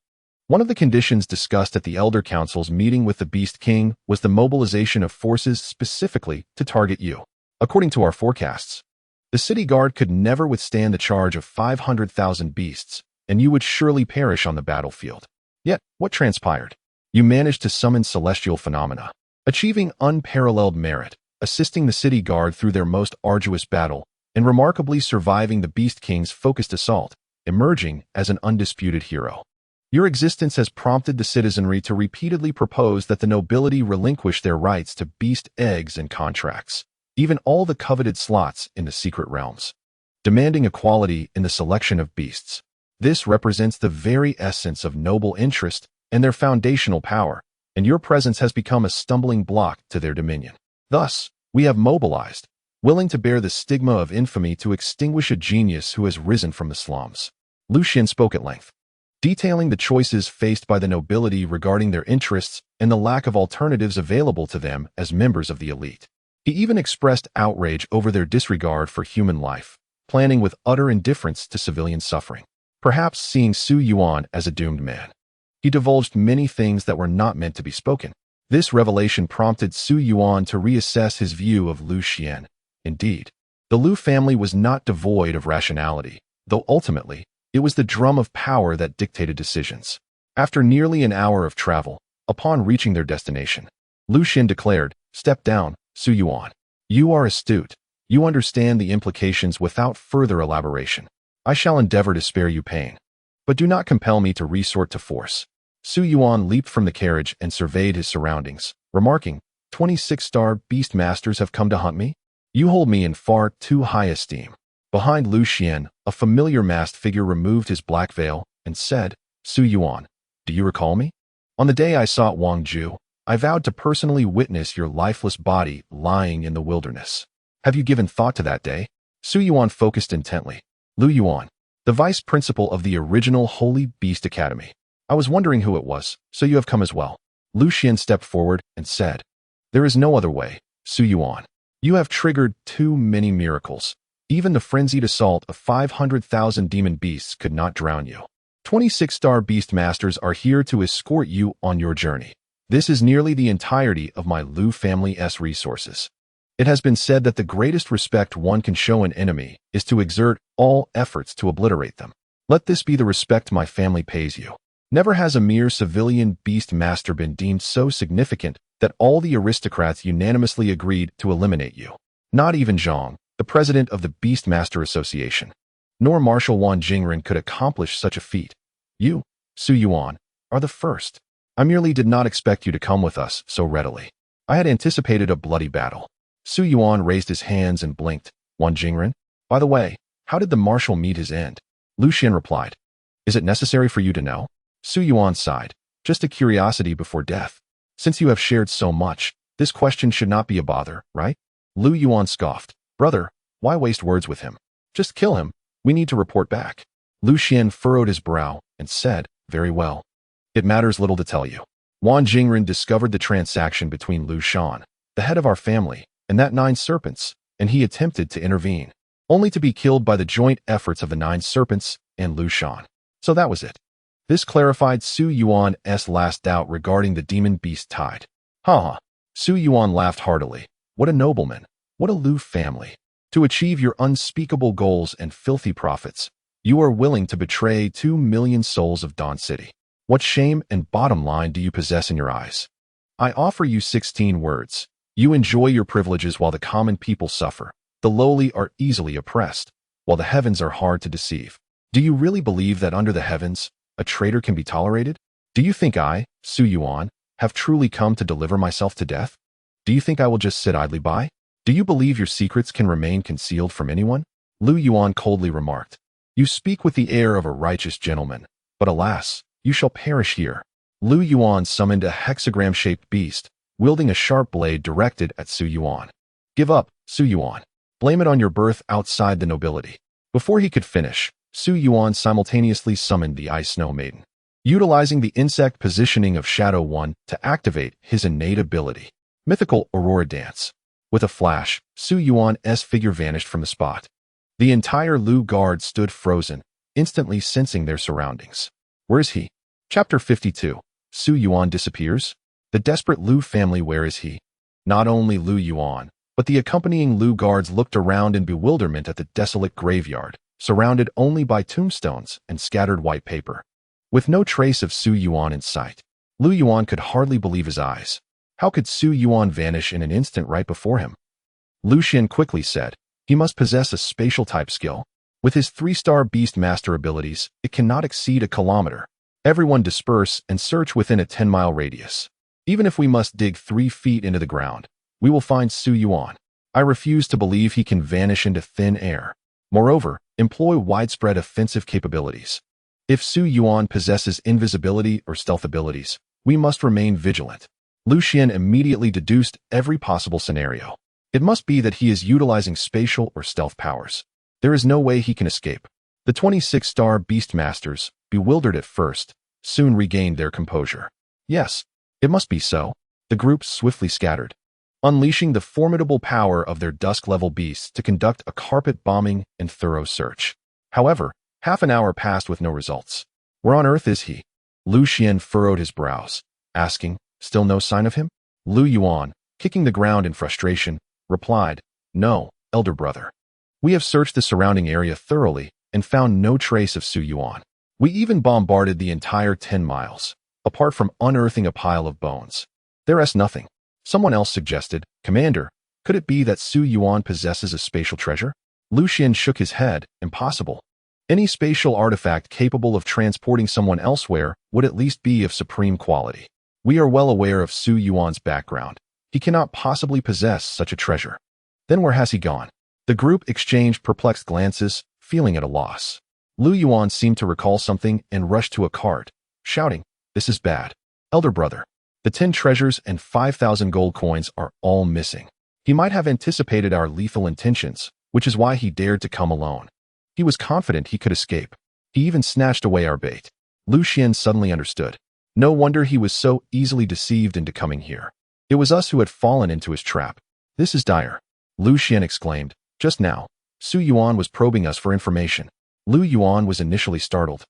One of the conditions discussed at the Elder Council's meeting with the Beast King was the mobilization of forces specifically to target you. According to our forecasts, the city guard could never withstand the charge of 500,000 beasts, and you would surely perish on the battlefield. Yet, what transpired? You managed to summon celestial phenomena, achieving unparalleled merit, assisting the city guard through their most arduous battle, and remarkably surviving the Beast King's focused assault, emerging as an undisputed hero. Your existence has prompted the citizenry to repeatedly propose that the nobility relinquish their rights to beast eggs and contracts, even all the coveted slots in the secret realms, demanding equality in the selection of beasts. This represents the very essence of noble interest and their foundational power, and your presence has become a stumbling block to their dominion. Thus, we have mobilized, willing to bear the stigma of infamy to extinguish a genius who has risen from the slums. Lu Xian spoke at length, detailing the choices faced by the nobility regarding their interests and the lack of alternatives available to them as members of the elite. He even expressed outrage over their disregard for human life, planning with utter indifference to civilian suffering. Perhaps seeing Su Yuan as a doomed man, he divulged many things that were not meant to be spoken. This revelation prompted Su Yuan to reassess his view of Lu Xian. Indeed, the Lu family was not devoid of rationality, though ultimately, it was the drum of power that dictated decisions. After nearly an hour of travel, upon reaching their destination, Lu Xian declared, "Step down, Su Yuan. You are astute. You understand the implications without further elaboration. I shall endeavor to spare you pain, but do not compel me to resort to force." Su Yuan leaped from the carriage and surveyed his surroundings, remarking, 26-star beast masters have come to hunt me? You hold me in far too high esteem." Behind Lu Xian, a familiar masked figure removed his black veil and said, "Su Yuan, do you recall me? On the day I sought Wangju, I vowed to personally witness your lifeless body lying in the wilderness. Have you given thought to that day?" Su Yuan focused intently. "Lu Yuan, the vice principal of the original Holy Beast Academy. I was wondering who it was, so you have come as well." Lu Xian stepped forward and said, "There is no other way, Su Yuan. You have triggered too many miracles. Even the frenzied assault of 500,000 demon beasts could not drown you. 26-star beast masters are here to escort you on your journey. This is nearly the entirety of my Lu family's resources. It has been said that the greatest respect one can show an enemy is to exert all efforts to obliterate them. Let this be the respect my family pays you." Never has a mere civilian beast master been deemed so significant that all the aristocrats unanimously agreed to eliminate you. Not even Zhang, the president of the Beastmaster Association, nor Marshal Wan Jingren could accomplish such a feat. You, Su Yuan, are the first. I merely did not expect you to come with us so readily. I had anticipated a bloody battle. Su Yuan raised his hands and blinked. Wan Jingren? By the way, how did the marshal meet his end? Lu Xian replied. Is it necessary for you to know? Su Yuan sighed. Just a curiosity before death. Since you have shared so much, this question should not be a bother, right? Lu Yuan scoffed. Brother, why waste words with him? Just kill him. We need to report back. Lu Xian furrowed his brow and said, very well. It matters little to tell you. Wan Jingren discovered the transaction between Lu Shan, the head of our family, and that 9 serpents, and he attempted to intervene, only to be killed by the joint efforts of the 9 serpents and Lu Shan. So that was it. This clarified Su Yuan's last doubt regarding the demon beast tide. Ha! Su Yuan laughed heartily. What a nobleman. What a Lu family. To achieve your unspeakable goals and filthy profits, you are willing to betray 2 million souls of Dawn City. What shame and bottom line do you possess in your eyes? I offer you 16 words. You enjoy your privileges while the common people suffer. The lowly are easily oppressed, while the heavens are hard to deceive. Do you really believe that under the heavens, a traitor can be tolerated? Do you think I, Su Yuan, have truly come to deliver myself to death? Do you think I will just sit idly by? Do you believe your secrets can remain concealed from anyone? Lu Yuan coldly remarked. You speak with the air of a righteous gentleman, but alas, you shall perish here. Lu Yuan summoned a hexagram-shaped beast, wielding a sharp blade directed at Su Yuan. Give up, Su Yuan. Blame it on your birth outside the nobility. Before he could finish, Su Yuan simultaneously summoned the Ice Snow Maiden, utilizing the insect positioning of Shadow 1 to activate his innate ability, Mythical Aurora Dance. With a flash, Su Yuan's figure vanished from the spot. The entire Lu guard stood frozen, instantly sensing their surroundings. Where is he? Chapter 52. Su Yuan disappears? The desperate Lu family, where is he? Not only Lu Yuan, but the accompanying Lu guards looked around in bewilderment at the desolate graveyard, surrounded only by tombstones and scattered white paper. With no trace of Su Yuan in sight, Lu Yuan could hardly believe his eyes. How could Su Yuan vanish in an instant right before him? Lu Xian quickly said, he must possess a spatial type skill. With his 3-star beast master abilities, it cannot exceed a kilometer. Everyone disperse and search within a 10-mile radius. Even if we must dig 3 feet into the ground, we will find Su Yuan. I refuse to believe he can vanish into thin air. Moreover, employ widespread offensive capabilities. If Su Yuan possesses invisibility or stealth abilities, we must remain vigilant. Lu Xian immediately deduced every possible scenario. It must be that he is utilizing spatial or stealth powers. There is no way he can escape. The 26-star Beastmasters, bewildered at first, soon regained their composure. Yes, it must be so. The group swiftly scattered, unleashing the formidable power of their dusk-level beasts to conduct a carpet bombing and thorough search. However, half an hour passed with no results. Where on earth is he? Lu Xian furrowed his brows, asking, still no sign of him? Lu Yuan, kicking the ground in frustration, replied, no, elder brother. We have searched the surrounding area thoroughly and found no trace of Su Yuan. We even bombarded the entire 10 miles, apart from unearthing a pile of bones. There's nothing. Someone else suggested, Commander, could it be that Su Yuan possesses a spatial treasure? Lu Xian shook his head, impossible. Any spatial artifact capable of transporting someone elsewhere would at least be of supreme quality. We are well aware of Su Yuan's background. He cannot possibly possess such a treasure. Then where has he gone? The group exchanged perplexed glances, feeling at a loss. Lu Yuan seemed to recall something and rushed to a cart, shouting, this is bad. Elder brother, the 10 treasures and 5,000 gold coins are all missing. He might have anticipated our lethal intentions, which is why he dared to come alone. He was confident he could escape. He even snatched away our bait. Lu Xian suddenly understood. No wonder he was so easily deceived into coming here. It was us who had fallen into his trap. This is dire. Lu Xian exclaimed. Just now, Su Yuan was probing us for information. Lu Yuan was initially startled,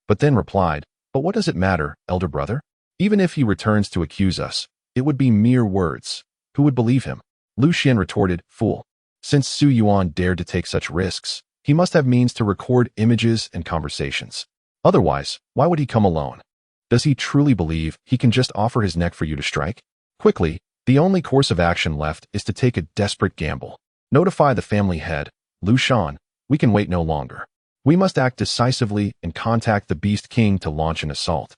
but then replied, but what does it matter, elder brother? Even if he returns to accuse us, it would be mere words. Who would believe him? Lu Xian retorted, fool. Since Su Yuan dared to take such risks, he must have means to record images and conversations. Otherwise, why would he come alone? Does he truly believe he can just offer his neck for you to strike? Quickly, the only course of action left is to take a desperate gamble. Notify the family head, Lu Shan. We can wait no longer. We must act decisively and contact the Beast King to launch an assault.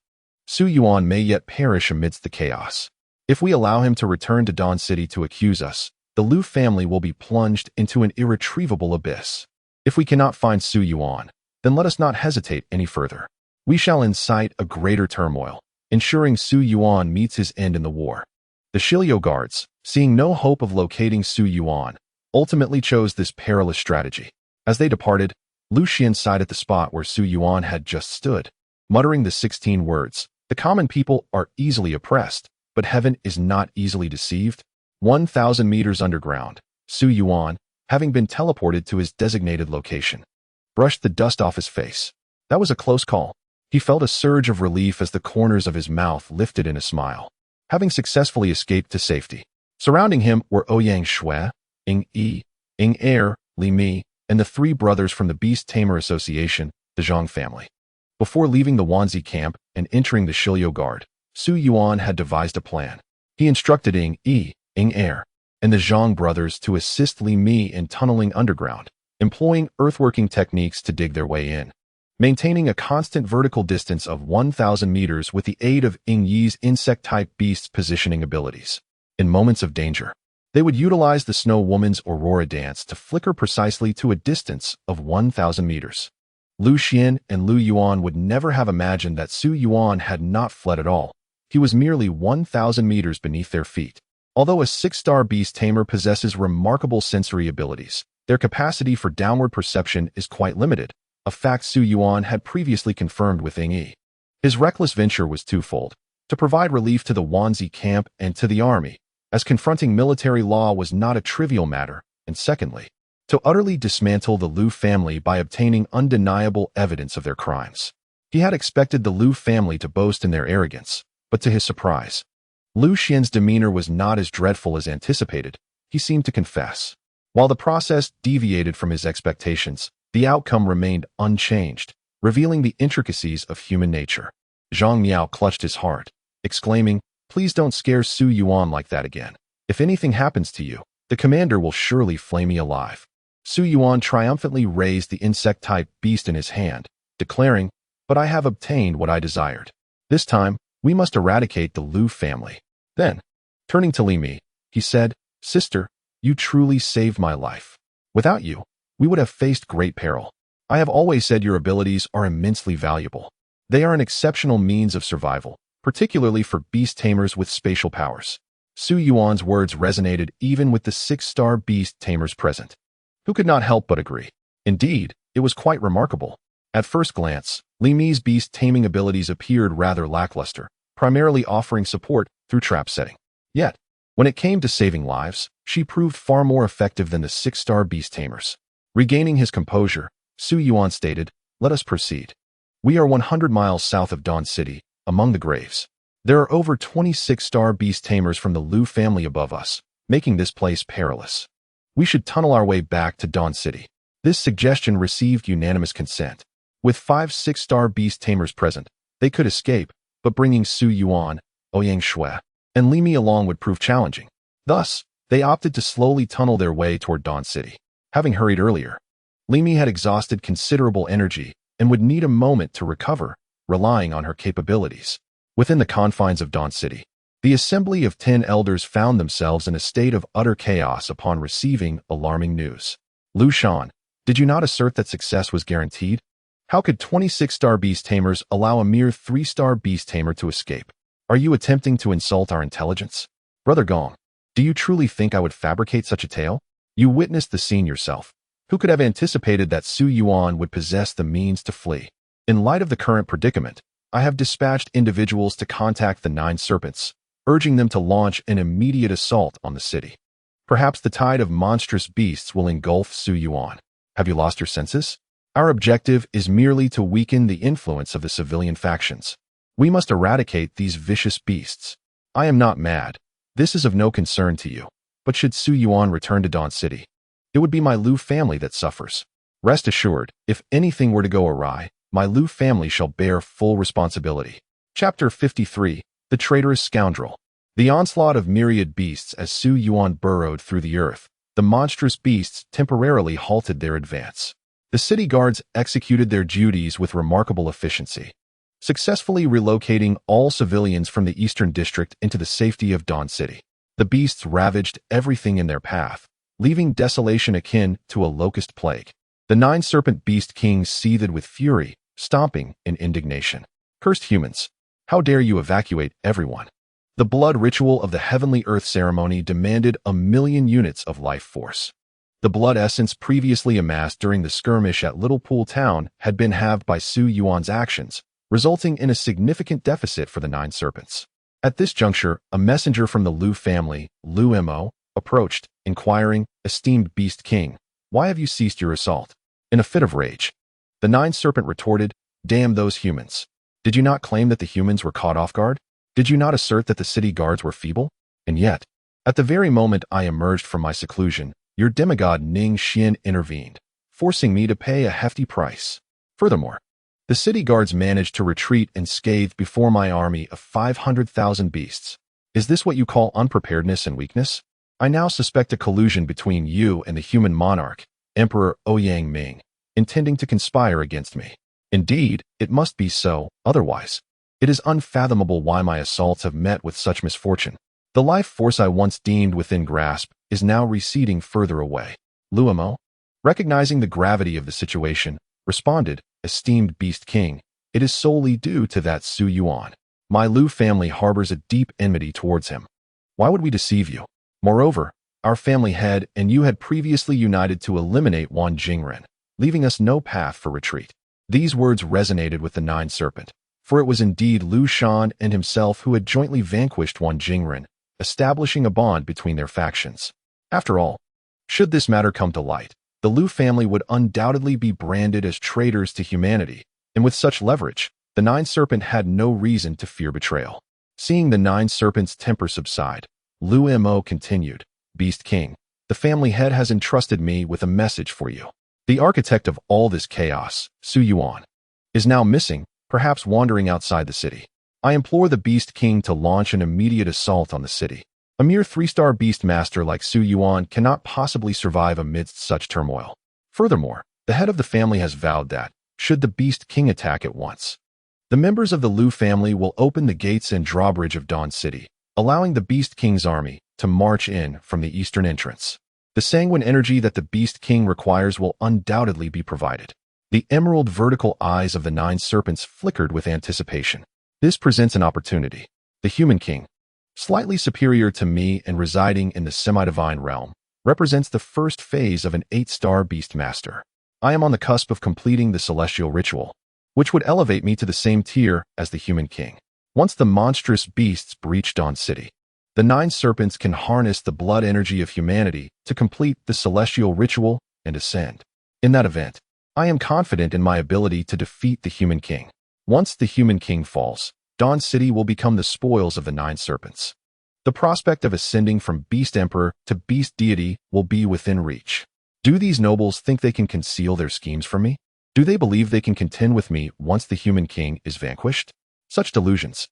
Su Yuan may yet perish amidst the chaos. If we allow him to return to Dawn City to accuse us, the Lu family will be plunged into an irretrievable abyss. If we cannot find Su Yuan, then let us not hesitate any further. We shall incite a greater turmoil, ensuring Su Yuan meets his end in the war. The Shilio guards, seeing no hope of locating Su Yuan, ultimately chose this perilous strategy. As they departed, Lu Xian sighted the spot where Su Yuan had just stood. Muttering the 16 words, the common people are easily oppressed, but heaven is not easily deceived. 1,000 meters underground, Su Yuan, having been teleported to his designated location, brushed the dust off his face. That was a close call. He felt a surge of relief as the corners of his mouth lifted in a smile, having successfully escaped to safety. Surrounding him were Ouyang Shui, Ying Yi, Ying Er, Li Mi, and the three brothers from the Beast Tamer Association, the Zhang family. Before leaving the Wanzi camp and entering the Shilio Guard, Su Yuan had devised a plan. He instructed Ying Yi, Ying Er, and the Zhang brothers to assist Li Mi in tunneling underground, employing earthworking techniques to dig their way in. Maintaining a constant vertical distance of 1,000 meters with the aid of Ying Yi's insect-type beasts positioning abilities. In moments of danger, they would utilize the Snow Woman's Aurora dance to flicker precisely to a distance of 1,000 meters. Lu Xian and Lu Yuan would never have imagined that Su Yuan had not fled at all. He was merely 1,000 meters beneath their feet. Although a 6-star beast tamer possesses remarkable sensory abilities, their capacity for downward perception is quite limited, a fact Su Yuan had previously confirmed with Ying Yi. His reckless venture was twofold: to provide relief to the Wanzi camp and to the army, as confronting military law was not a trivial matter, and secondly, to utterly dismantle the Lu family by obtaining undeniable evidence of their crimes. He had expected the Lu family to boast in their arrogance, but to his surprise, Lu Xian's demeanor was not as dreadful as anticipated. He seemed to confess. While the process deviated from his expectations, the outcome remained unchanged, revealing the intricacies of human nature. Zhang Miao clutched his heart, exclaiming, "Please don't scare Su Yuan like that again. If anything happens to you, the commander will surely flay me alive." Su Yuan triumphantly raised the insect-type beast in his hand, declaring, "But I have obtained what I desired. This time, we must eradicate the Lu family." Then, turning to Li Mi, he said, "Sister, you truly saved my life. Without you, we would have faced great peril. I have always said your abilities are immensely valuable. They are an exceptional means of survival, particularly for beast tamers with spatial powers." Su Yuan's words resonated even with the 6-star beast tamers present, who could not help but agree. Indeed, it was quite remarkable. At first glance, Li Mi's beast taming abilities appeared rather lackluster, primarily offering support through trap setting. Yet, when it came to saving lives, she proved far more effective than the 6-star beast tamers. Regaining his composure, Su Yuan stated, "Let us proceed. We are 100 miles south of Dawn City, among the graves. There are over 26-star beast tamers from the Lu family above us, making this place perilous. We should tunnel our way back to Dawn City." This suggestion received unanimous consent. With 5 6-star beast tamers present, they could escape, but bringing Su Yuan, Ouyang Shui, and Li Mi along would prove challenging. Thus, they opted to slowly tunnel their way toward Dawn City. Having hurried earlier, Li Mi had exhausted considerable energy and would need a moment to recover, relying on her capabilities. Within the confines of Dawn City, the assembly of 10 elders found themselves in a state of utter chaos upon receiving alarming news. "Lu Shan, did you not assert that success was guaranteed? How could 26-star beast tamers allow a mere 3-star beast tamer to escape? Are you attempting to insult our intelligence? Brother Gong, do you truly think I would fabricate such a tale? You witnessed the scene yourself. Who could have anticipated that Su Yuan would possess the means to flee? In light of the current predicament, I have dispatched individuals to contact the 9 serpents, urging them to launch an immediate assault on the city. Perhaps the tide of monstrous beasts will engulf Su Yuan. Have you lost your senses? Our objective is merely to weaken the influence of the civilian factions. We must eradicate these vicious beasts. I am not mad. This is of no concern to you. But should Su Yuan return to Dawn City, it would be my Lu family that suffers. Rest assured, if anything were to go awry, my Lu family shall bear full responsibility." Chapter 53. The Traitorous Scoundrel. The onslaught of myriad beasts as Su Yuan burrowed through the earth. The monstrous beasts temporarily halted their advance. The city guards executed their duties with remarkable efficiency, successfully relocating all civilians from the eastern district into the safety of Dawn City. The beasts ravaged everything in their path, leaving desolation akin to a locust plague. The 9 serpent beast kings seethed with fury, stomping in indignation. Cursed humans! How dare you evacuate everyone? The blood ritual of the heavenly earth ceremony demanded 1,000,000 units of life force. The blood essence previously amassed during the skirmish at Little Pool Town had been halved by Su Yuan's actions, resulting in a significant deficit for the 9 serpents. At this juncture, a messenger from the Liu family, Liu Mo, approached, inquiring, "Esteemed Beast King, why have you ceased your assault?" In a fit of rage, the 9 serpent retorted, "Damn those humans! Did you not claim that the humans were caught off guard? Did you not assert that the city guards were feeble? And yet, at the very moment I emerged from my seclusion, your demigod Ning Xian intervened, forcing me to pay a hefty price. Furthermore, the city guards managed to retreat unscathed before my army of 500,000 beasts. Is this what you call unpreparedness and weakness? I now suspect a collusion between you and the human monarch, Emperor Ouyang Ming, intending to conspire against me. Indeed, it must be so, otherwise. It is unfathomable why my assaults have met with such misfortune. The life force I once deemed within grasp is now receding further away." Liu Mo, recognizing the gravity of the situation, responded, "Esteemed Beast King, it is solely due to that Su Yuan. My Liu family harbors a deep enmity towards him. Why would we deceive you? Moreover, our family head and you had previously united to eliminate Wan Jingren, leaving us no path for retreat." These words resonated with the 9 serpent, for it was indeed Liu Shan and himself who had jointly vanquished Wan Jingren, establishing a bond between their factions. After all, should this matter come to light, the Liu family would undoubtedly be branded as traitors to humanity, and with such leverage, the 9 serpent had no reason to fear betrayal. Seeing the 9 serpents' temper subside, Liu Mo continued, "Beast King, the family head has entrusted me with a message for you. The architect of all this chaos, Su Yuan, is now missing, perhaps wandering outside the city. I implore the Beast King to launch an immediate assault on the city. A mere 3-star beast master like Su Yuan cannot possibly survive amidst such turmoil. Furthermore, the head of the family has vowed that, should the Beast King attack at once, the members of the Liu family will open the gates and drawbridge of Dawn City, allowing the Beast King's army to march in from the eastern entrance. The sanguine energy that the Beast King requires will undoubtedly be provided." The emerald vertical eyes of the 9 serpents flickered with anticipation. This presents an opportunity. The human king, slightly superior to me and residing in the semi-divine realm, represents the first phase of an 8-star beast master. I am on the cusp of completing the celestial ritual, which would elevate me to the same tier as the human king. Once the monstrous beasts breach Dawn City, the 9 serpents can harness the blood energy of humanity to complete the celestial ritual and ascend. In that event, I am confident in my ability to defeat the human king. Once the human king falls, Dawn City will become the spoils of the 9 serpents. The prospect of ascending from beast emperor to beast deity will be within reach. Do these nobles think they can conceal their schemes from me? Do they believe they can contend with me once the human king is vanquished? Such delusions.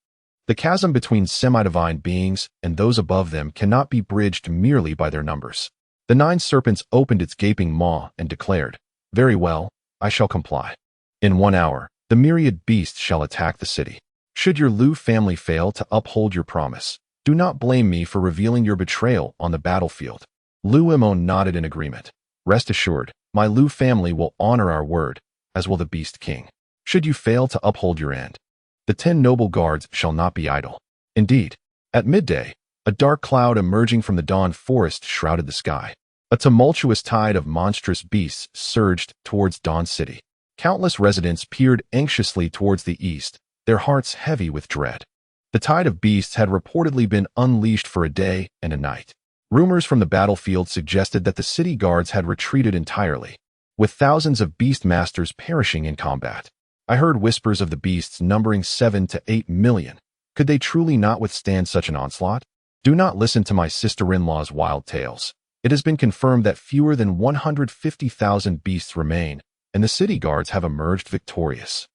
The chasm between semi-divine beings and those above them cannot be bridged merely by their numbers. The 9 serpents opened its gaping maw and declared, "Very well, I shall comply. In 1 hour, the myriad beasts shall attack the city. Should your Liu family fail to uphold your promise, do not blame me for revealing your betrayal on the battlefield." Liu Mo nodded in agreement. "Rest assured, my Liu family will honor our word, as will the Beast King. Should you fail to uphold your end, the 10 noble guards shall not be idle." Indeed, at midday, a dark cloud emerging from the dawn forest shrouded the sky. A tumultuous tide of monstrous beasts surged towards Dawn City. Countless residents peered anxiously towards the east, their hearts heavy with dread. The tide of beasts had reportedly been unleashed for a day and a night. Rumors from the battlefield suggested that the city guards had retreated entirely, with thousands of beast masters perishing in combat. I heard whispers of the beasts numbering 7 to 8 million. Could they truly not withstand such an onslaught? Do not listen to my sister-in-law's wild tales. It has been confirmed that fewer than 150,000 beasts remain, and the city guards have emerged victorious.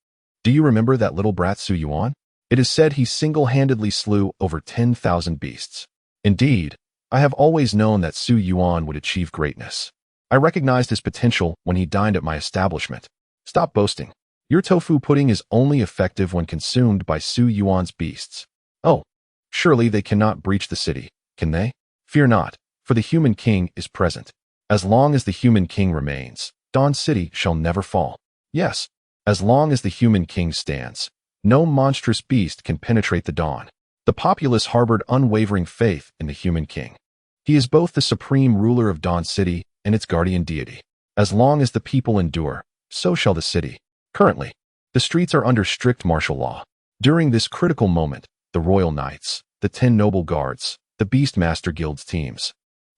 Do you remember that little brat Su Yuan? It is said he single-handedly slew over 10,000 beasts. Indeed, I have always known that Yuan would achieve greatness. I recognized his potential when he dined at my establishment. Stop boasting. Your tofu pudding is only effective when consumed by Yuan's beasts. Oh, surely they cannot breach the city, can they? Fear not, for the human king is present. As long as the human king remains, Dawn City shall never fall. Yes, as long as the human king stands, no monstrous beast can penetrate the dawn. The populace harbored unwavering faith in the human king. He is both the supreme ruler of Dawn City and its guardian deity. As long as the people endure, so shall the city. Currently, the streets are under strict martial law. During this critical moment, the Royal Knights, the 10 noble guards, the Beastmaster Guild's teams,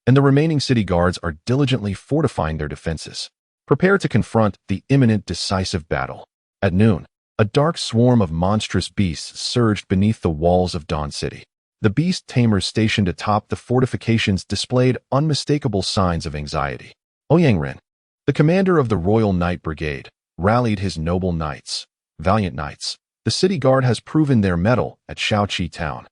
and the remaining city guards are diligently fortifying their defenses, prepared to confront the imminent decisive battle. At noon, a dark swarm of monstrous beasts surged beneath the walls of Dawn City. The beast tamers stationed atop the fortifications displayed unmistakable signs of anxiety. Ouyang, the commander of the Royal Knight Brigade, rallied his noble knights. Valiant knights, the city guard has proven their mettle at Shaoqi town,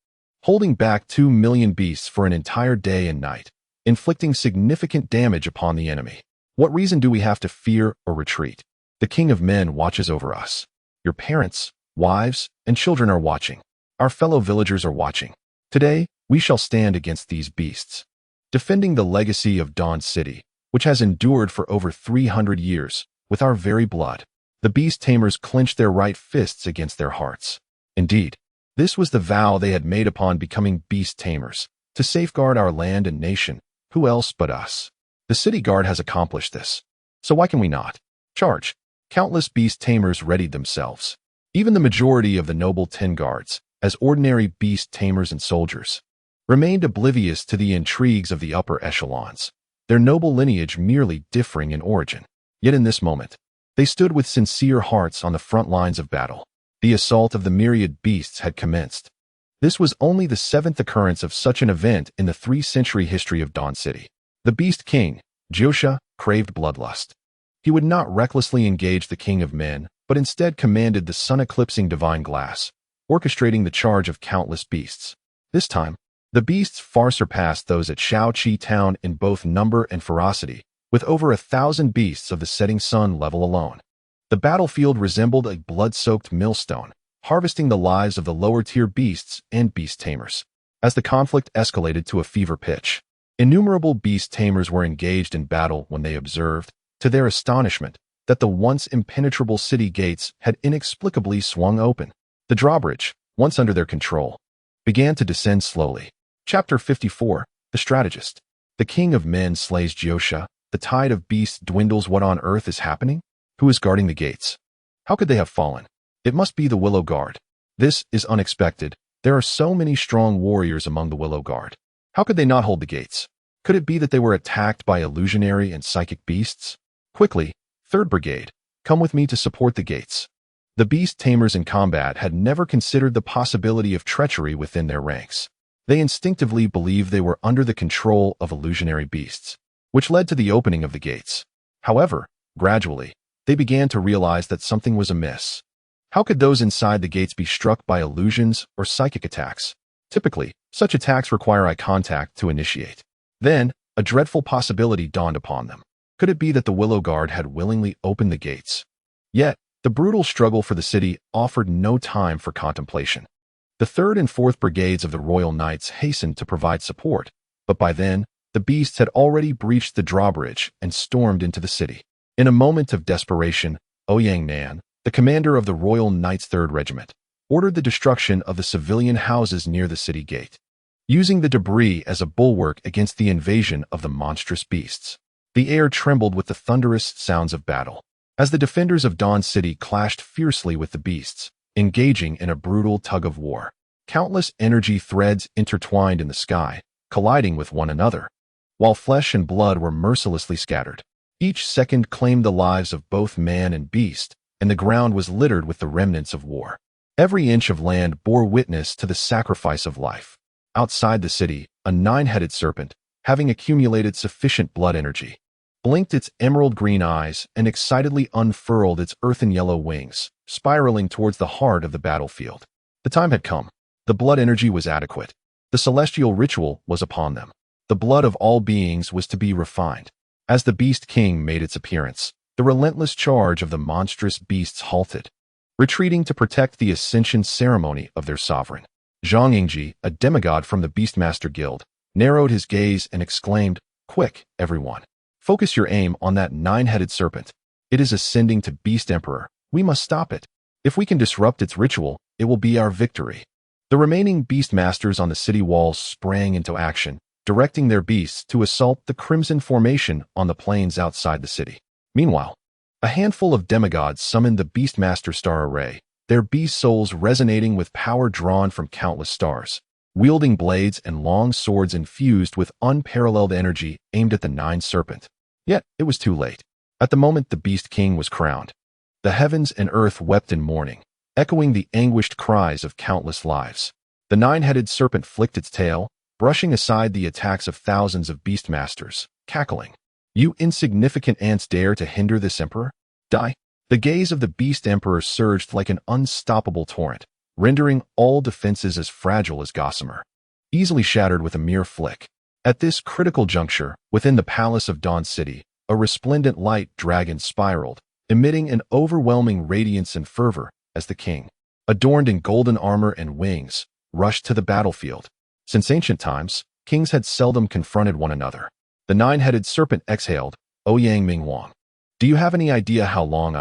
holding back 2 million beasts for an entire day and night, inflicting significant damage upon the enemy. What reason do we have to fear or retreat? The King of Men watches over us. Your parents, wives, and children are watching. Our fellow villagers are watching. Today, we shall stand against these beasts, defending the legacy of Dawn City, which has endured for over 300 years, with our very blood. The beast tamers clenched their right fists against their hearts. Indeed, this was the vow they had made upon becoming beast tamers, to safeguard our land and nation. Who else but us? The city guard has accomplished this. So why can we not? Charge. Countless beast tamers readied themselves. Even the majority of the noble 10 guards, as ordinary beast tamers and soldiers, remained oblivious to the intrigues of the upper echelons, their noble lineage merely differing in origin. Yet in this moment, they stood with sincere hearts on the front lines of battle. The assault of the myriad beasts had commenced. This was only the 7th occurrence of such an event in the 3-century history of Dawn City. The Beast King, Jiosha, craved bloodlust. He would not recklessly engage the King of Men, but instead commanded the sun-eclipsing divine glass, orchestrating the charge of countless beasts. This time, the beasts far surpassed those at Shaoqi town in both number and ferocity, with over 1,000 beasts of the setting sun level alone. The battlefield resembled a blood-soaked millstone, harvesting the lives of the lower-tier beasts and beast tamers. As the conflict escalated to a fever pitch, innumerable beast tamers were engaged in battle when they observed, to their astonishment, that the once impenetrable city gates had inexplicably swung open. The drawbridge, once under their control, began to descend slowly. Chapter 54, The Strategist. The King of Men slays Jiosha. The tide of beasts dwindles. What on earth is happening? Who is guarding the gates? How could they have fallen? It must be the Willow Guard. This is unexpected. There are so many strong warriors among the Willow Guard. How could they not hold the gates? Could it be that they were attacked by illusionary and psychic beasts? Quickly, 3rd Brigade, come with me to support the gates. The beast tamers in combat had never considered the possibility of treachery within their ranks. They instinctively believed they were under the control of illusionary beasts, which led to the opening of the gates. However, gradually, they began to realize that something was amiss. How could those inside the gates be struck by illusions or psychic attacks? Typically, such attacks require eye contact to initiate. Then, a dreadful possibility dawned upon them. Could it be that the Willow Guard had willingly opened the gates? Yet, the brutal struggle for the city offered no time for contemplation. The 3rd and 4th Brigades of the Royal Knights hastened to provide support, but by then, the beasts had already breached the drawbridge and stormed into the city. In a moment of desperation, Ouyang, the commander of the Royal Knights 3rd Regiment, ordered the destruction of the civilian houses near the city gate, using the debris as a bulwark against the invasion of the monstrous beasts. The air trembled with the thunderous sounds of battle, as the defenders of Dawn City clashed fiercely with the beasts, engaging in a brutal tug-of-war. Countless energy threads intertwined in the sky, colliding with one another, while flesh and blood were mercilessly scattered. Each second claimed the lives of both man and beast, and the ground was littered with the remnants of war. Every inch of land bore witness to the sacrifice of life. Outside the city, a 9-headed serpent, having accumulated sufficient blood energy, blinked its emerald green eyes and excitedly unfurled its earthen yellow wings, spiraling towards the heart of the battlefield. The time had come. The blood energy was adequate. The celestial ritual was upon them. The blood of all beings was to be refined. As the Beast King made its appearance, the relentless charge of the monstrous beasts halted, retreating to protect the ascension ceremony of their sovereign. Zhang Yingji, a demigod from the Beastmaster Guild, narrowed his gaze and exclaimed, "Quick, everyone. Focus your aim on that nine-headed serpent. It is ascending to Beast Emperor. We must stop it. If we can disrupt its ritual, it will be our victory." The remaining Beastmasters on the city walls sprang into action, directing their beasts to assault the Crimson Formation on the plains outside the city. Meanwhile, a handful of demigods summoned the Beastmaster Star Array, their beast souls resonating with power drawn from countless stars, wielding blades and long swords infused with unparalleled energy aimed at the Nine Serpent. Yet, it was too late. At the moment the Beast King was crowned, the heavens and earth wept in mourning, echoing the anguished cries of countless lives. The nine-headed serpent flicked its tail, brushing aside the attacks of thousands of Beastmasters, cackling. "You insignificant ants dare to hinder this emperor? Die!" The gaze of the Beast Emperor surged like an unstoppable torrent, rendering all defenses as fragile as gossamer, easily shattered with a mere flick. At this critical juncture, within the palace of Dawn City, a resplendent light dragon spiraled, emitting an overwhelming radiance and fervor as the king, adorned in golden armor and wings, rushed to the battlefield. Since ancient times, kings had seldom confronted one another. The nine-headed serpent exhaled, "O Yang Ming Wang. Do you have any idea how long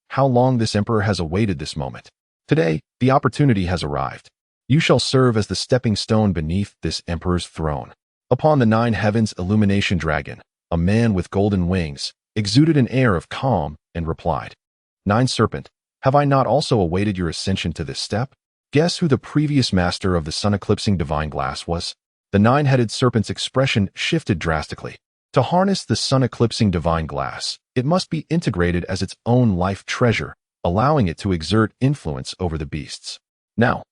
how long this emperor has awaited this moment? Today, the opportunity has arrived. You shall serve as the stepping stone beneath this emperor's throne." Upon the nine heavens illumination dragon, a man with golden wings, exuded an air of calm and replied, "Nine Serpent, have I not also awaited your ascension to this step? Guess who the previous master of the sun-eclipsing divine glass was?" The nine-headed serpent's expression shifted drastically. To harness the sun-eclipsing divine glass, it must be integrated as its own life treasure, allowing it to exert influence over the beasts. Now,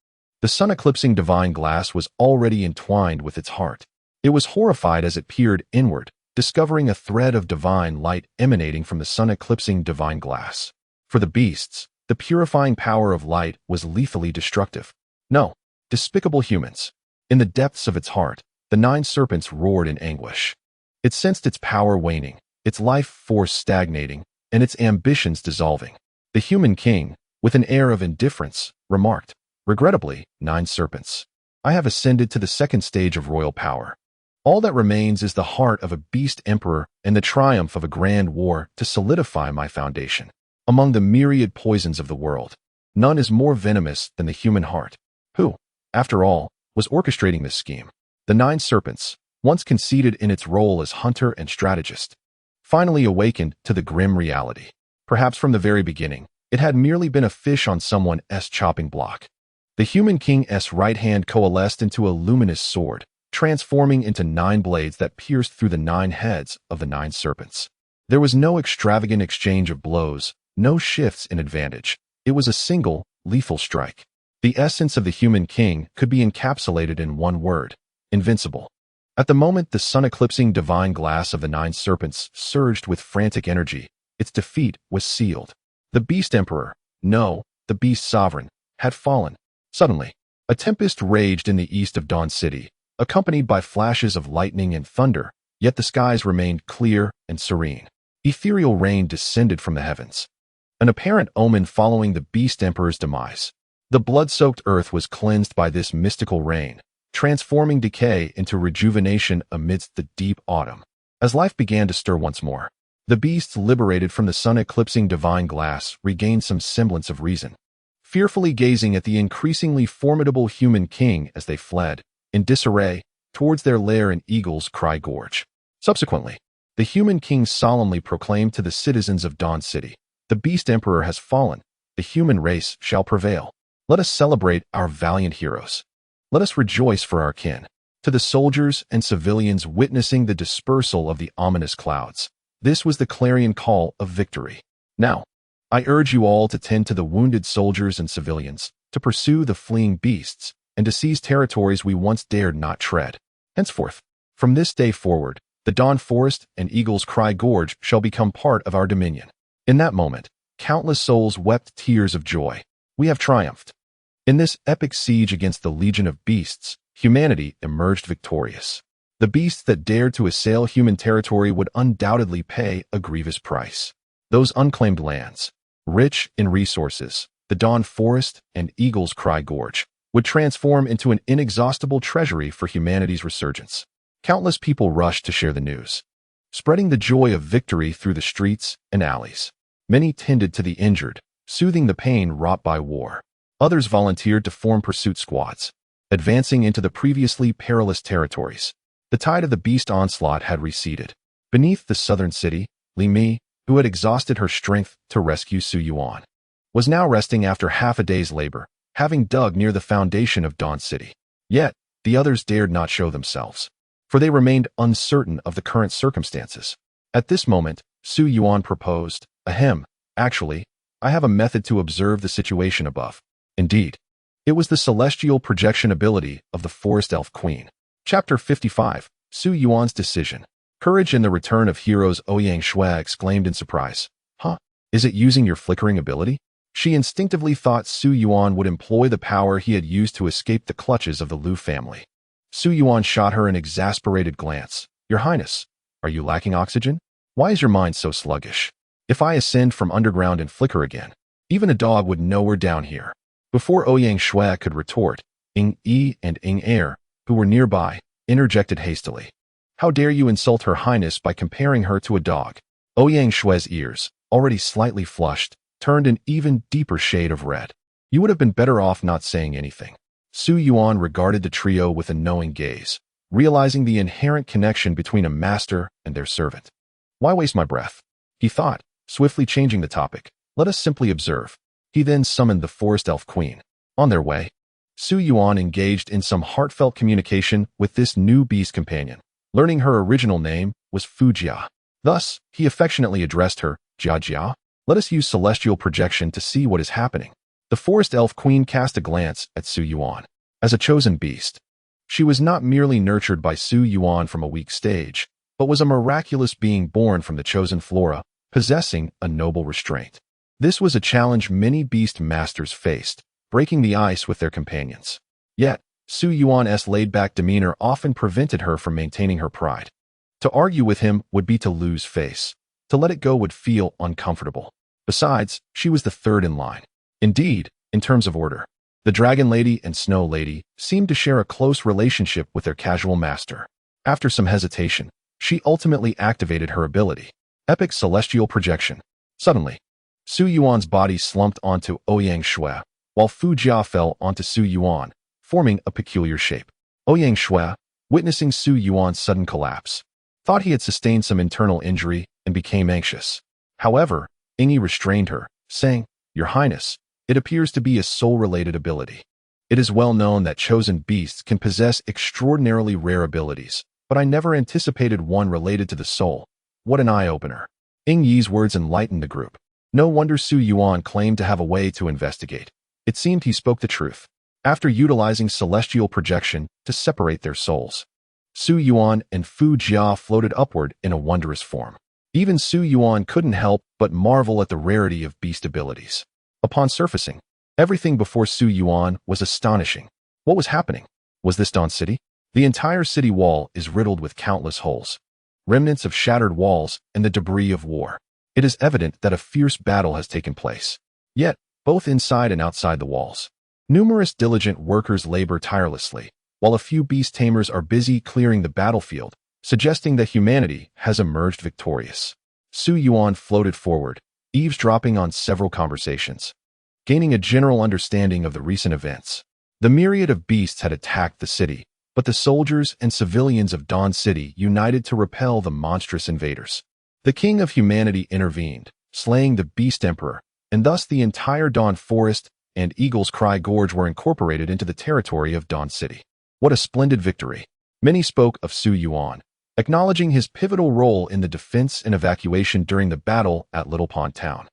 the sun-eclipsing divine glass was already entwined with its heart. It was horrified as it peered inward, discovering a thread of divine light emanating from the sun-eclipsing divine glass. For the beasts, the purifying power of light was lethally destructive. No, despicable humans. In the depths of its heart, the nine serpents roared in anguish. It sensed its power waning, its life force stagnating, and its ambitions dissolving. The human king, with an air of indifference, remarked, "Regrettably, Nine Serpents, I have ascended to the second stage of royal power. All that remains is the heart of a beast emperor and the triumph of a grand war to solidify my foundation. Among the myriad poisons of the world, none is more venomous than the human heart." Who, after all, was orchestrating this scheme? The Nine Serpents, once conceited in its role as hunter and strategist, finally awakened to the grim reality. Perhaps from the very beginning, it had merely been a fish on someone's chopping block. The human king's right hand coalesced into a luminous sword, transforming into 9 blades that pierced through the 9 heads of the 9 serpents. There was no extravagant exchange of blows, no shifts in advantage. It was a single, lethal strike. The essence of the human king could be encapsulated in one word: invincible. At the moment the sun-eclipsing divine glass of the 9 serpents surged with frantic energy, its defeat was sealed. The Beast Emperor, no, the Beast Sovereign, had fallen. Suddenly, a tempest raged in the east of Dawn City, accompanied by flashes of lightning and thunder, yet the skies remained clear and serene. Ethereal rain descended from the heavens, an apparent omen following the Beast Emperor's demise. The blood-soaked earth was cleansed by this mystical rain, transforming decay into rejuvenation amidst the deep autumn. As life began to stir once more, the beasts liberated from the sun-eclipsing divine glass regained some semblance of reason, fearfully gazing at the increasingly formidable human king as they fled, in disarray, towards their lair in Eagle's Cry Gorge. Subsequently, the human king solemnly proclaimed to the citizens of Dawn City, "The Beast Emperor has fallen. The human race shall prevail. Let us celebrate our valiant heroes. Let us rejoice for our kin." To the soldiers and civilians witnessing the dispersal of the ominous clouds, this was the clarion call of victory. Now, I urge you all to tend to the wounded soldiers and civilians, to pursue the fleeing beasts, and to seize territories we once dared not tread. Henceforth, from this day forward, the Dawn Forest and Eagle's Cry Gorge shall become part of our dominion. In that moment, countless souls wept tears of joy. We have triumphed. In this epic siege against the legion of beasts, humanity emerged victorious. The beasts that dared to assail human territory would undoubtedly pay a grievous price. Those unclaimed lands, rich in resources, the Dawn Forest and Eagle's Cry Gorge, would transform into an inexhaustible treasury for humanity's resurgence. Countless people rushed to share the news, spreading the joy of victory through the streets and alleys. Many tended to the injured, soothing the pain wrought by war. Others volunteered to form pursuit squads, advancing into the previously perilous territories. The tide of the beast onslaught had receded. Beneath the southern city, Li Mi, who had exhausted her strength to rescue Su Yuan, was now resting after half a day's labor, having dug near the foundation of Dawn City. Yet, the others dared not show themselves, for they remained uncertain of the current circumstances. At this moment, Su Yuan proposed, "Ahem, actually, I have a method to observe the situation above." Indeed, it was the celestial projection ability of the Forest Elf Queen. Chapter 55, Su Yuan's Decision. Courage in the return of heroes. Ouyang Shui exclaimed in surprise. "Huh? Is it using your flickering ability?" She instinctively thought Su Yuan would employ the power he had used to escape the clutches of the Lu family. Su Yuan shot her an exasperated glance. "Your Highness, are you lacking oxygen? Why is your mind so sluggish? If I ascend from underground and flicker again, even a dog would know we're down here." Before Ouyang Shui could retort, Ying Yi and Ying Er, who were nearby, interjected hastily. "How dare you insult Her Highness by comparing her to a dog?" Ouyang Shui's ears, already slightly flushed, turned an even deeper shade of red. "You would have been better off not saying anything." Su Yuan regarded the trio with a knowing gaze, realizing the inherent connection between a master and their servant. "Why waste my breath?" he thought, swiftly changing the topic. "Let us simply observe." He then summoned the Forest Elf Queen. On their way, Su Yuan engaged in some heartfelt communication with this new beast companion. Learning her original name was Fujia. Thus, he affectionately addressed her, "Jia Jia. Let us use celestial projection to see what is happening." The Forest Elf Queen cast a glance at Su Yuan. As a chosen beast, she was not merely nurtured by Su Yuan from a weak stage, but was a miraculous being born from the chosen flora, possessing a noble restraint. This was a challenge many beast masters faced, breaking the ice with their companions. Yet, Su Yuan's laid-back demeanor often prevented her from maintaining her pride. To argue with him would be to lose face. To let it go would feel uncomfortable. Besides, she was the third in line. Indeed, in terms of order, the Dragon Lady and Snow Lady seemed to share a close relationship with their casual master. After some hesitation, she ultimately activated her ability, Epic Celestial Projection. Suddenly, Su Yuan's body slumped onto Ouyang Shui, while Fu Jia fell onto Su Yuan, forming a peculiar shape. Ouyang Shui, witnessing Su Yuan's sudden collapse, thought he had sustained some internal injury and became anxious. However, Ying restrained her, saying, "Your Highness, it appears to be a soul-related ability. It is well known that chosen beasts can possess extraordinarily rare abilities, but I never anticipated one related to the soul. What an eye-opener." Ying Yi's words enlightened the group. No wonder Su Yuan claimed to have a way to investigate. It seemed he spoke the truth. After utilizing celestial projection to separate their souls, Su Yuan and Fu Jia floated upward in a wondrous form. Even Su Yuan couldn't help but marvel at the rarity of beast abilities. Upon surfacing, everything before Su Yuan was astonishing. What was happening? Was this Dawn City? The entire city wall is riddled with countless holes, remnants of shattered walls and the debris of war. It is evident that a fierce battle has taken place. Yet, both inside and outside the walls, numerous diligent workers labor tirelessly, while a few beast tamers are busy clearing the battlefield, suggesting that humanity has emerged victorious. Su Yuan floated forward, eavesdropping on several conversations, gaining a general understanding of the recent events. The myriad of beasts had attacked the city, but the soldiers and civilians of Dawn City united to repel the monstrous invaders. The King of Humanity intervened, slaying the Beast Emperor, and thus the entire Dawn Forest and Eagle's Cry Gorge were incorporated into the territory of Dawn City. What a splendid victory! Many spoke of Su Yuan, acknowledging his pivotal role in the defense and evacuation during the battle at Little Pond Town,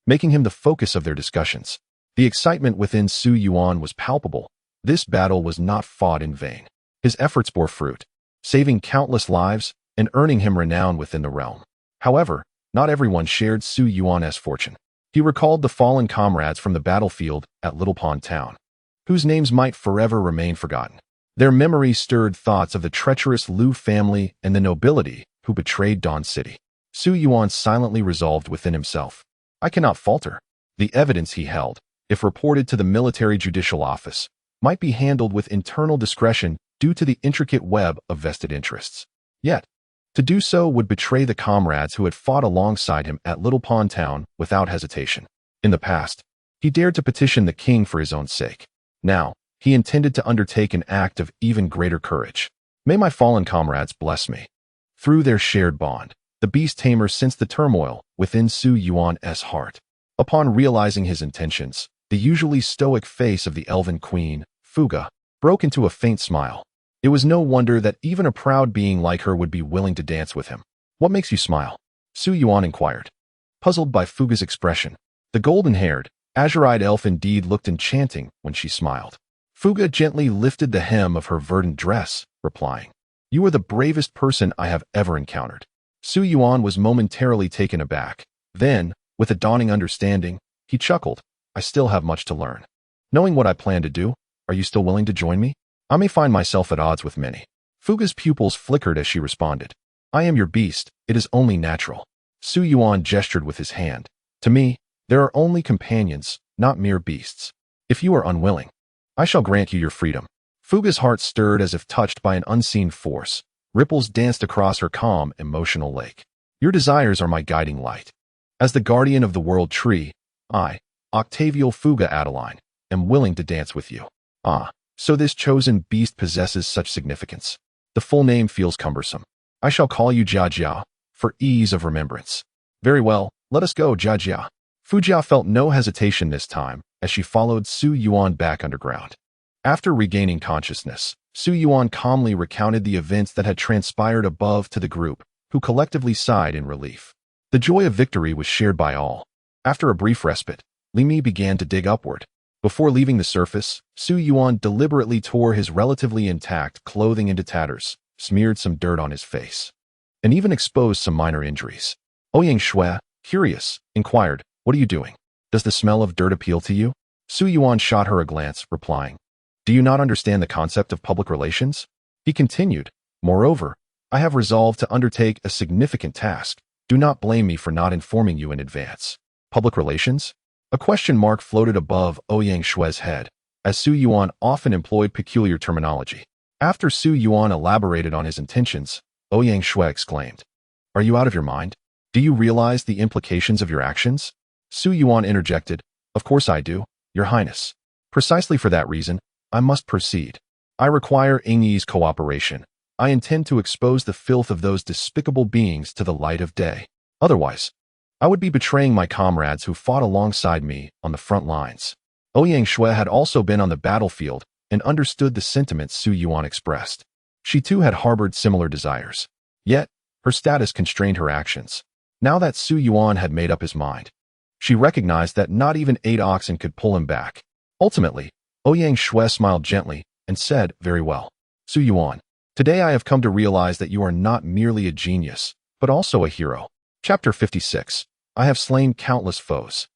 making him the focus of their discussions. The excitement within Su Yuan was palpable. This battle was not fought in vain. His efforts bore fruit, saving countless lives and earning him renown within the realm. However, not everyone shared Su Yuan's fortune. He recalled the fallen comrades from the battlefield at Little Pond Town, whose names might forever remain forgotten. Their memories stirred thoughts of the treacherous Liu family and the nobility who betrayed Dawn City. Su Yuan silently resolved within himself, I cannot falter. The evidence he held, if reported to the military judicial office, might be handled with internal discretion due to the intricate web of vested interests. Yet, to do so would betray the comrades who had fought alongside him at Little Pond Town without hesitation. In the past, he dared to petition the king for his own sake. Now, he intended to undertake an act of even greater courage. May my fallen comrades bless me. Through their shared bond, the beast tamer sensed the turmoil within Su Yuan's heart. Upon realizing his intentions, the usually stoic face of the elven queen, Fuga, broke into a faint smile. It was no wonder that even a proud being like her would be willing to dance with him. What makes you smile? Su Yuan inquired. Puzzled by Fuga's expression, the golden-haired, azure-eyed elf indeed looked enchanting when she smiled. Fuga gently lifted the hem of her verdant dress, replying, You are the bravest person I have ever encountered. Su Yuan was momentarily taken aback. Then, with a dawning understanding, he chuckled, I still have much to learn. Knowing what I plan to do, are you still willing to join me? I may find myself at odds with many. Fuga's pupils flickered as she responded. I am your beast, it is only natural. Su Yuan gestured with his hand. To me, there are only companions, not mere beasts. If you are unwilling, I shall grant you your freedom. Fuga's heart stirred as if touched by an unseen force. Ripples danced across her calm, emotional lake. Your desires are my guiding light. As the guardian of the world tree, I, Octavial Fuga Adeline, am willing to dance with you. Ah, so this chosen beast possesses such significance. The full name feels cumbersome. I shall call you Jia Jia, for ease of remembrance. Very well, let us go, Jia Jia. Fujia felt no hesitation this time as she followed Su Yuan back underground. After regaining consciousness, Su Yuan calmly recounted the events that had transpired above to the group, who collectively sighed in relief. The joy of victory was shared by all. After a brief respite, Li Mi began to dig upward. Before leaving the surface, Su Yuan deliberately tore his relatively intact clothing into tatters, smeared some dirt on his face, and even exposed some minor injuries. Ouyang Shui, curious, inquired, What are you doing? Does the smell of dirt appeal to you? Su Yuan shot her a glance, replying, Do you not understand the concept of public relations? He continued, Moreover, I have resolved to undertake a significant task. Do not blame me for not informing you in advance. Public relations? A question mark floated above Ouyang Shui's head, as Su Yuan often employed peculiar terminology. After Su Yuan elaborated on his intentions, Ouyang Shui exclaimed, Are you out of your mind? Do you realize the implications of your actions? Su Yuan interjected, Of course I do, Your Highness. Precisely for that reason, I must proceed. I require Yingyi's cooperation. I intend to expose the filth of those despicable beings to the light of day. Otherwise, I would be betraying my comrades who fought alongside me on the front lines. Ouyang Shui had also been on the battlefield and understood the sentiments Su Yuan expressed. She too had harbored similar desires. Yet, her status constrained her actions. Now that Su Yuan had made up his mind, she recognized that not even 8 oxen could pull him back. Ultimately, Ouyang Shui smiled gently and said, Very well. Su Yuan, today I have come to realize that you are not merely a genius, but also a hero. Chapter 56. I have slain countless foes.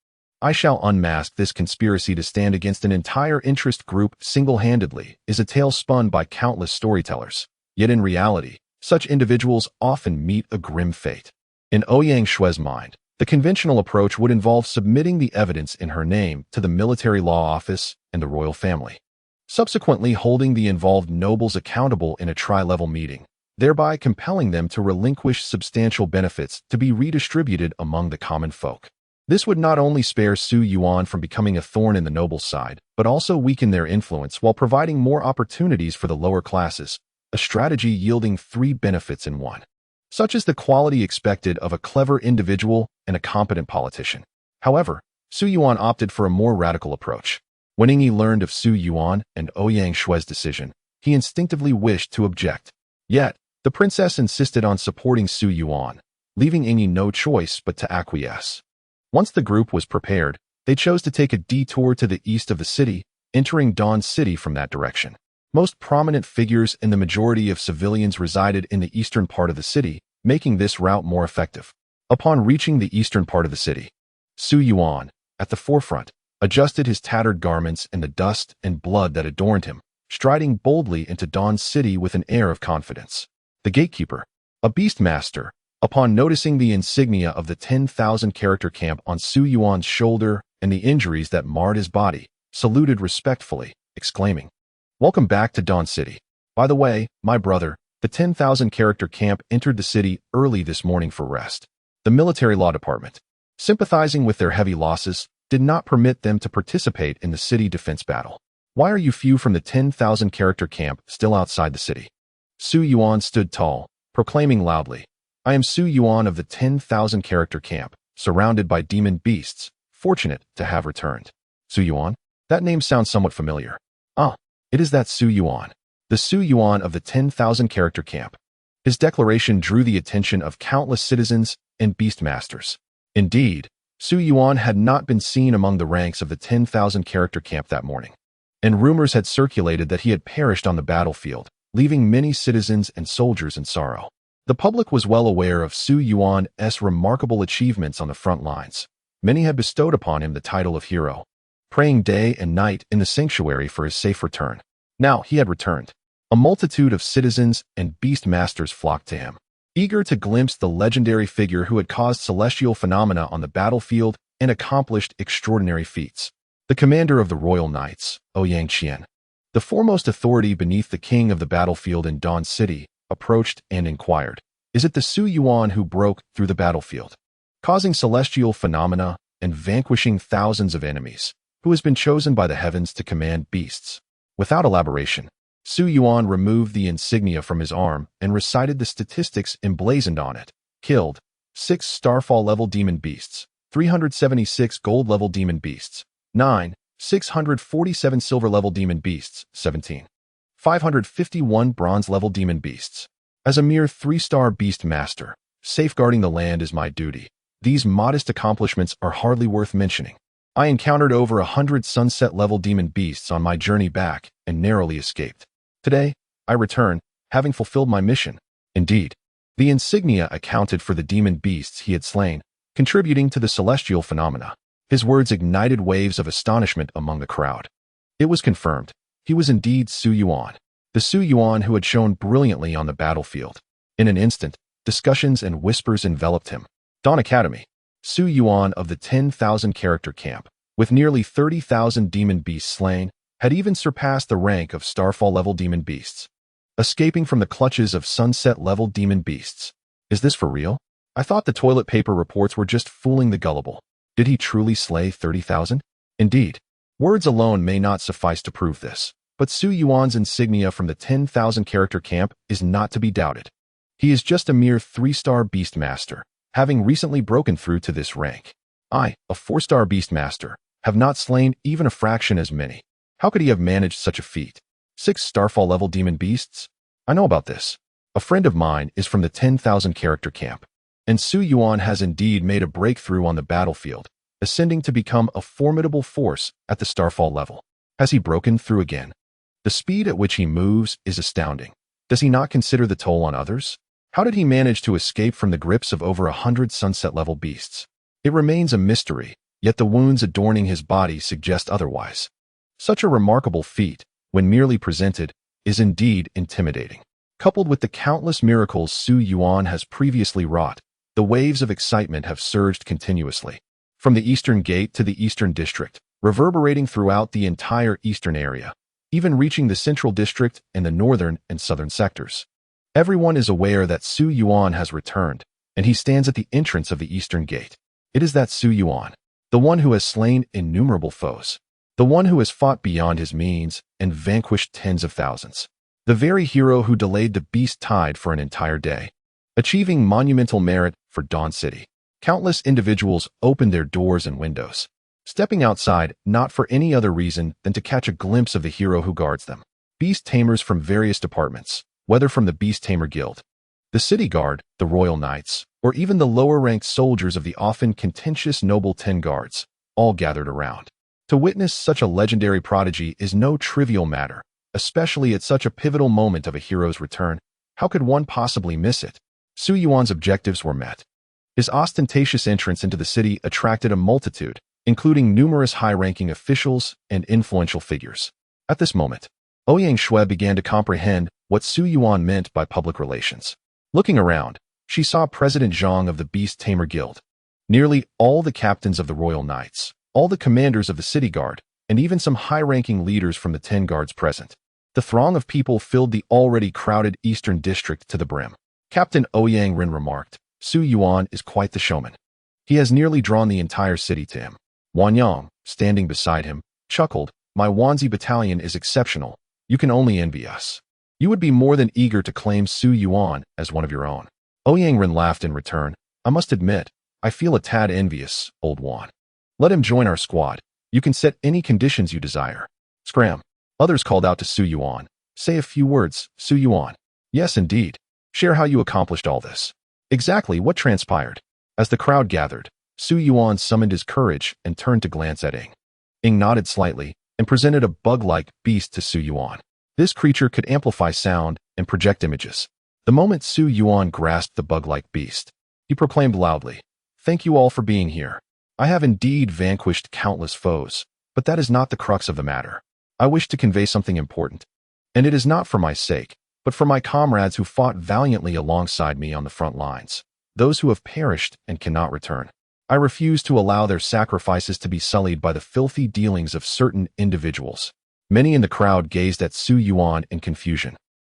I shall unmask this conspiracy to stand against an entire interest group single-handedly is a tale spun by countless storytellers. Yet in reality, such individuals often meet a grim fate. In Ouyang Shui's mind, the conventional approach would involve submitting the evidence in her name to the military law office and the royal family, subsequently holding the involved nobles accountable in a tri-level meeting, thereby compelling them to relinquish substantial benefits to be redistributed among the common folk. This would not only spare Su Yuan from becoming a thorn in the noble side, but also weaken their influence while providing more opportunities for the lower classes, a strategy yielding 3 benefits in one. Such is the quality expected of a clever individual and a competent politician. However, Su Yuan opted for a more radical approach. When Yingyi learned of Su Yuan and Ouyang Shui's decision, he instinctively wished to object. Yet, the princess insisted on supporting Su Yuan, leaving Yingyi no choice but to acquiesce. Once the group was prepared, they chose to take a detour to the east of the city, entering Dawn City from that direction. Most prominent figures and the majority of civilians resided in the eastern part of the city, making this route more effective. Upon reaching the eastern part of the city, Su Yuan, at the forefront, adjusted his tattered garments and the dust and blood that adorned him, striding boldly into Dawn City with an air of confidence. The gatekeeper, a beastmaster, upon noticing the insignia of the 10,000 character camp on Su Yuan's shoulder and the injuries that marred his body, saluted respectfully, exclaiming, "Welcome back to Dawn City. By the way, my brother, the 10,000 character camp entered the city early this morning for rest. The military law department, sympathizing with their heavy losses, did not permit them to participate in the city defense battle. Why are you few from the 10,000 character camp still outside the city?" Su Yuan stood tall, proclaiming loudly, "I am Su Yuan of the 10,000 character camp, surrounded by demon beasts, fortunate to have returned." Su Yuan? That name sounds somewhat familiar. Ah, it is that Su Yuan, the Su Yuan of the 10,000 character camp. His declaration drew the attention of countless citizens and beastmasters. Indeed, Su Yuan had not been seen among the ranks of the 10,000 character camp that morning, and rumors had circulated that he had perished on the battlefield, leaving many citizens and soldiers in sorrow. The public was well aware of Su Yuan's remarkable achievements on the front lines. Many had bestowed upon him the title of hero, praying day and night in the sanctuary for his safe return. Now he had returned. A multitude of citizens and beastmasters flocked to him, eager to glimpse the legendary figure who had caused celestial phenomena on the battlefield and accomplished extraordinary feats. The commander of the Royal Knights, Ouyang Qian, the foremost authority beneath the king of the battlefield in Dawn City, approached and inquired, "Is it the Su Yuan who broke through the battlefield, causing celestial phenomena and vanquishing thousands of enemies, who has been chosen by the heavens to command beasts?" Without elaboration, Su Yuan removed the insignia from his arm and recited the statistics emblazoned on it. Killed, 6 Starfall-level demon beasts, 376 Gold-level demon beasts, 9, 647 Silver-level demon beasts, 17, 551 Bronze-level demon beasts. As a mere 3-star beast master, safeguarding the land is my duty. These modest accomplishments are hardly worth mentioning. I encountered over 100 sunset-level demon beasts on my journey back and narrowly escaped. Today, I return, having fulfilled my mission. Indeed, the insignia accounted for the demon beasts he had slain, contributing to the celestial phenomena. His words ignited waves of astonishment among the crowd. It was confirmed. He was indeed Su Yuan, the Su Yuan who had shone brilliantly on the battlefield. In an instant, discussions and whispers enveloped him. Dawn Academy, Su Yuan of the 10,000 character camp, with nearly 30,000 demon beasts slain, had even surpassed the rank of Starfall-level demon beasts, escaping from the clutches of Sunset-level demon beasts. Is this for real? I thought the toilet paper reports were just fooling the gullible. Did he truly slay 30,000? Indeed, words alone may not suffice to prove this, but Su Yuan's insignia from the 10,000 character camp is not to be doubted. He is just a mere 3-star beastmaster, having recently broken through to this rank. I, a 4-star beastmaster, have not slain even a fraction as many. How could he have managed such a feat? 6 Starfall-level demon beasts? I know about this. A friend of mine is from the 10,000 character camp, and Su Yuan has indeed made a breakthrough on the battlefield, ascending to become a formidable force at the Starfall level. Has he broken through again? The speed at which he moves is astounding. Does he not consider the toll on others? How did he manage to escape from the grips of over 100 sunset-level beasts? It remains a mystery, yet the wounds adorning his body suggest otherwise. Such a remarkable feat, when merely presented, is indeed intimidating. Coupled with the countless miracles Su Yuan has previously wrought, the waves of excitement have surged continuously, from the Eastern Gate to the Eastern District, reverberating throughout the entire Eastern area, even reaching the Central District and the Northern and Southern sectors. Everyone is aware that Su Yuan has returned, and he stands at the entrance of the Eastern Gate. It is that Su Yuan, the one who has slain innumerable foes, the one who has fought beyond his means and vanquished tens of thousands, the very hero who delayed the beast tide for an entire day, achieving monumental merit for Dawn City. Countless individuals opened their doors and windows, stepping outside not for any other reason than to catch a glimpse of the hero who guards them. Beast tamers from various departments, whether from the Beast Tamer Guild, the City Guard, the Royal Knights, or even the lower-ranked soldiers of the often contentious Noble 10 Guards, all gathered around. To witness such a legendary prodigy is no trivial matter, especially at such a pivotal moment of a hero's return. How could one possibly miss it? Su Yuan's objectives were met. His ostentatious entrance into the city attracted a multitude, including numerous high-ranking officials and influential figures. At this moment, Ouyang Shui began to comprehend what Su Yuan meant by public relations. Looking around, she saw President Zhang of the Beast Tamer Guild, nearly all the captains of the Royal Knights, all the commanders of the City Guard, and even some high-ranking leaders from the 10 guards present. The throng of people filled the already crowded Eastern District to the brim. Captain Ouyang Ren remarked, "Su Yuan is quite the showman. He has nearly drawn the entire city to him." Yuan Yang, standing beside him, chuckled, "My Wanzi battalion is exceptional. You can only envy us. You would be more than eager to claim Su Yuan as one of your own." Ouyang Ren laughed in return. "I must admit, I feel a tad envious, old Yuan. Let him join our squad. You can set any conditions you desire." Scram. Others called out to Su Yuan. "Say a few words, Su Yuan." "Yes, indeed. Share how you accomplished all this." "Exactly what transpired." As the crowd gathered, Su Yuan summoned his courage and turned to glance at Ing. Ing nodded slightly and presented a bug-like beast to Su Yuan. This creature could amplify sound and project images. The moment Su Yuan grasped the bug-like beast, he proclaimed loudly, "Thank you all for being here. I have indeed vanquished countless foes, but that is not the crux of the matter. I wish to convey something important, and it is not for my sake, but for my comrades who fought valiantly alongside me on the front lines, those who have perished and cannot return. I refuse to allow their sacrifices to be sullied by the filthy dealings of certain individuals." Many in the crowd gazed at Su Yuan in confusion,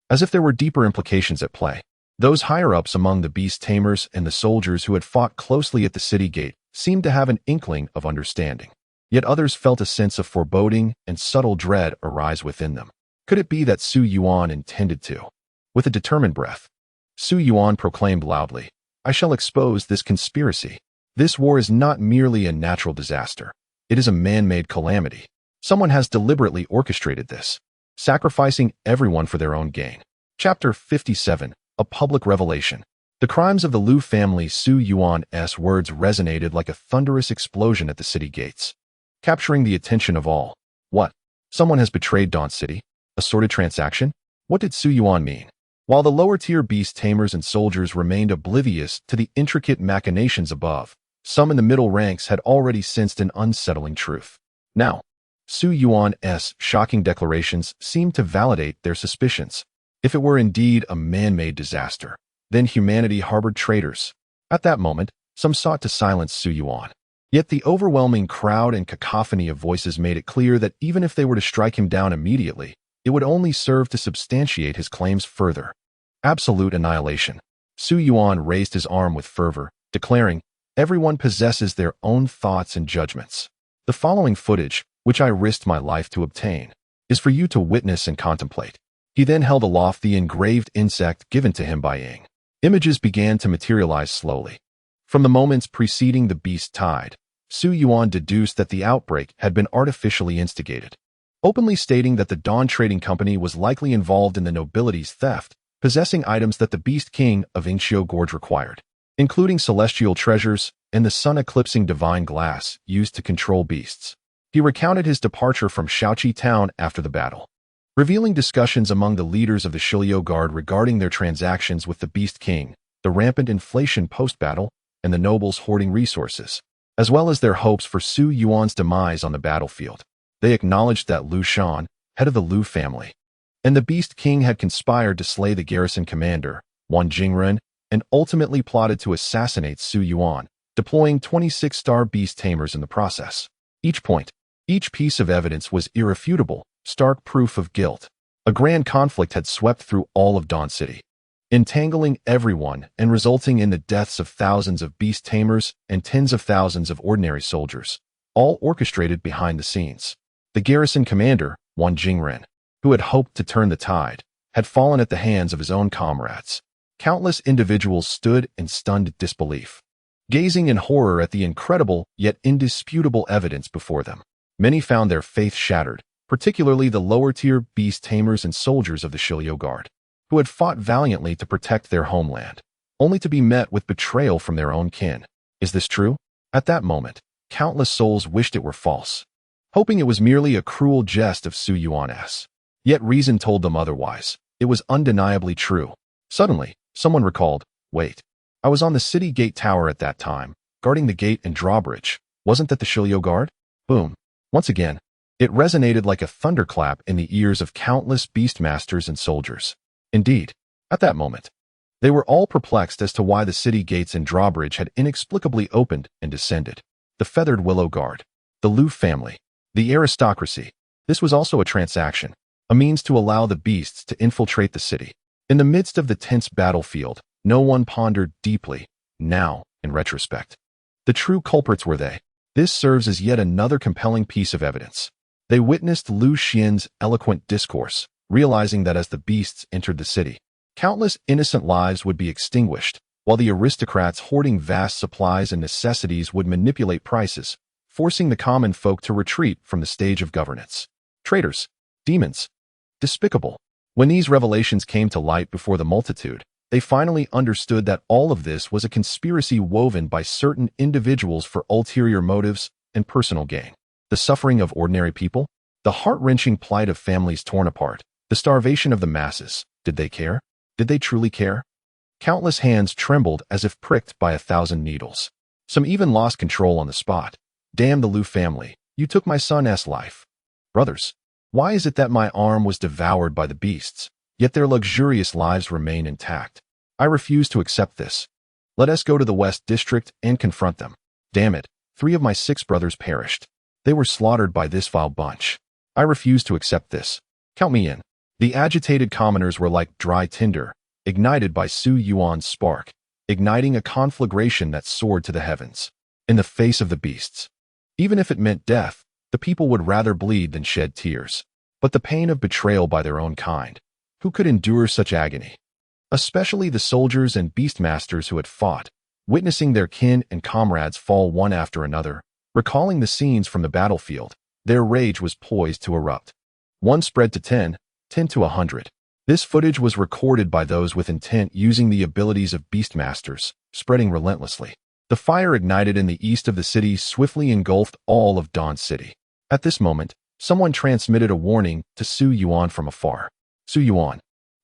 as if there were deeper implications at play. Those higher-ups among the beast tamers and the soldiers who had fought closely at the city gate seemed to have an inkling of understanding. Yet others felt a sense of foreboding and subtle dread arise within them. Could it be that Su Yuan intended to? With a determined breath, Su Yuan proclaimed loudly, "I shall expose this conspiracy. This war is not merely a natural disaster. It is a man-made calamity. Someone has deliberately orchestrated this, sacrificing everyone for their own gain." Chapter 57, A Public Revelation. The crimes of the Liu family. Su Yuan's words resonated like a thunderous explosion at the city gates, capturing the attention of all. What? Someone has betrayed Dawn City? A sordid transaction? What did Su Yuan mean? While the lower-tier beast tamers and soldiers remained oblivious to the intricate machinations above, some in the middle ranks had already sensed an unsettling truth. Now, Su Yuan's shocking declarations seemed to validate their suspicions. If it were indeed a man-made disaster, then humanity harbored traitors. At that moment, some sought to silence Su Yuan. Yet the overwhelming crowd and cacophony of voices made it clear that even if they were to strike him down immediately, it would only serve to substantiate his claims further. Absolute annihilation. Su Yuan raised his arm with fervor, declaring, "Everyone possesses their own thoughts and judgments. The following footage, which I risked my life to obtain, is for you to witness and contemplate." He then held aloft the engraved insect given to him by Ing. Images began to materialize slowly. From the moments preceding the beast tide, Su Yuan deduced that the outbreak had been artificially instigated, openly stating that the Dawn Trading Company was likely involved in the nobility's theft, possessing items that the Beast King of Yingxiu Gorge required, including celestial treasures and the sun-eclipsing divine glass used to control beasts. He recounted his departure from Shaoqi town after the battle, revealing discussions among the leaders of the Shiliu Guard regarding their transactions with the Beast King, the rampant inflation post-battle, and the nobles hoarding resources, as well as their hopes for Su Yuan's demise on the battlefield. They acknowledged that Liu Shan, head of the Liu family, and the Beast King had conspired to slay the garrison commander, Wan Jingren, and ultimately plotted to assassinate Su Yuan, deploying 26-star beast tamers in the process. Each piece of evidence was irrefutable, stark proof of guilt. A grand conflict had swept through all of Dawn City, entangling everyone and resulting in the deaths of thousands of beast tamers and tens of thousands of ordinary soldiers, all orchestrated behind the scenes. The garrison commander, Wan Jingren, who had hoped to turn the tide, had fallen at the hands of his own comrades. Countless individuals stood in stunned disbelief, gazing in horror at the incredible yet indisputable evidence before them. Many found their faith shattered, particularly the lower-tier beast tamers and soldiers of the Shiliu Guard, who had fought valiantly to protect their homeland, only to be met with betrayal from their own kin. Is this true? At that moment, countless souls wished it were false, hoping it was merely a cruel jest of Su Yuan's. Yet reason told them otherwise. It was undeniably true. Suddenly, someone recalled, "Wait, I was on the city gate tower at that time, guarding the gate and drawbridge. Wasn't that the Shilio Guard? Boom. Once again, it resonated like a thunderclap in the ears of countless beastmasters and soldiers. Indeed, at that moment, they were all perplexed as to why the city gates and drawbridge had inexplicably opened and descended. The Feathered Willow Guard, the Lu family, the aristocracy. This was also a transaction, a means to allow the beasts to infiltrate the city. In the midst of the tense battlefield, no one pondered deeply, now, in retrospect. The true culprits were they. This serves as yet another compelling piece of evidence. They witnessed Lu Xian's eloquent discourse, realizing that as the beasts entered the city, countless innocent lives would be extinguished, while the aristocrats hoarding vast supplies and necessities would manipulate prices, forcing the common folk to retreat from the stage of governance. Traitors, demons, despicable. When these revelations came to light before the multitude, they finally understood that all of this was a conspiracy woven by certain individuals for ulterior motives and personal gain. The suffering of ordinary people, the heart-wrenching plight of families torn apart, the starvation of the masses. Did they care? Did they truly care? Countless hands trembled as if pricked by 1,000 needles. Some even lost control on the spot. Damn the Lu family, you took my son's life. Brothers, why is it that my arm was devoured by the beasts, yet their luxurious lives remain intact? I refuse to accept this. Let us go to the West District and confront them. Damn it, 3 of my 6 brothers perished. They were slaughtered by this vile bunch. I refuse to accept this. Count me in. The agitated commoners were like dry tinder, ignited by Su Yuan's spark, igniting a conflagration that soared to the heavens. In the face of the beasts. Even if it meant death, the people would rather bleed than shed tears. But the pain of betrayal by their own kind. Who could endure such agony? Especially the soldiers and beastmasters who had fought, witnessing their kin and comrades fall one after another, recalling the scenes from the battlefield, their rage was poised to erupt. 1 spread to 10, 10 to 100. This footage was recorded by those with intent using the abilities of beastmasters, spreading relentlessly. The fire ignited in the east of the city swiftly engulfed all of Dawn City. At this moment, someone transmitted a warning to Su Yuan from afar. Su Yuan,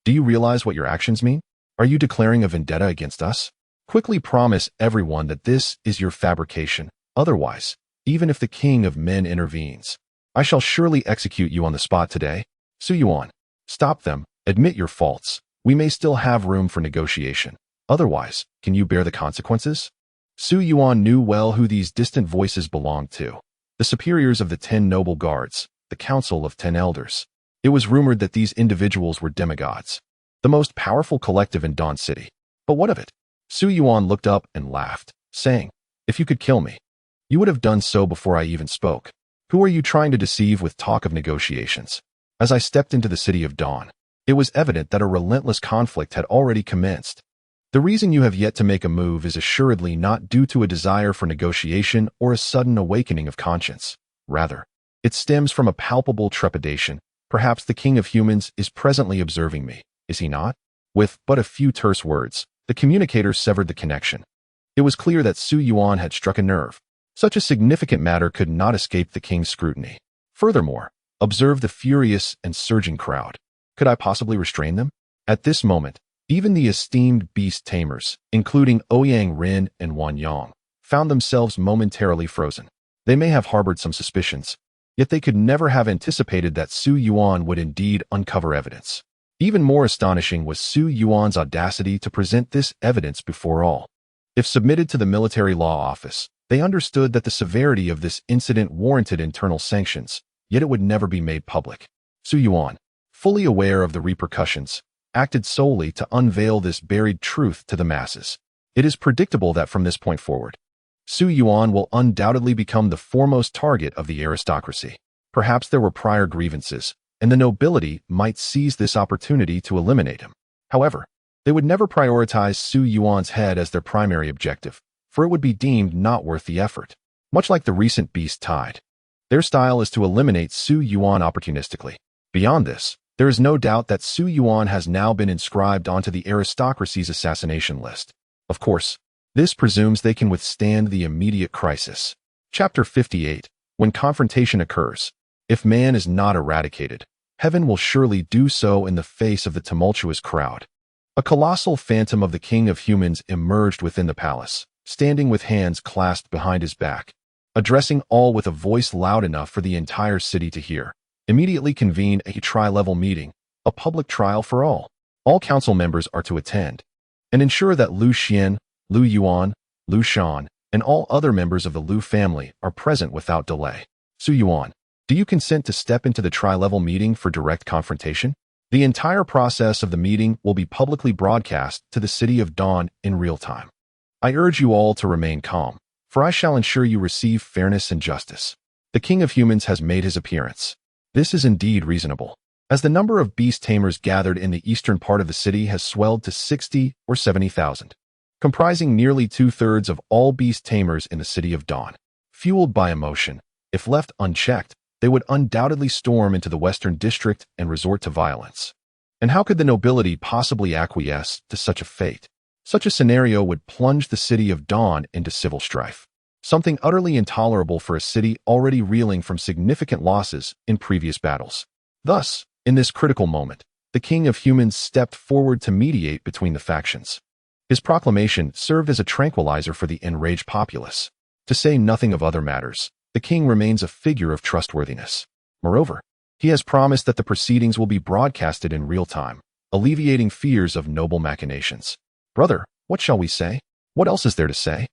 do you realize what your actions mean? Are you declaring a vendetta against us? Quickly promise everyone that this is your fabrication. Otherwise, even if the king of men intervenes, I shall surely execute you on the spot today. Su Yuan, stop them. Admit your faults. We may still have room for negotiation. Otherwise, can you bear the consequences? Su Yuan knew well who these distant voices belonged to. The superiors of the 10 noble guards, the council of 10 elders. It was rumored that these individuals were demigods, the most powerful collective in Dawn City. But what of it? Su Yuan looked up and laughed, saying, if you could kill me, you would have done so before I even spoke. Who are you trying to deceive with talk of negotiations? As I stepped into the city of Dawn, it was evident that a relentless conflict had already commenced. The reason you have yet to make a move is assuredly not due to a desire for negotiation or a sudden awakening of conscience. Rather, it stems from a palpable trepidation. Perhaps the king of humans is presently observing me, is he not? With but a few terse words, the communicator severed the connection. It was clear that Su Yuan had struck a nerve. Such a significant matter could not escape the king's scrutiny. Furthermore, observe the furious and surging crowd. Could I possibly restrain them? At this moment, even the esteemed beast tamers, including Ouyang Rin and Wan Yang, found themselves momentarily frozen. They may have harbored some suspicions, yet they could never have anticipated that Su Yuan would indeed uncover evidence. Even more astonishing was Su Yuan's audacity to present this evidence before all. If submitted to the military law office, they understood that the severity of this incident warranted internal sanctions, yet it would never be made public. Su Yuan, fully aware of the repercussions, acted solely to unveil this buried truth to the masses. It is predictable that from this point forward, Su Yuan will undoubtedly become the foremost target of the aristocracy. Perhaps there were prior grievances, and the nobility might seize this opportunity to eliminate him. However, they would never prioritize Su Yuan's head as their primary objective, for it would be deemed not worth the effort. Much like the recent beast tide, their style is to eliminate Su Yuan opportunistically. Beyond this, there is no doubt that Su Yuan has now been inscribed onto the aristocracy's assassination list. Of course, this presumes they can withstand the immediate crisis. Chapter 58. When confrontation occurs, if man is not eradicated, heaven will surely do so in the face of the tumultuous crowd. A colossal phantom of the king of humans emerged within the palace, standing with hands clasped behind his back. addressing all with a voice loud enough for the entire city to hear, immediately convened a tri-level meeting, a public trial for all. All council members are to attend, and ensure that Lu Xian, Lu Yuan, Lu Shan, and all other members of the Lu family are present without delay. Su Yuan, do you consent to step into the tri-level meeting for direct confrontation? The entire process of the meeting will be publicly broadcast to the city of Dawn in real time. I urge you all to remain calm, for I shall ensure you receive fairness and justice. The King of Humans has made his appearance. This is indeed reasonable, as the number of beast tamers gathered in the eastern part of the city has swelled to 60 or 70,000, comprising nearly 2/3 of all beast tamers in the city of Dawn. Fueled by emotion, if left unchecked, they would undoubtedly storm into the Western District and resort to violence. And how could the nobility possibly acquiesce to such a fate? Such a scenario would plunge the city of Dawn into civil strife, something utterly intolerable for a city already reeling from significant losses in previous battles. Thus, in this critical moment, the King of Humans stepped forward to mediate between the factions. His proclamation served as a tranquilizer for the enraged populace. To say nothing of other matters, the king remains a figure of trustworthiness. Moreover, he has promised that the proceedings will be broadcasted in real time, alleviating fears of noble machinations. Brother, what shall we say? What else is there to say?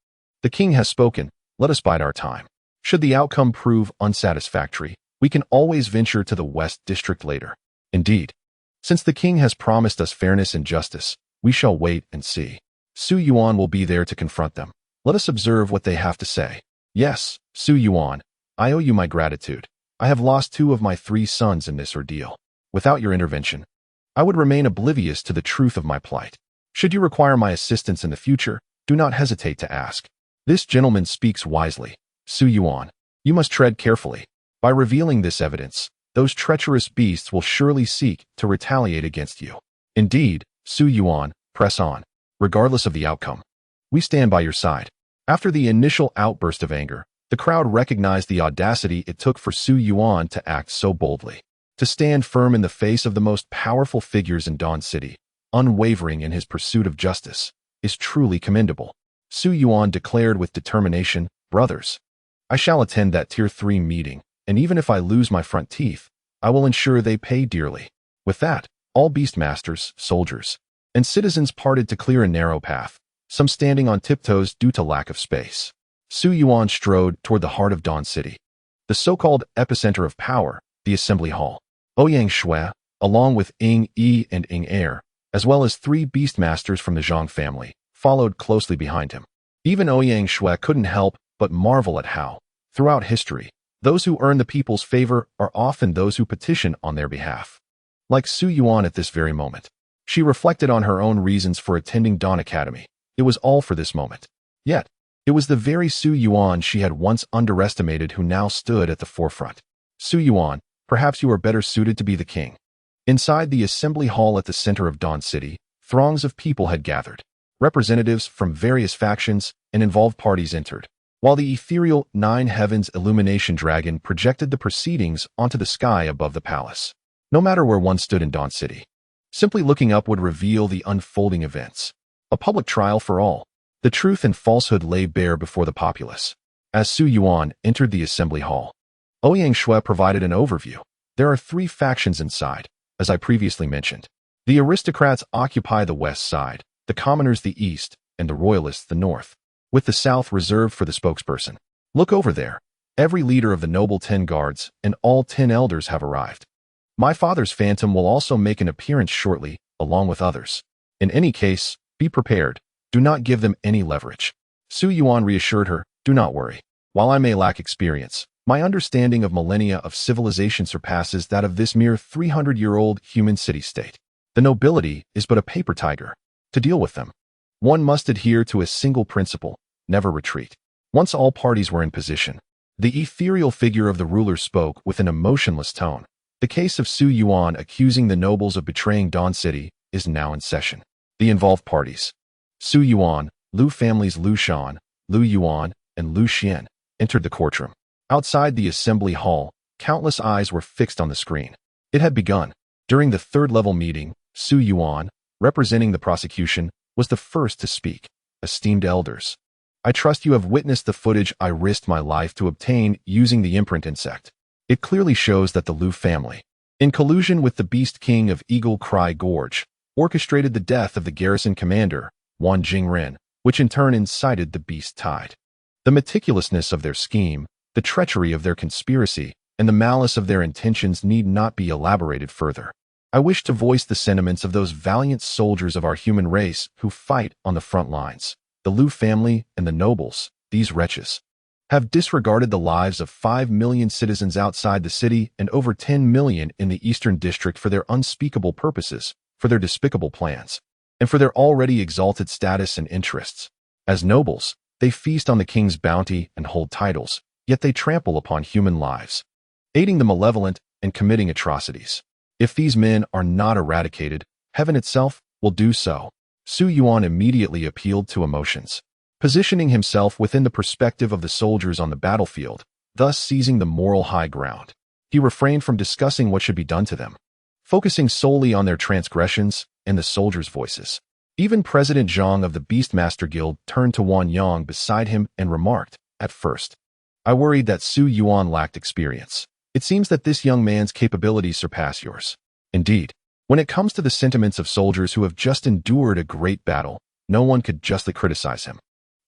The king has spoken, let us bide our time. Should the outcome prove unsatisfactory, we can always venture to the West District later. Indeed, since the king has promised us fairness and justice, we shall wait and see. Su Yuan will be there to confront them. Let us observe what they have to say. Yes, Su Yuan, I owe you my gratitude. I have lost 2 of my 3 sons in this ordeal. Without your intervention, I would remain oblivious to the truth of my plight. Should you require my assistance in the future, do not hesitate to ask. This gentleman speaks wisely. Su Yuan, you must tread carefully. By revealing this evidence, those treacherous beasts will surely seek to retaliate against you. Indeed, Su Yuan, press on. Regardless of the outcome, we stand by your side. After the initial outburst of anger, the crowd recognized the audacity it took for Su Yuan to act so boldly. To stand firm in the face of the most powerful figures in Dawn City, unwavering in his pursuit of justice, is truly commendable. Su Yuan declared with determination, brothers, I shall attend that Tier 3 meeting, and even if I lose my front teeth, I will ensure they pay dearly. With that, all beastmasters, soldiers, and citizens parted to clear a narrow path, some standing on tiptoes due to lack of space. Su Yuan strode toward the heart of Dawn City, the so-called epicenter of power, the Assembly Hall. Ouyang Shui, along with Ying Yi and Ying Er, as well as 3 beastmasters from the Zhang family, followed closely behind him. Even Ouyang Shui couldn't help but marvel at how, throughout history, those who earn the people's favor are often those who petition on their behalf. Like Su Yuan at this very moment, she reflected on her own reasons for attending Dawn Academy. It was all for this moment. Yet, it was the very Su Yuan she had once underestimated who now stood at the forefront. Su Yuan, perhaps you are better suited to be the king. Inside the assembly hall at the center of Dawn City, throngs of people had gathered. Representatives from various factions and involved parties entered, while the ethereal 9 Heavens illumination dragon projected the proceedings onto the sky above the palace. No matter where one stood in Dawn City, simply looking up would reveal the unfolding events. A public trial for all. The truth and falsehood lay bare before the populace. As Su Yuan entered the assembly hall, Ouyang Shui provided an overview. There are 3 factions inside, as I previously mentioned. The aristocrats occupy the west side, the commoners the east, and the royalists the north, with the south reserved for the spokesperson. Look over there. Every leader of the noble 10 guards and all 10 elders have arrived. My father's phantom will also make an appearance shortly, along with others. In any case, be prepared. Do not give them any leverage. Su Yuan reassured her, do not worry. While I may lack experience, my understanding of millennia of civilization surpasses that of this mere 300-year-old human city-state. The nobility is but a paper tiger. To deal with them, one must adhere to a single principle, never retreat. Once all parties were in position, the ethereal figure of the ruler spoke with an emotionless tone. The case of Su Yuan accusing the nobles of betraying Dawn City is now in session. The involved parties, Su Yuan, Lu families Lu Shan, Lu Yuan, and Lu Xian, entered the courtroom. Outside the assembly hall, countless eyes were fixed on the screen. It had begun. During the 3rd-level meeting, Su Yuan, representing the prosecution, was the first to speak. Esteemed elders, I trust you have witnessed the footage I risked my life to obtain using the imprint insect. It clearly shows that the Liu family, in collusion with the Beast King of Eagle Cry Gorge, orchestrated the death of the garrison commander, Yuan Jingren, which in turn incited the Beast Tide. The meticulousness of their scheme, the treachery of their conspiracy, and the malice of their intentions need not be elaborated further. I wish to voice the sentiments of those valiant soldiers of our human race who fight on the front lines. The Liu family and the nobles, these wretches, have disregarded the lives of 5 million citizens outside the city and over 10 million in the Eastern District for their unspeakable purposes, for their despicable plans, and for their already exalted status and interests. As nobles, they feast on the king's bounty and hold titles, yet they trample upon human lives, aiding the malevolent and committing atrocities. If these men are not eradicated, heaven itself will do so. Su Yuan immediately appealed to emotions, positioning himself within the perspective of the soldiers on the battlefield, thus seizing the moral high ground. He refrained from discussing what should be done to them, focusing solely on their transgressions and the soldiers' voices. Even President Zhang of the Beastmaster Guild turned to Wang Yang beside him and remarked, "At first, I worried that Su Yuan lacked experience. It seems that this young man's capabilities surpass yours. Indeed, when it comes to the sentiments of soldiers who have just endured a great battle, no one could justly criticize him.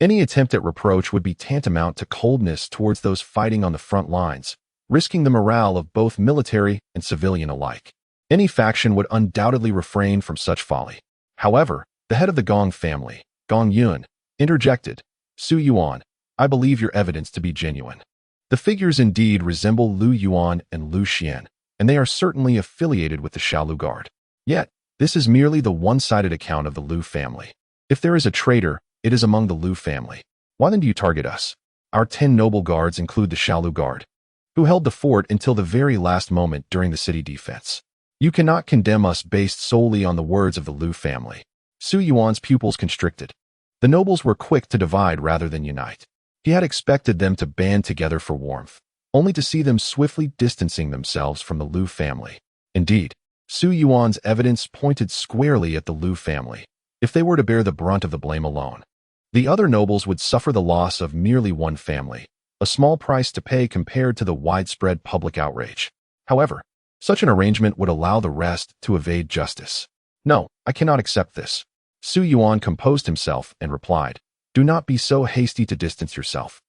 Any attempt at reproach would be tantamount to coldness towards those fighting on the front lines, risking the morale of both military and civilian alike. Any faction would undoubtedly refrain from such folly." However, the head of the Gong family, Gong Yuan, interjected, "Su Yuan, I believe your evidence to be genuine. The figures indeed resemble Liu Yuan and Liu Xian, and they are certainly affiliated with the Xiaolu Guard. Yet, this is merely the one-sided account of the Liu family. If there is a traitor, it is among the Liu family. Why then do you target us? Our 10 noble guards include the Xiaolu Guard, who held the fort until the very last moment during the city defense. You cannot condemn us based solely on the words of the Liu family." Su Yuan's pupils constricted. The nobles were quick to divide rather than unite. He had expected them to band together for warmth, only to see them swiftly distancing themselves from the Liu family. Indeed, Su Yuan's evidence pointed squarely at the Liu family. If they were to bear the brunt of the blame alone, the other nobles would suffer the loss of merely one family, a small price to pay compared to the widespread public outrage. However, such an arrangement would allow the rest to evade justice. "No, I cannot accept this." Su Yuan composed himself and replied, "Do not be so hasty to distance yourself.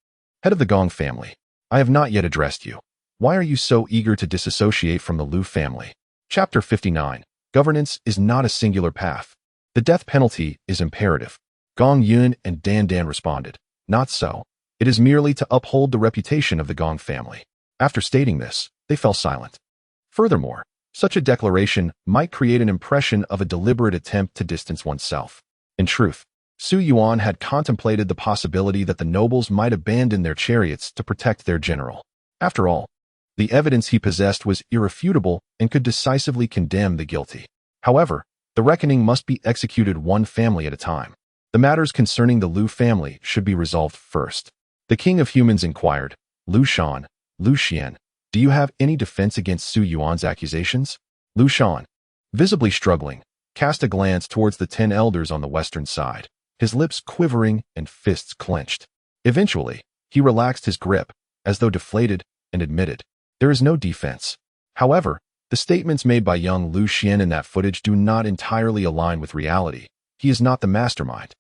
Head of the Gong family, I have not yet addressed you. Why are you so eager to disassociate from the Liu family?" Chapter 59. Governance is not a singular path. The death penalty is imperative. Gong Yuan and Dan Dan responded, "Not so. It is merely to uphold the reputation of the Gong family." After stating this, they fell silent. Furthermore, such a declaration might create an impression of a deliberate attempt to distance oneself. In truth, Su Yuan had contemplated the possibility that the nobles might abandon their chariots to protect their general. After all, the evidence he possessed was irrefutable and could decisively condemn the guilty. However, the reckoning must be executed one family at a time. The matters concerning the Liu family should be resolved first. The king of humans inquired, "Liu Shan, Liu Xian, do you have any defense against Su Yuan's accusations?" Liu Shan, visibly struggling, cast a glance towards the 10 elders on the western side, his lips quivering and fists clenched. Eventually, he relaxed his grip, as though deflated, and admitted, "There is no defense." However, the statements made by young Liu Xian in that footage do not entirely align with reality. He is not the mastermind,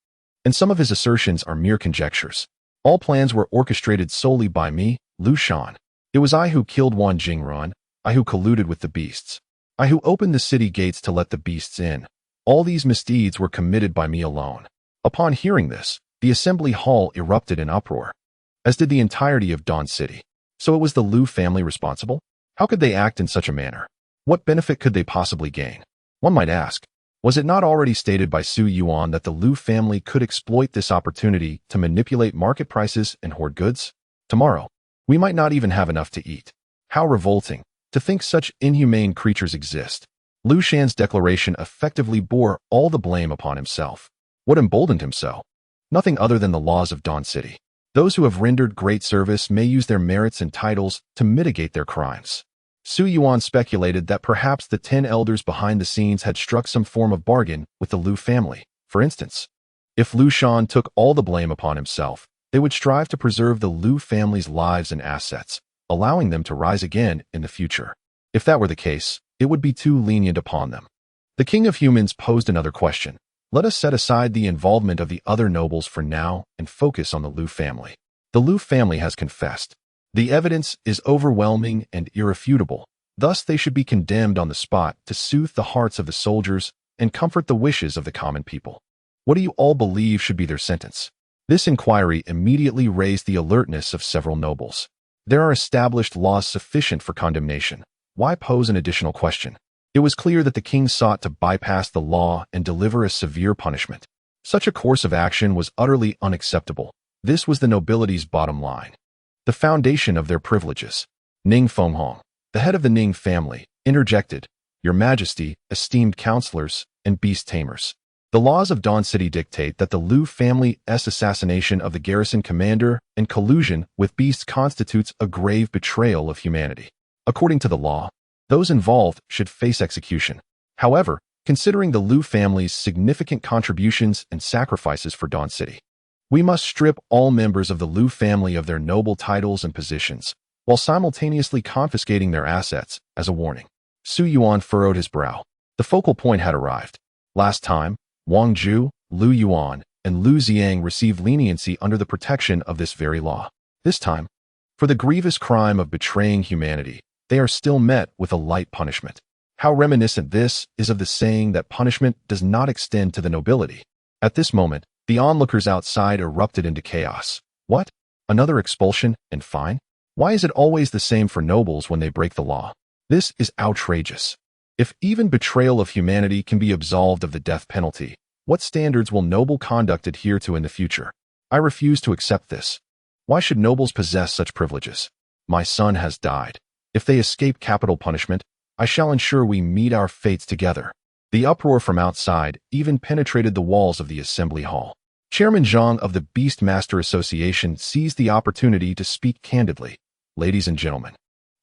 and some of his assertions are mere conjectures. All plans were orchestrated solely by me, Liu Shan. It was I who killed Wang Jingren, I who colluded with the beasts, I who opened the city gates to let the beasts in. All these misdeeds were committed by me alone. Upon hearing this, the assembly hall erupted in uproar, as did the entirety of Dawn City. So it was the Liu family responsible? How could they act in such a manner? What benefit could they possibly gain? One might ask, was it not already stated by Su Yuan that the Liu family could exploit this opportunity to manipulate market prices and hoard goods? Tomorrow, we might not even have enough to eat. How revolting, to think such inhumane creatures exist. Liu Shan's declaration effectively bore all the blame upon himself. What emboldened him so? Nothing other than the laws of Dawn City. Those who have rendered great service may use their merits and titles to mitigate their crimes. Su Yuan speculated that perhaps the 10 elders behind the scenes had struck some form of bargain with the Liu family. For instance, if Liu Shan took all the blame upon himself, They would strive to preserve the Liu family's lives and assets, allowing them to rise again in the future. If that were the case, it would be too lenient upon them. The king of humans posed another question. Let us set aside the involvement of the other nobles for now and focus on the Liu family. The Liu family has confessed. The evidence is overwhelming and irrefutable. Thus, they should be condemned on the spot to soothe the hearts of the soldiers and comfort the wishes of the common people. What do you all believe should be their sentence? This inquiry immediately raised the alertness of several nobles. There are established laws sufficient for condemnation. Why pose an additional question? It was clear that the king sought to bypass the law and deliver a severe punishment. Such a course of action was utterly unacceptable. This was the nobility's bottom line, the foundation of their privileges. Ning Fenghong, the head of the Ning family, interjected, "Your Majesty, esteemed counselors, and beast tamers. The laws of Dawn City dictate that the Liu family's assassination of the garrison commander and collusion with beasts constitutes a grave betrayal of humanity. According to the law, those involved should face execution. However, considering the Liu family's significant contributions and sacrifices for Dawn City, we must strip all members of the Liu family of their noble titles and positions, while simultaneously confiscating their assets as a warning." Su Yuan furrowed his brow. The focal point had arrived. Last time, Wang Zhu, Liu Yuan, and Liu Xiang received leniency under the protection of this very law. This time, for the grievous crime of betraying humanity, they are still met with a light punishment. How reminiscent this is of the saying that punishment does not extend to the nobility. At this moment, the onlookers outside erupted into chaos. What? Another expulsion and fine? Why is it always the same for nobles when they break the law? This is outrageous. If even betrayal of humanity can be absolved of the death penalty, what standards will noble conduct adhere to in the future? I refuse to accept this. Why should nobles possess such privileges? My son has died. If they escape capital punishment, I shall ensure we meet our fates together. The uproar from outside even penetrated the walls of the assembly hall. Chairman Zhang of the Beastmaster Association seized the opportunity to speak candidly. Ladies and gentlemen,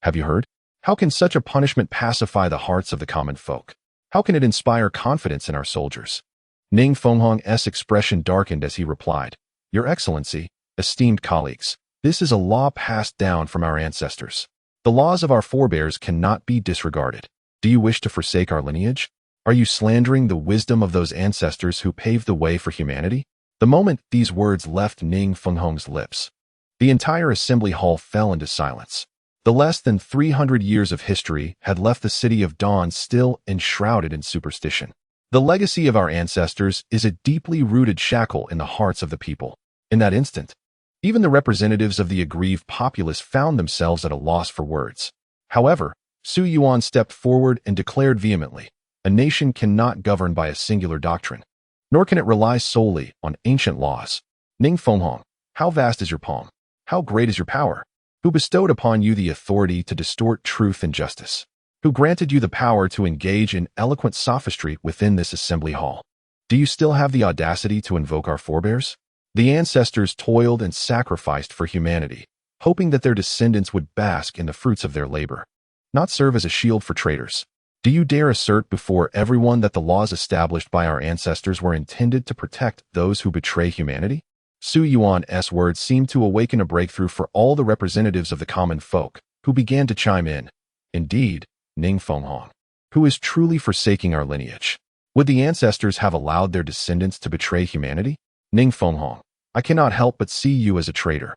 have you heard? How can such a punishment pacify the hearts of the common folk? How can it inspire confidence in our soldiers? Ning Fenghong's expression darkened as he replied, "Your Excellency, esteemed colleagues, this is a law passed down from our ancestors. The laws of our forebears cannot be disregarded. Do you wish to forsake our lineage? Are you slandering the wisdom of those ancestors who paved the way for humanity?" The moment these words left Ning Fenghong's lips, the entire assembly hall fell into silence. The less than 300 years of history had left the city of Dawn still enshrouded in superstition. The legacy of our ancestors is a deeply rooted shackle in the hearts of the people. In that instant, even the representatives of the aggrieved populace found themselves at a loss for words. However, Su Yuan stepped forward and declared vehemently, "A nation cannot govern by a singular doctrine, nor can it rely solely on ancient laws. Ning Fenghong, how vast is your palm? How great is your power? Who bestowed upon you the authority to distort truth and justice? Who granted you the power to engage in eloquent sophistry within this assembly hall? Do you still have the audacity to invoke our forebears? The ancestors toiled and sacrificed for humanity, hoping that their descendants would bask in the fruits of their labor, not serve as a shield for traitors. Do you dare assert before everyone that the laws established by our ancestors were intended to protect those who betray humanity?" Su Yuan's words seemed to awaken a breakthrough for all the representatives of the common folk, who began to chime in. Indeed, Ning Fenghong, who is truly forsaking our lineage? Would the ancestors have allowed their descendants to betray humanity? Ning Fenghong, I cannot help but see you as a traitor.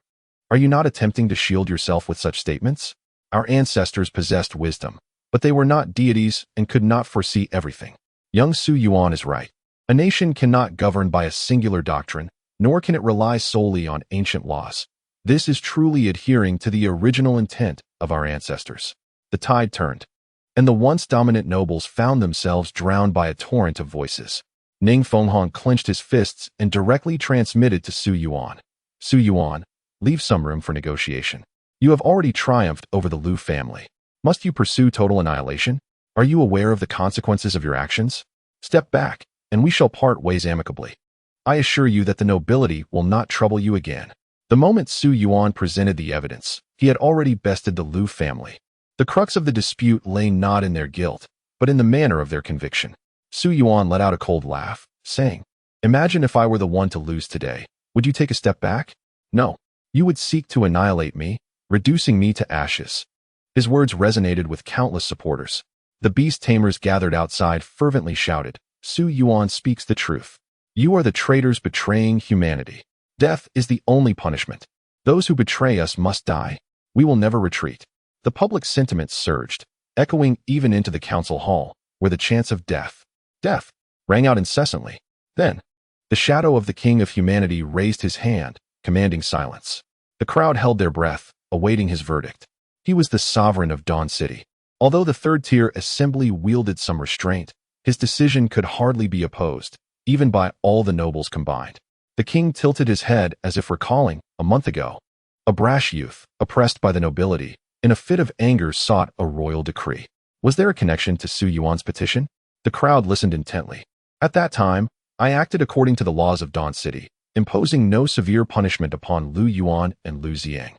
Are you not attempting to shield yourself with such statements? Our ancestors possessed wisdom, but they were not deities and could not foresee everything. Young Su Yuan is right. A nation cannot govern by a singular doctrine, nor can it rely solely on ancient laws. This is truly adhering to the original intent of our ancestors. The tide turned, and the once dominant nobles found themselves drowned by a torrent of voices. Ning Fenghong clenched his fists and directly transmitted to Su Yuan. Su Yuan, leave some room for negotiation. You have already triumphed over the Liu family. Must you pursue total annihilation? Are you aware of the consequences of your actions? Step back, and we shall part ways amicably. I assure you that the nobility will not trouble you again. The moment Su Yuan presented the evidence, he had already bested the Liu family. The crux of the dispute lay not in their guilt, but in the manner of their conviction. Su Yuan let out a cold laugh, saying, "Imagine if I were the one to lose today. Would you take a step back? No, you would seek to annihilate me, reducing me to ashes. His words resonated with countless supporters. The beast tamers gathered outside fervently shouted, Su Yuan speaks the truth. You are the traitors betraying humanity. Death is the only punishment. Those who betray us must die. We will never retreat. The public sentiment surged, echoing even into the council hall, where the chants of death, death, rang out incessantly. Then, the shadow of the king of humanity raised his hand, commanding silence. The crowd held their breath, awaiting his verdict. He was the sovereign of Dawn City. Although the third-tier assembly wielded some restraint, his decision could hardly be opposed, even by all the nobles combined. The king tilted his head as if recalling, a month ago, a brash youth, oppressed by the nobility, in a fit of anger sought a royal decree. Was there a connection to Su Yuan's petition? The crowd listened intently. At that time, I acted according to the laws of Dawn City, imposing no severe punishment upon Lu Yuan and Lu Ziang,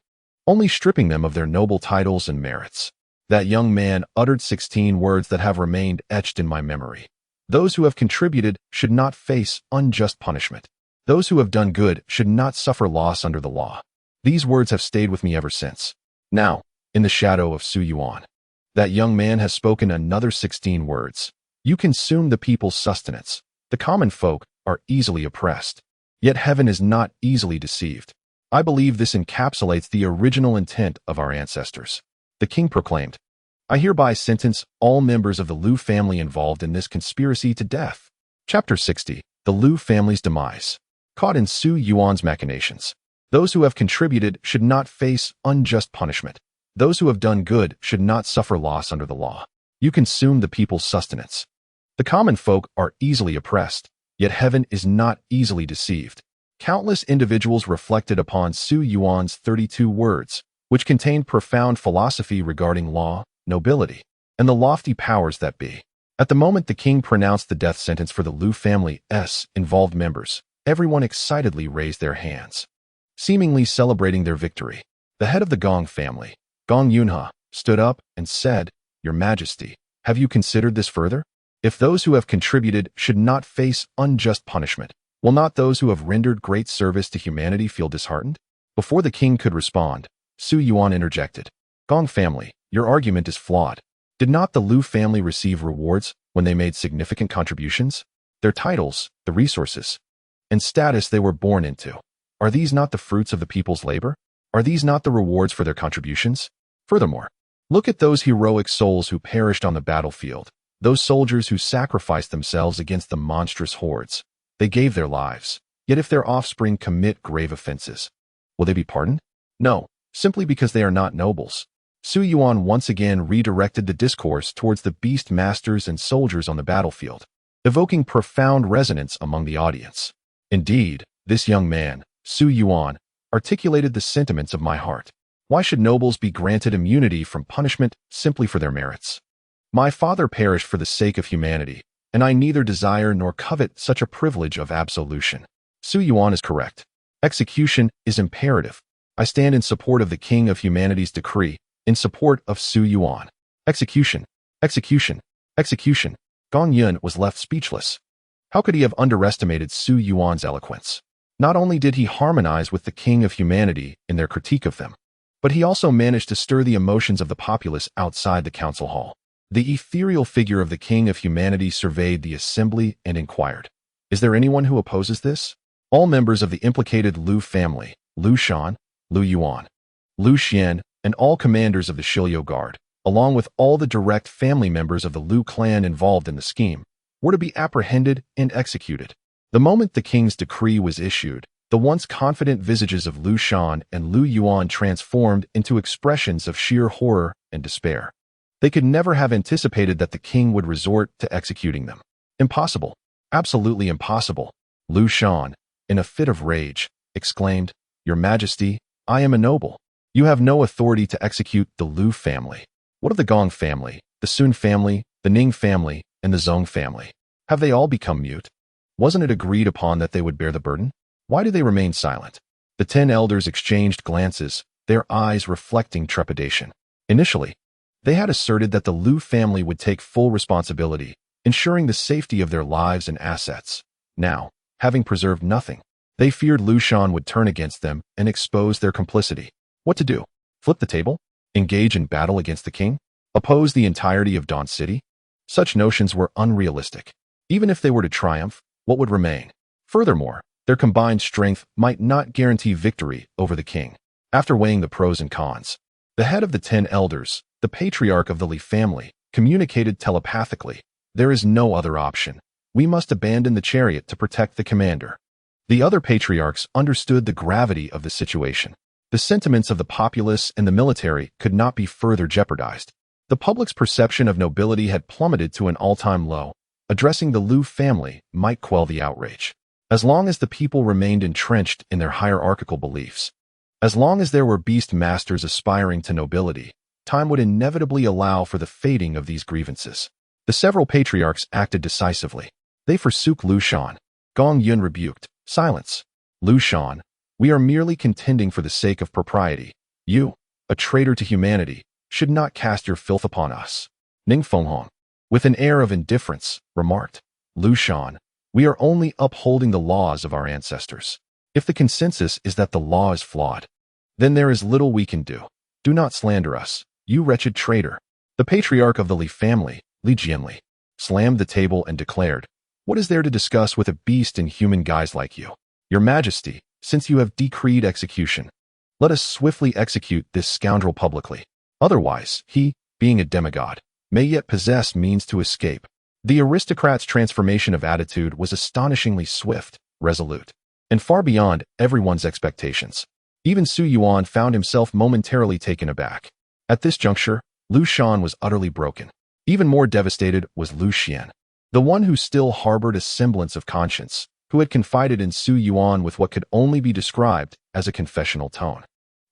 only stripping them of their noble titles and merits. That young man uttered 16 words that have remained etched in my memory. Those who have contributed should not face unjust punishment. Those who have done good should not suffer loss under the law. These words have stayed with me ever since. Now, in the shadow of Su Yuan, that young man has spoken another 16 words. You consume the people's sustenance. The common folk are easily oppressed. Yet heaven is not easily deceived. I believe this encapsulates the original intent of our ancestors. The king proclaimed, I hereby sentence all members of the Lu family involved in this conspiracy to death. Chapter 60. The Lu family's demise. Caught in Su Yuan's machinations. Those who have contributed should not face unjust punishment. Those who have done good should not suffer loss under the law. You consume the people's sustenance. The common folk are easily oppressed, yet heaven is not easily deceived. Countless individuals reflected upon Su Yuan's 32 words, which contained profound philosophy regarding law, nobility, and the lofty powers that be. At the moment the king pronounced the death sentence for the Lu family's involved members, everyone excitedly raised their hands, seemingly celebrating their victory. The head of the Gong family, Gong Yunhe, stood up and said, Your Majesty, have you considered this further? If those who have contributed should not face unjust punishment, will not those who have rendered great service to humanity feel disheartened? Before the king could respond, Su Yuan interjected. Gong family, your argument is flawed. Did not the Lu family receive rewards when they made significant contributions? Their titles, the resources, and status they were born into, are these not the fruits of the people's labor? Are these not the rewards for their contributions? Furthermore, look at those heroic souls who perished on the battlefield, those soldiers who sacrificed themselves against the monstrous hordes. They gave their lives. Yet if their offspring commit grave offenses, will they be pardoned? No, simply because they are not nobles. Su Yuan once again redirected the discourse towards the beast masters and soldiers on the battlefield, evoking profound resonance among the audience. Indeed, this young man, Su Yuan, articulated the sentiments of my heart. Why should nobles be granted immunity from punishment simply for their merits? My father perished for the sake of humanity, and I neither desire nor covet such a privilege of absolution. Su Yuan is correct. Execution is imperative. I stand in support of the King of Humanity's decree, in support of Su Yuan. Execution, execution, execution. Gong Yun was left speechless. How could he have underestimated Su Yuan's eloquence? Not only did he harmonize with the King of Humanity in their critique of them, but he also managed to stir the emotions of the populace outside the council hall. The ethereal figure of the King of Humanity surveyed the assembly and inquired, Is there anyone who opposes this? All members of the implicated Lu family, Lu Shan, Lu Yuan, Lu Xian, and all commanders of the Shilyo Guard, along with all the direct family members of the Lu clan involved in the scheme, were to be apprehended and executed. The moment the king's decree was issued, the once confident visages of Lu Shan and Lu Yuan transformed into expressions of sheer horror and despair. They could never have anticipated that the king would resort to executing them. Impossible. Absolutely impossible. Lu Shan, in a fit of rage, exclaimed, Your Majesty, I am a noble. You have no authority to execute the Lu family. What of the Gong family, the Sun family, the Ning family, and the Zhong family? Have they all become mute? Wasn't it agreed upon that they would bear the burden? Why do they remain silent? The 10 elders exchanged glances, their eyes reflecting trepidation. Initially, they had asserted that the Lu family would take full responsibility, ensuring the safety of their lives and assets. Now, having preserved nothing, They feared Lu Shan would turn against them and expose their complicity. What to do? Flip the table? Engage in battle against the king? Oppose the entirety of Dawn City? Such notions were unrealistic. Even if they were to triumph, what would remain? Furthermore, their combined strength might not guarantee victory over the king. After weighing the pros and cons, the head of the 10 elders, the patriarch of the Li family, communicated telepathically. There is no other option. We must abandon the chariot to protect the commander. The other patriarchs understood the gravity of the situation. The sentiments of the populace and the military could not be further jeopardized. The public's perception of nobility had plummeted to an all-time low. Addressing the Lu family might quell the outrage. As long as the people remained entrenched in their hierarchical beliefs, as long as there were beast masters aspiring to nobility, time would inevitably allow for the fading of these grievances. The several patriarchs acted decisively. They forsook Lu Shan. Gong Yun rebuked. Silence. Lu Shan, we are merely contending for the sake of propriety. You, a traitor to humanity, should not cast your filth upon us. Ning Fenghong, with an air of indifference, remarked. Lu Shan, we are only upholding the laws of our ancestors. If the consensus is that the law is flawed, then there is little we can do. Do not slander us, you wretched traitor. The patriarch of the Li family, Li Jianli, slammed the table and declared, what is there to discuss with a beast in human guise like you? Your Majesty, since you have decreed execution, let us swiftly execute this scoundrel publicly. Otherwise, he, being a demigod, may yet possess means to escape. The aristocrat's transformation of attitude was astonishingly swift, resolute, and far beyond everyone's expectations. Even Su Yuan found himself momentarily taken aback. At this juncture, Lu Shan was utterly broken. Even more devastated was Lu Xian, the one who still harbored a semblance of conscience, who had confided in Su Yuan with what could only be described as a confessional tone.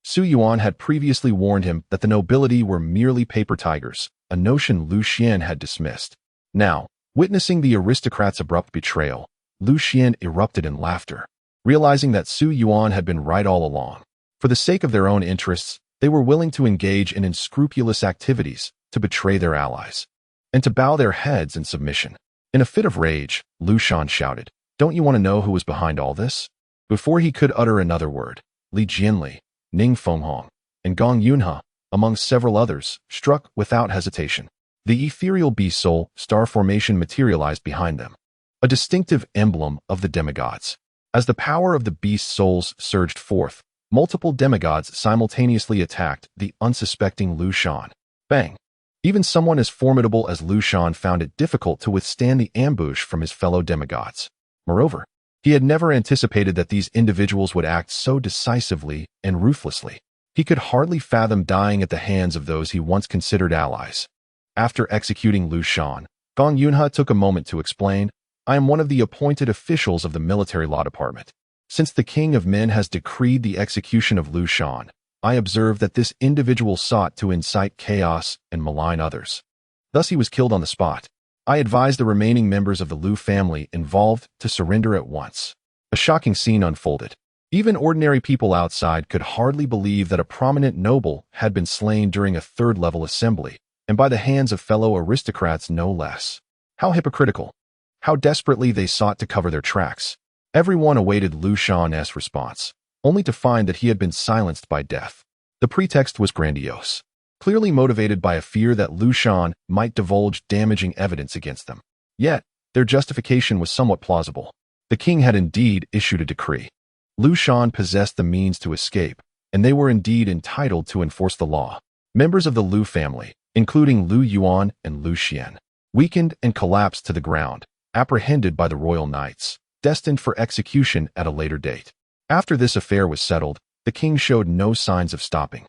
Su Yuan had previously warned him that the nobility were merely paper tigers, a notion Lu Xian had dismissed. Now, witnessing the aristocrat's abrupt betrayal, Lu Xian erupted in laughter, realizing that Su Yuan had been right all along. For the sake of their own interests, they were willing to engage in unscrupulous activities, to betray their allies, and to bow their heads in submission. In a fit of rage, Lu Shan shouted, don't you want to know who was behind all this? Before he could utter another word, Li Jianli, Ning Fenghong, and Gong Yunhe, among several others, struck without hesitation. The ethereal beast soul star formation materialized behind them, a distinctive emblem of the demigods. As the power of the beast souls surged forth, multiple demigods simultaneously attacked the unsuspecting Lu Shan. Bang! Even someone as formidable as Lu Shan found it difficult to withstand the ambush from his fellow demigods. Moreover, he had never anticipated that these individuals would act so decisively and ruthlessly. He could hardly fathom dying at the hands of those he once considered allies. After executing Lu Shan, Gong Yunhe took a moment to explain, I am one of the appointed officials of the military law department. Since the King of Men has decreed the execution of Lu Shan, I observed that this individual sought to incite chaos and malign others. Thus he was killed on the spot. I advised the remaining members of the Lu family involved to surrender at once. A shocking scene unfolded. Even ordinary people outside could hardly believe that a prominent noble had been slain during a third-level assembly, and by the hands of fellow aristocrats no less. How hypocritical! How desperately they sought to cover their tracks. Everyone awaited Lu Shan's response, only to find that he had been silenced by death. The pretext was grandiose, clearly motivated by a fear that Lu Shan might divulge damaging evidence against them. Yet, their justification was somewhat plausible. The king had indeed issued a decree. Lu Shan possessed the means to escape, and they were indeed entitled to enforce the law. Members of the Lu family, including Lu Yuan and Lu Xian, weakened and collapsed to the ground, apprehended by the royal knights, destined for execution at a later date. After this affair was settled, the king showed no signs of stopping.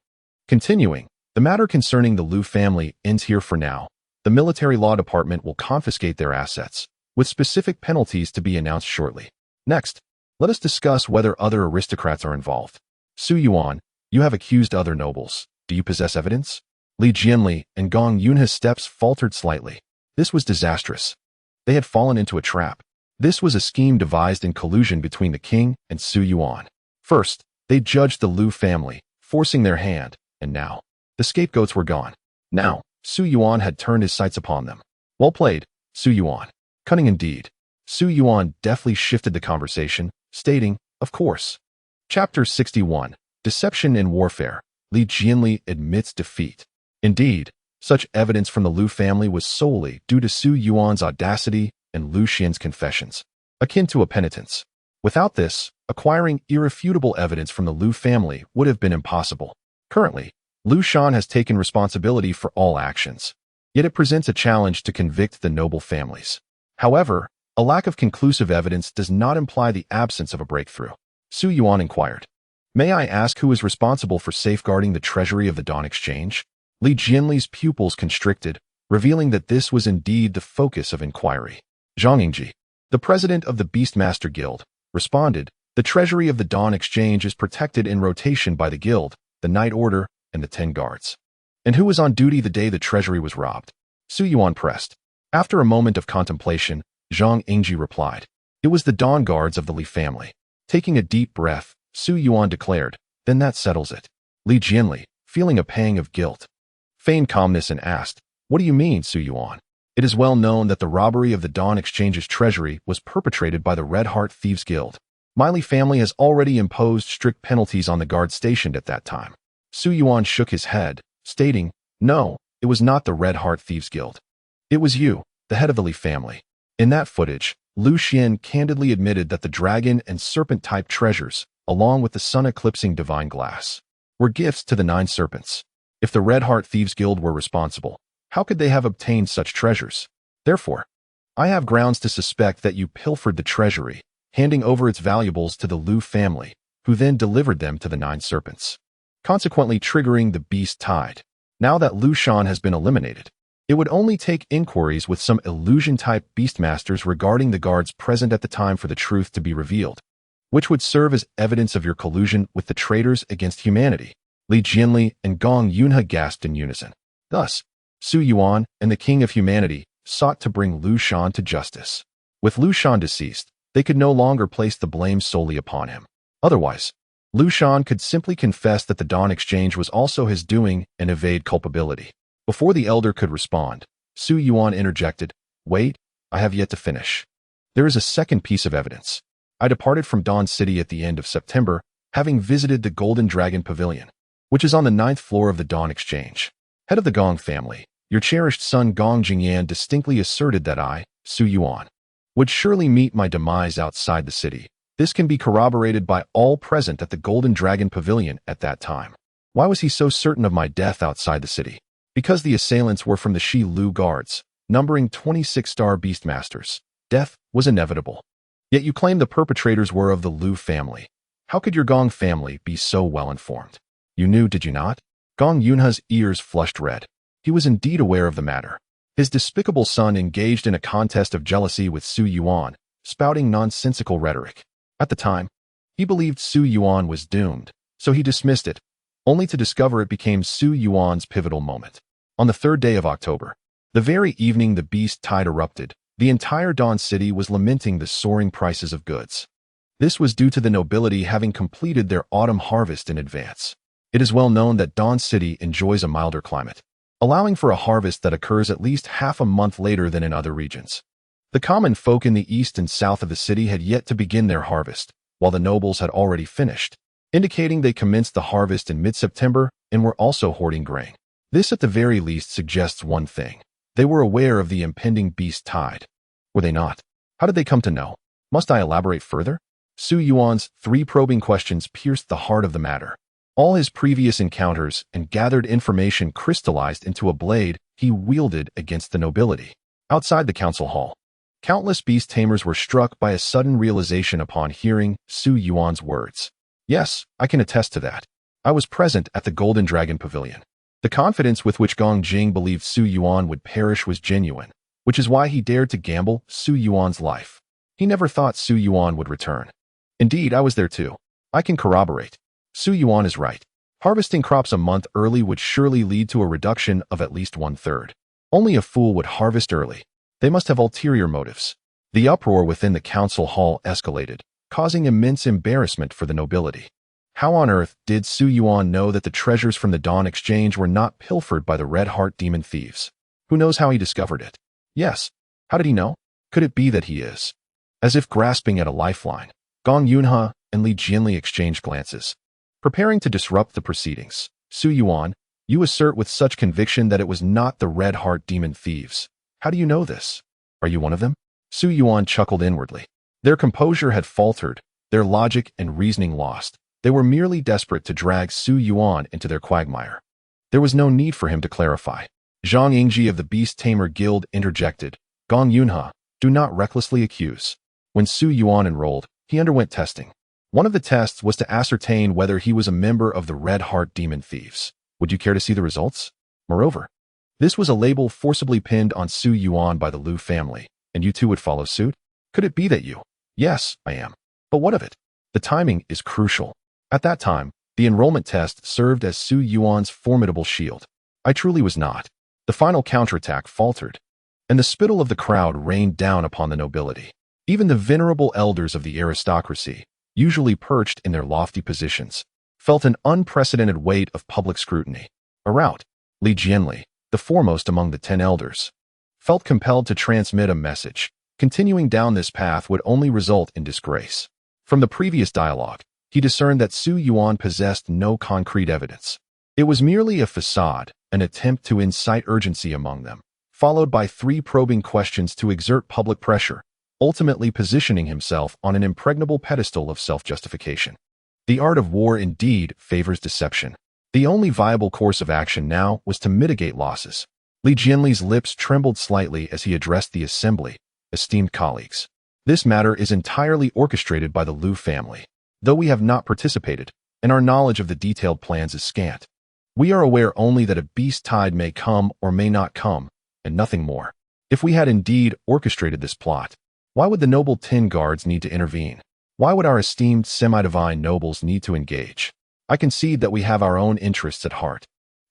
Continuing, the matter concerning the Lu family ends here for now. The military law department will confiscate their assets, with specific penalties to be announced shortly. Next, let us discuss whether other aristocrats are involved. Su Yuan, you have accused other nobles. Do you possess evidence? Li Jianli and Gong Yunhe's steps faltered slightly. This was disastrous. They had fallen into a trap. This was a scheme devised in collusion between the king and Su Yuan. First, they judged the Lu family, forcing their hand, and now, the scapegoats were gone. Now, Su Yuan had turned his sights upon them. Well played, Su Yuan. Cunning indeed. Su Yuan deftly shifted the conversation, stating, Of course. Chapter 61. Deception in Warfare. Li Jianli admits defeat. Indeed, such evidence from the Lu family was solely due to Su Yuan's audacity and Lu Xian's confessions, akin to a penitence. Without this, acquiring irrefutable evidence from the Lu family would have been impossible. Currently, Lu Shan has taken responsibility for all actions, yet it presents a challenge to convict the noble families. However, a lack of conclusive evidence does not imply the absence of a breakthrough. Su Yuan inquired, "May I ask who is responsible for safeguarding the treasury of the Dawn Exchange?" Li Jianli's pupils constricted, revealing that this was indeed the focus of inquiry. Zhang Yingji, the president of the Beastmaster Guild, responded, "The treasury of the Dawn Exchange is protected in rotation by the Guild, the Night Order, and the 10 guards." "And who was on duty the day the treasury was robbed?" Su Yuan pressed. After a moment of contemplation, Zhang Yingji replied, "It was the Dawn Guards of the Li family." Taking a deep breath, Su Yuan declared, "Then that settles it." Li Jianli, feeling a pang of guilt, feigned calmness and asked, "What do you mean, Su Yuan?" "It is well known that the robbery of the Dawn Exchange's treasury was perpetrated by the Red Heart Thieves Guild. My Li family has already imposed strict penalties on the guards stationed at that time." Su Yuan shook his head, stating, "No, it was not the Red Heart Thieves Guild. It was you, the head of the Li family." In that footage, Lu Xian candidly admitted that the dragon and serpent-type treasures, along with the sun-eclipsing divine glass, were gifts to the 9 serpents. If the Red Heart Thieves Guild were responsible, how could they have obtained such treasures? Therefore, I have grounds to suspect that you pilfered the treasury, handing over its valuables to the Lu family, who then delivered them to the 9 serpents, consequently triggering the beast tide. Now that Lu Shan has been eliminated, it would only take inquiries with some illusion-type beastmasters regarding the guards present at the time for the truth to be revealed, which would serve as evidence of your collusion with the traitors against humanity. Li Jianli and Gong Yunhe gasped in unison. Thus, Su Yuan and the King of Humanity sought to bring Lu Shan to justice. With Lu Shan deceased, they could no longer place the blame solely upon him. Otherwise, Lu Shan could simply confess that the Dawn Exchange was also his doing and evade culpability. Before the elder could respond, Su Yuan interjected, "Wait, I have yet to finish. There is a second piece of evidence. I departed from Dawn City at the end of September, having visited the Golden Dragon Pavilion, which is on the 9th floor of the Dawn Exchange. Head of the Gong family, your cherished son Gong Jingyan distinctly asserted that I, Su Yuan, would surely meet my demise outside the city. This can be corroborated by all present at the Golden Dragon Pavilion at that time. Why was he so certain of my death outside the city? Because the assailants were from the Shi Lu guards, numbering 26-star beastmasters. Death was inevitable. Yet you claim the perpetrators were of the Lu family. How could your Gong family be so well informed? You knew, did you not?" Gong Yunhe's ears flushed red. He was indeed aware of the matter. His despicable son engaged in a contest of jealousy with Su Yuan, spouting nonsensical rhetoric. At the time, he believed Su Yuan was doomed, so he dismissed it, only to discover it became Su Yuan's pivotal moment. On the 3rd day of October, the very evening the beast tide erupted, the entire Dawn City was lamenting the soaring prices of goods. This was due to the nobility having completed their autumn harvest in advance. It is well known that Dawn City enjoys a milder climate, allowing for a harvest that occurs at least half a month later than in other regions. The common folk in the east and south of the city had yet to begin their harvest, while the nobles had already finished, indicating they commenced the harvest in mid-September and were also hoarding grain. This at the very least suggests one thing. They were aware of the impending beast tide. Were they not? How did they come to know? Must I elaborate further? Su Yuan's 3 probing questions pierced the heart of the matter. All his previous encounters and gathered information crystallized into a blade he wielded against the nobility. Outside the council hall, countless beast tamers were struck by a sudden realization upon hearing Su Yuan's words. "Yes, I can attest to that. I was present at the Golden Dragon Pavilion." The confidence with which Gong Jing believed Su Yuan would perish was genuine, which is why he dared to gamble Su Yuan's life. He never thought Su Yuan would return. "Indeed, I was there too. I can corroborate. Su Yuan is right. Harvesting crops a month early would surely lead to a reduction of at least 1/3. Only a fool would harvest early. They must have ulterior motives." The uproar within the council hall escalated, causing immense embarrassment for the nobility. How on earth did Su Yuan know that the treasures from the Dawn Exchange were not pilfered by the Red Heart demon thieves? Who knows how he discovered it? Yes, how did he know? Could it be that he is? As if grasping at a lifeline, Gong Yunhe, and Li Jianli exchanged glances. Preparing to disrupt the proceedings, Su Yuan, you assert with such conviction that it was not the Red Heart demon thieves. How do you know this? Are you one of them? Su Yuan chuckled inwardly. Their composure had faltered, their logic and reasoning lost. They were merely desperate to drag Su Yuan into their quagmire. There was no need for him to clarify. Zhang Yingji of the Beast Tamer Guild interjected, Gong Yunhe, do not recklessly accuse. When Su Yuan enrolled, he underwent testing. One of the tests was to ascertain whether he was a member of the Red Heart Demon Thieves. Would you care to see the results? Moreover, this was a label forcibly pinned on Su Yuan by the Liu family, and you too would follow suit? Could it be that you? Yes, I am. But what of it? The timing is crucial. At that time, the enrollment test served as Su Yuan's formidable shield. I truly was not. The final counterattack faltered, and the spittle of the crowd rained down upon the nobility. Even the venerable elders of the aristocracy, usually perched in their lofty positions, felt an unprecedented weight of public scrutiny. A rout, Li Jianli, the foremost among the 10 elders, felt compelled to transmit a message. Continuing down this path would only result in disgrace. From the previous dialogue, he discerned that Su Yuan possessed no concrete evidence. It was merely a facade, an attempt to incite urgency among them, followed by 3 probing questions to exert public pressure, ultimately positioning himself on an impregnable pedestal of self-justification. The art of war indeed favors deception. The only viable course of action now was to mitigate losses. Li Jianli's lips trembled slightly as he addressed the assembly. Esteemed colleagues, this matter is entirely orchestrated by the Liu family. Though we have not participated, and our knowledge of the detailed plans is scant, we are aware only that a beast tide may come or may not come, and nothing more. If we had indeed orchestrated this plot, why would the noble 10 guards need to intervene? Why would our esteemed semi-divine nobles need to engage? I concede that we have our own interests at heart.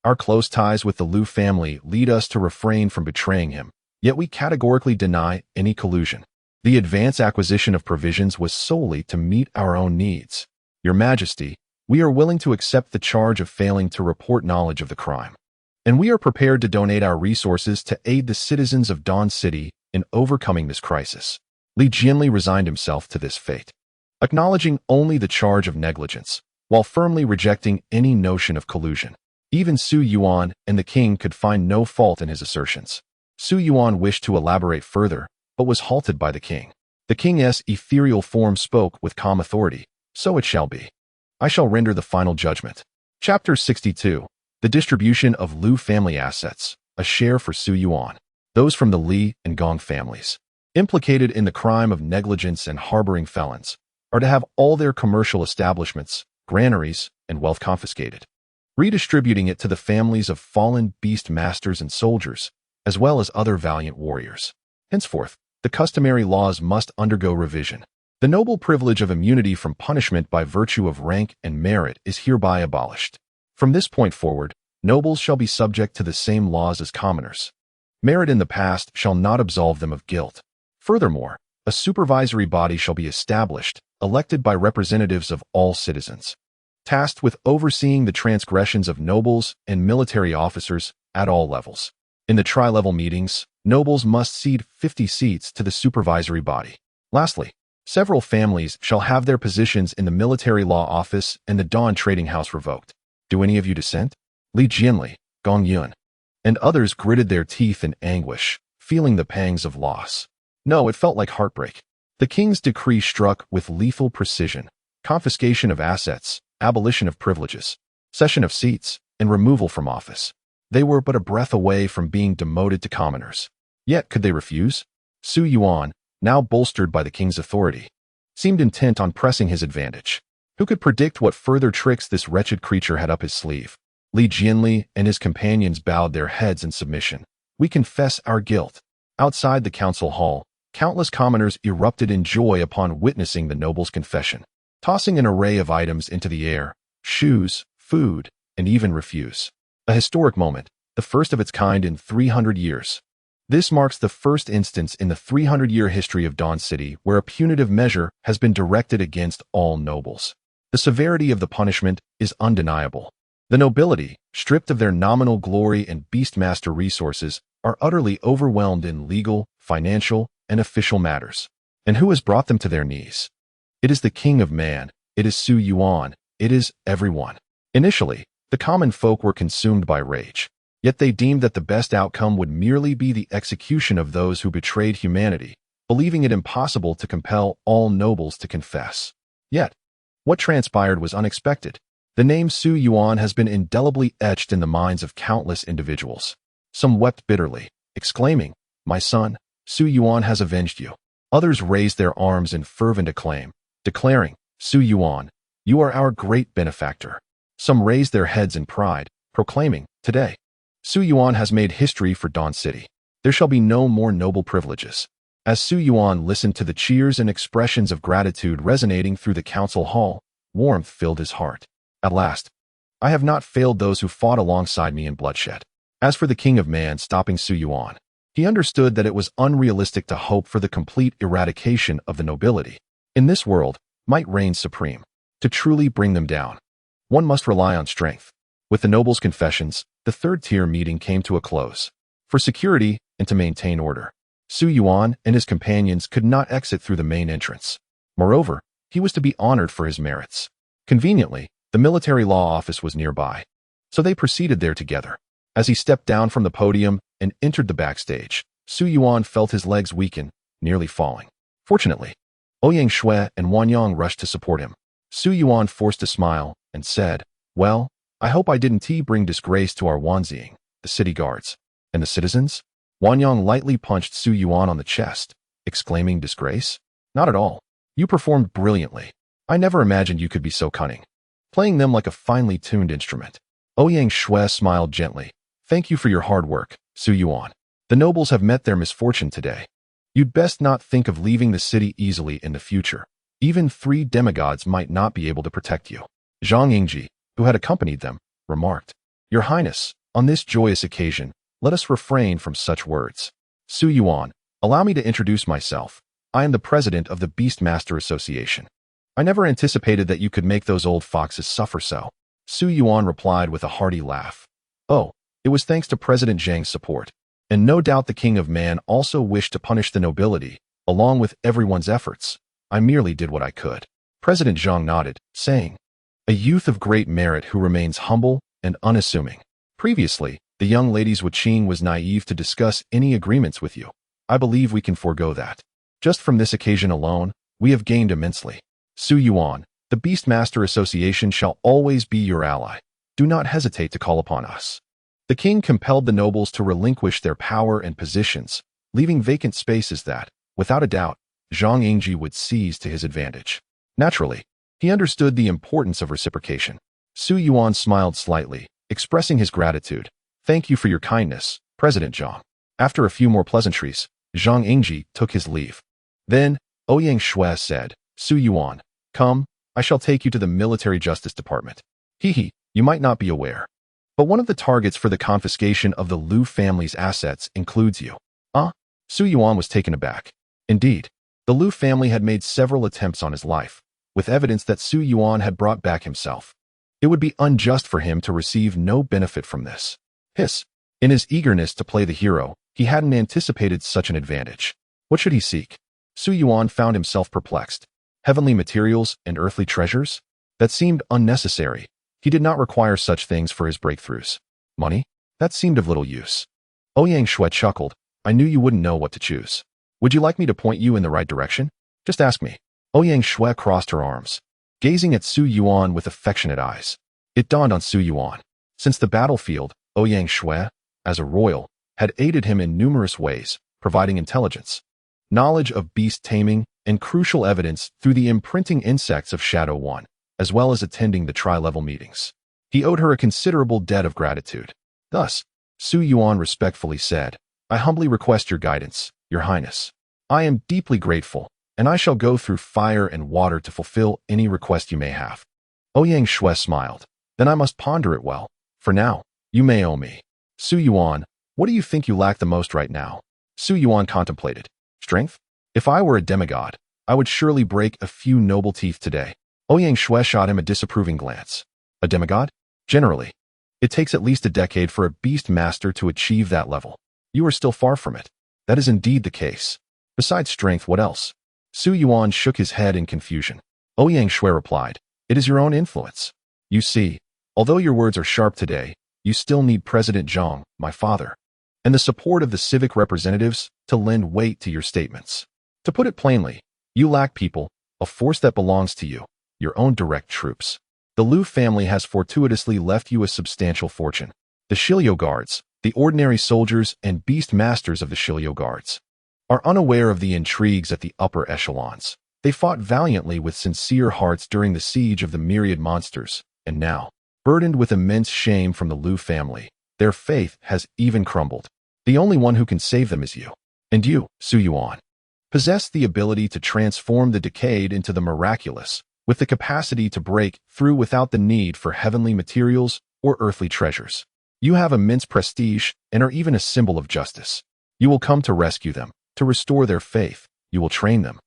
Our close ties with the Liu family lead us to refrain from betraying him, yet we categorically deny any collusion. The advance acquisition of provisions was solely to meet our own needs. Your Majesty, we are willing to accept the charge of failing to report knowledge of the crime, and we are prepared to donate our resources to aid the citizens of Dawn City in overcoming this crisis. Li Jianli resigned himself to this fate, acknowledging only the charge of negligence, while firmly rejecting any notion of collusion. Even Su Yuan and the king could find no fault in his assertions. Su Yuan wished to elaborate further, but was halted by the king. The king's ethereal form spoke with calm authority. So it shall be. I shall render the final judgment. Chapter 62. The distribution of Liu family assets, a share for Su Yuan. Those from the Li and Gong families, implicated in the crime of negligence and harboring felons, are to have all their commercial establishments, granaries, and wealth confiscated, redistributing it to the families of fallen beast masters and soldiers, as well as other valiant warriors. Henceforth, the customary laws must undergo revision. The noble privilege of immunity from punishment by virtue of rank and merit is hereby abolished. From this point forward, nobles shall be subject to the same laws as commoners. Merit in the past shall not absolve them of guilt. Furthermore, a supervisory body shall be established, elected by representatives of all citizens, tasked with overseeing the transgressions of nobles and military officers at all levels. In the tri-level meetings, nobles must cede 50 seats to the supervisory body. Lastly, several families shall have their positions in the military law office and the Dawn Trading House revoked. Do any of you dissent? Li Jianli, Gong Yuan, and others gritted their teeth in anguish, feeling the pangs of loss. No, it felt like heartbreak. The king's decree struck with lethal precision: confiscation of assets, abolition of privileges, cession of seats, and removal from office. They were but a breath away from being demoted to commoners. Yet could they refuse? Su Yuan, now bolstered by the king's authority, seemed intent on pressing his advantage. Who could predict what further tricks this wretched creature had up his sleeve? Li Jianli and his companions bowed their heads in submission. We confess our guilt. Outside the council hall, countless commoners erupted in joy upon witnessing the noble's confession, tossing an array of items into the air: shoes, food, and even refuse. A historic moment, the first of its kind in 300 years. This marks the first instance in the 300-year history of Dawn City where a punitive measure has been directed against all nobles. The severity of the punishment is undeniable. The nobility, stripped of their nominal glory and beastmaster resources, are utterly overwhelmed in legal, financial, and official matters. And who has brought them to their knees? It is the King of Man, It is Su Yuan. It is everyone. Initially, the common folk were consumed by rage. Yet they deemed that the best outcome would merely be the execution of those who betrayed humanity, believing it impossible to compel all nobles to confess. Yet, what transpired was unexpected. The name Su Yuan has been indelibly etched in the minds of countless individuals. Some wept bitterly, exclaiming, "My son, Su Yuan has avenged you." Others raised their arms in fervent acclaim, declaring, "Su Yuan, you are our great benefactor." Some raised their heads in pride, proclaiming, "Today, Su Yuan has made history for Dawn City. There shall be no more noble privileges." As Su Yuan listened to the cheers and expressions of gratitude resonating through the council hall, warmth filled his heart. At last, I have not failed those who fought alongside me in bloodshed. As for the King of Man stopping Su Yuan, he understood that it was unrealistic to hope for the complete eradication of the nobility. In this world, might reigns supreme. To truly bring them down, one must rely on strength. With the nobles' confessions, the third-tier meeting came to a close. For security and to maintain order, Su Yuan and his companions could not exit through the main entrance. Moreover, he was to be honored for his merits. Conveniently, the military law office was nearby, so they proceeded there together. As he stepped down from the podium and entered the backstage, Su Yuan felt his legs weaken, nearly falling. Fortunately, Ouyang Shui and Wan Yang rushed to support him. Su Yuan forced a smile and said, "Well, I hope I didn't bring disgrace to our Wanzing, the city guards, and the citizens." Wan Yang lightly punched Su Yuan on the chest, exclaiming, "Disgrace? Not at all. You performed brilliantly. I never imagined you could be so cunning, playing them like a finely tuned instrument." Ouyang Shui smiled gently. "Thank you for your hard work, Su Yuan. The nobles have met their misfortune today. You'd best not think of leaving the city easily in the future. Even 3 demigods might not be able to protect you." Zhang Yingji, who had accompanied them, remarked, "Your Highness, on this joyous occasion, let us refrain from such words. Su Yuan, allow me to introduce myself. I am the president of the Beastmaster Association. I never anticipated that you could make those old foxes suffer so." Su Yuan replied with a hearty laugh. "Oh, it was thanks to President Zhang's support. And no doubt the King of Man also wished to punish the nobility, along with everyone's efforts. I merely did what I could." President Zhang nodded, saying, "A youth of great merit who remains humble and unassuming. Previously, the young lady's Wuqing was naive to discuss any agreements with you. I believe we can forego that. Just from this occasion alone, we have gained immensely. Su Yuan, the Beastmaster Association shall always be your ally. Do not hesitate to call upon us." The king compelled the nobles to relinquish their power and positions, leaving vacant spaces that, without a doubt, Zhang Yingji would seize to his advantage. Naturally, he understood the importance of reciprocation. Su Yuan smiled slightly, expressing his gratitude. "Thank you for your kindness, President Zhang." After a few more pleasantries, Zhang Yingji took his leave. Then, Ouyang Shui said, "Su Yuan, come, I shall take you to the Military Justice Department. You might not be aware, but one of the targets for the confiscation of the Liu family's assets includes you." Su Yuan was taken aback. Indeed, the Liu family had made several attempts on his life, with evidence that Su Yuan had brought back himself. It would be unjust for him to receive no benefit from this. In his eagerness to play the hero, he hadn't anticipated such an advantage. What should he seek? Su Yuan found himself perplexed. Heavenly materials and earthly treasures? That seemed unnecessary. He did not require such things for his breakthroughs. Money? That seemed of little use. Ouyang Shui chuckled. "I knew you wouldn't know what to choose. Would you like me to point you in the right direction? Just ask me." Ouyang Shui crossed her arms, gazing at Su Yuan with affectionate eyes. It dawned on Su Yuan. Since the battlefield, Ouyang Shui, as a royal, had aided him in numerous ways, providing intelligence, knowledge of beast taming, and crucial evidence through the imprinting insects of Shadow One, as well as attending the tri-level meetings. He owed her a considerable debt of gratitude. Thus, Su Yuan respectfully said, "I humbly request your guidance, Your Highness. I am deeply grateful, and I shall go through fire and water to fulfill any request you may have." Ouyang Shui smiled. "Then I must ponder it well. For now, you may owe me." Su Yuan, what do you think you lack the most right now? Su Yuan contemplated. Strength? If I were a demigod, I would surely break a few noble teeth today. Ouyang Shui shot him a disapproving glance. A demigod? Generally, it takes at least a decade for a beast master to achieve that level. You are still far from it. That is indeed the case. Besides strength, what else? Su Yuan shook his head in confusion. Ouyang Shui replied, It is your own influence. You see, although your words are sharp today, you still need President Zhang, my father, and the support of the civic representatives to lend weight to your statements. To put it plainly, you lack people, a force that belongs to you, your own direct troops. The Liu family has fortuitously left you a substantial fortune. The Shilio Guards, the ordinary soldiers and beast masters of the Shilio Guards, are unaware of the intrigues at the upper echelons. They fought valiantly with sincere hearts during the siege of the myriad monsters, and now, burdened with immense shame from the Liu family, their faith has even crumbled. The only one who can save them is you. And you, Su Yuan, possess the ability to transform the decayed into the miraculous, with the capacity to break through without the need for heavenly materials or earthly treasures. You have immense prestige and are even a symbol of justice. You will come to rescue them, to restore their faith. You will train them.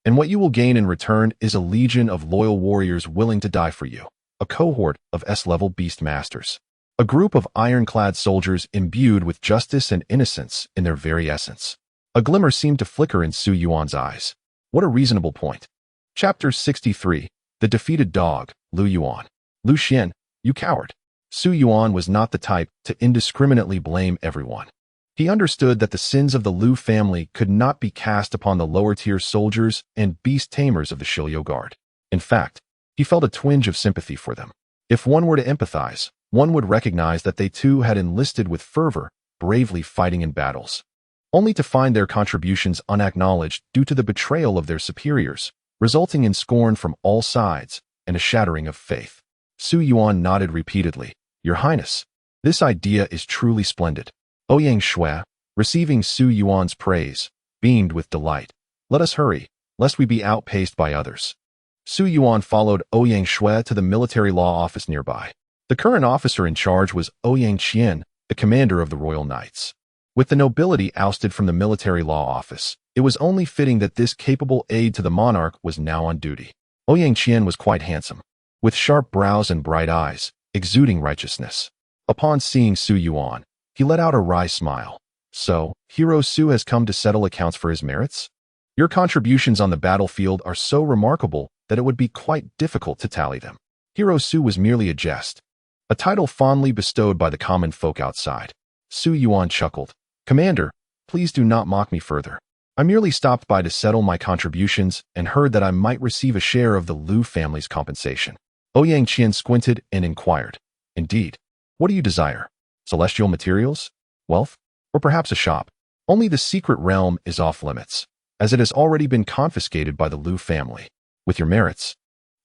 And what you will gain in return is a legion of loyal warriors willing to die for you, a cohort of S-level beast masters, a group of ironclad soldiers imbued with justice and innocence in their very essence. A glimmer seemed to flicker in Su Yuan's eyes. What a reasonable point. Chapter 63. The Defeated Dog, Liu Yuan. Liu Xian, you coward. Su Yuan was not the type to indiscriminately blame everyone. He understood that the sins of the Liu family could not be cast upon the lower-tier soldiers and beast tamers of the Shilio Guard. In fact, he felt a twinge of sympathy for them. If one were to empathize, one would recognize that they too had enlisted with fervor, bravely fighting in battles, only to find their contributions unacknowledged due to the betrayal of their superiors, resulting in scorn from all sides and a shattering of faith. Su Yuan nodded repeatedly. Your Highness, this idea is truly splendid. Ouyang Shui, receiving Su Yuan's praise, beamed with delight. Let us hurry, lest we be outpaced by others. Su Yuan followed Ouyang Shui to the military law office nearby. The current officer in charge was Ouyang Qian, the commander of the Royal Knights. With the nobility ousted from the military law office, it was only fitting that this capable aide to the monarch was now on duty. Ouyang Qian was quite handsome, with sharp brows and bright eyes, exuding righteousness. Upon seeing Su Yuan, he let out a wry smile. So, Hero Su has come to settle accounts for his merits? Your contributions on the battlefield are so remarkable that it would be quite difficult to tally them. Hero Su was merely a jest, a title fondly bestowed by the common folk outside. Su Yuan chuckled. Commander, please do not mock me further. I merely stopped by to settle my contributions and heard that I might receive a share of the Liu family's compensation. Ouyang Qian squinted and inquired. Indeed. What do you desire? Celestial materials? Wealth? Or perhaps a shop? Only the secret realm is off limits, as it has already been confiscated by the Liu family. With your merits,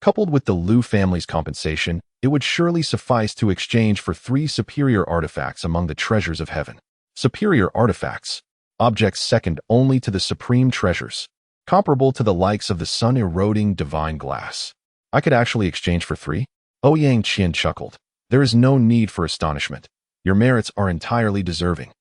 coupled with the Liu family's compensation, it would surely suffice to exchange for 3 superior artifacts among the treasures of heaven. Superior artifacts, objects second only to the supreme treasures, comparable to the likes of the sun-eroding divine glass. I could actually exchange for 3? Ouyang Qian chuckled. There is no need for astonishment. Your merits are entirely deserving.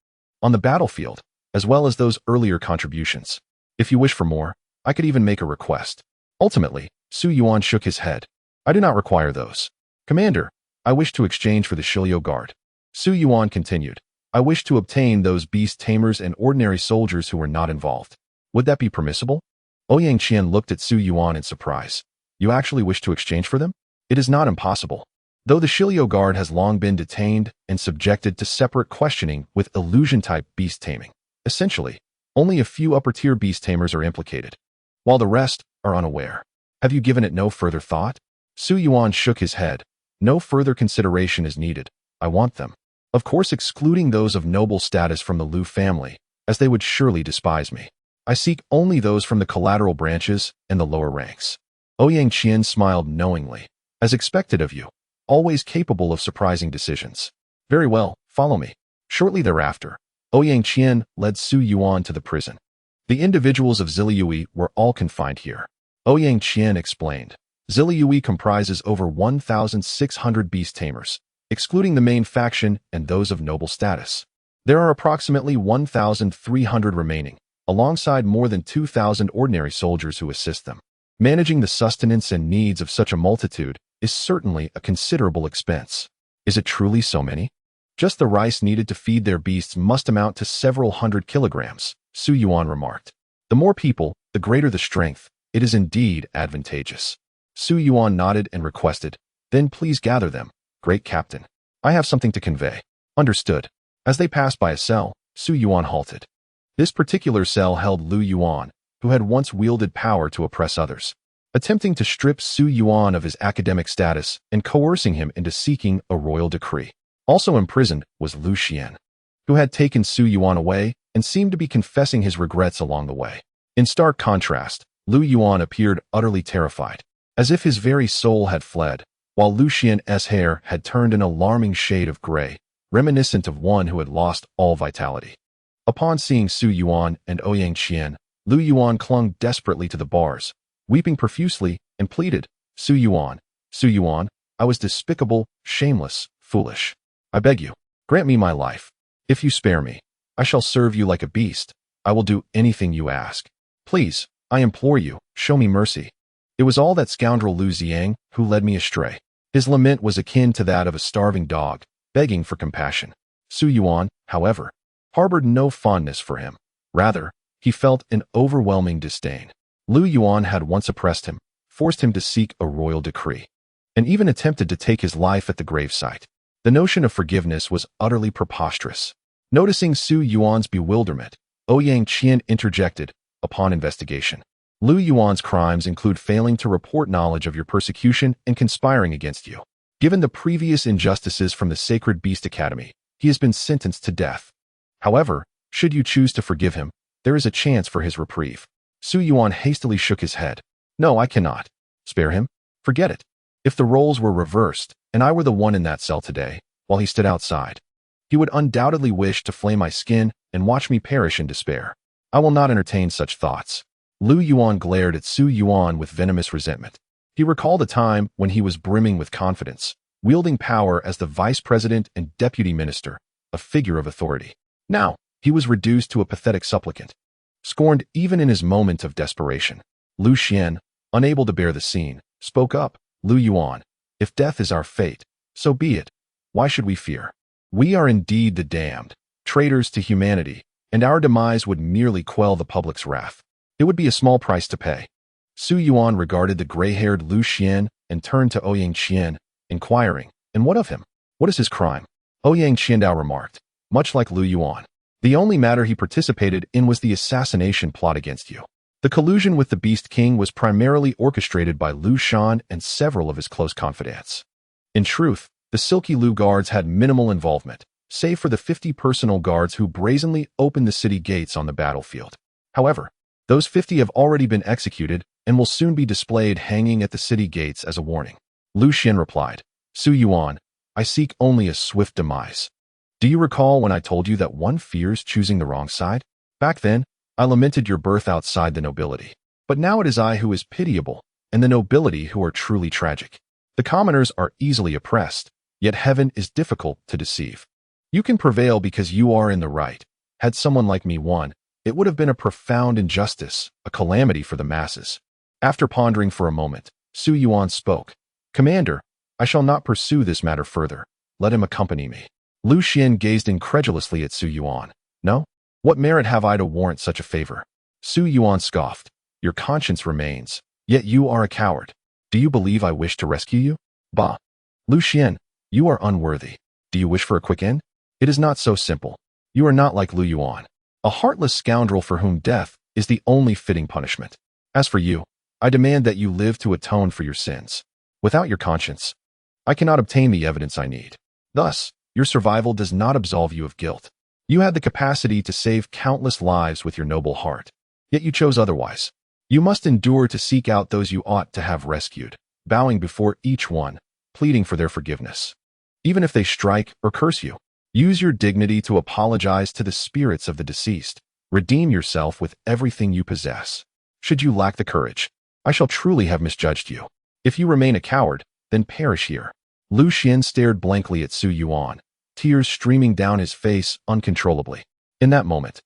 On the battlefield, as well as those earlier contributions. If you wish for more, I could even make a request. Ultimately, Su Yuan shook his head. I do not require those. Commander, I wish to exchange for the Shilio Guard. Su Yuan continued. I wish to obtain those beast tamers and ordinary soldiers who were not involved. Would that be permissible? Ouyang Qian looked at Su Yuan in surprise. You actually wish to exchange for them? It is not impossible. Though the Shilio Guard has long been detained and subjected to separate questioning with illusion-type beast taming. Essentially, only a few upper-tier beast tamers are implicated, while the rest are unaware. Have you given it no further thought? Su Yuan shook his head. No further consideration is needed. I want them. Of course, excluding those of noble status from the Liu family, as they would surely despise me. I seek only those from the collateral branches and the lower ranks. Ouyang Qian smiled knowingly. As expected of you, always capable of surprising decisions. Very well, follow me. Shortly thereafter, Ouyang Qian led Su Yuan to the prison. The individuals of Ziliyui were all confined here. Ouyang Qian explained. Ziliyui comprises over 1,600 beast tamers, excluding the main faction and those of noble status. There are approximately 1,300 remaining, alongside more than 2,000 ordinary soldiers who assist them. Managing the sustenance and needs of such a multitude is certainly a considerable expense. Is it truly so many? Just the rice needed to feed their beasts must amount to several hundred kilograms, Su Yuan remarked. The more people, the greater the strength. It is indeed advantageous. Su Yuan nodded and requested, "Then please gather them, great captain. I have something to convey." Understood. As they passed by a cell, Su Yuan halted. This particular cell held Lu Yuan, who had once wielded power to oppress others, attempting to strip Su Yuan of his academic status and coercing him into seeking a royal decree. Also imprisoned was Lu Xian, who had taken Su Yuan away and seemed to be confessing his regrets along the way. In stark contrast, Lu Yuan appeared utterly terrified, as if his very soul had fled, while Lu Xian's hair had turned an alarming shade of gray, reminiscent of one who had lost all vitality. Upon seeing Su Yuan and Ouyang Qian, Lu Yuan clung desperately to the bars, weeping profusely, and pleaded, Su Yuan, I was despicable, shameless, foolish. I beg you, grant me my life. If you spare me, I shall serve you like a beast. I will do anything you ask. Please, I implore you, show me mercy. It was all that scoundrel Lu Xiang who led me astray. His lament was akin to that of a starving dog, begging for compassion. Su Yuan, however, harbored no fondness for him. Rather, he felt an overwhelming disdain. Lu Yuan had once oppressed him, forced him to seek a royal decree, and even attempted to take his life at the gravesite. The notion of forgiveness was utterly preposterous. Noticing Su Yuan's bewilderment, Ouyang Qian interjected, upon investigation, Lu Yuan's crimes include failing to report knowledge of your persecution and conspiring against you. Given the previous injustices from the Sacred Beast Academy, he has been sentenced to death. However, should you choose to forgive him, there is a chance for his reprieve. Su Yuan hastily shook his head. No, I cannot. Spare him? Forget it. If the roles were reversed, and I were the one in that cell today, while he stood outside, he would undoubtedly wish to flay my skin and watch me perish in despair. I will not entertain such thoughts. Lu Yuan glared at Su Yuan with venomous resentment. He recalled a time when he was brimming with confidence, wielding power as the vice president and deputy minister, a figure of authority. Now, he was reduced to a pathetic supplicant, scorned even in his moment of desperation. Lu Xian, unable to bear the scene, spoke up. Lu Yuan, if death is our fate, so be it. Why should we fear? We are indeed the damned, traitors to humanity, and our demise would merely quell the public's wrath. It would be a small price to pay. Su Yuan regarded the gray-haired Lu Xian and turned to Ouyang Qian, inquiring, and what of him? What is his crime? Ouyang Qiandao remarked, much like Lu Yuan, the only matter he participated in was the assassination plot against you. The collusion with the Beast King was primarily orchestrated by Lu Shan and several of his close confidants. In truth, the Silky Lu guards had minimal involvement, save for the 50 personal guards who brazenly opened the city gates on the battlefield. However, those 50 have already been executed and will soon be displayed hanging at the city gates as a warning. Lu Xian replied, Su Yuan, I seek only a swift demise. Do you recall when I told you that one fears choosing the wrong side? Back then, I lamented your birth outside the nobility. But now it is I who is pitiable, and the nobility who are truly tragic. The commoners are easily oppressed, yet heaven is difficult to deceive. You can prevail because you are in the right. Had someone like me won, it would have been a profound injustice, a calamity for the masses. After pondering for a moment, Su Yuan spoke. Commander, I shall not pursue this matter further. Let him accompany me. Lu Xian gazed incredulously at Su Yuan. No? What merit have I to warrant such a favor? Su Yuan scoffed. Your conscience remains, yet you are a coward. Do you believe I wish to rescue you? Bah. Lu Xian, you are unworthy. Do you wish for a quick end? It is not so simple. You are not like Lu Yuan, a heartless scoundrel for whom death is the only fitting punishment. As for you, I demand that you live to atone for your sins. Without your conscience, I cannot obtain the evidence I need. Thus, your survival does not absolve you of guilt. You had the capacity to save countless lives with your noble heart, yet you chose otherwise. You must endure to seek out those you ought to have rescued, bowing before each one, pleading for their forgiveness. Even if they strike or curse you, use your dignity to apologize to the spirits of the deceased. Redeem yourself with everything you possess. Should you lack the courage, I shall truly have misjudged you. If you remain a coward, then perish here. Lu Xian stared blankly at Su Yuan, tears streaming down his face uncontrollably. In that moment,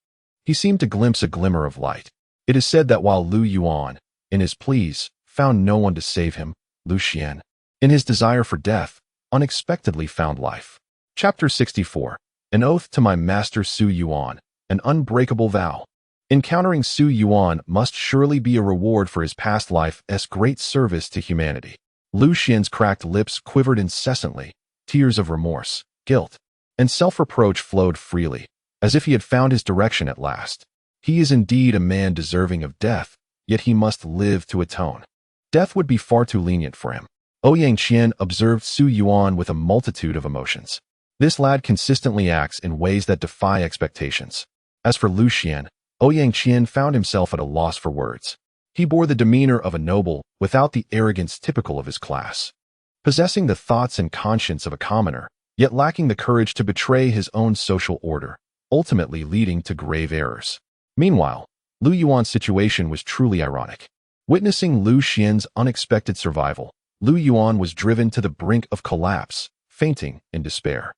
he seemed to glimpse a glimmer of light. It is said that while Lu Yuan, in his pleas, found no one to save him, Lu Xian, in his desire for death, unexpectedly found life. Chapter 64. An oath to my master Su Yuan, an unbreakable vow. Encountering Su Yuan must surely be a reward for his past life's great service to humanity. Lu Xian's cracked lips quivered incessantly. Tears of remorse, guilt, and self-reproach flowed freely, as if he had found his direction at last. He is indeed a man deserving of death, yet he must live to atone. Death would be far too lenient for him. Ouyang Qian observed Su Yuan with a multitude of emotions. This lad consistently acts in ways that defy expectations. As for Lu Xian, Ouyang Qian found himself at a loss for words. He bore the demeanor of a noble without the arrogance typical of his class. Possessing the thoughts and conscience of a commoner, yet lacking the courage to betray his own social order, ultimately leading to grave errors. Meanwhile, Lu Yuan's situation was truly ironic. Witnessing Lu Xian's unexpected survival, Lu Yuan was driven to the brink of collapse, fainting in despair.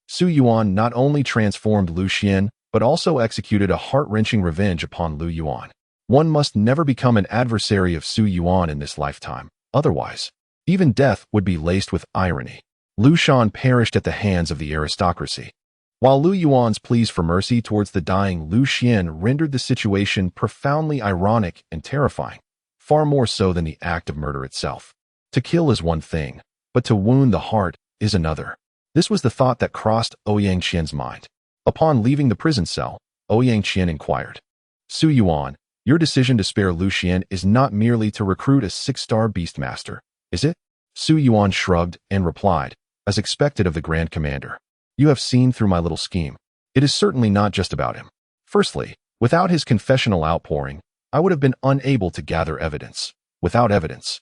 Su Yuan not only transformed Lu Xian, but also executed a heart-wrenching revenge upon Lu Yuan. One must never become an adversary of Su Yuan in this lifetime, otherwise, even death would be laced with irony. Lu Shan perished at the hands of the aristocracy. While Lu Yuan's pleas for mercy towards the dying Lu Xian rendered the situation profoundly ironic and terrifying, far more so than the act of murder itself. To kill is one thing, but to wound the heart is another. This was the thought that crossed Ouyang Qian's mind. Upon leaving the prison cell, Ouyang Qian inquired, Su Yuan, your decision to spare Lu Xian is not merely to recruit a 6-star beastmaster, is it? Su Yuan shrugged and replied, as expected of the Grand Commander. You have seen through my little scheme. It is certainly not just about him. Firstly, without his confessional outpouring, I would have been unable to gather evidence. Without evidence,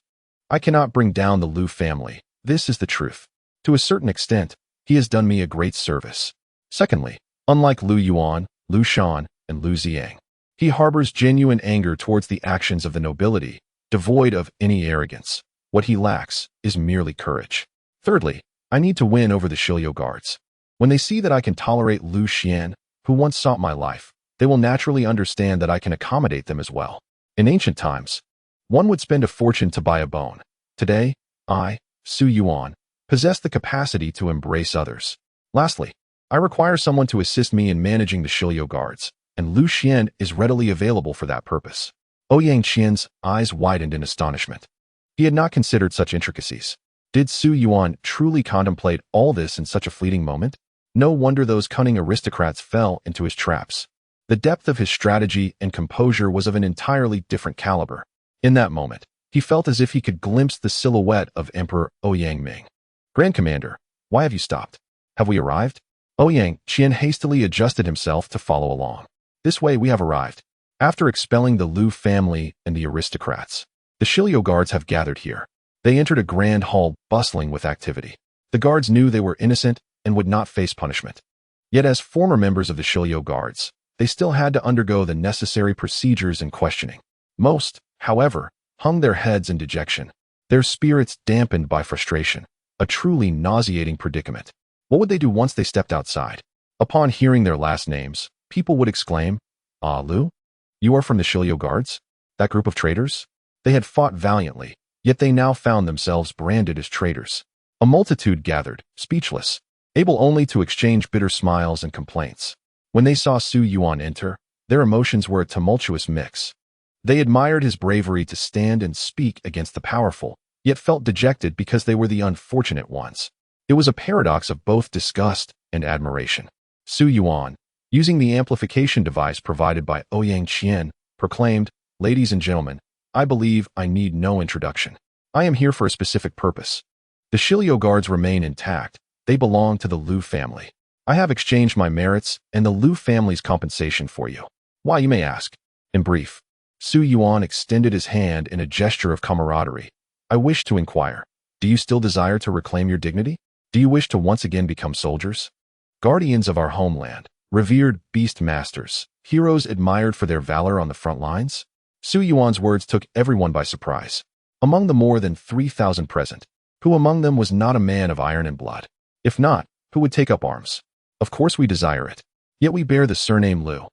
I cannot bring down the Lu family. This is the truth. To a certain extent, he has done me a great service. Secondly, unlike Lu Yuan, Lu Shan, and Lu Ziyang, he harbors genuine anger towards the actions of the nobility, devoid of any arrogance. What he lacks is merely courage. Thirdly, I need to win over the Shilyo guards. When they see that I can tolerate Lu Xian, who once sought my life, they will naturally understand that I can accommodate them as well. In ancient times, one would spend a fortune to buy a bone. Today, I, Su Yuan, possess the capacity to embrace others. Lastly, I require someone to assist me in managing the Shilyo guards, and Lu Xian is readily available for that purpose. Ouyang Qian's eyes widened in astonishment. He had not considered such intricacies. Did Su Yuan truly contemplate all this in such a fleeting moment? No wonder those cunning aristocrats fell into his traps. The depth of his strategy and composure was of an entirely different caliber. In that moment, he felt as if he could glimpse the silhouette of Emperor Ouyang Ming. Grand Commander, why have you stopped? Have we arrived? Ouyang Qian hastily adjusted himself to follow along. This way we have arrived. After expelling the Lu family and the aristocrats, the Shilyo guards have gathered here. They entered a grand hall bustling with activity. The guards knew they were innocent and would not face punishment. Yet as former members of the Shilyo guards, they still had to undergo the necessary procedures and questioning. Most, however, hung their heads in dejection, their spirits dampened by frustration, a truly nauseating predicament. What would they do once they stepped outside? Upon hearing their last names, people would exclaim, Ah, Lu? You are from the Shilyo guards? That group of traitors? They had fought valiantly, yet they now found themselves branded as traitors. A multitude gathered, speechless, able only to exchange bitter smiles and complaints. When they saw Su Yuan enter, their emotions were a tumultuous mix. They admired his bravery to stand and speak against the powerful, yet felt dejected because they were the unfortunate ones. It was a paradox of both disgust and admiration. Su Yuan, using the amplification device provided by Ouyang Qian, proclaimed, Ladies and gentlemen, I believe I need no introduction. I am here for a specific purpose. The Shilyo guards remain intact. They belong to the Lu family. I have exchanged my merits and the Lu family's compensation for you. Why, you may ask. In brief, Su Yuan extended his hand in a gesture of camaraderie. I wish to inquire, do you still desire to reclaim your dignity? Do you wish to once again become soldiers? Guardians of our homeland, revered beast masters, heroes admired for their valor on the front lines? Su Yuan's words took everyone by surprise. Among the more than 3,000 present, who among them was not a man of iron and blood? If not, who would take up arms? Of course we desire it. Yet we bear the surname Lu.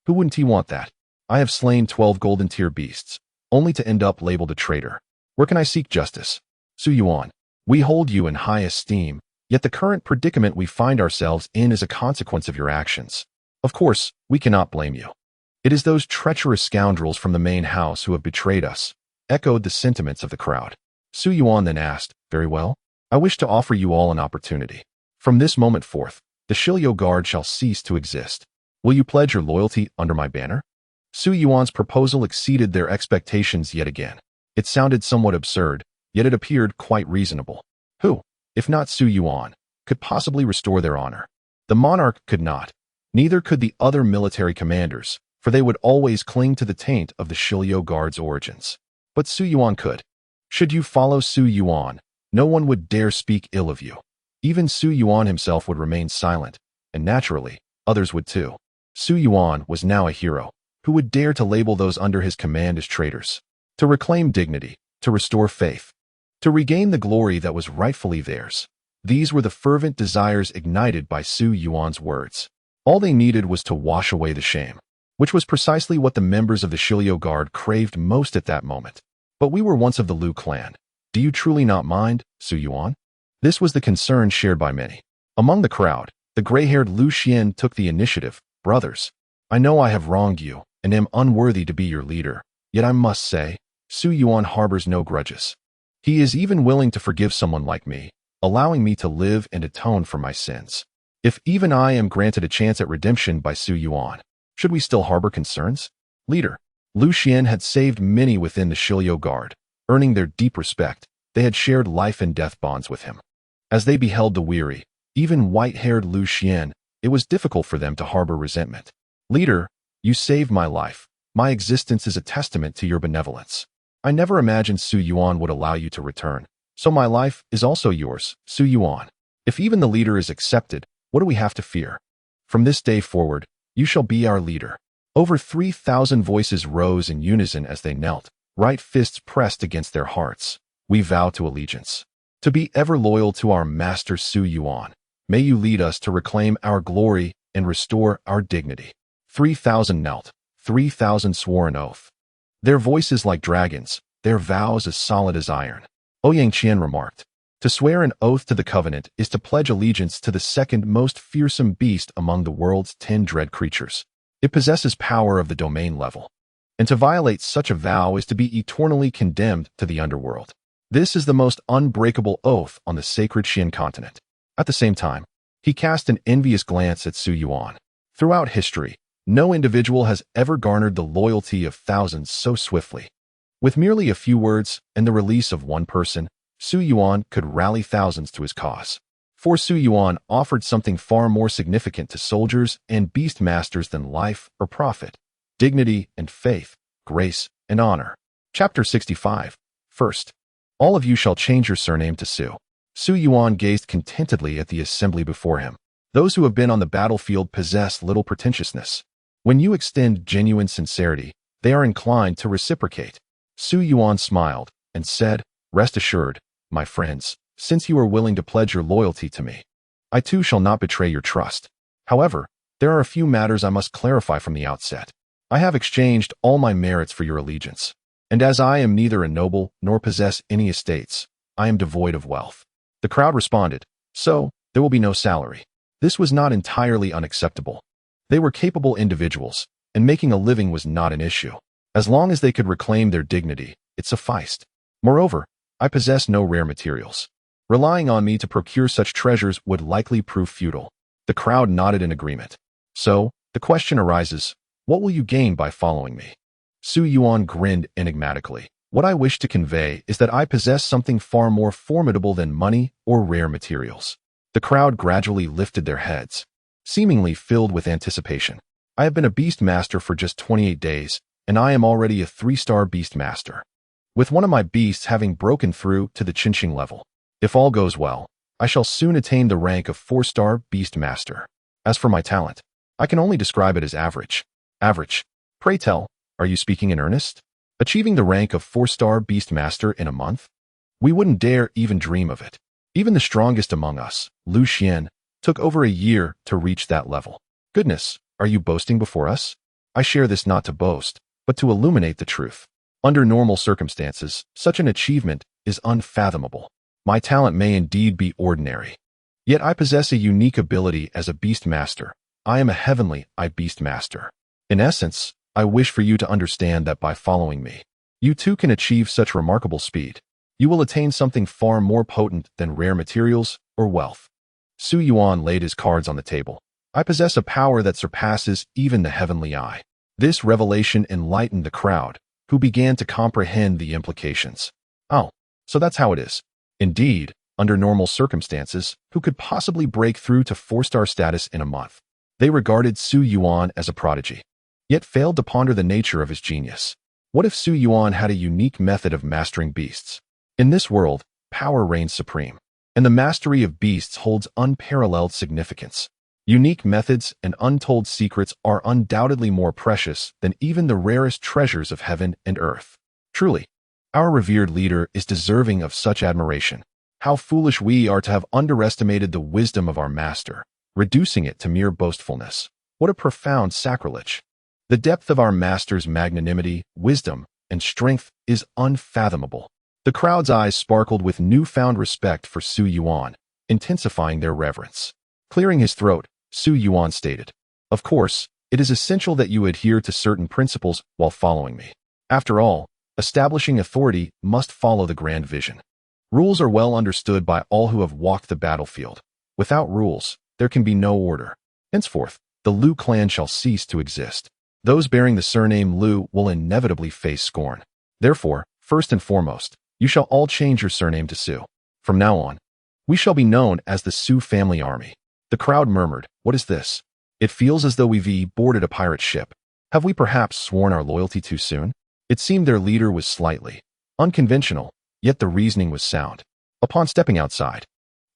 Who wouldn't he want that? I have slain 12 golden tier beasts, only to end up labeled a traitor. Where can I seek justice? Su Yuan, we hold you in high esteem, yet the current predicament we find ourselves in is a consequence of your actions. Of course, we cannot blame you. It is those treacherous scoundrels from the main house who have betrayed us, echoed the sentiments of the crowd. Su Yuan then asked, very well, I wish to offer you all an opportunity. From this moment forth, the Shilio Guard shall cease to exist. Will you pledge your loyalty under my banner? Su Yuan's proposal exceeded their expectations yet again. It sounded somewhat absurd, yet it appeared quite reasonable. Who, if not Su Yuan, could possibly restore their honor? The monarch could not. Neither could the other military commanders, for they would always cling to the taint of the Shilio Guard's origins. But Su Yuan could. Should you follow Su Yuan, no one would dare speak ill of you. Even Su Yuan himself would remain silent, and naturally, others would too. Su Yuan was now a hero. Who would dare to label those under his command as traitors? To reclaim dignity, to restore faith, to regain the glory that was rightfully theirs. These were the fervent desires ignited by Su Yuan's words. All they needed was to wash away the shame, which was precisely what the members of the Shilio Guard craved most at that moment. But we were once of the Lu clan. Do you truly not mind, Su Yuan? This was the concern shared by many. Among the crowd, the gray-haired Lu Xian took the initiative. Brothers, I know I have wronged you and am unworthy to be your leader, yet I must say, Su Yuan harbors no grudges. He is even willing to forgive someone like me, allowing me to live and atone for my sins. If even I am granted a chance at redemption by Su Yuan, should we still harbor concerns? Leader, Lu Xian had saved many within the Shilio Guard, earning their deep respect. They had shared life and death bonds with him. As they beheld the weary, even white-haired Lu Xian, it was difficult for them to harbor resentment. Leader, you saved my life. My existence is a testament to your benevolence. I never imagined Su Yuan would allow you to return, so my life is also yours, Su Yuan. If even the leader is accepted, what do we have to fear? From this day forward, you shall be our leader. Over 3,000 voices rose in unison as they knelt, right fists pressed against their hearts. We vow to allegiance, to be ever loyal to our master Su Yuan. May you lead us to reclaim our glory and restore our dignity. 3,000 knelt, 3,000 swore an oath. Their voices like dragons, their vows as solid as iron. Ouyang Qian remarked, to swear an oath to the covenant is to pledge allegiance to the second most fearsome beast among the world's 10 dread creatures. It possesses power of the domain level. And to violate such a vow is to be eternally condemned to the underworld. This is the most unbreakable oath on the sacred Xian continent. At the same time, he cast an envious glance at Su Yuan. Throughout history, no individual has ever garnered the loyalty of thousands so swiftly. With merely a few words and the release of one person, Su Yuan could rally thousands to his cause. For Su Yuan offered something far more significant to soldiers and beast masters than life or profit: dignity and faith, grace and honor. Chapter 65. First, all of you shall change your surname to Su. Su Yuan gazed contentedly at the assembly before him. Those who have been on the battlefield possess little pretentiousness. When you extend genuine sincerity, they are inclined to reciprocate. Su Yuan smiled and said, rest assured, my friends, since you are willing to pledge your loyalty to me, I too shall not betray your trust. However, there are a few matters I must clarify from the outset. I have exchanged all my merits for your allegiance, and as I am neither a noble nor possess any estates, I am devoid of wealth. The crowd responded, so, there will be no salary. This was not entirely unacceptable. They were capable individuals, and making a living was not an issue. As long as they could reclaim their dignity, it sufficed. Moreover, I possess no rare materials. Relying on me to procure such treasures would likely prove futile. The crowd nodded in agreement. So, the question arises, what will you gain by following me? Su Yuan grinned enigmatically. What I wish to convey is that I possess something far more formidable than money or rare materials. The crowd gradually lifted their heads, seemingly filled with anticipation. I have been a beast master for just 28 days, and I am already a 3-star beast master, with one of my beasts having broken through to the Qinqing level. If all goes well, I shall soon attain the rank of 4-star beast master. As for my talent, I can only describe it as average. Average. Pray tell, are you speaking in earnest? Achieving the rank of 4-star beast master in a month? We wouldn't dare even dream of it. Even the strongest among us, Lu Xian, took over a year to reach that level. Goodness, are you boasting before us? I share this not to boast, but to illuminate the truth. Under normal circumstances, such an achievement is unfathomable. My talent may indeed be ordinary. Yet I possess a unique ability as a beast master. I am a heavenly beast master. In essence, I wish for you to understand that by following me, you too can achieve such remarkable speed. You will attain something far more potent than rare materials or wealth. Su Yuan laid his cards on the table. I possess a power that surpasses even the heavenly eye. This revelation enlightened the crowd, who began to comprehend the implications. Oh, so that's how it is. Indeed, under normal circumstances, who could possibly break through to 4-star status in a month? They regarded Su Yuan as a prodigy, yet failed to ponder the nature of his genius. What if Su Yuan had a unique method of mastering beasts? In this world, power reigns supreme, and the mastery of beasts holds unparalleled significance. Unique methods and untold secrets are undoubtedly more precious than even the rarest treasures of heaven and earth. Truly, our revered leader is deserving of such admiration. How foolish we are to have underestimated the wisdom of our master, reducing it to mere boastfulness. What a profound sacrilege! The depth of our master's magnanimity, wisdom, and strength is unfathomable. The crowd's eyes sparkled with newfound respect for Su Yuan, intensifying their reverence. Clearing his throat, Su Yuan stated, "Of course, it is essential that you adhere to certain principles while following me. After all, establishing authority must follow the grand vision. Rules are well understood by all who have walked the battlefield. Without rules, there can be no order. Henceforth, the Liu clan shall cease to exist. Those bearing the surname Liu will inevitably face scorn. Therefore, first and foremost, you shall all change your surname to Su. From now on, we shall be known as the Su family army." The crowd murmured, "What is this? It feels as though we've boarded a pirate ship. Have we perhaps sworn our loyalty too soon?" It seemed their leader was slightly unconventional, yet the reasoning was sound. Upon stepping outside,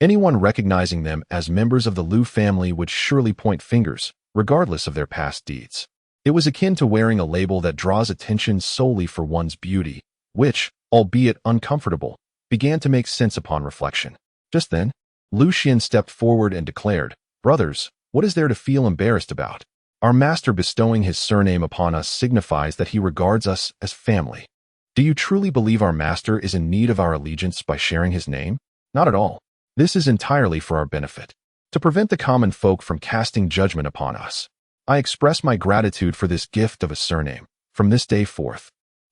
anyone recognizing them as members of the Liu family would surely point fingers, regardless of their past deeds. It was akin to wearing a label that draws attention solely for one's beauty, which, albeit uncomfortable, began to make sense upon reflection. Just then, Liu Xian stepped forward and declared, "Brothers, what is there to feel embarrassed about? Our master bestowing his surname upon us signifies that he regards us as family. Do you truly believe our master is in need of our allegiance by sharing his name? Not at all. This is entirely for our benefit, to prevent the common folk from casting judgment upon us. I express my gratitude for this gift of a surname. From this day forth,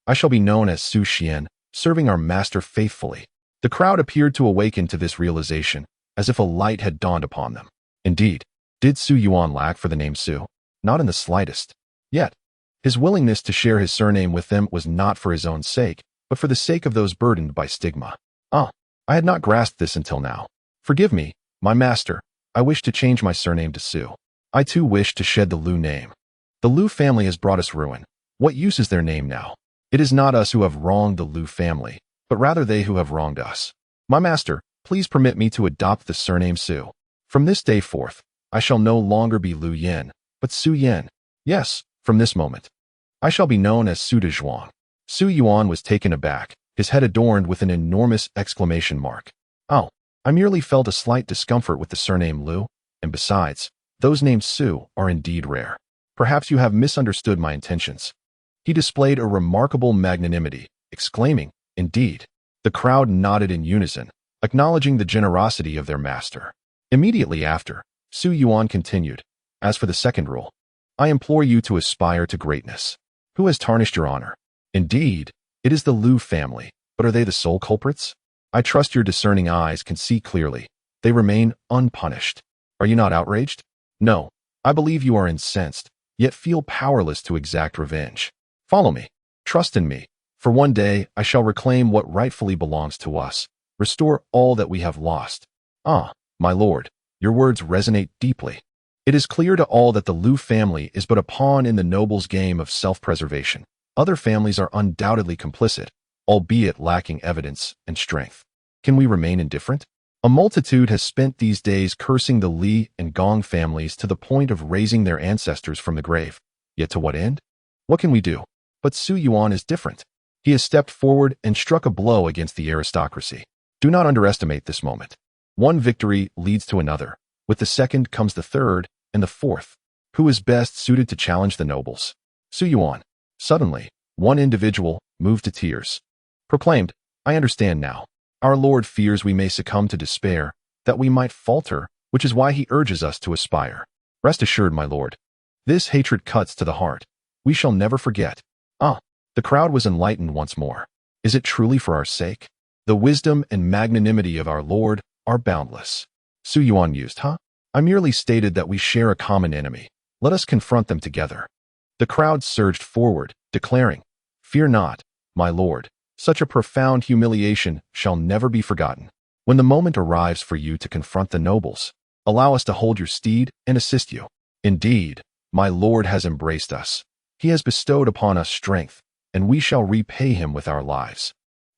I shall be known as Su Xian, serving our master faithfully." The crowd appeared to awaken to this realization, as if a light had dawned upon them. Indeed, did Su Yuan lack for the name Su? Not in the slightest. Yet, his willingness to share his surname with them was not for his own sake, but for the sake of those burdened by stigma. I had not grasped this until now. Forgive me, my master. I wish to change my surname to Su. I too wish to shed the Liu name. The Liu family has brought us ruin. What use is their name now? It is not us who have wronged the Liu family, but rather they who have wronged us. My master, please permit me to adopt the surname Su. From this day forth, I shall no longer be Liu Yin, but Su Yin. Yes, from this moment, I shall be known as Su Dezhuang." Su Yuan was taken aback, his head adorned with an enormous exclamation mark. "Oh, I merely felt a slight discomfort with the surname Liu, and besides, those named Su are indeed rare. Perhaps you have misunderstood my intentions." He displayed a remarkable magnanimity, exclaiming, "Indeed." The crowd nodded in unison, acknowledging the generosity of their master. Immediately after, Su Yuan continued, "As for the second rule, I implore you to aspire to greatness. Who has tarnished your honor? Indeed, it is the Liu family, but are they the sole culprits? I trust your discerning eyes can see clearly. They remain unpunished. Are you not outraged? No, I believe you are incensed, yet feel powerless to exact revenge. Follow me. Trust in me, for one day I shall reclaim what rightfully belongs to us, restore all that we have lost." My lord, your words resonate deeply. It is clear to all that the Liu family is but a pawn in the noble's game of self-preservation. Other families are undoubtedly complicit, albeit lacking evidence and strength. Can we remain indifferent? A multitude has spent these days cursing the Li and Gong families to the point of raising their ancestors from the grave. Yet to what end? What can we do? But Su Yuan is different. He has stepped forward and struck a blow against the aristocracy. Do not underestimate this moment. One victory leads to another. With the second comes the third and the fourth. Who is best suited to challenge the nobles? Su Yuan. Suddenly, one individual, moved to tears, proclaimed, "I understand now. Our Lord fears we may succumb to despair, that we might falter, which is why he urges us to aspire. Rest assured, my lord. This hatred cuts to the heart. We shall never forget. Ah, the crowd was enlightened once more. Is it truly for our sake? The wisdom and magnanimity of our Lord are boundless. Su Yuan mused, I merely stated that we share a common enemy. Let us confront them together. The crowd surged forward, declaring, Fear not, my lord. Such a profound humiliation shall never be forgotten. When the moment arrives for you to confront the nobles, allow us to hold your steed and assist you. Indeed, my lord has embraced us. He has bestowed upon us strength, and we shall repay him with our lives.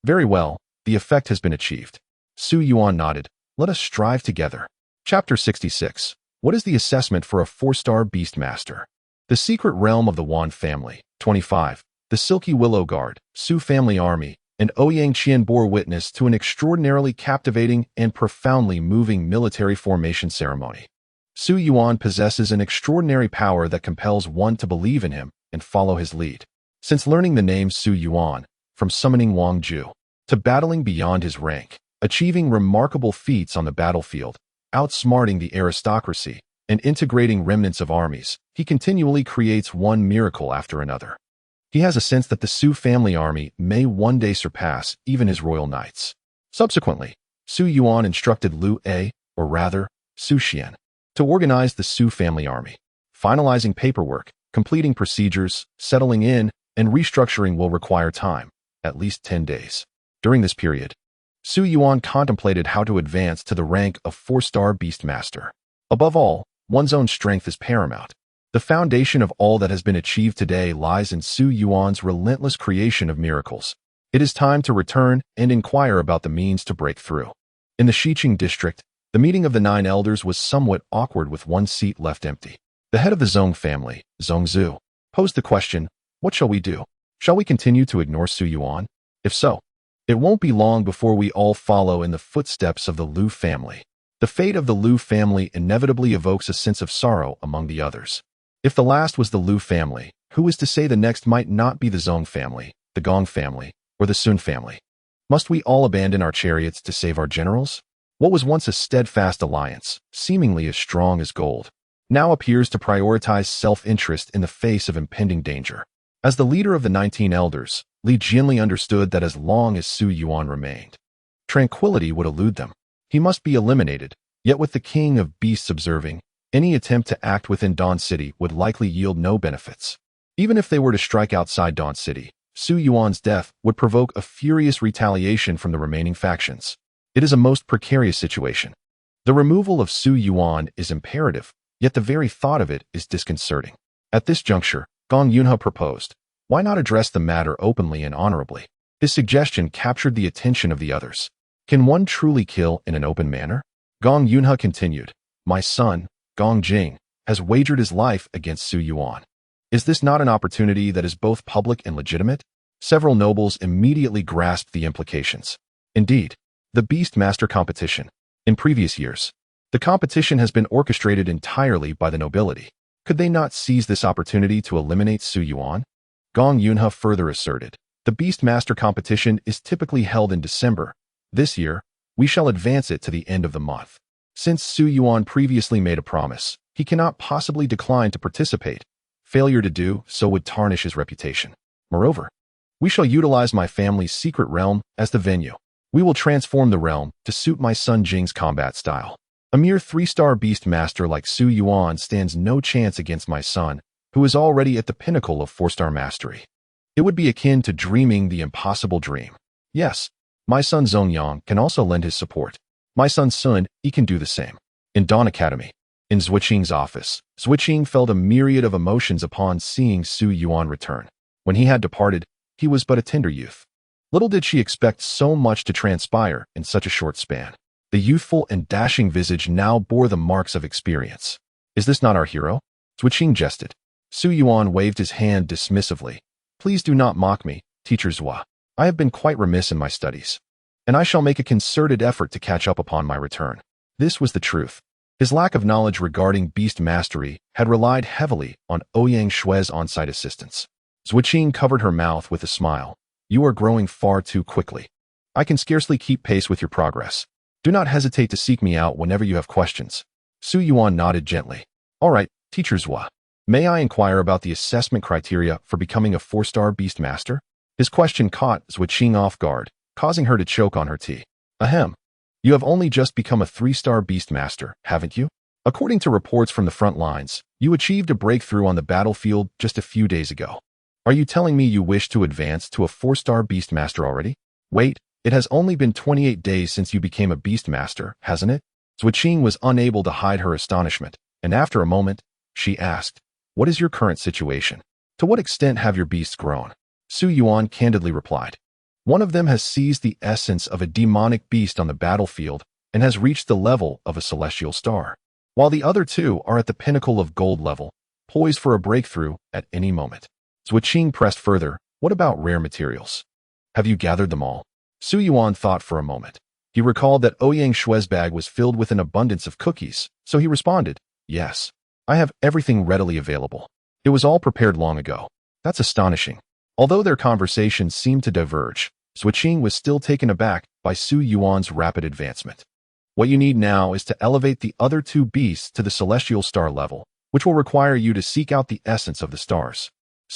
Very well, the effect has been achieved. Su Yuan nodded. Let us strive together. Chapter 66. What is the assessment for a 4-star Beastmaster? The Secret Realm of the Yuan Family. 25. The Silky Willow Guard, Su Family Army, and Ouyang Qian bore witness to an extraordinarily captivating and profoundly moving military formation ceremony. Su Yuan possesses an extraordinary power that compels one to believe in him and follow his lead. Since learning the name Su Yuan, from summoning Wang Ju, to battling beyond his rank, achieving remarkable feats on the battlefield, outsmarting the aristocracy, and integrating remnants of armies, he continually creates one miracle after another. He has a sense that the Su family army may one day surpass even his royal knights. Subsequently, Su Yuan instructed Liu A, or rather, Su Xian, to organize the Su family army. Finalizing paperwork, completing procedures, settling in, and restructuring will require time, at least 10 days. During this period, Su Yuan contemplated how to advance to the rank of 4-star Beastmaster. Above all, one's own strength is paramount. The foundation of all that has been achieved today lies in Su Yuan's relentless creation of miracles. It is time to return and inquire about the means to break through. In the Xiqing district, the meeting of the 9 elders was somewhat awkward with one seat left empty. The head of the Zong family, Zongzu, posed the question, what shall we do? Shall we continue to ignore Su Yuan? If so, it won't be long before we all follow in the footsteps of the Liu family. The fate of the Liu family inevitably evokes a sense of sorrow among the others. If the last was the Liu family, who is to say the next might not be the Zong family, the Gong family, or the Sun family? Must we all abandon our chariots to save our generals? What was once a steadfast alliance, seemingly as strong as gold, now appears to prioritize self-interest in the face of impending danger. As the leader of the 19 elders, Li Jinli understood that as long as Su Yuan remained, tranquility would elude them. He must be eliminated, yet with the king of beasts observing, any attempt to act within Dawn City would likely yield no benefits. Even if they were to strike outside Dawn City, Su Yuan's death would provoke a furious retaliation from the remaining factions. It is a most precarious situation. The removal of Su Yuan is imperative, yet the very thought of it is disconcerting. At this juncture, Gong Yunhe proposed, why not address the matter openly and honorably? His suggestion captured the attention of the others. Can one truly kill in an open manner? Gong Yunhe continued, my son, Gong Jing, has wagered his life against Su Yuan. Is this not an opportunity that is both public and legitimate? Several nobles immediately grasped the implications. Indeed, the Beastmaster competition. In previous years, the competition has been orchestrated entirely by the nobility. Could they not seize this opportunity to eliminate Su Yuan? Gong Yunhe further asserted, the Beastmaster competition is typically held in December. This year, we shall advance it to the end of the month. Since Su Yuan previously made a promise, he cannot possibly decline to participate. Failure to do so would tarnish his reputation. Moreover, we shall utilize my family's secret realm as the venue. We will transform the realm to suit my son Jing's combat style. A mere 3-star Beastmaster like Su Yuan stands no chance against my son, who is already at the pinnacle of 4-star mastery. It would be akin to dreaming the impossible dream. Yes, my son Zongyang can also lend his support. My son Sun, he can do the same. In Dawn Academy, in Zhuqing's office, Zhuqing felt a myriad of emotions upon seeing Su Yuan return. When he had departed, he was but a tender youth. Little did she expect so much to transpire in such a short span. The youthful and dashing visage now bore the marks of experience. Is this not our hero? Zhuqing jested. Su Yuan waved his hand dismissively. Please do not mock me, Teacher Zhua. I have been quite remiss in my studies, and I shall make a concerted effort to catch up upon my return. This was the truth. His lack of knowledge regarding beast mastery had relied heavily on Ouyang Shui's on-site assistance. Zhuqing covered her mouth with a smile. You are growing far too quickly. I can scarcely keep pace with your progress. Do not hesitate to seek me out whenever you have questions. Su Yuan nodded gently. All right, Teacher Zhua. May I inquire about the assessment criteria for becoming a 4-star Beast Master? His question caught Zhuqing off guard, causing her to choke on her tea. Ahem. You have only just become a 3-star Beast Master, haven't you? According to reports from the front lines, you achieved a breakthrough on the battlefield just a few days ago. Are you telling me you wish to advance to a 4-star Beast Master already? Wait, it has only been 28 days since you became a Beast Master, hasn't it? Zhuqing was unable to hide her astonishment, and after a moment, she asked, what is your current situation? To what extent have your beasts grown? Yuan candidly replied. One of them has seized the essence of a demonic beast on the battlefield and has reached the level of a celestial star, while the other 2 are at the pinnacle of gold level, poised for a breakthrough at any moment. Zhuqing pressed further, what about rare materials? Have you gathered them all? Yuan thought for a moment. He recalled that Ouyang Shue's bag was filled with an abundance of cookies, so he responded, yes, I have everything readily available. It was all prepared long ago. That's astonishing. Although their conversations seemed to diverge, Zhuqing was still taken aback by Yuan's rapid advancement. What you need now is to elevate the other 2 beasts to the celestial star level, which will require you to seek out the essence of the stars.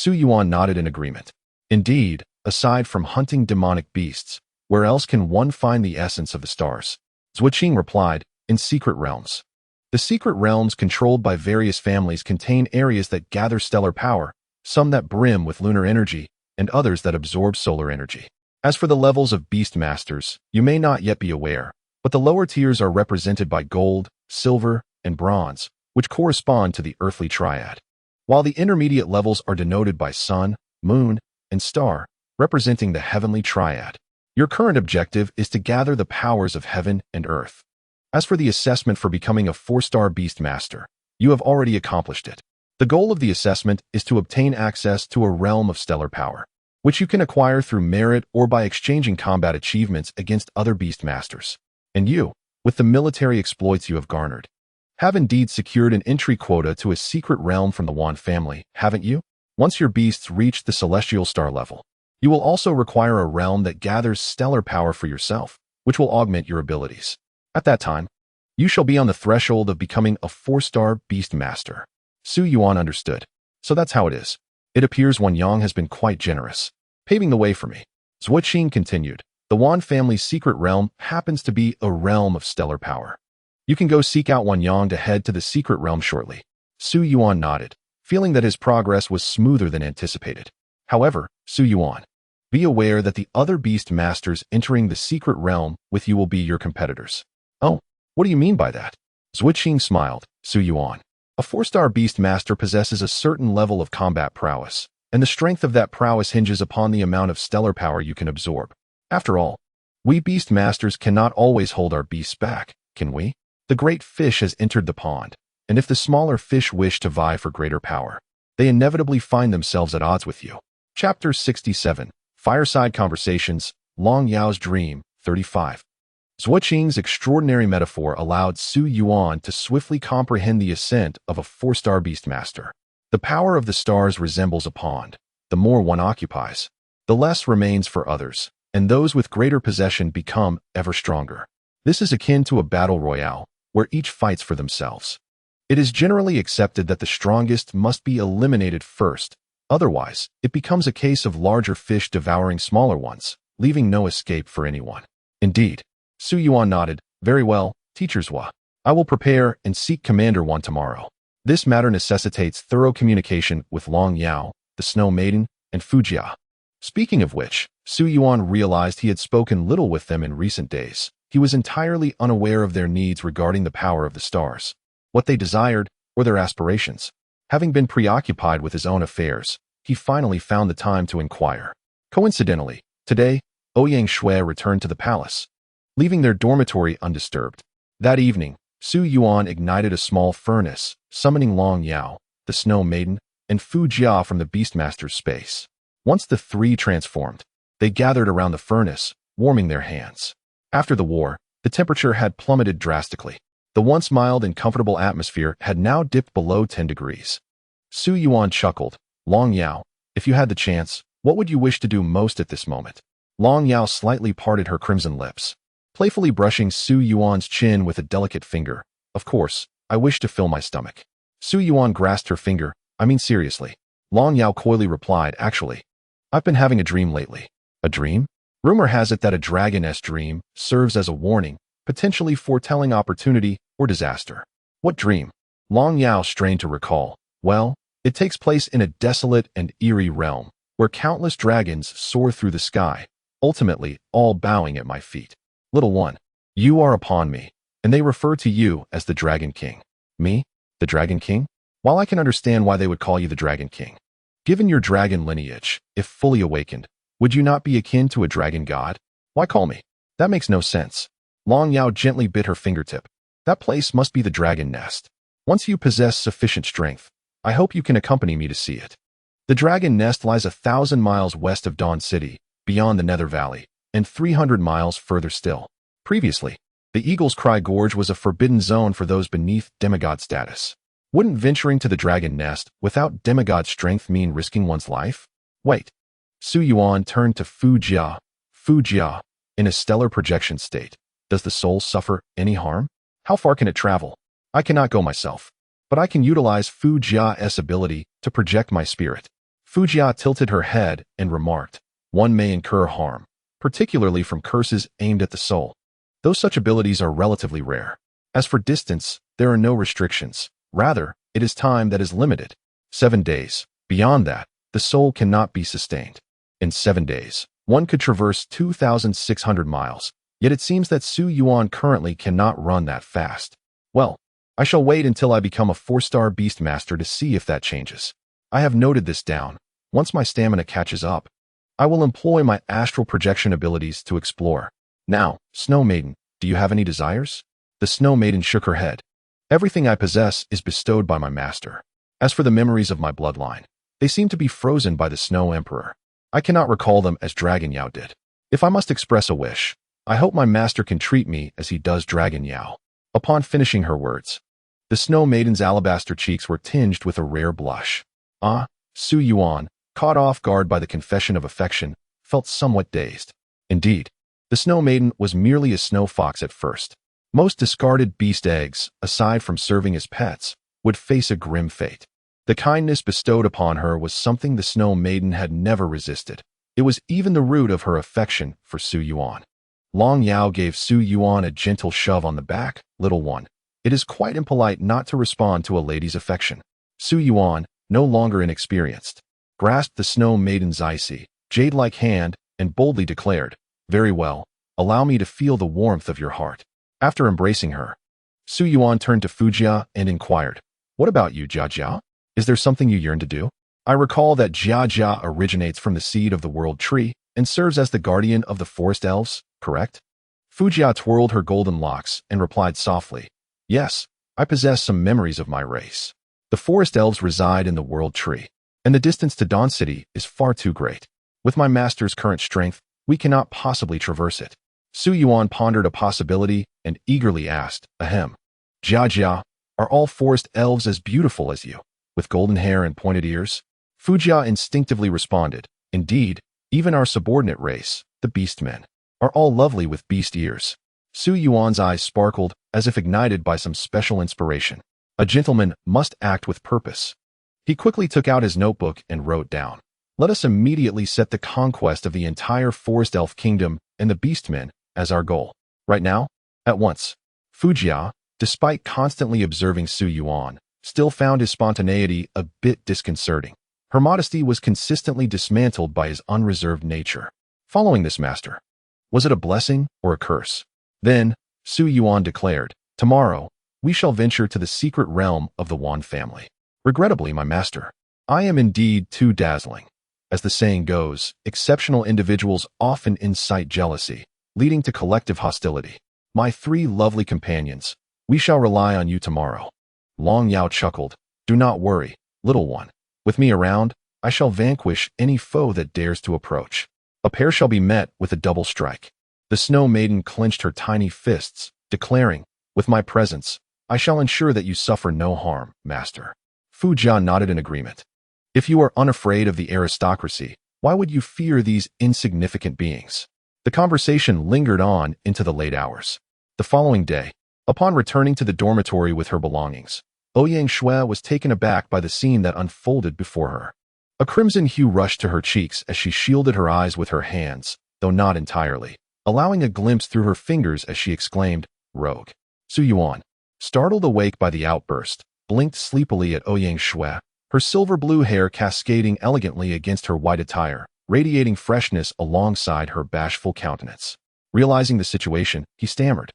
Yuan nodded in agreement. Indeed, aside from hunting demonic beasts, where else can one find the essence of the stars? Zhuqing replied, in secret realms. The secret realms controlled by various families contain areas that gather stellar power, some that brim with lunar energy, and others that absorb solar energy. As for the levels of Beast Masters, you may not yet be aware, but the lower tiers are represented by gold, silver, and bronze, which correspond to the earthly triad, while the intermediate levels are denoted by sun, moon, and star, representing the heavenly triad. Your current objective is to gather the powers of heaven and earth. As for the assessment for becoming a 4-star Beast Master, you have already accomplished it. The goal of the assessment is to obtain access to a realm of stellar power, which you can acquire through merit or by exchanging combat achievements against other Beast Masters. And you, with the military exploits you have garnered, have indeed secured an entry quota to a secret realm from the Yuan family, haven't you? Once your beasts reach the celestial star level, you will also require a realm that gathers stellar power for yourself, which will augment your abilities. At that time, you shall be on the threshold of becoming a 4-star Beast Master. Yuan understood. So that's how it is. It appears Yuan Yang has been quite generous, paving the way for me. Zhuqing continued. The Yuan family's secret realm happens to be a realm of stellar power. You can go seek out Yuan Yang to head to the secret realm shortly. Yuan nodded, feeling that his progress was smoother than anticipated. However, Yuan, be aware that the other Beast Masters entering the secret realm with you will be your competitors. Oh, what do you mean by that? Zhuqing smiled. Yuan, a 4-star Beast Master possesses a certain level of combat prowess, and the strength of that prowess hinges upon the amount of stellar power you can absorb. After all, we Beast Masters cannot always hold our beasts back, can we? The great fish has entered the pond, and if the smaller fish wish to vie for greater power, they inevitably find themselves at odds with you. Chapter 67, Fireside Conversations, Long Yao's Dream, 35. Zhuqing's extraordinary metaphor allowed Yuan to swiftly comprehend the ascent of a 4-star Beast Master. The power of the stars resembles a pond. The more one occupies, the less remains for others, and those with greater possession become ever stronger. This is akin to a battle royale, where each fights for themselves. It is generally accepted that the strongest must be eliminated first, otherwise, it becomes a case of larger fish devouring smaller ones, leaving no escape for anyone. Indeed. Yuan nodded. Very well, Teacher Zhua. I will prepare and seek Commander Yuan tomorrow. This matter necessitates thorough communication with Long Yao, the Snow Maiden, and Fujia. Speaking of which, Yuan realized he had spoken little with them in recent days. He was entirely unaware of their needs regarding the power of the stars, what they desired, or their aspirations. Having been preoccupied with his own affairs, he finally found the time to inquire. Coincidentally, today, Ouyang Shui returned to the palace, leaving their dormitory undisturbed. That evening, Yuan ignited a small furnace, summoning Long Yao, the Snow Maiden, and Fujia from the Beastmaster's space. Once the 3 transformed, they gathered around the furnace, warming their hands. After the war, the temperature had plummeted drastically. The once mild and comfortable atmosphere had now dipped below 10 degrees. Yuan chuckled. Long Yao, if you had the chance, what would you wish to do most at this moment? Long Yao slightly parted her crimson lips, playfully brushing Yuan's chin with a delicate finger. Of course, I wish to fill my stomach. Yuan grasped her finger, I mean seriously. Long Yao coyly replied, actually, I've been having a dream lately. A dream? Rumor has it that a dragon-esque dream serves as a warning, potentially foretelling opportunity or disaster. What dream? Long Yao strained to recall. Well, it takes place in a desolate and eerie realm, where countless dragons soar through the sky, ultimately all bowing at my feet. Little one, you are upon me, and they refer to you as the Dragon King. Me? The Dragon King? While I can understand why they would call you the Dragon King, given your dragon lineage, if fully awakened, would you not be akin to a dragon god? Why call me? That makes no sense. Long Yao gently bit her fingertip. That place must be the dragon nest. Once you possess sufficient strength, I hope you can accompany me to see it. The dragon nest lies 1,000 miles west of Dawn City, beyond the Nether Valley, and 300 miles further still. Previously, the Eagle's Cry Gorge was a forbidden zone for those beneath demigod status. Wouldn't venturing to the dragon nest without demigod strength mean risking one's life? Wait. Su Yuan turned to Fu Jia. Fu Jia, in a stellar projection state, does the soul suffer any harm? How far can it travel? I cannot go myself, but I can utilize Fu Jia's ability to project my spirit. Fu Jia tilted her head and remarked, one may incur harm, particularly from curses aimed at the soul, though such abilities are relatively rare. As for distance, there are no restrictions. Rather, it is time that is limited. 7 days. Beyond that, the soul cannot be sustained. In 7 days, one could traverse 2,600 miles, yet it seems that Su Yuan currently cannot run that fast. Well, I shall wait until I become a 4-star beast master to see if that changes. I have noted this down. Once my stamina catches up, I will employ my astral projection abilities to explore. Now, Snow Maiden, do you have any desires? The Snow Maiden shook her head. Everything I possess is bestowed by my master. As for the memories of my bloodline, they seem to be frozen by the Snow Emperor. I cannot recall them as Dragon Yao did. If I must express a wish, I hope my master can treat me as he does Dragon Yao. Upon finishing her words, the Snow Maiden's alabaster cheeks were tinged with a rare blush. Su Yuan, caught off guard by the confession of affection, felt somewhat dazed. Indeed, the Snow Maiden was merely a snow fox at first. Most discarded beast eggs, aside from serving as pets, would face a grim fate. The kindness bestowed upon her was something the Snow Maiden had never resisted. It was even the root of her affection for Su Yuan. Long Yao gave Su Yuan a gentle shove on the back. Little one, it is quite impolite not to respond to a lady's affection. Su Yuan, no longer inexperienced, grasped the Snow Maiden's icy, jade-like hand and boldly declared, very well, allow me to feel the warmth of your heart. After embracing her, Su Yuan turned to Fu Jia and inquired, what about you, Jia Jia? Is there something you yearn to do? I recall that Jia Jia originates from the seed of the world tree and serves as the guardian of the forest elves, correct? Fu Jia twirled her golden locks and replied softly, yes, I possess some memories of my race. The forest elves reside in the world tree, and the distance to Dawn City is far too great. With my master's current strength, we cannot possibly traverse it. Su Yuan pondered a possibility and eagerly asked, ahem, Jia Jia, are all forest elves as beautiful as you, with golden hair and pointed ears? Fu Jia instinctively responded, indeed, even our subordinate race, the beastmen, are all lovely with beast ears. Su Yuan's eyes sparkled as if ignited by some special inspiration. A gentleman must act with purpose. He quickly took out his notebook and wrote down, let us immediately set the conquest of the entire forest elf kingdom and the beastmen as our goal. Right now? At once. Fu Jia, despite constantly observing Su Yuan, still found his spontaneity a bit disconcerting. Her modesty was consistently dismantled by his unreserved nature. Following this master, was it a blessing or a curse? Then, Su Yuan declared, tomorrow, we shall venture to the secret realm of the Yuan family. Regrettably, my master, I am indeed too dazzling. As the saying goes, exceptional individuals often incite jealousy, leading to collective hostility. My 3 lovely companions, we shall rely on you tomorrow. Long Yao chuckled, do not worry, little one. With me around, I shall vanquish any foe that dares to approach. A pair shall be met with a double strike. The Snow Maiden clenched her tiny fists, declaring, with my presence, I shall ensure that you suffer no harm, master. Fu Jia nodded in agreement. If you are unafraid of the aristocracy, why would you fear these insignificant beings? The conversation lingered on into the late hours. The following day, upon returning to the dormitory with her belongings, Ouyang Shui was taken aback by the scene that unfolded before her. A crimson hue rushed to her cheeks as she shielded her eyes with her hands, though not entirely, allowing a glimpse through her fingers as she exclaimed, "Rogue." Su Yuan, startled awake by the outburst, blinked sleepily at Ouyang Shui, her silver-blue hair cascading elegantly against her white attire, radiating freshness alongside her bashful countenance. Realizing the situation, he stammered,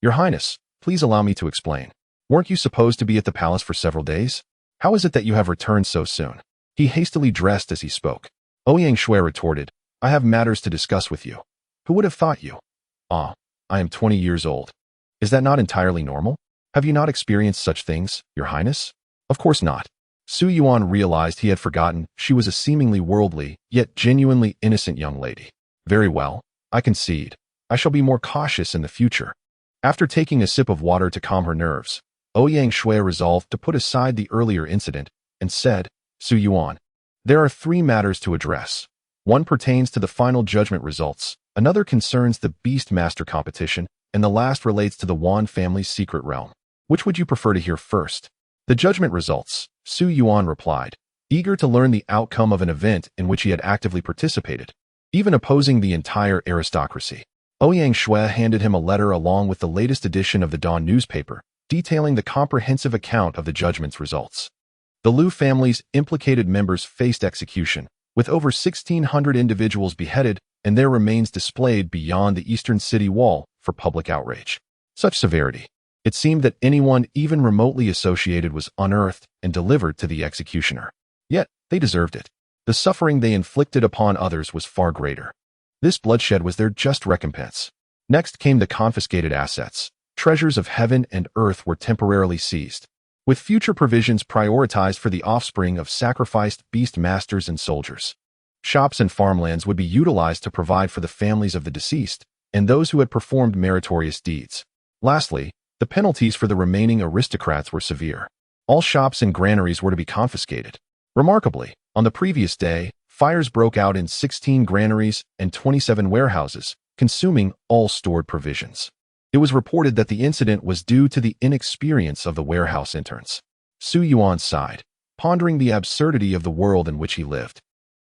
"Your Highness, please allow me to explain. Weren't you supposed to be at the palace for several days? How is it that you have returned so soon?" He hastily dressed as he spoke. Ouyang Shui retorted, "I have matters to discuss with you. Who would have thought you? Ah, I am 20 years old. Is that not entirely normal? Have you not experienced such things, Your Highness?" "Of course not." Su Yuan realized he had forgotten she was a seemingly worldly, yet genuinely innocent young lady. "Very well, I concede. I shall be more cautious in the future." After taking a sip of water to calm her nerves, Ouyang Shui resolved to put aside the earlier incident and said, "Su Yuan, there are 3 matters to address. One pertains to the final judgment results, another concerns the Beast Master competition, and the last relates to the Yuan family's secret realm. Which would you prefer to hear first?" "The judgment results," Su Yuan replied, eager to learn the outcome of an event in which he had actively participated, even opposing the entire aristocracy. Ouyang Shui handed him a letter along with the latest edition of the Dawn newspaper, detailing the comprehensive account of the judgment's results. The Liu family's implicated members faced execution, with over 1,600 individuals beheaded and their remains displayed beyond the eastern city wall for public outrage. Such severity. It seemed that anyone even remotely associated was unearthed and delivered to the executioner. Yet, they deserved it. The suffering they inflicted upon others was far greater. This bloodshed was their just recompense. Next came the confiscated assets. Treasures of heaven and earth were temporarily seized, with future provisions prioritized for the offspring of sacrificed beast masters and soldiers. Shops and farmlands would be utilized to provide for the families of the deceased and those who had performed meritorious deeds. Lastly, the penalties for the remaining aristocrats were severe. All shops and granaries were to be confiscated. Remarkably, on the previous day, fires broke out in 16 granaries and 27 warehouses, consuming all stored provisions. It was reported that the incident was due to the inexperience of the warehouse interns. Su Yuan sighed, pondering the absurdity of the world in which he lived.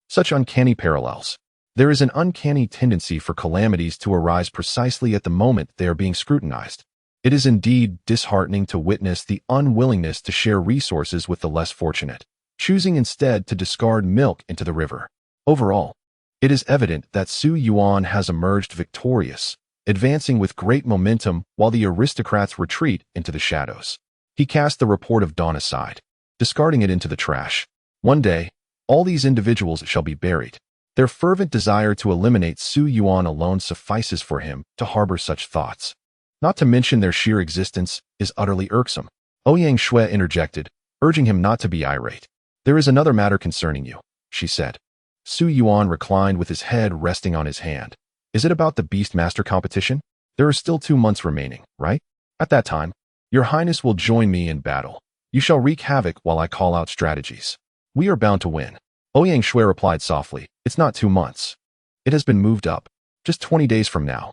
Such uncanny parallels. There is an uncanny tendency for calamities to arise precisely at the moment they are being scrutinized. It is indeed disheartening to witness the unwillingness to share resources with the less fortunate, choosing instead to discard milk into the river. Overall, it is evident that Su Yuan has emerged victorious, advancing with great momentum while the aristocrats retreat into the shadows. He cast the report of Dawn aside, discarding it into the trash. One day, all these individuals shall be buried. Their fervent desire to eliminate Su Yuan alone suffices for him to harbor such thoughts. Not to mention their sheer existence is utterly irksome. Ouyang Shui interjected, urging him not to be irate. "There is another matter concerning you," she said. Su Yuan reclined with his head resting on his hand. "Is it about the Beastmaster competition? There are still 2 months remaining, right? At that time, Your Highness will join me in battle. You shall wreak havoc while I call out strategies. We are bound to win." Ouyang Shui replied softly, "It's not 2 months. It has been moved up. Just 20 days from now."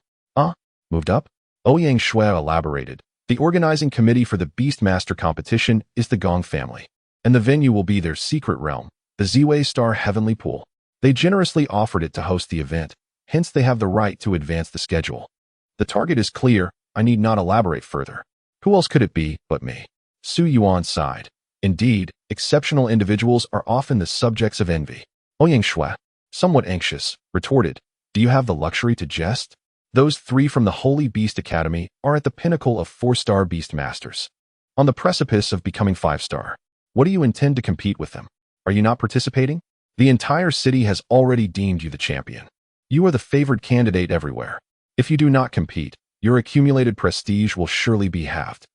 Moved up? Ouyang Shui elaborated. "The organizing committee for the Beastmaster competition is the Gong family, and the venue will be their secret realm, the Ziwei Star Heavenly Pool. They generously offered it to host the event, hence they have the right to advance the schedule. The target is clear, I need not elaborate further. Who else could it be but me?" Su Yuan sighed. Indeed, exceptional individuals are often the subjects of envy. Ouyang Shui, somewhat anxious, retorted, "Do you have the luxury to jest? Those 3 from the Holy Beast Academy are at the pinnacle of 4-star beast masters, on the precipice of becoming 5-star. What do you intend to compete with them? Are you not participating? The entire city has already deemed you the champion. You are the favored candidate everywhere. If you do not compete, your accumulated prestige will surely be halved."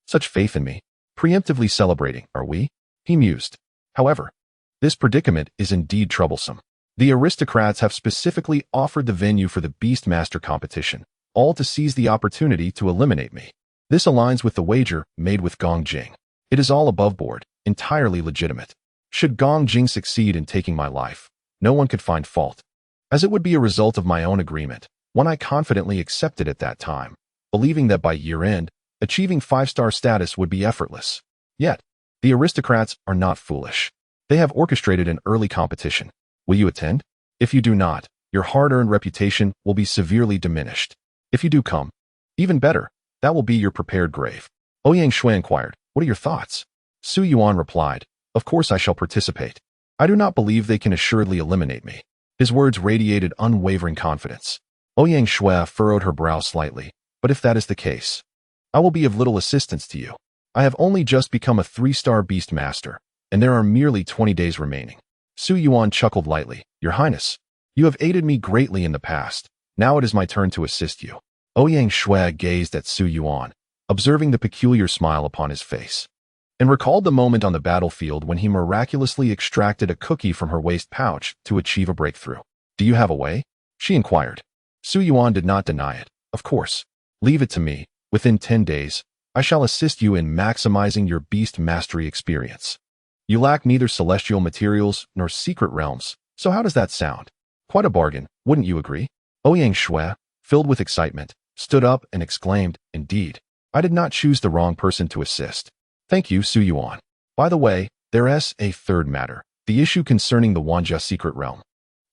Such faith in me. Preemptively celebrating, are we? He mused. However, this predicament is indeed troublesome. The aristocrats have specifically offered the venue for the Beastmaster competition, all to seize the opportunity to eliminate me. This aligns with the wager made with Gong Jing. It is all above board, entirely legitimate. Should Gong Jing succeed in taking my life, no one could find fault, as it would be a result of my own agreement, one I confidently accepted at that time, believing that by year-end, achieving 5-star status would be effortless. Yet, the aristocrats are not foolish. They have orchestrated an early competition. Will you attend? If you do not, your hard-earned reputation will be severely diminished. If you do come, even better, that will be your prepared grave. Ouyang Shui inquired, what are your thoughts? Su Yuan replied, of course I shall participate. I do not believe they can assuredly eliminate me. His words radiated unwavering confidence. Ouyang Shui furrowed her brow slightly, but if that is the case, I will be of little assistance to you. I have only just become a 3-star beast master, and there are merely 20 days remaining. Su Yuan chuckled lightly, Your Highness, you have aided me greatly in the past. Now it is my turn to assist you. Ouyang Shui gazed at Su Yuan, observing the peculiar smile upon his face, and recalled the moment on the battlefield when he miraculously extracted a cookie from her waist pouch to achieve a breakthrough. Do you have a way? She inquired. Su Yuan did not deny it. Of course. Leave it to me. Within 10 days, I shall assist you in maximizing your beast mastery experience. You lack neither celestial materials nor secret realms, so how does that sound? Quite a bargain, wouldn't you agree? Ouyang Shui, filled with excitement, stood up and exclaimed, Indeed, I did not choose the wrong person to assist. Thank you, Su Yuan. By the way, there is a third matter, the issue concerning the Wanjia secret realm.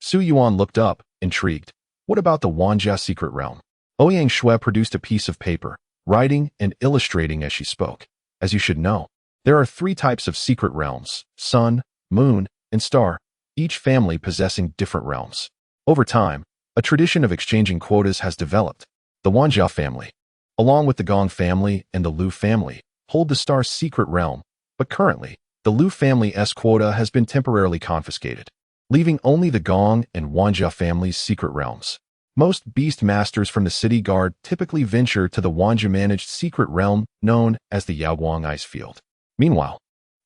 Su Yuan looked up, intrigued. What about the Wanjia secret realm? Ouyang Shui produced a piece of paper, writing and illustrating as she spoke. As you should know, there are 3 types of secret realms, sun, moon, and star, each family possessing different realms. Over time, a tradition of exchanging quotas has developed. The Wanjia family, along with the Gong family and the Lu family, hold the star's secret realm, but currently, the Lu family's quota has been temporarily confiscated, leaving only the Gong and Wanjia family's secret realms. Most beast masters from the city guard typically venture to the Wanjia-managed secret realm known as the Yaoguang Ice Field. Meanwhile,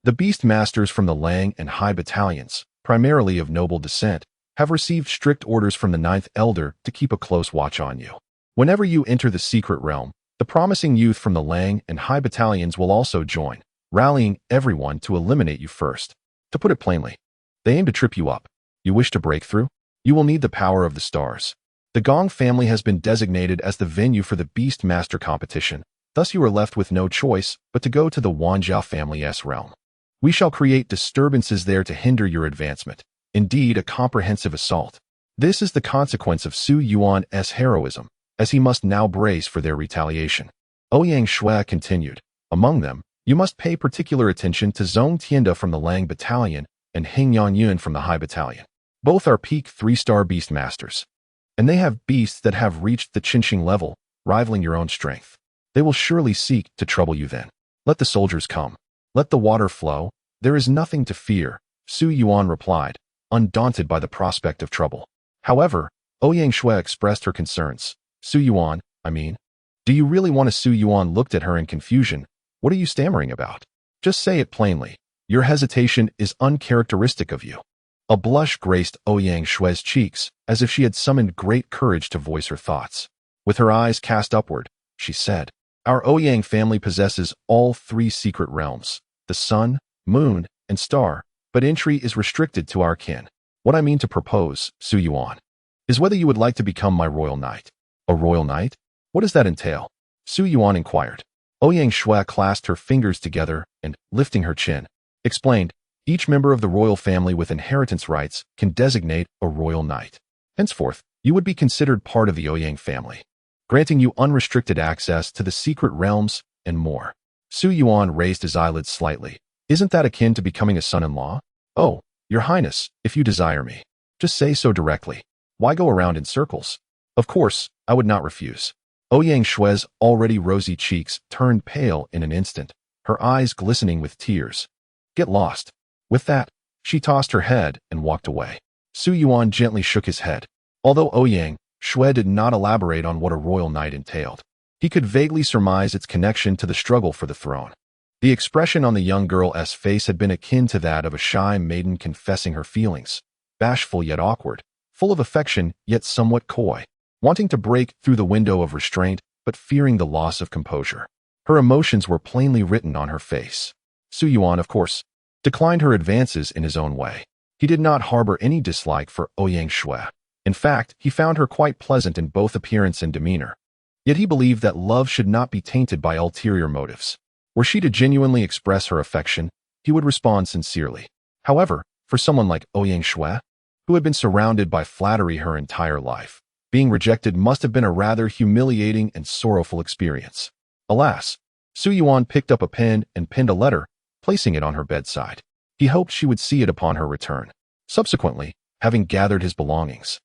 the beast masters from the Lang and Hai battalions, primarily of noble descent, have received strict orders from the 9th Elder to keep a close watch on you. Whenever you enter the secret realm, the promising youth from the Lang and Hai battalions will also join, rallying everyone to eliminate you first. To put it plainly, they aim to trip you up. You wish to break through? You will need the power of the stars. The Gong family has been designated as the venue for the Beast Master competition, thus you are left with no choice but to go to the Wanjia family's realm. We shall create disturbances there to hinder your advancement. Indeed, a comprehensive assault. This is the consequence of Su Yuan's heroism, as he must now brace for their retaliation. Ouyang Shui continued, Among them, you must pay particular attention to Zhong Tianda from the Lang battalion and Hing Yun from the Hai battalion. Both are peak 3-star beast masters, and they have beasts that have reached the Qinxing level, rivaling your own strength. They will surely seek to trouble you then. Let the soldiers come. Let the water flow. There is nothing to fear, Su Yuan replied, undaunted by the prospect of trouble. However, Ouyang Shui expressed her concerns. Su Yuan, I mean, do you really want to? Su Yuan looked at her in confusion. What are you stammering about? Just say it plainly. Your hesitation is uncharacteristic of you. A blush graced Ouyang Shui's cheeks, as if she had summoned great courage to voice her thoughts. With her eyes cast upward, she said, Our Ouyang family possesses all 3 secret realms, the sun, moon, and star, but entry is restricted to our kin. What I mean to propose, Su Yuan, is whether you would like to become my royal knight. A royal knight? What does that entail? Su Yuan inquired. Ouyang Shui clasped her fingers together and, lifting her chin, explained, Each member of the royal family with inheritance rights can designate a royal knight. Henceforth, you would be considered part of the Ouyang family, granting you unrestricted access to the secret realms and more. Su Yuan raised his eyelids slightly. Isn't that akin to becoming a son-in-law? Oh, Your Highness, if you desire me, just say so directly. Why go around in circles? Of course, I would not refuse. Ouyang Shui's already rosy cheeks turned pale in an instant, her eyes glistening with tears. Get lost. With that, she tossed her head and walked away. Su Yuan gently shook his head. Although Ouyang Shui did not elaborate on what a royal knight entailed, he could vaguely surmise its connection to the struggle for the throne. The expression on the young girl's face had been akin to that of a shy maiden confessing her feelings, bashful yet awkward, full of affection yet somewhat coy, wanting to break through the window of restraint but fearing the loss of composure. Her emotions were plainly written on her face. Su Yuan, of course, declined her advances in his own way. He did not harbor any dislike for Ouyang Shui. In fact, he found her quite pleasant in both appearance and demeanor. Yet he believed that love should not be tainted by ulterior motives. Were she to genuinely express her affection, he would respond sincerely. However, for someone like Ouyang Shui, who had been surrounded by flattery her entire life, being rejected must have been a rather humiliating and sorrowful experience. Alas, Su Yuan picked up a pen and penned a letter, placing it on her bedside. He hoped she would see it upon her return. Subsequently, having gathered his belongings,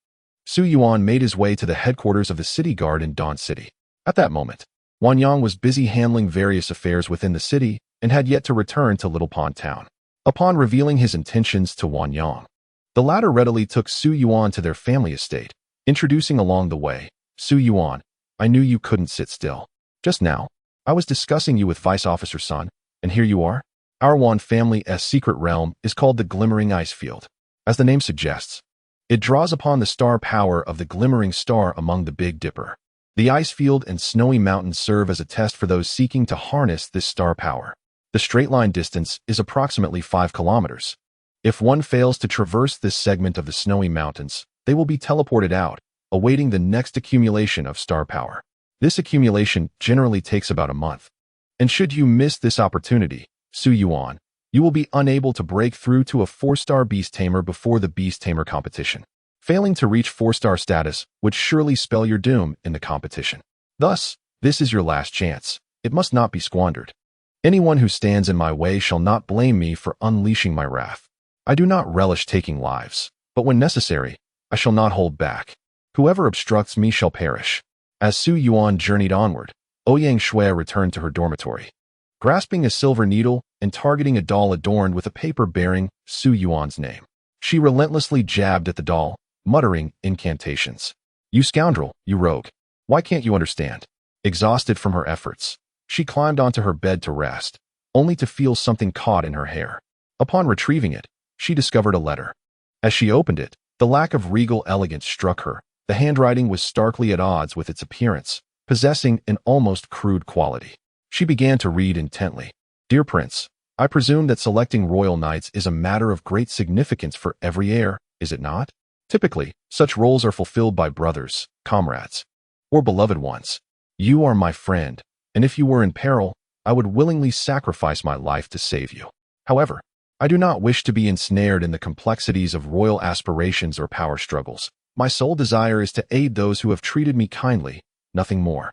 Su Yuan made his way to the headquarters of the city guard in Dawn City. At that moment, Wan Yang was busy handling various affairs within the city and had yet to return to Little Pond Town. Upon revealing his intentions to Wan Yang, the latter readily took Su Yuan to their family estate, introducing along the way, "Su Yuan, I knew you couldn't sit still. Just now, I was discussing you with Vice Officer Sun, and here you are." Our Yuan family's secret realm is called the Glimmering Ice Field. As the name suggests, it draws upon the star power of the glimmering star among the Big Dipper. The ice field and snowy mountains serve as a test for those seeking to harness this star power. The straight line distance is approximately 5 kilometers. If one fails to traverse this segment of the snowy mountains, they will be teleported out, awaiting the next accumulation of star power. This accumulation generally takes about a month. And should you miss this opportunity, Su Yuan, you will be unable to break through to a 4-star Beast Tamer before the Beast Tamer competition. Failing to reach 4-star status would surely spell your doom in the competition. Thus, this is your last chance. It must not be squandered. Anyone who stands in my way shall not blame me for unleashing my wrath. I do not relish taking lives, but when necessary, I shall not hold back. Whoever obstructs me shall perish. As Su Yuan journeyed onward, Ouyang Shui returned to her dormitory. Grasping a silver needle and targeting a doll adorned with a paper bearing Su Yuan's name, she relentlessly jabbed at the doll, muttering incantations. "You scoundrel, you rogue. Why can't you understand?" Exhausted from her efforts, she climbed onto her bed to rest, only to feel something caught in her hair. Upon retrieving it, she discovered a letter. As she opened it, the lack of regal elegance struck her. The handwriting was starkly at odds with its appearance, possessing an almost crude quality. She began to read intently. "Dear Prince, I presume that selecting royal knights is a matter of great significance for every heir, is it not? Typically, such roles are fulfilled by brothers, comrades, or beloved ones. You are my friend, and if you were in peril, I would willingly sacrifice my life to save you. However, I do not wish to be ensnared in the complexities of royal aspirations or power struggles. My sole desire is to aid those who have treated me kindly, nothing more.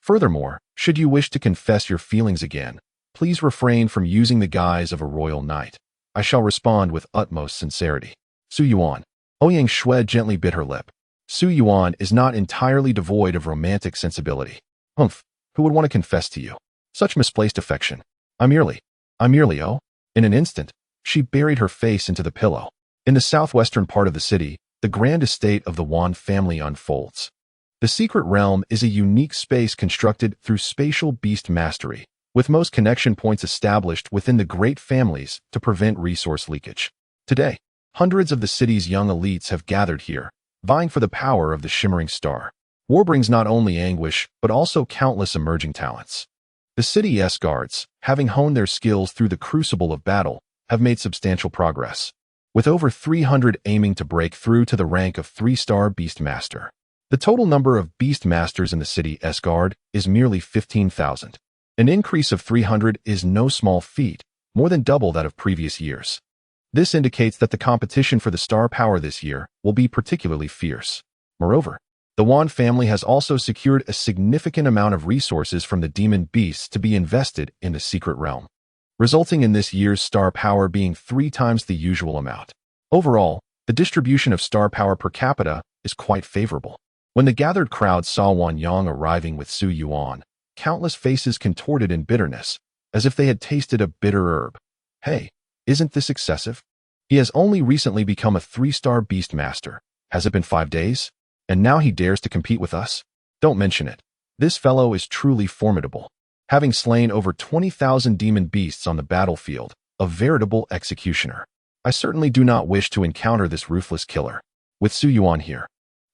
Furthermore, should you wish to confess your feelings again, please refrain from using the guise of a royal knight. I shall respond with utmost sincerity. Su Yuan." Ouyang Shui gently bit her lip. Su Yuan is not entirely devoid of romantic sensibility. Humph, who would want to confess to you such misplaced affection? I merely, oh. In an instant, she buried her face into the pillow. In the southwestern part of the city, the grand estate of the Yuan family unfolds. The secret realm is a unique space constructed through spatial beast mastery, with most connection points established within the great families to prevent resource leakage. Today, hundreds of the city's young elites have gathered here, vying for the power of the shimmering star. War brings not only anguish, but also countless emerging talents. The city's guards, having honed their skills through the crucible of battle, have made substantial progress, with over 300 aiming to break through to the rank of 3-star Beastmaster. The total number of Beastmasters in the city's guard is merely 15,000. An increase of 300 is no small feat, more than double that of previous years. This indicates that the competition for the star power this year will be particularly fierce. Moreover, the Yuan family has also secured a significant amount of resources from the demon beasts to be invested in the secret realm, resulting in this year's star power being 3 times the usual amount. Overall, the distribution of star power per capita is quite favorable. When the gathered crowd saw Wan Yang arriving with Su Yuan, countless faces contorted in bitterness, as if they had tasted a bitter herb. Hey, isn't this excessive? He has only recently become a 3-star Beastmaster. Has it been 5 days? And now he dares to compete with us? Don't mention it. This fellow is truly formidable, having slain over 20,000 demon beasts on the battlefield, a veritable executioner. I certainly do not wish to encounter this ruthless killer. With Su Yuan here,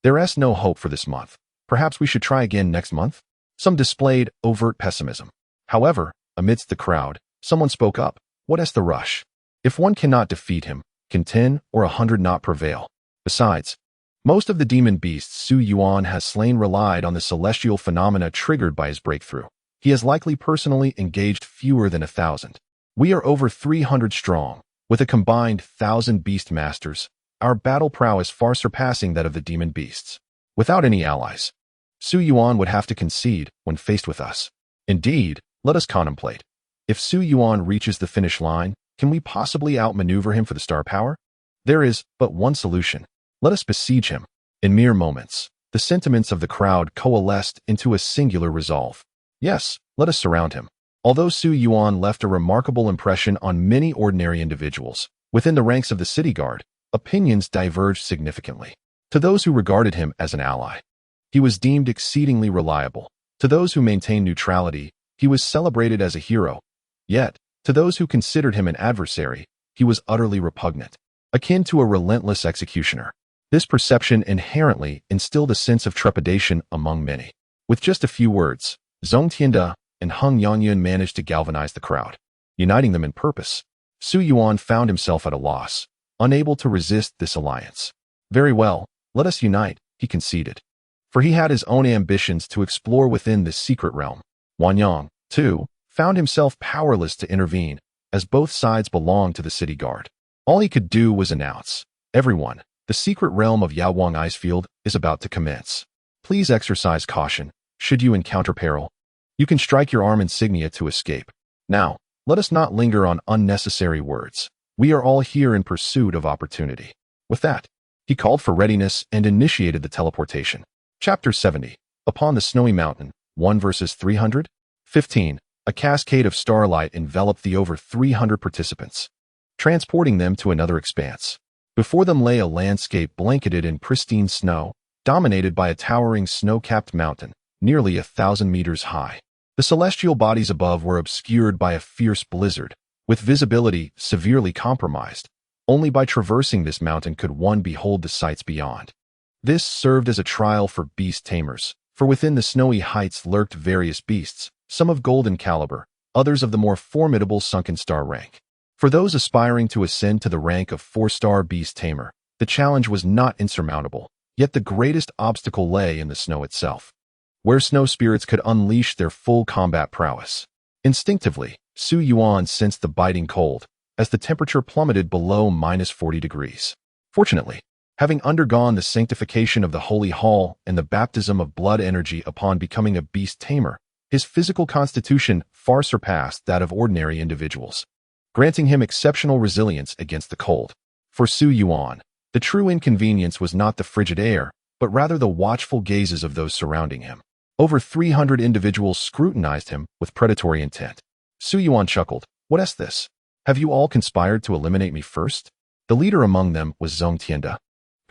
there is no hope for this month. Perhaps we should try again next month? Some displayed overt pessimism. However, amidst the crowd, someone spoke up. What is the rush? If one cannot defeat him, can 10 or 100 not prevail? Besides, most of the demon beasts Su Yuan has slain relied on the celestial phenomena triggered by his breakthrough. He has likely personally engaged fewer than 1,000. We are over 300 strong, with a combined 1,000 beast masters, our battle prowess far surpassing that of the demon beasts. Without any allies, Su Yuan would have to concede when faced with us. Indeed, let us contemplate. If Su Yuan reaches the finish line, can we possibly outmaneuver him for the star power? There is but one solution. Let us besiege him. In mere moments, the sentiments of the crowd coalesced into a singular resolve. Yes, let us surround him. Although Su Yuan left a remarkable impression on many ordinary individuals, within the ranks of the city guard, opinions diverged significantly. To those who regarded him as an ally, he was deemed exceedingly reliable. To those who maintained neutrality, he was celebrated as a hero. Yet, to those who considered him an adversary, he was utterly repugnant, akin to a relentless executioner. This perception inherently instilled a sense of trepidation among many. With just a few words, Zhong Tianda and Hung Yangyun managed to galvanize the crowd, uniting them in purpose. Su Yuan found himself at a loss, unable to resist this alliance. Very well, let us unite, he conceded. For he had his own ambitions to explore within this secret realm. Wan Yang, too, found himself powerless to intervene, as both sides belonged to the city guard. All he could do was announce, "Everyone, the secret realm of Yaowang Icefield is about to commence. Please exercise caution. Should you encounter peril, you can strike your arm insignia to escape. Now, let us not linger on unnecessary words. We are all here in pursuit of opportunity." With that, he called for readiness and initiated the teleportation. Chapter 70. Upon the Snowy Mountain, 1 verses 300. 15. A cascade of starlight enveloped the over 300 participants, transporting them to another expanse. Before them lay a landscape blanketed in pristine snow, dominated by a towering snow-capped mountain, nearly 1,000 meters high. The celestial bodies above were obscured by a fierce blizzard, with visibility severely compromised. Only by traversing this mountain could one behold the sights beyond. This served as a trial for beast tamers, for within the snowy heights lurked various beasts, some of golden caliber, others of the more formidable sunken star rank. For those aspiring to ascend to the rank of 4-star beast tamer, the challenge was not insurmountable, yet the greatest obstacle lay in the snow itself, where snow spirits could unleash their full combat prowess. Instinctively, Su Yuan sensed the biting cold, as the temperature plummeted below -40 degrees. Fortunately, having undergone the sanctification of the Holy Hall and the baptism of blood energy upon becoming a beast tamer, his physical constitution far surpassed that of ordinary individuals, granting him exceptional resilience against the cold. For Su Yuan, the true inconvenience was not the frigid air, but rather the watchful gazes of those surrounding him. Over 300 individuals scrutinized him with predatory intent. Su Yuan chuckled. "What is this? Have you all conspired to eliminate me first?" The leader among them was Zhong Tianda,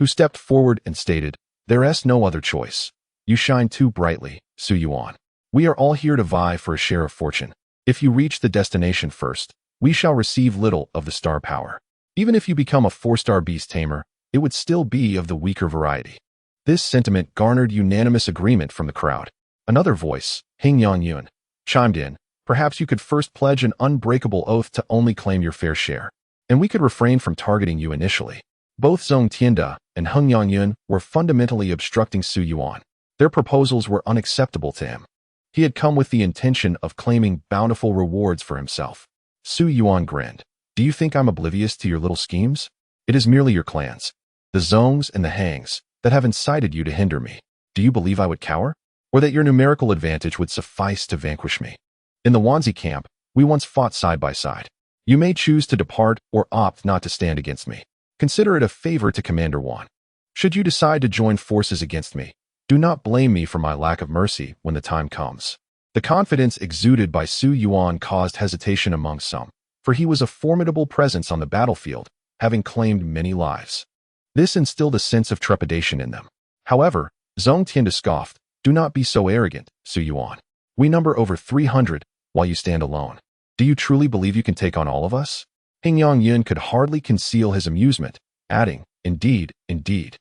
who stepped forward and stated, "There is no other choice. You shine too brightly, Su Yuan. We are all here to vie for a share of fortune. If you reach the destination first, we shall receive little of the star power. Even if you become a 4-star beast tamer, it would still be of the weaker variety." This sentiment garnered unanimous agreement from the crowd. Another voice, Hing Yuan, chimed in, "Perhaps you could first pledge an unbreakable oath to only claim your fair share, and we could refrain from targeting you initially." Both Zhong Tianda and Hung Yangyun were fundamentally obstructing Su Yuan. Their proposals were unacceptable to him. He had come with the intention of claiming bountiful rewards for himself. Su Yuan grinned. "Do you think I'm oblivious to your little schemes? It is merely your clans, the Zongs and the Hangs, that have incited you to hinder me. Do you believe I would cower? Or that your numerical advantage would suffice to vanquish me? In the Wanzi camp, we once fought side by side. You may choose to depart or opt not to stand against me. Consider it a favor to Commander Yuan. Should you decide to join forces against me, do not blame me for my lack of mercy when the time comes." The confidence exuded by Su Yuan caused hesitation among some, for he was a formidable presence on the battlefield, having claimed many lives. This instilled a sense of trepidation in them. However, Zhong Tianda scoffed, "Do not be so arrogant, Su Yuan. We number over 300, while you stand alone. Do you truly believe you can take on all of us?" Hing Yangyun could hardly conceal his amusement, adding, "Indeed, indeed.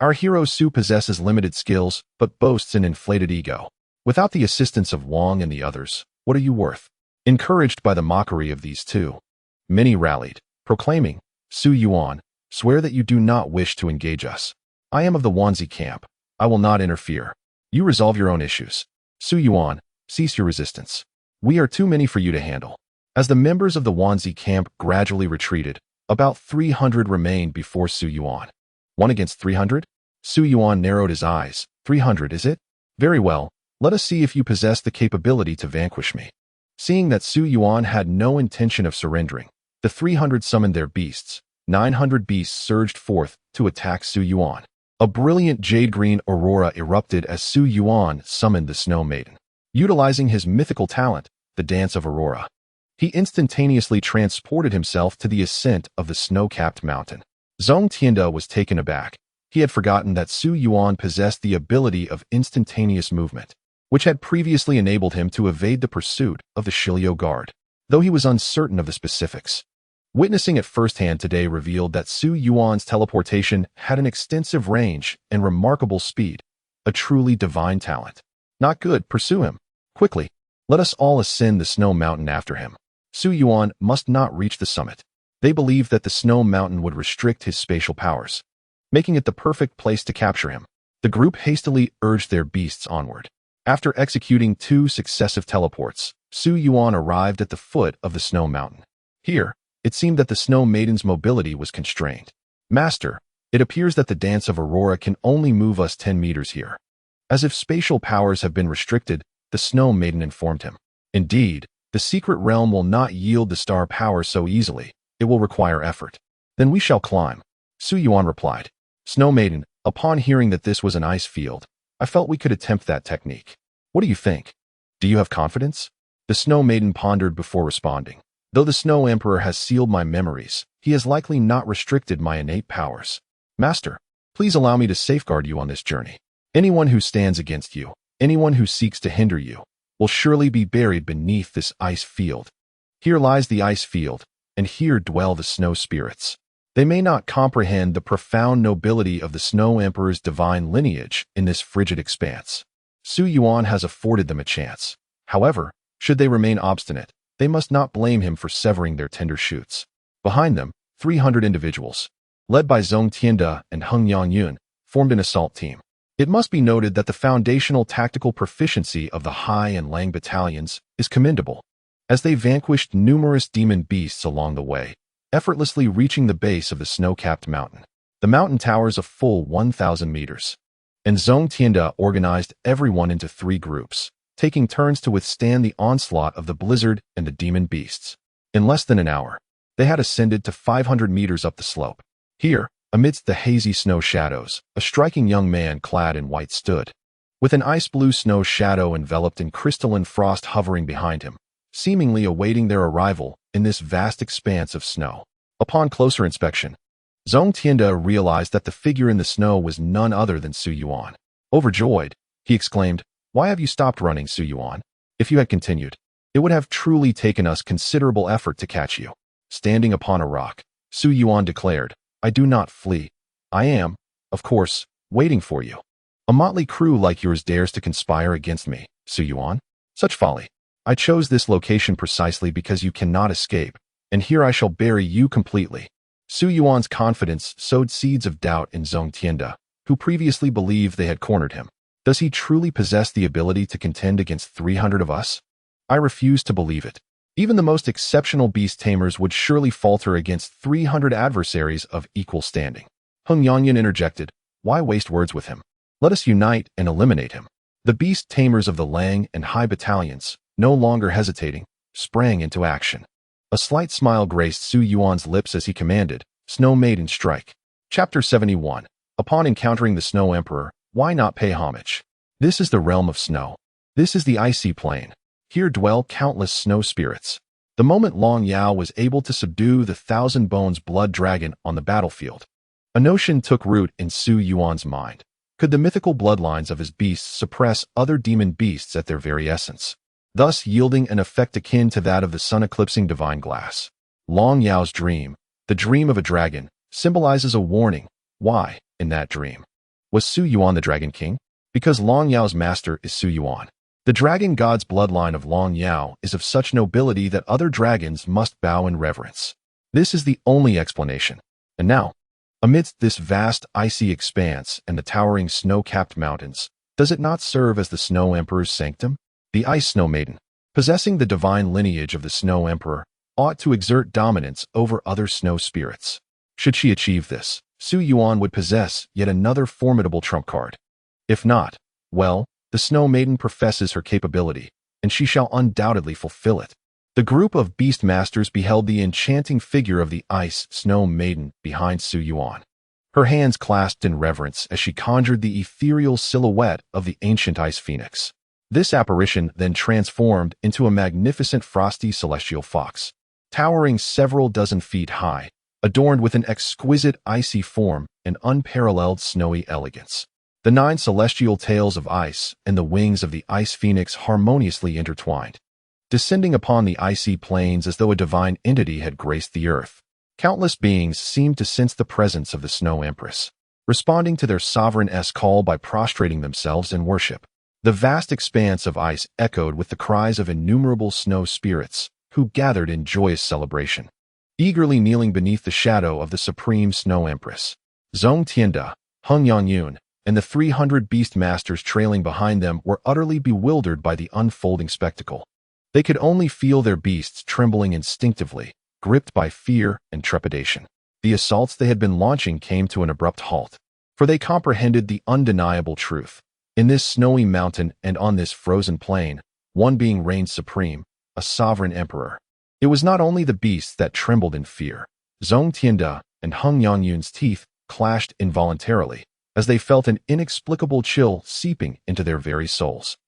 Our hero Su possesses limited skills, but boasts an inflated ego. Without the assistance of Wang and the others, what are you worth?" Encouraged by the mockery of these two, many rallied, proclaiming, "Su Yuan, swear that you do not wish to engage us. I am of the Wanzi camp. I will not interfere. You resolve your own issues." Su Yuan, Cease your resistance. We are too many for you to handle. As the members of the Wanzi camp gradually retreated, about 300 remained before Su Yuan. 1 against 300? Su Yuan narrowed his eyes. 300, is it? Very well, let us see if you possess the capability to vanquish me. Seeing that Su Yuan had no intention of surrendering, the 300 summoned their beasts. 900 beasts surged forth to attack Su Yuan. A brilliant jade-green aurora erupted as Su Yuan summoned the Snow Maiden. Utilizing his mythical talent, the Dance of Aurora, he instantaneously transported himself to the ascent of the snow-capped mountain. Zhong Tianda was taken aback. He had forgotten that Su Yuan possessed the ability of instantaneous movement, which had previously enabled him to evade the pursuit of the Shiliu Guard, though he was uncertain of the specifics. Witnessing it firsthand today revealed that Su Yuan's teleportation had an extensive range and remarkable speed, a truly divine talent. Not good, pursue him. Quickly, let us all ascend the snow mountain after him. Su Yuan must not reach the summit. They believed that the snow mountain would restrict his spatial powers, making it the perfect place to capture him. The group hastily urged their beasts onward. After executing 2 successive teleports, Su Yuan arrived at the foot of the snow mountain. Here, it seemed that the Snow Maiden's mobility was constrained. Master, it appears that the Dance of Aurora can only move us 10 meters here. As if spatial powers have been restricted, the Snow Maiden informed him. Indeed, the secret realm will not yield the star power so easily. It will require effort. Then we shall climb. Su Yuan replied. Snow Maiden, upon hearing that this was an ice field, I felt we could attempt that technique. What do you think? Do you have confidence? The Snow Maiden pondered before responding. Though the Snow Emperor has sealed my memories, he has likely not restricted my innate powers. Master, please allow me to safeguard you on this journey. Anyone who stands against you, anyone who seeks to hinder you, will surely be buried beneath this ice field. Here lies the ice field, and here dwell the snow spirits. They may not comprehend the profound nobility of the Snow Emperor's divine lineage in this frigid expanse. Su Yuan has afforded them a chance. However, should they remain obstinate, they must not blame him for severing their tender shoots. Behind them, 300 individuals, led by Zhong Tianda and Hung Yuan, formed an assault team. It must be noted that the foundational tactical proficiency of the Hai and Lang battalions is commendable, as they vanquished numerous demon beasts along the way, effortlessly reaching the base of the snow-capped mountain. The mountain towers a full 1,000 meters, and Zhong Tianda organized everyone into 3 groups, taking turns to withstand the onslaught of the blizzard and the demon beasts. In less than an hour, they had ascended to 500 meters up the slope. Here, amidst the hazy snow shadows, a striking young man clad in white stood, with an ice-blue snow shadow enveloped in crystalline frost hovering behind him, seemingly awaiting their arrival in this vast expanse of snow. Upon closer inspection, Zhong Tianda realized that the figure in the snow was none other than Su Yuan. Overjoyed, he exclaimed, Why have you stopped running, Su Yuan? If you had continued, it would have truly taken us considerable effort to catch you. Standing upon a rock, Su Yuan declared, I do not flee. I am, of course, waiting for you. A motley crew like yours dares to conspire against me, Su Yuan? Such folly. I chose this location precisely because you cannot escape, and here I shall bury you completely. Su Yuan's confidence sowed seeds of doubt in Zhong Tianda, who previously believed they had cornered him. Does he truly possess the ability to contend against 300 of us? I refuse to believe it. Even the most exceptional beast tamers would surely falter against 300 adversaries of equal standing. Hung Yuan interjected, Why waste words with him? Let us unite and eliminate him. The beast tamers of the Lang and Hai battalions, no longer hesitating, sprang into action. A slight smile graced Su Yuan's lips as he commanded, Snow Maiden strike. Chapter 71. Upon encountering the Snow Emperor, why not pay homage? This is the realm of snow. This is the icy plain. Here dwell countless snow spirits. The moment Long Yao was able to subdue the 1,000 Bones blood dragon on the battlefield, a notion took root in Su Yuan's mind. Could the mythical bloodlines of his beasts suppress other demon beasts at their very essence, thus yielding an effect akin to that of the sun-eclipsing divine glass? Long Yao's dream, the dream of a dragon, symbolizes a warning. Why, in that dream, was Su Yuan the Dragon King? Because Long Yao's master is Su Yuan. The dragon god's bloodline of Long Yao is of such nobility that other dragons must bow in reverence. This is the only explanation. And now, amidst this vast icy expanse and the towering snow-capped mountains, does it not serve as the Snow Emperor's sanctum? The Ice Snow Maiden, possessing the divine lineage of the Snow Emperor, ought to exert dominance over other snow spirits. Should she achieve this, Su Yuan would possess yet another formidable trump card. If not, well, the Snow Maiden professes her capability, and she shall undoubtedly fulfill it. The group of beast masters beheld the enchanting figure of the Ice Snow Maiden behind Su Yuan, her hands clasped in reverence as she conjured the ethereal silhouette of the ancient ice phoenix. This apparition then transformed into a magnificent frosty celestial fox, towering several dozen feet high, adorned with an exquisite icy form and unparalleled snowy elegance. The 9 celestial tails of ice and the wings of the ice phoenix harmoniously intertwined, descending upon the icy plains as though a divine entity had graced the earth. Countless beings seemed to sense the presence of the Snow Empress, responding to their sovereign's call by prostrating themselves in worship. The vast expanse of ice echoed with the cries of innumerable snow spirits, who gathered in joyous celebration, eagerly kneeling beneath the shadow of the supreme Snow Empress. Zhong Tianda, Hung Yangyun, and the 300 beast masters trailing behind them were utterly bewildered by the unfolding spectacle. They could only feel their beasts trembling instinctively, gripped by fear and trepidation. The assaults they had been launching came to an abrupt halt, for they comprehended the undeniable truth. In this snowy mountain and on this frozen plain, one being reigned supreme, a sovereign emperor. It was not only the beasts that trembled in fear. Zhong Tianda and Hung Yangyun's teeth clashed involuntarily, as they felt an inexplicable chill seeping into their very souls.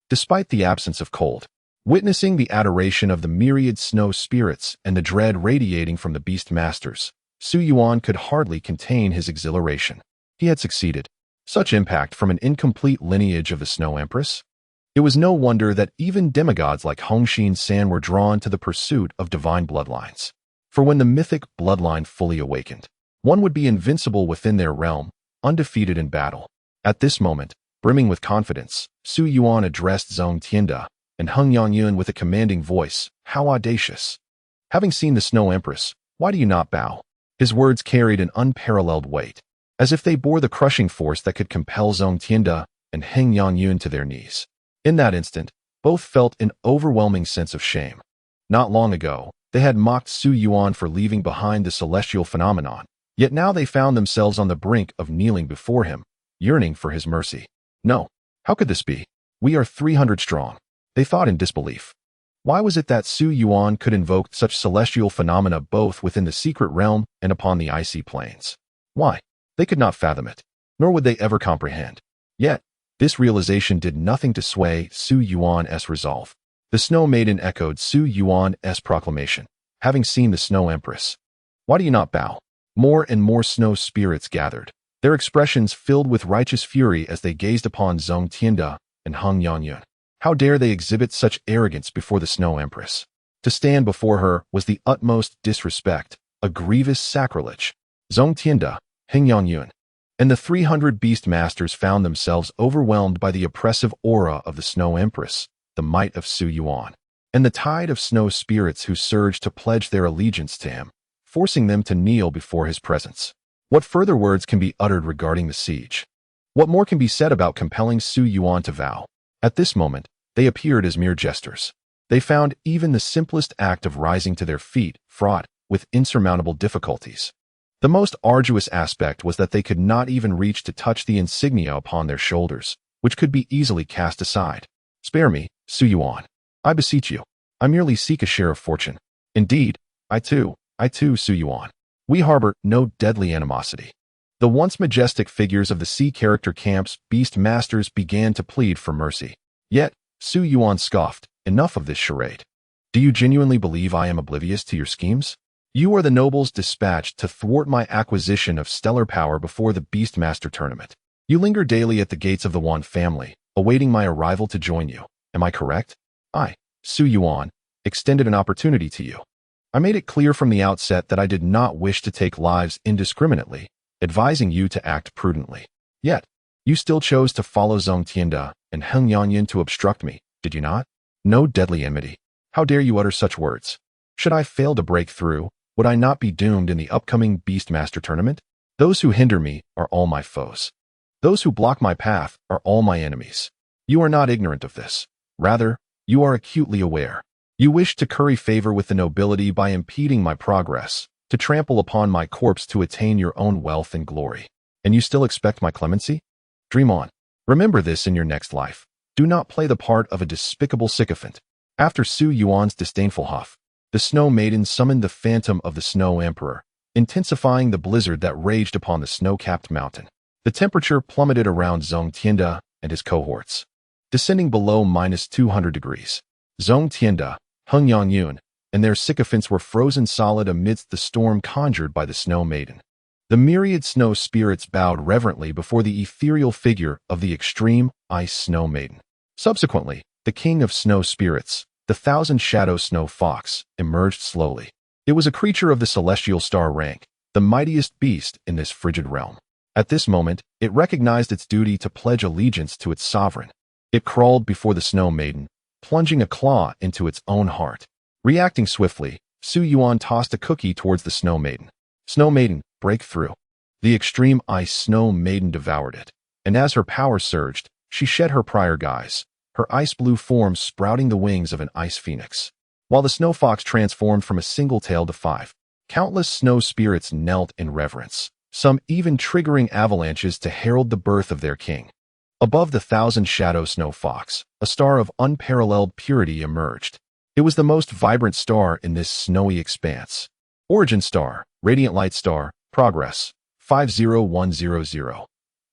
Despite the absence of cold, witnessing the adoration of the myriad snow spirits and the dread radiating from the beast masters, Su Yuan could hardly contain his exhilaration. He had succeeded. Such impact from an incomplete lineage of the Snow Empress? It was no wonder that even demigods like Hongshin San were drawn to the pursuit of divine bloodlines. For when the mythic bloodline fully awakened, one would be invincible within their realm, undefeated in battle. At this moment, brimming with confidence, Su Yuan addressed Zhong Tianda and Hung Yangyun with a commanding voice. How audacious! Having seen the Snow Empress, why do you not bow? His words carried an unparalleled weight, as if they bore the crushing force that could compel Zhong Tianda and Hung Yangyun to their knees. In that instant, both felt an overwhelming sense of shame. Not long ago, they had mocked Su Yuan for leaving behind the celestial phenomenon, yet now they found themselves on the brink of kneeling before him, yearning for his mercy. No, how could this be? We are 300 strong, they thought in disbelief. Why was it that Su Yuan could invoke such celestial phenomena both within the secret realm and upon the icy plains? Why? They could not fathom it, nor would they ever comprehend. Yet, this realization did nothing to sway Su Yuan's resolve. The Snow Maiden echoed Su Yuan's proclamation. Having seen the Snow Empress, why do you not bow? More and more snow spirits gathered, their expressions filled with righteous fury as they gazed upon Zhong Tianda and Hung Yangyun. How dare they exhibit such arrogance before the Snow Empress? To stand before her was the utmost disrespect, a grievous sacrilege. Zhong Tianda, Hung Yangyun, and the 300 beast masters found themselves overwhelmed by the oppressive aura of the Snow Empress, the might of Su Yuan, and the tide of snow spirits who surged to pledge their allegiance to him, forcing them to kneel before his presence. What further words can be uttered regarding the siege? What more can be said about compelling Su Yuan to vow? At this moment, they appeared as mere jesters. They found even the simplest act of rising to their feet fraught with insurmountable difficulties. The most arduous aspect was that they could not even reach to touch the insignia upon their shoulders, which could be easily cast aside. Spare me, Su Yuan. I beseech you. I merely seek a share of fortune. Indeed, I too, Su Yuan. We harbor no deadly animosity. The once majestic figures of the sea character camp's beast masters began to plead for mercy. Yet, Su Yuan scoffed, enough of this charade. Do you genuinely believe I am oblivious to your schemes? You are the nobles dispatched to thwart my acquisition of stellar power before the Beastmaster tournament. You linger daily at the gates of the Yuan family, awaiting my arrival to join you. Am I correct? I, Su Yuan, extended an opportunity to you. I made it clear from the outset that I did not wish to take lives indiscriminately, advising you to act prudently. Yet, you still chose to follow Zhong Tianda and Hung Yangyun to obstruct me, did you not? No deadly enmity. How dare you utter such words? Should I fail to break through, would I not be doomed in the upcoming Beastmaster tournament? Those who hinder me are all my foes. Those who block my path are all my enemies. You are not ignorant of this. Rather, You are acutely aware. You wish to curry favor with the nobility by impeding my progress, to trample upon my corpse to attain your own wealth and glory. And you still expect my clemency? Dream on. Remember this in your next life. Do not play the part of a despicable sycophant. After Su Yuan's disdainful huff, the Snow Maiden summoned the phantom of the Snow Emperor, intensifying the blizzard that raged upon the snow-capped mountain. The temperature plummeted around Zhong Tianda and his cohorts, descending below -200 degrees. Zhong Tianda, Hongyang Yuan, and their sycophants were frozen solid amidst the storm conjured by the Snow Maiden. The myriad snow spirits bowed reverently before the ethereal figure of the extreme ice Snow Maiden. Subsequently, the king of snow spirits, the thousand-shadow snow fox, emerged slowly. It was a creature of the celestial star rank, the mightiest beast in this frigid realm. At this moment, it recognized its duty to pledge allegiance to its sovereign. It crawled before the Snow Maiden, plunging a claw into its own heart. Reacting swiftly, Su Yuan tossed a cookie towards the Snow Maiden. Snow Maiden, break through. The extreme ice Snow Maiden devoured it, and as her power surged, she shed her prior guise, her ice-blue form sprouting the wings of an ice phoenix. While the snow fox transformed from a single tail to 5, countless snow spirits knelt in reverence, some even triggering avalanches to herald the birth of their king. Above the thousand-shadow snow fox, a star of unparalleled purity emerged. It was the most vibrant star in this snowy expanse. Origin star, radiant light star, progress, 50100.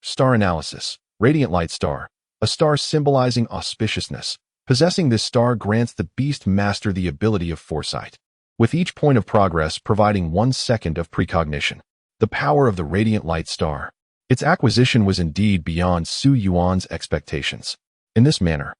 Star analysis, radiant light star, a star symbolizing auspiciousness. Possessing this star grants the beast master the ability of foresight, with each point of progress providing 1 second of precognition. The power of the radiant light star. Its acquisition was indeed beyond Su Yuan's expectations. In this manner,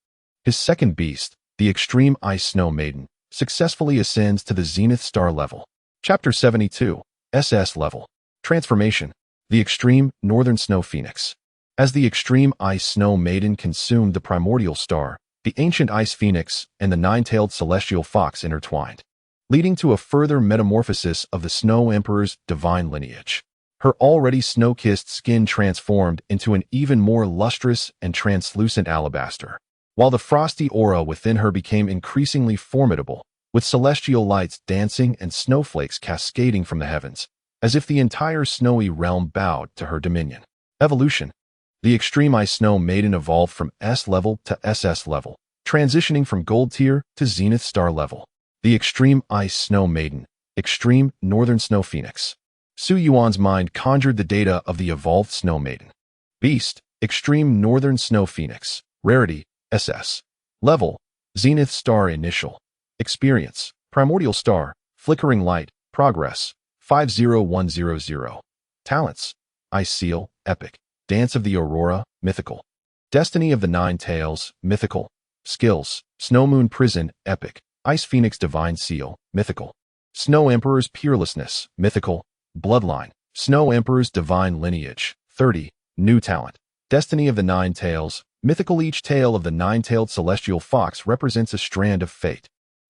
his second beast, the extreme ice Snow Maiden, successfully ascends to the zenith star level. Chapter 72, SS level. Transformation, the extreme northern snow phoenix. As the extreme ice Snow Maiden consumed the primordial star, the ancient ice phoenix and the nine-tailed celestial fox intertwined, leading to a further metamorphosis of the Snow Emperor's divine lineage. Her already snow-kissed skin transformed into an even more lustrous and translucent alabaster, while the frosty aura within her became increasingly formidable, with celestial lights dancing and snowflakes cascading from the heavens, as if the entire snowy realm bowed to her dominion. Evolution. The extreme ice Snow Maiden evolved from S level to SS level, transitioning from gold tier to zenith star level. The extreme ice Snow Maiden, extreme northern snow phoenix. Su Yuan's mind conjured the data of the evolved Snow Maiden. Beast, extreme northern snow phoenix. Rarity, SS. Level, zenith star initial. Experience, primordial star, flickering light, progress, 50100. Talents, ice seal, epic. Dance of the Aurora, mythical. Destiny of the Nine Tails, mythical. Skills, Snow Moon Prison, epic. Ice Phoenix Divine Seal, mythical. Snow Emperor's Peerlessness, mythical. Bloodline, Snow Emperor's Divine Lineage, 30. New talent. Destiny of the Nine Tails, mythical. Each tail of the nine-tailed celestial fox represents a strand of fate.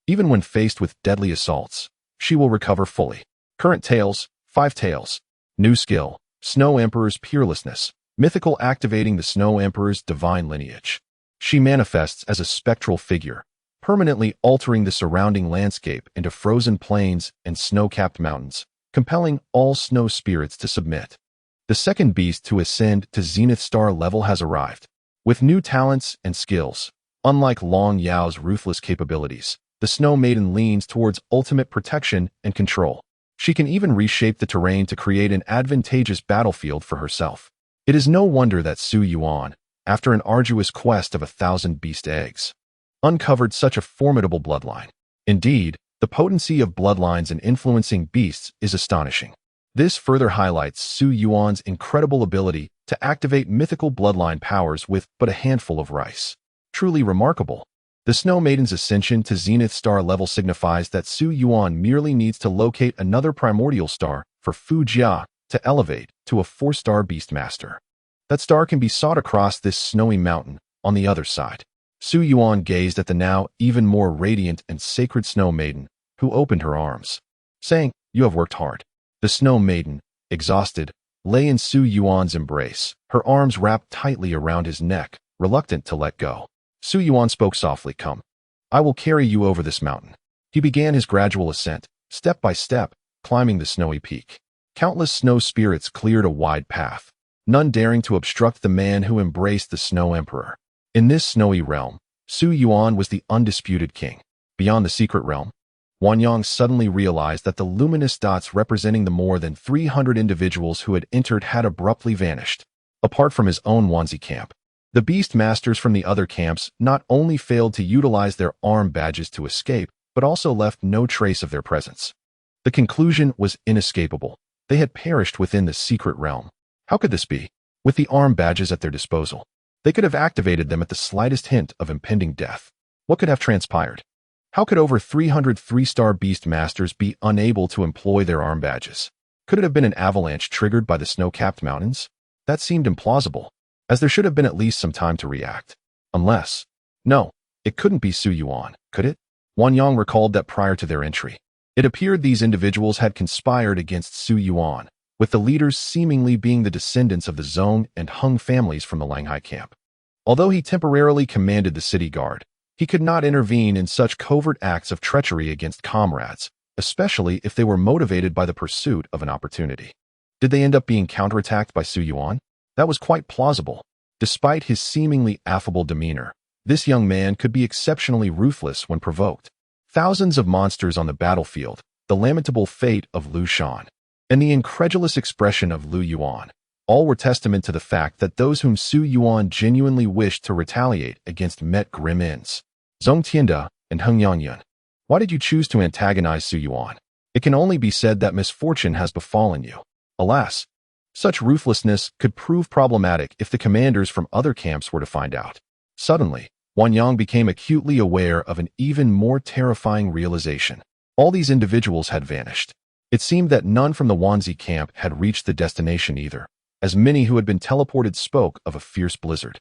Even when faced with deadly assaults, she will recover fully. Current tails, 5 tails. New skill, Snow Emperor's Peerlessness. Mythical, activating the Snow Emperor's divine lineage. She manifests as a spectral figure, permanently altering the surrounding landscape into frozen plains and snow-capped mountains, compelling all snow spirits to submit. The second beast to ascend to zenith star level has arrived. With new talents and skills, unlike Long Yao's ruthless capabilities, the Snow Maiden leans towards ultimate protection and control. She can even reshape the terrain to create an advantageous battlefield for herself. It is no wonder that Su Yuan, after an arduous quest of 1,000 beast eggs, uncovered such a formidable bloodline. Indeed, the potency of bloodlines in influencing beasts is astonishing. This further highlights Su Yuan's incredible ability to activate mythical bloodline powers with but a handful of rice. Truly remarkable. The Snow Maiden's ascension to zenith star level signifies that Su Yuan merely needs to locate another primordial star for Fu Jia to elevate to a 4-star Beastmaster. That star can be sought across this snowy mountain on the other side. Su Yuan gazed at the now even more radiant and sacred Snow Maiden, who opened her arms, saying, "You have worked hard." The Snow Maiden, exhausted, lay in Su Yuan's embrace, her arms wrapped tightly around his neck, reluctant to let go. Su Yuan spoke softly, "Come." I will carry you over this mountain. He began his gradual ascent, step by step, climbing the snowy peak. Countless snow spirits cleared a wide path, none daring to obstruct the man who embraced the Snow Emperor. In this snowy realm, Su Yuan was the undisputed king. Beyond the secret realm, Yuan Yang suddenly realized that the luminous dots representing the more than 300 individuals who had entered had abruptly vanished. Apart from his own Wanzi camp, the beast masters from the other camps not only failed to utilize their arm badges to escape, but also left no trace of their presence. The conclusion was inescapable. They had perished within the secret realm. How could this be? With the arm badges at their disposal, they could have activated them at the slightest hint of impending death. What could have transpired? How could over 300 three-star beast masters be unable to employ their arm badges? Could it have been an avalanche triggered by the snow-capped mountains? That seemed implausible, as there should have been at least some time to react. Unless… No, it couldn't be Su Yuan, could it? Yuan Yang recalled that prior to their entry, it appeared these individuals had conspired against Su Yuan, with the leaders seemingly being the descendants of the Zhong and Hung families from the Langhai camp. Although he temporarily commanded the city guard, he could not intervene in such covert acts of treachery against comrades, especially if they were motivated by the pursuit of an opportunity. Did they end up being counterattacked by Su Yuan? That was quite plausible. Despite his seemingly affable demeanor, this young man could be exceptionally ruthless when provoked. Thousands of monsters on the battlefield, the lamentable fate of Lu Shan, and the incredulous expression of Lu Yuan, all were testament to the fact that those whom Su Yuan genuinely wished to retaliate against met grim ends. Zhong Tianda and Heng Yanyan. Why did you choose to antagonize Su Yuan? It can only be said that misfortune has befallen you. Alas, such ruthlessness could prove problematic if the commanders from other camps were to find out. Suddenly, Yuan Yang became acutely aware of an even more terrifying realization. All these individuals had vanished. It seemed that none from the Wanzi camp had reached the destination either, as many who had been teleported spoke of a fierce blizzard.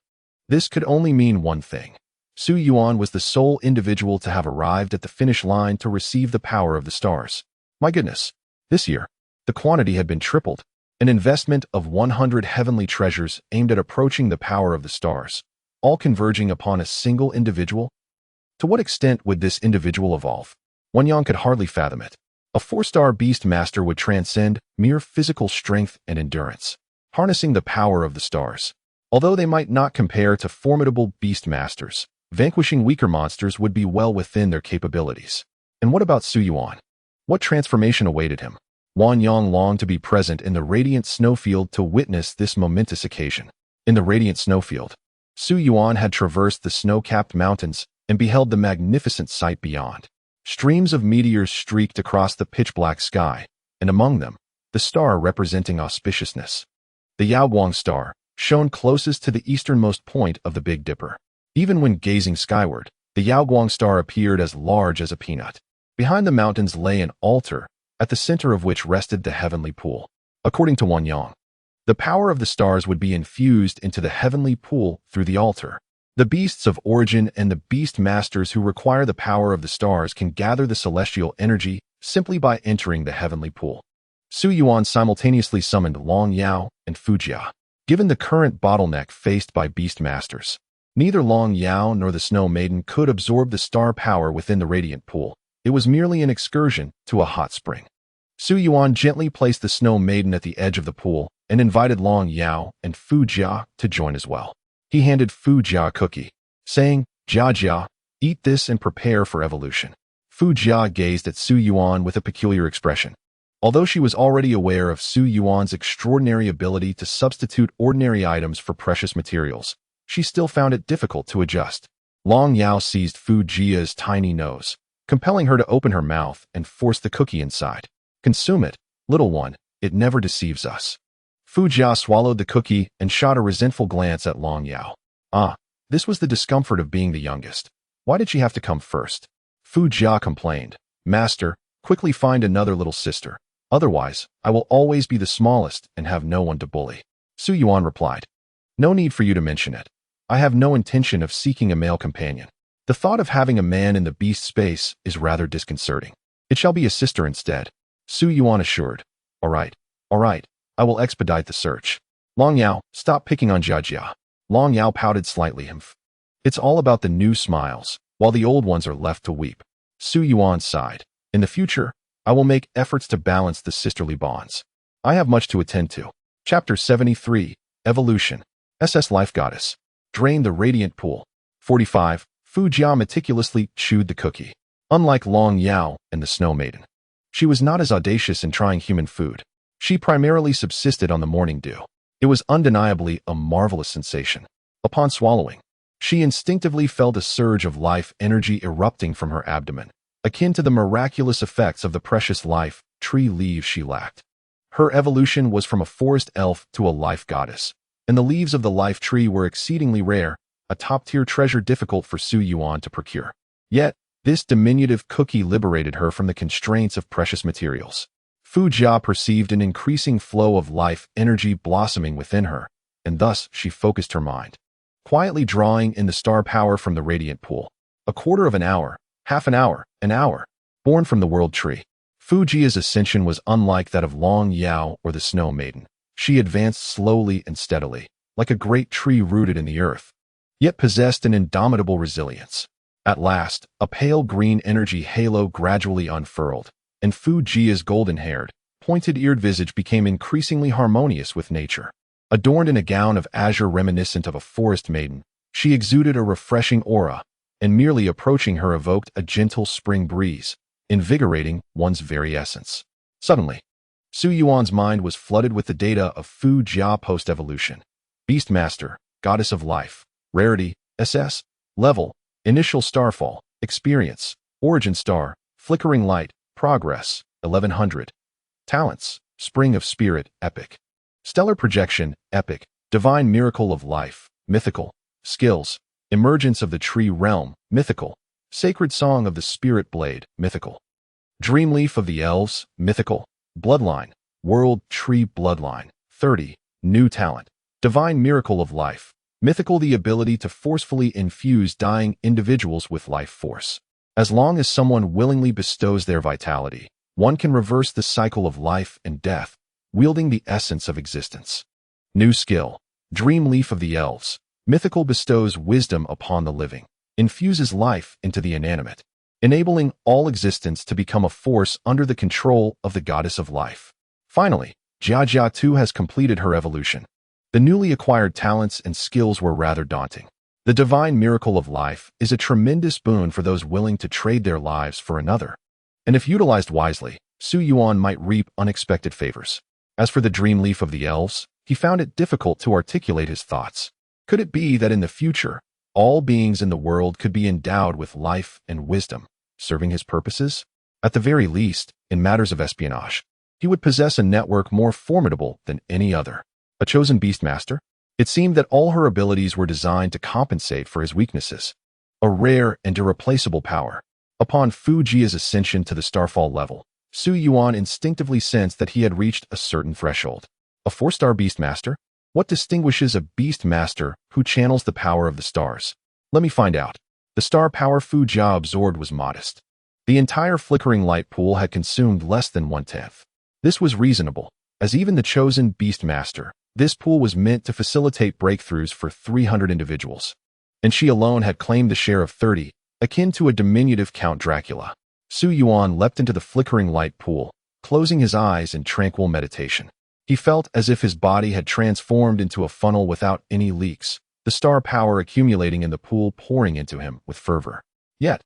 This could only mean one thing. Su Yuan was the sole individual to have arrived at the finish line to receive the power of the stars. My goodness, this year, the quantity had been tripled, an investment of 100 heavenly treasures aimed at approaching the power of the stars, all converging upon a single individual. To what extent would this individual evolve? Yuan Yang could hardly fathom it. A 4-star beast master would transcend mere physical strength and endurance, harnessing the power of the stars. Although they might not compare to formidable beast masters, vanquishing weaker monsters would be well within their capabilities. And what about Su Yuan? What transformation awaited him? Yuan Yang longed to be present in the radiant snowfield to witness this momentous occasion. In the radiant snowfield, Su Yuan had traversed the snow-capped mountains and beheld the magnificent sight beyond. Streams of meteors streaked across the pitch-black sky, and among them, the star representing auspiciousness. The Yaoguang star shone closest to the easternmost point of the Big Dipper. Even when gazing skyward, the Yaoguang star appeared as large as a peanut. Behind the mountains lay an altar, at the center of which rested the heavenly pool. According to Yuan Yang, the power of the stars would be infused into the heavenly pool through the altar. The beasts of origin and the beast masters who require the power of the stars can gather the celestial energy simply by entering the heavenly pool. Su Yuan simultaneously summoned Long Yao and Fujia. Given the current bottleneck faced by beast masters, neither Long Yao nor the Snow Maiden could absorb the star power within the radiant pool. It was merely an excursion to a hot spring. Su Yuan gently placed the Snow Maiden at the edge of the pool and invited Long Yao and Fujia to join as well. He handed Fujia a cookie, saying, "Jia, eat this and prepare for evolution." Fujia gazed at Su Yuan with a peculiar expression. Although she was already aware of Su Yuan's extraordinary ability to substitute ordinary items for precious materials, she still found it difficult to adjust. Long Yao seized Fujia's tiny nose, compelling her to open her mouth and force the cookie inside. "Consume it, little one, it never deceives us." Fujia swallowed the cookie and shot a resentful glance at Long Yao. This was the discomfort of being the youngest. Why did she have to come first? Fujia complained. "Master, quickly find another little sister. Otherwise, I will always be the smallest and have no one to bully." Su Yuan replied, "No need for you to mention it. I have no intention of seeking a male companion. The thought of having a man in the beast space is rather disconcerting. It shall be a sister instead." Su Yuan assured. All right, I will expedite the search." "Long Yao, stop picking on Jia." Long Yao pouted slightly. "It's all about the new smiles. while the old ones are left to weep. Su Yuan sighed. In the future, I will make efforts to balance the sisterly bonds. I have much to attend to. Chapter 73, Evolution. SS Life Goddess. Drain the radiant pool. 45. Fu Jia meticulously chewed the cookie. Unlike Long Yao and the Snow Maiden, she was not as audacious in trying human food. She primarily subsisted on the morning dew. It was undeniably a marvelous sensation. Upon swallowing, she instinctively felt a surge of life energy erupting from her abdomen, akin to the miraculous effects of the precious life tree leaves she lacked. Her evolution was from a forest elf to a life goddess, and the leaves of the life tree were exceedingly rare, a top-tier treasure difficult for Su Yuan to procure. Yet, this diminutive cookie liberated her from the constraints of precious materials. Fu Jia perceived an increasing flow of life energy blossoming within her, and thus she focused her mind, quietly drawing in the star power from the radiant pool. A quarter of an hour, half an hour, born from the world tree. Fu Jia's ascension was unlike that of Long Yao or the Snow Maiden. She advanced slowly and steadily, like a great tree rooted in the earth, yet possessed an indomitable resilience. At last, a pale green energy halo gradually unfurled, and Fu Jia's golden-haired, pointed-eared visage became increasingly harmonious with nature. Adorned in a gown of azure reminiscent of a forest maiden, she exuded a refreshing aura, and merely approaching her evoked a gentle spring breeze, invigorating one's very essence. Suddenly, Su Yuan's mind was flooded with the data of Fu Jia post-evolution. Beastmaster, Goddess of Life, Rarity, SS, Level, Initial Starfall, Experience, Origin Star, Flickering Light, Progress, 1100. Talents, Spring of Spirit, Epic. Stellar Projection, Epic. Divine Miracle of Life, Mythical. Skills, Emergence of the Tree Realm, Mythical. Sacred Song of the Spirit Blade, Mythical. Dreamleaf of the Elves, Mythical. Bloodline, World Tree Bloodline, 30. New Talent, Divine Miracle of Life, Mythical. The ability to forcefully infuse dying individuals with life force. As long as someone willingly bestows their vitality, one can reverse the cycle of life and death, wielding the essence of existence. New Skill, Dreamleaf of the Elves, Mythical. Bestows wisdom upon the living, infuses life into the inanimate, enabling all existence to become a force under the control of the Goddess of Life. Finally, Jia Jia too has completed her evolution. The newly acquired talents and skills were rather daunting. The Divine Miracle of Life is a tremendous boon for those willing to trade their lives for another. And if utilized wisely, Su Yuan might reap unexpected favors. As for the Dreamleaf of the Elves, he found it difficult to articulate his thoughts. Could it be that in the future, all beings in the world could be endowed with life and wisdom, serving his purposes? At the very least, in matters of espionage, he would possess a network more formidable than any other. A chosen beastmaster? It seemed that all her abilities were designed to compensate for his weaknesses. A rare and irreplaceable power. Upon Fu Jia's ascension to the Starfall level, Su Yuan instinctively sensed that he had reached a certain threshold. A 4-star beastmaster? What distinguishes a beastmaster who channels the power of the stars? Let me find out. The star power Fu Jia absorbed was modest. The entire flickering light pool had consumed less than 1/10. This was reasonable, as even the chosen beastmaster, this pool was meant to facilitate breakthroughs for 300 individuals. And she alone had claimed the share of 30, akin to a diminutive Count Dracula. Su Yuan leapt into the flickering light pool, closing his eyes in tranquil meditation. He felt as if his body had transformed into a funnel without any leaks, the star power accumulating in the pool pouring into him with fervor. Yet,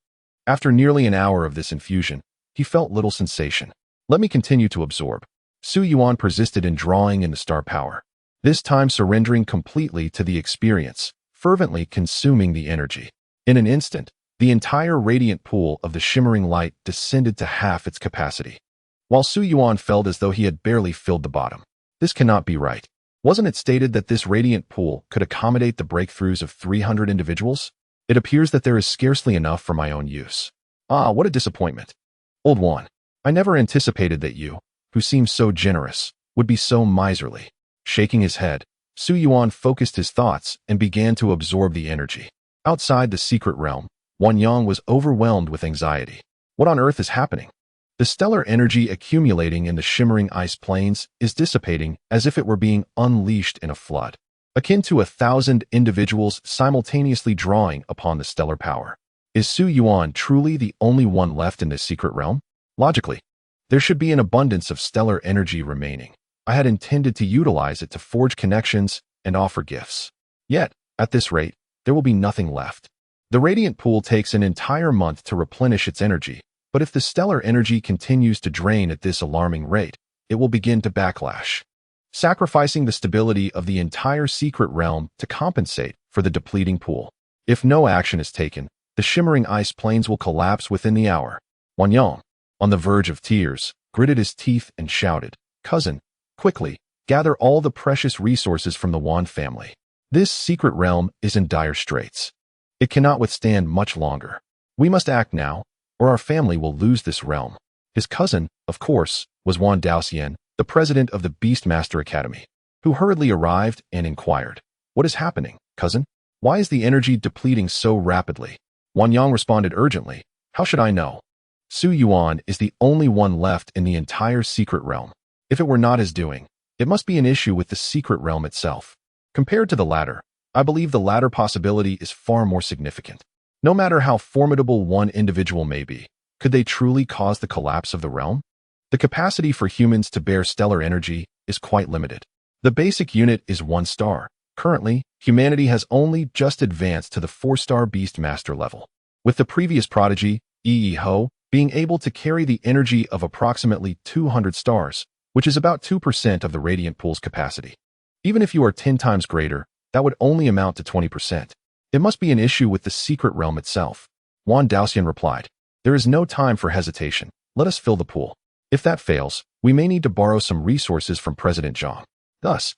after nearly an hour of this infusion, he felt little sensation. Let me continue to absorb. Su Yuan persisted in drawing in the star power, this time surrendering completely to the experience, fervently consuming the energy. In an instant, the entire radiant pool of the shimmering light descended to half its capacity, while Su Yuan felt as though he had barely filled the bottom. This cannot be right. Wasn't it stated that this radiant pool could accommodate the breakthroughs of 300 individuals? It appears that there is scarcely enough for my own use. Ah, what a disappointment. Old one, I never anticipated that you, who seems so generous, would be so miserly. Shaking his head, Su Yuan focused his thoughts and began to absorb the energy. Outside the secret realm, Yuan Yang was overwhelmed with anxiety. What on earth is happening? The stellar energy accumulating in the shimmering ice plains is dissipating as if it were being unleashed in a flood, akin to 1,000 individuals simultaneously drawing upon the stellar power. Is Su Yuan truly the only one left in this secret realm? Logically, there should be an abundance of stellar energy remaining. I had intended to utilize it to forge connections and offer gifts. Yet, at this rate, there will be nothing left. The radiant pool takes an entire month to replenish its energy, but if the stellar energy continues to drain at this alarming rate, it will begin to backlash, sacrificing the stability of the entire secret realm to compensate for the depleting pool. If no action is taken, the shimmering ice plains will collapse within the hour. Yuan Yao, on the verge of tears, gritted his teeth and shouted, "Cousin, quickly, gather all the precious resources from the Yuan family. This secret realm is in dire straits. It cannot withstand much longer. We must act now, or our family will lose this realm." His cousin, of course, was Yuan Daoxian, the president of the Beastmaster Academy, who hurriedly arrived and inquired, "What is happening, cousin? Why is the energy depleting so rapidly?" Yuan Yang responded urgently, "How should I know? Su Yuan is the only one left in the entire secret realm. If it were not his doing, it must be an issue with the secret realm itself. Compared to the latter, I believe the latter possibility is far more significant. No matter how formidable one individual may be, could they truly cause the collapse of the realm? The capacity for humans to bear stellar energy is quite limited. The basic unit is 1 star. Currently, humanity has only just advanced to the 4-star Beastmaster level, with the previous prodigy, Yi Ho, being able to carry the energy of approximately 200 stars, which is about 2% of the radiant pool's capacity. Even if you are 10 times greater, that would only amount to 20%. It must be an issue with the secret realm itself. Yuan Daoxian replied, "There is no time for hesitation. Let us fill the pool. If that fails, we may need to borrow some resources from President Zhang." Thus,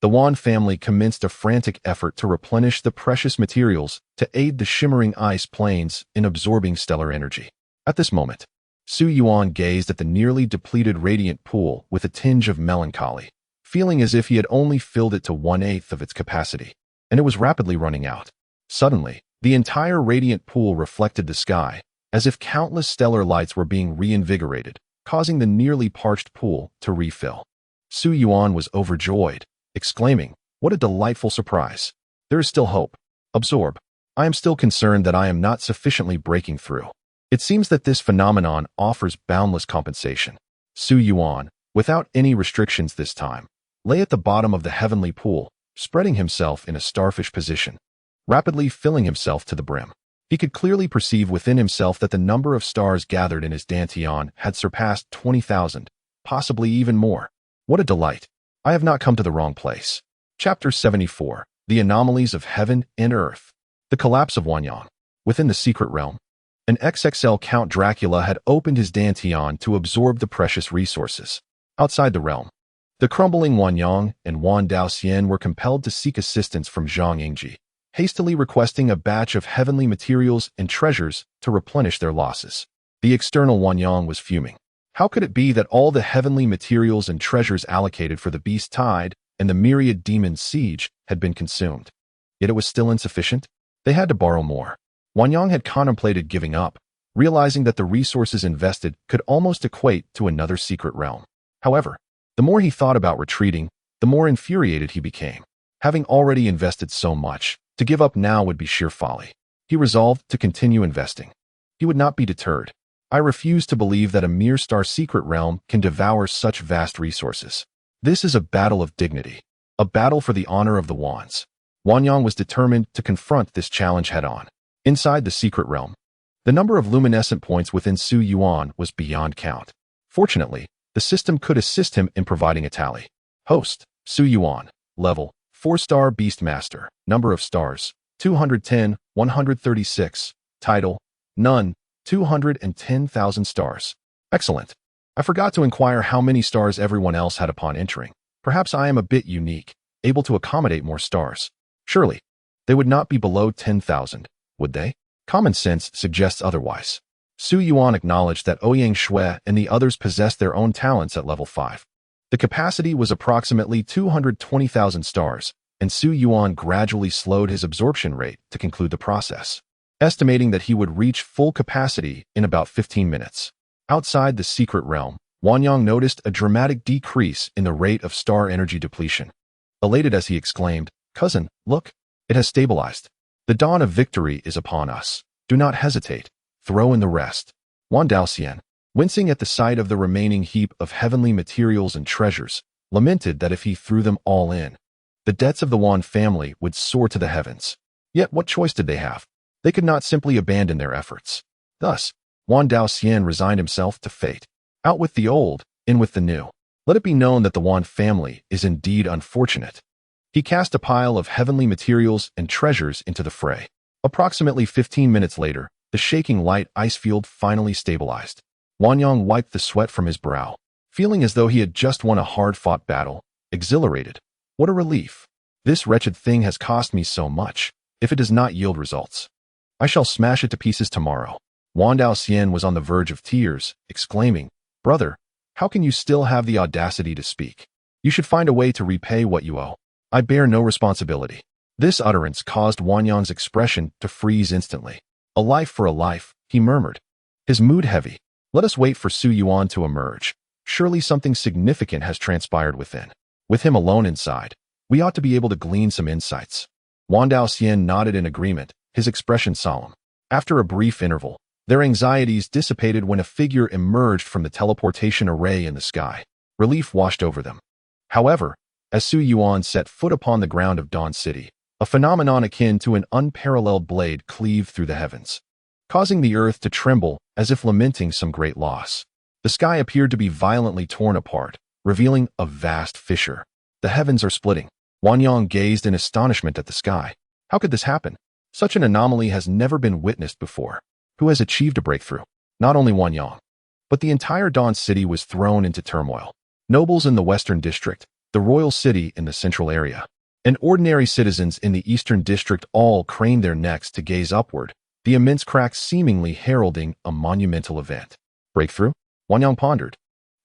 the Yuan family commenced a frantic effort to replenish the precious materials to aid the shimmering ice plains in absorbing stellar energy. At this moment, Su Yuan gazed at the nearly depleted radiant pool with a tinge of melancholy, feeling as if he had only filled it to 1/8 of its capacity, and it was rapidly running out. Suddenly, the entire radiant pool reflected the sky, as if countless stellar lights were being reinvigorated, causing the nearly parched pool to refill. Su Yuan was overjoyed, exclaiming, "What a delightful surprise! There is still hope. Absorb. I am still concerned that I am not sufficiently breaking through. It seems that this phenomenon offers boundless compensation." Su Yuan, without any restrictions this time, lay at the bottom of the heavenly pool, spreading himself in a starfish position, rapidly filling himself to the brim. He could clearly perceive within himself that the number of stars gathered in his dantian had surpassed 20,000, possibly even more. What a delight! I have not come to the wrong place. Chapter 74. The Anomalies of Heaven and Earth. The Collapse of Yuan Yang. Within the secret realm, an XXL Count Dracula had opened his dantian to absorb the precious resources. Outside the realm, the crumbling Yuan Yang and Yuan Daoxian were compelled to seek assistance from Zhang Yingji, hastily requesting a batch of heavenly materials and treasures to replenish their losses. The external Yuan Yang was fuming. How could it be that all the heavenly materials and treasures allocated for the beast tide and the myriad demons' siege had been consumed? Yet it was still insufficient. They had to borrow more. Yuan Yang had contemplated giving up, realizing that the resources invested could almost equate to another secret realm. However, the more he thought about retreating, the more infuriated he became. Having already invested so much, to give up now would be sheer folly. He resolved to continue investing. He would not be deterred. I refuse to believe that a mere star secret realm can devour such vast resources. This is a battle of dignity, a battle for the honor of the Yuans. Yuan Yang was determined to confront this challenge head-on. Inside the secret realm, the number of luminescent points within Su Yuan was beyond count. Fortunately, the system could assist him in providing a tally. Host, Su Yuan. Level, 4-star Beastmaster. Number of stars, 210, 136. Title, None, 210,000 stars. Excellent. I forgot to inquire how many stars everyone else had upon entering. Perhaps I am a bit unique, able to accommodate more stars. Surely, they would not be below 10,000, would they? Common sense suggests otherwise. Su Yuan acknowledged that Ouyang Shui and the others possessed their own talents at level 5. The capacity was approximately 220,000 stars, and Su Yuan gradually slowed his absorption rate to conclude the process, estimating that he would reach full capacity in about 15 minutes. Outside the secret realm, Yuan Yang noticed a dramatic decrease in the rate of star energy depletion. Elated as he exclaimed, "Cousin, look, it has stabilized. The dawn of victory is upon us." Do not hesitate. Throw in the rest. Yuan Daoxian, wincing at the sight of the remaining heap of heavenly materials and treasures, lamented that if he threw them all in, the debts of the Yuan family would soar to the heavens. Yet what choice did they have? They could not simply abandon their efforts. Thus, Yuan Daoxian resigned himself to fate. Out with the old, in with the new. Let it be known that the Yuan family is indeed unfortunate. He cast a pile of heavenly materials and treasures into the fray. Approximately 15 minutes later, the shaking light ice field finally stabilized. Wanyang wiped the sweat from his brow, feeling as though he had just won a hard-fought battle, exhilarated. What a relief. This wretched thing has cost me so much. If it does not yield results, I shall smash it to pieces tomorrow. Yuan Daoxian was on the verge of tears, exclaiming, "Brother, how can you still have the audacity to speak? You should find a way to repay what you owe. I bear no responsibility." This utterance caused Wanyang's expression to freeze instantly. "A life for a life," he murmured, his mood heavy. "Let us wait for Su Yuan to emerge. Surely something significant has transpired within. With him alone inside, we ought to be able to glean some insights." Yuan Daoxian nodded in agreement, his expression solemn. After a brief interval, their anxieties dissipated when a figure emerged from the teleportation array in the sky. Relief washed over them. However, as Su Yuan set foot upon the ground of Dawn City, a phenomenon akin to an unparalleled blade cleaved through the heavens, causing the earth to tremble as if lamenting some great loss. The sky appeared to be violently torn apart, revealing a vast fissure. The heavens are splitting. Wanyang gazed in astonishment at the sky. How could this happen? Such an anomaly has never been witnessed before. Who has achieved a breakthrough? Not only Wanyang, but the entire Dawn City was thrown into turmoil. Nobles in the western district, the royal city in the central area, and ordinary citizens in the eastern district all craned their necks to gaze upward, the immense cracks seemingly heralding a monumental event. Breakthrough? Wanyang pondered.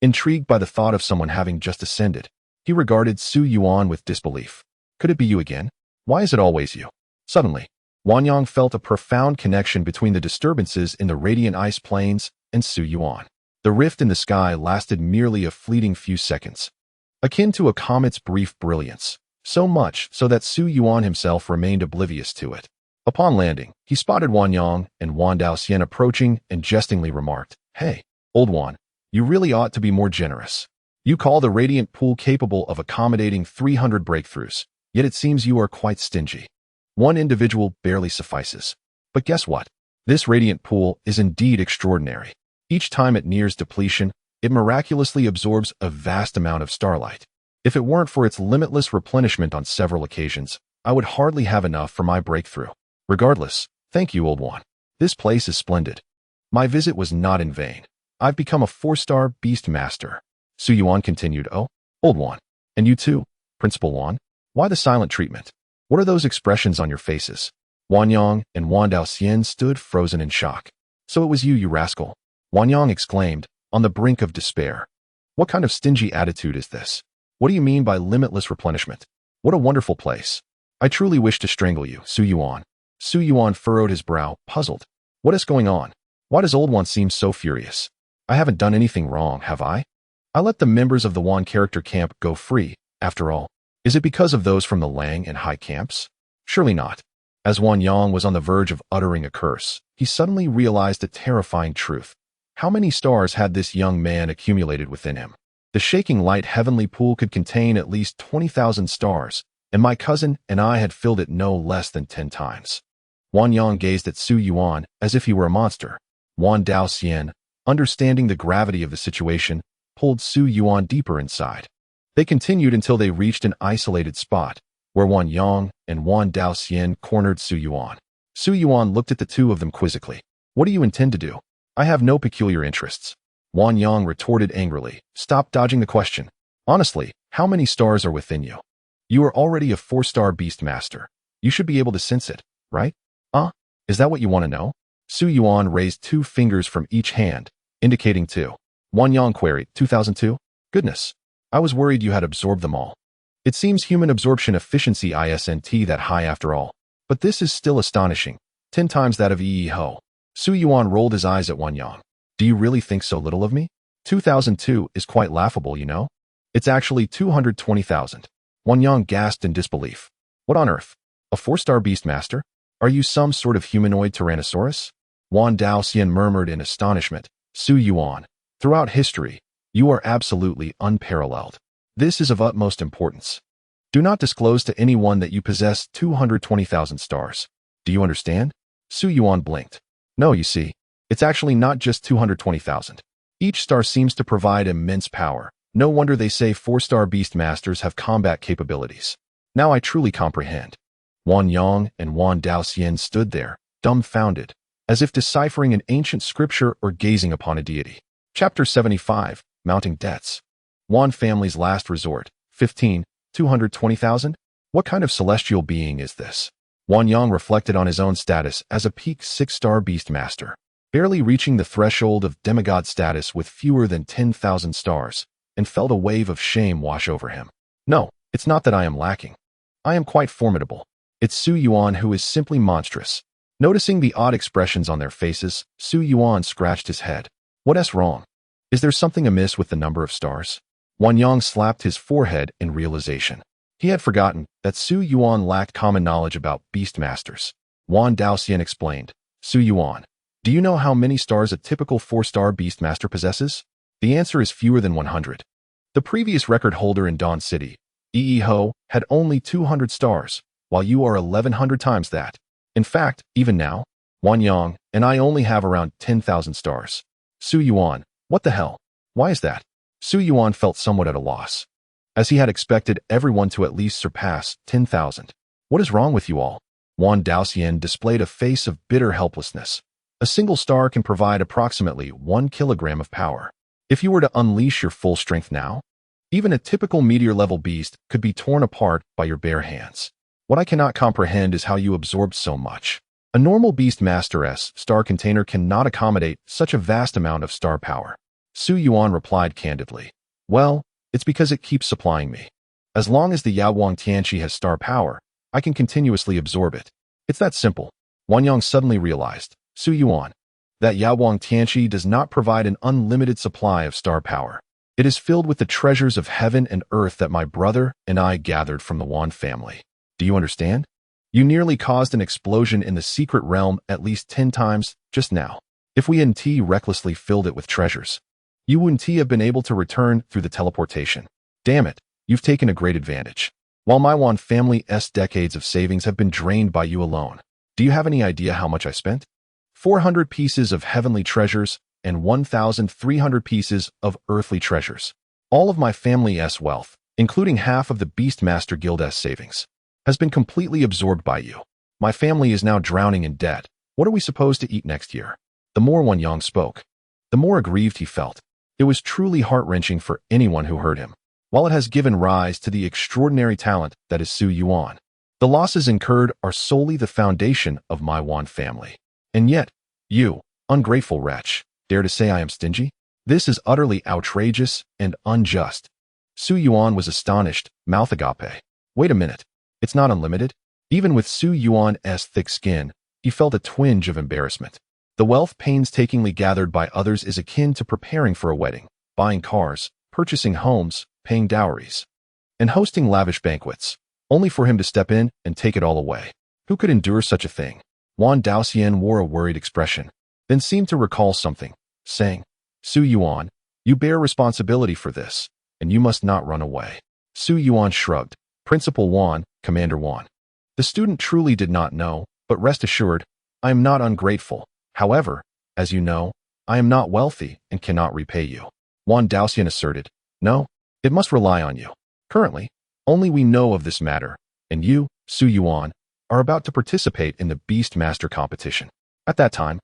Intrigued by the thought of someone having just ascended, he regarded Su Yuan with disbelief. Could it be you again? Why is it always you? Suddenly, Wanyang felt a profound connection between the disturbances in the radiant ice plains and Su Yuan. The rift in the sky lasted merely a fleeting few seconds, akin to a comet's brief brilliance, so much so that Su Yuan himself remained oblivious to it. Upon landing, he spotted Wanyang and Yuan Daoxian approaching and jestingly remarked, "Hey, old Yuan, you really ought to be more generous. You call the radiant pool capable of accommodating 300 breakthroughs, yet it seems you are quite stingy. One individual barely suffices. But guess what? This radiant pool is indeed extraordinary. Each time it nears depletion, it miraculously absorbs a vast amount of starlight. If it weren't for its limitless replenishment on several occasions, I would hardly have enough for my breakthrough. Regardless, thank you, old one. This place is splendid. My visit was not in vain. I've become a 4-star beast master." Su Yuan continued, "Oh, old one. And you too, Principal Yuan? Why the silent treatment? What are those expressions on your faces?" Wanyang and Yuan Daoxian stood frozen in shock. "So it was you rascal," Wanyang exclaimed, on the brink of despair. "What kind of stingy attitude is this? What do you mean by limitless replenishment? What a wonderful place. I truly wish to strangle you, Su Yuan." Su Yuan furrowed his brow, puzzled. What is going on? Why does old one seem so furious? I haven't done anything wrong, have I? I let the members of the Yuan character camp go free, after all. Is it because of those from the Lang and Hai camps? Surely not. As Wanyang was on the verge of uttering a curse, he suddenly realized a terrifying truth. How many stars had this young man accumulated within him? The shaking light heavenly pool could contain at least 20,000 stars, and my cousin and I had filled it no less than 10 times. Wanyang gazed at Su Yuan as if he were a monster. Yuan Daoxian, understanding the gravity of the situation, pulled Su Yuan deeper inside. They continued until they reached an isolated spot, where Wanyang and Yuan Daoxian cornered Su Yuan. Su Yuan looked at the two of them quizzically. "What do you intend to do?" "I have no peculiar interests." Wanyang retorted angrily. "Stop dodging the question. Honestly, how many stars are within you? You are already a 4-star beast master. You should be able to sense it, right? Is that what you want to know?" Su Yuan raised 2 fingers from each hand, indicating 2. Wanyang queried, 2002? Goodness. I was worried you had absorbed them all. It seems human absorption efficiency isn't that high after all. But this is still astonishing. 10 times that of Yi Ho. Su Yuan rolled his eyes at Wanyang. "Do you really think so little of me? 2002 is quite laughable, you know? It's actually 220,000. Wanyang gasped in disbelief. "What on earth? A 4-star beast master? Are you some sort of humanoid Tyrannosaurus? Yuan Daoxian murmured in astonishment. Su Yuan, throughout history, you are absolutely unparalleled. This is of utmost importance. Do not disclose to anyone that you possess 220,000 stars. Do you understand? Su Yuan blinked. No, you see, it's actually not just 220,000. Each star seems to provide immense power. No wonder they say 4-star beast masters have combat capabilities. Now I truly comprehend. Wang Yang and Yuan Daoxian stood there, dumbfounded, as if deciphering an ancient scripture or gazing upon a deity. Chapter 75, Mounting Debts. Yuan family's last resort. 15, 220,000? What kind of celestial being is this? Wang Yang reflected on his own status as a peak 6-star beast master, barely reaching the threshold of demigod status with fewer than 10,000 stars, and felt a wave of shame wash over him. No, it's not that I am lacking. I am quite formidable. It's Su Yuan who is simply monstrous. Noticing the odd expressions on their faces, Su Yuan scratched his head. What's wrong? Is there something amiss with the number of stars? Wang Yang slapped his forehead in realization. He had forgotten that Su Yuan lacked common knowledge about beast masters. Yuan Daoxian explained. Su Yuan, do you know how many stars a typical 4-star beast master possesses? The answer is fewer than 100. The previous record holder in Dawn City, Yi Ho, had only 200 stars, while you are 1,100 times that. In fact, even now, Wang Yang and I only have around 10,000 stars. Su Yuan, what the hell? Why is that? Su Yuan felt somewhat at a loss, as he had expected everyone to at least surpass 10,000. What is wrong with you all? Yuan Daoxian displayed a face of bitter helplessness. A single star can provide approximately 1 kilogram of power. If you were to unleash your full strength now, even a typical meteor-level beast could be torn apart by your bare hands. What I cannot comprehend is how you absorbed so much. A normal Beast Master's star container cannot accommodate such a vast amount of star power. Su Yuan replied candidly. Well, it's because it keeps supplying me. As long as the Yaowang Tianqi has star power, I can continuously absorb it. It's that simple. Wang Yang suddenly realized. Su Yuan, that Yaowang Tianqi does not provide an unlimited supply of star power. It is filled with the treasures of heaven and earth that my brother and I gathered from the Yuan family. Do you understand? You nearly caused an explosion in the secret realm at least 10 times just now. If we and T recklessly filled it with treasures, you and T have been able to return through the teleportation. Damn it, you've taken a great advantage. While my Yuan family's decades of savings have been drained by you alone. Do you have any idea how much I spent? 400 pieces of heavenly treasures and 1,300 pieces of earthly treasures. All of my family's wealth, including half of the Beastmaster Guild's savings, has been completely absorbed by you. My family is now drowning in debt. What are we supposed to eat next year? The more Wang Yang spoke, the more aggrieved he felt. It was truly heart-wrenching for anyone who heard him. While it has given rise to the extraordinary talent that is Su Yuan, the losses incurred are solely the foundation of my Yuan family. And yet, you, ungrateful wretch, dare to say I am stingy? This is utterly outrageous and unjust. Su Yuan was astonished, mouth agape. Wait a minute. It's not unlimited? Even with Su Yuan's thick skin, he felt a twinge of embarrassment. The wealth painstakingly gathered by others is akin to preparing for a wedding, buying cars, purchasing homes, paying dowries, and hosting lavish banquets, only for him to step in and take it all away. Who could endure such a thing? Yuan Daoxian wore a worried expression, then seemed to recall something, saying, Su Yuan, you bear responsibility for this, and you must not run away. Su Yuan shrugged. Principal Yuan, Commander Yuan. The student truly did not know, but rest assured, I am not ungrateful. However, as you know, I am not wealthy and cannot repay you. Yuan Daoxian asserted. No, it must rely on you. Currently, only we know of this matter, and you, Su Yuan, are about to participate in the Beast Master competition. At that time,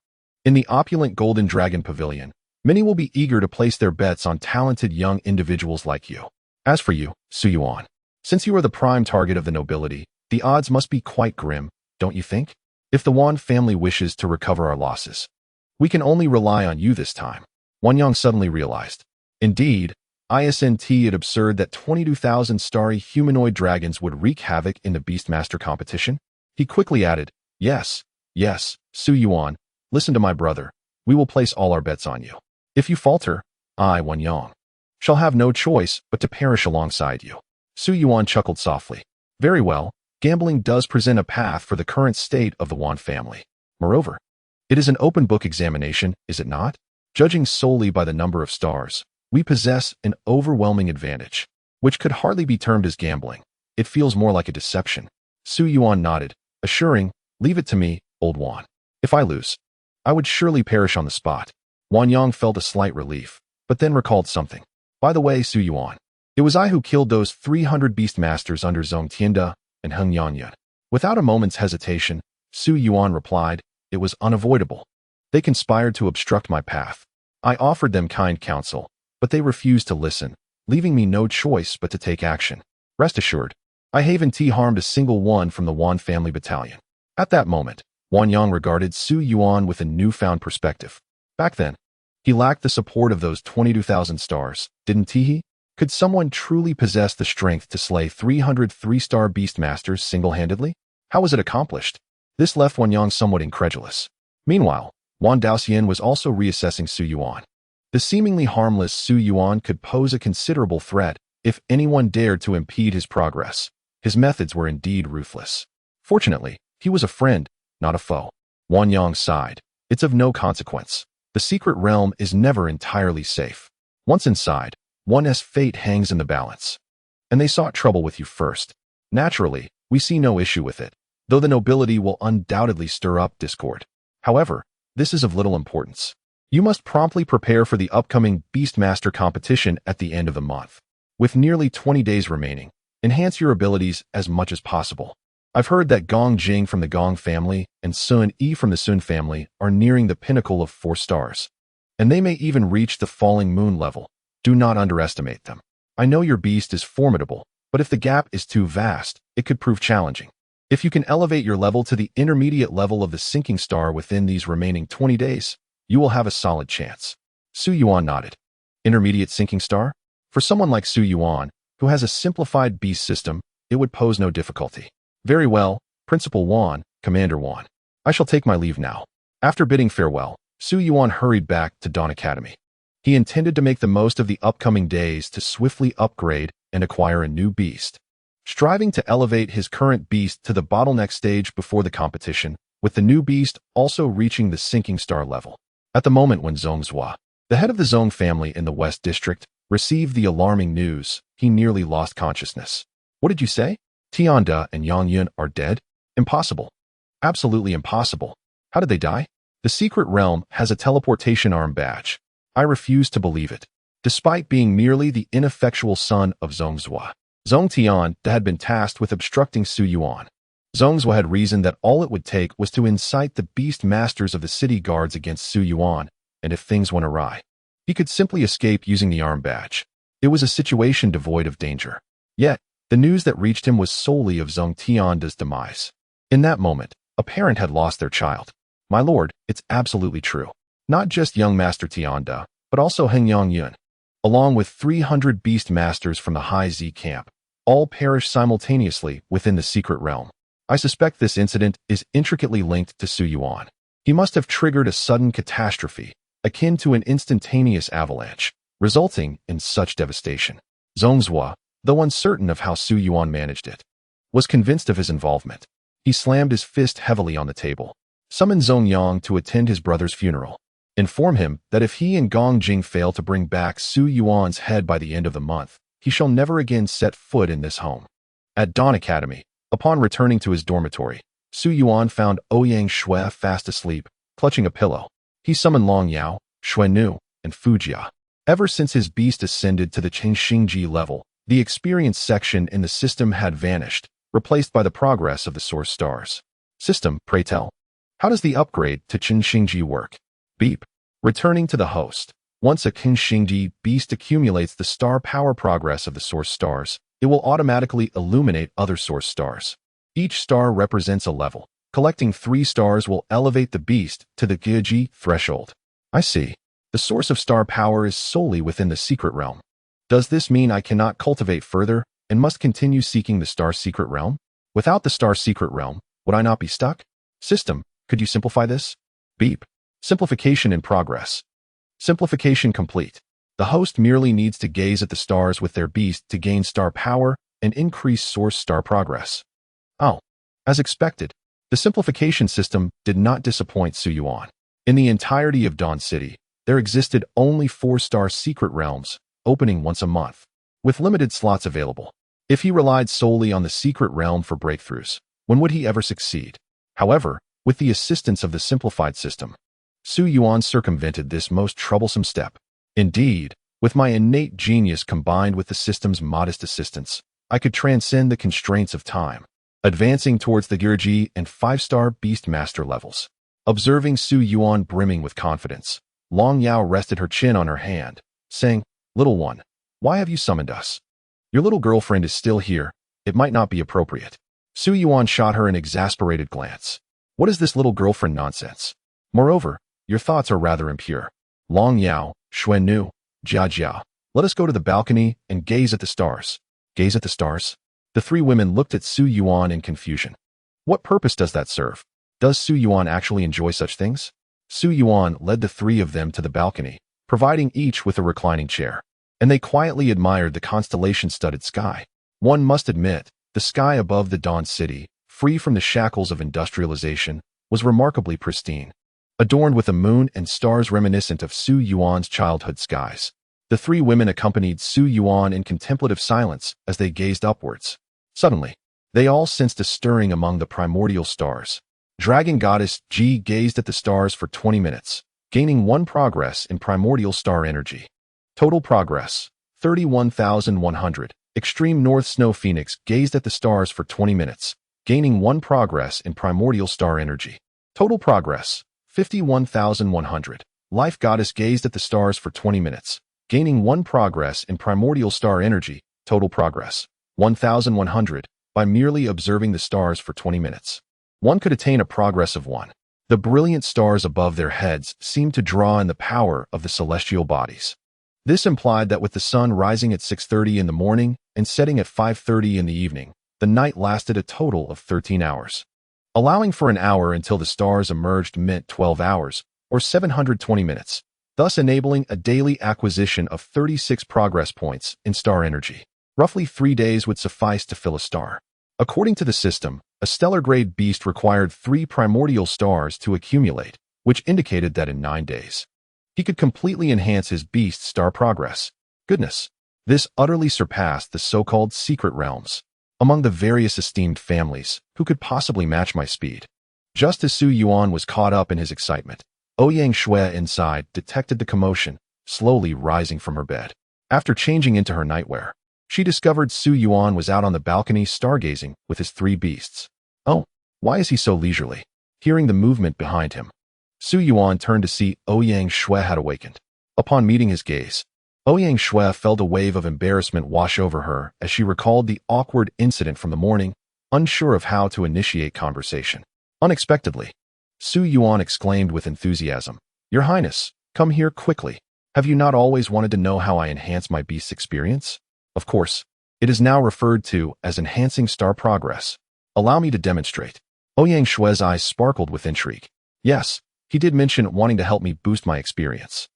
in the opulent Golden Dragon Pavilion, many will be eager to place their bets on talented young individuals like you. As for you, Su Yuan, since you are the prime target of the nobility, the odds must be quite grim, don't you think? If the Yuan family wishes to recover our losses, we can only rely on you this time. Wang Yang suddenly realized. Indeed, ISNT it absurd that 22,000 starry humanoid dragons would wreak havoc in the Beastmaster competition. He quickly added, yes, Su Yuan, listen to my brother. We will place all our bets on you. If you falter, I, Wang Yang, shall have no choice but to perish alongside you. Su Yuan chuckled softly. Very well, gambling does present a path for the current state of the Yuan family. Moreover, it is an open book examination, is it not? Judging solely by the number of stars, we possess an overwhelming advantage, which could hardly be termed as gambling. It feels more like a deception. Su Yuan nodded, assuring, "Leave it to me, old Yuan. If I lose, I would surely perish on the spot." Wang Yang felt a slight relief, but then recalled something. "By the way, Su Yuan, it was I who killed those 300 beast masters under Zhong Tianda and Heng Yanyan." Without a moment's hesitation, Su Yuan replied, "It was unavoidable. They conspired to obstruct my path. I offered them kind counsel, but they refused to listen, leaving me no choice but to take action. Rest assured, I haven't harmed a single one from the Yuan family battalion." At that moment, Wang Yang regarded Su Yuan with a newfound perspective. Back then, he lacked the support of those 22,000 stars, didn't he? Could someone truly possess the strength to slay 300 three-star beast masters single-handedly? How was it accomplished? This left Wang Yang somewhat incredulous. Meanwhile, Wan Daoxian was also reassessing Su Yuan. The seemingly harmless Su Yuan could pose a considerable threat if anyone dared to impede his progress. His methods were indeed ruthless. Fortunately, he was a friend, not a foe. Wang Yang sighed. It's of no consequence. The secret realm is never entirely safe. Once inside, one's fate hangs in the balance. And they sought trouble with you first. Naturally, we see no issue with it, though the nobility will undoubtedly stir up discord. However, this is of little importance. You must promptly prepare for the upcoming Beastmaster competition at the end of the month. With nearly 20 days remaining, enhance your abilities as much as possible. I've heard that Gong Jing from the Gong family and Sun Yi from the Sun family are nearing the pinnacle of 4 stars. And they may even reach the falling moon level. Do not underestimate them. I know your beast is formidable, but if the gap is too vast, it could prove challenging. If you can elevate your level to the intermediate level of the sinking star within these remaining 20 days, you will have a solid chance. Su Yuan nodded. Intermediate sinking star? For someone like Su Yuan, who has a simplified beast system, it would pose no difficulty. Very well, Principal Yuan, Commander Yuan. I shall take my leave now. After bidding farewell, Su Yuan hurried back to Dawn Academy. He intended to make the most of the upcoming days to swiftly upgrade and acquire a new beast, striving to elevate his current beast to the bottleneck stage before the competition, with the new beast also reaching the sinking star level. At the moment when Zhongzhua, the head of the Zhong family in the West District, received the alarming news, he nearly lost consciousness. What did you say? Tianda and Yang Yun are dead? Impossible. Absolutely impossible. How did they die? The secret realm has a teleportation arm badge. I refuse to believe it. Despite being merely the ineffectual son of Zhongzhua, Zhong Tian had been tasked with obstructing Su Yuan. Zhongzhua had reasoned that all it would take was to incite the beast masters of the city guards against Su Yuan, and if things went awry, he could simply escape using the arm badge. It was a situation devoid of danger. Yet, the news that reached him was solely of Zhong Tianda's demise. In that moment, a parent had lost their child. My lord, it's absolutely true. Not just young Master Tianda, but also Heng Yangyun, along with 300 beast masters from the High Z camp, all perished simultaneously within the secret realm. I suspect this incident is intricately linked to Su Yuan. He must have triggered a sudden catastrophe, akin to an instantaneous avalanche, resulting in such devastation. Zhongzhua, though uncertain of how Su Yuan managed it, was convinced of his involvement. He slammed his fist heavily on the table, summoned Zhong Yang to attend his brother's funeral, inform him that if he and Gong Jing fail to bring back Su Yuan's head by the end of the month, he shall never again set foot in this home. At Dawn Academy, upon returning to his dormitory, Su Yuan found Ouyang Shui fast asleep, clutching a pillow. He summoned Long Yao, Shui Nu, and Fujia. Ever since his beast ascended to the Qingxingji level, the experience section in the system had vanished, replaced by the progress of the source stars. System, pray tell. How does the upgrade to Qingxingji work? Beep. Returning to the host. Once a Qingxingji beast accumulates the star power progress of the source stars, it will automatically illuminate other source stars. Each star represents a level. Collecting 3 stars will elevate the beast to the Geji threshold. I see. The source of star power is solely within the secret realm. Does this mean I cannot cultivate further and must continue seeking the star secret realm? Without the star secret realm, would I not be stuck? System, could you simplify this? Beep. Simplification in progress. Simplification complete. The host merely needs to gaze at the stars with their beast to gain star power and increase source star progress. Oh, as expected, the simplification system did not disappoint Su Yuan. In the entirety of Dawn City, there existed only 4-star secret realms, opening once a month, with limited slots available. If he relied solely on the secret realm for breakthroughs, when would he ever succeed? However, with the assistance of the simplified system, Su Yuan circumvented this most troublesome step. Indeed, with my innate genius combined with the system's modest assistance, I could transcend the constraints of time, advancing towards the Girji and 5-star Beastmaster levels. Observing Su Yuan brimming with confidence, Long Yao rested her chin on her hand, saying, "Little one, why have you summoned us? Your little girlfriend is still here. It might not be appropriate." Su Yuan shot her an exasperated glance. "What is this little girlfriend nonsense? Moreover, your thoughts are rather impure. Long Yao, Xuan Nu, Jia Jia, let us go to the balcony and gaze at the stars." Gaze at the stars? The three women looked at Su Yuan in confusion. What purpose does that serve? Does Su Yuan actually enjoy such things? Su Yuan led the three of them to the balcony, providing each with a reclining chair, and they quietly admired the constellation-studded sky. One must admit, the sky above the Dawn City, free from the shackles of industrialization, was remarkably pristine, adorned with a moon and stars reminiscent of Su Yuan's childhood skies. The three women accompanied Su Yuan in contemplative silence as they gazed upwards. Suddenly, they all sensed a stirring among the primordial stars. Dragon Goddess Ji gazed at the stars for 20 minutes, gaining 1 progress in primordial star energy. Total progress, 31,100. Extreme North Snow Phoenix gazed at the stars for 20 minutes, gaining 1 progress in primordial star energy. Total progress, 51,100. Life Goddess gazed at the stars for 20 minutes, gaining 1 progress in primordial star energy. Total progress, 1,100. By merely observing the stars for 20 minutes, one could attain a progress of 1. The brilliant stars above their heads seemed to draw in the power of the celestial bodies. This implied that with the sun rising at 6:30 in the morning and setting at 5:30 in the evening, the night lasted a total of 13 hours. Allowing for an hour until the stars emerged meant 12 hours, or 720 minutes, thus enabling a daily acquisition of 36 progress points in star energy. Roughly 3 days would suffice to fill a star. According to the system, a stellar-grade beast required 3 primordial stars to accumulate, which indicated that in 9 days, he could completely enhance his beast star progress. Goodness, this utterly surpassed the so-called secret realms. Among the various esteemed families, who could possibly match my speed? Just as Su Yuan was caught up in his excitement, Ouyang Shui inside detected the commotion, slowly rising from her bed. After changing into her nightwear, she discovered Su Yuan was out on the balcony stargazing with his 3 beasts. Oh, why is he so leisurely? Hearing the movement behind him, Su Yuan turned to see Ouyang Shui had awakened. Upon meeting his gaze, Ouyang Shui felt a wave of embarrassment wash over her as she recalled the awkward incident from the morning, unsure of how to initiate conversation. Unexpectedly, Su Yuan exclaimed with enthusiasm, "Your Highness, come here quickly. Have you not always wanted to know how I enhance my beast's experience? Of course, it is now referred to as enhancing star progress. Allow me to demonstrate." Ouyang Shui's eyes sparkled with intrigue. Yes, he did mention wanting to help me boost my experience.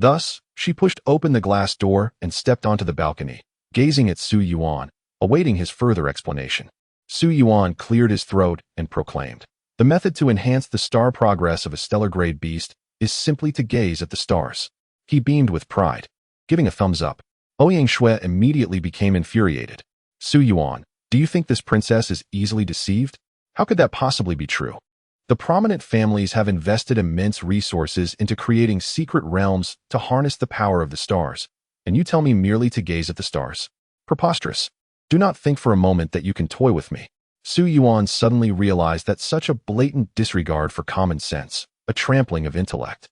Thus, she pushed open the glass door and stepped onto the balcony, gazing at Su Yuan, awaiting his further explanation. Su Yuan cleared his throat and proclaimed, "The method to enhance the star progress of a stellar-grade beast is simply to gaze at the stars." He beamed with pride, giving a thumbs up. Ouyang Shui immediately became infuriated. "Su Yuan, do you think this princess is easily deceived? How could that possibly be true? The prominent families have invested immense resources into creating secret realms to harness the power of the stars, and you tell me merely to gaze at the stars? Preposterous. Do not think for a moment that you can toy with me." Su Yuan suddenly realized that such a blatant disregard for common sense, a trampling of intellect,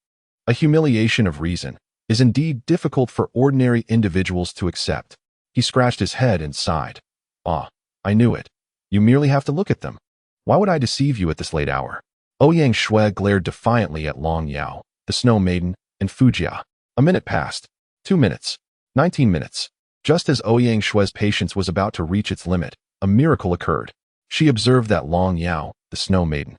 a humiliation of reason, is indeed difficult for ordinary individuals to accept. He scratched his head and sighed. "Ah, I knew it. You merely have to look at them. Why would I deceive you at this late hour?" Ouyang Shui glared defiantly at Long Yao, the Snow Maiden, and Fujia. A minute passed. 2 minutes. 19 minutes. Just as Ouyang Shui's patience was about to reach its limit, a miracle occurred. She observed that Long Yao, the Snow Maiden,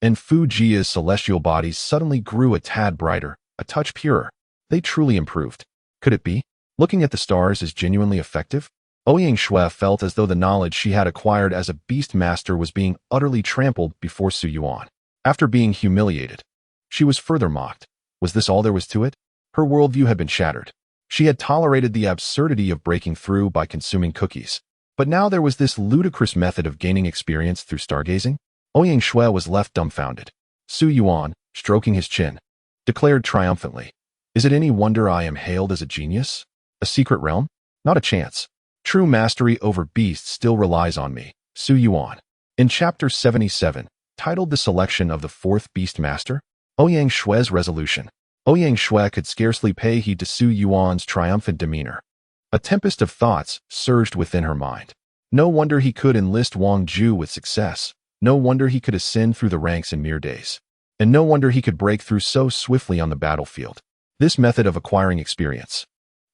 and Fujia's celestial bodies suddenly grew a tad brighter, a touch purer. They truly improved. Could it be? Looking at the stars is genuinely effective? Ouyang Shui felt as though the knowledge she had acquired as a beast master was being utterly trampled before Su Yuan. After being humiliated, she was further mocked. Was this all there was to it? Her worldview had been shattered. She had tolerated the absurdity of breaking through by consuming cookies. But now there was this ludicrous method of gaining experience through stargazing? Ouyang Shui was left dumbfounded. Su Yuan, stroking his chin, declared triumphantly, "Is it any wonder I am hailed as a genius? A secret realm? Not a chance. True mastery over beasts still relies on me." Su Yuan. In Chapter 77, titled The Selection of the Fourth Beast Master, Ouyang Shui's resolution. Ouyang Shui could scarcely pay heed to Su Yuan's triumphant demeanor. A tempest of thoughts surged within her mind. No wonder he could enlist Wang Ju with success. No wonder he could ascend through the ranks in mere days. And no wonder he could break through so swiftly on the battlefield. This method of acquiring experience,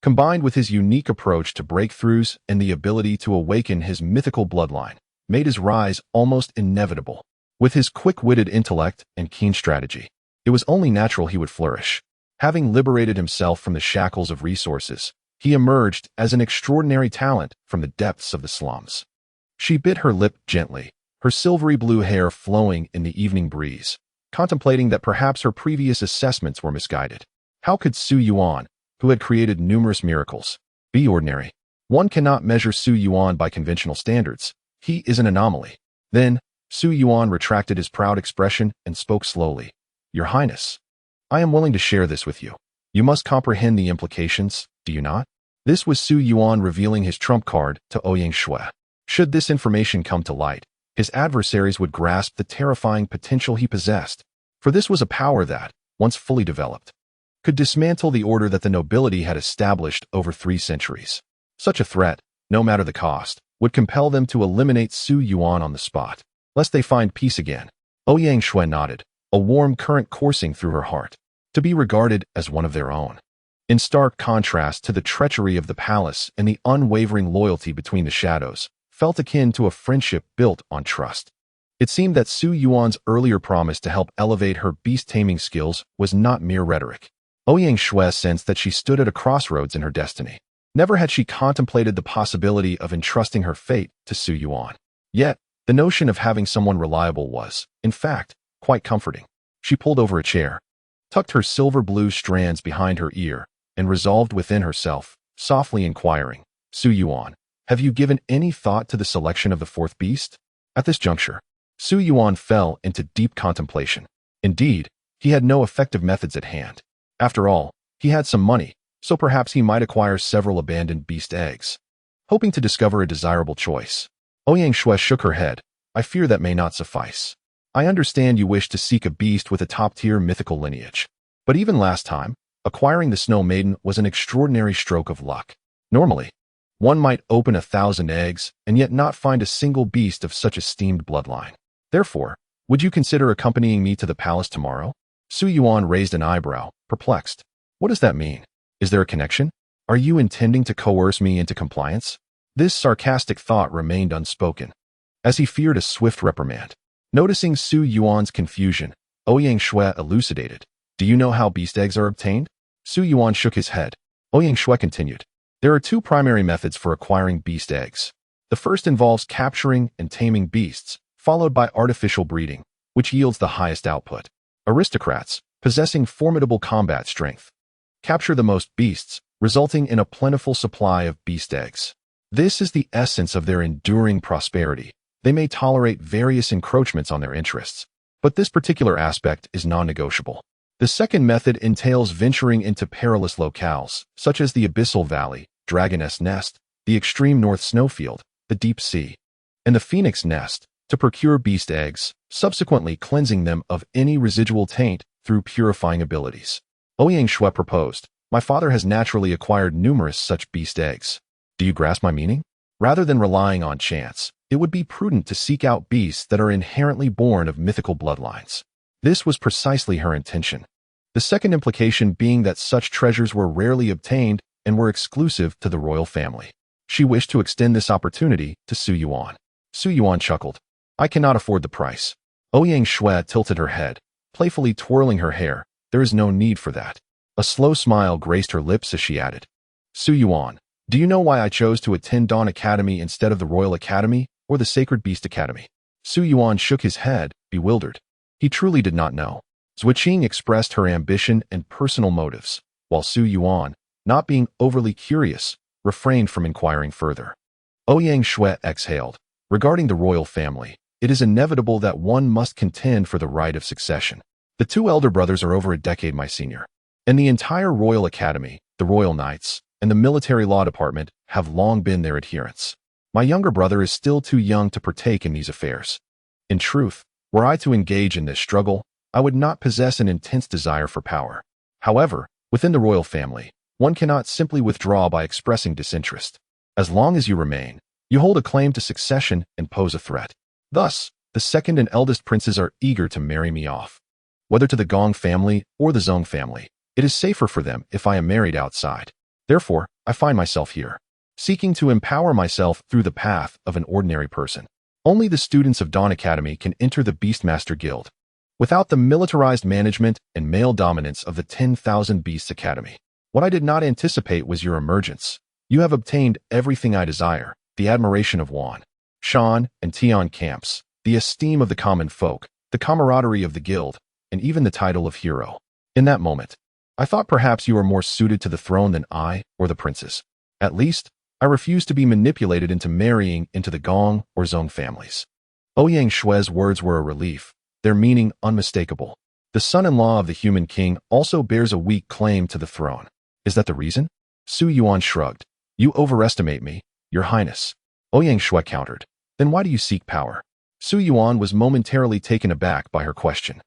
combined with his unique approach to breakthroughs and the ability to awaken his mythical bloodline, made his rise almost inevitable. With his quick-witted intellect and keen strategy, it was only natural he would flourish. Having liberated himself from the shackles of resources, he emerged as an extraordinary talent from the depths of the slums. She bit her lip gently, her silvery blue hair flowing in the evening breeze, contemplating that perhaps her previous assessments were misguided. How could Su Yuan, who had created numerous miracles, be ordinary? One cannot measure Su Yuan by conventional standards. He is an anomaly. Then, Su Yuan retracted his proud expression and spoke slowly. "Your Highness, I am willing to share this with you. You must comprehend the implications, do you not?" This was Su Yuan revealing his trump card to Ouyang Shui. Should this information come to light, his adversaries would grasp the terrifying potential he possessed, for this was a power that, once fully developed, could dismantle the order that the nobility had established over 3 centuries. Such a threat, no matter the cost, would compel them to eliminate Su Yuan on the spot, lest they find peace again. Ouyang Shui nodded, a warm current coursing through her heart. To be regarded as one of their own, in stark contrast to the treachery of the palace and the unwavering loyalty between the shadows, felt akin to a friendship built on trust. It seemed that Su Yuan's earlier promise to help elevate her beast-taming skills was not mere rhetoric. Ouyang Shui sensed that she stood at a crossroads in her destiny. Never had she contemplated the possibility of entrusting her fate to Su Yuan. Yet, the notion of having someone reliable was, in fact, quite comforting. She pulled over a chair, tucked her silver blue strands behind her ear, and resolved within herself, softly inquiring, "Su Yuan, have you given any thought to the selection of the fourth beast?" At this juncture, Su Yuan fell into deep contemplation. Indeed, he had no effective methods at hand. After all, he had some money, so perhaps he might acquire several abandoned beast eggs. Hoping to discover a desirable choice, Ouyang Shui shook her head. "I fear that may not suffice. I understand you wish to seek a beast with a top-tier mythical lineage. But even last time, acquiring the Snow Maiden was an extraordinary stroke of luck. Normally, one might open 1,000 eggs and yet not find a single beast of such esteemed bloodline. Therefore, would you consider accompanying me to the palace tomorrow?" Su Yuan raised an eyebrow, perplexed. "What does that mean? Is there a connection? Are you intending to coerce me into compliance?" This sarcastic thought remained unspoken, as he feared a swift reprimand. Noticing Su Yuan's confusion, Ouyang Shui elucidated. "Do you know how beast eggs are obtained?" Su Yuan shook his head. Ouyang Shui continued. "There are 2 primary methods for acquiring beast eggs. The first involves capturing and taming beasts, followed by artificial breeding, which yields the highest output. Aristocrats, possessing formidable combat strength, capture the most beasts, resulting in a plentiful supply of beast eggs. This is the essence of their enduring prosperity. They may tolerate various encroachments on their interests, but this particular aspect is non-negotiable. The second method entails venturing into perilous locales, such as the Abyssal Valley, Dragoness Nest, the extreme North Snowfield, the Deep Sea, and the Phoenix Nest, to procure beast eggs, subsequently cleansing them of any residual taint through purifying abilities. Ouyang Shui proposed. "My father has naturally acquired numerous such beast eggs. Do you grasp my meaning? Rather than relying on chance, it would be prudent to seek out beasts that are inherently born of mythical bloodlines." This was precisely her intention. The second implication being that such treasures were rarely obtained and were exclusive to the royal family. She wished to extend this opportunity to Su Yuan. Su Yuan chuckled. "I cannot afford the price." Ouyang Shui tilted her head, playfully twirling her hair. "There is no need for that." A slow smile graced her lips as she added, "Su Yuan, Do you know why I chose to attend Dawn Academy instead of the Royal Academy or the Sacred Beast Academy? Su Yuan shook his head, bewildered. He truly did not know. Zuiqing expressed her ambition and personal motives, while Su Yuan, not being overly curious, refrained from inquiring further. Ouyang Shui exhaled. Regarding the royal family, it is inevitable that one must contend for the right of succession. The two elder brothers are over a decade my senior. And the entire Royal Academy, the Royal Knights, and the Military Law Department have long been their adherents. My younger brother is still too young to partake in these affairs. In truth, were I to engage in this struggle, I would not possess an intense desire for power. However, within the royal family, one cannot simply withdraw by expressing disinterest. As long as you remain, you hold a claim to succession and pose a threat. Thus, the second and eldest princes are eager to marry me off. Whether to the Gong family or the Zhong family, it is safer for them if I am married outside. Therefore, I find myself here, seeking to empower myself through the path of an ordinary person. Only the students of Dawn Academy can enter the Beastmaster Guild, without the militarized management and male dominance of the 10,000 Beasts Academy. What I did not anticipate was your emergence. You have obtained everything I desire, the admiration of Yuan, Shan, and Tian camps, the esteem of the common folk, the camaraderie of the guild, and even the title of hero. In that moment, I thought perhaps you are more suited to the throne than I or the princes. At least, I refuse to be manipulated into marrying into the Gong or Zhong families. Ouyang Shui's words were a relief, their meaning unmistakable. The son-in-law of the human king also bears a weak claim to the throne. Is that the reason? Su Yuan shrugged. You overestimate me, your highness. Ouyang Shui countered. Then why do you seek power? Su Yuan was momentarily taken aback by her question.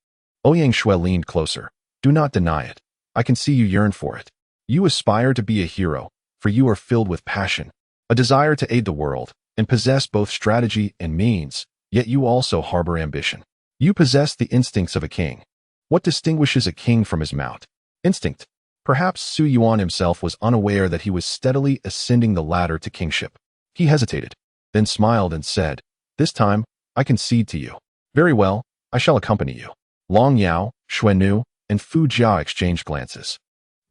Ouyang Shui leaned closer. Do not deny it. I can see you yearn for it. You aspire to be a hero, for you are filled with passion, a desire to aid the world, and possess both strategy and means, yet you also harbor ambition. You possess the instincts of a king. What distinguishes a king from his mount? Instinct. Perhaps Su Yuan himself was unaware that he was steadily ascending the ladder to kingship. He hesitated, then smiled and said, This time, I concede to you. Very well, I shall accompany you. Long Yao, Xuanu, and Fu Jia exchanged glances.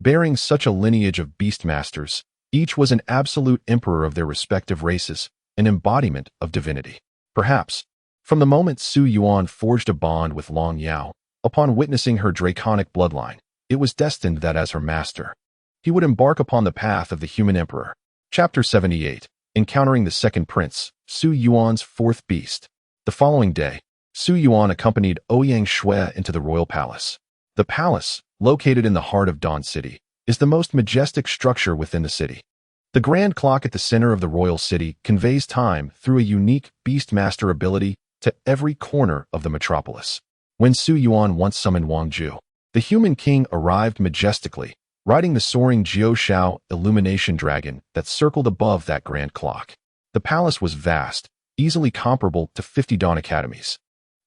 Bearing such a lineage of beastmasters, each was an absolute emperor of their respective races, an embodiment of divinity. Perhaps, from the moment Su Yuan forged a bond with Long Yao, upon witnessing her draconic bloodline, it was destined that as her master, he would embark upon the path of the human emperor. Chapter 78. Encountering the second prince, Su Yuan's fourth beast. The following day, Su Yuan accompanied Ouyang Shui into the royal palace. The palace, located in the heart of Dawn City, is the most majestic structure within the city. The grand clock at the center of the royal city conveys time through a unique Beastmaster ability to every corner of the metropolis. When Su Yuan once summoned Wang Ju, the human king arrived majestically, riding the soaring Jiushao illumination dragon that circled above that grand clock. The palace was vast, easily comparable to 50 Dawn academies.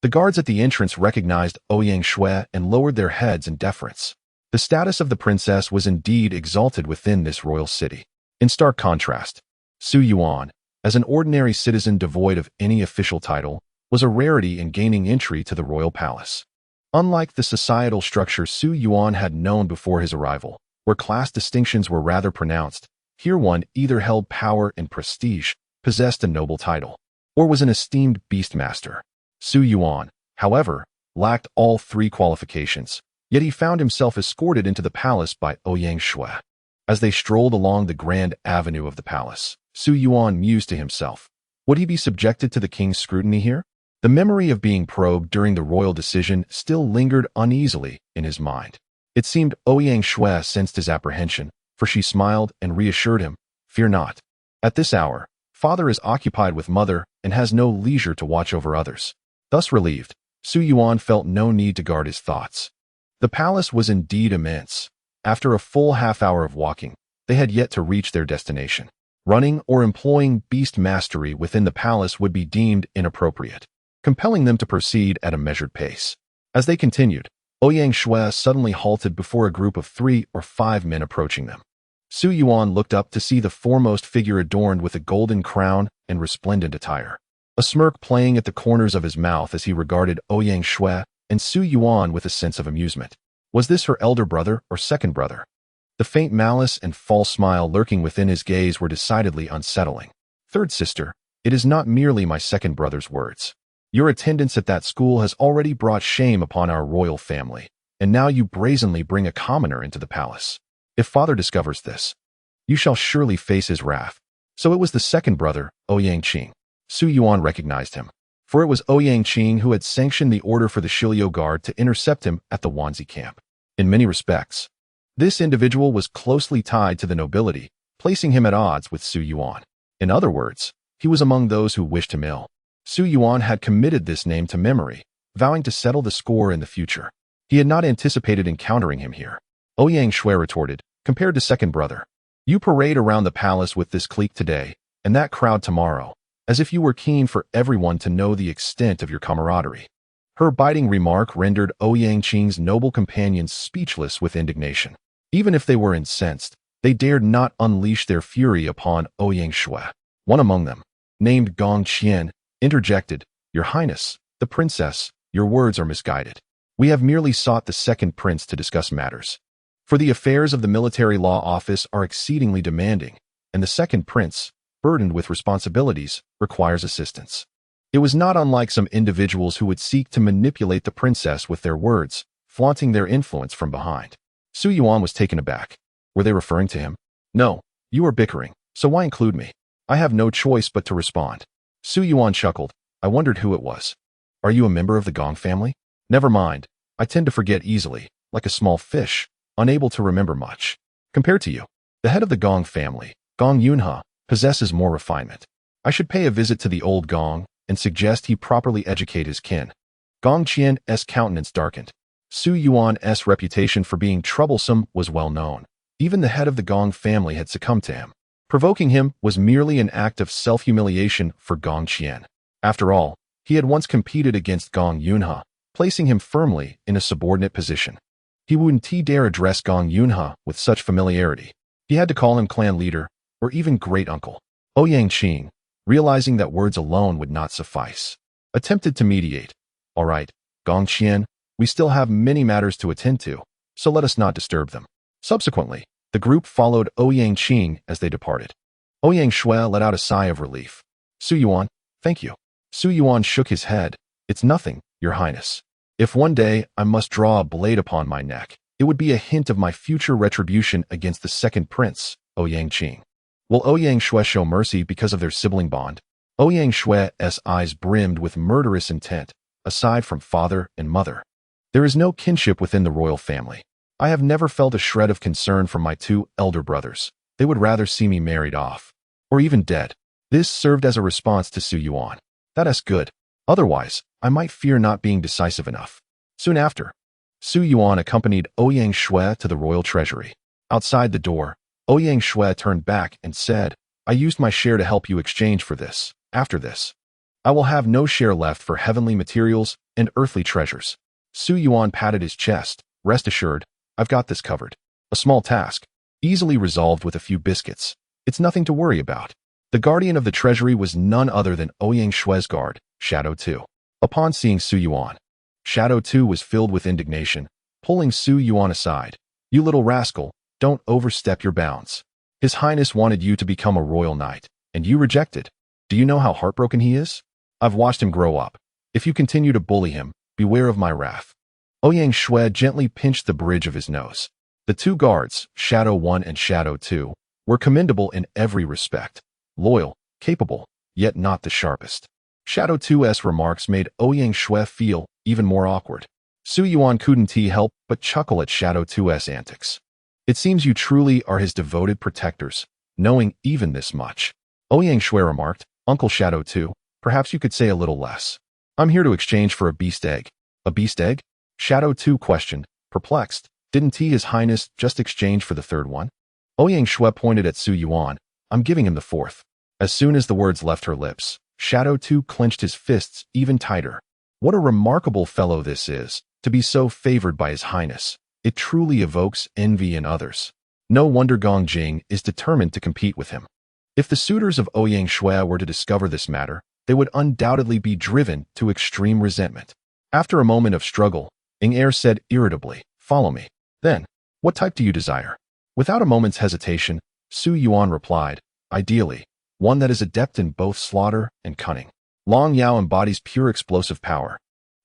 The guards at the entrance recognized Ouyang Shui and lowered their heads in deference. The status of the princess was indeed exalted within this royal city. In stark contrast, Su Yuan, as an ordinary citizen devoid of any official title, was a rarity in gaining entry to the royal palace. Unlike the societal structure Su Yuan had known before his arrival, where class distinctions were rather pronounced, here one either held power and prestige, possessed a noble title, or was an esteemed beastmaster. Su Yuan, however, lacked all three qualifications, yet he found himself escorted into the palace by Ouyang Shui. As they strolled along the grand avenue of the palace, Su Yuan mused to himself, would he be subjected to the king's scrutiny here? The memory of being probed during the royal decision still lingered uneasily in his mind. It seemed Ouyang Shui sensed his apprehension, for she smiled and reassured him, Fear not. At this hour, father is occupied with mother and has no leisure to watch over others. Thus relieved, Su Yuan felt no need to guard his thoughts. The palace was indeed immense. After a full half-hour of walking, they had yet to reach their destination. Running or employing beast mastery within the palace would be deemed inappropriate, compelling them to proceed at a measured pace. As they continued, Ouyang Shui suddenly halted before a group of 3 or 5 men approaching them. Su Yuan looked up to see the foremost figure adorned with a golden crown and resplendent attire. A smirk playing at the corners of his mouth as he regarded Ouyang Shui and Su Yuan with a sense of amusement. Was this her elder brother or second brother? The faint malice and false smile lurking within his gaze were decidedly unsettling. Third sister, it is not merely my second brother's words. Your attendance at that school has already brought shame upon our royal family, and now you brazenly bring a commoner into the palace. If father discovers this, you shall surely face his wrath. So it was the second brother, Ouyang Qing. Su Yuan recognized him, for it was Ouyang Qing who had sanctioned the order for the Shilio Guard to intercept him at the Wanzi camp. In many respects, this individual was closely tied to the nobility, placing him at odds with Su Yuan. In other words, he was among those who wished him ill. Su Yuan had committed this name to memory, vowing to settle the score in the future. He had not anticipated encountering him here. Ouyang Shui retorted, compared to second brother. You parade around the palace with this clique today, and that crowd tomorrow, as if you were keen for everyone to know the extent of your camaraderie. Her biting remark rendered Ouyang Qing's noble companions speechless with indignation. Even if they were incensed, they dared not unleash their fury upon Ouyang Shui. One among them, named Gong Qian, interjected, Your Highness, the princess, your words are misguided. We have merely sought the second prince to discuss matters. For the affairs of the military law office are exceedingly demanding, and the second prince, burdened with responsibilities, requires assistance. It was not unlike some individuals who would seek to manipulate the princess with their words, flaunting their influence from behind. Su Yuan was taken aback. Were they referring to him? No, you are bickering, so why include me? I have no choice but to respond. Su Yuan chuckled. I wondered who it was. Are you a member of the Gong family? Never mind. I tend to forget easily, like a small fish, unable to remember much. Compared to you, the head of the Gong family, Gong Yunhe, possesses more refinement. I should pay a visit to the old Gong and suggest he properly educate his kin. Gong Qian's countenance darkened. Su Yuan's reputation for being troublesome was well known. Even the head of the Gong family had succumbed to him. Provoking him was merely an act of self-humiliation for Gong Qian. After all, he had once competed against Gong Yunhe, placing him firmly in a subordinate position. He wouldn't dare address Gong Yunhe with such familiarity. He had to call him clan leader, or even great uncle. Ouyang Qing, realizing that words alone would not suffice, attempted to mediate. All right, Gong Qian, we still have many matters to attend to, so let us not disturb them. Subsequently, the group followed Ouyang Qing as they departed. Ouyang Shui let out a sigh of relief. Su Yuan, thank you. Su Yuan shook his head. It's nothing, Your Highness. If one day I must draw a blade upon my neck, it would be a hint of my future retribution against the second prince, Ouyang Qing. Will Ouyang Shui show mercy because of their sibling bond? Ouyang Shui's eyes brimmed with murderous intent, aside from father and mother. There is no kinship within the royal family. I have never felt a shred of concern for my two elder brothers. They would rather see me married off, or even dead. This served as a response to Su Yuan. That is good. Otherwise, I might fear not being decisive enough. Soon after, Su Yuan accompanied Ouyang Shui to the royal treasury. Outside the door, Ouyang Shui turned back and said, I used my share to help you exchange for this. After this, I will have no share left for heavenly materials and earthly treasures. Su Yuan patted his chest. Rest assured, I've got this covered. A small task, easily resolved with a few biscuits. It's nothing to worry about. The guardian of the treasury was none other than Ouyang Shui's guard, Shadow 2. Upon seeing Su Yuan, Shadow 2 was filled with indignation, pulling Su Yuan aside. You little rascal, don't overstep your bounds. His Highness wanted you to become a royal knight, and you rejected. Do you know how heartbroken he is? I've watched him grow up. If you continue to bully him, beware of my wrath. Ouyang Shui gently pinched the bridge of his nose. The two guards, Shadow 1 and Shadow 2, were commendable in every respect. Loyal, capable, yet not the sharpest. Shadow 2's remarks made Ouyang Shui feel even more awkward. Su Yuan couldn't help but chuckle at Shadow 2's antics. It seems you truly are his devoted protectors, knowing even this much. Ouyang Shui remarked, Uncle Shadow 2, perhaps you could say a little less. I'm here to exchange for a beast egg. A beast egg? Shadow 2 questioned, perplexed. Didn't His Highness just exchange for the third one? Ouyang Shui pointed at Su Yuan. I'm giving him the fourth. As soon as the words left her lips, Shadow 2 clenched his fists even tighter. What a remarkable fellow this is, to be so favored by His Highness. It truly evokes envy in others. No wonder Gong Jing is determined to compete with him. If the suitors of Ouyang Shui were to discover this matter, they would undoubtedly be driven to extreme resentment. After a moment of struggle, Ing Er said irritably, Follow me. Then, what type do you desire? Without a moment's hesitation, Su Yuan replied, ideally, one that is adept in both slaughter and cunning. Long Yao embodies pure explosive power.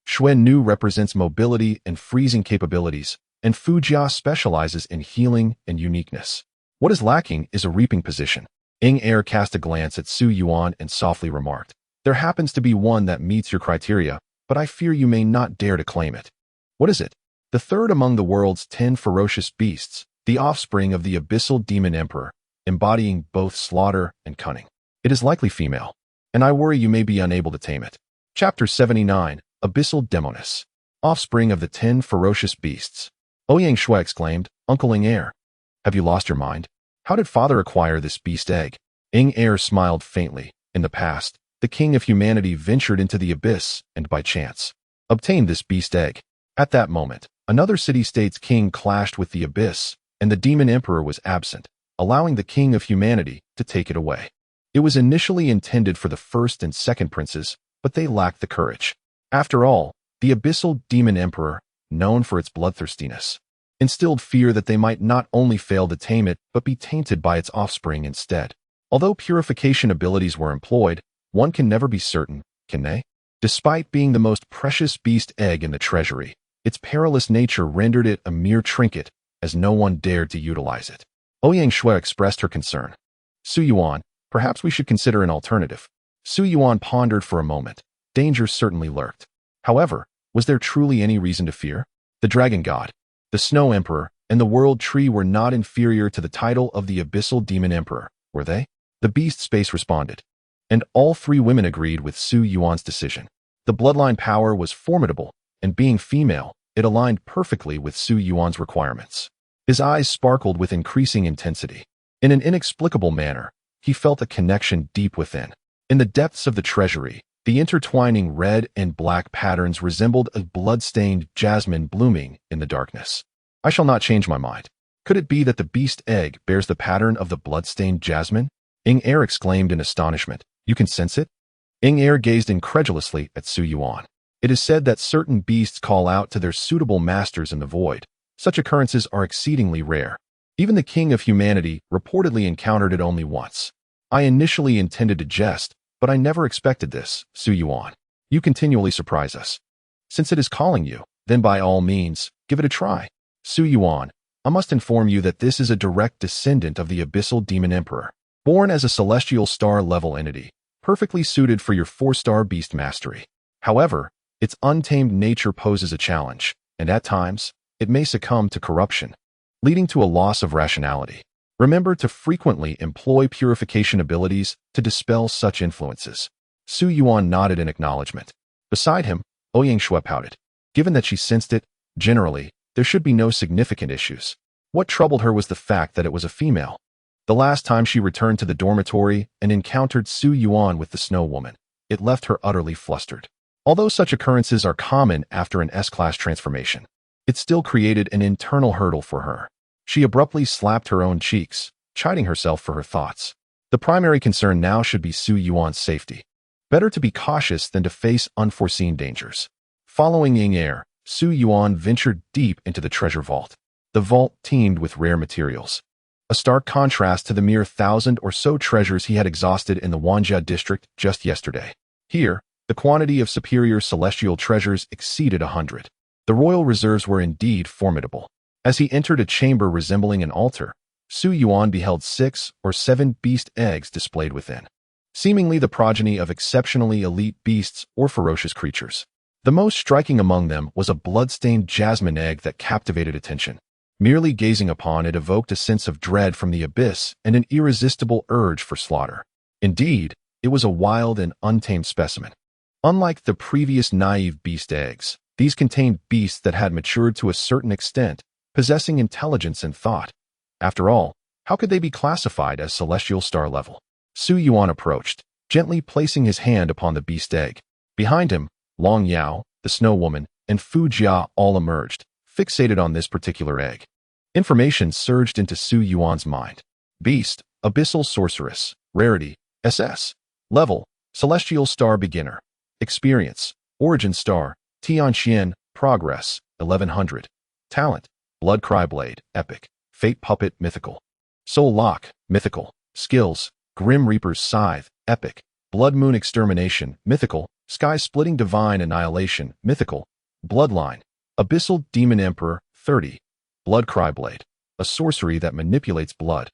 Xuan Nu represents mobility and freezing capabilities, and Fu Jia specializes in healing and uniqueness. What is lacking is a reaping position. Ying Er cast a glance at Su Yuan and softly remarked, there happens to be one that meets your criteria, but I fear you may not dare to claim it. What is it? The third among the world's 10 ferocious beasts, the offspring of the abyssal demon emperor, embodying both slaughter and cunning. It is likely female, and I worry you may be unable to tame it. Chapter 79, Abyssal Demoness, offspring of the 10 ferocious beasts. Ouyang Shui exclaimed, Uncle Ying Er, have you lost your mind? How did father acquire this beast egg? Ying Er smiled faintly. In the past, the king of humanity ventured into the abyss and by chance obtained this beast egg. At that moment, another city-state's king clashed with the abyss, and the demon emperor was absent, allowing the king of humanity to take it away. It was initially intended for the first and second princes, but they lacked the courage. After all, the abyssal demon emperor, known for its bloodthirstiness, instilled fear that they might not only fail to tame it, but be tainted by its offspring instead. Although purification abilities were employed, one can never be certain, can they? Despite being the most precious beast egg in the treasury, its perilous nature rendered it a mere trinket, as no one dared to utilize it. Ouyang Shui expressed her concern. Su Yuan, perhaps we should consider an alternative. Su Yuan pondered for a moment. Danger certainly lurked. However, was there truly any reason to fear? The dragon god, the snow emperor, and the world tree were not inferior to the title of the abyssal demon emperor, were they? The beast space responded. And all three women agreed with Su Yuan's decision. The bloodline power was formidable, and being female, it aligned perfectly with Su Yuan's requirements. His eyes sparkled with increasing intensity. In an inexplicable manner, he felt a connection deep within. In the depths of the treasury, the intertwining red and black patterns resembled a blood-stained jasmine blooming in the darkness. I shall not change my mind. Could it be that the beast egg bears the pattern of the blood-stained jasmine? Ying Er exclaimed in astonishment. You can sense it? Ying Er gazed incredulously at Su Yuan. It is said that certain beasts call out to their suitable masters in the void. Such occurrences are exceedingly rare. Even the king of humanity reportedly encountered it only once. I initially intended to jest, but I never expected this, Su Yuan. You continually surprise us. Since it is calling you, then by all means, give it a try. Su Yuan, I must inform you that this is a direct descendant of the abyssal demon emperor. Born as a celestial star-level entity, perfectly suited for your 4-star beast mastery. However, its untamed nature poses a challenge, and at times, it may succumb to corruption, leading to a loss of rationality. Remember to frequently employ purification abilities to dispel such influences. Su Yuan nodded in acknowledgement. Beside him, Ouyang Shui pouted. Given that she sensed it, generally, there should be no significant issues. What troubled her was the fact that it was a female. The last time she returned to the dormitory and encountered Su Yuan with the snow woman, it left her utterly flustered. Although such occurrences are common after an S-class transformation, it still created an internal hurdle for her. She abruptly slapped her own cheeks, chiding herself for her thoughts. The primary concern now should be Su Yuan's safety. Better to be cautious than to face unforeseen dangers. Following Ying Er, Su Yuan ventured deep into the treasure vault. The vault teemed with rare materials. A stark contrast to the mere 1,000 or so treasures he had exhausted in the Wanjia district just yesterday. Here, the quantity of superior celestial treasures exceeded 100. The royal reserves were indeed formidable. As he entered a chamber resembling an altar, Su Yuan beheld 6 or 7 beast eggs displayed within, seemingly the progeny of exceptionally elite beasts or ferocious creatures. The most striking among them was a blood-stained jasmine egg that captivated attention. Merely gazing upon it evoked a sense of dread from the abyss and an irresistible urge for slaughter. Indeed, it was a wild and untamed specimen. Unlike the previous naive beast eggs, these contained beasts that had matured to a certain extent, possessing intelligence and thought. After all, how could they be classified as celestial star level? Su Yuan approached, gently placing his hand upon the beast egg. Behind him, Long Yao, the snow woman, and Fu Jia all emerged, fixated on this particular egg. Information surged into Su Yuan's mind. Beast, abyssal sorceress, rarity, SS. Level, celestial star beginner. Experience, origin star, Tianxian, progress, 1100. Talent, blood cry blade, epic. Fate Puppet, mythical. Soul Lock, mythical. Skills, Grim Reaper's Scythe, epic. Blood Moon Extermination, mythical. Sky-Splitting Divine Annihilation, mythical. Bloodline, Abyssal Demon Emperor, 30. Blood Cry Blade, a sorcery that manipulates blood,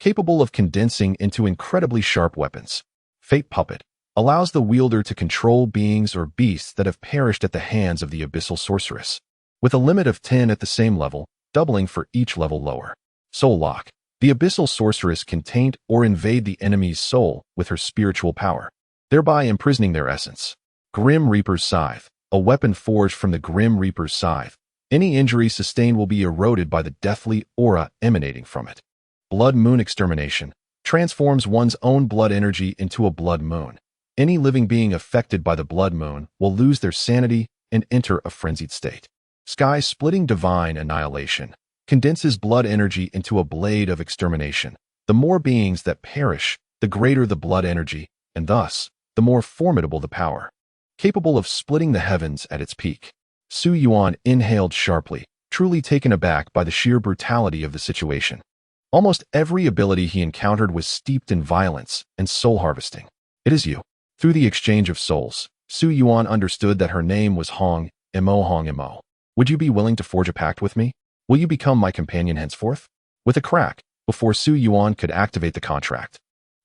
capable of condensing into incredibly sharp weapons. Fate Puppet, allows the wielder to control beings or beasts that have perished at the hands of the Abyssal Sorceress, with a limit of 10 at the same level, doubling for each level lower. Soul Lock, the Abyssal Sorceress can taint or invade the enemy's soul with her spiritual power, thereby imprisoning their essence. Grim Reaper's Scythe, a weapon forged from the Grim Reaper's Scythe. Any injury sustained will be eroded by the deathly aura emanating from it. Blood Moon Extermination, transforms one's own blood energy into a blood moon. Any living being affected by the blood moon will lose their sanity and enter a frenzied state. Sky-Splitting Divine Annihilation, condenses blood energy into a blade of extermination. The more beings that perish, the greater the blood energy, and thus, the more formidable the power, capable of splitting the heavens at its peak. Su Yuan inhaled sharply, truly taken aback by the sheer brutality of the situation. Almost every ability he encountered was steeped in violence and soul harvesting. It is you. Through the exchange of souls, Su Yuan understood that her name was Hong Mo. Would you be willing to forge a pact with me? Will you become my companion henceforth? With a crack, before Su Yuan could activate the contract,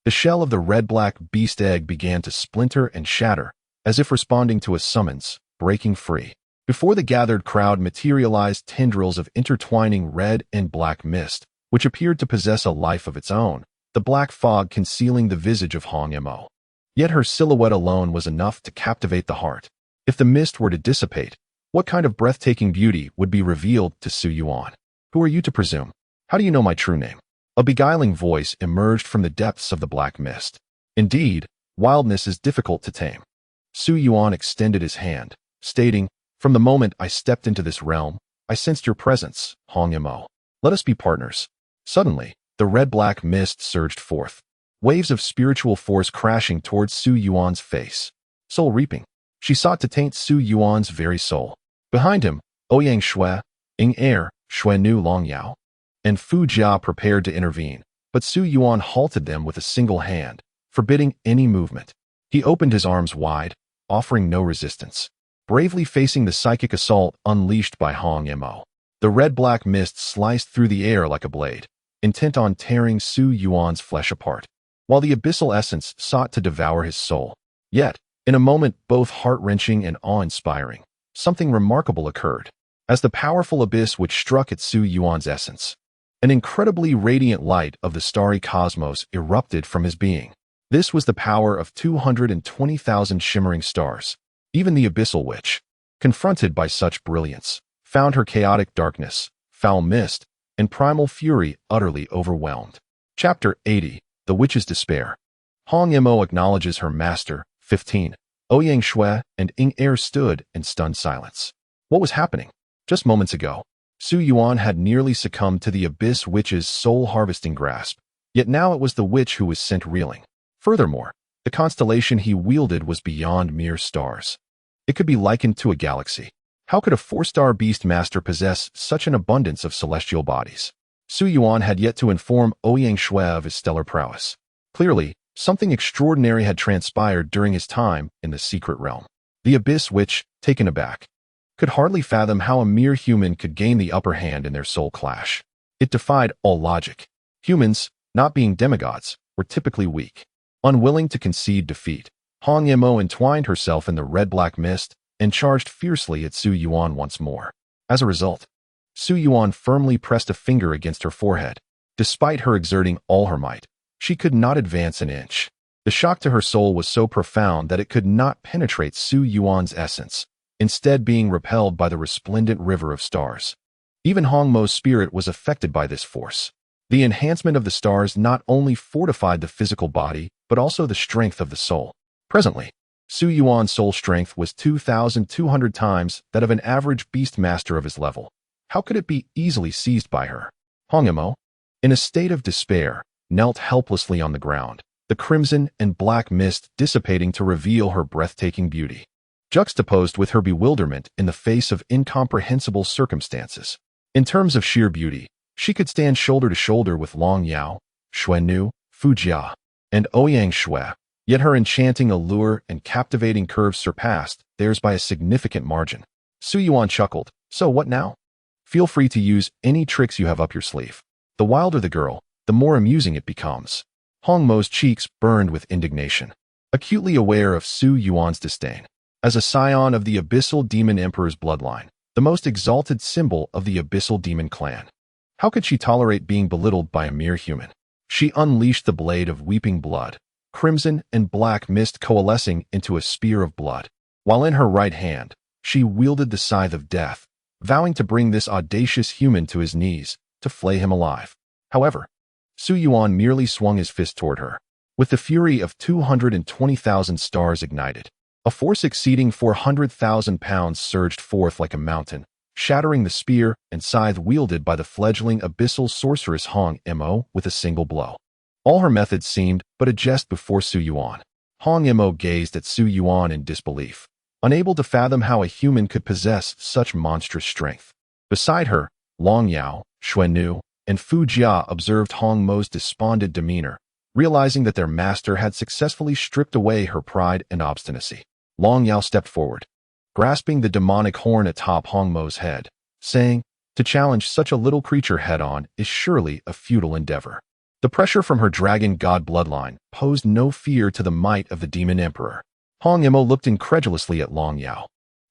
the shell of the red-black beast egg began to splinter and shatter, as if responding to a summons, breaking free. Before the gathered crowd materialized tendrils of intertwining red and black mist, which appeared to possess a life of its own, the black fog concealing the visage of Hong Mo. Yet her silhouette alone was enough to captivate the heart. If the mist were to dissipate, what kind of breathtaking beauty would be revealed to Su Yuan? Who are you to presume? How do you know my true name? A beguiling voice emerged from the depths of the black mist. Indeed, wildness is difficult to tame. Su Yuan extended his hand, stating, "From the moment I stepped into this realm, I sensed your presence, Hong Mo. Let us be partners." Suddenly, the red-black mist surged forth, waves of spiritual force crashing towards Su Yuan's face. Soul reaping. She sought to taint Su Yuan's very soul. Behind him, Ouyang Shui, Ying Er, Shui Nu Long Yao, and Fu Jia prepared to intervene, but Su Yuan halted them with a single hand, forbidding any movement. He opened his arms wide, offering no resistance, bravely facing the psychic assault unleashed by Hong Mo. The red-black mist sliced through the air like a blade, intent on tearing Su Yuan's flesh apart, while the abyssal essence sought to devour his soul. Yet, in a moment both heart-wrenching and awe-inspiring, something remarkable occurred. As the powerful abyss which struck at Su Yuan's essence, an incredibly radiant light of the starry cosmos erupted from his being. This was the power of 220,000 shimmering stars. Even the abyssal witch, confronted by such brilliance, found her chaotic darkness, foul mist, and primal fury utterly overwhelmed. Chapter 80, The Witch's Despair. Hong Mo acknowledges her master, 15. Ouyang Shui and Ying Er stood in stunned silence. What was happening? Just moments ago, Su Yuan had nearly succumbed to the abyss witch's soul-harvesting grasp, yet now it was the witch who was sent reeling. Furthermore, the constellation he wielded was beyond mere stars. It could be likened to a galaxy. How could a 4-star beast master possess such an abundance of celestial bodies? Su Yuan had yet to inform Ouyang Shui of his stellar prowess. Clearly, something extraordinary had transpired during his time in the secret realm. The abyss witch, taken aback, could hardly fathom how a mere human could gain the upper hand in their soul clash. It defied all logic. Humans, not being demigods, were typically weak. Unwilling to concede defeat, Hong Mo entwined herself in the red-black mist and charged fiercely at Su Yuan once more. As a result, Su Yuan firmly pressed a finger against her forehead. Despite her exerting all her might, she could not advance an inch. The shock to her soul was so profound that it could not penetrate Su Yuan's essence, instead being repelled by the resplendent river of stars. Even Hong Mo's spirit was affected by this force. The enhancement of the stars not only fortified the physical body, but also the strength of the soul. Presently, Su Yuan's soul strength was 2,200 times that of an average beast master of his level. How could it be easily seized by her? Hong Mo, in a state of despair, knelt helplessly on the ground, the crimson and black mist dissipating to reveal her breathtaking beauty, juxtaposed with her bewilderment in the face of incomprehensible circumstances. In terms of sheer beauty, She could stand shoulder to shoulder with Long Yao, Xuannu, Fujia, and Ouyang Shui, yet her enchanting allure and captivating curves surpassed theirs by a significant margin. Su Yuan chuckled. So what now? Feel free to use any tricks you have up your sleeve. The wilder the girl, the more amusing it becomes. Hong Mo's cheeks burned with indignation, acutely aware of Su Yuan's disdain. As a scion of the Abyssal Demon Emperor's bloodline, the most exalted symbol of the Abyssal Demon clan, how could she tolerate being belittled by a mere human? She unleashed the blade of weeping blood, crimson and black mist coalescing into a spear of blood, while in her right hand, she wielded the scythe of death, vowing to bring this audacious human to his knees, to flay him alive. However, Su Yuan merely swung his fist toward her. With the fury of 220,000 stars ignited, a force exceeding 400,000 pounds surged forth like a mountain, shattering the spear and scythe wielded by the fledgling abyssal sorceress Hong Mo with a single blow. All her methods seemed but a jest before Su Yuan. Hong Mo gazed at Su Yuan in disbelief, unable to fathom how a human could possess such monstrous strength. Beside her, Long Yao, Xuannu, and Fujia observed Hong Mo's despondent demeanor, realizing that their master had successfully stripped away her pride and obstinacy. Long Yao stepped forward, grasping the demonic horn atop Hong Mo's head, saying, "To challenge such a little creature head-on is surely a futile endeavor." The pressure from her dragon god bloodline posed no fear to the might of the demon emperor. Hong Mo looked incredulously at Long Yao,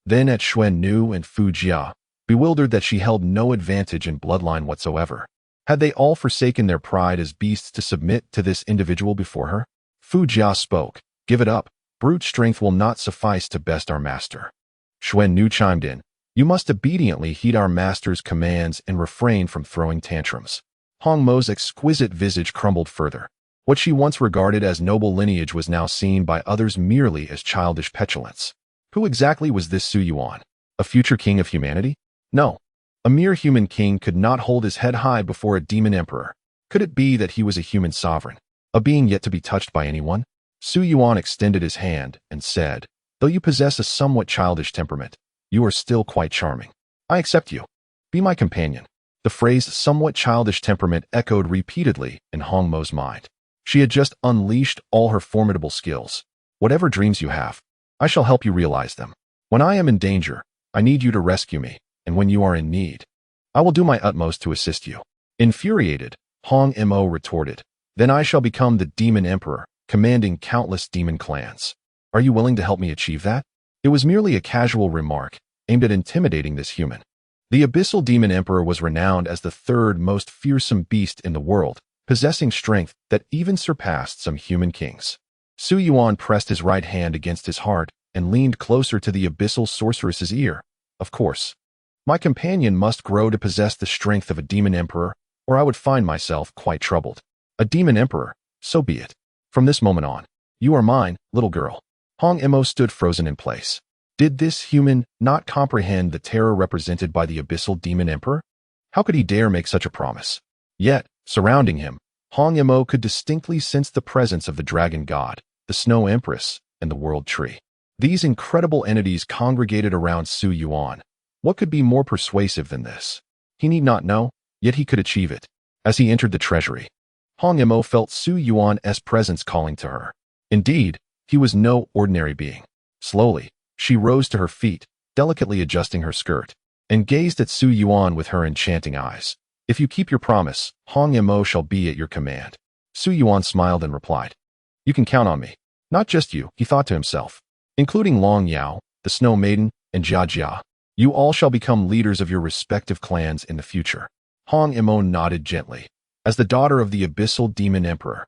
then at Xuannu and Fujia, bewildered that she held no advantage in bloodline whatsoever. Had they all forsaken their pride as beasts to submit to this individual before her? Fujia spoke. "Give it up. Brute strength will not suffice to best our master." Xuannu chimed in. "You must obediently heed our master's commands and refrain from throwing tantrums." Hong Mo's exquisite visage crumbled further. What she once regarded as noble lineage was now seen by others merely as childish petulance. Who exactly was this Su Yuan? A future king of humanity? No. A mere human king could not hold his head high before a demon emperor. Could it be that he was a human sovereign, a being yet to be touched by anyone? Su Yuan extended his hand and said, "Though you possess a somewhat childish temperament, you are still quite charming. I accept you. Be my companion." The phrase somewhat childish temperament echoed repeatedly in Hong Mo's mind. She had just unleashed all her formidable skills. "Whatever dreams you have, I shall help you realize them. When I am in danger, I need you to rescue me, and when you are in need, I will do my utmost to assist you." Infuriated, Hong Mo retorted, "Then I shall become the demon emperor, commanding countless demon clans. Are you willing to help me achieve that?" It was merely a casual remark, aimed at intimidating this human. The Abyssal Demon Emperor was renowned as the third most fearsome beast in the world, possessing strength that even surpassed some human kings. Su Yuan pressed his right hand against his heart and leaned closer to the Abyssal Sorceress's ear. "Of course. My companion must grow to possess the strength of a demon emperor, or I would find myself quite troubled. A demon emperor, so be it. From this moment on, you are mine, little girl." Hong Mo stood frozen in place. Did this human not comprehend the terror represented by the Abyssal Demon Emperor? How could he dare make such a promise? Yet, surrounding him, Hong Mo could distinctly sense the presence of the Dragon God, the Snow Empress, and the World Tree. These incredible entities congregated around Su Yuan. What could be more persuasive than this? He need not know, yet he could achieve it. As he entered the treasury, Hong Mo felt Su Yuan's presence calling to her. Indeed, he was no ordinary being. Slowly, she rose to her feet, delicately adjusting her skirt, and gazed at Su Yuan with her enchanting eyes. "If you keep your promise, Hong Mo shall be at your command." Su Yuan smiled and replied, "You can count on me. Not just you," he thought to himself, "including Long Yao, the Snow Maiden, and Jia Jia. You all shall become leaders of your respective clans in the future." Hong Mo nodded gently. As the daughter of the Abyssal Demon Emperor,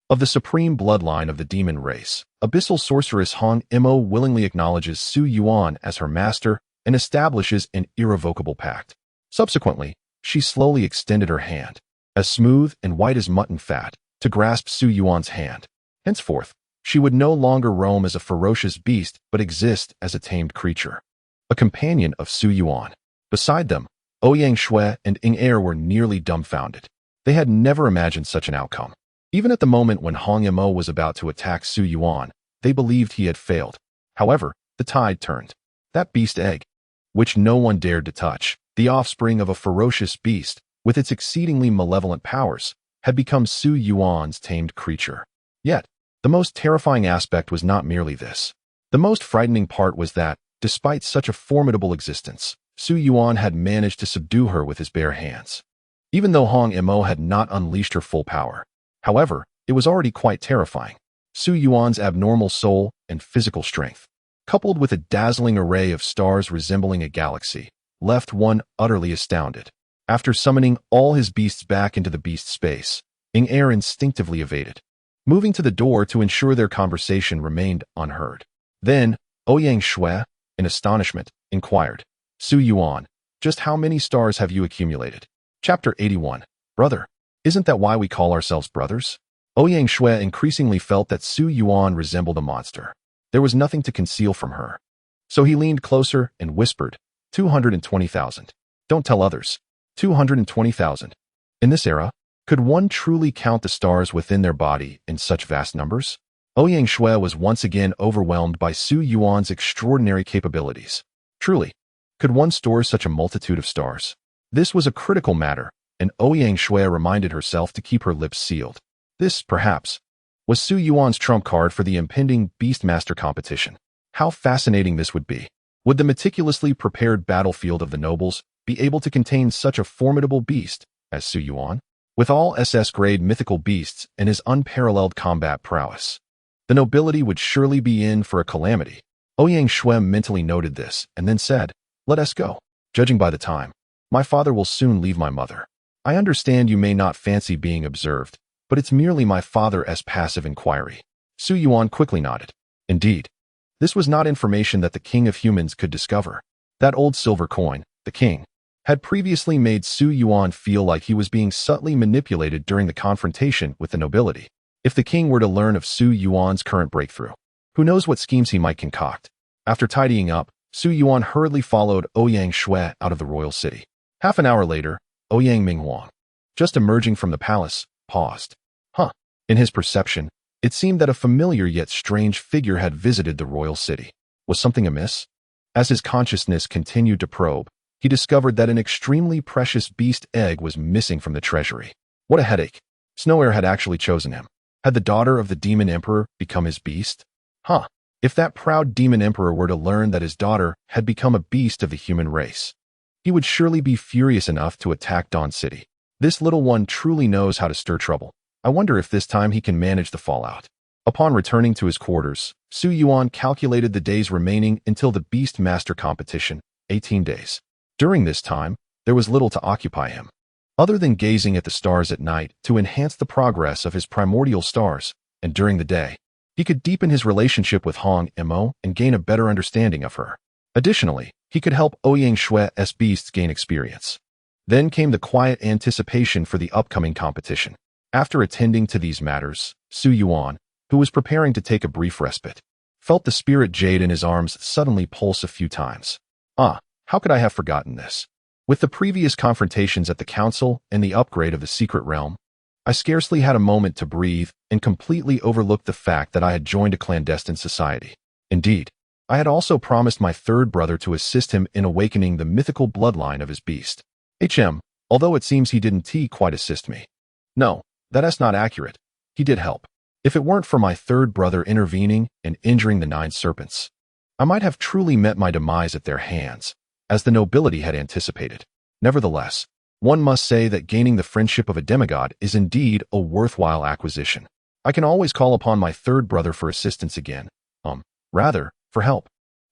of the supreme bloodline of the demon race, Abyssal Sorceress Hong Mo willingly acknowledges Su Yuan as her master and establishes an irrevocable pact. Subsequently, she slowly extended her hand, as smooth and white as mutton fat, to grasp Su Yuan's hand. Henceforth, she would no longer roam as a ferocious beast but exist as a tamed creature, a companion of Su Yuan. Beside them, Ouyang Shui and Ing Er were nearly dumbfounded. They had never imagined such an outcome. Even at the moment when Hong Mo was about to attack Su Yuan, they believed he had failed. However, the tide turned. That beast egg, which no one dared to touch, the offspring of a ferocious beast, with its exceedingly malevolent powers, had become Su Yuan's tamed creature. Yet, the most terrifying aspect was not merely this. The most frightening part was that, despite such a formidable existence, Su Yuan had managed to subdue her with his bare hands. Even though Hong Mo had not unleashed her full power. However, it was already quite terrifying. Su Yuan's abnormal soul and physical strength, coupled with a dazzling array of stars resembling a galaxy, left one utterly astounded. After summoning all his beasts back into the beast space, Ing Er instinctively evaded, moving to the door to ensure their conversation remained unheard. Then, Ouyang Shui, in astonishment, inquired, Su Yuan, just how many stars have you accumulated? Chapter 81. Brother, isn't that why we call ourselves brothers? Ouyang Shui increasingly felt that Su Yuan resembled a monster. There was nothing to conceal from her. So he leaned closer and whispered, 220,000. Don't tell others. 220,000. In this era, could one truly count the stars within their body in such vast numbers? Ouyang Shui was once again overwhelmed by Su Yuan's extraordinary capabilities. Truly, could one store such a multitude of stars? This was a critical matter, and Ouyang Shui reminded herself to keep her lips sealed. This, perhaps, was Su Yuan's trump card for the impending Beastmaster competition. How fascinating this would be. Would the meticulously prepared battlefield of the nobles be able to contain such a formidable beast as Su Yuan? With all SS-grade mythical beasts and his unparalleled combat prowess, the nobility would surely be in for a calamity. Ouyang Shui mentally noted this and then said, let us go. Judging by the time, my father will soon leave my mother. I understand you may not fancy being observed, but it's merely my father's passive inquiry. Su Yuan quickly nodded. Indeed, this was not information that the king of humans could discover. That old silver coin, the king, had previously made Su Yuan feel like he was being subtly manipulated during the confrontation with the nobility. If the king were to learn of Su Yuan's current breakthrough, who knows what schemes he might concoct. After tidying up, Su Yuan hurriedly followed Ouyang Shui out of the royal city. Half an hour later, Ouyang Minghuang, just emerging from the palace, paused. In his perception, it seemed that a familiar yet strange figure had visited the royal city. Was something amiss? As his consciousness continued to probe, he discovered that an extremely precious beast egg was missing from the treasury. What a headache. Snow Air had actually chosen him. Had the daughter of the demon emperor become his beast? If that proud demon emperor were to learn that his daughter had become a beast of the human race, he would surely be furious enough to attack Dawn City. This little one truly knows how to stir trouble. I wonder if this time he can manage the fallout. Upon returning to his quarters, Su Yuan calculated the days remaining until the Beastmaster competition, 18 days. During this time, there was little to occupy him, other than gazing at the stars at night to enhance the progress of his primordial stars, and during the day, he could deepen his relationship with Hong Mo and gain a better understanding of her. Additionally, he could help Ouyang Shui's beasts gain experience. Then came the quiet anticipation for the upcoming competition. After attending to these matters, Su Yuan, who was preparing to take a brief respite, felt the spirit jade in his arms suddenly pulse a few times. How could I have forgotten this? With the previous confrontations at the council and the upgrade of the secret realm, I scarcely had a moment to breathe and completely overlooked the fact that I had joined a clandestine society. Indeed, I had also promised my third brother to assist him in awakening the mythical bloodline of his beast. Although it seems he didn't quite assist me. No, that's not accurate. He did help. If it weren't for my third brother intervening and injuring the 9 serpents, I might have truly met my demise at their hands, as the nobility had anticipated. Nevertheless, one must say that gaining the friendship of a demigod is indeed a worthwhile acquisition. I can always call upon my third brother for assistance again. For help.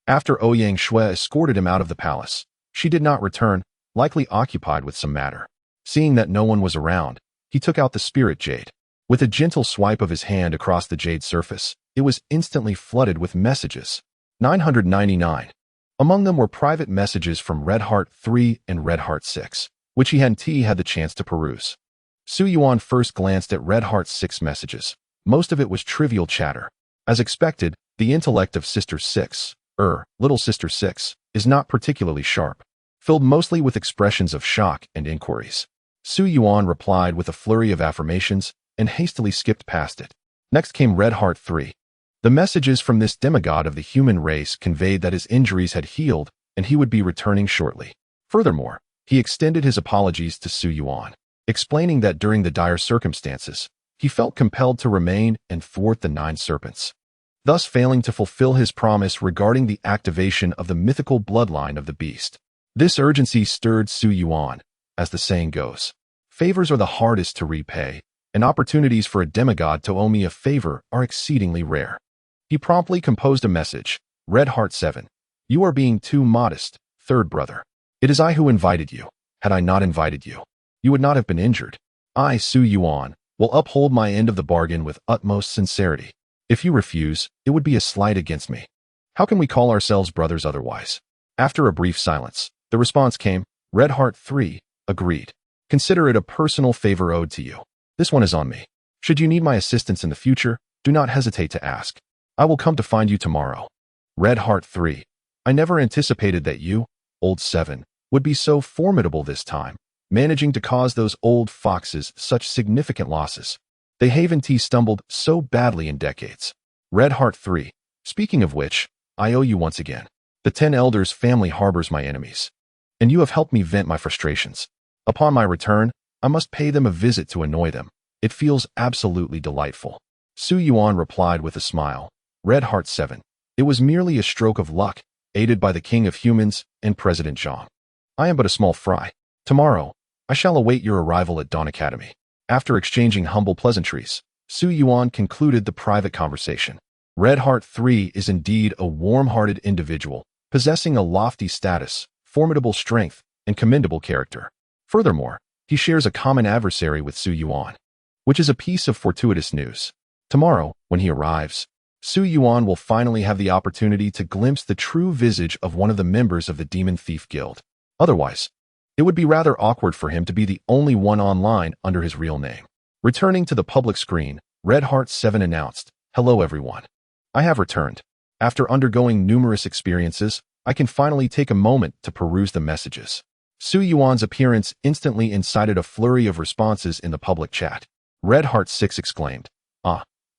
After Ouyang Shui escorted him out of the palace, she did not return, likely occupied with some matter. Seeing that no one was around, he took out the spirit jade. With a gentle swipe of his hand across the jade surface, it was instantly flooded with messages. 999. Among them were private messages from Red Heart 3 and Red Heart 6, which he hadn't had the chance to peruse. Su Yuan first glanced at Red Heart 6 messages. Most of it was trivial chatter. As expected, the intellect of Sister 6, Little Sister 6, is not particularly sharp, filled mostly with expressions of shock and inquiries. Su Yuan replied with a flurry of affirmations and hastily skipped past it. Next came Red Heart 3. The messages from this demigod of the human race conveyed that his injuries had healed and he would be returning shortly. Furthermore, He extended his apologies to Su Yuan, explaining that during the dire circumstances, he felt compelled to remain and thwart the 9 serpents, thus failing to fulfill his promise regarding the activation of the mythical bloodline of the beast. This urgency stirred Su Yuan, as the saying goes. Favors are the hardest to repay, and opportunities for a demigod to owe me a favor are exceedingly rare. He promptly composed a message. Red Heart 7. You are being too modest, third brother. It is I who invited you. Had I not invited you, you would not have been injured. I, Su Yuan, will uphold my end of the bargain with utmost sincerity. If you refuse, it would be a slight against me. How can we call ourselves brothers otherwise? After a brief silence, the response came. Red Heart 3. Agreed. Consider it a personal favor owed to you. This one is on me. Should you need my assistance in the future, do not hesitate to ask. I will come to find you tomorrow. Red Heart 3. I never anticipated that you, Old 7, would be so formidable this time, managing to cause those old foxes such significant losses. They haven't stumbled so badly in decades. Red Heart 3. Speaking of which, I owe you once again. The 10 Elders family harbors my enemies, and you have helped me vent my frustrations. Upon my return, I must pay them a visit to annoy them. It feels absolutely delightful. Su Yuan replied with a smile. Red Heart 7. It was merely a stroke of luck, aided by the King of Humans and President Zhang. I am but a small fry. Tomorrow, I shall await your arrival at Dawn Academy. After exchanging humble pleasantries, Su Yuan concluded the private conversation. Red Heart 3 is indeed a warm-hearted individual, possessing a lofty status, formidable strength, and commendable character. Furthermore, he shares a common adversary with Su Yuan, which is a piece of fortuitous news. Tomorrow, when he arrives, Su Yuan will finally have the opportunity to glimpse the true visage of one of the members of the Demon Thief Guild. Otherwise, it would be rather awkward for him to be the only one online under his real name. Returning to the public screen, Red Heart 7 announced, Hello everyone. I have returned. After undergoing numerous experiences, I can finally take a moment to peruse the messages. Su Yuan's appearance instantly incited a flurry of responses in the public chat. Red Heart 6 exclaimed,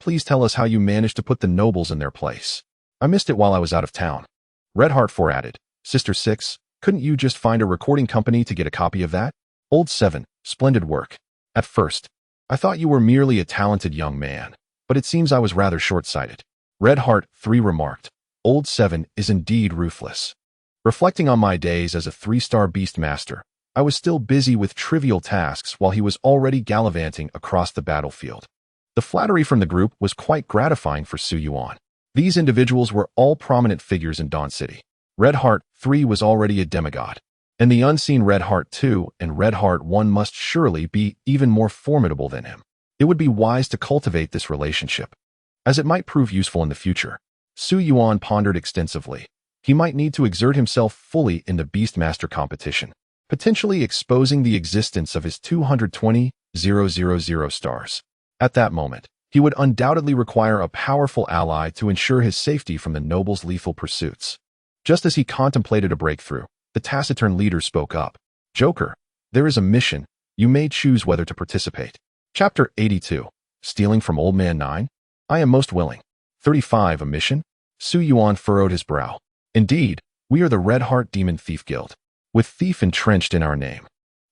please tell us how you managed to put the nobles in their place. I missed it while I was out of town. Red Heart 4 added, Sister 6, couldn't you just find a recording company to get a copy of that? Old 7, splendid work. At first, I thought you were merely a talented young man, but it seems I was rather short-sighted. Red Heart 3 remarked, Old 7 is indeed ruthless. Reflecting on my days as a 3-star beast master, I was still busy with trivial tasks while he was already gallivanting across the battlefield. The flattery from the group was quite gratifying for Su Yuan. These individuals were all prominent figures in Dawn City. Red Heart 3 was already a demigod, and the unseen Red Heart 2 and Red Heart 1 must surely be even more formidable than him. It would be wise to cultivate this relationship, as it might prove useful in the future. Su Yuan pondered extensively. He might need to exert himself fully in the Beastmaster competition, potentially exposing the existence of his 220,000 stars. At that moment, he would undoubtedly require a powerful ally to ensure his safety from the noble's lethal pursuits. Just as he contemplated a breakthrough, the taciturn leader spoke up. Joker, there is a mission. You may choose whether to participate. Chapter 82. Stealing from Old Man 9? I am most willing. 35. A mission? Su Yuan furrowed his brow. Indeed, we are the Red Heart Demon Thief Guild, with thief entrenched in our name.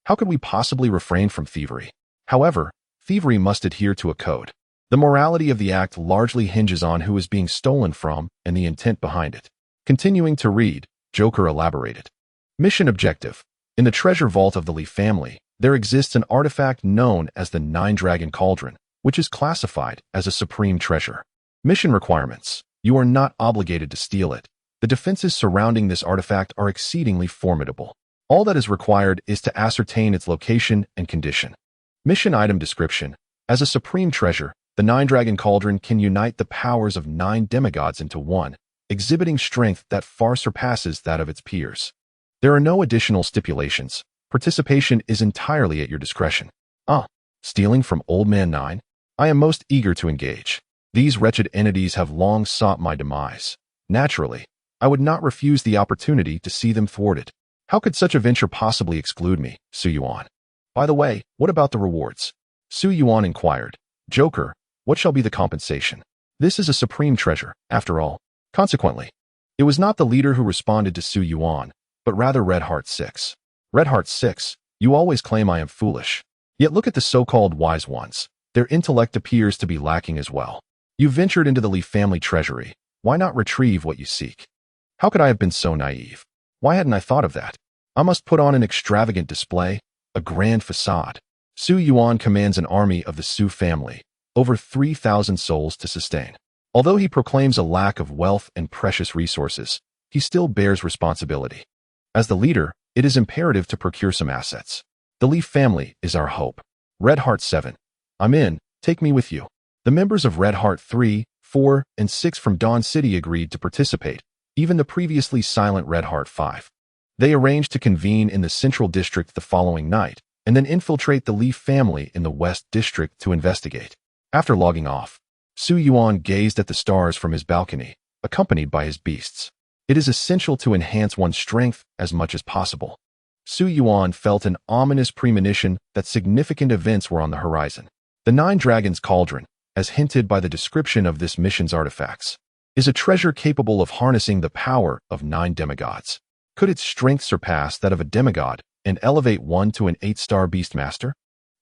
How could we possibly refrain from thievery? However, thievery must adhere to a code. The morality of the act largely hinges on who is being stolen from and the intent behind it. Continuing to read, Joker elaborated. Mission objective. In the treasure vault of the Lee family, there exists an artifact known as the 9-Dragon Cauldron, which is classified as a supreme treasure. Mission requirements. You are not obligated to steal it. The defenses surrounding this artifact are exceedingly formidable. All that is required is to ascertain its location and condition. Mission item description. As a supreme treasure, the 9-Dragon Cauldron can unite the powers of 9 demigods into one, exhibiting strength that far surpasses that of its peers. There are no additional stipulations. Participation is entirely at your discretion. Stealing from Old Man 9? I am most eager to engage. These wretched entities have long sought my demise. Naturally, I would not refuse the opportunity to see them thwarted. How could such a venture possibly exclude me, Su Yuan? By the way, what about the rewards? Su Yuan inquired. Joker, what shall be the compensation? This is a supreme treasure, after all. Consequently, it was not the leader who responded to Su Yuan, but rather Red Heart 6. Red Heart 6. You always claim I am foolish. Yet look at the so-called wise ones. Their intellect appears to be lacking as well. You ventured into the Li family treasury. Why not retrieve what you seek? How could I have been so naive? Why hadn't I thought of that? I must put on an extravagant display, a grand facade. Su Yuan commands an army of the Su family, over 3,000 souls to sustain. Although he proclaims a lack of wealth and precious resources, he still bears responsibility. As the leader, it is imperative to procure some assets. The Li family is our hope. Red Heart 7. I'm in, take me with you. The members of Red Heart 3, 4, and 6 from Dawn City agreed to participate, even the previously silent Red Heart 5. They arranged to convene in the Central District the following night, and then infiltrate the Li family in the West District to investigate. After logging off, Su Yuan gazed at the stars from his balcony, accompanied by his beasts. It is essential to enhance one's strength as much as possible. Su Yuan felt an ominous premonition that significant events were on the horizon. The Nine Dragons Cauldron, as hinted by the description of this mission's artifacts, is a treasure capable of harnessing the power of 9 demigods. Could its strength surpass that of a demigod and elevate one to an 8-star beastmaster?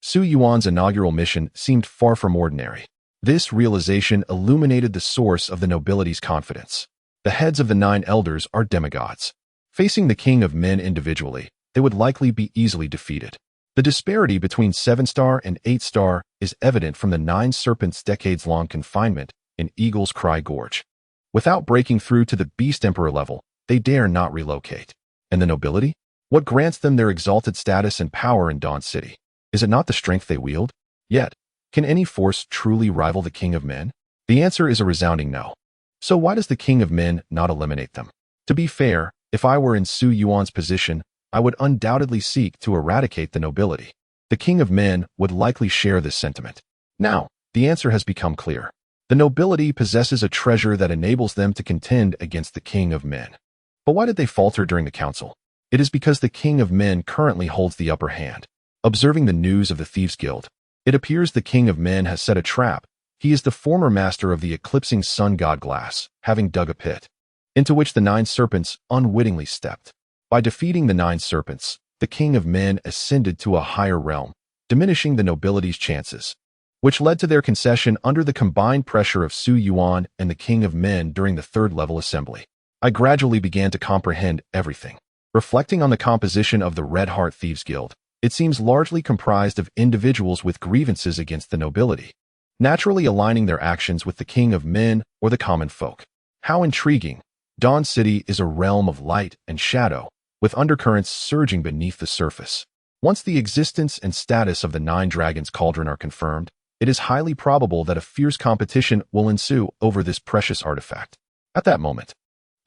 Su Yuan's inaugural mission seemed far from ordinary. This realization illuminated the source of the nobility's confidence. The heads of the 9 elders are demigods. Facing the king of men individually, they would likely be easily defeated. The disparity between 7-star and 8-star is evident from the 9 serpents' decades-long confinement in Eagle's Cry Gorge. Without breaking through to the Beast Emperor level, they dare not relocate. And the nobility? What grants them their exalted status and power in Dawn City? Is it not the strength they wield? Yet, can any force truly rival the King of Men? The answer is a resounding no. So why does the King of Men not eliminate them? To be fair, if I were in Su Yuan's position, I would undoubtedly seek to eradicate the nobility. The King of Men would likely share this sentiment. Now, the answer has become clear. The nobility possesses a treasure that enables them to contend against the King of Men. But why did they falter during the council? It is because the King of Men currently holds the upper hand. Observing the news of the Thieves' Guild, it appears the King of Men has set a trap. He is the former master of the eclipsing sun god Glass, having dug a pit, into which the 9 serpents unwittingly stepped. By defeating the 9 serpents, the King of Men ascended to a higher realm, diminishing the nobility's chances, which led to their concession under the combined pressure of Su Yuan and the King of Men during the 3rd-level assembly. I gradually began to comprehend everything. Reflecting on the composition of the Red Heart Thieves Guild, it seems largely comprised of individuals with grievances against the nobility, naturally aligning their actions with the King of Men or the common folk. How intriguing! Dawn City is a realm of light and shadow, with undercurrents surging beneath the surface. Once the existence and status of the 9 Dragons Cauldron are confirmed, it is highly probable that a fierce competition will ensue over this precious artifact. At that moment,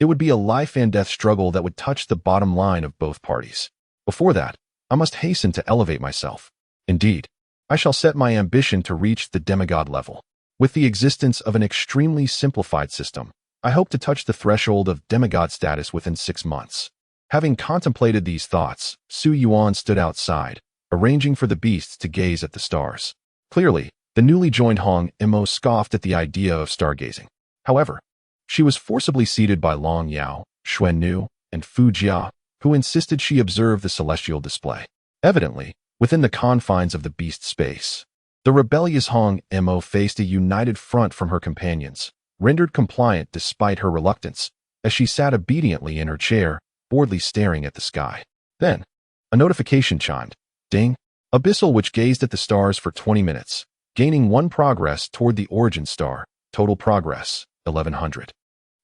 it would be a life-and-death struggle that would touch the bottom line of both parties. Before that, I must hasten to elevate myself. Indeed, I shall set my ambition to reach the demigod level. With the existence of an extremely simplified system, I hope to touch the threshold of demigod status within 6 months. Having contemplated these thoughts, Su Yuan stood outside, arranging for the beasts to gaze at the stars. Clearly, the newly joined Hong Mo scoffed at the idea of stargazing. However, she was forcibly seated by Long Yao, Xuan Nu, and Fu Jia, who insisted she observe the celestial display. Evidently, within the confines of the beast space, the rebellious Hong Mo faced a united front from her companions, rendered compliant despite her reluctance, as she sat obediently in her chair, boredly staring at the sky. Then, a notification chimed. Ding! Abyssal, which gazed at the stars for 20 minutes, gaining 1 progress toward the origin star, total progress, 1100.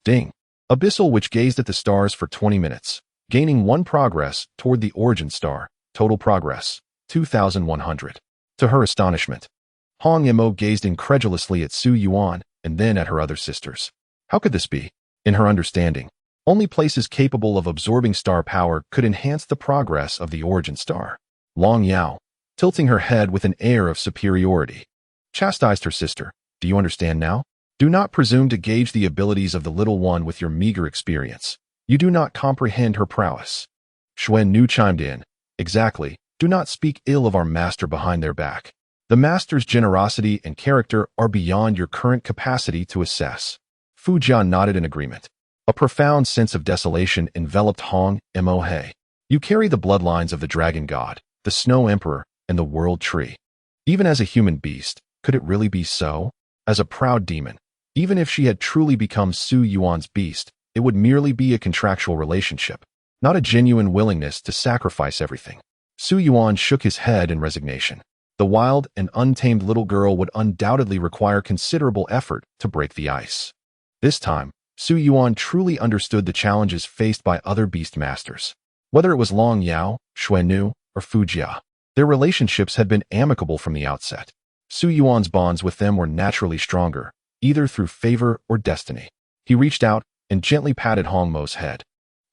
Ding! Abyssal, which gazed at the stars for 20 minutes, gaining 1 progress toward the origin star, total progress, 2100. To her astonishment, Hong Mo gazed incredulously at Su Yuan and then at her other sisters. How could this be? In her understanding, only places capable of absorbing star power could enhance the progress of the origin star. Long Yao, tilting her head with an air of superiority, chastised her sister. Do you understand now? Do not presume to gauge the abilities of the little one with your meager experience. You do not comprehend her prowess. Xuan Nu chimed in. Exactly. Do not speak ill of our master behind their back. The master's generosity and character are beyond your current capacity to assess. Fu Jia nodded in agreement. A profound sense of desolation enveloped Hong Mo. You carry the bloodlines of the dragon god, the snow emperor, and the world tree. Even as a human beast, could it really be so? As a proud demon, even if she had truly become Su Yuan's beast, it would merely be a contractual relationship, not a genuine willingness to sacrifice everything. Su Yuan shook his head in resignation. The wild and untamed little girl would undoubtedly require considerable effort to break the ice. This time, Su Yuan truly understood the challenges faced by other beast masters. Whether it was Long Yao, Xuanu, or Fujia, their relationships had been amicable from the outset. Su Yuan's bonds with them were naturally stronger, either through favor or destiny. He reached out and gently patted Hong Mo's head,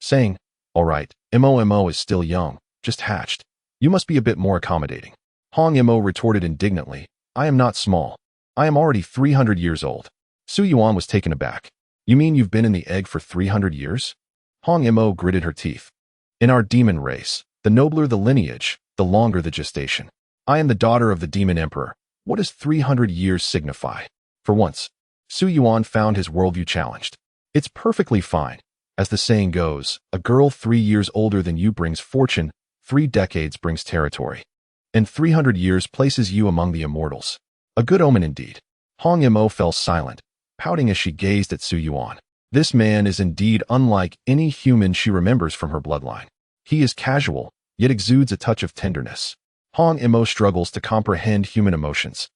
saying, "All right, Mo is still young, just hatched. You must be a bit more accommodating." Hong Mo retorted indignantly, "I am not small. I am already 300 years old." Su Yuan was taken aback. "You mean you've been in the egg for 300 years? Hong Mo gritted her teeth. "In our demon race, the nobler the lineage, the longer the gestation. I am the daughter of the demon emperor. What does 300 years signify?" For once, Su Yuan found his worldview challenged. "It's perfectly fine. As the saying goes, a girl 3 years older than you brings fortune, 3 decades brings territory. And 300 years places you among the immortals. A good omen indeed." Hong Mo fell silent, pouting as she gazed at Su Yuan. This man is indeed unlike any human she remembers from her bloodline. He is casual, yet exudes a touch of tenderness. Hong Mo struggles to comprehend human emotions.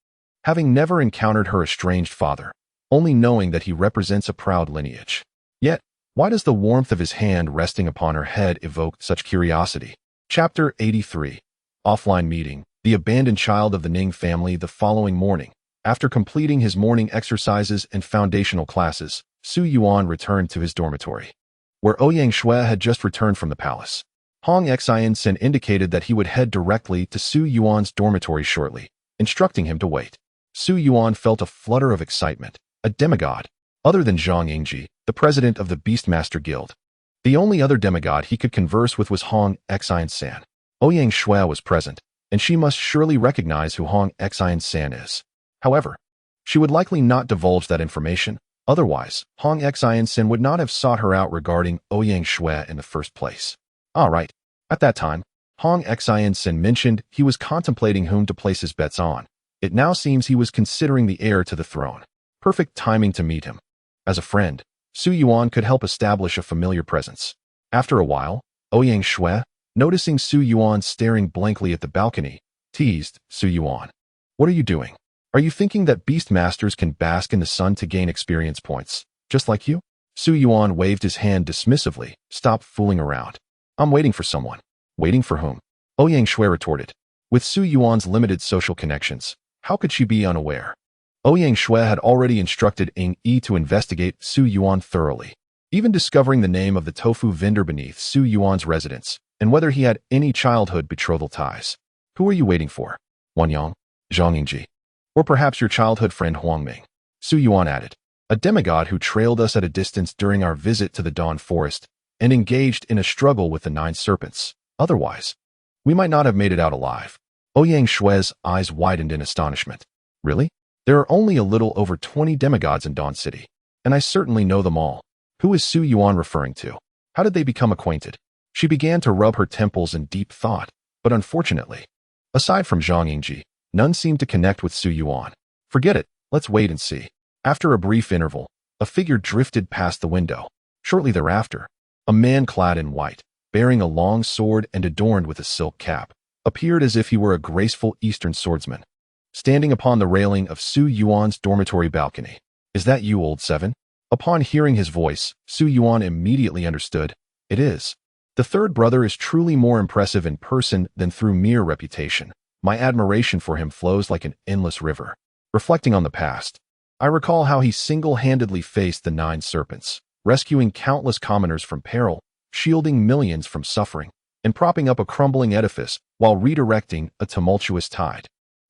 Having never encountered her estranged father, only knowing that he represents a proud lineage. Yet, why does the warmth of his hand resting upon her head evoke such curiosity? Chapter 83. Offline meeting. The abandoned child of the Ning family. The following morning, after completing his morning exercises and foundational classes, Su Yuan returned to his dormitory, where Ouyang Shui had just returned from the palace. Hong Xian indicated that he would head directly to Su Yuan's dormitory shortly, instructing him to wait. Su Yuan felt a flutter of excitement. A demigod, other than Zhang Yingji, the president of the Beastmaster Guild. The only other demigod he could converse with was Hong Xian. Ouyang Shui was present, and she must surely recognize who Hong Xian is. However, she would likely not divulge that information. Otherwise, Hong Xian would not have sought her out regarding Ouyang Shui in the first place. All right. At that time, Hong Xian mentioned he was contemplating whom to place his bets on. It now seems he was considering the heir to the throne. Perfect timing to meet him. As a friend, Su Yuan could help establish a familiar presence. After a while, Ouyang Shui, noticing Su Yuan staring blankly at the balcony, teased Su Yuan. "What are you doing? Are you thinking that Beastmasters can bask in the sun to gain experience points, just like you?" Su Yuan waved his hand dismissively. "Stop fooling around. I'm waiting for someone." "Waiting for whom?" Ouyang Shui retorted. With Su Yuan's limited social connections, how could she be unaware? Ouyang Shui had already instructed Ing Yi to investigate Su Yuan thoroughly, even discovering the name of the tofu vendor beneath Su Yuan's residence, and whether he had any childhood betrothal ties. "Who are you waiting for? Wan Yang? Zhang Yingji? Or perhaps your childhood friend Huang Ming?" Su Yuan added. "A demigod who trailed us at a distance during our visit to the Dawn Forest and engaged in a struggle with the 9 serpents. Otherwise, we might not have made it out alive." Ouyang Shui's eyes widened in astonishment. "Really? There are only a little over 20 demigods in Dawn City, and I certainly know them all. Who is Su Yuan referring to? How did they become acquainted?" She began to rub her temples in deep thought, but unfortunately, aside from Zhang Yingji, none seemed to connect with Su Yuan. "Forget it, let's wait and see." After a brief interval, a figure drifted past the window. Shortly thereafter, a man clad in white, bearing a long sword and adorned with a silk cap, appeared as if he were a graceful Eastern swordsman, standing upon the railing of Su Yuan's dormitory balcony. "Is that you, old Seven?" Upon hearing his voice, Su Yuan immediately understood. "It is. The third brother is truly more impressive in person than through mere reputation. My admiration for him flows like an endless river." Reflecting on the past, I recall how he single-handedly faced the 9 serpents, rescuing countless commoners from peril, shielding millions from suffering, and propping up a crumbling edifice while redirecting a tumultuous tide.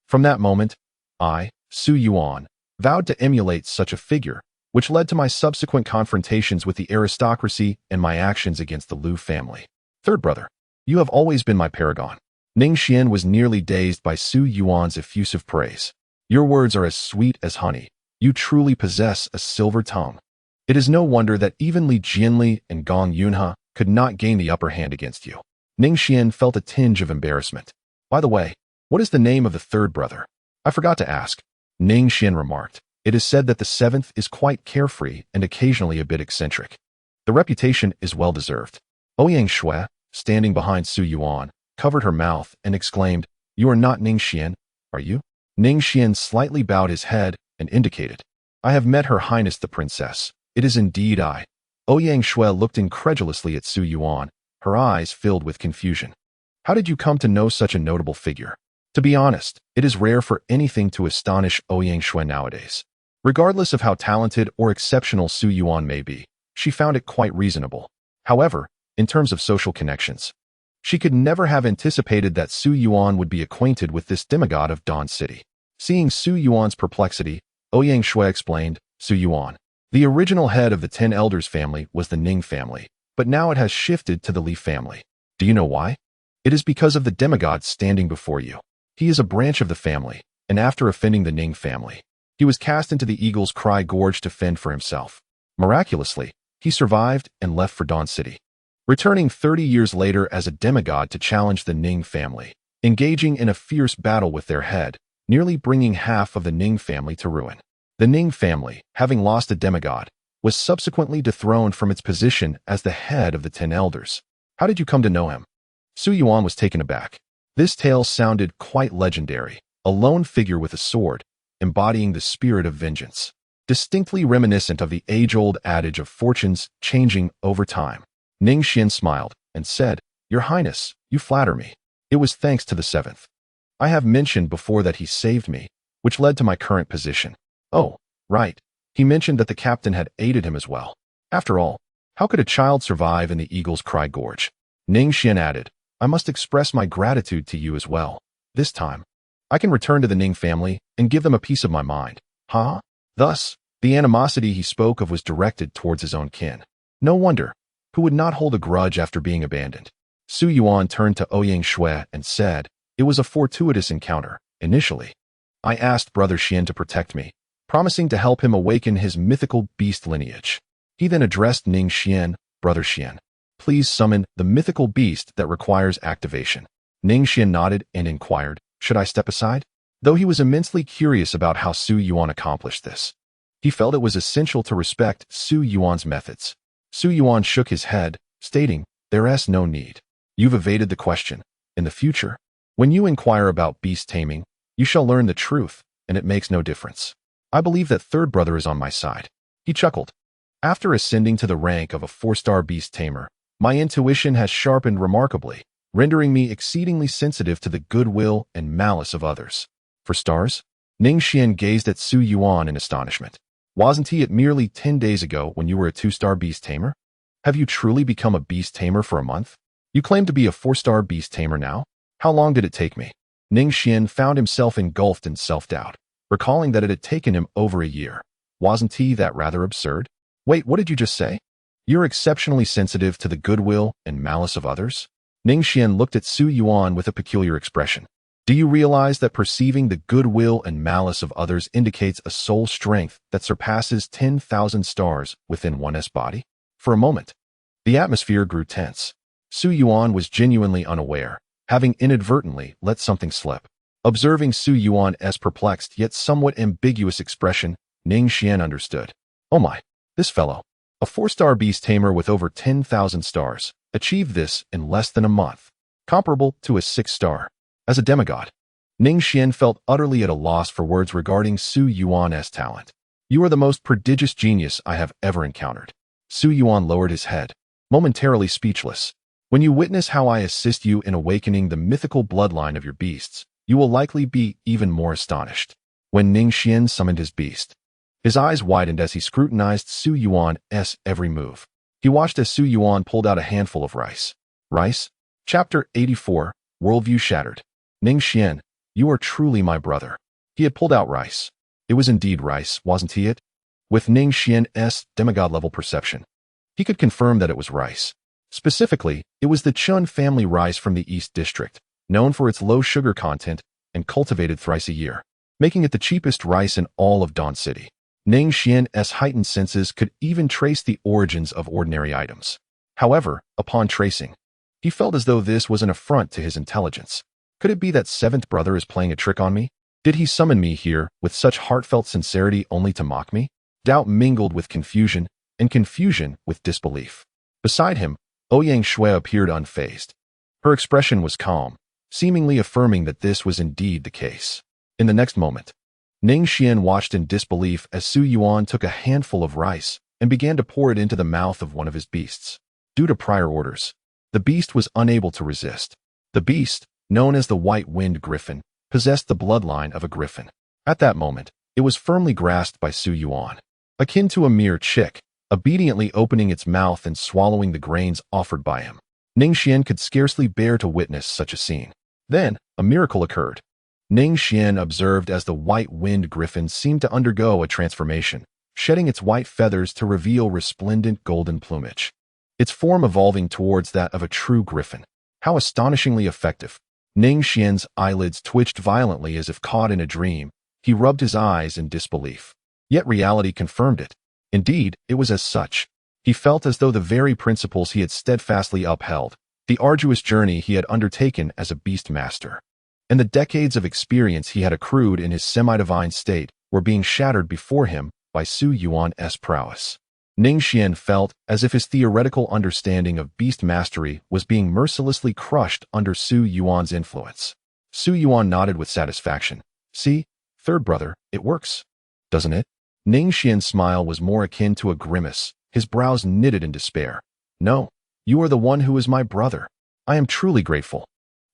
From that moment, I, Su Yuan, vowed to emulate such a figure, which led to my subsequent confrontations with the aristocracy and my actions against the Liu family. "Third brother, you have always been my paragon." Ning Xian was nearly dazed by Su Yuan's effusive praise. "Your words are as sweet as honey. You truly possess a silver tongue." It is no wonder that even Li Jianli and Gong Yunhe could not gain the upper hand against you. Ning Xian felt a tinge of embarrassment. By the way, what is the name of the third brother? I forgot to ask. Ning Xian remarked. It is said that the seventh is quite carefree and occasionally a bit eccentric. The reputation is well-deserved. Ouyang Shui, standing behind Su Yuan, covered her mouth and exclaimed, You are not Ning Xian, are you? Ning Xian slightly bowed his head and indicated, I have met Her Highness the Princess. It is indeed I. Ouyang Shui looked incredulously at Su Yuan, her eyes filled with confusion. How did you come to know such a notable figure? To be honest, it is rare for anything to astonish Ouyang Shui nowadays. Regardless of how talented or exceptional Su Yuan may be, she found it quite reasonable. However, in terms of social connections, she could never have anticipated that Su Yuan would be acquainted with this demigod of Dawn City. Seeing Su Yuan's perplexity, Ouyang Shui explained, Su Yuan, the original head of the 10 Elders family was the Ning family, but now it has shifted to the Li family. Do you know why? It is because of the demigod standing before you. He is a branch of the family, and after offending the Ning family, he was cast into the Eagle's Cry Gorge to fend for himself. Miraculously, he survived and left for Dawn City, returning 30 years later as a demigod to challenge the Ning family, engaging in a fierce battle with their head, nearly bringing half of the Ning family to ruin. The Ning family, having lost a demigod, was subsequently dethroned from its position as the head of the 10 Elders. How did you come to know him? Su Yuan was taken aback. This tale sounded quite legendary, a lone figure with a sword, embodying the spirit of vengeance, distinctly reminiscent of the age-old adage of fortunes changing over time. Ning Xian smiled and said, Your Highness, you flatter me. It was thanks to the seventh. I have mentioned before that he saved me, which led to my current position. Oh, right. He mentioned that the captain had aided him as well. After all, how could a child survive in the Eagle's Cry Gorge? Ning Xian added, I must express my gratitude to you as well. This time, I can return to the Ning family and give them a piece of my mind. Huh? Thus, the animosity he spoke of was directed towards his own kin. No wonder. Who would not hold a grudge after being abandoned? Su Yuan turned to Ouyang Shui and said, It was a fortuitous encounter. Initially, I asked Brother Xian to protect me, promising to help him awaken his mythical beast lineage. He then addressed Ning Xian, Brother Xian, please summon the mythical beast that requires activation. Ning Xian nodded and inquired, Should I step aside? Though he was immensely curious about how Su Yuan accomplished this, he felt it was essential to respect Su Yuan's methods. Su Yuan shook his head, stating, There's no need. You've evaded the question. In the future, when you inquire about beast taming, you shall learn the truth, and it makes no difference. I believe that third brother is on my side. He chuckled. After ascending to the rank of a 4-star beast tamer, my intuition has sharpened remarkably, rendering me exceedingly sensitive to the goodwill and malice of others. 4 stars? Ning Xian gazed at Su Yuan in astonishment. Wasn't he at merely 10 days ago when you were a 2-star beast tamer? Have you truly become a beast tamer for a month? You claim to be a 4-star beast tamer now? How long did it take me? Ning Xian found himself engulfed in self-doubt, recalling that it had taken him over a year. Wasn't he that rather absurd? Wait, what did you just say? You're exceptionally sensitive to the goodwill and malice of others? Ning Xian looked at Su Yuan with a peculiar expression. Do you realize that perceiving the goodwill and malice of others indicates a soul strength that surpasses 10,000 stars within one's body? For a moment, the atmosphere grew tense. Su Yuan was genuinely unaware, having inadvertently let something slip. Observing Su Yuan's perplexed yet somewhat ambiguous expression, Ning Xian understood. Oh my, this fellow, a 4-star beast tamer with over 10,000 stars, achieved this in less than a month, comparable to a 6-star. As a demigod, Ning Xian felt utterly at a loss for words regarding Su Yuan's talent. You are the most prodigious genius I have ever encountered. Su Yuan lowered his head, momentarily speechless. When you witness how I assist you in awakening the mythical bloodline of your beasts, you will likely be even more astonished. When Ning Xian summoned his beast, his eyes widened as he scrutinized Su Yuan's every move. He watched as Su Yuan pulled out a handful of rice. Rice? Chapter 84, Worldview Shattered. Ning Xian, you are truly my brother. He had pulled out rice. It was indeed rice, wasn't he it? With Ning Xian's demigod-level perception, he could confirm that it was rice. Specifically, it was the Chun family rice from the East District, known for its low sugar content and cultivated thrice a year, making it the cheapest rice in all of Dawn City. Ning Xian's heightened senses could even trace the origins of ordinary items. However, upon tracing, He felt as though this was an affront to his intelligence. Could it be that seventh brother is playing a trick on me? Did he summon me here with such heartfelt sincerity only to mock me? Doubt mingled with confusion, and confusion with disbelief. Beside him, Ouyang Shui appeared unfazed. Her expression was calm, seemingly affirming that this was indeed the case. In the next moment, Ning Xian watched in disbelief as Su Yuan took a handful of rice and began to pour it into the mouth of one of his beasts. Due to prior orders, the beast was unable to resist. The beast, known as the white-winged griffin, possessed the bloodline of a griffin. At that moment, it was firmly grasped by Su Yuan. Akin to a mere chick, obediently opening its mouth and swallowing the grains offered by him. Ning Xian could scarcely bear to witness such a scene. Then, a miracle occurred. Ning Xian observed as the white-winged griffin seemed to undergo a transformation, shedding its white feathers to reveal resplendent golden plumage. Its form evolving towards that of a true griffin. How astonishingly effective. Ning Xian's eyelids twitched violently as if caught in a dream. He rubbed his eyes in disbelief. Yet reality confirmed it. Indeed, it was as such. He felt as though the very principles he had steadfastly upheld, the arduous journey he had undertaken as a beast master, and the decades of experience he had accrued in his semi-divine state were being shattered before him by Su Yuan's prowess. Ning Xian felt as if his theoretical understanding of beast mastery was being mercilessly crushed under Su Yuan's influence. Su Yuan nodded with satisfaction. See, third brother, it works, doesn't it? Ning Xian's smile was more akin to a grimace, his brows knitted in despair. No, you are the one who is my brother. I am truly grateful.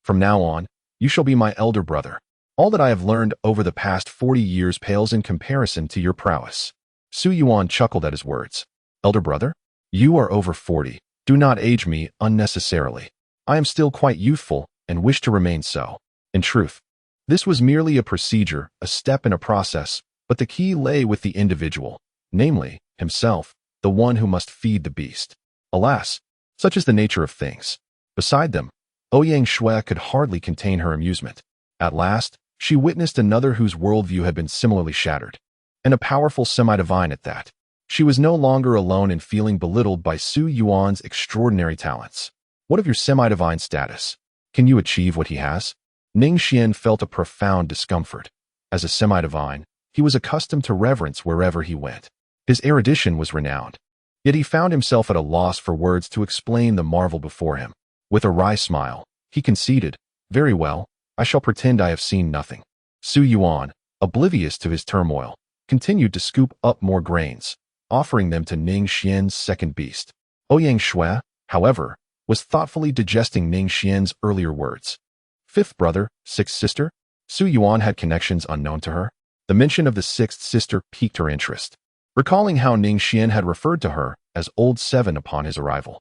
From now on, you shall be my elder brother. All that I have learned over the past 40 years pales in comparison to your prowess. Su Yuan chuckled at his words. Elder brother? You are over 40. Do not age me unnecessarily. I am still quite youthful and wish to remain so. In truth, this was merely a procedure, a step in a process, but the key lay with the individual, namely, himself, the one who must feed the beast. Alas, such is the nature of things. Beside them, Ouyang Shui could hardly contain her amusement. At last, she witnessed another whose worldview had been similarly shattered, and a powerful semi-divine at that. She was no longer alone in feeling belittled by Su Yuan's extraordinary talents. What of your semi-divine status? Can you achieve what he has? Ning Xian felt a profound discomfort. As a semi-divine, he was accustomed to reverence wherever he went. His erudition was renowned. Yet he found himself at a loss for words to explain the marvel before him. With a wry smile, he conceded, Very well, I shall pretend I have seen nothing. Su Yuan, oblivious to his turmoil, continued to scoop up more grains, offering them to Ning Xian's second beast. Ouyang Shui, however, was thoughtfully digesting Ning Xian's earlier words. Fifth brother, sixth sister? Su Yuan had connections unknown to her. The mention of the sixth sister piqued her interest. Recalling how Ning Xian had referred to her as Old Seven upon his arrival,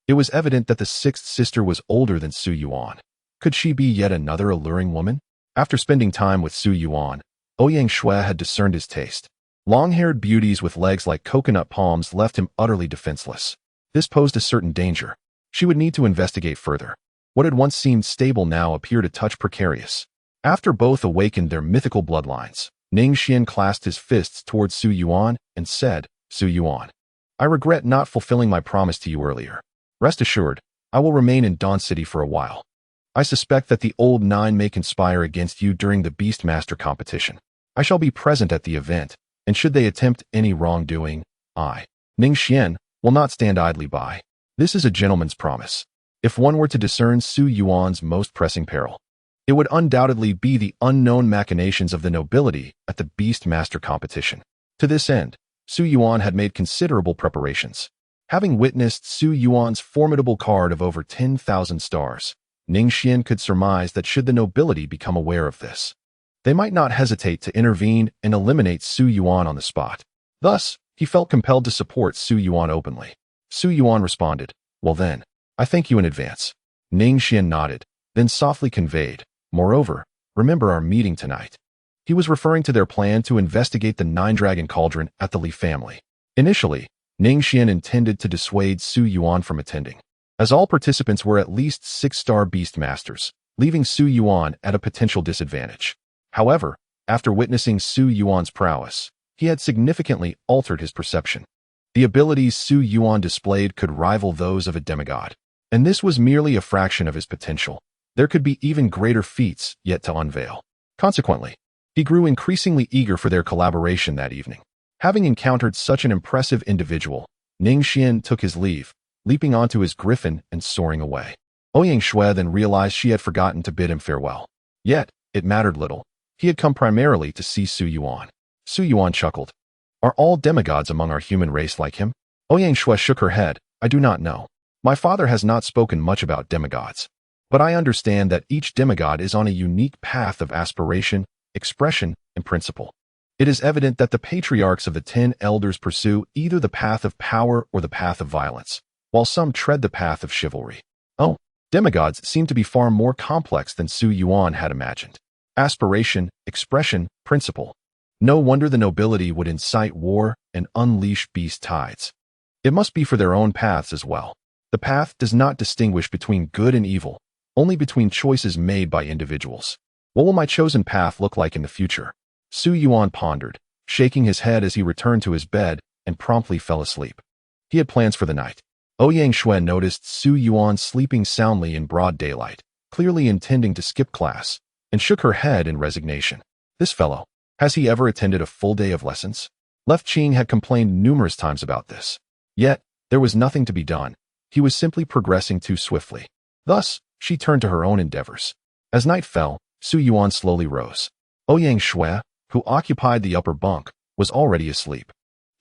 it was evident that the sixth sister was older than Su Yuan. Could she be yet another alluring woman? After spending time with Su Yuan, Ouyang Shui had discerned his taste. Long-haired beauties with legs like coconut palms left him utterly defenseless. This posed a certain danger. She would need to investigate further. What had once seemed stable now appeared a touch precarious. After both awakened their mythical bloodlines, Ning Xian clasped his fists towards Su Yuan and said, Su Yuan, I regret not fulfilling my promise to you earlier. Rest assured, I will remain in Dawn City for a while. I suspect that the Old Nine may conspire against you during the Beastmaster competition. I shall be present at the event, and should they attempt any wrongdoing, I, Ning Xian, will not stand idly by. This is a gentleman's promise. If one were to discern Su Yuan's most pressing peril, it would undoubtedly be the unknown machinations of the nobility at the Beastmaster competition. To this end, Su Yuan had made considerable preparations. Having witnessed Su Yuan's formidable card of over 10,000 stars, Ning Xian could surmise that should the nobility become aware of this, they might not hesitate to intervene and eliminate Su Yuan on the spot. Thus, he felt compelled to support Su Yuan openly. Su Yuan responded, Well then, I thank you in advance. Ning Xian nodded, then softly conveyed, Moreover, remember our meeting tonight. He was referring to their plan to investigate the Nine-Dragon Cauldron at the Li family. Initially, Ning Xian intended to dissuade Su Yuan from attending, as all participants were at least 6-star Beastmasters, leaving Su Yuan at a potential disadvantage. However, after witnessing Su Yuan's prowess, he had significantly altered his perception. The abilities Su Yuan displayed could rival those of a demigod. And this was merely a fraction of his potential. There could be even greater feats yet to unveil. Consequently, he grew increasingly eager for their collaboration that evening. Having encountered such an impressive individual, Ningxian took his leave, leaping onto his griffin and soaring away. Ouyang Shui then realized she had forgotten to bid him farewell. Yet, it mattered little. He had come primarily to see Su Yuan. Su Yuan chuckled. Are all demigods among our human race like him? Ouyang Shui shook her head. I do not know. My father has not spoken much about demigods. But I understand that each demigod is on a unique path of aspiration, expression, and principle. It is evident that the patriarchs of the 10 elders pursue either the path of power or the path of violence, while some tread the path of chivalry. Oh, demigods seem to be far more complex than Su Yuan had imagined. Aspiration, expression, principle. No wonder the nobility would incite war and unleash beast tides. It must be for their own paths as well. The path does not distinguish between good and evil, only between choices made by individuals. What will my chosen path look like in the future? Su Yuan pondered, shaking his head as he returned to his bed and promptly fell asleep. He had plans for the night. Ouyang Shui noticed Su Yuan sleeping soundly in broad daylight, clearly intending to skip class, and shook her head in resignation. This fellow, has he ever attended a full day of lessons? Left Qing had complained numerous times about this. Yet, there was nothing to be done. He was simply progressing too swiftly. Thus, she turned to her own endeavors. As night fell, Su Yuan slowly rose. Ouyang Shui, who occupied the upper bunk, was already asleep.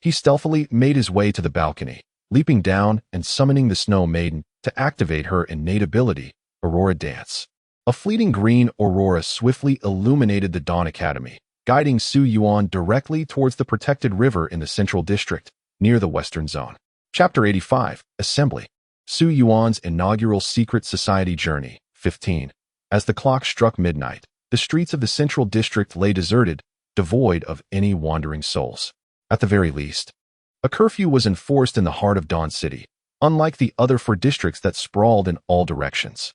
He stealthily made his way to the balcony, leaping down and summoning the Snow Maiden to activate her innate ability, Aurora Dance. A fleeting green aurora swiftly illuminated the Dawn Academy, guiding Su Yuan directly towards the protected river in the Central District, near the Western Zone. Chapter 85, Assembly. Su Yuan's inaugural secret society journey, 15. As the clock struck midnight, the streets of the Central District lay deserted, devoid of any wandering souls. At the very least, a curfew was enforced in the heart of Dawn City, unlike the other 4 districts that sprawled in all directions.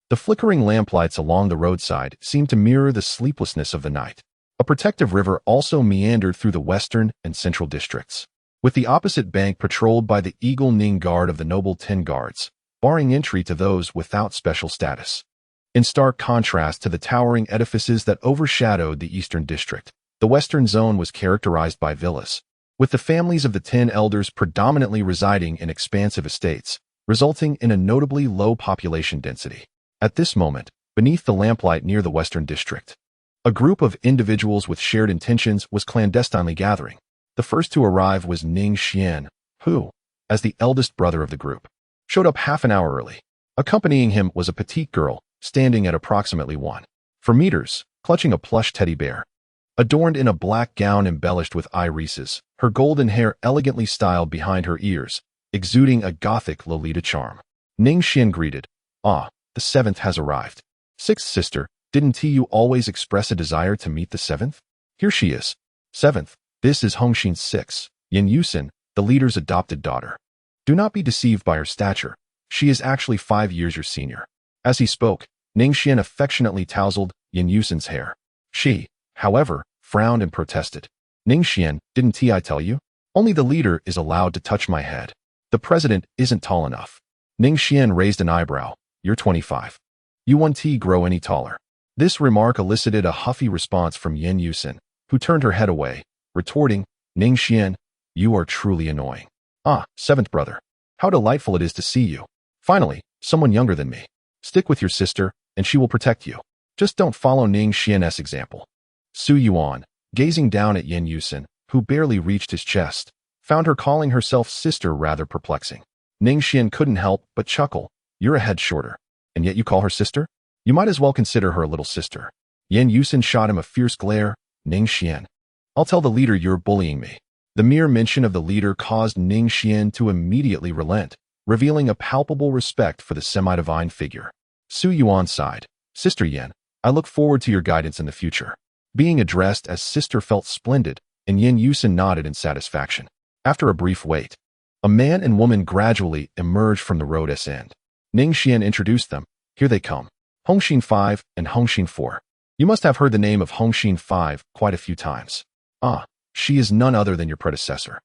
The flickering lamplights along the roadside seemed to mirror the sleeplessness of the night. A protective river also meandered through the western and central districts, with the opposite bank patrolled by the Eagle Ning Guard of the Noble 10 Guards, barring entry to those without special status. In stark contrast to the towering edifices that overshadowed the Eastern District, the Western Zone was characterized by villas, with the families of the 10 elders predominantly residing in expansive estates, resulting in a notably low population density. At this moment, beneath the lamplight near the Western District, a group of individuals with shared intentions was clandestinely gathering. The first to arrive was Ningxian, who, as the eldest brother of the group, showed up half an hour early. Accompanying him was a petite girl, standing at approximately 1 meters, clutching a plush teddy bear. Adorned in a black gown embellished with irises, her golden hair elegantly styled behind her ears, exuding a gothic Lolita charm. Ningxian greeted, "Ah, the 7th has arrived. 6th sister, didn't you always express a desire to meet the 7th? Here she is. 7th, this is Hongxin's 6, Yin Yusin, the leader's adopted daughter. Do not be deceived by her stature. She is actually 5 years your senior." As he spoke, Ningxian affectionately tousled Yin Yusin's hair. She, however, frowned and protested. "Ningxian, didn't I tell you? Only the leader is allowed to touch my head. The president isn't tall enough." Ningxian raised an eyebrow. "You're 25. You won't grow any taller." This remark elicited a huffy response from Yin Yusin, who turned her head away, retorting, "Ningxian, you are truly annoying. Ah, 7th brother. How delightful it is to see you. Finally, someone younger than me. Stick with your sister, and she will protect you. Just don't follow Ningxian's example." Su Yuan, gazing down at Yin Yusin, who barely reached his chest, found her calling herself sister rather perplexing. Ningxian couldn't help but chuckle. "You're a head shorter, and yet you call her sister? You might as well consider her a little sister." Yin Yusin shot him a fierce glare. "Ningxian, I'll tell the leader you're bullying me." The mere mention of the leader caused Ningxian to immediately relent, revealing a palpable respect for the semi-divine figure. Su Yuan sighed. "Sister Yin, I look forward to your guidance in the future." Being addressed as sister felt splendid, and Yin Yusin nodded in satisfaction. After a brief wait, a man and woman gradually emerged from the road's end. Ningxian introduced them. "Here they come. Hongxin 5 and Hongxin 4. You must have heard the name of Hongxin 5 quite a few times. Ah, she is none other than your predecessor.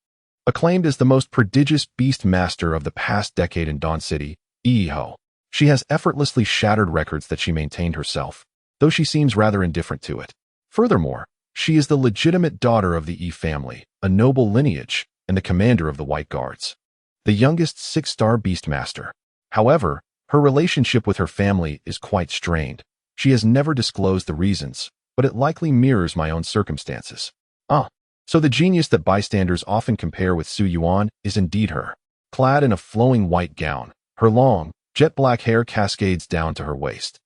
Acclaimed as the most prodigious beast master of the past decade in Dawn City, Yi Ho. She has effortlessly shattered records that she maintained herself, though she seems rather indifferent to it. Furthermore, she is the legitimate daughter of the Yi family, a noble lineage, and the commander of the White Guards, the youngest 6-star Beastmaster. However, her relationship with her family is quite strained. She has never disclosed the reasons, but it likely mirrors my own circumstances. So the genius that bystanders often compare with Su Yuan is indeed her. Clad in a flowing white gown, her long, jet-black hair cascades down to her waist,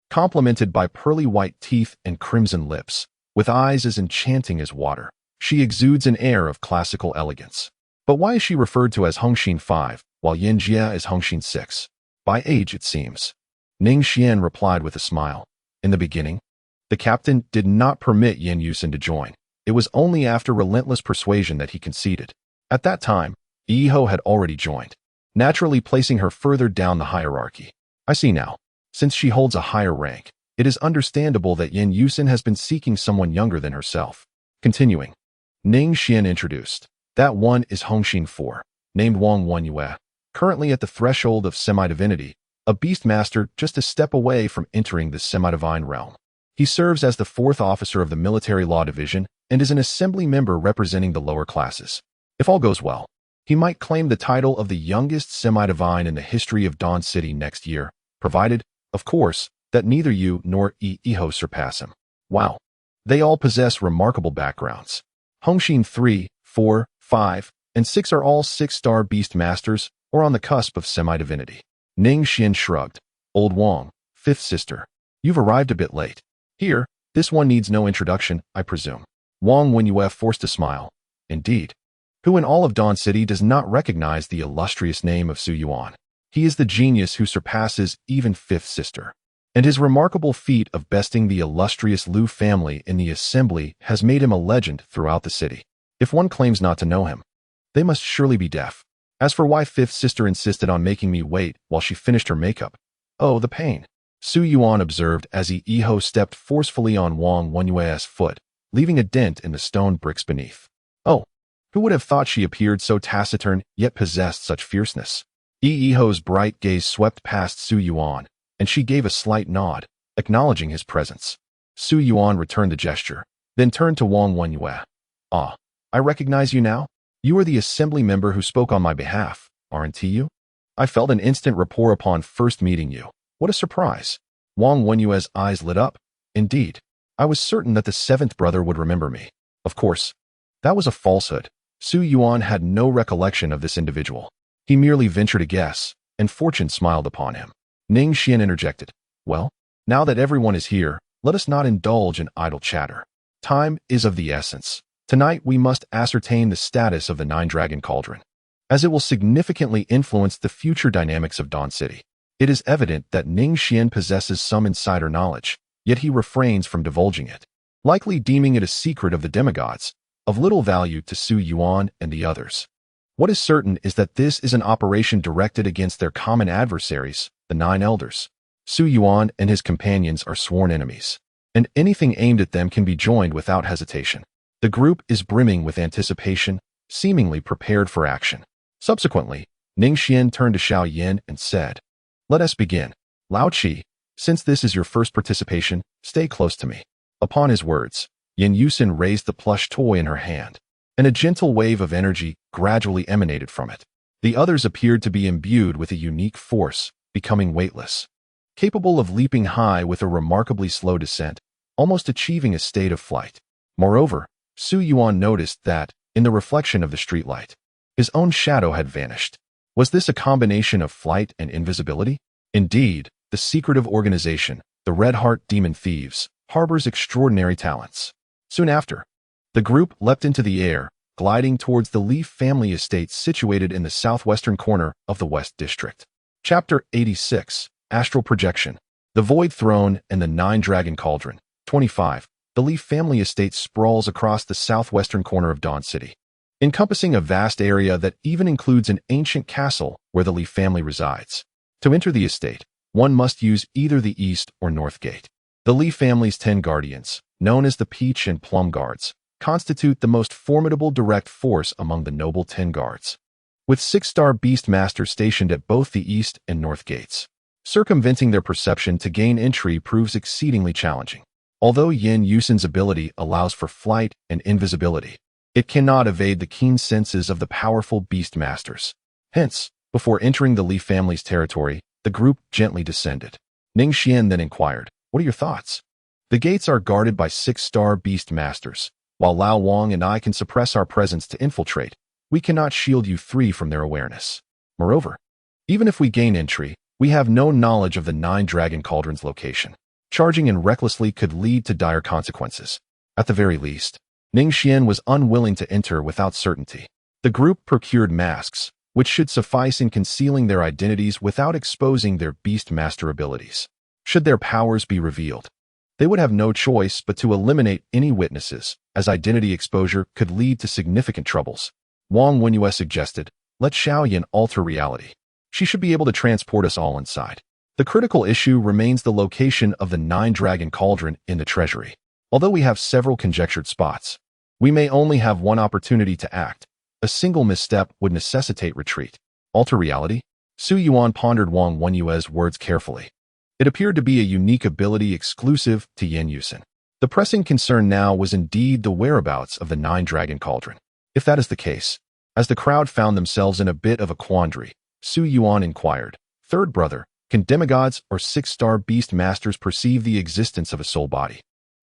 complemented by pearly white teeth and crimson lips. With eyes as enchanting as water, she exudes an air of classical elegance. But why is she referred to as Hongxin 5, while Yin Jie is Hongxin 6? By age, it seems. Ning Xian replied with a smile. In the beginning, the captain did not permit Yin Yusin to join. It was only after relentless persuasion that he conceded. At that time, Yiho had already joined, naturally placing her further down the hierarchy. I see now. Since she holds a higher rank, it is understandable that Yin Yusin has been seeking someone younger than herself. Continuing, Ning Xian introduced. That one is Hongxin 4, named Wang Wenyue, currently at the threshold of semi-divinity, a beastmaster just a step away from entering the semi-divine realm. He serves as the 4th officer of the Military Law Division and is an assembly member representing the lower classes. If all goes well, he might claim the title of the youngest semi-divine in the history of Dawn City next year, provided, of course, that neither you nor Iho surpass him. Wow. They all possess remarkable backgrounds. Hongxin 3, 4, 5, and 6 are all 6-star beast masters or on the cusp of semi-divinity. Ning Xian shrugged. Old Wang, 5th sister. You've arrived a bit late. Here, this one needs no introduction, I presume. Wang Wenyue forced a smile. Indeed. Who in all of Dawn City does not recognize the illustrious name of Su Yuan? He is the genius who surpasses even 5th sister. And his remarkable feat of besting the illustrious Liu family in the assembly has made him a legend throughout the city. If one claims not to know him, they must surely be deaf. As for why 5th sister insisted on making me wait while she finished her makeup, oh, the pain. Su Yuan observed as Iho stepped forcefully on Wang Wenyue's foot, leaving a dent in the stone bricks beneath. Oh, who would have thought she appeared so taciturn yet possessed such fierceness? Iho's bright gaze swept past Su Yuan, and she gave a slight nod, acknowledging his presence. Su Yuan returned the gesture, then turned to Wang Wenyue. Ah, I recognize you now? You are the assembly member who spoke on my behalf, aren't you? I felt an instant rapport upon first meeting you. What a surprise. Wang Wenyue's eyes lit up. Indeed, I was certain that the 7th brother would remember me. Of course, that was a falsehood. Su Yuan had no recollection of this individual. He merely ventured a guess, and fortune smiled upon him. Ning Xian interjected. Well, now that everyone is here, let us not indulge in idle chatter. Time is of the essence. Tonight we must ascertain the status of the 9-Dragon Cauldron, as it will significantly influence the future dynamics of Dawn City. It is evident that Ning Xian possesses some insider knowledge, yet he refrains from divulging it, likely deeming it a secret of the demigods, of little value to Su Yuan and the others. What is certain is that this is an operation directed against their common adversaries, the 9 elders. Su Yuan and his companions are sworn enemies, and anything aimed at them can be joined without hesitation. The group is brimming with anticipation, seemingly prepared for action. Subsequently, Ning Xian turned to Xiao Yin and said, Let us begin. Lao Qi, since this is your first participation, stay close to me. Upon his words, Yin Yusin raised the plush toy in her hand, and a gentle wave of energy gradually emanated from it. The others appeared to be imbued with a unique force, becoming weightless, capable of leaping high with a remarkably slow descent, almost achieving a state of flight. Moreover, Su Yuan noticed that, in the reflection of the streetlight, his own shadow had vanished. Was this a combination of flight and invisibility? Indeed, the secretive organization, the Red Heart Demon Thieves, harbors extraordinary talents. Soon after, the group leapt into the air, gliding towards the Leaf family estate situated in the southwestern corner of the West District. Chapter 86, Astral Projection. The Void Throne and the 9-Dragon Cauldron. 25. The Leaf family estate sprawls across the southwestern corner of Dawn City, encompassing a vast area that even includes an ancient castle where the Leaf family resides. To enter the estate, one must use either the east or north gate. The Leaf family's 10 guardians, known as the Peach and Plum Guards, constitute the most formidable direct force among the noble 10 guards, with 6-star beast masters stationed at both the east and north gates. Circumventing their perception to gain entry proves exceedingly challenging. Although Yin Yusin's ability allows for flight and invisibility, it cannot evade the keen senses of the powerful beast masters. Hence, before entering the Li family's territory, the group gently descended. Ning Xian then inquired, "What are your thoughts?" "The gates are guarded by 6-star beast masters. While Lao Wang and I can suppress our presence to infiltrate, we cannot shield you three from their awareness. Moreover, even if we gain entry, we have no knowledge of the 9 Dragon Cauldron's location. Charging in recklessly could lead to dire consequences. At the very least, Ning Xian was unwilling to enter without certainty. The group procured masks, which should suffice in concealing their identities without exposing their beast master abilities. Should their powers be revealed, they would have no choice but to eliminate any witnesses, as identity exposure could lead to significant troubles. Wang Wenyue suggested, "Let Xiaoyan alter reality. She should be able to transport us all inside." The critical issue remains the location of the 9 Dragon Cauldron in the treasury. Although we have several conjectured spots, we may only have one opportunity to act. A single misstep would necessitate retreat. Alter reality? Su Yuan pondered Wang Wenyue's words carefully. It appeared to be a unique ability exclusive to Yin Yusin. The pressing concern now was indeed the whereabouts of the 9 Dragon Cauldron. If that is the case, as the crowd found themselves in a bit of a quandary, Su Yuan inquired, "Third brother, can demigods or 6-star beast masters perceive the existence of a soul body?"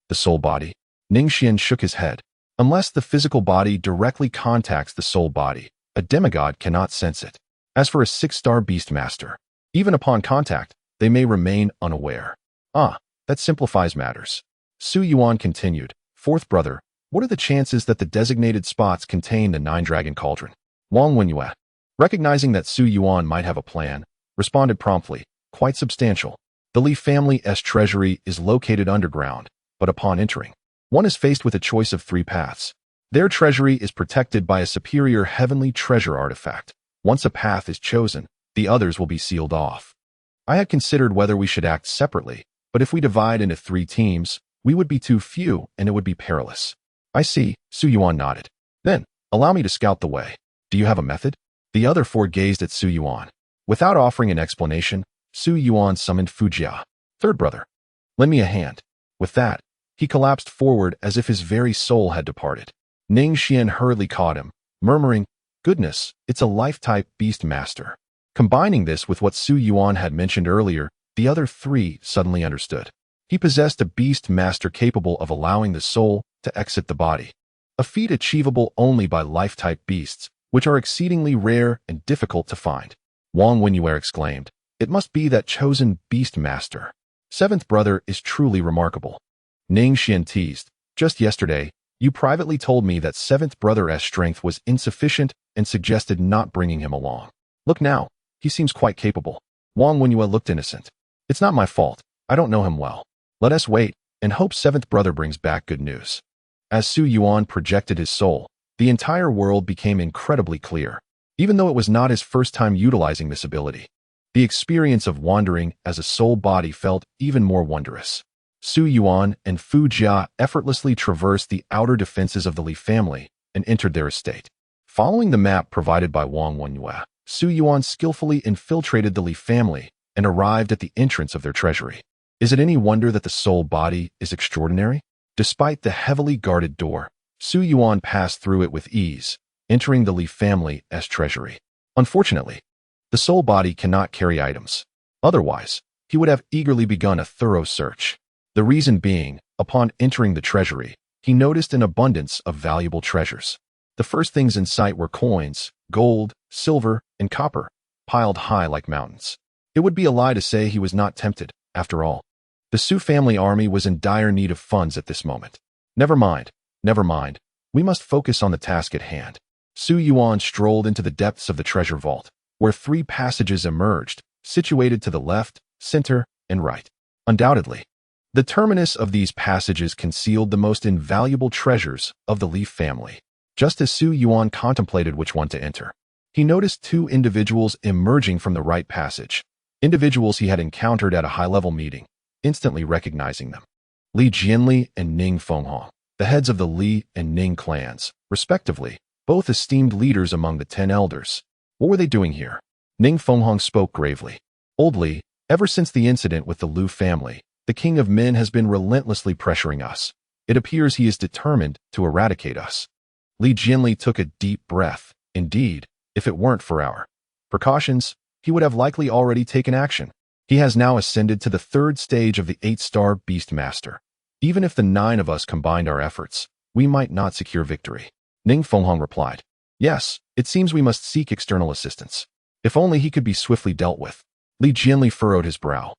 "The soul body?" Ning Xian shook his head. "Unless the physical body directly contacts the soul body, a demigod cannot sense it. As for a 6-star beast master, even upon contact, they may remain unaware." "Ah, that simplifies matters." Su Yuan continued, "Fourth brother, what are the chances that the designated spots contain the 9 Dragon Cauldron?" Wang Wenyue, recognizing that Su Yuan might have a plan, responded promptly, "Quite substantial. The Li family's treasury is located underground, but upon entering, one is faced with a choice of 3 paths. Their treasury is protected by a superior heavenly treasure artifact. Once a path is chosen, the others will be sealed off. I had considered whether we should act separately, but if we divide into 3 teams, we would be too few and it would be perilous." "I see," Su Yuan nodded. "Then, allow me to scout the way. Do you have a method?" The other 4 gazed at Su Yuan. Without offering an explanation, Su Yuan summoned Fujia. "Third brother, lend me a hand." With that, he collapsed forward as if his very soul had departed. Ning Xian hurriedly caught him, murmuring, "Goodness, it's a life-type beast master." Combining this with what Su Yuan had mentioned earlier, the other 3 suddenly understood. He possessed a beast master capable of allowing the soul to exit the body, a feat achievable only by life-type beasts, which are exceedingly rare and difficult to find. Wang Wenyue exclaimed, "It must be that chosen beast master. 7th brother is truly remarkable." Ning Xian teased, "Just yesterday, you privately told me that 7th brother's strength was insufficient and suggested not bringing him along. Look now, he seems quite capable." Wang Wenyue looked innocent. "It's not my fault. I don't know him well. Let us wait and hope 7th brother brings back good news." As Su Yuan projected his soul, the entire world became incredibly clear. Even though it was not his first time utilizing this ability, the experience of wandering as a soul body felt even more wondrous. Su Yuan and Fu Jia effortlessly traversed the outer defenses of the Li family and entered their estate. Following the map provided by Wang Wenyue, Su Yuan skillfully infiltrated the Li family and arrived at the entrance of their treasury. Is it any wonder that the soul body is extraordinary? Despite the heavily guarded door, Su Yuan passed through it with ease, entering the Li family's treasury. Unfortunately, the soul body cannot carry items. Otherwise, he would have eagerly begun a thorough search. The reason being, upon entering the treasury, he noticed an abundance of valuable treasures. The first things in sight were coins, gold, silver, and copper, piled high like mountains. It would be a lie to say he was not tempted, after all. The Su family army was in dire need of funds at this moment. Never mind. We must focus on the task at hand." Su Yuan strolled into the depths of the treasure vault, where 3 passages emerged, situated to the left, center, and right. Undoubtedly, the terminus of these passages concealed the most invaluable treasures of the Li family. Just as Su Yuan contemplated which one to enter, he noticed 2 individuals emerging from the right passage, individuals he had encountered at a high-level meeting, instantly recognizing them. Li Jianli and Ning Fenghong, the heads of the Li and Ning clans, respectively, both esteemed leaders among the 10 elders. What were they doing here? Ning Fenghong spoke gravely. "Old Li, Ever since the incident with the Liu family, the King of Men has been relentlessly pressuring us. It appears he is determined to eradicate us. Li Jianli took a deep breath. Indeed, if it weren't for our precautions, he would have likely already taken action. He has now ascended to the 3rd stage of the 8-star Beast Master. Even if the 9 of us combined our efforts, we might not secure victory. Ning Fenghong replied. Yes, it seems we must seek external assistance. If only he could be swiftly dealt with. Li Jianli furrowed his brow.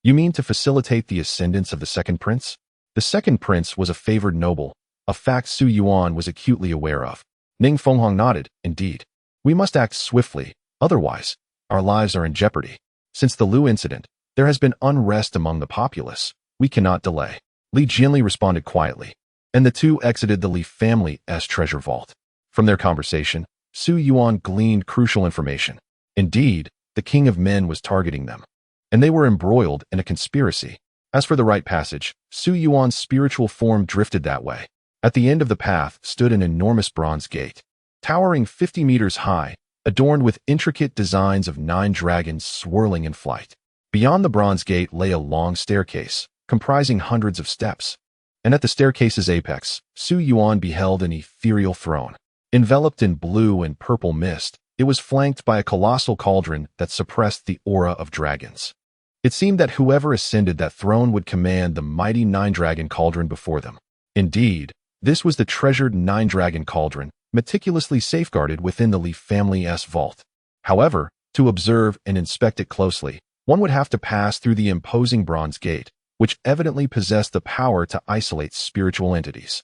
You mean to facilitate the ascendance of the 2nd prince? The 2nd prince was a favored noble, a fact Su Yuan was acutely aware of. Ning Fenghong nodded. Indeed. We must act swiftly, otherwise, our lives are in jeopardy. Since the Liu incident, there has been unrest among the populace. We cannot delay. Li Jianli responded quietly, and the two exited the Li family's treasure vault. From their conversation, Su Yuan gleaned crucial information. Indeed, the King of Men was targeting them, and they were embroiled in a conspiracy. As for the right passage, Su Yuan's spiritual form drifted that way. At the end of the path stood an enormous bronze gate, towering 50 meters high, adorned with intricate designs of 9 dragons swirling in flight. Beyond the bronze gate lay a long staircase, comprising hundreds of steps. And at the staircase's apex, Su Yuan beheld an ethereal throne. Enveloped in blue and purple mist, it was flanked by a colossal cauldron that suppressed the aura of dragons. It seemed that whoever ascended that throne would command the mighty 9-dragon cauldron before them. Indeed, this was the treasured 9-dragon cauldron, meticulously safeguarded within the Li family's vault. However, to observe and inspect it closely, one would have to pass through the imposing bronze gate, which evidently possessed the power to isolate spiritual entities.